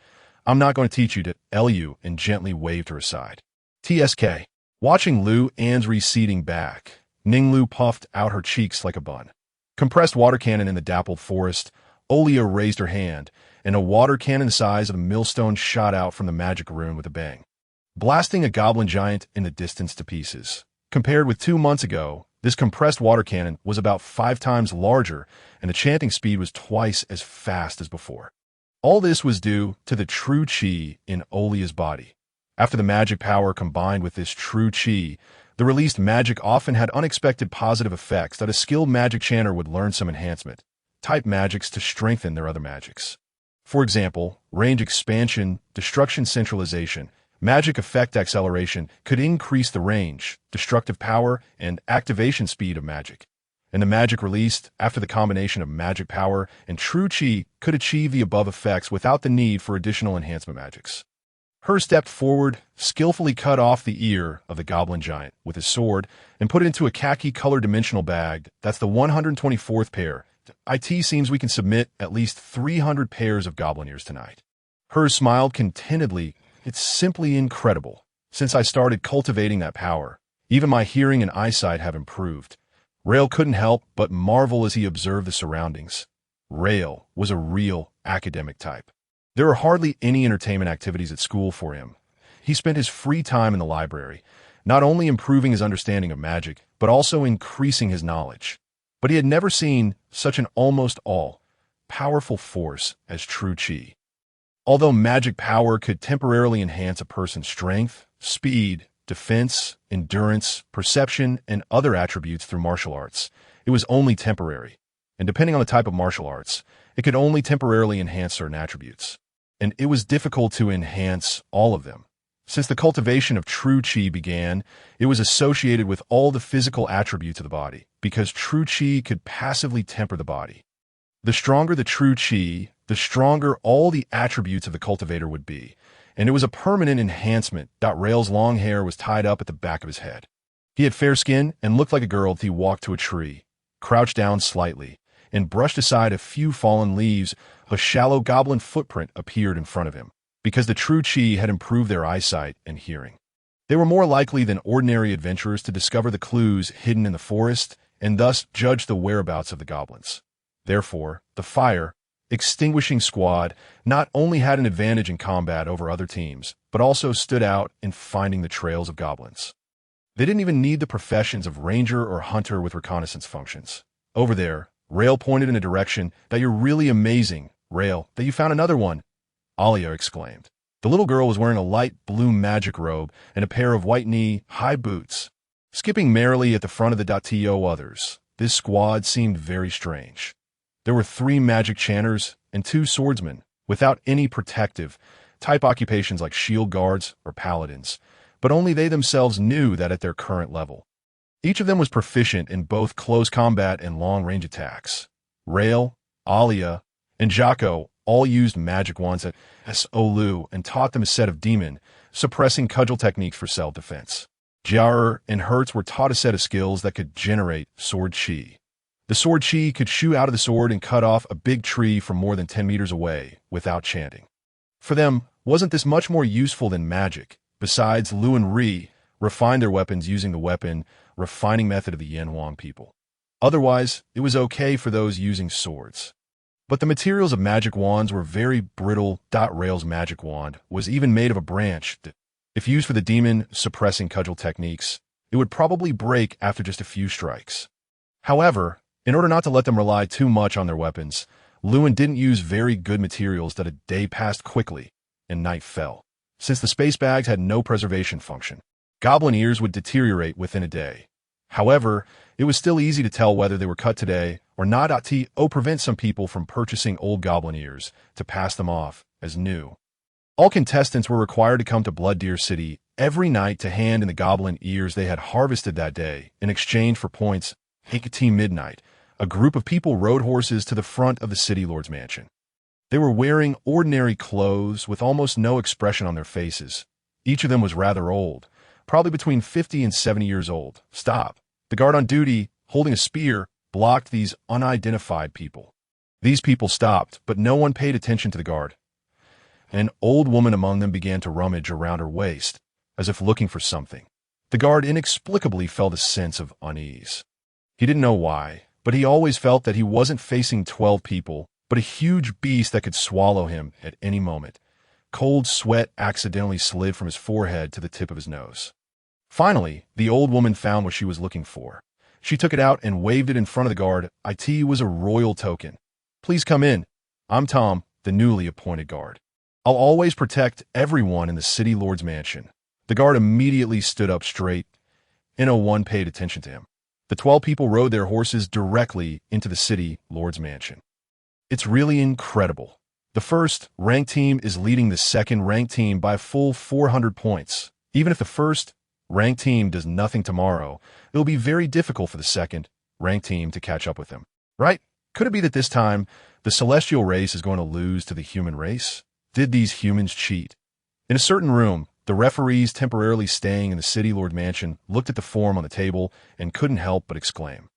I'm not going to teach you to," Lu and gently waved her aside. TSK. Watching Lu An's receding back, Ninglu puffed out her cheeks like a bun. Compressed water cannon in the dappled forest, Olia raised her hand, and a water cannon the size of a millstone shot out from the magic rune with a bang, blasting a goblin giant in the distance to pieces. Compared with 2 months ago, this compressed water cannon was about 5 times larger, and the chanting speed was twice as fast as before. All this was due to the true chi in Olia's body. After the magic power combined with this true chi, the released magic often had unexpected positive effects that a skilled magic chanter would learn some enhancement type magics to strengthen their other magics. For example, range expansion, destruction centralization, magic effect acceleration could increase the range, destructive power, and activation speed of magic. And the magic released after the combination of magic power and true chi could achieve the above effects without the need for additional enhancement magics. Her stepped forward, skillfully cut off the ear of the goblin giant with his sword and put it into a khaki-colored dimensional bag. That's the 124th pair. IT seems we can submit at least 300 pairs of goblin ears tonight. Hers smiled contentedly. It's simply incredible. Since I started cultivating that power, even my hearing and eyesight have improved. Rail couldn't help but marvel as he observed the surroundings. Rail was a real academic type. There were hardly any entertainment activities at school for him. He spent his free time in the library, not only improving his understanding of magic, but also increasing his knowledge. But he had never seen such an almost all-powerful force as true chi. Although magic power could temporarily enhance a person's strength, speed, defense, endurance, perception, and other attributes through martial arts, it was only temporary. And depending on the type of martial arts, it could only temporarily enhance certain attributes. And it was difficult to enhance all of them. Since the cultivation of true chi began, it was associated with all the physical attributes of the body, because true chi could passively temper the body. The stronger the true chi, the stronger all the attributes of the cultivator would be, and it was a permanent enhancement. Rail's long hair was tied up at the back of his head. He had fair skin and looked like a girl as he walked to a tree, crouched down slightly, and brushed aside a few fallen leaves. A shallow goblin footprint appeared in front of him, because the true chi had improved their eyesight and hearing. They were more likely than ordinary adventurers to discover the clues hidden in the forest and thus judge the whereabouts of the goblins. Therefore, the fire extinguishing squad not only had an advantage in combat over other teams, but also stood out in finding the trails of goblins. They didn't even need the professions of ranger or hunter with reconnaissance functions. Over there, Rail pointed in a direction. "That you're really amazing, Rail, that you found another one," Alia exclaimed. The little girl was wearing a light blue magic robe and a pair of white knee-high boots. Skipping merrily at the front of the to others, this squad seemed very strange. There were 3 magic chanters and 2 swordsmen, without any protective type occupations like shield guards or paladins, but only they themselves knew that at their current level. Each of them was proficient in both close combat and long-range attacks. Rail, Alia, and Jaco all used magic wands at Olu and taught them a set of demon, suppressing cudgel techniques for self-defense. Jiaer and Hertz were taught a set of skills that could generate sword chi. The sword chi could shoot out of the sword and cut off a big tree from more than 10 meters away without chanting. For them, wasn't this much more useful than magic? Besides, Lu and Ri refined their weapons using the weapon refining method of the Yanhuang people. Otherwise, it was okay for those using swords. But the materials of magic wands were very brittle. Rail's magic wand was even made of a branch that, if used for the demon suppressing cudgel techniques, it would probably break after just a few strikes. However, in order not to let them rely too much on their weapons, Lewin didn't use very good materials. That a day passed quickly, and night fell. Since the space bags had no preservation function, goblin ears would deteriorate within a day. However, it was still easy to tell whether they were cut today or not. Prevent some people from purchasing old goblin ears to pass them off as new. All contestants were required to come to Blood Deer City every night to hand in the goblin ears they had harvested that day in exchange for points. Midnight, a group of people rode horses to the front of the city lord's mansion. They were wearing ordinary clothes with almost no expression on their faces. Each of them was rather old, probably between 50 and 70 years old. "Stop." The guard on duty, holding a spear, blocked these unidentified people. These people stopped, but no one paid attention to the guard. An old woman among them began to rummage around her waist, as if looking for something. The guard inexplicably felt a sense of unease. He didn't know why, but he always felt that he wasn't facing 12 people, but a huge beast that could swallow him at any moment. Cold sweat accidentally slid from his forehead to the tip of his nose. Finally, the old woman found what she was looking for. She took it out and waved it in front of the guard. It was a royal token. "Please come in. I'm Tom, the newly appointed guard. I'll always protect everyone in the city lord's mansion." The guard immediately stood up straight, and no one paid attention to him. The 12 people rode their horses directly into the city lord's mansion. It's really incredible. The first ranked team is leading the second ranked team by a full 400 points. Even if the first ranked team does nothing tomorrow, it'll be very difficult for the second ranked team to catch up with them. Right? Could it be that this time the celestial race is going to lose to the human race? Did these humans cheat? In a certain room, the referees temporarily staying in the city lord mansion looked at the form on the table and couldn't help but exclaim.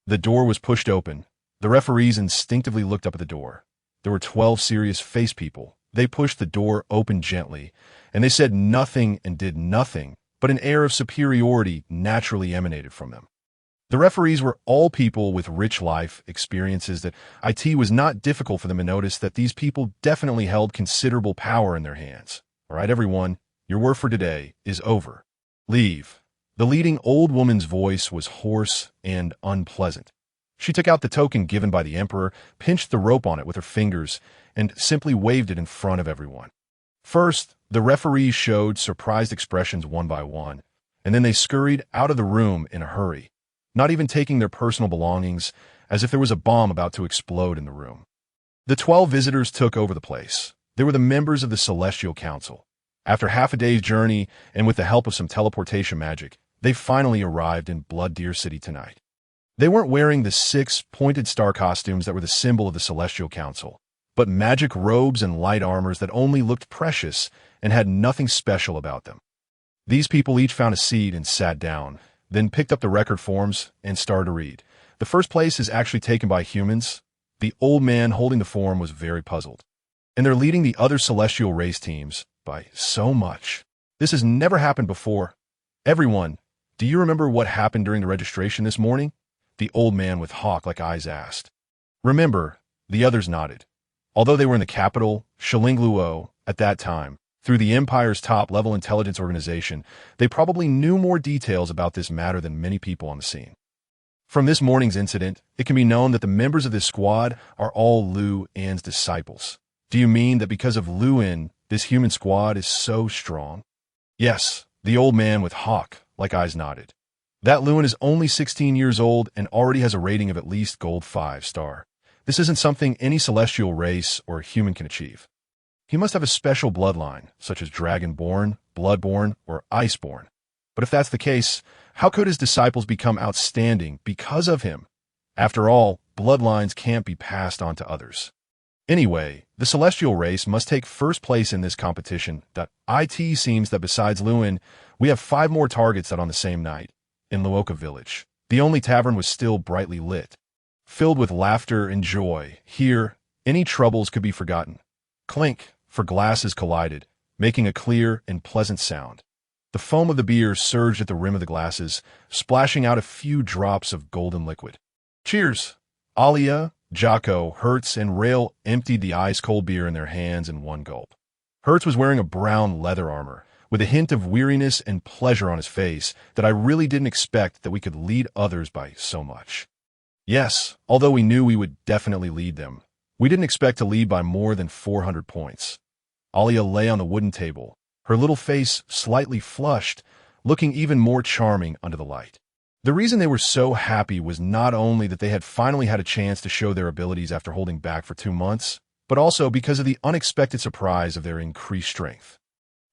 The door was pushed open. The referees instinctively looked up at the door. There were 12 serious face people, They pushed the door open gently, and they said nothing and did nothing, but an air of superiority naturally emanated from them. The referees were all people with rich life experiences that it was not difficult for them to notice that these people definitely held considerable power in their hands. All right, everyone, your work for today is over. Leave. The leading old woman's voice was hoarse and unpleasant. She took out the token given by the emperor, pinched the rope on it with her fingers, and simply waved it in front of everyone. First, the referees showed surprised expressions one by one, and then they scurried out of the room in a hurry, not even taking their personal belongings, as if there was a bomb about to explode in the room. The 12 visitors took over the place. They were the members of the Celestial Council. After half a day's journey, and with the help of some teleportation magic, they finally arrived in Blood Deer City tonight. They weren't wearing the 6 pointed star costumes that were the symbol of the Celestial Council, but magic robes and light armors that only looked precious and had nothing special about them. These people each found a seat and sat down, then picked up the record forms and started to read. The first place is actually taken by humans. The old man holding the form was very puzzled. And they're leading the other celestial race teams by so much. This has never happened before. Everyone, do you remember what happened during the registration this morning? The old man with hawk-like eyes asked. Remember, the others nodded. Although they were in the capital, Shilingluo, at that time, through the Empire's top-level intelligence organization, they probably knew more details about this matter than many people on the scene. From this morning's incident, it can be known that the members of this squad are all Lu An's disciples. Do you mean that because of Lu An, this human squad is so strong? Yes, the old man with hawk-like eyes nodded. That Lu An is only 16 years old and already has a rating of at least gold 5-star. This isn't something any celestial race or human can achieve. He must have a special bloodline, such as Dragonborn, Bloodborn, or Iceborn. But if that's the case, how could his disciples become outstanding because of him? After all, bloodlines can't be passed on to others. Anyway, the celestial race must take first place in this competition. It seems that besides Lu An, we have 5 more targets that on the same night. In Luoka village, the only tavern was still brightly lit. Filled with laughter and joy, here, any troubles could be forgotten. Clink, for glasses collided, making a clear and pleasant sound. The foam of the beer surged at the rim of the glasses, splashing out a few drops of golden liquid. Cheers! Alia, Jocko, Hertz, and Rail emptied the ice-cold beer in their hands in one gulp. Hertz was wearing a brown leather armor, with a hint of weariness and pleasure on his face that I really didn't expect that we could lead others by so much. Yes, although we knew we would definitely lead them, we didn't expect to lead by more than 400 points. Alia lay on the wooden table, her little face slightly flushed, looking even more charming under the light. The reason they were so happy was not only that they had finally had a chance to show their abilities after holding back for 2 months, but also because of the unexpected surprise of their increased strength.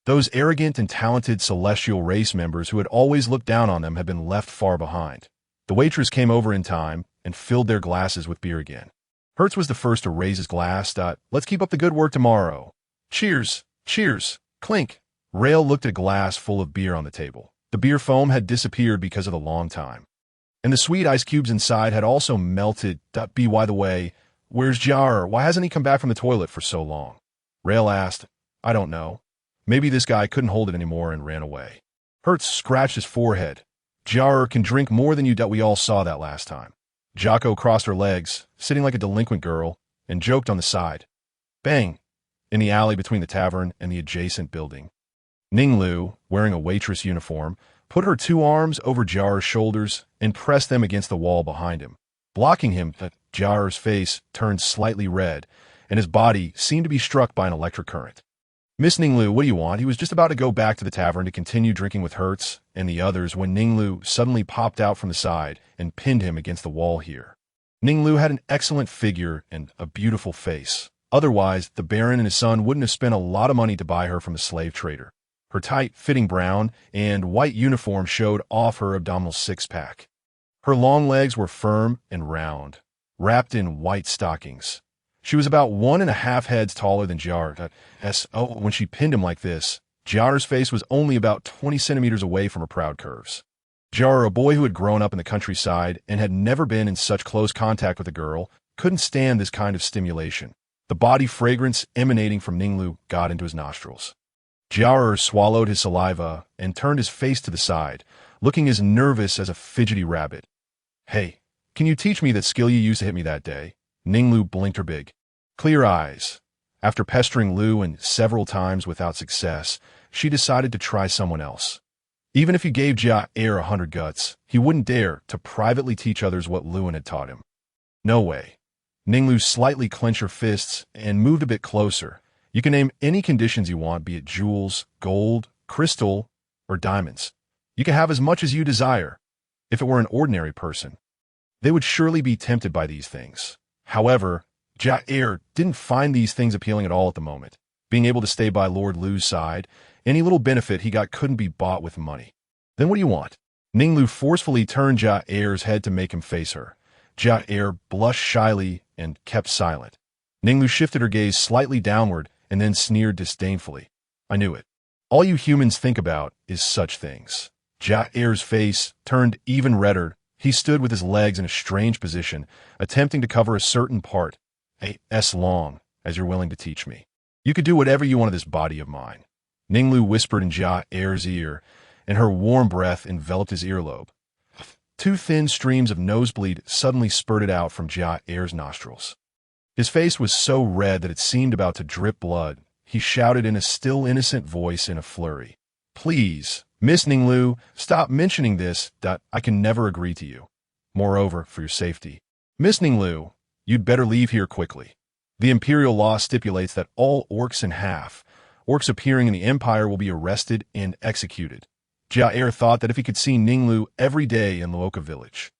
Those arrogant and talented celestial race members who had always looked down on them had been left far behind. The waitress came over in time and filled their glasses with beer again. Hertz was the first to raise his glass. Let's keep up the good work tomorrow. Cheers! Cheers! Clink! Rail looked at a glass full of beer on the table. The beer foam had disappeared because of the long time. And the sweet ice cubes inside had also melted. By the way, where's Jar? Why hasn't he come back from the toilet for so long? Rail asked. I don't know. Maybe this guy couldn't hold it anymore and ran away. Hertz scratched his forehead. Jar can drink more than you. We all saw that last time. Jocko crossed her legs, sitting like a delinquent girl, and joked on the side. Bang! In the alley between the tavern and the adjacent building. Ninglu, wearing a waitress uniform, put her 2 arms over Jar's shoulders and pressed them against the wall behind him, blocking him. Jar's face turned slightly red, and his body seemed to be struck by an electric current. Miss Ninglu, what do you want? He was just about to go back to the tavern to continue drinking with Hertz and the others when Ninglu suddenly popped out from the side and pinned him against the wall here. Ninglu had an excellent figure and a beautiful face. Otherwise, the Baron and his son wouldn't have spent a lot of money to buy her from the slave trader. Her tight, fitting brown and white uniform showed off her abdominal 6-pack. Her long legs were firm and round, wrapped in white stockings. She was about 1.5 heads taller than Jar. When she pinned him like this, Jar's face was only about 20 centimeters away from her proud curves. Jar, a boy who had grown up in the countryside and had never been in such close contact with a girl, couldn't stand this kind of stimulation. The body fragrance emanating from Ninglu got into his nostrils. Jiaer swallowed his saliva and turned his face to the side, looking as nervous as a fidgety rabbit. "Hey, can you teach me that skill you used to hit me that day?" Ninglu blinked her big, clear eyes. After pestering Lu and several times without success, she decided to try someone else. Even if he gave Jiaer 100 guts, he wouldn't dare to privately teach others what Luan had taught him. No way. Ninglu slightly clenched her fists and moved a bit closer. "You can name any conditions you want, be it jewels, gold, crystal, or diamonds. You can have as much as you desire. If it were an ordinary person, they would surely be tempted by these things. However, Jiaer didn't find these things appealing at all at the moment. Being able to stay by Lord Lu's side, any little benefit he got couldn't be bought with money. Then what do you want?" Ninglu forcefully turned Jiaer's head to make him face her. Jiaer blushed shyly and kept silent. Ninglu shifted her gaze slightly downward and then sneered disdainfully. "I knew it. All you humans think about is such things." Jiaer's face turned even redder. He stood with his legs in a strange position, attempting to cover a certain part. "As long as you're willing to teach me. You could do whatever you want to this body of mine." Ninglu whispered in Jiaer's ear, and her warm breath enveloped his earlobe. Two thin streams of nosebleed suddenly spurted out from Jiaer's nostrils. His face was so red that it seemed about to drip blood. He shouted in a still innocent voice in a flurry. "Please, Miss Ninglu, stop mentioning this. I can never agree to you. Moreover, for your safety, Miss Ninglu, you'd better leave here quickly. The imperial law stipulates that all orcs and half-orcs appearing in the empire will be arrested and executed." Jiaer thought that if he could see Ninglu every day in Luoka village,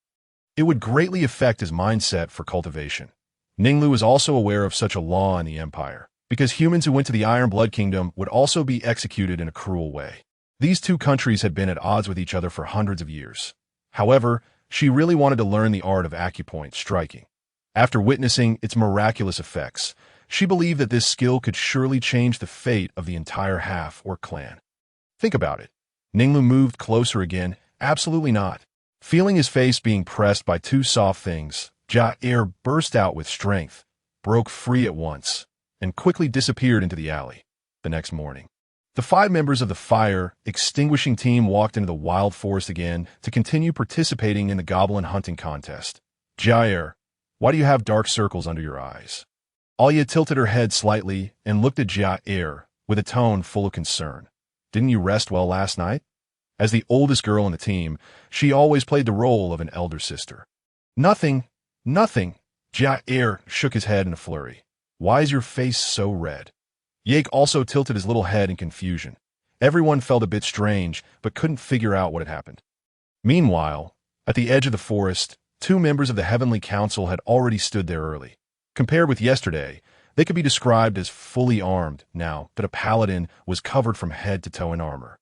it would greatly affect his mindset for cultivation. Ninglu was also aware of such a law in the empire, because humans who went to the Iron Blood Kingdom would also be executed in a cruel way. These two countries had been at odds with each other for hundreds of years. However, she really wanted to learn the art of acupoint striking. After witnessing its miraculous effects, she believed that this skill could surely change the fate of the entire half-orc clan. Think about it. Ninglu moved closer again. "Absolutely not." Feeling his face being pressed by two soft things, Jiaer burst out with strength, broke free at once, and quickly disappeared into the alley. The next morning, the 5 members of the fire extinguishing team walked into the wild forest again to continue participating in the goblin hunting contest. "Jiaer, why do you have dark circles under your eyes?" Alia tilted her head slightly and looked at Jiaer with a tone full of concern. "Didn't you rest well last night?" As the oldest girl on the team, she always played the role of an elder sister. Nothing. Jiaer shook his head in a flurry. "Why is your face so red?" Yake also tilted his little head in confusion. Everyone felt a bit strange, but couldn't figure out what had happened. Meanwhile, at the edge of the forest, 2 members of the Heavenly Council had already stood there early. Compared with yesterday, they could be described as fully armed now that a paladin was covered from head to toe in armor.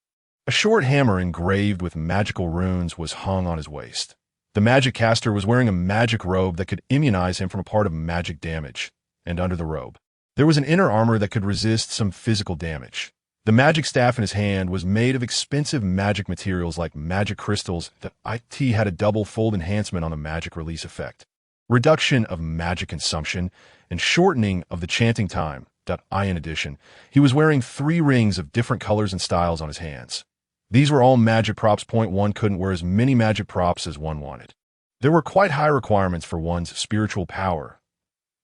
A short hammer engraved with magical runes was hung on his waist. The magic caster was wearing a magic robe that could immunize him from a part of magic damage, and under the robe, there was an inner armor that could resist some physical damage. The magic staff in his hand was made of expensive magic materials like magic crystals that had a double-fold enhancement on the magic release effect, reduction of magic consumption, and shortening of the chanting time. In addition, he was wearing 3 rings of different colors and styles on his hands. These were all magic props. One couldn't wear as many magic props as one wanted. There were quite high requirements for one's spiritual power.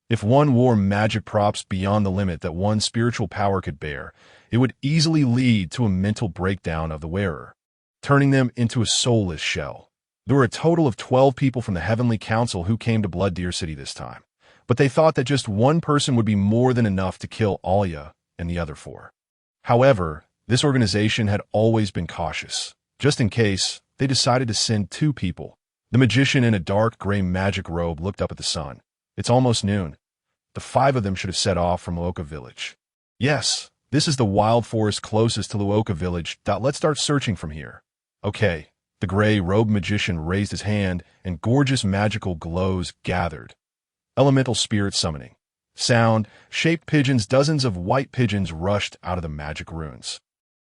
If one wore magic props beyond the limit that one's spiritual power could bear, it would easily lead to a mental breakdown of the wearer, turning them into a soulless shell. There were a total of 12 people from the Heavenly Council who came to Blood Deer City this time, but they thought that just one person would be more than enough to kill Alia and the other 4. However, this organization had always been cautious. Just in case, they decided to send 2 people. The magician in a dark gray magic robe looked up at the sun. "It's almost noon. The 5 of them should have set off from Luoka village." "Yes, this is the wild forest closest to Luoka village. Let's start searching from here." "Okay." The gray-robed magician raised his hand, and gorgeous magical glows gathered. Elemental spirit summoning. Sound, shaped pigeons, dozens of white pigeons rushed out of the magic runes,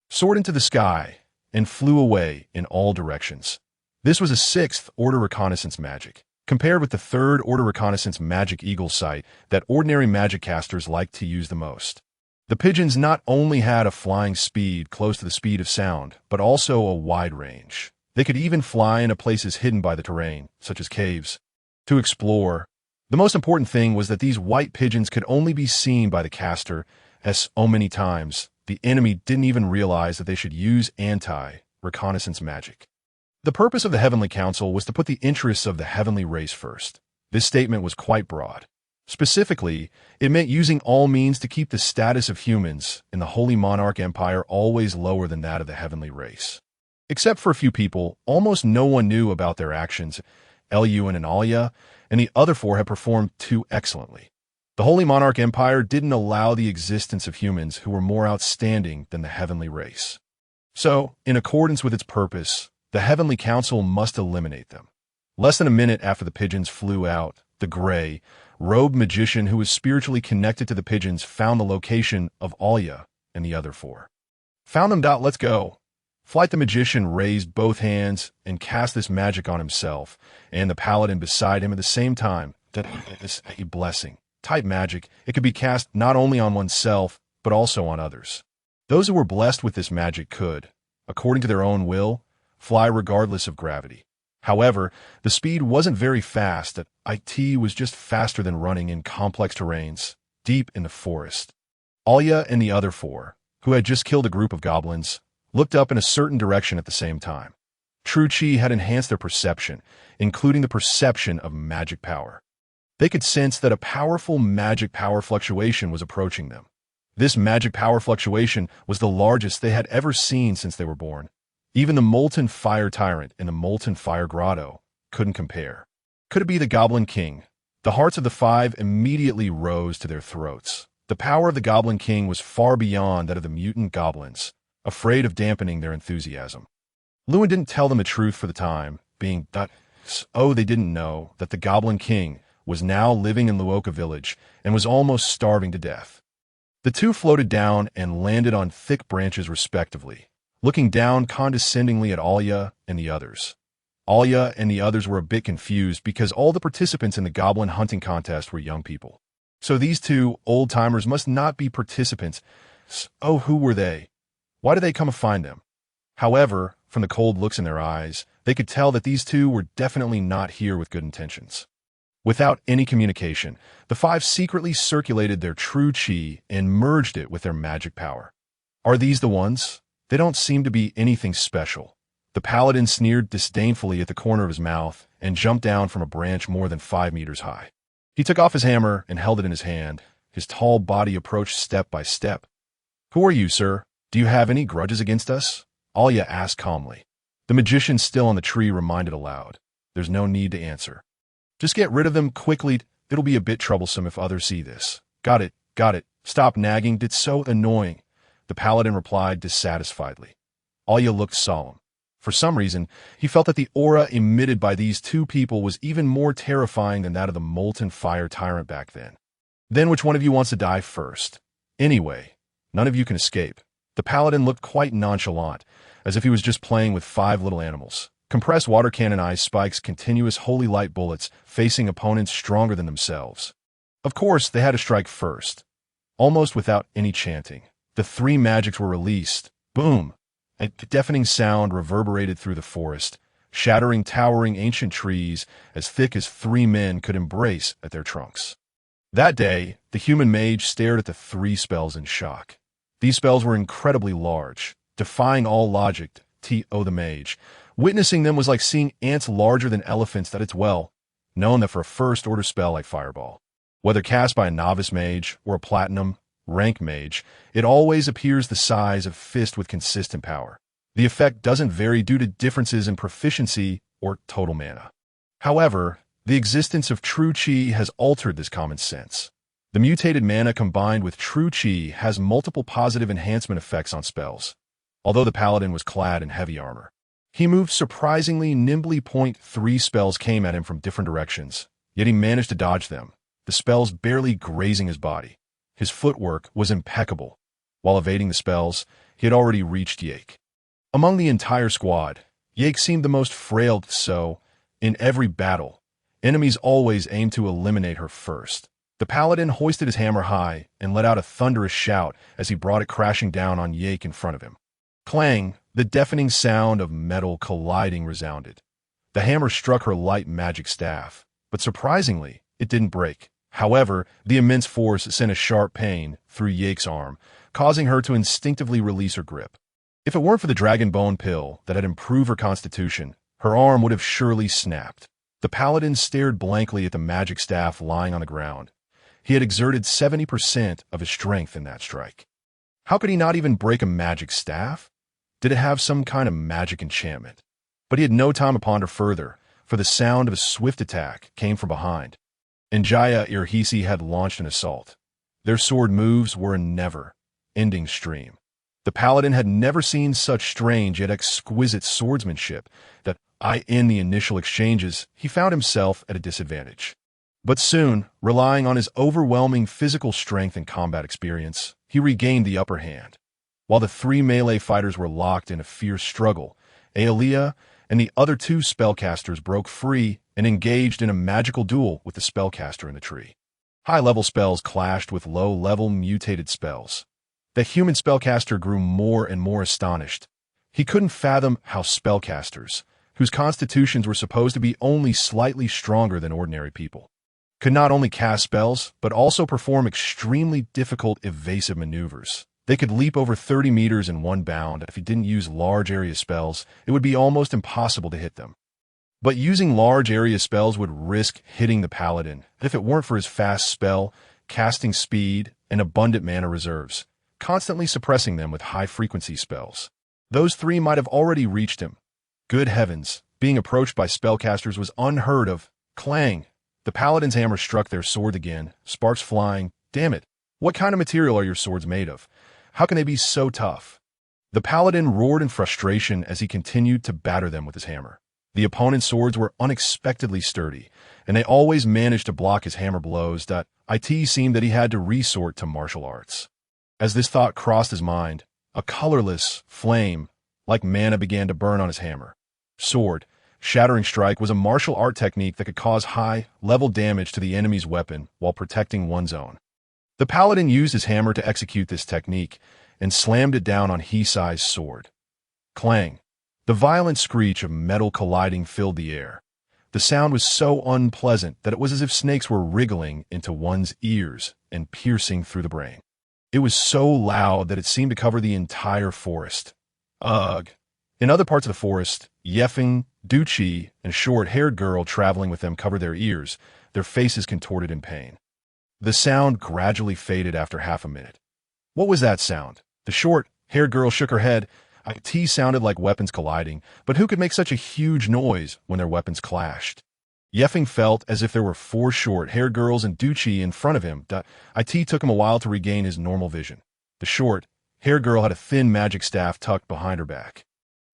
soared into the sky, and flew away in all directions. This was a 6th-order reconnaissance magic. compared with the third-order reconnaissance magic eagle sight that ordinary magic casters like to use the most. The pigeons not only had a flying speed close to the speed of sound, but also a wide range. They could even fly into places hidden by the terrain, such as caves, to explore. The most important thing was that these white pigeons could only be seen by the caster, as so many times the enemy didn't even realize that they should use anti-reconnaissance magic. The purpose of the Heavenly Council was to put the interests of the heavenly race first. This statement was quite broad. Specifically, it meant using all means to keep the status of humans in the Holy Monarch Empire always lower than that of the heavenly race. Except for a few people, almost no one knew about their actions. Eluin and Alia and the other four had performed too excellently. The Holy Monarch Empire didn't allow the existence of humans who were more outstanding than the heavenly race. So, in accordance with its purpose, the Heavenly Council must eliminate them. Less than a minute after the pigeons flew out, the gray-robed magician who was spiritually connected to the pigeons found the location of Alia and the other four. Found them. Let's go. Flight the magician raised both hands and cast this magic on himself and the paladin beside him at the same time. That is a blessing. Type magic, it could be cast not only on oneself, but also on others. Those who were blessed with this magic could, according to their own will, fly regardless of gravity. However, the speed wasn't very fast. It was just faster than running in complex terrains, deep in the forest. Alia and the other four, who had just killed a group of goblins, looked up in a certain direction at the same time. True Chi had enhanced their perception, including the perception of magic power. They could sense that a powerful magic power fluctuation was approaching them. This magic power fluctuation was the largest they had ever seen since they were born. Even the molten fire tyrant and the molten fire grotto couldn't compare. Could it be the Goblin King? The hearts of the five immediately rose to their throats. The power of the Goblin King was far beyond that of the mutant goblins, afraid of dampening their enthusiasm. Lewin didn't tell them the truth for the time being. They didn't know that the Goblin King was now living in Luoka village and was almost starving to death. The two floated down and landed on thick branches respectively, looking down condescendingly at Alia and the others. Alia and the others were a bit confused because all the participants in the goblin hunting contest were young people. So these two old-timers must not be participants. Who were they? Why did they come to find them? However, from the cold looks in their eyes, they could tell that these two were definitely not here with good intentions. Without any communication, the five secretly circulated their true chi and merged it with their magic power. Are these the ones? They don't seem to be anything special. The paladin sneered disdainfully at the corner of his mouth and jumped down from a branch more than 5 meters high. He took off his hammer and held it in his hand. His tall body approached step by step. "Who are you, sir? Do you have any grudges against us?" Alia asked calmly. The magician still on the tree reminded aloud. "There's no need to answer. Just get rid of them quickly. It'll be a bit troublesome if others see this." Got it. Stop nagging. It's so annoying," the paladin replied dissatisfiedly. Alia looked solemn. For some reason, he felt that the aura emitted by these two people was even more terrifying than that of the molten fire tyrant back then. "Then which one of you wants to die first? Anyway, none of you can escape." The paladin looked quite nonchalant, as if he was just playing with 5 little animals. Compressed water cannon-ized spikes, continuous holy light bullets, facing opponents stronger than themselves. Of course, they had to strike first. Almost without any chanting, the 3 magics were released. Boom! A deafening sound reverberated through the forest, shattering towering ancient trees as thick as 3 men could embrace at their trunks. That day, the human mage stared at the 3 spells in shock. These spells were incredibly large, defying all logic. The mage. Witnessing them was like seeing ants larger than elephants. That it's well known that for a first-order spell like Fireball, whether cast by a novice mage or a platinum rank mage, it always appears the size of a fist with consistent power. The effect doesn't vary due to differences in proficiency or total mana. However, the existence of true chi has altered this common sense. The mutated mana combined with true chi has multiple positive enhancement effects on spells. Although the paladin was clad in heavy armor, he moved surprisingly nimbly. 3 spells came at him from different directions, yet he managed to dodge them, the spells barely grazing his body. His footwork was impeccable. While evading the spells, he had already reached Yake. Among the entire squad, Yake seemed the most frail, so, in every battle, Enemies always aimed to eliminate her first. The paladin hoisted his hammer high and let out a thunderous shout as he brought it crashing down on Yake in front of him. Clang! The deafening sound of metal colliding resounded. The hammer struck her light magic staff, but surprisingly, it didn't break. However, the immense force sent a sharp pain through Yake's arm, causing her to instinctively release her grip. If it weren't for the dragon bone pill that had improved her constitution, her arm would have surely snapped. The paladin stared blankly at the magic staff lying on the ground. He had exerted 70% of his strength in that strike. How could he not even break a magic staff? Did it have some kind of magic enchantment? But he had no time to ponder further, for the sound of a swift attack came from behind. And Jaya Irhisi had launched an assault. Their sword moves were a never-ending stream. The paladin had never seen such strange yet exquisite swordsmanship that, in the initial exchanges, he found himself at a disadvantage. But soon, relying on his overwhelming physical strength and combat experience, he regained the upper hand. While the three melee fighters were locked in a fierce struggle, Aelia and the other two spellcasters broke free and engaged in a magical duel with the spellcaster in the tree. High-level spells clashed with low-level mutated spells. The human spellcaster grew more and more astonished. He couldn't fathom how spellcasters, whose constitutions were supposed to be only slightly stronger than ordinary people, could not only cast spells, but also perform extremely difficult evasive maneuvers. They could leap over 30 meters in one bound. If he didn't use large area spells, it would be almost impossible to hit them. But using large area spells would risk hitting the paladin, if it weren't for his fast spell, casting speed, and abundant mana reserves, constantly suppressing them with high-frequency spells. Those three might have already reached him. Good heavens, being approached by spellcasters was unheard of. Clang! The paladin's hammer struck their sword again, sparks flying. Damn it! What kind of material are your swords made of? How can they be so tough? The paladin roared in frustration as he continued to batter them with his hammer. The opponent's swords were unexpectedly sturdy, and they always managed to block his hammer blows. It seemed that he had to resort to martial arts. As this thought crossed his mind, a colorless flame, like mana, began to burn on his hammer. Sword, Shattering Strike, was a martial art technique that could cause high-level damage to the enemy's weapon while protecting one's own. The paladin used his hammer to execute this technique and slammed it down on Hisai's sword. Clang! The violent screech of metal colliding filled the air. The sound was so unpleasant that it was as if snakes were wriggling into one's ears and piercing through the brain. It was so loud that it seemed to cover the entire forest. Ugh! In other parts of the forest, Yeffing, Duchy, and a short-haired girl traveling with them covered their ears, their faces contorted in pain. The sound gradually faded after half a minute. What was that sound? The short-haired girl shook her head. It sounded like weapons colliding, but who could make such a huge noise when their weapons clashed? Yeffing felt as if there were four short-haired girls and Duchy in front of him. It took him a while to regain his normal vision. The short-haired girl had a thin magic staff tucked behind her back.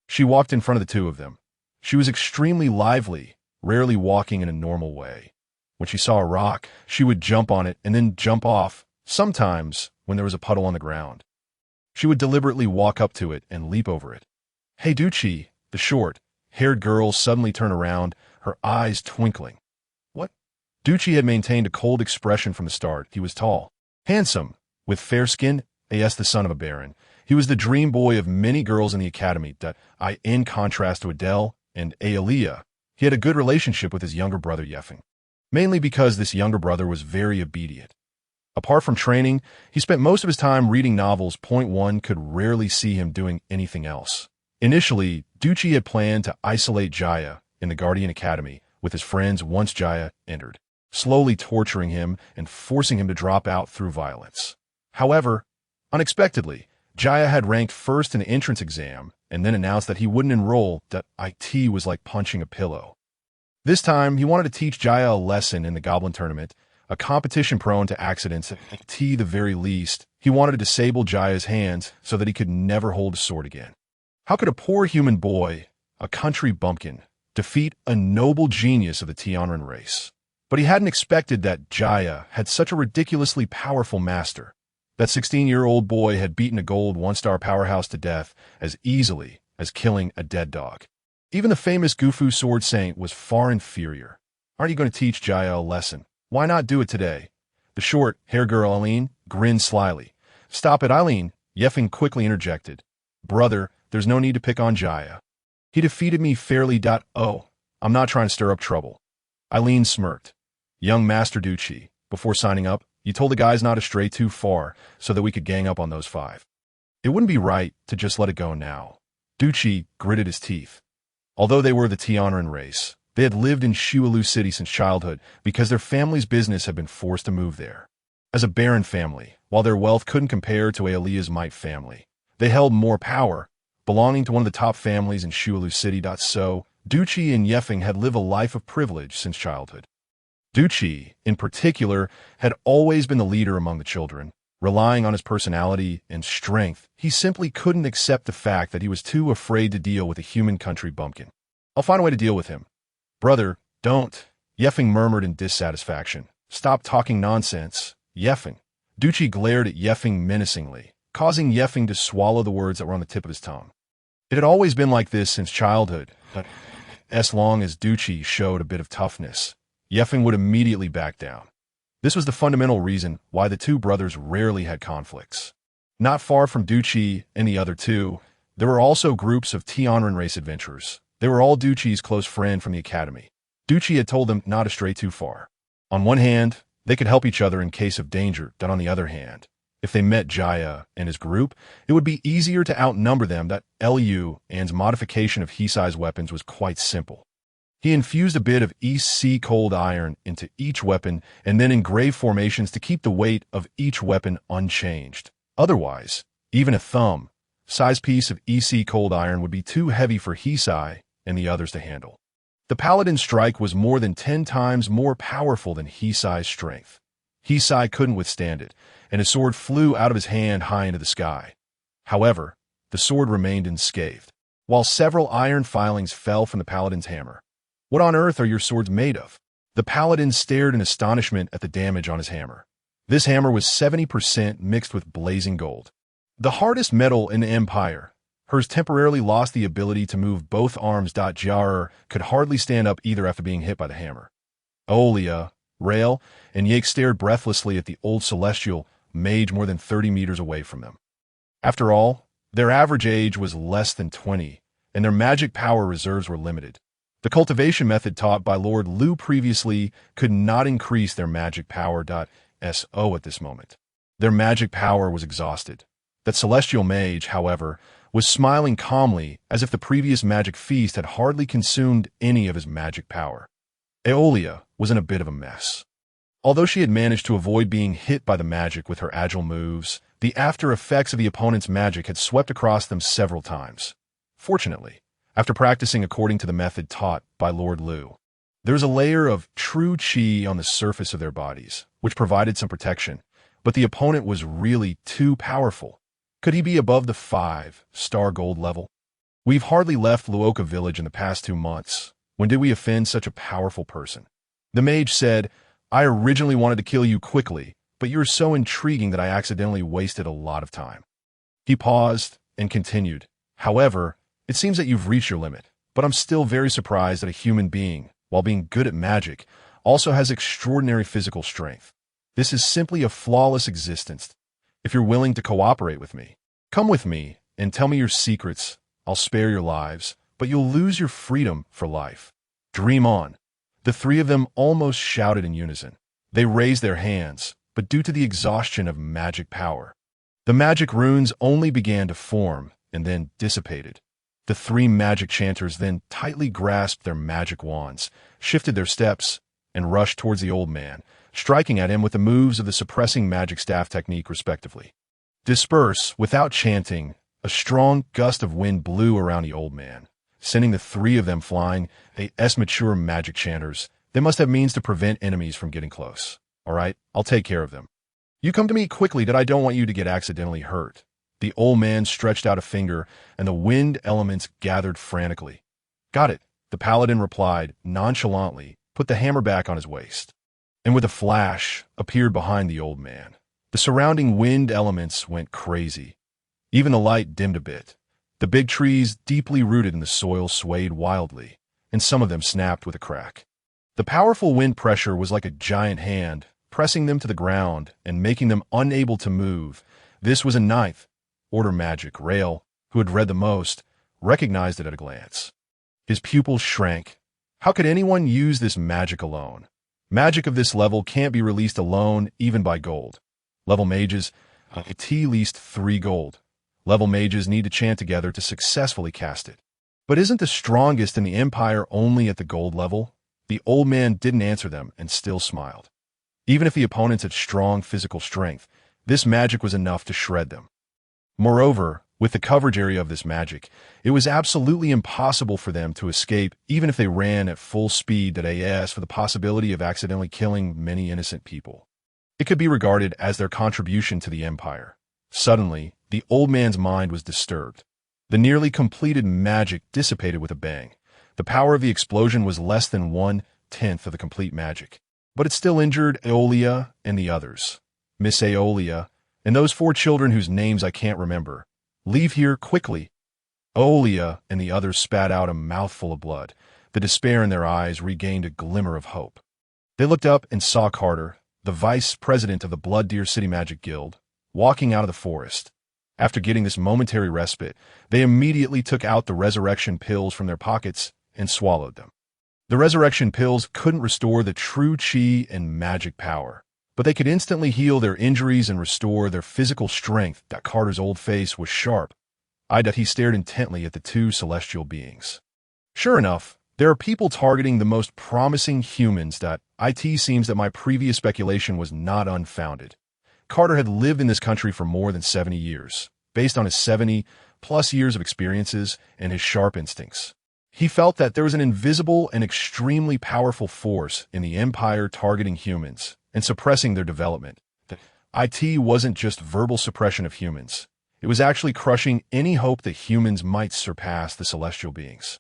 She walked in front of the two of them. She was extremely lively, rarely walking in a normal way. When she saw a rock, she would jump on it and then jump off, sometimes when there was a puddle on the ground. She would deliberately walk up to it and leap over it. Hey, Duchy! The short-haired girl suddenly turned around, her eyes twinkling. What? Duchy had maintained a cold expression from the start. He was tall, handsome, with fair skin, the son of a baron. He was the dream boy of many girls in the academy. In contrast to Adele and Aelia, he had a good relationship with his younger brother Yeffing, mainly because this younger brother was very obedient. Apart from training, he spent most of his time reading novels. One could rarely see him doing anything else. Initially, Duchy had planned to isolate Jaya in the Guardian Academy with his friends once Jaya entered, slowly torturing him and forcing him to drop out through violence. However, unexpectedly, Jaya had ranked first in the entrance exam and then announced that he wouldn't enroll. It was like punching a pillow. This time, he wanted to teach Jaya a lesson in the Goblin Tournament, a competition prone to accidents. At the very least, he wanted to disable Jaya's hands so that he could never hold a sword again. How could a poor human boy, a country bumpkin, defeat a noble genius of the Tianran race? But he hadn't expected that Jaya had such a ridiculously powerful master. That 16-year-old boy had beaten a gold one-star powerhouse to death as easily as killing a dead dog. Even the famous Gufu sword saint was far inferior. Aren't you going to teach Jaya a lesson? Why not do it today? The short, hair girl Eileen grinned slyly. Stop it, Eileen, Yeffing quickly interjected. Brother, there's no need to pick on Jaya. He defeated me fairly. Oh, I'm not trying to stir up trouble. Eileen smirked. Young Master Ducci, before signing up, you told the guys not to stray too far so that we could gang up on those 5. It wouldn't be right to just let it go now. Ducci gritted his teeth. Although they were the Tianran race, they had lived in Shualu City since childhood because their family's business had been forced to move there. As a baron family, while their wealth couldn't compare to Aelia's Might family, they held more power, belonging to one of the top families in Shualu City. So, Ducci and Yeffing had lived a life of privilege since childhood. Ducci, in particular, had always been the leader among the children. Relying on his personality and strength, he simply couldn't accept the fact that he was too afraid to deal with a human country bumpkin. I'll find a way to deal with him. Brother, don't. Yeffing murmured in dissatisfaction. Stop talking nonsense. Yeffing. Ducci glared at Yeffing menacingly, causing Yeffing to swallow the words that were on the tip of his tongue. It had always been like this since childhood, but as long as Ducci showed a bit of toughness, Yeffing would immediately back down. This was the fundamental reason why the two brothers rarely had conflicts. Not far from Ducci and the other two, there were also groups of Tianran race adventurers. They were all Ducci's close friend from the academy. Ducci had told them not to stray too far. On one hand, they could help each other in case of danger, but on the other hand, if they met Jaya and his group, it would be easier to outnumber them. That Liu An's modification of Hisai's weapons was quite simple. He infused a bit of East cold iron into each weapon and then engraved formations to keep the weight of each weapon unchanged. Otherwise, even a thumb-sized piece of East cold iron would be too heavy for Hisai and the others to handle. The Paladin's strike was more than 10 times more powerful than Hisai's strength. Hisai couldn't withstand it, and his sword flew out of his hand high into the sky. However, the sword remained unscathed, while several iron filings fell from the Paladin's hammer. What on earth are your swords made of? The Paladin stared in astonishment at the damage on his hammer. This hammer was 70% mixed with blazing gold. The hardest metal in the Empire. Hers temporarily lost the ability to move both arms. Jar could hardly stand up either after being hit by the hammer. Aeolia, Rael, and Yake stared breathlessly at the old celestial mage more than 30 meters away from them. After all, their average age was less than 20, and their magic power reserves were limited. The cultivation method taught by Lord Liu previously could not increase their magic power. So at this moment, their magic power was exhausted. That celestial mage, however, was smiling calmly as if the previous magic feast had hardly consumed any of his magic power. Aeolia was in a bit of a mess. Although she had managed to avoid being hit by the magic with her agile moves, the after effects of the opponent's magic had swept across them several times. Fortunately, after practicing according to the method taught by Lord Liu, there was a layer of true qi on the surface of their bodies, which provided some protection, but the opponent was really too powerful. Could he be above the 5-star gold level? We've hardly left Luoka village in the past 2 months. When did we offend such a powerful person? The mage said, I originally wanted to kill you quickly, but you're so intriguing that I accidentally wasted a lot of time. He paused and continued, however, it seems that you've reached your limit, but I'm still very surprised that a human being, while being good at magic, also has extraordinary physical strength. This is simply a flawless existence. If you're willing to cooperate with me, come with me and tell me your secrets. I'll spare your lives, but you'll lose your freedom for life. Dream on. The 3 of them almost shouted in unison. They raised their hands, but due to the exhaustion of magic power, the magic runes only began to form and then dissipated. The 3 magic chanters then tightly grasped their magic wands, shifted their steps, and rushed towards the old man, striking at him with the moves of the suppressing magic staff technique respectively. Disperse, without chanting, a strong gust of wind blew around the old man, sending the 3 of them flying. They mature magic chanters. They must have means to prevent enemies from getting close. All right, I'll take care of them. You come to me quickly that I don't want you to get accidentally hurt. The old man stretched out a finger, and the wind elements gathered frantically. Got it, the paladin replied, nonchalantly, put the hammer back on his waist, and with a flash, appeared behind the old man. The surrounding wind elements went crazy. Even the light dimmed a bit. The big trees, deeply rooted in the soil, swayed wildly, and some of them snapped with a crack. The powerful wind pressure was like a giant hand, pressing them to the ground and making them unable to move. This was a ninth order magic. Rael, who had read the most, recognized it at a glance. His pupils shrank. How could anyone use this magic alone? Magic of this level can't be released alone, even by gold. Level mages, at least 3 gold. Level mages need to chant together to successfully cast it. But isn't the strongest in the Empire only at the gold level? The old man didn't answer them and still smiled. Even if the opponents had strong physical strength, this magic was enough to shred them. Moreover, with the coverage area of this magic, it was absolutely impossible for them to escape even if they ran at full speed as for the possibility of accidentally killing many innocent people. It could be regarded as their contribution to the Empire. Suddenly, the old man's mind was disturbed. The nearly completed magic dissipated with a bang. The power of the explosion was less than 1/10 of the complete magic. But it still injured Aeolia and the others. Miss Aeolia, and those 4 children whose names I can't remember. Leave here quickly. Aeolia and the others spat out a mouthful of blood. The despair in their eyes regained a glimmer of hope. They looked up and saw Carter, the vice president of the Blood Deer City Magic Guild, walking out of the forest. After getting this momentary respite, they immediately took out the resurrection pills from their pockets and swallowed them. The resurrection pills couldn't restore the true chi and magic power, but they could instantly heal their injuries and restore their physical strength. Carter's old face was sharp. He stared intently at the 2 celestial beings. Sure enough, there are people targeting the most promising humans. It seems that my previous speculation was not unfounded. Carter had lived in this country for more than 70 years, based on his 70-plus years of experiences and his sharp instincts. He felt that there was an invisible and extremely powerful force in the Empire targeting humans and suppressing their development. It wasn't just verbal suppression of humans. It was actually crushing any hope that humans might surpass the celestial beings.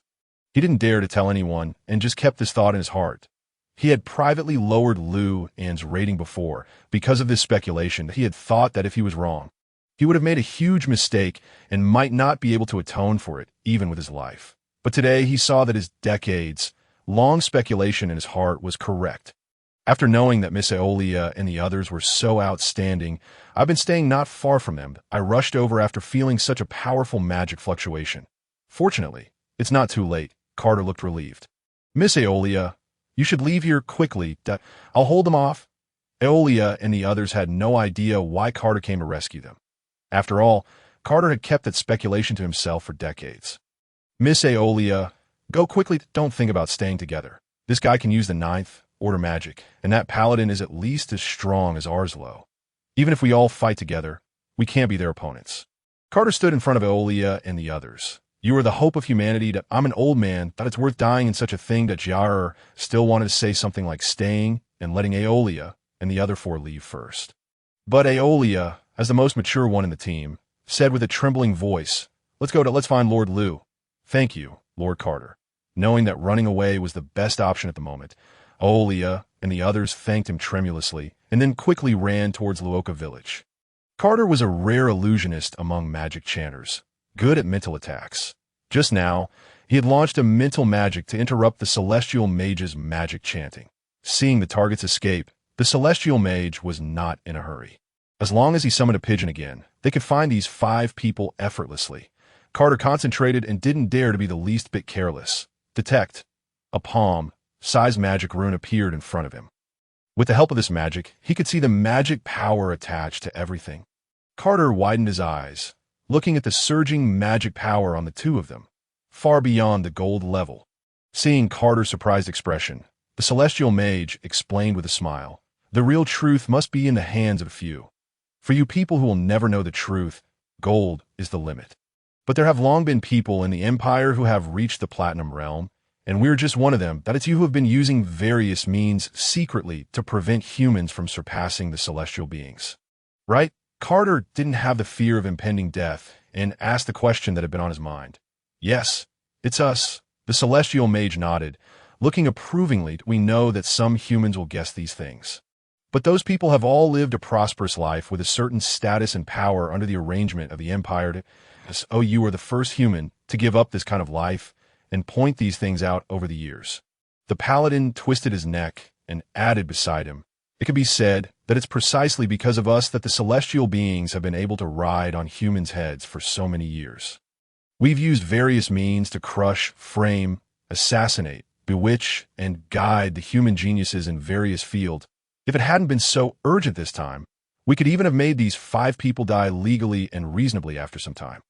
He didn't dare to tell anyone and just kept this thought in his heart. He had privately lowered Lu An's rating before because of this speculation. He had thought that if he was wrong, he would have made a huge mistake and might not be able to atone for it, even with his life. But today he saw that his decades-long speculation in his heart was correct. After knowing that Miss Aeolia and the others were so outstanding, I've been staying not far from them. I rushed over after feeling such a powerful magic fluctuation. Fortunately, it's not too late. Carter looked relieved. Miss Aeolia, you should leave here quickly. I'll hold them off. Aeolia and the others had no idea why Carter came to rescue them. After all, Carter had kept that speculation to himself for decades. Miss Aeolia, go quickly. Don't think about staying together. This guy can use the 9th order magic, and that paladin is at least as strong as Arslo. Even if we all fight together, we can't be their opponents. Carter stood in front of Aeolia and the others. You are the hope of humanity. I'm an old man. Thought it's worth dying in such a thing. Jarer still wanted to say something like staying and letting Aeolia and the other 4 leave first. But Aeolia, as the most mature one in the team, said with a trembling voice, let's find Lord Lu. Thank you, Lord Carter. Knowing that running away was the best option at the moment, Aeolia and the others thanked him tremulously and then quickly ran towards Luoka village. Carter was a rare illusionist among magic chanters, good at mental attacks. Just now, he had launched a mental magic to interrupt the celestial mage's magic chanting. Seeing the target's escape, the celestial mage was not in a hurry. As long as he summoned a pigeon again, they could find these 5 people effortlessly. Carter concentrated and didn't dare to be the least bit careless. Detect. A palm-sized magic rune appeared in front of him. With the help of this magic, he could see the magic power attached to everything. Carter widened his eyes, looking at the surging magic power on the 2 of them, far beyond the gold level. Seeing Carter's surprised expression, the celestial mage explained with a smile, the real truth must be in the hands of a few. For you people who will never know the truth, gold is the limit. But there have long been people in the Empire who have reached the Platinum Realm, and we're just one of them. That it's you who have been using various means secretly to prevent humans from surpassing the celestial beings. Right? Carter didn't have the fear of impending death and asked the question that had been on his mind. Yes, it's us. The celestial mage nodded, looking approvingly. We know that some humans will guess these things. But those people have all lived a prosperous life with a certain status and power under the arrangement of the Empire. Oh, you are the first human to give up this kind of life and point these things out over the years. The paladin twisted his neck and added beside him, "It could be said that it's precisely because of us that the celestial beings have been able to ride on humans' heads for so many years. We've used various means to crush, frame, assassinate, bewitch, and guide the human geniuses in various fields. If it hadn't been so urgent this time, we could even have made these 5 people die legally and reasonably after some time."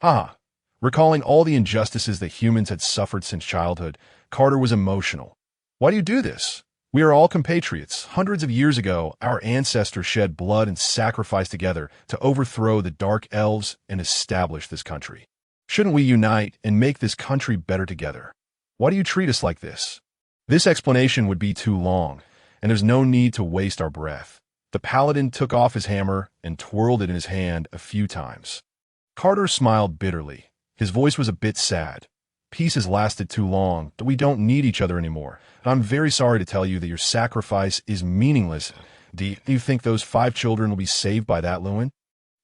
Ha! Recalling all the injustices that humans had suffered since childhood, Carter was emotional. "Why do you do this? We are all compatriots. Hundreds of years ago, our ancestors shed blood and sacrifice together to overthrow the Dark Elves and establish this country. Shouldn't we unite and make this country better together? Why do you treat us like this?" This explanation would be too long, and there's no need to waste our breath. The paladin took off his hammer and twirled it in his hand a few times. Carter smiled bitterly. His voice was a bit sad. "Peace has lasted too long, that we don't need each other anymore. And I'm very sorry to tell you that your sacrifice is meaningless. Do you think those 5 children will be saved by that, Lewin?"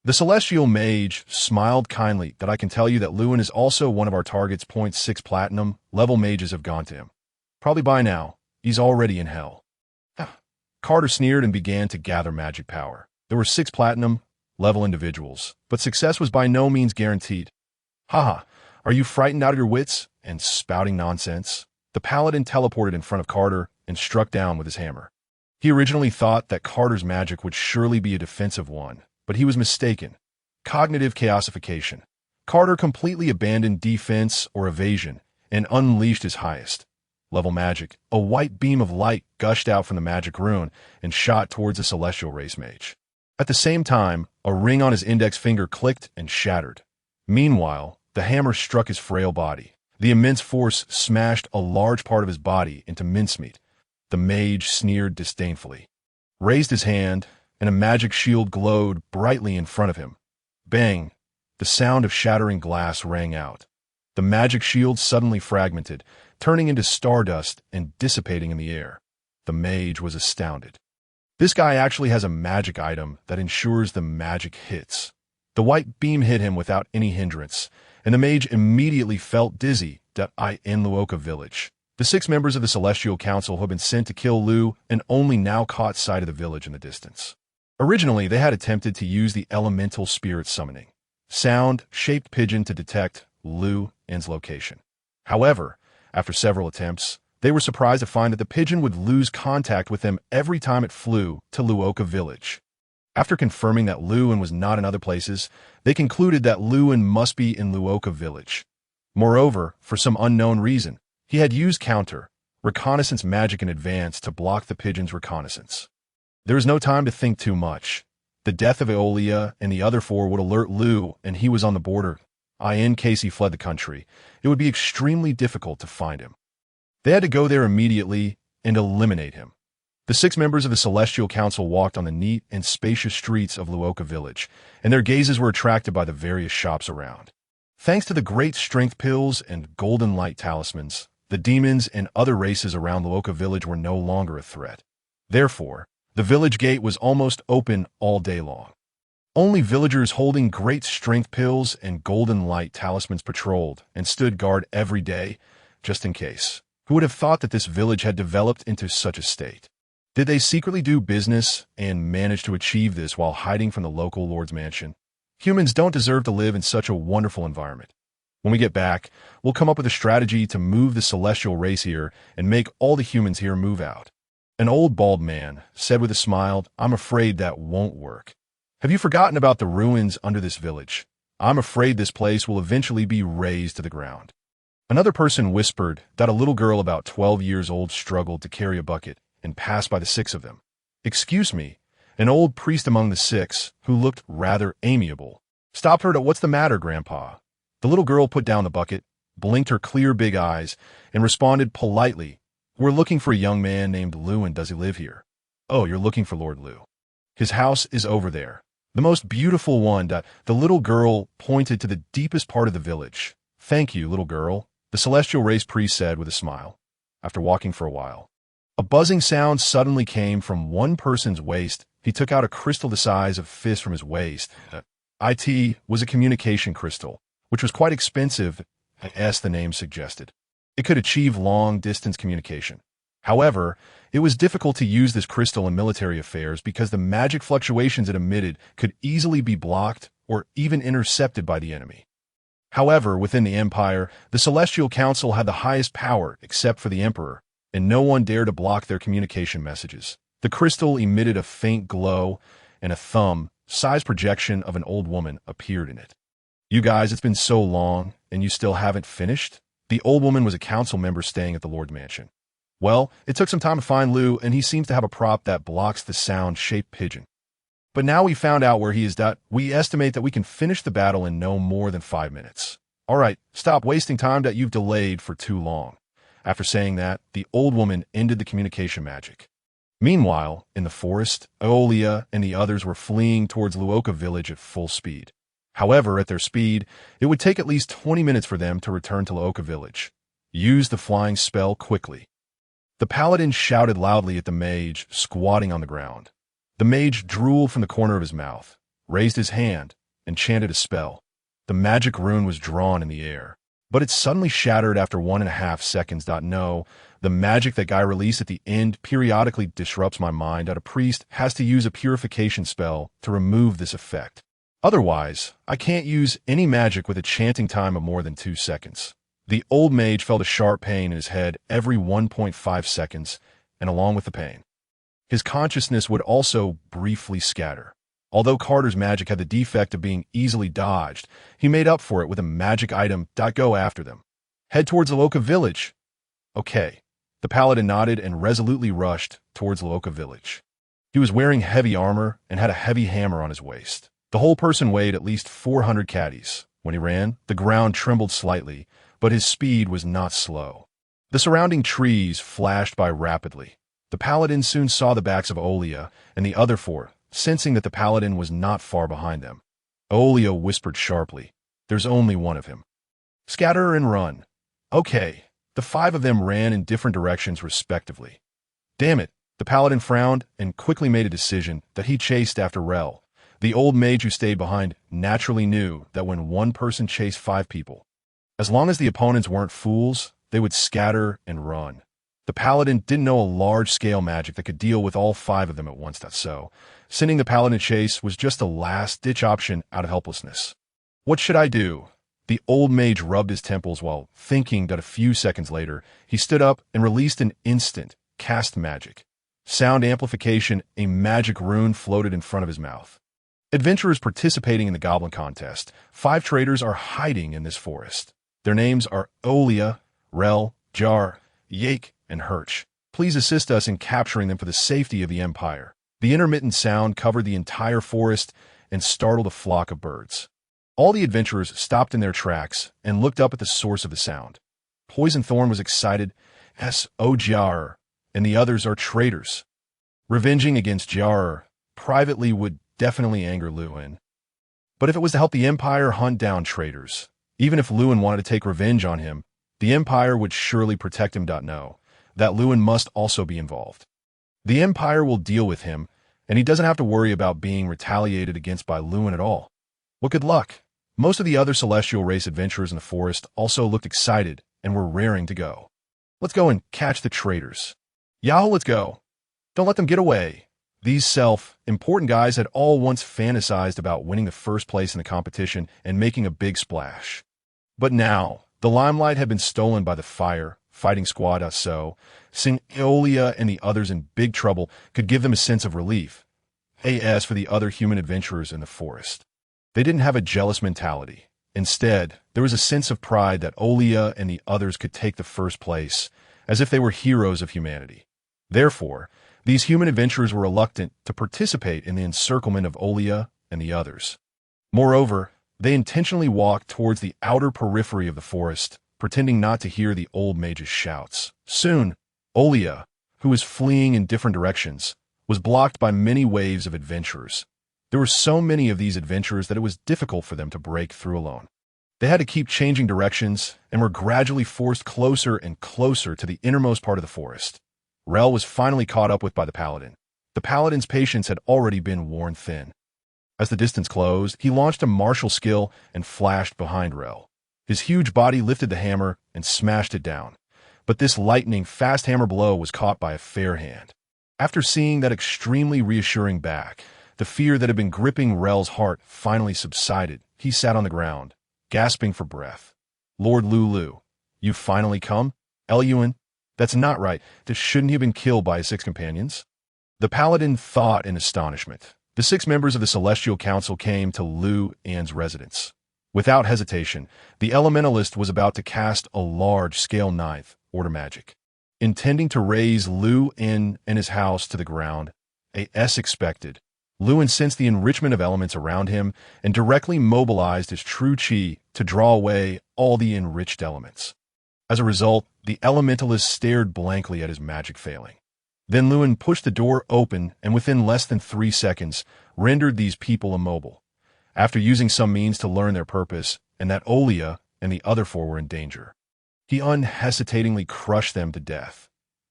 The celestial mage smiled kindly. "That I can tell you that Lewin is also one of our targets. 0.6 platinum. Level mages have gone to him. Probably by now, he's already in hell." Carter sneered and began to gather magic power. There were 6 platinum level individuals, but success was by no means guaranteed. "Haha, are you frightened out of your wits and spouting nonsense?" The paladin teleported in front of Carter and struck down with his hammer. He originally thought that Carter's magic would surely be a defensive one, but he was mistaken. Cognitive chaosification. Carter completely abandoned defense or evasion and unleashed his highest level magic. A white beam of light gushed out from the magic rune and shot towards the celestial race mage. At the same time, a ring on his index finger clicked and shattered. Meanwhile, the hammer struck his frail body. The immense force smashed a large part of his body into mincemeat. The mage sneered disdainfully, raised his hand, and a magic shield glowed brightly in front of him. Bang! The sound of shattering glass rang out. The magic shield suddenly fragmented, turning into stardust and dissipating in the air. The mage was astounded. This guy actually has a magic item that ensures the magic hits. The white beam hit him without any hindrance, and the mage immediately felt dizzy. In Luoka village. The 6 members of the Celestial Council who had been sent to kill Lu and only now caught sight of the village in the distance. Originally, they had attempted to use the elemental spirit summoning sound-shaped pigeon to detect Lu N's location. However, after several attempts, they were surprised to find that the pigeon would lose contact with them every time it flew to Luoka village. After confirming that Luin was not in other places, they concluded that Luin must be in Luoka village. Moreover, for some unknown reason, he had used counter reconnaissance magic in advance to block the pigeon's reconnaissance. There was no time to think too much. The death of Aeolia and the other 4 would alert Lu, and he was on the border. In case he fled the country, it would be extremely difficult to find him. They had to go there immediately and eliminate him. The 6 members of the Celestial Council walked on the neat and spacious streets of Luoka village, and their gazes were attracted by the various shops around. Thanks to the great strength pills and golden light talismans, the demons and other races around Luoka village were no longer a threat. Therefore, the village gate was almost open all day long. Only villagers holding great strength pills and golden light talismans patrolled and stood guard every day, just in case. Who would have thought that this village had developed into such a state? Did they secretly do business and manage to achieve this while hiding from the local lord's mansion? Humans don't deserve to live in such a wonderful environment. When we get back, we'll come up with a strategy to move the celestial race here and make all the humans here move out. An old bald man said with a smile, "I'm afraid that won't work. Have you forgotten about the ruins under this village? I'm afraid this place will eventually be razed to the ground." Another person whispered that a little girl about 12 years old struggled to carry a bucket and passed by the 6 of them. "Excuse me," an old priest among the 6, who looked rather amiable, stopped her. "What's the matter, Grandpa?" The little girl put down the bucket, blinked her clear big eyes, and responded politely, "We're looking for a young man named Lu, and does he live here?" "Oh, you're looking for Lord Lu. His house is over there. The most beautiful one." The little girl pointed to the deepest part of the village. "Thank you, little girl," the celestial race priest said with a smile. After walking for a while, a buzzing sound suddenly came from one person's waist. He took out a crystal the size of a fist from his waist. It was a communication crystal, which was quite expensive, as the name suggested. It could achieve long-distance communication. However, it was difficult to use this crystal in military affairs because the magic fluctuations it emitted could easily be blocked or even intercepted by the enemy. However, within the Empire, the Celestial Council had the highest power except for the Emperor, and no one dared to block their communication messages. The crystal emitted a faint glow, and a thumb-sized projection of an old woman appeared in it. "You guys, it's been so long, and you still haven't finished?" The old woman was a council member staying at the Lord's mansion. "Well, it took some time to find Lou, and he seems to have a prop that blocks the sound-shaped pigeon. But now we found out where he is. We estimate that we can finish the battle in no more than 5 minutes. All right, stop wasting time that you've delayed for too long." After saying that, the old woman ended the communication magic. Meanwhile, in the forest, Aeolia and the others were fleeing towards Luoka village at full speed. However, at their speed, it would take at least 20 minutes for them to return to Luoka village. Use the flying spell quickly. The paladin shouted loudly at the mage, squatting on the ground. The mage drooled from the corner of his mouth, raised his hand, and chanted a spell. The magic rune was drawn in the air, but it suddenly shattered after 1.5 seconds. No, the magic that guy released at the end periodically disrupts my mind. A priest has to use a purification spell to remove this effect. Otherwise, I can't use any magic with a chanting time of more than 2 seconds. The old mage felt a sharp pain in his head every 1.5 seconds, and along with the pain, his consciousness would also briefly scatter. Although Carter's magic had the defect of being easily dodged, he made up for it with a magic item. Go after them. Head towards the Luoka village. Okay. The paladin nodded and resolutely rushed towards Luoka village. He was wearing heavy armor and had a heavy hammer on his waist. The whole person weighed at least 400 caddies. When he ran, the ground trembled slightly, but his speed was not slow. The surrounding trees flashed by rapidly. The paladin soon saw the backs of Aeolia and the other 4, sensing that the paladin was not far behind them. Aeolia whispered sharply, "There's only one of him. Scatter and run." Okay. The 5 of them ran in different directions respectively. Damn it. The paladin frowned and quickly made a decision that he chased after Rel. The old mage who stayed behind naturally knew that when one person chased 5 people, as long as the opponents weren't fools, they would scatter and run. The paladin didn't know a large-scale magic that could deal with all 5 of them at once. So, sending the paladin to chase was just a last-ditch option out of helplessness. What should I do? The old mage rubbed his temples while thinking that a few seconds later, he stood up and released an instant cast magic. Sound amplification, a magic rune floated in front of his mouth. Adventurers participating in the goblin contest. 5 traders are hiding in this forest. Their names are Aeolia, Rel, Jar, Yake, and Hirsch. Please assist us in capturing them for the safety of the Empire. The intermittent sound covered the entire forest and startled a flock of birds. All the adventurers stopped in their tracks and looked up at the source of the sound. Poison Thorn was excited. "S.O. Jar, and the others are traitors. Revenging against Jar privately would definitely anger Lewin. But if it was to help the Empire hunt down traitors, even if Lewin wanted to take revenge on him, the Empire would surely protect him. Know that Lewin must also be involved. The Empire will deal with him, and he doesn't have to worry about being retaliated against by Lewin at all. Well, good luck." Most of the other celestial race adventurers in the forest also looked excited and were raring to go. "Let's go and catch the traitors. Yahoo, let's go. Don't let them get away." These self-important guys had all once fantasized about winning the first place in the competition and making a big splash. But now, the limelight had been stolen by the fighting squad. So, seeing Aeolia and the others in big trouble could give them a sense of relief. As for the other human adventurers in the forest, they didn't have a jealous mentality. Instead, there was a sense of pride that Aeolia and the others could take the first place, as if they were heroes of humanity. Therefore, these human adventurers were reluctant to participate in the encirclement of Aeolia and the others. Moreover, they intentionally walked towards the outer periphery of the forest, pretending not to hear the old mage's shouts. Soon, Aeolia, who was fleeing in different directions, was blocked by many waves of adventurers. There were so many of these adventurers that it was difficult for them to break through alone. They had to keep changing directions and were gradually forced closer and closer to the innermost part of the forest. Rel was finally caught up with by the paladin. The paladin's patience had already been worn thin. As the distance closed, he launched a martial skill and flashed behind Rel. His huge body lifted the hammer and smashed it down. but this lightning, fast hammer blow was caught by a fair hand. After seeing that extremely reassuring back, the fear that had been gripping Rel's heart finally subsided. He sat on the ground, gasping for breath. "Lord Lulu, you've finally come? Eluin? That's not right. This shouldn't he have been killed by his 6 companions?" The paladin thought in astonishment. The 6 members of the Celestial Council came to Lu An's residence. Without hesitation, the elementalist was about to cast a large-scale 9th order magic. Intending to raze Lu An and his house to the ground, as expected, Lu An sensed the enrichment of elements around him and directly mobilized his true chi to draw away all the enriched elements. As a result, the elementalist stared blankly at his magic failing. Then Lu An pushed the door open and within less than 3 seconds rendered these people immobile. After using some means to learn their purpose and that Olia and the other 4 were in danger, he unhesitatingly crushed them to death.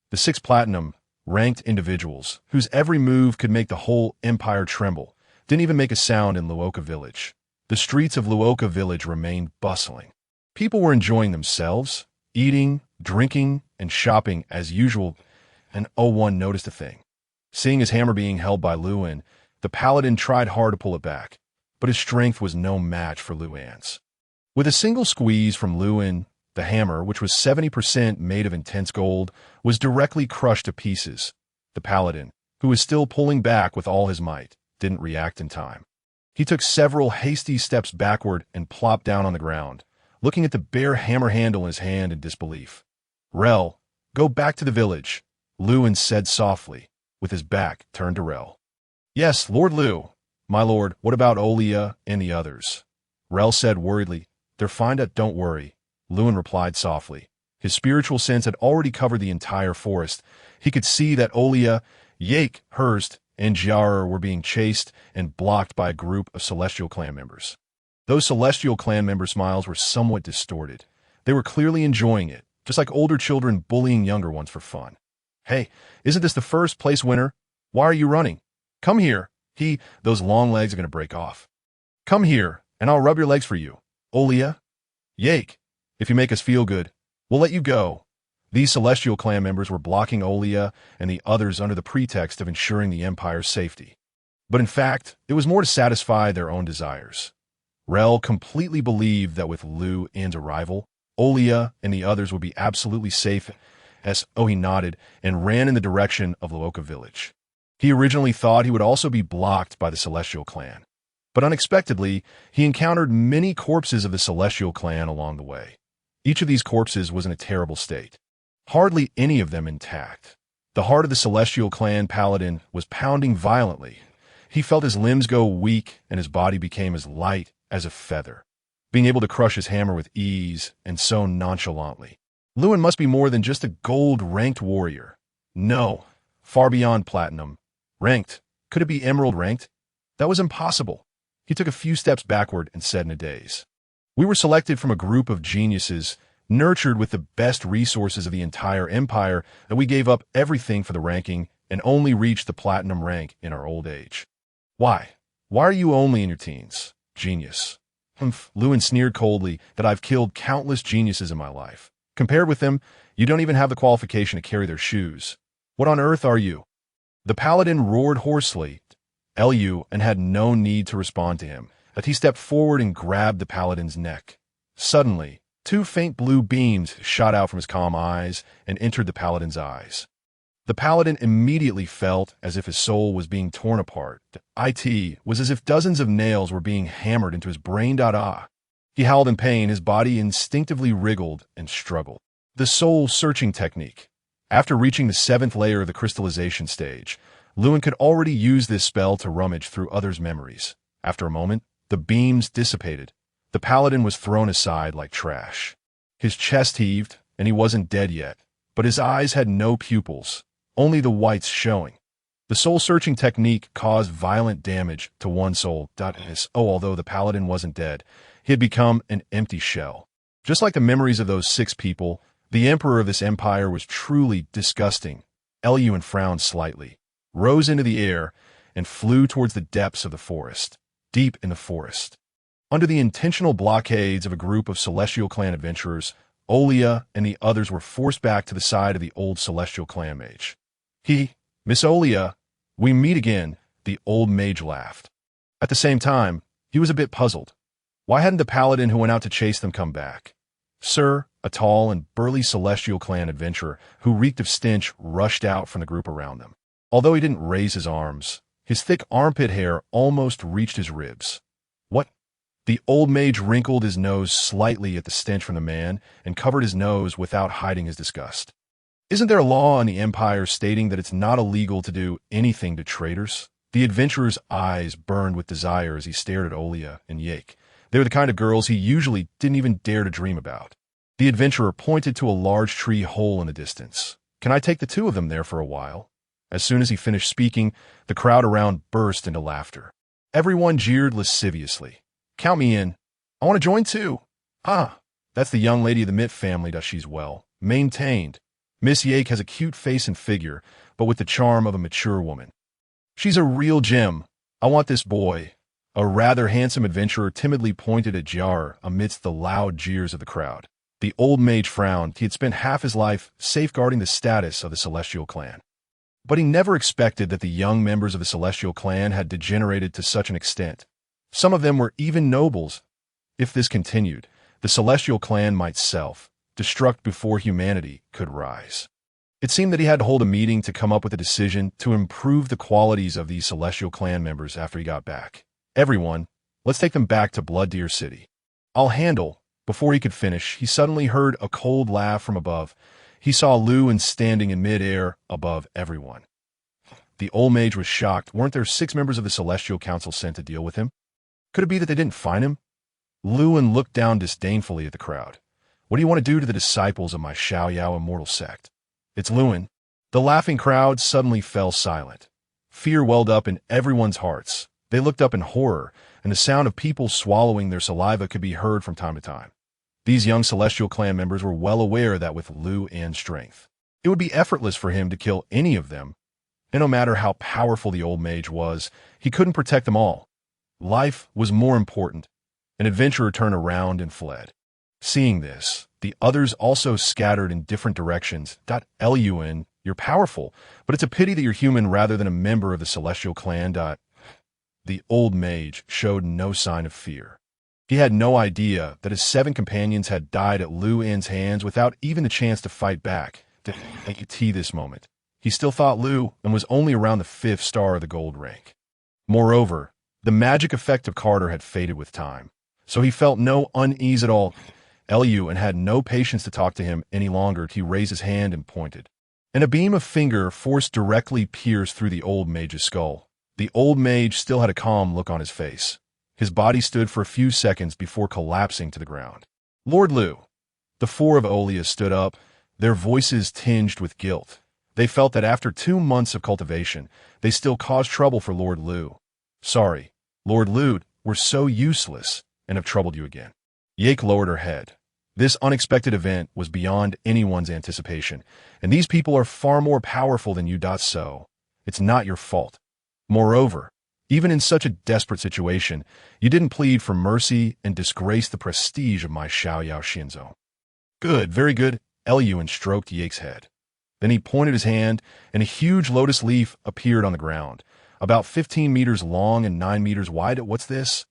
The 6 platinum ranked individuals, whose every move could make the whole empire tremble, didn't even make a sound in Luoka village. The streets of Luoka village remained bustling. People were enjoying themselves, eating, drinking, and shopping as usual, and one noticed a thing. Seeing his hammer being held by Lu An, the paladin tried hard to pull it back, but his strength was no match for Lu An's. With a single squeeze from Lu An, the hammer, which was 70% made of intense gold, was directly crushed to pieces. The paladin, who was still pulling back with all his might, didn't react in time. He took several hasty steps backward and plopped down on the ground, looking at the bare hammer handle in his hand in disbelief. "Rel, go back to the village," Lu An said softly, with his back turned to Rel. "Yes, Lord Lu. My lord, what about Olia and the others?" Rel said worriedly. "They're fine, don't worry," Lu An replied softly. His spiritual sense had already covered the entire forest. He could see that Olia, Yake, Hurst, and Jar were being chased and blocked by a group of Celestial Clan members. Those Celestial Clan member smiles were somewhat distorted. They were clearly enjoying it, just like older children bullying younger ones for fun. "Hey, isn't this the first place winner? Why are you running? Come here." Those long legs are going to break off. "Come here, and I'll rub your legs for you. Olia, Yake, if you make us feel good, we'll let you go." These Celestial Clan members were blocking Olia and the others under the pretext of ensuring the Empire's safety. But in fact, it was more to satisfy their own desires. Rel completely believed that with Lu An's arrival, Olia and the others would be absolutely safe as he nodded and ran in the direction of Luoka village. He originally thought he would also be blocked by the Celestial Clan, but unexpectedly, he encountered many corpses of the Celestial Clan along the way. Each of these corpses was in a terrible state, hardly any of them intact. The heart of the Celestial Clan paladin was pounding violently. He felt his limbs go weak and his body became as light as a feather, being able to crush his hammer with ease and so nonchalantly. Lu An must be more than just a gold-ranked warrior. No, far beyond platinum. Ranked. Could it be emerald ranked? That was impossible. He took a few steps backward and said in a daze, "We were selected from a group of geniuses, nurtured with the best resources of the entire empire, and we gave up everything for the ranking and only reached the platinum rank in our old age." "Why? Why are you only in your teens? Genius." Lu An sneered coldly that "I've killed countless geniuses in my life. Compared with them, you don't even have the qualification to carry their shoes. What on earth are you?" The paladin roared hoarsely, and had no need to respond to him, as he stepped forward and grabbed the paladin's neck. Suddenly, 2 faint blue beams shot out from his calm eyes and entered the paladin's eyes. The paladin immediately felt as if his soul was being torn apart. It was as if dozens of nails were being hammered into his brain. He howled in pain, his body instinctively wriggled and struggled. The soul-searching technique. After reaching the 7th layer of the crystallization stage, Lu An could already use this spell to rummage through others' memories. After a moment, the beams dissipated. The paladin was thrown aside like trash. His chest heaved, and he wasn't dead yet, but his eyes had no pupils, only the whites showing. The soul-searching technique caused violent damage to one soul. Although the paladin wasn't dead, he had become an empty shell. Just like the memories of those 6 people, the emperor of this empire was truly disgusting. Eluin frowned slightly, rose into the air, and flew towards the depths of the forest, deep in the forest. Under the intentional blockades of a group of Celestial Clan adventurers, Olia and the others were forced back to the side of the old celestial clan mage. Miss Olia, we meet again, the old mage laughed. At the same time, he was a bit puzzled. Why hadn't the paladin who went out to chase them come back? Sir, a tall and burly celestial clan adventurer who reeked of stench rushed out from the group around them. Although he didn't raise his arms, his thick armpit hair almost reached his ribs. What? The old mage wrinkled his nose slightly at the stench from the man and covered his nose without hiding his disgust. Isn't there a law in the Empire stating that it's not illegal to do anything to traitors? The adventurer's eyes burned with desire as he stared at Olia and Yake. They were the kind of girls he usually didn't even dare to dream about. The adventurer pointed to a large tree hole in the distance. Can I take the two of them there for a while? As soon as he finished speaking, the crowd around burst into laughter. Everyone jeered lasciviously. Count me in. I want to join too. Ah, that's the young lady of the Mitt family, does she's well maintained. Miss Yake has a cute face and figure, but with the charm of a mature woman. She's a real gem. I want this boy. A rather handsome adventurer timidly pointed at Jar amidst the loud jeers of the crowd. The old mage frowned. He had spent half his life safeguarding the status of the Celestial Clan. But he never expected that the young members of the Celestial Clan had degenerated to such an extent. Some of them were even nobles. If this continued, the Celestial Clan might self-destruct before humanity could rise. It seemed that he had to hold a meeting to come up with a decision to improve the qualities of these Celestial Clan members after he got back. Everyone, let's take them back to Blood Deer City. I'll handle. Before he could finish, he suddenly heard a cold laugh from above. He saw Lewin standing in mid-air above everyone. The old mage was shocked. Weren't there 6 members of the Celestial Council sent to deal with him? Could it be that they didn't find him? Lewin looked down disdainfully at the crowd. What do you want to do to the disciples of my Xiaoyao Immortal sect? It's Lewin. The laughing crowd suddenly fell silent. Fear welled up in everyone's hearts. They looked up in horror, and the sound of people swallowing their saliva could be heard from time to time. These young Celestial Clan members were well aware that with Lewin's strength, it would be effortless for him to kill any of them, and no matter how powerful the old mage was, he couldn't protect them all. Life was more important. An adventurer turned around and fled. Seeing this, the others also scattered in different directions. Lewin, you're powerful, but it's a pity that you're human rather than a member of the Celestial Clan. The old mage showed no sign of fear. He had no idea that his 7 companions had died at Lewin's hands without even the chance to fight back. This moment, he still thought Lewin was only around the 5th star of the gold rank. Moreover, the magic effect of Carter had faded with time, so he felt no unease at all. Lewin had no patience to talk to him any longer. He raised his hand and pointed, and a beam of finger force directly pierced through the old mage's skull. The old mage still had a calm look on his face. His body stood for a few seconds before collapsing to the ground. Lord Liu. The 4 of Olia stood up, their voices tinged with guilt. They felt that after 2 months of cultivation, they still caused trouble for Lord Liu. Sorry, Lord Liu, we're so useless and have troubled you again. Yake lowered her head. This unexpected event was beyond anyone's anticipation, and these people are far more powerful than you. So, it's not your fault. Moreover, even in such a desperate situation, you didn't plead for mercy and disgrace the prestige of my Xiaoyao Shinzo. Good, very good, Lewin stroked Yake's head. Then he pointed his hand, and a huge lotus leaf appeared on the ground, about 15 meters long and 9 meters wide. What's this?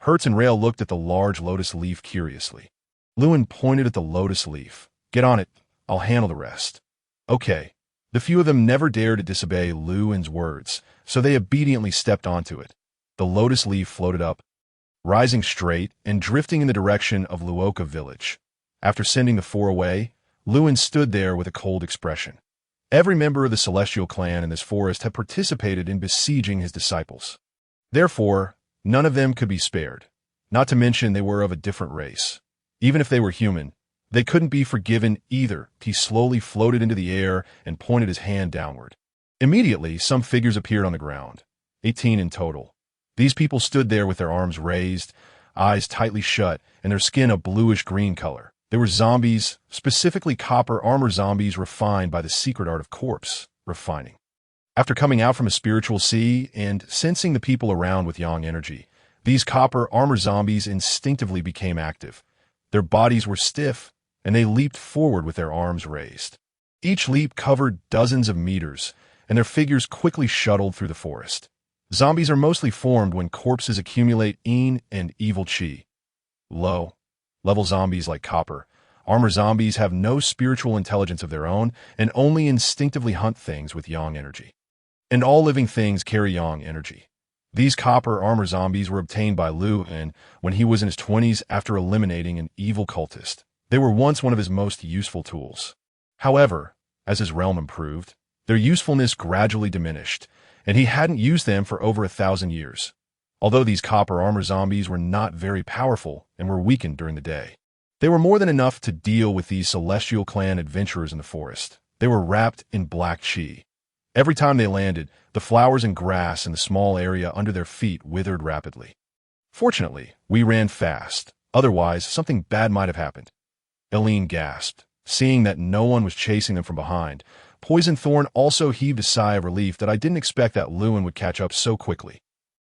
Hertz and Rail looked at the large lotus leaf curiously. Lewin pointed at the lotus leaf. Get on it. I'll handle the rest. Okay. The few of them never dared to disobey Lewin's words, so they obediently stepped onto it. The lotus leaf floated up, rising straight and drifting in the direction of Luoka village. After sending the 4 away, Lewin stood there with a cold expression. Every member of the Celestial Clan in this forest had participated in besieging his disciples. Therefore, none of them could be spared, not to mention they were of a different race. Even if they were human, they couldn't be forgiven either. He slowly floated into the air and pointed his hand downward. Immediately, some figures appeared on the ground, 18 in total. These people stood there with their arms raised, eyes tightly shut, and their skin a bluish-green color. They were zombies, specifically copper armor zombies refined by the secret art of corpse refining. After coming out from a spiritual sea and sensing the people around with yang energy, these copper armor zombies instinctively became active. Their bodies were stiff, and they leaped forward with their arms raised. Each leap covered dozens of meters, and their figures quickly shuttled through the forest. Zombies are mostly formed when corpses accumulate and evil chi. Low-level zombies like Copper armor zombies have no spiritual intelligence of their own and only instinctively hunt things with yang energy. And all living things carry yang energy. These Copper armor zombies were obtained by Luin when he was in his 20s after eliminating an evil cultist. They were once one of his most useful tools. However, as his realm improved, their usefulness gradually diminished, and he hadn't used them for over 1,000 years. Although these Copper armor zombies were not very powerful and were weakened during the day, they were more than enough to deal with these Celestial Clan adventurers in the forest. They were wrapped in black chi. Every time they landed, the flowers and grass in the small area under their feet withered rapidly. Fortunately, we ran fast. Otherwise, something bad might have happened. Eileen gasped, seeing that no one was chasing them from behind. Poison Thorn also heaved a sigh of relief that I didn't expect that Luin would catch up so quickly.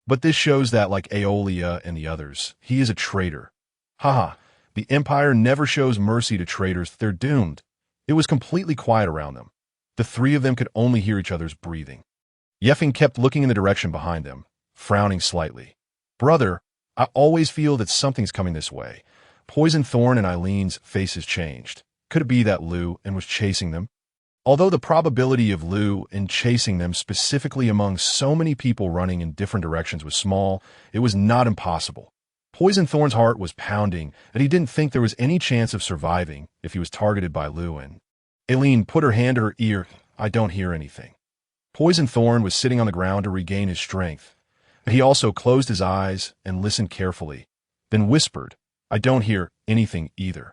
But this shows that, like Aeolia and the others, he is a traitor. Haha, the Empire never shows mercy to traitors. They're doomed. It was completely quiet around them. The three of them could only hear each other's breathing. Yeffing kept looking in the direction behind them, frowning slightly. Brother, I always feel that something's coming this way. Poison Thorn and Eileen's faces changed. Could it be that Luin was chasing them? Although the probability of Luin chasing them specifically among so many people running in different directions was small, it was not impossible. Poison Thorn's heart was pounding, and he didn't think there was any chance of surviving if he was targeted by Luin. Eileen put her hand to her ear. I don't hear anything. Poison Thorn was sitting on the ground to regain his strength. He also closed his eyes and listened carefully, then whispered, I don't hear anything either.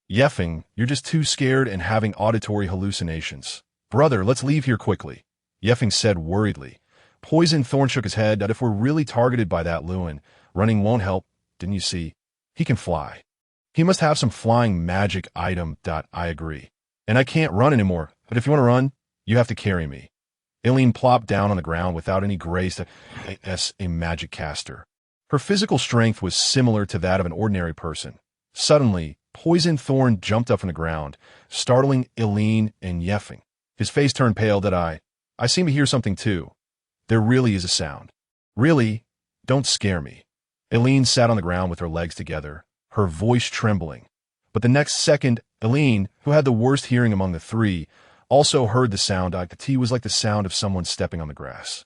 Yeffing, you're just too scared and having auditory hallucinations. Brother, let's leave here quickly, Yeffing said worriedly. Poison Thorn shook his head that if we're really targeted by that Luin, running won't help. Didn't you see? He can fly. He must have some flying magic item. I agree. And I can't run anymore, but if you want to run, you have to carry me. Eileen plopped down on the ground without any grace as a magic caster. Her physical strength was similar to that of an ordinary person. Suddenly, Poison Thorn jumped up from the ground, startling Eileen and Yeffing. His face turned pale. I seem to hear something too. There really is a sound. Really? Don't scare me. Eileen sat on the ground with her legs together, her voice trembling. But the next second, Eileen, who had the worst hearing among the three, also heard the sound. It was like the sound of someone stepping on the grass.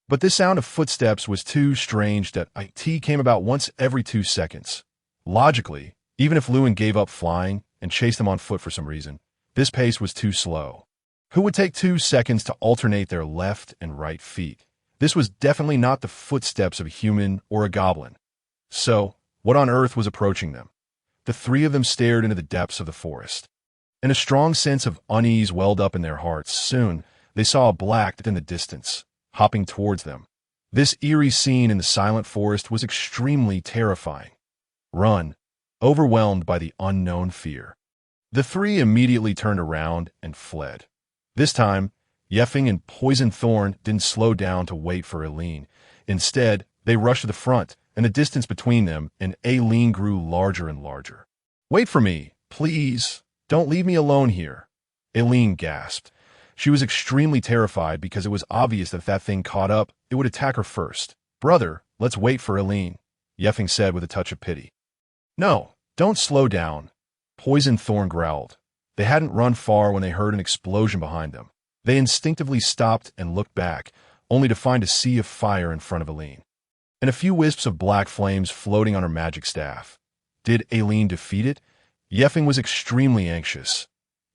But this sound of footsteps was too strange that it came about once every 2 seconds. Logically, even if Luin gave up flying and chased them on foot for some reason, this pace was too slow. Who would take 2 seconds to alternate their left and right feet? This was definitely not the footsteps of a human or a goblin. So, what on earth was approaching them? The three of them stared into the depths of the forest, and a strong sense of unease welled up in their hearts. Soon, they saw a black in the distance, hopping towards them. This eerie scene in the silent forest was extremely terrifying. Run, overwhelmed by the unknown fear. The three immediately turned around and fled. This time, Yeffing and Poison Thorn didn't slow down to wait for Eileen. Instead, they rushed to the front, and the distance between them and Eileen grew larger and larger. Wait for me, please. Don't leave me alone here. Eileen gasped. She was extremely terrified because it was obvious that if that thing caught up, it would attack her first. Brother, let's wait for Eileen, Yeffing said with a touch of pity. No, don't slow down, Poison Thorn growled. They hadn't run far when they heard an explosion behind them. They instinctively stopped and looked back, only to find a sea of fire in front of Eileen, and a few wisps of black flames floating on her magic staff. Did Eileen defeat it? Yeffing was extremely anxious.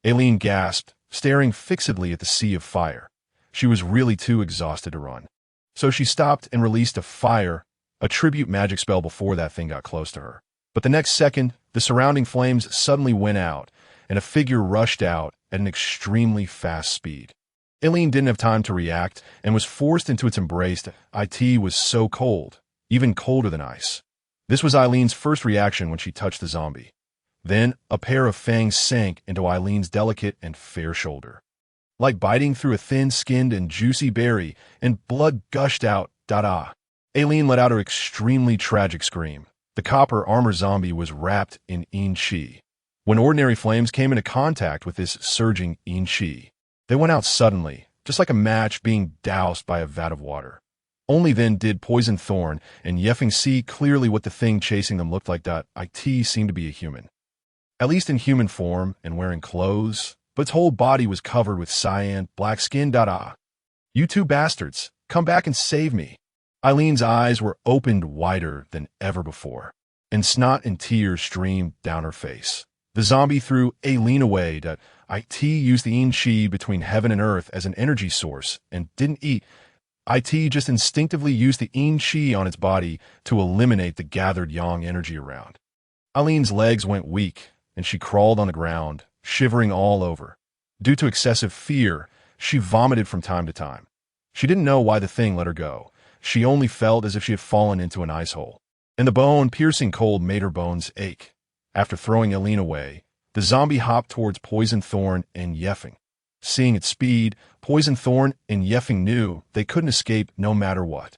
Eileen gasped, staring fixedly at the sea of fire. She was really too exhausted to run. So she stopped and released a fire, a tribute magic spell before that thing got close to her. But the next second, the surrounding flames suddenly went out, and a figure rushed out at an extremely fast speed. Eileen didn't have time to react and was forced into its embrace. It was so cold, even colder than ice. This was Eileen's first reaction when she touched the zombie. Then, a pair of fangs sank into Eileen's delicate and fair shoulder. Like biting through a thin-skinned and juicy berry, and blood gushed out. Eileen let out her extremely tragic scream. The copper armor zombie was wrapped in chi. When ordinary flames came into contact with this surging yin qi, they went out suddenly, just like a match being doused by a vat of water. Only then did Poison Thorn and Yeffing see clearly what the thing chasing them looked like. It seemed to be a human. At least in human form and wearing clothes, but its whole body was covered with cyan, black skin. You two bastards, come back and save me. Eileen's eyes were opened wider than ever before, and snot and tears streamed down her face. The zombie threw Aileen away. It used the yin qi between heaven and earth as an energy source and didn't eat. It just instinctively used the yin qi on its body to eliminate the gathered yang energy around. Eileen's legs went weak, and she crawled on the ground, shivering all over. Due to excessive fear, she vomited from time to time. She didn't know why the thing let her go. She only felt as if she had fallen into an ice hole, and the bone-piercing cold made her bones ache. After throwing Aileen away, the zombie hopped towards Poison Thorn and Yeffing. Seeing its speed, Poison Thorn and Yeffing knew they couldn't escape no matter what.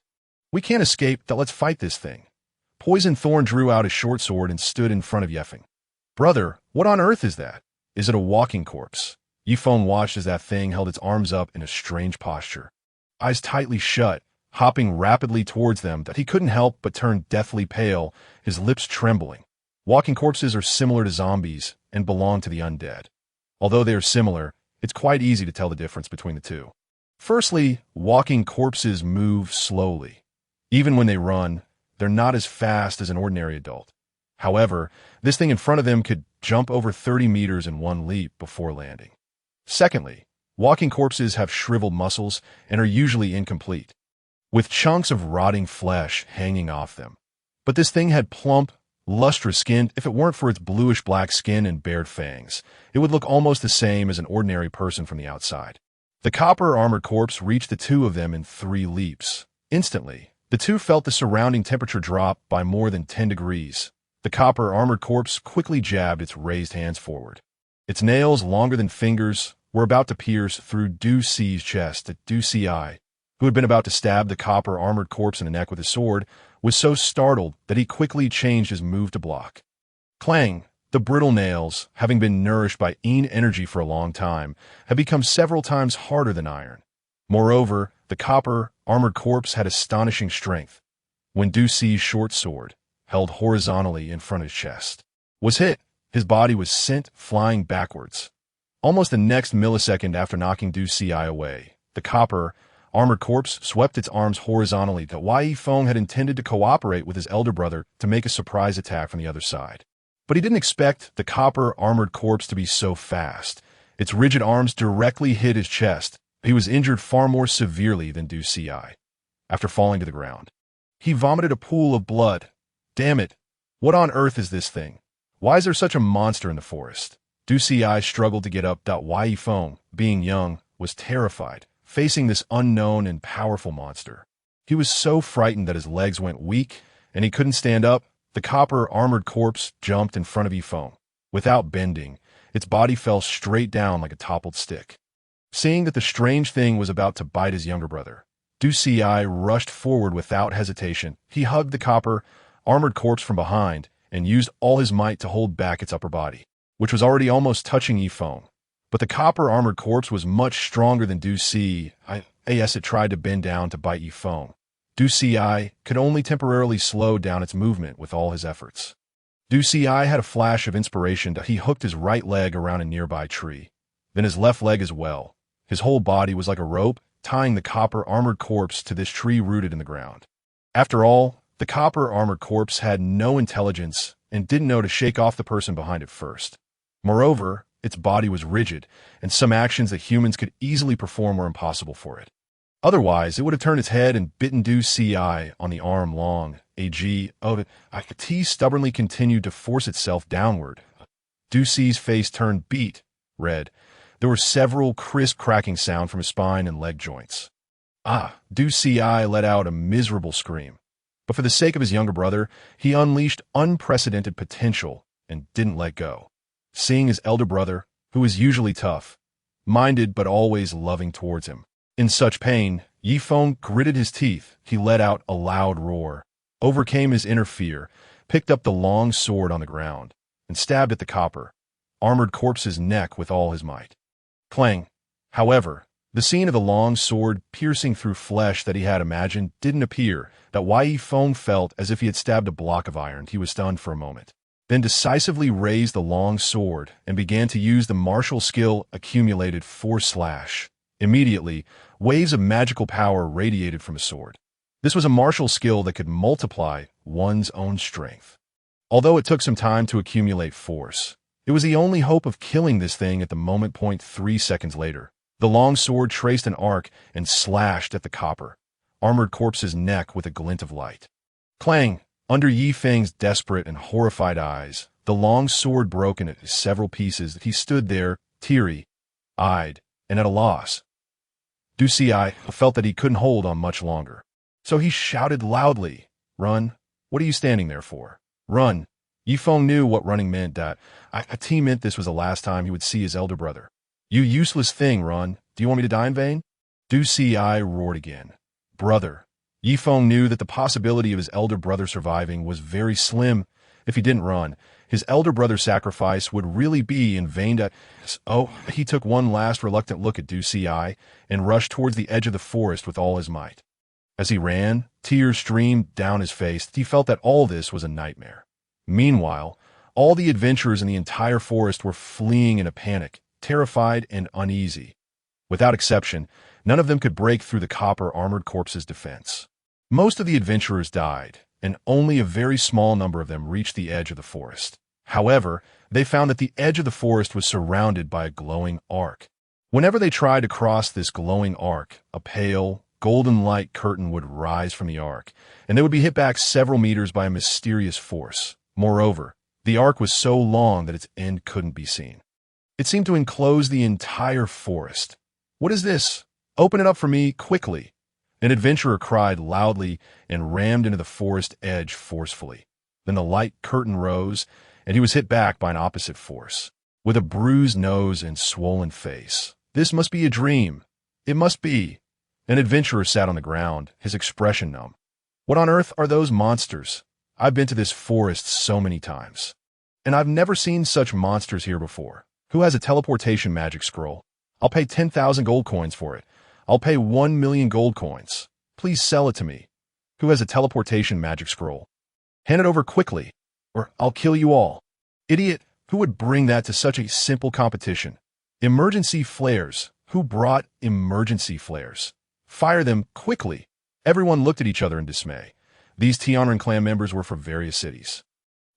We can't escape, let's fight this thing. Poison Thorn drew out his short sword and stood in front of Yeffing. Brother, what on earth is that? Is it a walking corpse? Yifeng watched as that thing held its arms up in a strange posture. Eyes tightly shut, hopping rapidly towards them, that he couldn't help but turn deathly pale, his lips trembling. Walking corpses are similar to zombies and belong to the undead. Although they are similar, it's quite easy to tell the difference between the two. Firstly, walking corpses move slowly. Even when they run, they're not as fast as an ordinary adult. However, this thing in front of them could jump over 30 meters in one leap before landing. Secondly, walking corpses have shriveled muscles and are usually incomplete, with chunks of rotting flesh hanging off them. But this thing had plump, lustrous skin. If it weren't for its bluish-black skin and bared fangs, it would look almost the same as an ordinary person from the outside. The copper-armored corpse reached the two of them in 3 leaps. Instantly, the two felt the surrounding temperature drop by more than 10 degrees. The copper-armored corpse quickly jabbed its raised hands forward. Its nails, longer than fingers, were about to pierce through Du Ci's chest. Du Ci, who had been about to stab the copper-armored corpse in the neck with his sword, was so startled that he quickly changed his move to block. Clang! The brittle nails, having been nourished by yin energy for a long time, had become several times harder than iron. Moreover, the copper-armored corpse had astonishing strength. When Du Ci's short sword, held horizontally in front of his chest, was hit, his body was sent flying backwards. Almost the next millisecond after knocking Du Ci away, the copper-armored corpse swept its arms horizontally. Yifeng had intended to cooperate with his elder brother to make a surprise attack from the other side. But he didn't expect the copper-armored corpse to be so fast. Its rigid arms directly hit his chest. He was injured far more severely than Du Ci. After falling to the ground, he vomited a pool of blood. Damn it! What on earth is this thing? Why is there such a monster in the forest? Du Ci struggled to get up. Yifeng, being young, was terrified, facing this unknown and powerful monster. He was so frightened that his legs went weak, and he couldn't stand up. The copper-armored corpse jumped in front of Yifeng. Without bending, its body fell straight down like a toppled stick. Seeing that the strange thing was about to bite his younger brother, Du Ci rushed forward without hesitation. He hugged the copper-armored corpse from behind and used all his might to hold back its upper body, which was already almost touching Yifeng. But the copper-armored corpse was much stronger than Du Ci. As it tried to bend down to bite Yifeng, Du Ci could only temporarily slow down its movement with all his efforts. Du Ci had a flash of inspiration. He hooked his right leg around a nearby tree, then his left leg as well. His whole body was like a rope, tying the copper-armored corpse to this tree rooted in the ground. After all, the copper-armored corpse had no intelligence and didn't know to shake off the person behind it first. Moreover, its body was rigid, and some actions that humans could easily perform were impossible for it. Otherwise, it would have turned its head and bitten Du Ci on the arm long. The T stubbornly continued to force itself downward. Du Ci's face turned beet red. There were several crisp cracking sounds from his spine and leg joints. Du Ci let out a miserable scream. But for the sake of his younger brother, he unleashed unprecedented potential and didn't let go. Seeing his elder brother, who was usually tough, minded but always loving towards him, in such pain, Yifeng gritted his teeth. He let out a loud roar, overcame his inner fear, picked up the long sword on the ground, and stabbed at the copper armored corpse's neck with all his might. Clang! However, the scene of the long sword piercing through flesh that he had imagined didn't appear. That Yi Feng felt as if he had stabbed a block of iron. He was stunned for a moment, then decisively raised the long sword and began to use the martial skill accumulated force slash. Immediately, waves of magical power radiated from his sword. This was a martial skill that could multiply one's own strength. Although it took some time to accumulate force, it was the only hope of killing this thing at the moment. 3 seconds later, the long sword traced an arc and slashed at the copper, armored corpse's neck with a glint of light. Clang! Under Yi Feng's desperate and horrified eyes, the long sword broke into several pieces. He stood there, teary-eyed and at a loss. Du Xi felt that he couldn't hold on much longer. So he shouted loudly, "Run! What are you standing there for? Run!" Yi Feng knew what running meant. He meant this was the last time he would see his elder brother. "You useless thing, run! Do you want me to die in vain?" Du Xi roared again. "Brother!" Yi Feng knew that the possibility of his elder brother surviving was very slim. If he didn't run, his elder brother's sacrifice would really be in vain. He took one last reluctant look at Du Xi and rushed towards the edge of the forest with all his might. As he ran, tears streamed down his face. He felt that all this was a nightmare. Meanwhile, all the adventurers in the entire forest were fleeing in a panic, terrified and uneasy. Without exception, none of them could break through the copper armored corpse's defense. Most of the adventurers died, and only a very small number of them reached the edge of the forest. However, they found that the edge of the forest was surrounded by a glowing arc. Whenever they tried to cross this glowing arc, a pale, golden light curtain would rise from the arc, and they would be hit back several meters by a mysterious force. Moreover, the arc was so long that its end couldn't be seen. It seemed to enclose the entire forest. "What is this? Open it up for me, quickly!" An adventurer cried loudly and rammed into the forest edge forcefully. Then the light curtain rose, and he was hit back by an opposite force. With a bruised nose and swollen face, "This must be a dream. It must be." An adventurer sat on the ground, his expression numb. "What on earth are those monsters? I've been to this forest so many times, and I've never seen such monsters here before. Who has a teleportation magic scroll? I'll pay 10,000 gold coins for it. I'll pay 1,000,000 gold coins. Please sell it to me. Who has a teleportation magic scroll? Hand it over quickly, or I'll kill you all." "Idiot! Who would bring that to such a simple competition? Emergency flares. Who brought emergency flares? Fire them quickly." Everyone looked at each other in dismay. These Tianren clan members were from various cities.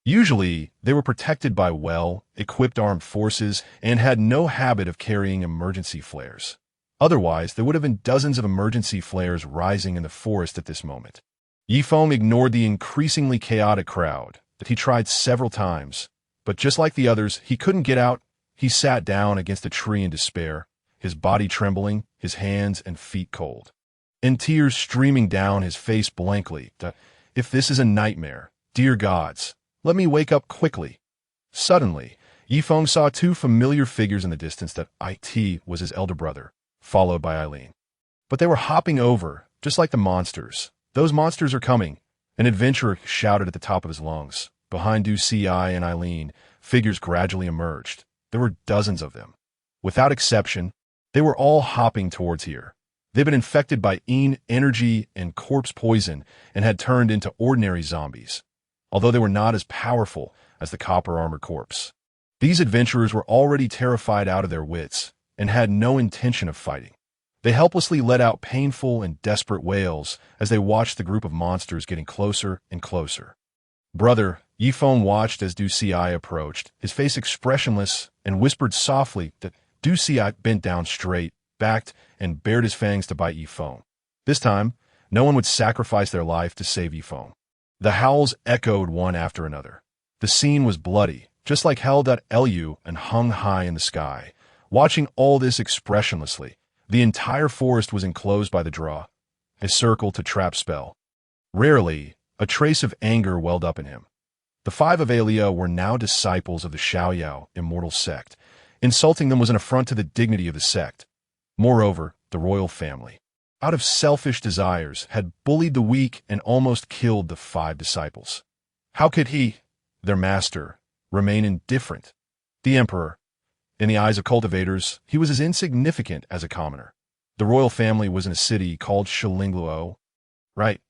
Usually, they were protected by well-equipped armed forces and had no habit of carrying emergency flares. Otherwise, there would have been dozens of emergency flares rising in the forest at this moment. Yi Feng ignored the increasingly chaotic crowd that he tried several times, but just like the others, he couldn't get out. He sat down against a tree in despair, his body trembling, his hands and feet cold, and tears streaming down his face blankly. "If this is a nightmare, dear gods, let me wake up quickly." Suddenly, Yi Feng saw two familiar figures in the distance. That it was his elder brother, followed by Eileen. But they were hopping over, just like the monsters. "Those monsters are coming," an adventurer shouted at the top of his lungs. Behind Du Xi and Eileen, figures gradually emerged. There were dozens of them. Without exception, they were all hopping towards here. They'd been infected by energy and corpse poison and had turned into ordinary zombies, although they were not as powerful as the copper armored corpse. These adventurers were already terrified out of their wits and had no intention of fighting. They helplessly let out painful and desperate wails as they watched the group of monsters getting closer and closer. "Brother," Yi Feng watched as Du Xi approached, his face expressionless, and whispered softly. That Du Xi bent down straight, backed, and bared his fangs to bite Yi Feng. This time, no one would sacrifice their life to save Yi Feng. The howls echoed one after another. The scene was bloody, just like hell.lu, and hung high in the sky. Watching all this expressionlessly, the entire forest was enclosed by the draw, a circle to trap spell. Rarely, a trace of anger welled up in him. The 5 of Alia were now disciples of the Xiaoyao Immortal sect. Insulting them was an affront to the dignity of the sect. Moreover, the royal family, out of selfish desires, had bullied the weak and almost killed the 5 disciples. How could he, their master, remain indifferent? The emperor. In the eyes of cultivators, he was as insignificant as a commoner. The royal family was in a city called Shilingluo. Right.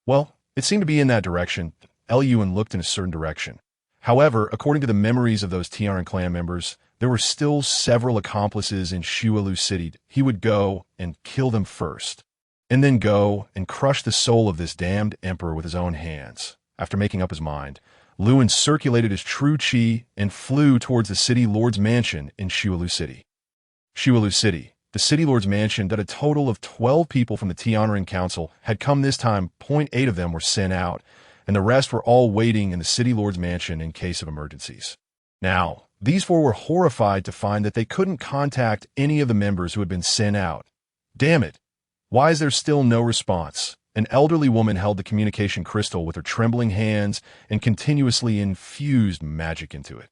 Well, it seemed to be in that direction. Eluan looked in a certain direction. However, according to the memories of those Tiaran clan members, there were still several accomplices in Shualu City. He would go and kill them first, and then go and crush the soul of this damned emperor with his own hands. After making up his mind, Luan circulated his true chi and flew towards the city lord's mansion in Shualu City. Shualu City, the city lord's mansion, that a total of 12 people from the Tiaran Council had come this time. 8 of them were sent out, and the rest were all waiting in the city lord's mansion in case of emergencies. Now, these 4 were horrified to find that they couldn't contact any of the members who had been sent out. Damn it! Why is there still no response? An elderly woman held the communication crystal with her trembling hands and continuously infused magic into it.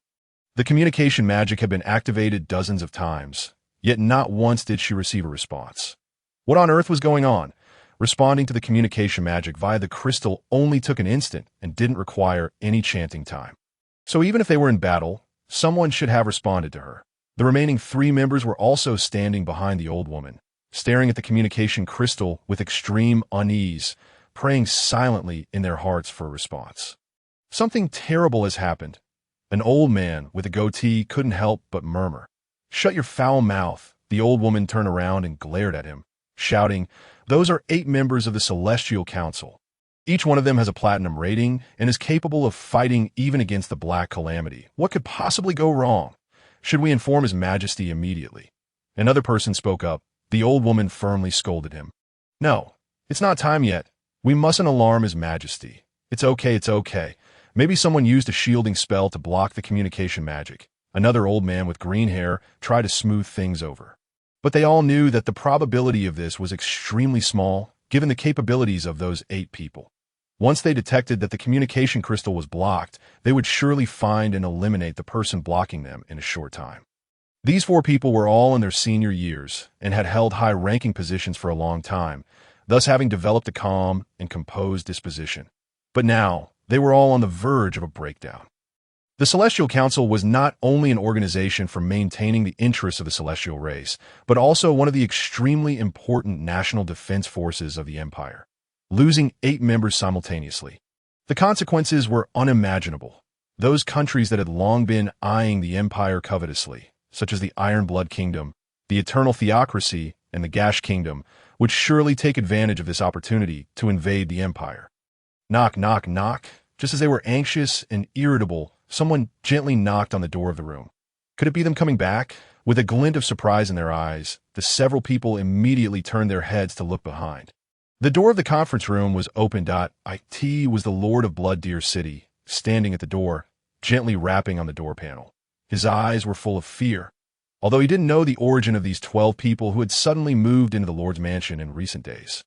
The communication magic had been activated dozens of times, yet not once did she receive a response. What on earth was going on? Responding to the communication magic via the crystal only took an instant and didn't require any chanting time. So even if they were in battle, someone should have responded to her. The remaining 3 members were also standing behind the old woman, staring at the communication crystal with extreme unease, praying silently in their hearts for a response. Something terrible has happened. An old man with a goatee couldn't help but murmur. "Shut your foul mouth." The old woman turned around and glared at him, shouting, "Those are 8 members of the Celestial Council. Each one of them has a platinum rating and is capable of fighting even against the Black Calamity. What could possibly go wrong? Should we inform His Majesty immediately?" Another person spoke up. The old woman firmly scolded him. "No, it's not time yet. We mustn't alarm His Majesty. It's okay. Maybe someone used a shielding spell to block the communication magic." Another old man with green hair tried to smooth things over. But they all knew that the probability of this was extremely small, given the capabilities of those 8 people. Once they detected that the communication crystal was blocked, they would surely find and eliminate the person blocking them in a short time. These 4 people were all in their senior years and had held high-ranking positions for a long time, thus having developed a calm and composed disposition. But now, they were all on the verge of a breakdown. The Celestial Council was not only an organization for maintaining the interests of the celestial race, but also one of the extremely important national defense forces of the Empire, losing 8 members simultaneously. The consequences were unimaginable. Those countries that had long been eyeing the Empire covetously, such as the Iron Blood Kingdom, the Eternal Theocracy, and the Gash Kingdom, would surely take advantage of this opportunity to invade the Empire. Knock, knock, knock. Just as they were anxious and irritable, someone gently knocked on the door of the room. Could it be them coming back? With a glint of surprise in their eyes, the several people immediately turned their heads to look behind. The door of the conference room was open. It was the Lord of Blood Deer City, standing at the door, gently rapping on the door panel. His eyes were full of fear, although he didn't know the origin of these 12 people who had suddenly moved into the Lord's mansion in recent days.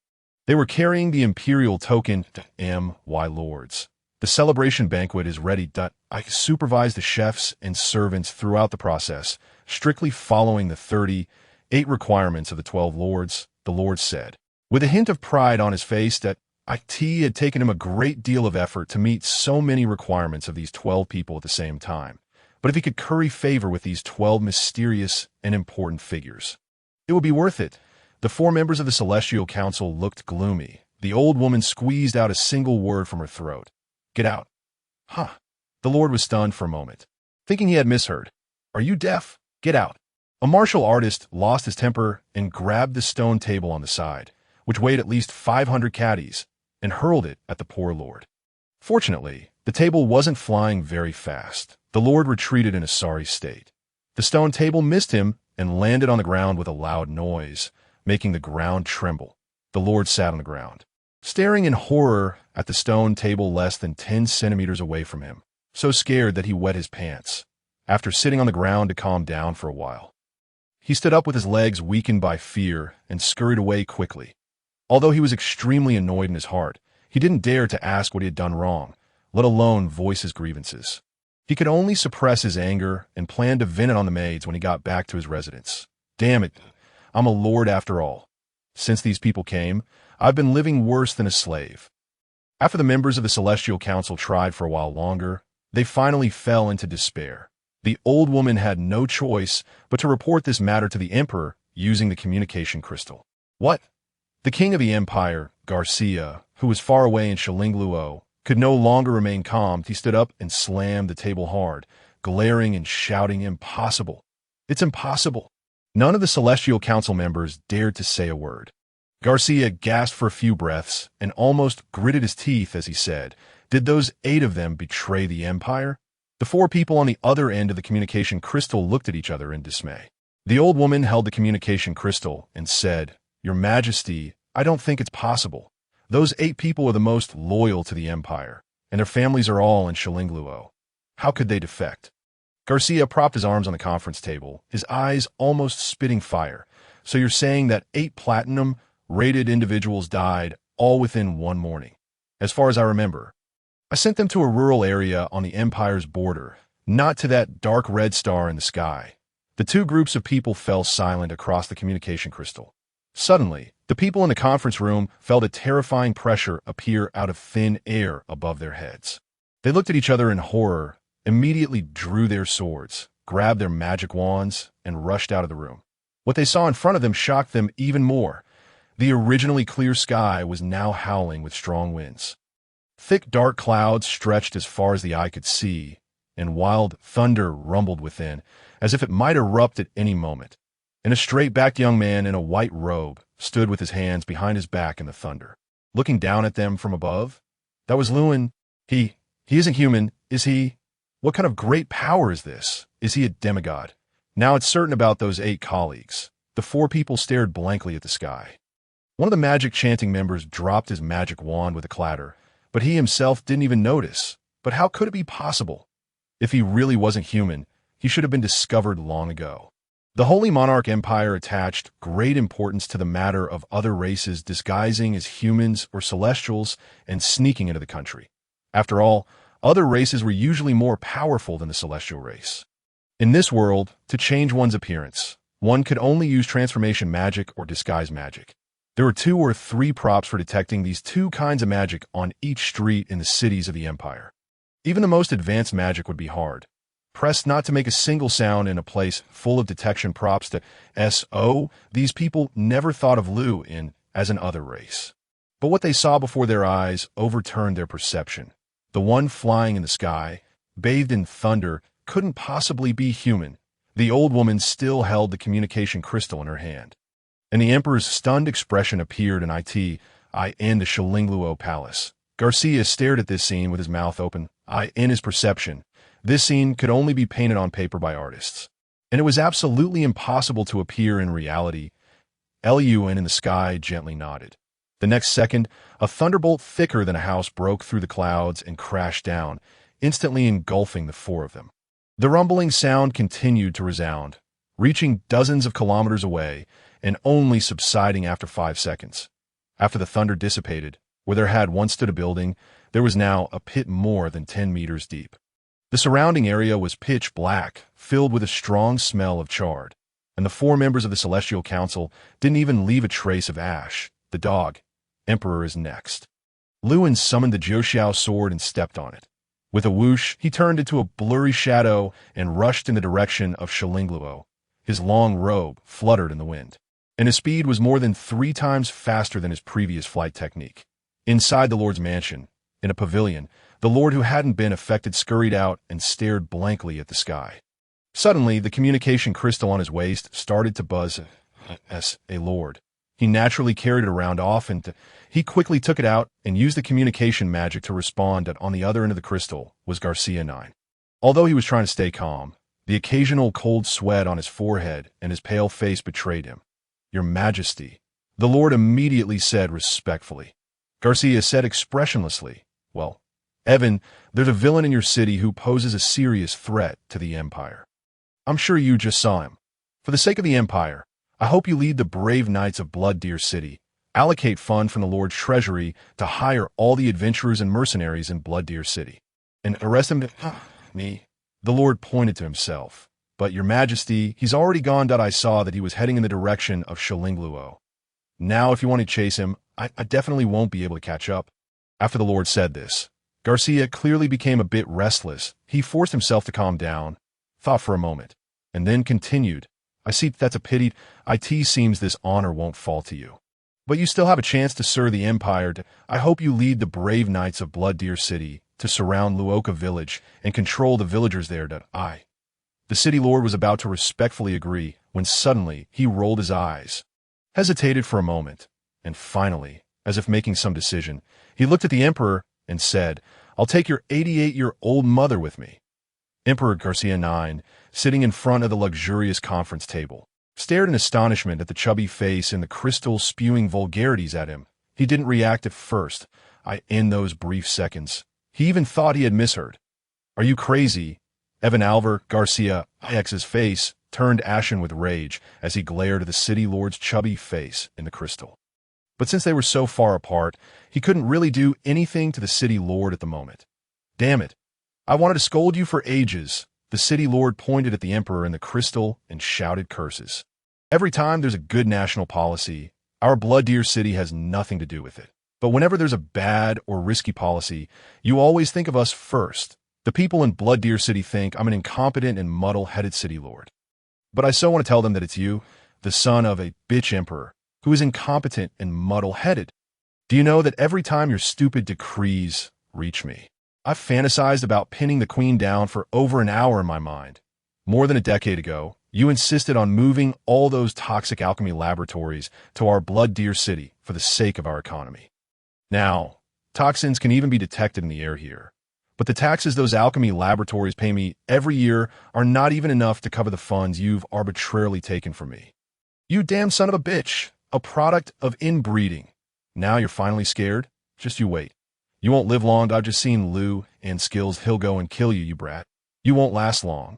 They were carrying the imperial token, M.Y. Lords. The celebration banquet is ready. I supervised the chefs and servants throughout the process, strictly following the 38 requirements of the 12 lords, the Lord said, with a hint of pride on his face that it had taken him a great deal of effort to meet so many requirements of these 12 people at the same time. But if he could curry favor with these 12 mysterious and important figures, it would be worth it. The 4 members of the Celestial Council looked gloomy. The old woman squeezed out a single word from her throat. "Get out." Huh. The Lord was stunned for a moment, thinking he had misheard. "Are you deaf? Get out." A martial artist lost his temper and grabbed the stone table on the side, which weighed at least 500 caddies, and hurled it at the poor Lord. Fortunately, the table wasn't flying very fast. The Lord retreated in a sorry state. The stone table missed him and landed on the ground with a loud noise, making the ground tremble. The Lord sat on the ground, staring in horror at the stone table less than 10 centimeters away from him, so scared that he wet his pants. After sitting on the ground to calm down for a while, he stood up with his legs weakened by fear and scurried away quickly. Although he was extremely annoyed in his heart, he didn't dare to ask what he had done wrong, let alone voice his grievances. He could only suppress his anger and plan to vent it on the maids when he got back to his residence. Damn it, I'm a lord after all. Since these people came, I've been living worse than a slave. After the members of the Celestial Council tried for a while longer, they finally fell into despair. The old woman had no choice but to report this matter to the emperor using the communication crystal. What? The king of the empire, Garcia, who was far away in Shilingluo, could no longer remain calm. He stood up and slammed the table hard, glaring and shouting, "Impossible! It's impossible!" None of the Celestial Council members dared to say a word. Garcia gasped for a few breaths and almost gritted his teeth as he said, "Did those 8 of them betray the Empire?" The 4 people on the other end of the communication crystal looked at each other in dismay. The old woman held the communication crystal and said, "Your Majesty, I don't think it's possible. Those 8 people are the most loyal to the Empire, and their families are all in Shilingluo. How could they defect?" Garcia propped his arms on the conference table, his eyes almost spitting fire. "So you're saying that 8 platinum-rated individuals died all within one morning? As far as I remember, I sent them to a rural area on the Empire's border, not to that dark red star in the sky." The 2 groups of people fell silent across the communication crystal. Suddenly, the people in the conference room felt a terrifying pressure appear out of thin air above their heads. They looked at each other in horror, immediately drew their swords, grabbed their magic wands, and rushed out of the room. What they saw in front of them shocked them even more. The originally clear sky was now howling with strong winds. Thick dark clouds stretched as far as the eye could see, and wild thunder rumbled within, as if it might erupt at any moment. And a straight-backed young man in a white robe stood with his hands behind his back in the thunder, looking down at them from above. That was Lewin. He isn't human, is he? What kind of great power is this? Is he a demigod? Now it's certain about those 8 colleagues. The 4 people stared blankly at the sky. One of the magic chanting members dropped his magic wand with a clatter, but he himself didn't even notice. But how could it be possible? If he really wasn't human, he should have been discovered long ago. The Holy Monarch Empire attached great importance to the matter of other races disguising as humans or celestials and sneaking into the country. After all, other races were usually more powerful than the celestial race. In this world, to change one's appearance, one could only use transformation magic or disguise magic. There were 2 or 3 props for detecting these 2 kinds of magic on each street in the cities of the Empire. Even the most advanced magic would be hard. Pressed not to make a single sound in a place full of detection props to S.O., these people never thought of Lu in as an other race. But what they saw before their eyes overturned their perception. The one flying in the sky, bathed in thunder, couldn't possibly be human. The old woman still held the communication crystal in her hand. And the Emperor's stunned expression appeared in the Shilingluo Palace. Garcia stared at this scene with his mouth open. In his perception, this scene could only be painted on paper by artists. And it was absolutely impossible to appear in reality. Lun in the sky gently nodded. The next second, a thunderbolt thicker than a house broke through the clouds and crashed down, instantly engulfing the 4 of them. The rumbling sound continued to resound, reaching dozens of kilometers away and only subsiding after 5 seconds. After the thunder dissipated, where there had once stood a building, there was now a pit more than 10 meters deep. The surrounding area was pitch black, filled with a strong smell of charred, and the 4 members of the Celestial Council didn't even leave a trace of ash. The dog, Emperor, is next. Lewin summoned the Jiuxiao sword and stepped on it. With a whoosh, he turned into a blurry shadow and rushed in the direction of Shilingluo. His long robe fluttered in the wind, and his speed was more than 3 times faster than his previous flight technique. Inside the Lord's mansion, in a pavilion, the Lord who hadn't been affected scurried out and stared blankly at the sky. Suddenly, the communication crystal on his waist started to buzz as a Lord. He naturally carried it around often. He quickly took it out and used the communication magic to respond that on the other end of the crystal was Garcia 9. Although he was trying to stay calm, the occasional cold sweat on his forehead and his pale face betrayed him. "Your Majesty," the Lord immediately said respectfully. Garcia said expressionlessly, "Well, Evan, there's a villain in your city who poses a serious threat to the Empire. I'm sure you just saw him. For the sake of the Empire, I hope you lead the brave knights of Blood Deer City, allocate fund from the Lord's treasury to hire all the adventurers and mercenaries in Blood Deer City, and arrest him me." The Lord pointed to himself. "But, Your Majesty, he's already gone. I saw that he was heading in the direction of Shilingluo. Now, if you want to chase him, I definitely won't be able to catch up." After the Lord said this, Garcia clearly became a bit restless. He forced himself to calm down. thought for a moment, and then continued, I see that's a pity. It seems this honor won't fall to you. But you still have a chance to serve the Empire. I hope you lead the brave knights of Blood Deer City to surround Luoka village and control the villagers there. The city lord was about to respectfully agree when suddenly he rolled his eyes, hesitated for a moment, and finally, as if making some decision, he looked at the emperor and said, I'll take your 88-year-old mother with me. Emperor Garcia IX, sitting in front of the luxurious conference table, stared in astonishment at the chubby face and the crystal spewing vulgarities at him. He didn't react at first. In those brief seconds, he even thought he had misheard. Are you crazy? Evan Alvar Garcia IX's face turned ashen with rage as he glared at the city lord's chubby face in the crystal. But since they were so far apart, he couldn't really do anything to the city lord at the moment. Damn it. I wanted to scold you for ages. The city lord pointed at the emperor in the crystal and shouted curses. Every time there's a good national policy, our Blood Deer City has nothing to do with it. But whenever there's a bad or risky policy, you always think of us first. The people in Blood Deer City think I'm an incompetent and muddle-headed city lord. But I so want to tell them that it's you, the son of a bitch emperor, who is incompetent and muddle-headed. Do you know that every time your stupid decrees reach me, I've fantasized about pinning the queen down for over an hour in my mind. More than a decade ago, you insisted on moving all those toxic alchemy laboratories to our Blood Deer City for the sake of our economy. Now, toxins can even be detected in the air here. But the taxes those alchemy laboratories pay me every year are not even enough to cover the funds you've arbitrarily taken from me. You damn son of a bitch, a product of inbreeding. Now you're finally scared? Just you wait. You won't live long. I've just seen Lou and Skills. He'll go and kill you, you brat. You won't last long.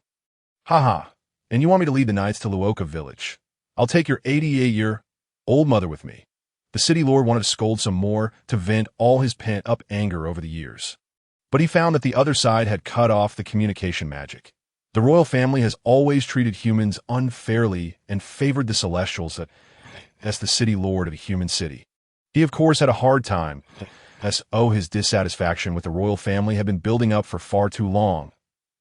Haha. And you want me to lead the knights to Luoka village? I'll take your 88-year-old mother with me. The city lord wanted to scold some more to vent all his pent-up anger over the years. But he found that the other side had cut off the communication magic. The royal family has always treated humans unfairly and favored the celestials as the city lord of a human city. He, of course, had a hard time, as his dissatisfaction with the royal family had been building up for far too long.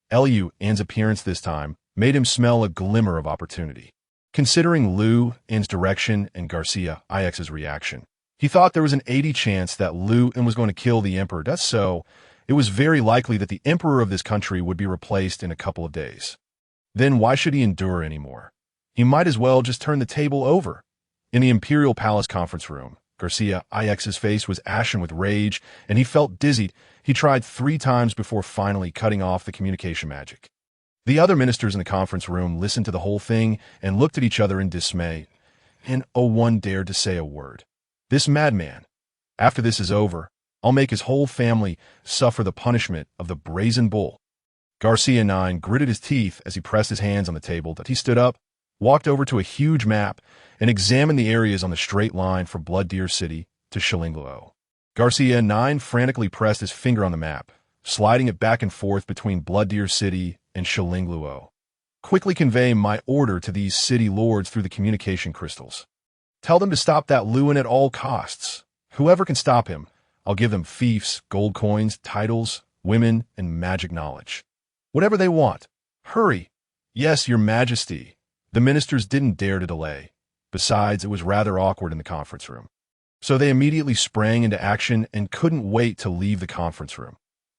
Liu An's appearance this time made him smell a glimmer of opportunity. Considering Liu An's direction and Garcia IX's reaction, he thought there was an 80% chance that Liu An was going to kill the emperor. That's so. It was very likely that the emperor of this country would be replaced in a couple of days. Then why should he endure anymore? He might as well just turn the table over. In the Imperial Palace conference room, Garcia IX's face was ashen with rage, and he felt dizzy. He tried 3 times before finally cutting off the communication magic. The other ministers in the conference room listened to the whole thing and looked at each other in dismay, and no one dared to say a word. This madman. After this is over, I'll make his whole family suffer the punishment of the brazen bull. Garcia IX gritted his teeth as he pressed his hands on the table. He stood up, walked over to a huge map, and examined the areas on the straight line from Blood Deer City to Shillingluo. Garcia IX frantically pressed his finger on the map, sliding it back and forth between Blood Deer City and Shillingluo. Quickly convey my order to these city lords through the communication crystals. Tell them to stop that Liu An at all costs. Whoever can stop him, I'll give them fiefs, gold coins, titles, women, and magic knowledge. Whatever they want. Hurry. Yes, your majesty. The ministers didn't dare to delay. Besides, it was rather awkward in the conference room. So they immediately sprang into action and couldn't wait to leave the conference room.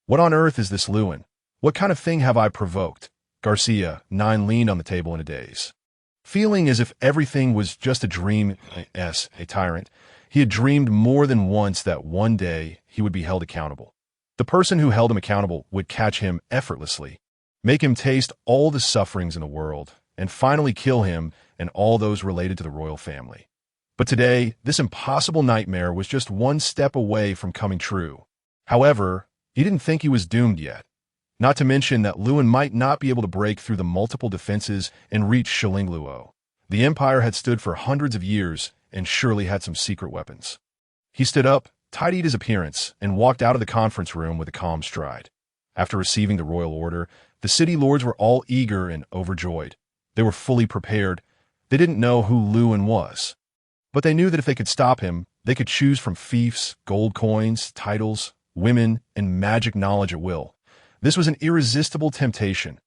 What on earth is this Liu An? What kind of thing have I provoked? Garcia IX leaned on the table in a daze. Feeling as if everything was just a dream, a tyrant, he had dreamed more than once that one day he would be held accountable. The person who held him accountable would catch him effortlessly, make him taste all the sufferings in the world, and finally kill him and all those related to the royal family. But today, this impossible nightmare was just one step away from coming true. However, he didn't think he was doomed yet. Not to mention that Liu An might not be able to break through the multiple defenses and reach Shillingluo. The empire had stood for hundreds of years and surely had some secret weapons. He stood up, tidied his appearance, and walked out of the conference room with a calm stride. After receiving the royal order, the city lords were all eager and overjoyed. They were fully prepared. They didn't know who Liu An was. But they knew that if they could stop him, they could choose from fiefs, gold coins, titles, women, and magic knowledge at will. This was an irresistible temptation.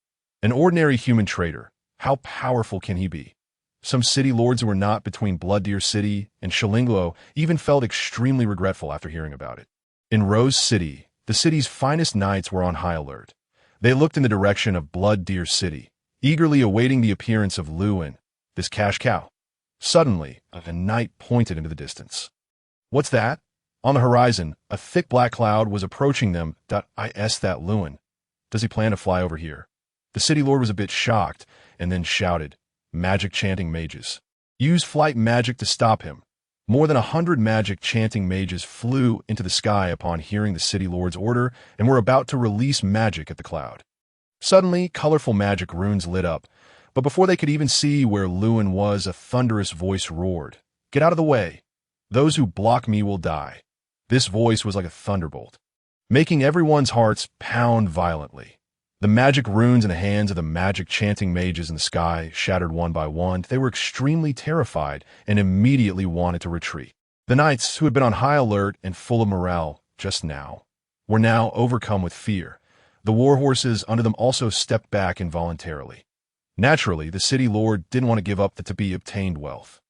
An ordinary human trader, how powerful can he be? Some city lords who were not between Blood Deer City and Shillinglo even felt extremely regretful after hearing about it. In Rose City, the city's finest knights were on high alert. They looked in the direction of Blood Deer City, eagerly awaiting the appearance of Lewin, this cash cow. Suddenly, a knight pointed into the distance. "What's that?" On the horizon, a thick black cloud was approaching them. Is that Lewin? Does he plan to fly over here? The city lord was a bit shocked, and then shouted, "Magic chanting mages. Use flight magic to stop him." More than 100 magic chanting mages flew into the sky upon hearing the city lord's order and were about to release magic at the cloud. Suddenly, colorful magic runes lit up, but before they could even see where Lewin was, a thunderous voice roared, "Get out of the way! Those who block me will die." This voice was like a thunderbolt, making everyone's hearts pound violently. The magic runes in the hands of the magic chanting mages in the sky shattered one by one. They were extremely terrified and immediately wanted to retreat. The knights, who had been on high alert and full of morale just now, were now overcome with fear. The war horses under them also stepped back involuntarily. Naturally, the city lord didn't want to give up the to-be-obtained wealth.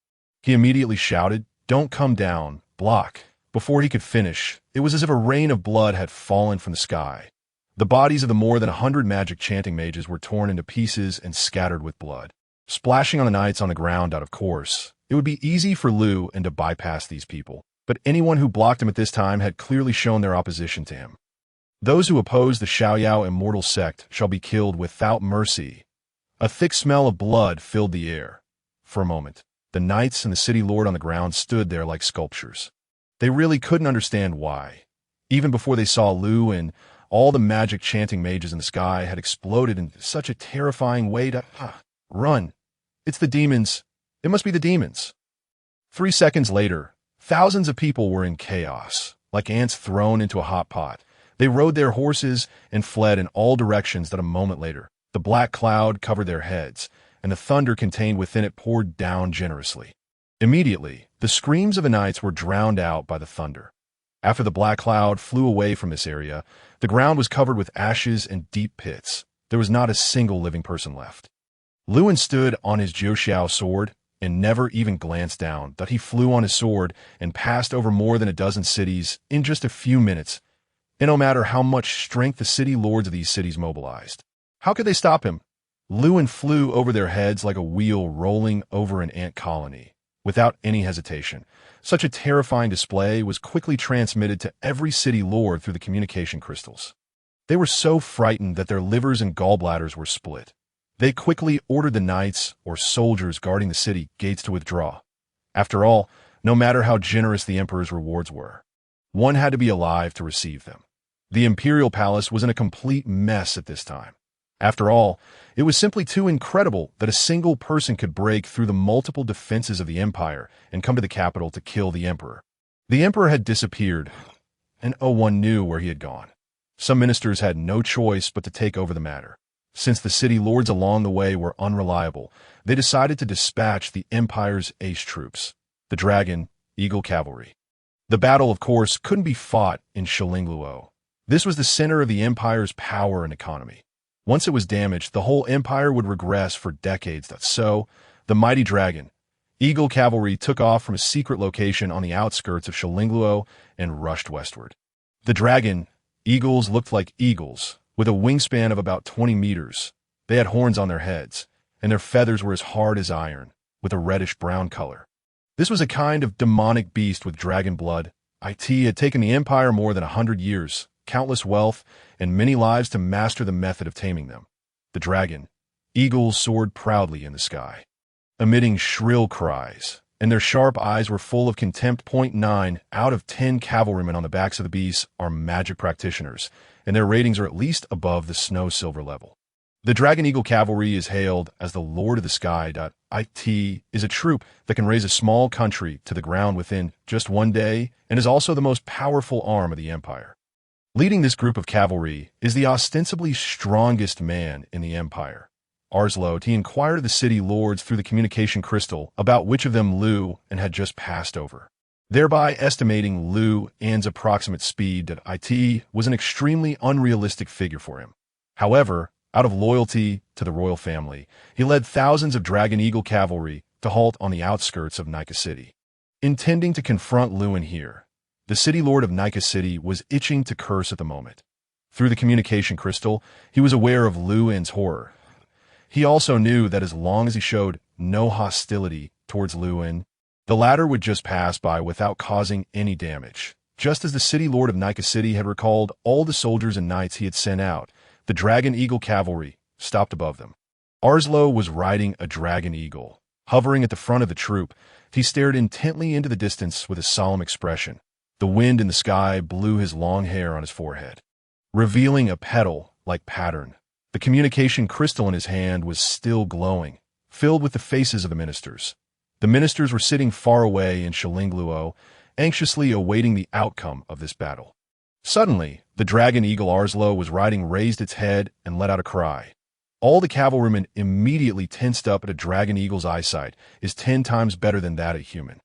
He immediately shouted, "Don't come down, block." Before he could finish, it was as if a rain of blood had fallen from the sky. The bodies of the more than 100 magic chanting mages were torn into pieces and scattered with blood, splashing on the knights on the ground. Of course, it would be easy for Liu and to bypass these people, but anyone who blocked him at this time had clearly shown their opposition to him. "Those who oppose the Xiaoyao Immortal sect shall be killed without mercy." A thick smell of blood filled the air. For a moment, the knights and the city lord on the ground stood there like sculptures. They really couldn't understand why. Even before they saw Liu, and all the magic chanting mages in the sky had exploded in such a terrifying way to run. It's the demons. It must be the demons. 3 seconds later, thousands of people were in chaos, like ants thrown into a hot pot. They rode their horses and fled in all directions. That a moment later, the black cloud covered their heads, and the thunder contained within it poured down generously. Immediately, the screams of the knights were drowned out by the thunder. After the black cloud flew away from this area, the ground was covered with ashes and deep pits. There was not a single living person left. Lewin stood on his Jiuxiao sword and never even glanced down. That he flew on his sword and passed over more than a dozen cities in just a few minutes. And no matter how much strength the city lords of these cities mobilized, how could they stop him? Lewin flew over their heads like a wheel rolling over an ant colony. Without any hesitation, such a terrifying display was quickly transmitted to every city lord through the communication crystals. They were so frightened that their livers and gallbladders were split. They quickly ordered the knights or soldiers guarding the city gates to withdraw. After all, no matter how generous the emperor's rewards were, one had to be alive to receive them. The imperial palace was in a complete mess at this time. After all, it was simply too incredible that a single person could break through the multiple defenses of the empire and come to the capital to kill the emperor. The emperor had disappeared, and no one knew where he had gone. Some ministers had no choice but to take over the matter. Since the city lords along the way were unreliable, they decided to dispatch the empire's ace troops, the dragon, eagle cavalry. The battle, of course, couldn't be fought in Shillingluo. This was the center of the empire's power and economy. Once it was damaged, the whole empire would regress for decades. So, the mighty dragon, eagle cavalry took off from a secret location on the outskirts of Shillingluo and rushed westward. The dragon, eagles looked like eagles, with a wingspan of about 20 meters. They had horns on their heads, and their feathers were as hard as iron, with a reddish-brown color. This was a kind of demonic beast with dragon blood. It had taken the empire more than 100 years, countless wealth, and many lives to master the method of taming them. The dragon, eagles soared proudly in the sky, emitting shrill cries, and their sharp eyes were full of contempt. 9 out of 10 cavalrymen on the backs of the beasts are magic practitioners, and their ratings are at least above the snow silver level. The Dragon Eagle Cavalry is hailed as the Lord of the Sky. It is a troop that can raise a small country to the ground within just one day and is also the most powerful arm of the Empire. Leading this group of cavalry is the ostensibly strongest man in the Empire. Arslot, he inquired of the city lords through the communication crystal about which of them Liu and had just passed over, thereby estimating Liu An's approximate speed. It was an extremely unrealistic figure for him. However, Out of loyalty to the royal family, he led thousands of Dragon Eagle cavalry to halt on the outskirts of Nika City. Intending to confront Lewin here, the city lord of Nika City was itching to curse at the moment. Through the communication crystal, he was aware of Lewin's horror. He also knew that as long as he showed no hostility towards Lewin, the latter would just pass by without causing any damage. Just as the city lord of Nika City had recalled all the soldiers and knights he had sent out, the Dragon Eagle cavalry stopped above them. Arslo was riding a Dragon Eagle. Hovering at the front of the troop, he stared intently into the distance with a solemn expression. The wind in the sky blew his long hair on his forehead, revealing a petal-like pattern. The communication crystal in his hand was still glowing, filled with the faces of the ministers. The ministers were sitting far away in Shilingluo, anxiously awaiting the outcome of this battle. Suddenly, the Dragon Eagle Arslo was riding raised its head and let out a cry. All the cavalrymen immediately tensed up at a Dragon Eagle's eyesight is 10 times better than that of a human.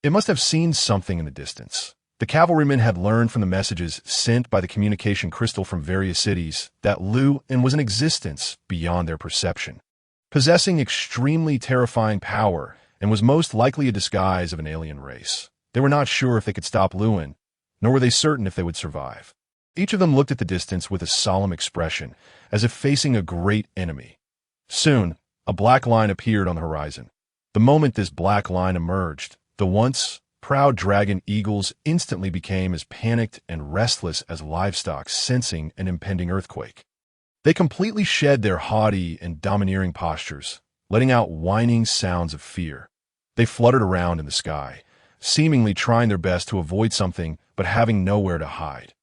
It must have seen something in the distance. The cavalrymen had learned from the messages sent by the communication crystal from various cities that Lewin was in existence beyond their perception, possessing extremely terrifying power and was most likely a disguise of an alien race. They were not sure if they could stop Lewin, nor were they certain if they would survive. Each of them looked at the distance with a solemn expression, as if facing a great enemy. Soon, a black line appeared on the horizon. The moment this black line emerged, the once proud Dragon Eagles instantly became as panicked and restless as livestock sensing an impending earthquake. They completely shed their haughty and domineering postures, letting out whining sounds of fear. They fluttered around in the sky, seemingly trying their best to avoid something but having nowhere to hide.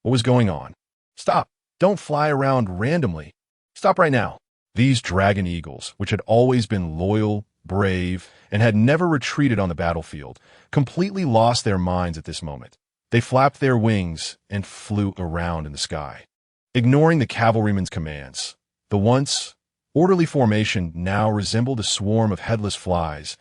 What was going on? Stop! Don't fly around randomly. Stop right now. These Dragon Eagles, which had always been loyal, brave, and had never retreated on the battlefield, completely lost their minds at this moment. They flapped their wings and flew around in the sky, ignoring the cavalrymen's commands. The once orderly formation now resembled a swarm of headless flies.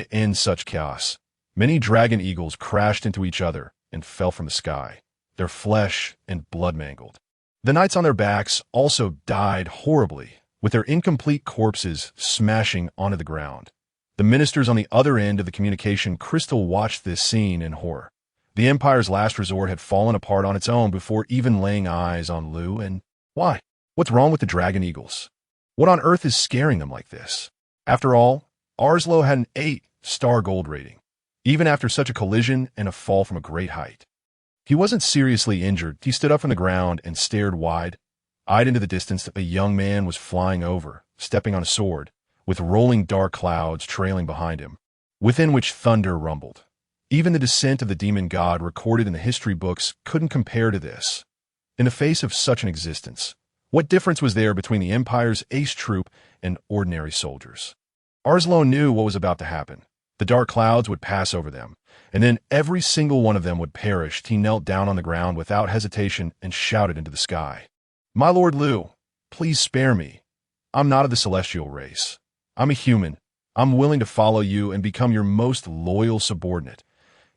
In such chaos, many Dragon Eagles crashed into each other and fell from the sky, their flesh and blood mangled. The knights on their backs also died horribly, with their incomplete corpses smashing onto the ground. The ministers on the other end of the communication crystal watched this scene in horror. The Empire's last resort had fallen apart on its own before even laying eyes on Lewin. Why? What's wrong with the Dragon Eagles? What on earth is scaring them like this? After all, Arslo had an 8-star gold rating, even after such a collision and a fall from a great height. He wasn't seriously injured. He stood up from the ground and stared wide-eyed into the distance. A young man was flying over, stepping on a sword, with rolling dark clouds trailing behind him, within which thunder rumbled. Even the descent of the demon god recorded in the history books couldn't compare to this. In the face of such an existence, what difference was there between the Empire's ace troop and ordinary soldiers? Arslo knew what was about to happen. The dark clouds would pass over them, and then every single one of them would perish. He knelt down on the ground without hesitation and shouted into the sky. My Lord Liu, please spare me. I'm not of the celestial race. I'm a human. I'm willing to follow you and become your most loyal subordinate.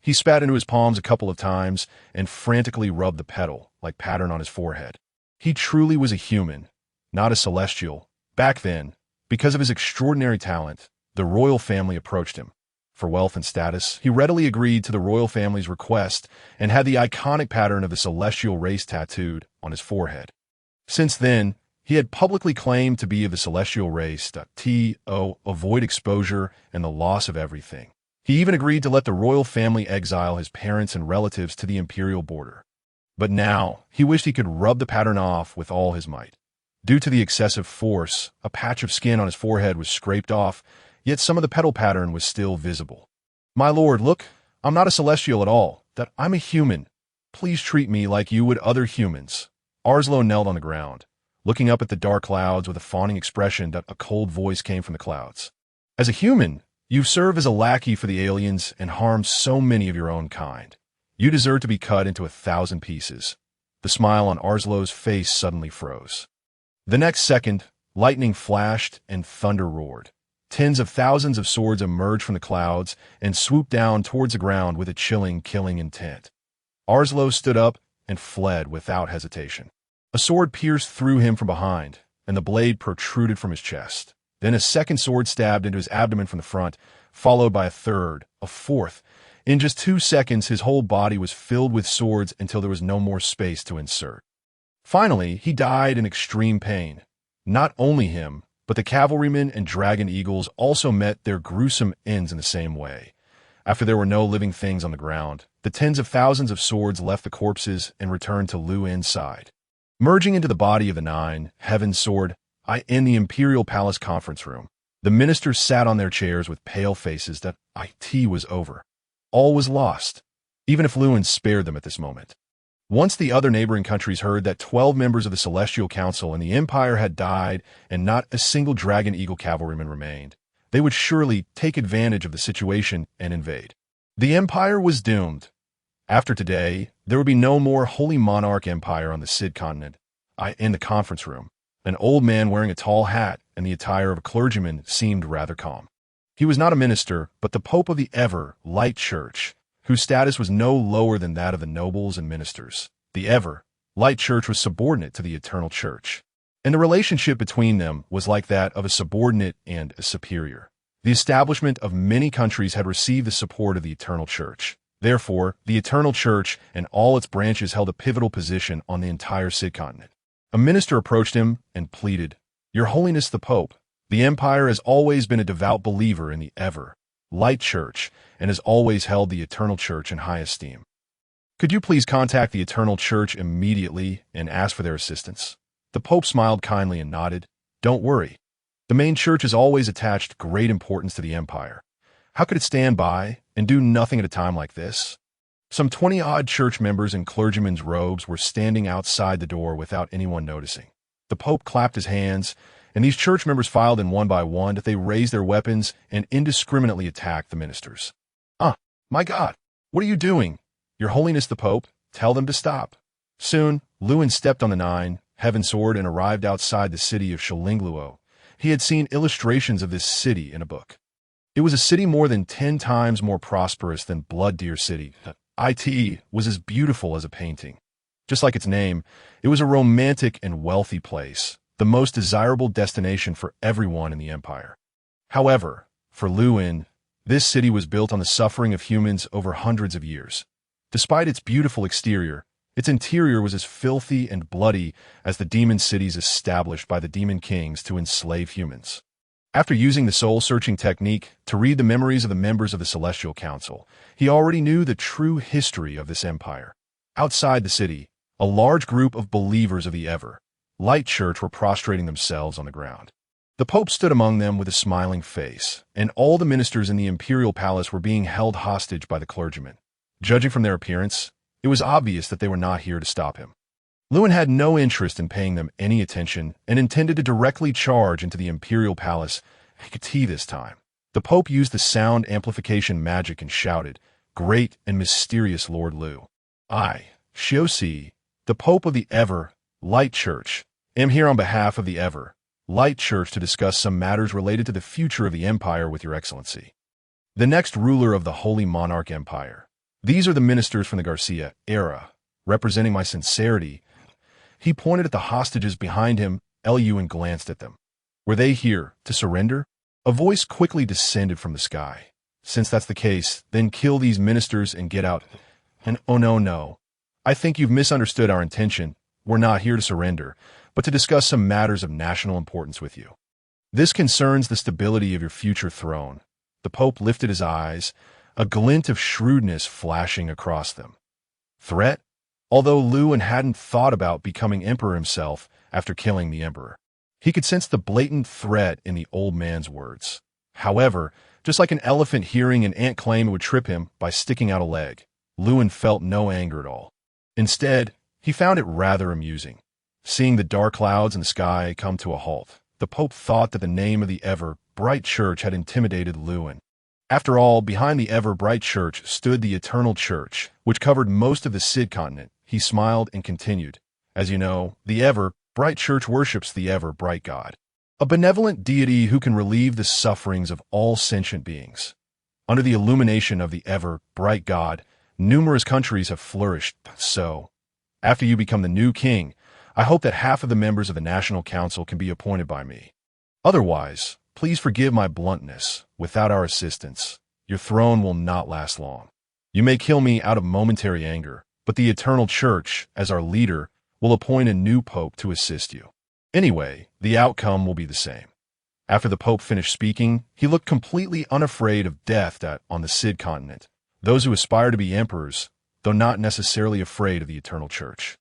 He spat into his palms a couple of times and frantically rubbed the petal-like pattern on his forehead. He truly was a human, not a celestial. Back then, because of his extraordinary talent, the royal family approached him. For wealth and status, he readily agreed to the royal family's request and had the iconic pattern of the celestial race tattooed on his forehead. Since then, he had publicly claimed to be of the celestial race to avoid exposure and the loss of everything. He even agreed to let the royal family exile his parents and relatives to the imperial border. But now, he wished he could rub the pattern off with all his might. Due to the excessive force, a patch of skin on his forehead was scraped off, yet some of the petal pattern was still visible. My lord, look, I'm not a celestial at all, that I'm a human. Please treat me like you would other humans. Arslo knelt on the ground, looking up at the dark clouds with a fawning expression. A cold voice came from the clouds. As a human, you serve as a lackey for the aliens and harm so many of your own kind. You deserve to be cut into 1,000 pieces. The smile on Arslo's face suddenly froze. The next second, lightning flashed and thunder roared. Tens of thousands of swords emerged from the clouds and swooped down towards the ground with a chilling, killing intent. Arslo stood up and fled without hesitation. A sword pierced through him from behind, and the blade protruded from his chest. Then a second sword stabbed into his abdomen from the front, followed by a third, a fourth. In just 2 seconds, his whole body was filled with swords until there was no more space to insert. Finally, he died in extreme pain. Not only him, but the cavalrymen and dragon eagles also met their gruesome ends in the same way. After there were no living things on the ground, the tens of thousands of swords left the corpses and returned to Lu En's side. Merging into the body of the 9, Heaven's Sword, in the Imperial Palace conference room, the ministers sat on their chairs with pale faces that it was over. All was lost, even if Lu En spared them at this moment. Once the other neighboring countries heard that 12 members of the Celestial Council and the Empire had died and not a single Dragon Eagle cavalryman remained, they would surely take advantage of the situation and invade. The Empire was doomed. After today, there would be no more Holy Monarch Empire on the Sid continent. In the conference room, an old man wearing a tall hat and the attire of a clergyman seemed rather calm. He was not a minister, but the Pope of the Ever-Light Church, whose status was no lower than that of the nobles and ministers. The Ever-Light Church was subordinate to the Eternal Church, and the relationship between them was like that of a subordinate and a superior. The establishment of many countries had received the support of the Eternal Church. Therefore, the Eternal Church and all its branches held a pivotal position on the entire Sid continent. A minister approached him and pleaded, "Your Holiness the Pope, the Empire has always been a devout believer in the Ever-Light Church and has always held the Eternal Church in high esteem. Could you please contact the Eternal Church immediately and ask for their assistance?" The Pope smiled kindly and nodded. "Don't worry. The main church has always attached great importance to the Empire. How could it stand by and do nothing at a time like this?" Some 20-odd church members in clergymen's robes were standing outside the door without anyone noticing. The Pope clapped his hands, and these church members filed in one by one. They raised their weapons and indiscriminately attacked the ministers. My God, what are you doing? Your Holiness the Pope, tell them to stop." Soon, Lu En stepped on the 9, Heaven's Sword, and arrived outside the city of Shilingluo. He had seen illustrations of this city in a book. It was a city more than 10 times more prosperous than Blood Deer City. It was as beautiful as a painting. Just like its name, it was a romantic and wealthy place, the most desirable destination for everyone in the Empire. However, for Lu En, this city was built on the suffering of humans over hundreds of years. Despite its beautiful exterior, its interior was as filthy and bloody as the demon cities established by the demon kings to enslave humans. After using the soul-searching technique to read the memories of the members of the Celestial Council, he already knew the true history of this empire. Outside the city, a large group of believers of the Ever-Light Church were prostrating themselves on the ground. The Pope stood among them with a smiling face, and all the ministers in the imperial palace were being held hostage by the clergymen. Judging from their appearance, it was obvious that they were not here to stop him. Lu En had no interest in paying them any attention and intended to directly charge into the imperial palace. This time, the Pope used the sound amplification magic and shouted, "Great and mysterious Lord Lu, I, Shiosi, the Pope of the Ever-Light Church, am here on behalf of the Ever-Light Church to discuss some matters related to the future of the Empire with Your Excellency, the next ruler of the Holy Monarch Empire. These are the ministers from the Garcia era, representing my sincerity." He pointed at the hostages behind him, and glanced at them. "Were they here to surrender?" A voice quickly descended from the sky. "Since that's the case, then kill these ministers and get out." And "Oh no. I think you've misunderstood our intention. We're not here to surrender, but to discuss some matters of national importance with you. This concerns the stability of your future throne." The Pope lifted his eyes, a glint of shrewdness flashing across them. Threat? Although Lu En hadn't thought about becoming emperor himself after killing the emperor, he could sense the blatant threat in the old man's words. However, just like an elephant hearing an ant claim it would trip him by sticking out a leg, Lu En felt no anger at all. Instead, he found it rather amusing. Seeing the dark clouds in the sky come to a halt, the Pope thought that the name of the Ever-Bright Church had intimidated Lu En. After all, behind the Ever-Bright Church stood the Eternal Church, which covered most of the Sid continent. He smiled and continued, "As you know, the Ever-Bright Church worships the Ever-Bright God, a benevolent deity who can relieve the sufferings of all sentient beings. Under the illumination of the Ever-Bright God, numerous countries have flourished. So, after you become the new king, I hope that half of the members of the National Council can be appointed by me. Otherwise, please forgive my bluntness. Without our assistance, your throne will not last long. You may kill me out of momentary anger, but the Eternal Church, as our leader, will appoint a new pope to assist you. Anyway, the outcome will be the same. After the pope finished speaking, he looked completely unafraid of death on the Sid continent. Those who aspire to be emperors, though not necessarily afraid of the Eternal Church,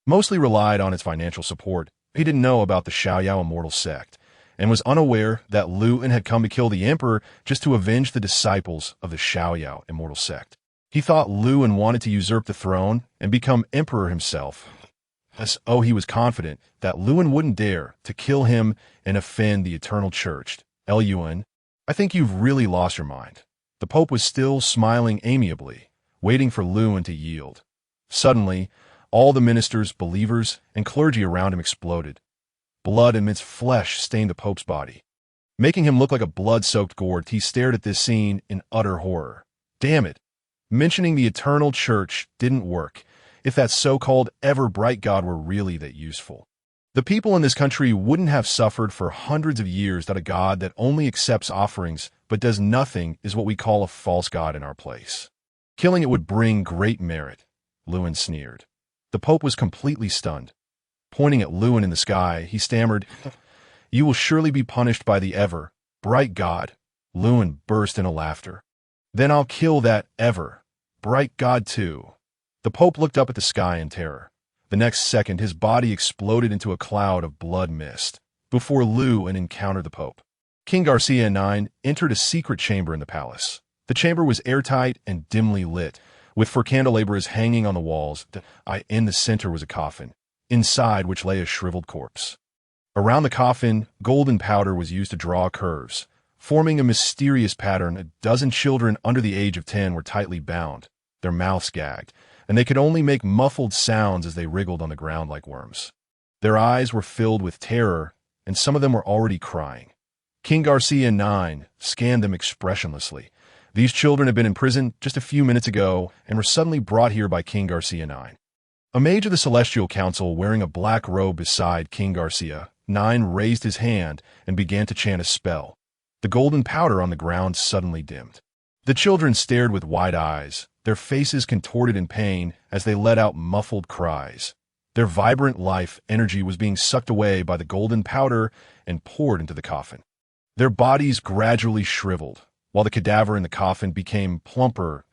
mostly relied on its financial support. He didn't know about the Xiaoyao Immortal sect, and was unaware that Luin had come to kill the emperor just to avenge the disciples of the Xiaoyao Immortal sect. He thought Luin wanted to usurp the throne and become emperor himself. So he was confident that Luin wouldn't dare to kill him and offend the Eternal Church. Luin, I think you've really lost your mind. The Pope was still smiling amiably, waiting for Luin to yield. Suddenly, all the ministers, believers, and clergy around him exploded. Blood and minced flesh stained the Pope's body. Making him look like a blood-soaked gourd, he stared at this scene in utter horror. Damn it. Mentioning the Eternal Church didn't work, if that so-called ever-bright God were really that useful. The people in this country wouldn't have suffered for hundreds of years that a God that only accepts offerings but does nothing is what we call a false God in our place. Killing it would bring great merit, Luin sneered. The Pope was completely stunned. Pointing at Luin in the sky, he stammered, "You will surely be punished by the ever-bright God." Luin burst into laughter. "Then I'll kill that ever-bright God too." The Pope looked up at the sky in terror. The next second, his body exploded into a cloud of blood mist before Luin encountered the Pope. King Garcia IX entered a secret chamber in the palace. The chamber was airtight and dimly lit, with four candelabras hanging on the walls. In the center was a coffin, inside which lay a shriveled corpse. Around the coffin, golden powder was used to draw curves, forming a mysterious pattern. A dozen children under the age of 10 were tightly bound, their mouths gagged, and they could only make muffled sounds as they wriggled on the ground like worms. Their eyes were filled with terror, and some of them were already crying. King Garcia IX scanned them expressionlessly. These children had been in prison just a few minutes ago and were suddenly brought here by King Garcia IX. A mage of the Celestial Council wearing a black robe beside King Garcia IX raised his hand and began to chant a spell. The golden powder on the ground suddenly dimmed. The children stared with wide eyes, their faces contorted in pain as they let out muffled cries. Their vibrant life energy was being sucked away by the golden powder and poured into the coffin. Their bodies gradually shriveled, while the cadaver in the coffin became plumper.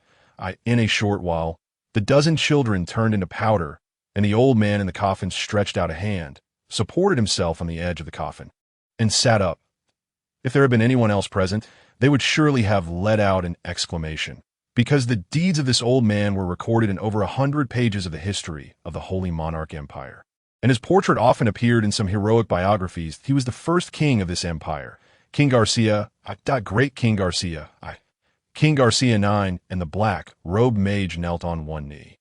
In a short while, the dozen children turned into powder, and the old man in the coffin stretched out a hand, supported himself on the edge of the coffin, and sat up. If there had been anyone else present, they would surely have let out an exclamation, because the deeds of this old man were recorded in over 100 pages of the history of the Holy Monarch Empire. And his portrait often appeared in some heroic biographies. He was the first king of this empire. King Garcia, great King Garcia, King Garcia IX and the black-robed mage knelt on one knee.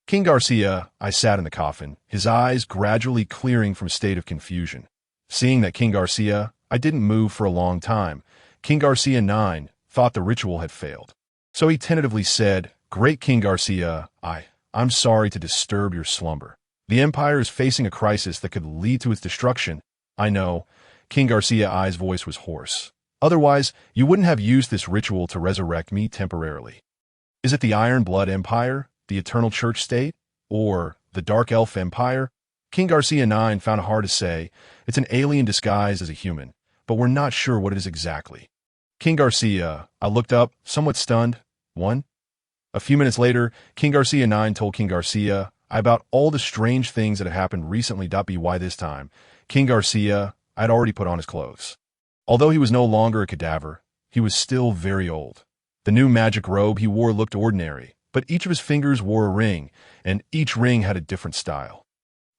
King Garcia, sat in the coffin, his eyes gradually clearing from a state of confusion. Seeing that King Garcia, didn't move for a long time, King Garcia IX thought the ritual had failed. So he tentatively said, "Great King Garcia, I'm sorry to disturb your slumber. The empire is facing a crisis that could lead to its destruction. I know." King Garcia I's voice was hoarse. "Otherwise, you wouldn't have used this ritual to resurrect me temporarily. Is it the Iron Blood Empire, the Eternal Church State, or the Dark Elf Empire?" King Garcia IX found it hard to say. "It's an alien disguised as a human, but we're not sure what it is exactly." King Garcia, looked up, somewhat stunned. "One?" A few minutes later, King Garcia IX told King Garcia about all the strange things that had happened recently. By this time, King Garcia had already put on his clothes. Although he was no longer a cadaver, he was still very old. The new magic robe he wore looked ordinary, but each of his fingers wore a ring, and each ring had a different style.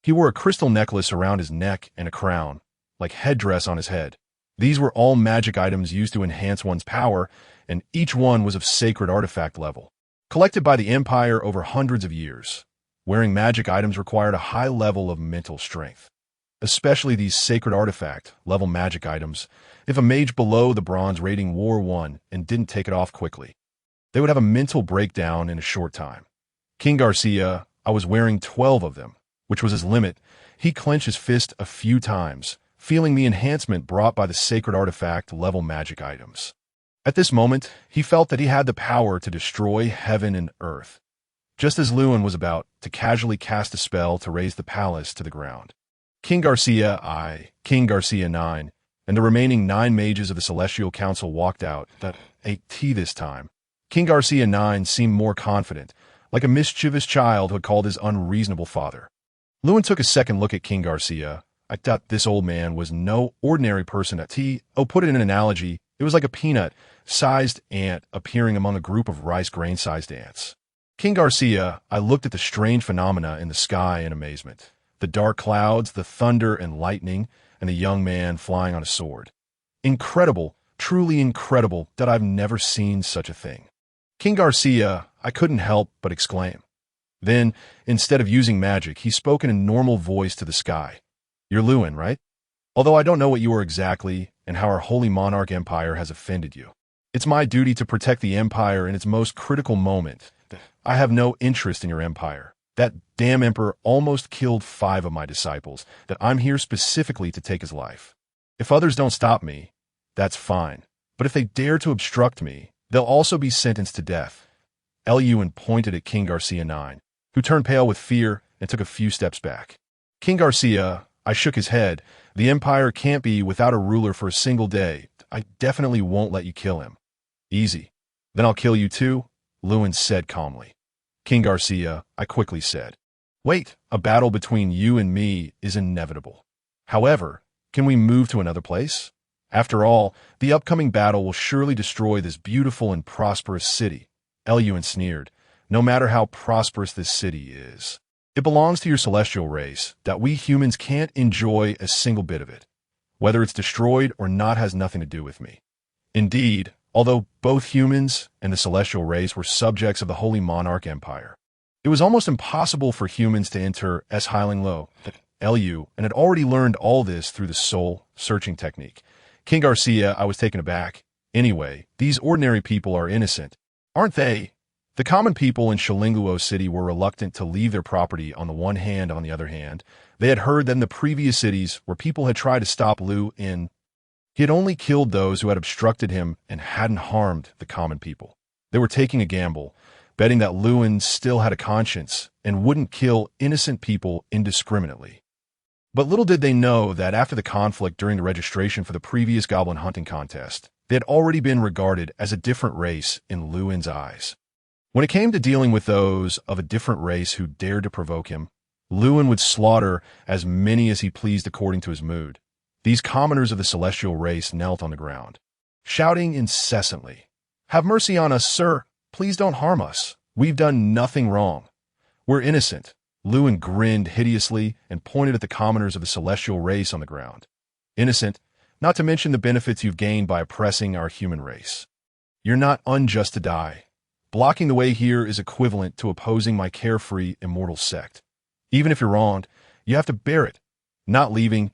He wore a crystal necklace around his neck and a crown, like headdress on his head. These were all magic items used to enhance one's power, and each one was of sacred artifact level, collected by the Empire over hundreds of years. Wearing magic items required a high level of mental strength, especially these sacred artifact-level magic items. If a mage below the bronze rating wore one and didn't take it off quickly, they would have a mental breakdown in a short time. King Garcia, was wearing 12 of them, which was his limit, he clenched his fist a few times, feeling the enhancement brought by the sacred artifact-level magic items. At this moment, he felt that he had the power to destroy heaven and earth, just as Lewin was about to casually cast a spell to raise the palace to the ground. King Garcia King Garcia 9, and the remaining 9 mages of the Celestial Council walked out, at tea this time. King Garcia 9 seemed more confident, like a mischievous child who had called his unreasonable father. Lewin took a second look at King Garcia. I thought this old man was no ordinary person at tea. Oh, put it in an analogy, it was like a peanut-sized ant appearing among a group of rice grain-sized ants. King Garcia, I looked at the strange phenomena in the sky in amazement. The dark clouds, the thunder and lightning, and the young man flying on a sword. Incredible, truly incredible that I've never seen such a thing. King Garcia, I couldn't help but exclaim. Then, instead of using magic, he spoke in a normal voice to the sky. You're Lewin, right? Although I don't know what you are exactly and how our holy monarch empire has offended you. It's my duty to protect the empire in its most critical moment. I have no interest in your empire. That damn emperor almost killed 5 of my disciples, that I'm here specifically to take his life. If others don't stop me, that's fine. But if they dare to obstruct me, they'll also be sentenced to death. Lewin pointed at King Garcia 9, who turned pale with fear and took a few steps back. King Garcia, I shook his head. The empire can't be without a ruler for a single day. I definitely won't let you kill him. Easy. Then I'll kill you too, Lewin said calmly. King Garcia, I quickly said. Wait, a battle between you and me is inevitable. However, can we move to another place? After all, the upcoming battle will surely destroy this beautiful and prosperous city. Lewin sneered. No matter how prosperous this city is, it belongs to your celestial race, that we humans can't enjoy a single bit of it. Whether it's destroyed or not has nothing to do with me. Indeed, although both humans and the celestial race were subjects of the Holy Monarch Empire, it was almost impossible for humans to enter Lewin and had already learned all this through the soul-searching technique. King Garcia, I was taken aback. Anyway, these ordinary people are innocent, aren't they? The common people in Shilingluo City were reluctant to leave their property on the one hand. On the other hand, they had heard that in the previous cities where people had tried to stop Liu in, he had only killed those who had obstructed him and hadn't harmed the common people. They were taking a gamble, betting that Lewin still had a conscience and wouldn't kill innocent people indiscriminately. But little did they know that after the conflict during the registration for the previous goblin hunting contest, they had already been regarded as a different race in Lewin's eyes. When it came to dealing with those of a different race who dared to provoke him, Lewin would slaughter as many as he pleased according to his mood. These commoners of the celestial race knelt on the ground, shouting incessantly, "Have mercy on us, sir! Please don't harm us. We've done nothing wrong. We're innocent." Lewin grinned hideously and pointed at the commoners of the celestial race on the ground. "Innocent, not to mention the benefits you've gained by oppressing our human race. You're not unjust to die. Blocking the way here is equivalent to opposing my carefree immortal sect. Even if you're wronged, you have to bear it. Not leaving,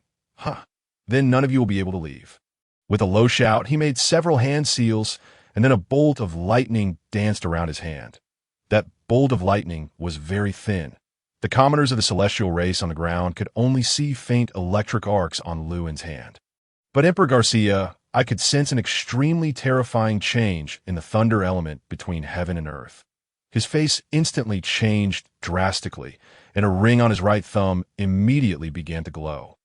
then none of you will be able to leave." With a low shout, he made several hand seals, and then a bolt of lightning danced around his hand. That bolt of lightning was very thin. The commoners of the celestial race on the ground could only see faint electric arcs on Lewin's hand. But Emperor Garcia, I could sense an extremely terrifying change in the thunder element between heaven and earth. His face instantly changed drastically, and a ring on his right thumb immediately began to glow.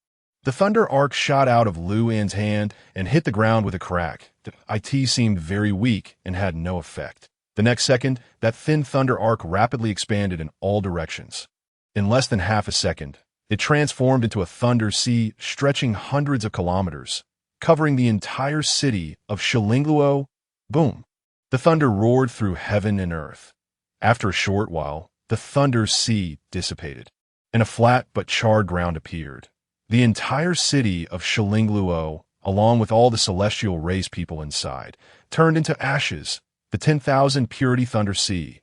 The thunder arc shot out of Lewin's hand and hit the ground with a crack. The IT seemed very weak and had no effect. The next second, that thin thunder arc rapidly expanded in all directions. In less than half a second, it transformed into a thunder sea stretching hundreds of kilometers, covering the entire city of Shilingluo. Boom! The thunder roared through heaven and earth. After a short while, the thunder sea dissipated, and a flat but charred ground appeared. The entire city of Shilingluo, along with all the celestial race people inside, turned into ashes. The 10,000 purity thunder sea,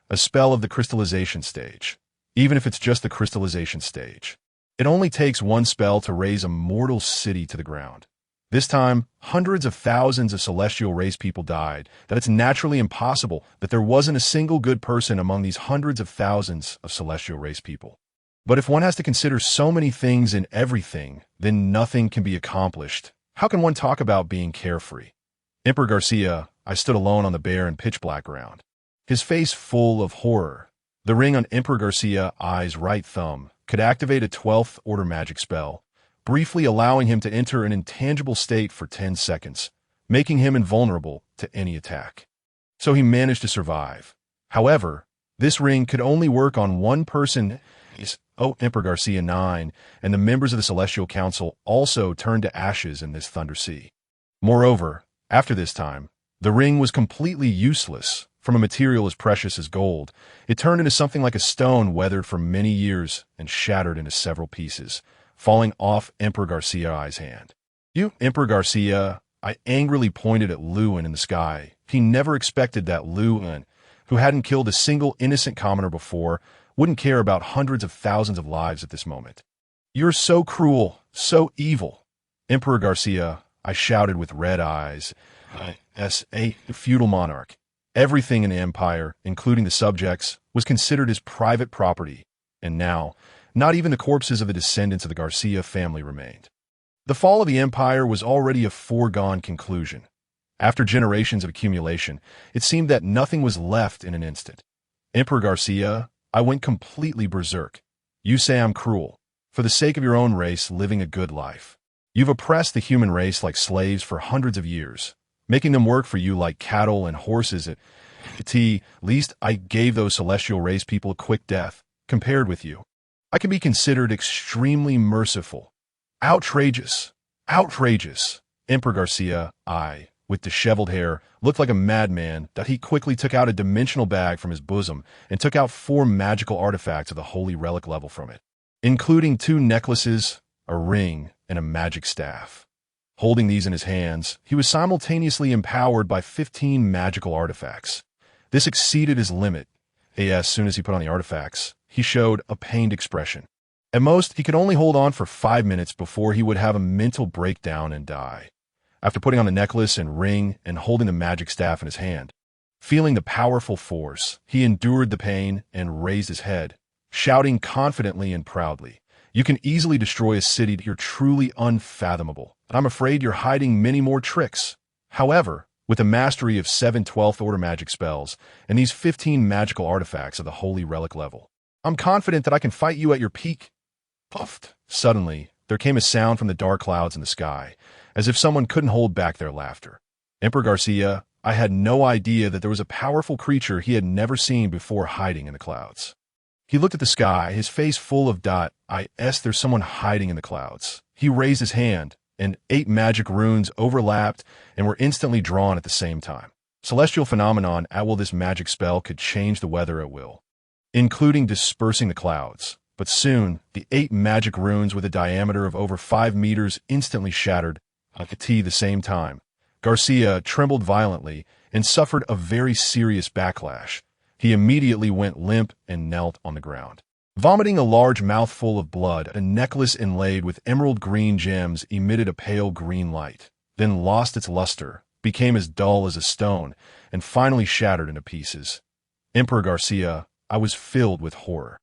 a spell of the crystallization stage. Even if it's just the crystallization stage, it only takes one spell to raise a mortal city to the ground. This time, hundreds of thousands of celestial race people died, that it's naturally impossible that there wasn't a single good person among these hundreds of thousands of celestial race people. But if one has to consider so many things in everything, then nothing can be accomplished. How can one talk about being carefree? Emperor Garcia, I stood alone on the bare and pitch-black ground, his face full of horror. The ring on Emperor Garcia's right thumb could activate a 12th order magic spell, briefly allowing him to enter an intangible state for 10 seconds, making him invulnerable to any attack. So he managed to survive. However, this ring could only work on one person. Emperor Garcia 9 and the members of the Celestial Council also turned to ashes in this thunder sea. Moreover, after this time, the ring was completely useless. From a material as precious as gold, it turned into something like a stone weathered for many years and shattered into several pieces, falling off Emperor Garcia's hand. Emperor Garcia, I angrily pointed at Lewin in the sky. He never expected that Lewin, who hadn't killed a single innocent commoner before, wouldn't care about hundreds of thousands of lives at this moment. You're so cruel, so evil. Emperor Garcia, I shouted with red eyes. As a feudal monarch, everything in the empire, including the subjects, was considered his private property, and now, not even the corpses of the descendants of the Garcia family remained. The fall of the empire was already a foregone conclusion. After generations of accumulation, it seemed that nothing was left in an instant. Emperor Garcia, I went completely berserk. You say I'm cruel, for the sake of your own race living a good life. You've oppressed the human race like slaves for hundreds of years, making them work for you like cattle and horses. At least I gave those celestial race people a quick death. Compared with you, I can be considered extremely merciful. Outrageous. Outrageous. Emperor Garcia, with disheveled hair, looked like a madman that he quickly took out a dimensional bag from his bosom and took out 4 magical artifacts of the holy relic level from it, including 2 necklaces, a ring, and a magic staff. Holding these in his hands, he was simultaneously empowered by 15 magical artifacts. This exceeded his limit. As soon as he put on the artifacts, he showed a pained expression. At most, he could only hold on for 5 minutes before he would have a mental breakdown and die. After putting on the necklace and ring and holding the magic staff in his hand, feeling the powerful force, he endured the pain and raised his head, shouting confidently and proudly, "You can easily destroy a city. You're truly unfathomable. I'm afraid you're hiding many more tricks. However, with the mastery of 7 12th order magic spells and these 15 magical artifacts of the holy relic level, I'm confident that I can fight you at your peak." Puffed. Suddenly, there came a sound from the dark clouds in the sky, as if someone couldn't hold back their laughter. Emperor Garcia, I had no idea that there was a powerful creature he had never seen before hiding in the clouds. He looked at the sky, his face full of there's someone hiding in the clouds. He raised his hand, and 8 magic runes overlapped and were instantly drawn at the same time. Celestial phenomenon at will. This magic spell could change the weather at will, including dispersing the clouds. But soon, the 8 magic runes with a diameter of over 5 meters instantly shattered. At the same time, Garcia trembled violently and suffered a very serious backlash. He immediately went limp and knelt on the ground. Vomiting a large mouthful of blood, a necklace inlaid with emerald green gems emitted a pale green light, then lost its luster, became as dull as a stone, and finally shattered into pieces. Emperor Garcia, I was filled with horror.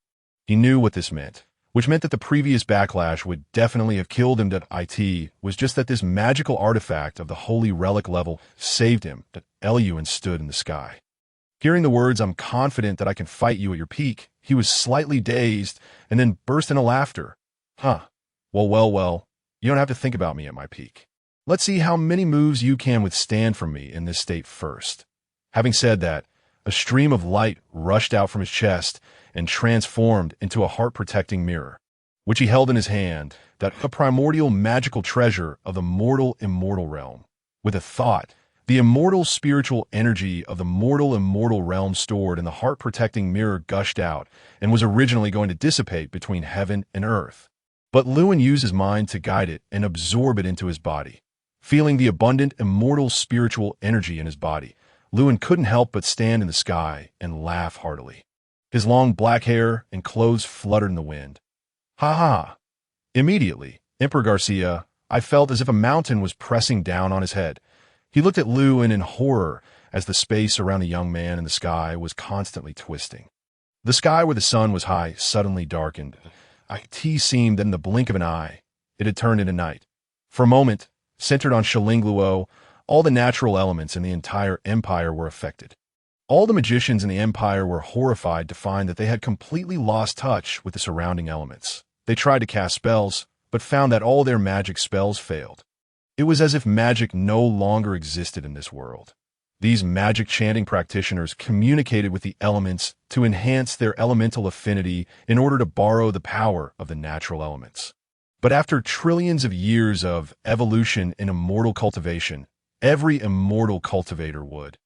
He knew what this meant, which meant that the previous backlash would definitely have killed him. It was just that this magical artifact of the holy relic level saved him. That Eluin stood in the sky. Hearing the words, "I'm confident that I can fight you at your peak," he was slightly dazed and then burst into laughter. Well, you don't have to think about me at my peak. Let's see how many moves you can withstand from me in this state first. Having said that, a stream of light rushed out from his chest and transformed into a heart-protecting mirror, which he held in his hand, that a primordial magical treasure of the mortal-immortal realm. With a thought, the immortal spiritual energy of the mortal-immortal realm stored in the heart-protecting mirror gushed out and was originally going to dissipate between heaven and earth. But Lewin used his mind to guide it and absorb it into his body. Feeling the abundant immortal spiritual energy in his body, Lewin couldn't help but stand in the sky and laugh heartily. His long black hair and clothes fluttered in the wind. Ha! Immediately, Emperor Garcia, I felt as if a mountain was pressing down on his head. He looked at Lewin in horror as the space around the young man in the sky was constantly twisting. The sky where the sun was high suddenly darkened. it seemed that in the blink of an eye, it had turned into night. For a moment, centered on Shilingluo, all the natural elements in the entire empire were affected. All the magicians in the empire were horrified to find that they had completely lost touch with the surrounding elements. They tried to cast spells, but found that all their magic spells failed. It was as if magic no longer existed in this world. These magic-chanting practitioners communicated with the elements to enhance their elemental affinity in order to borrow the power of the natural elements. But after trillions of years of evolution in immortal cultivation, every immortal cultivator would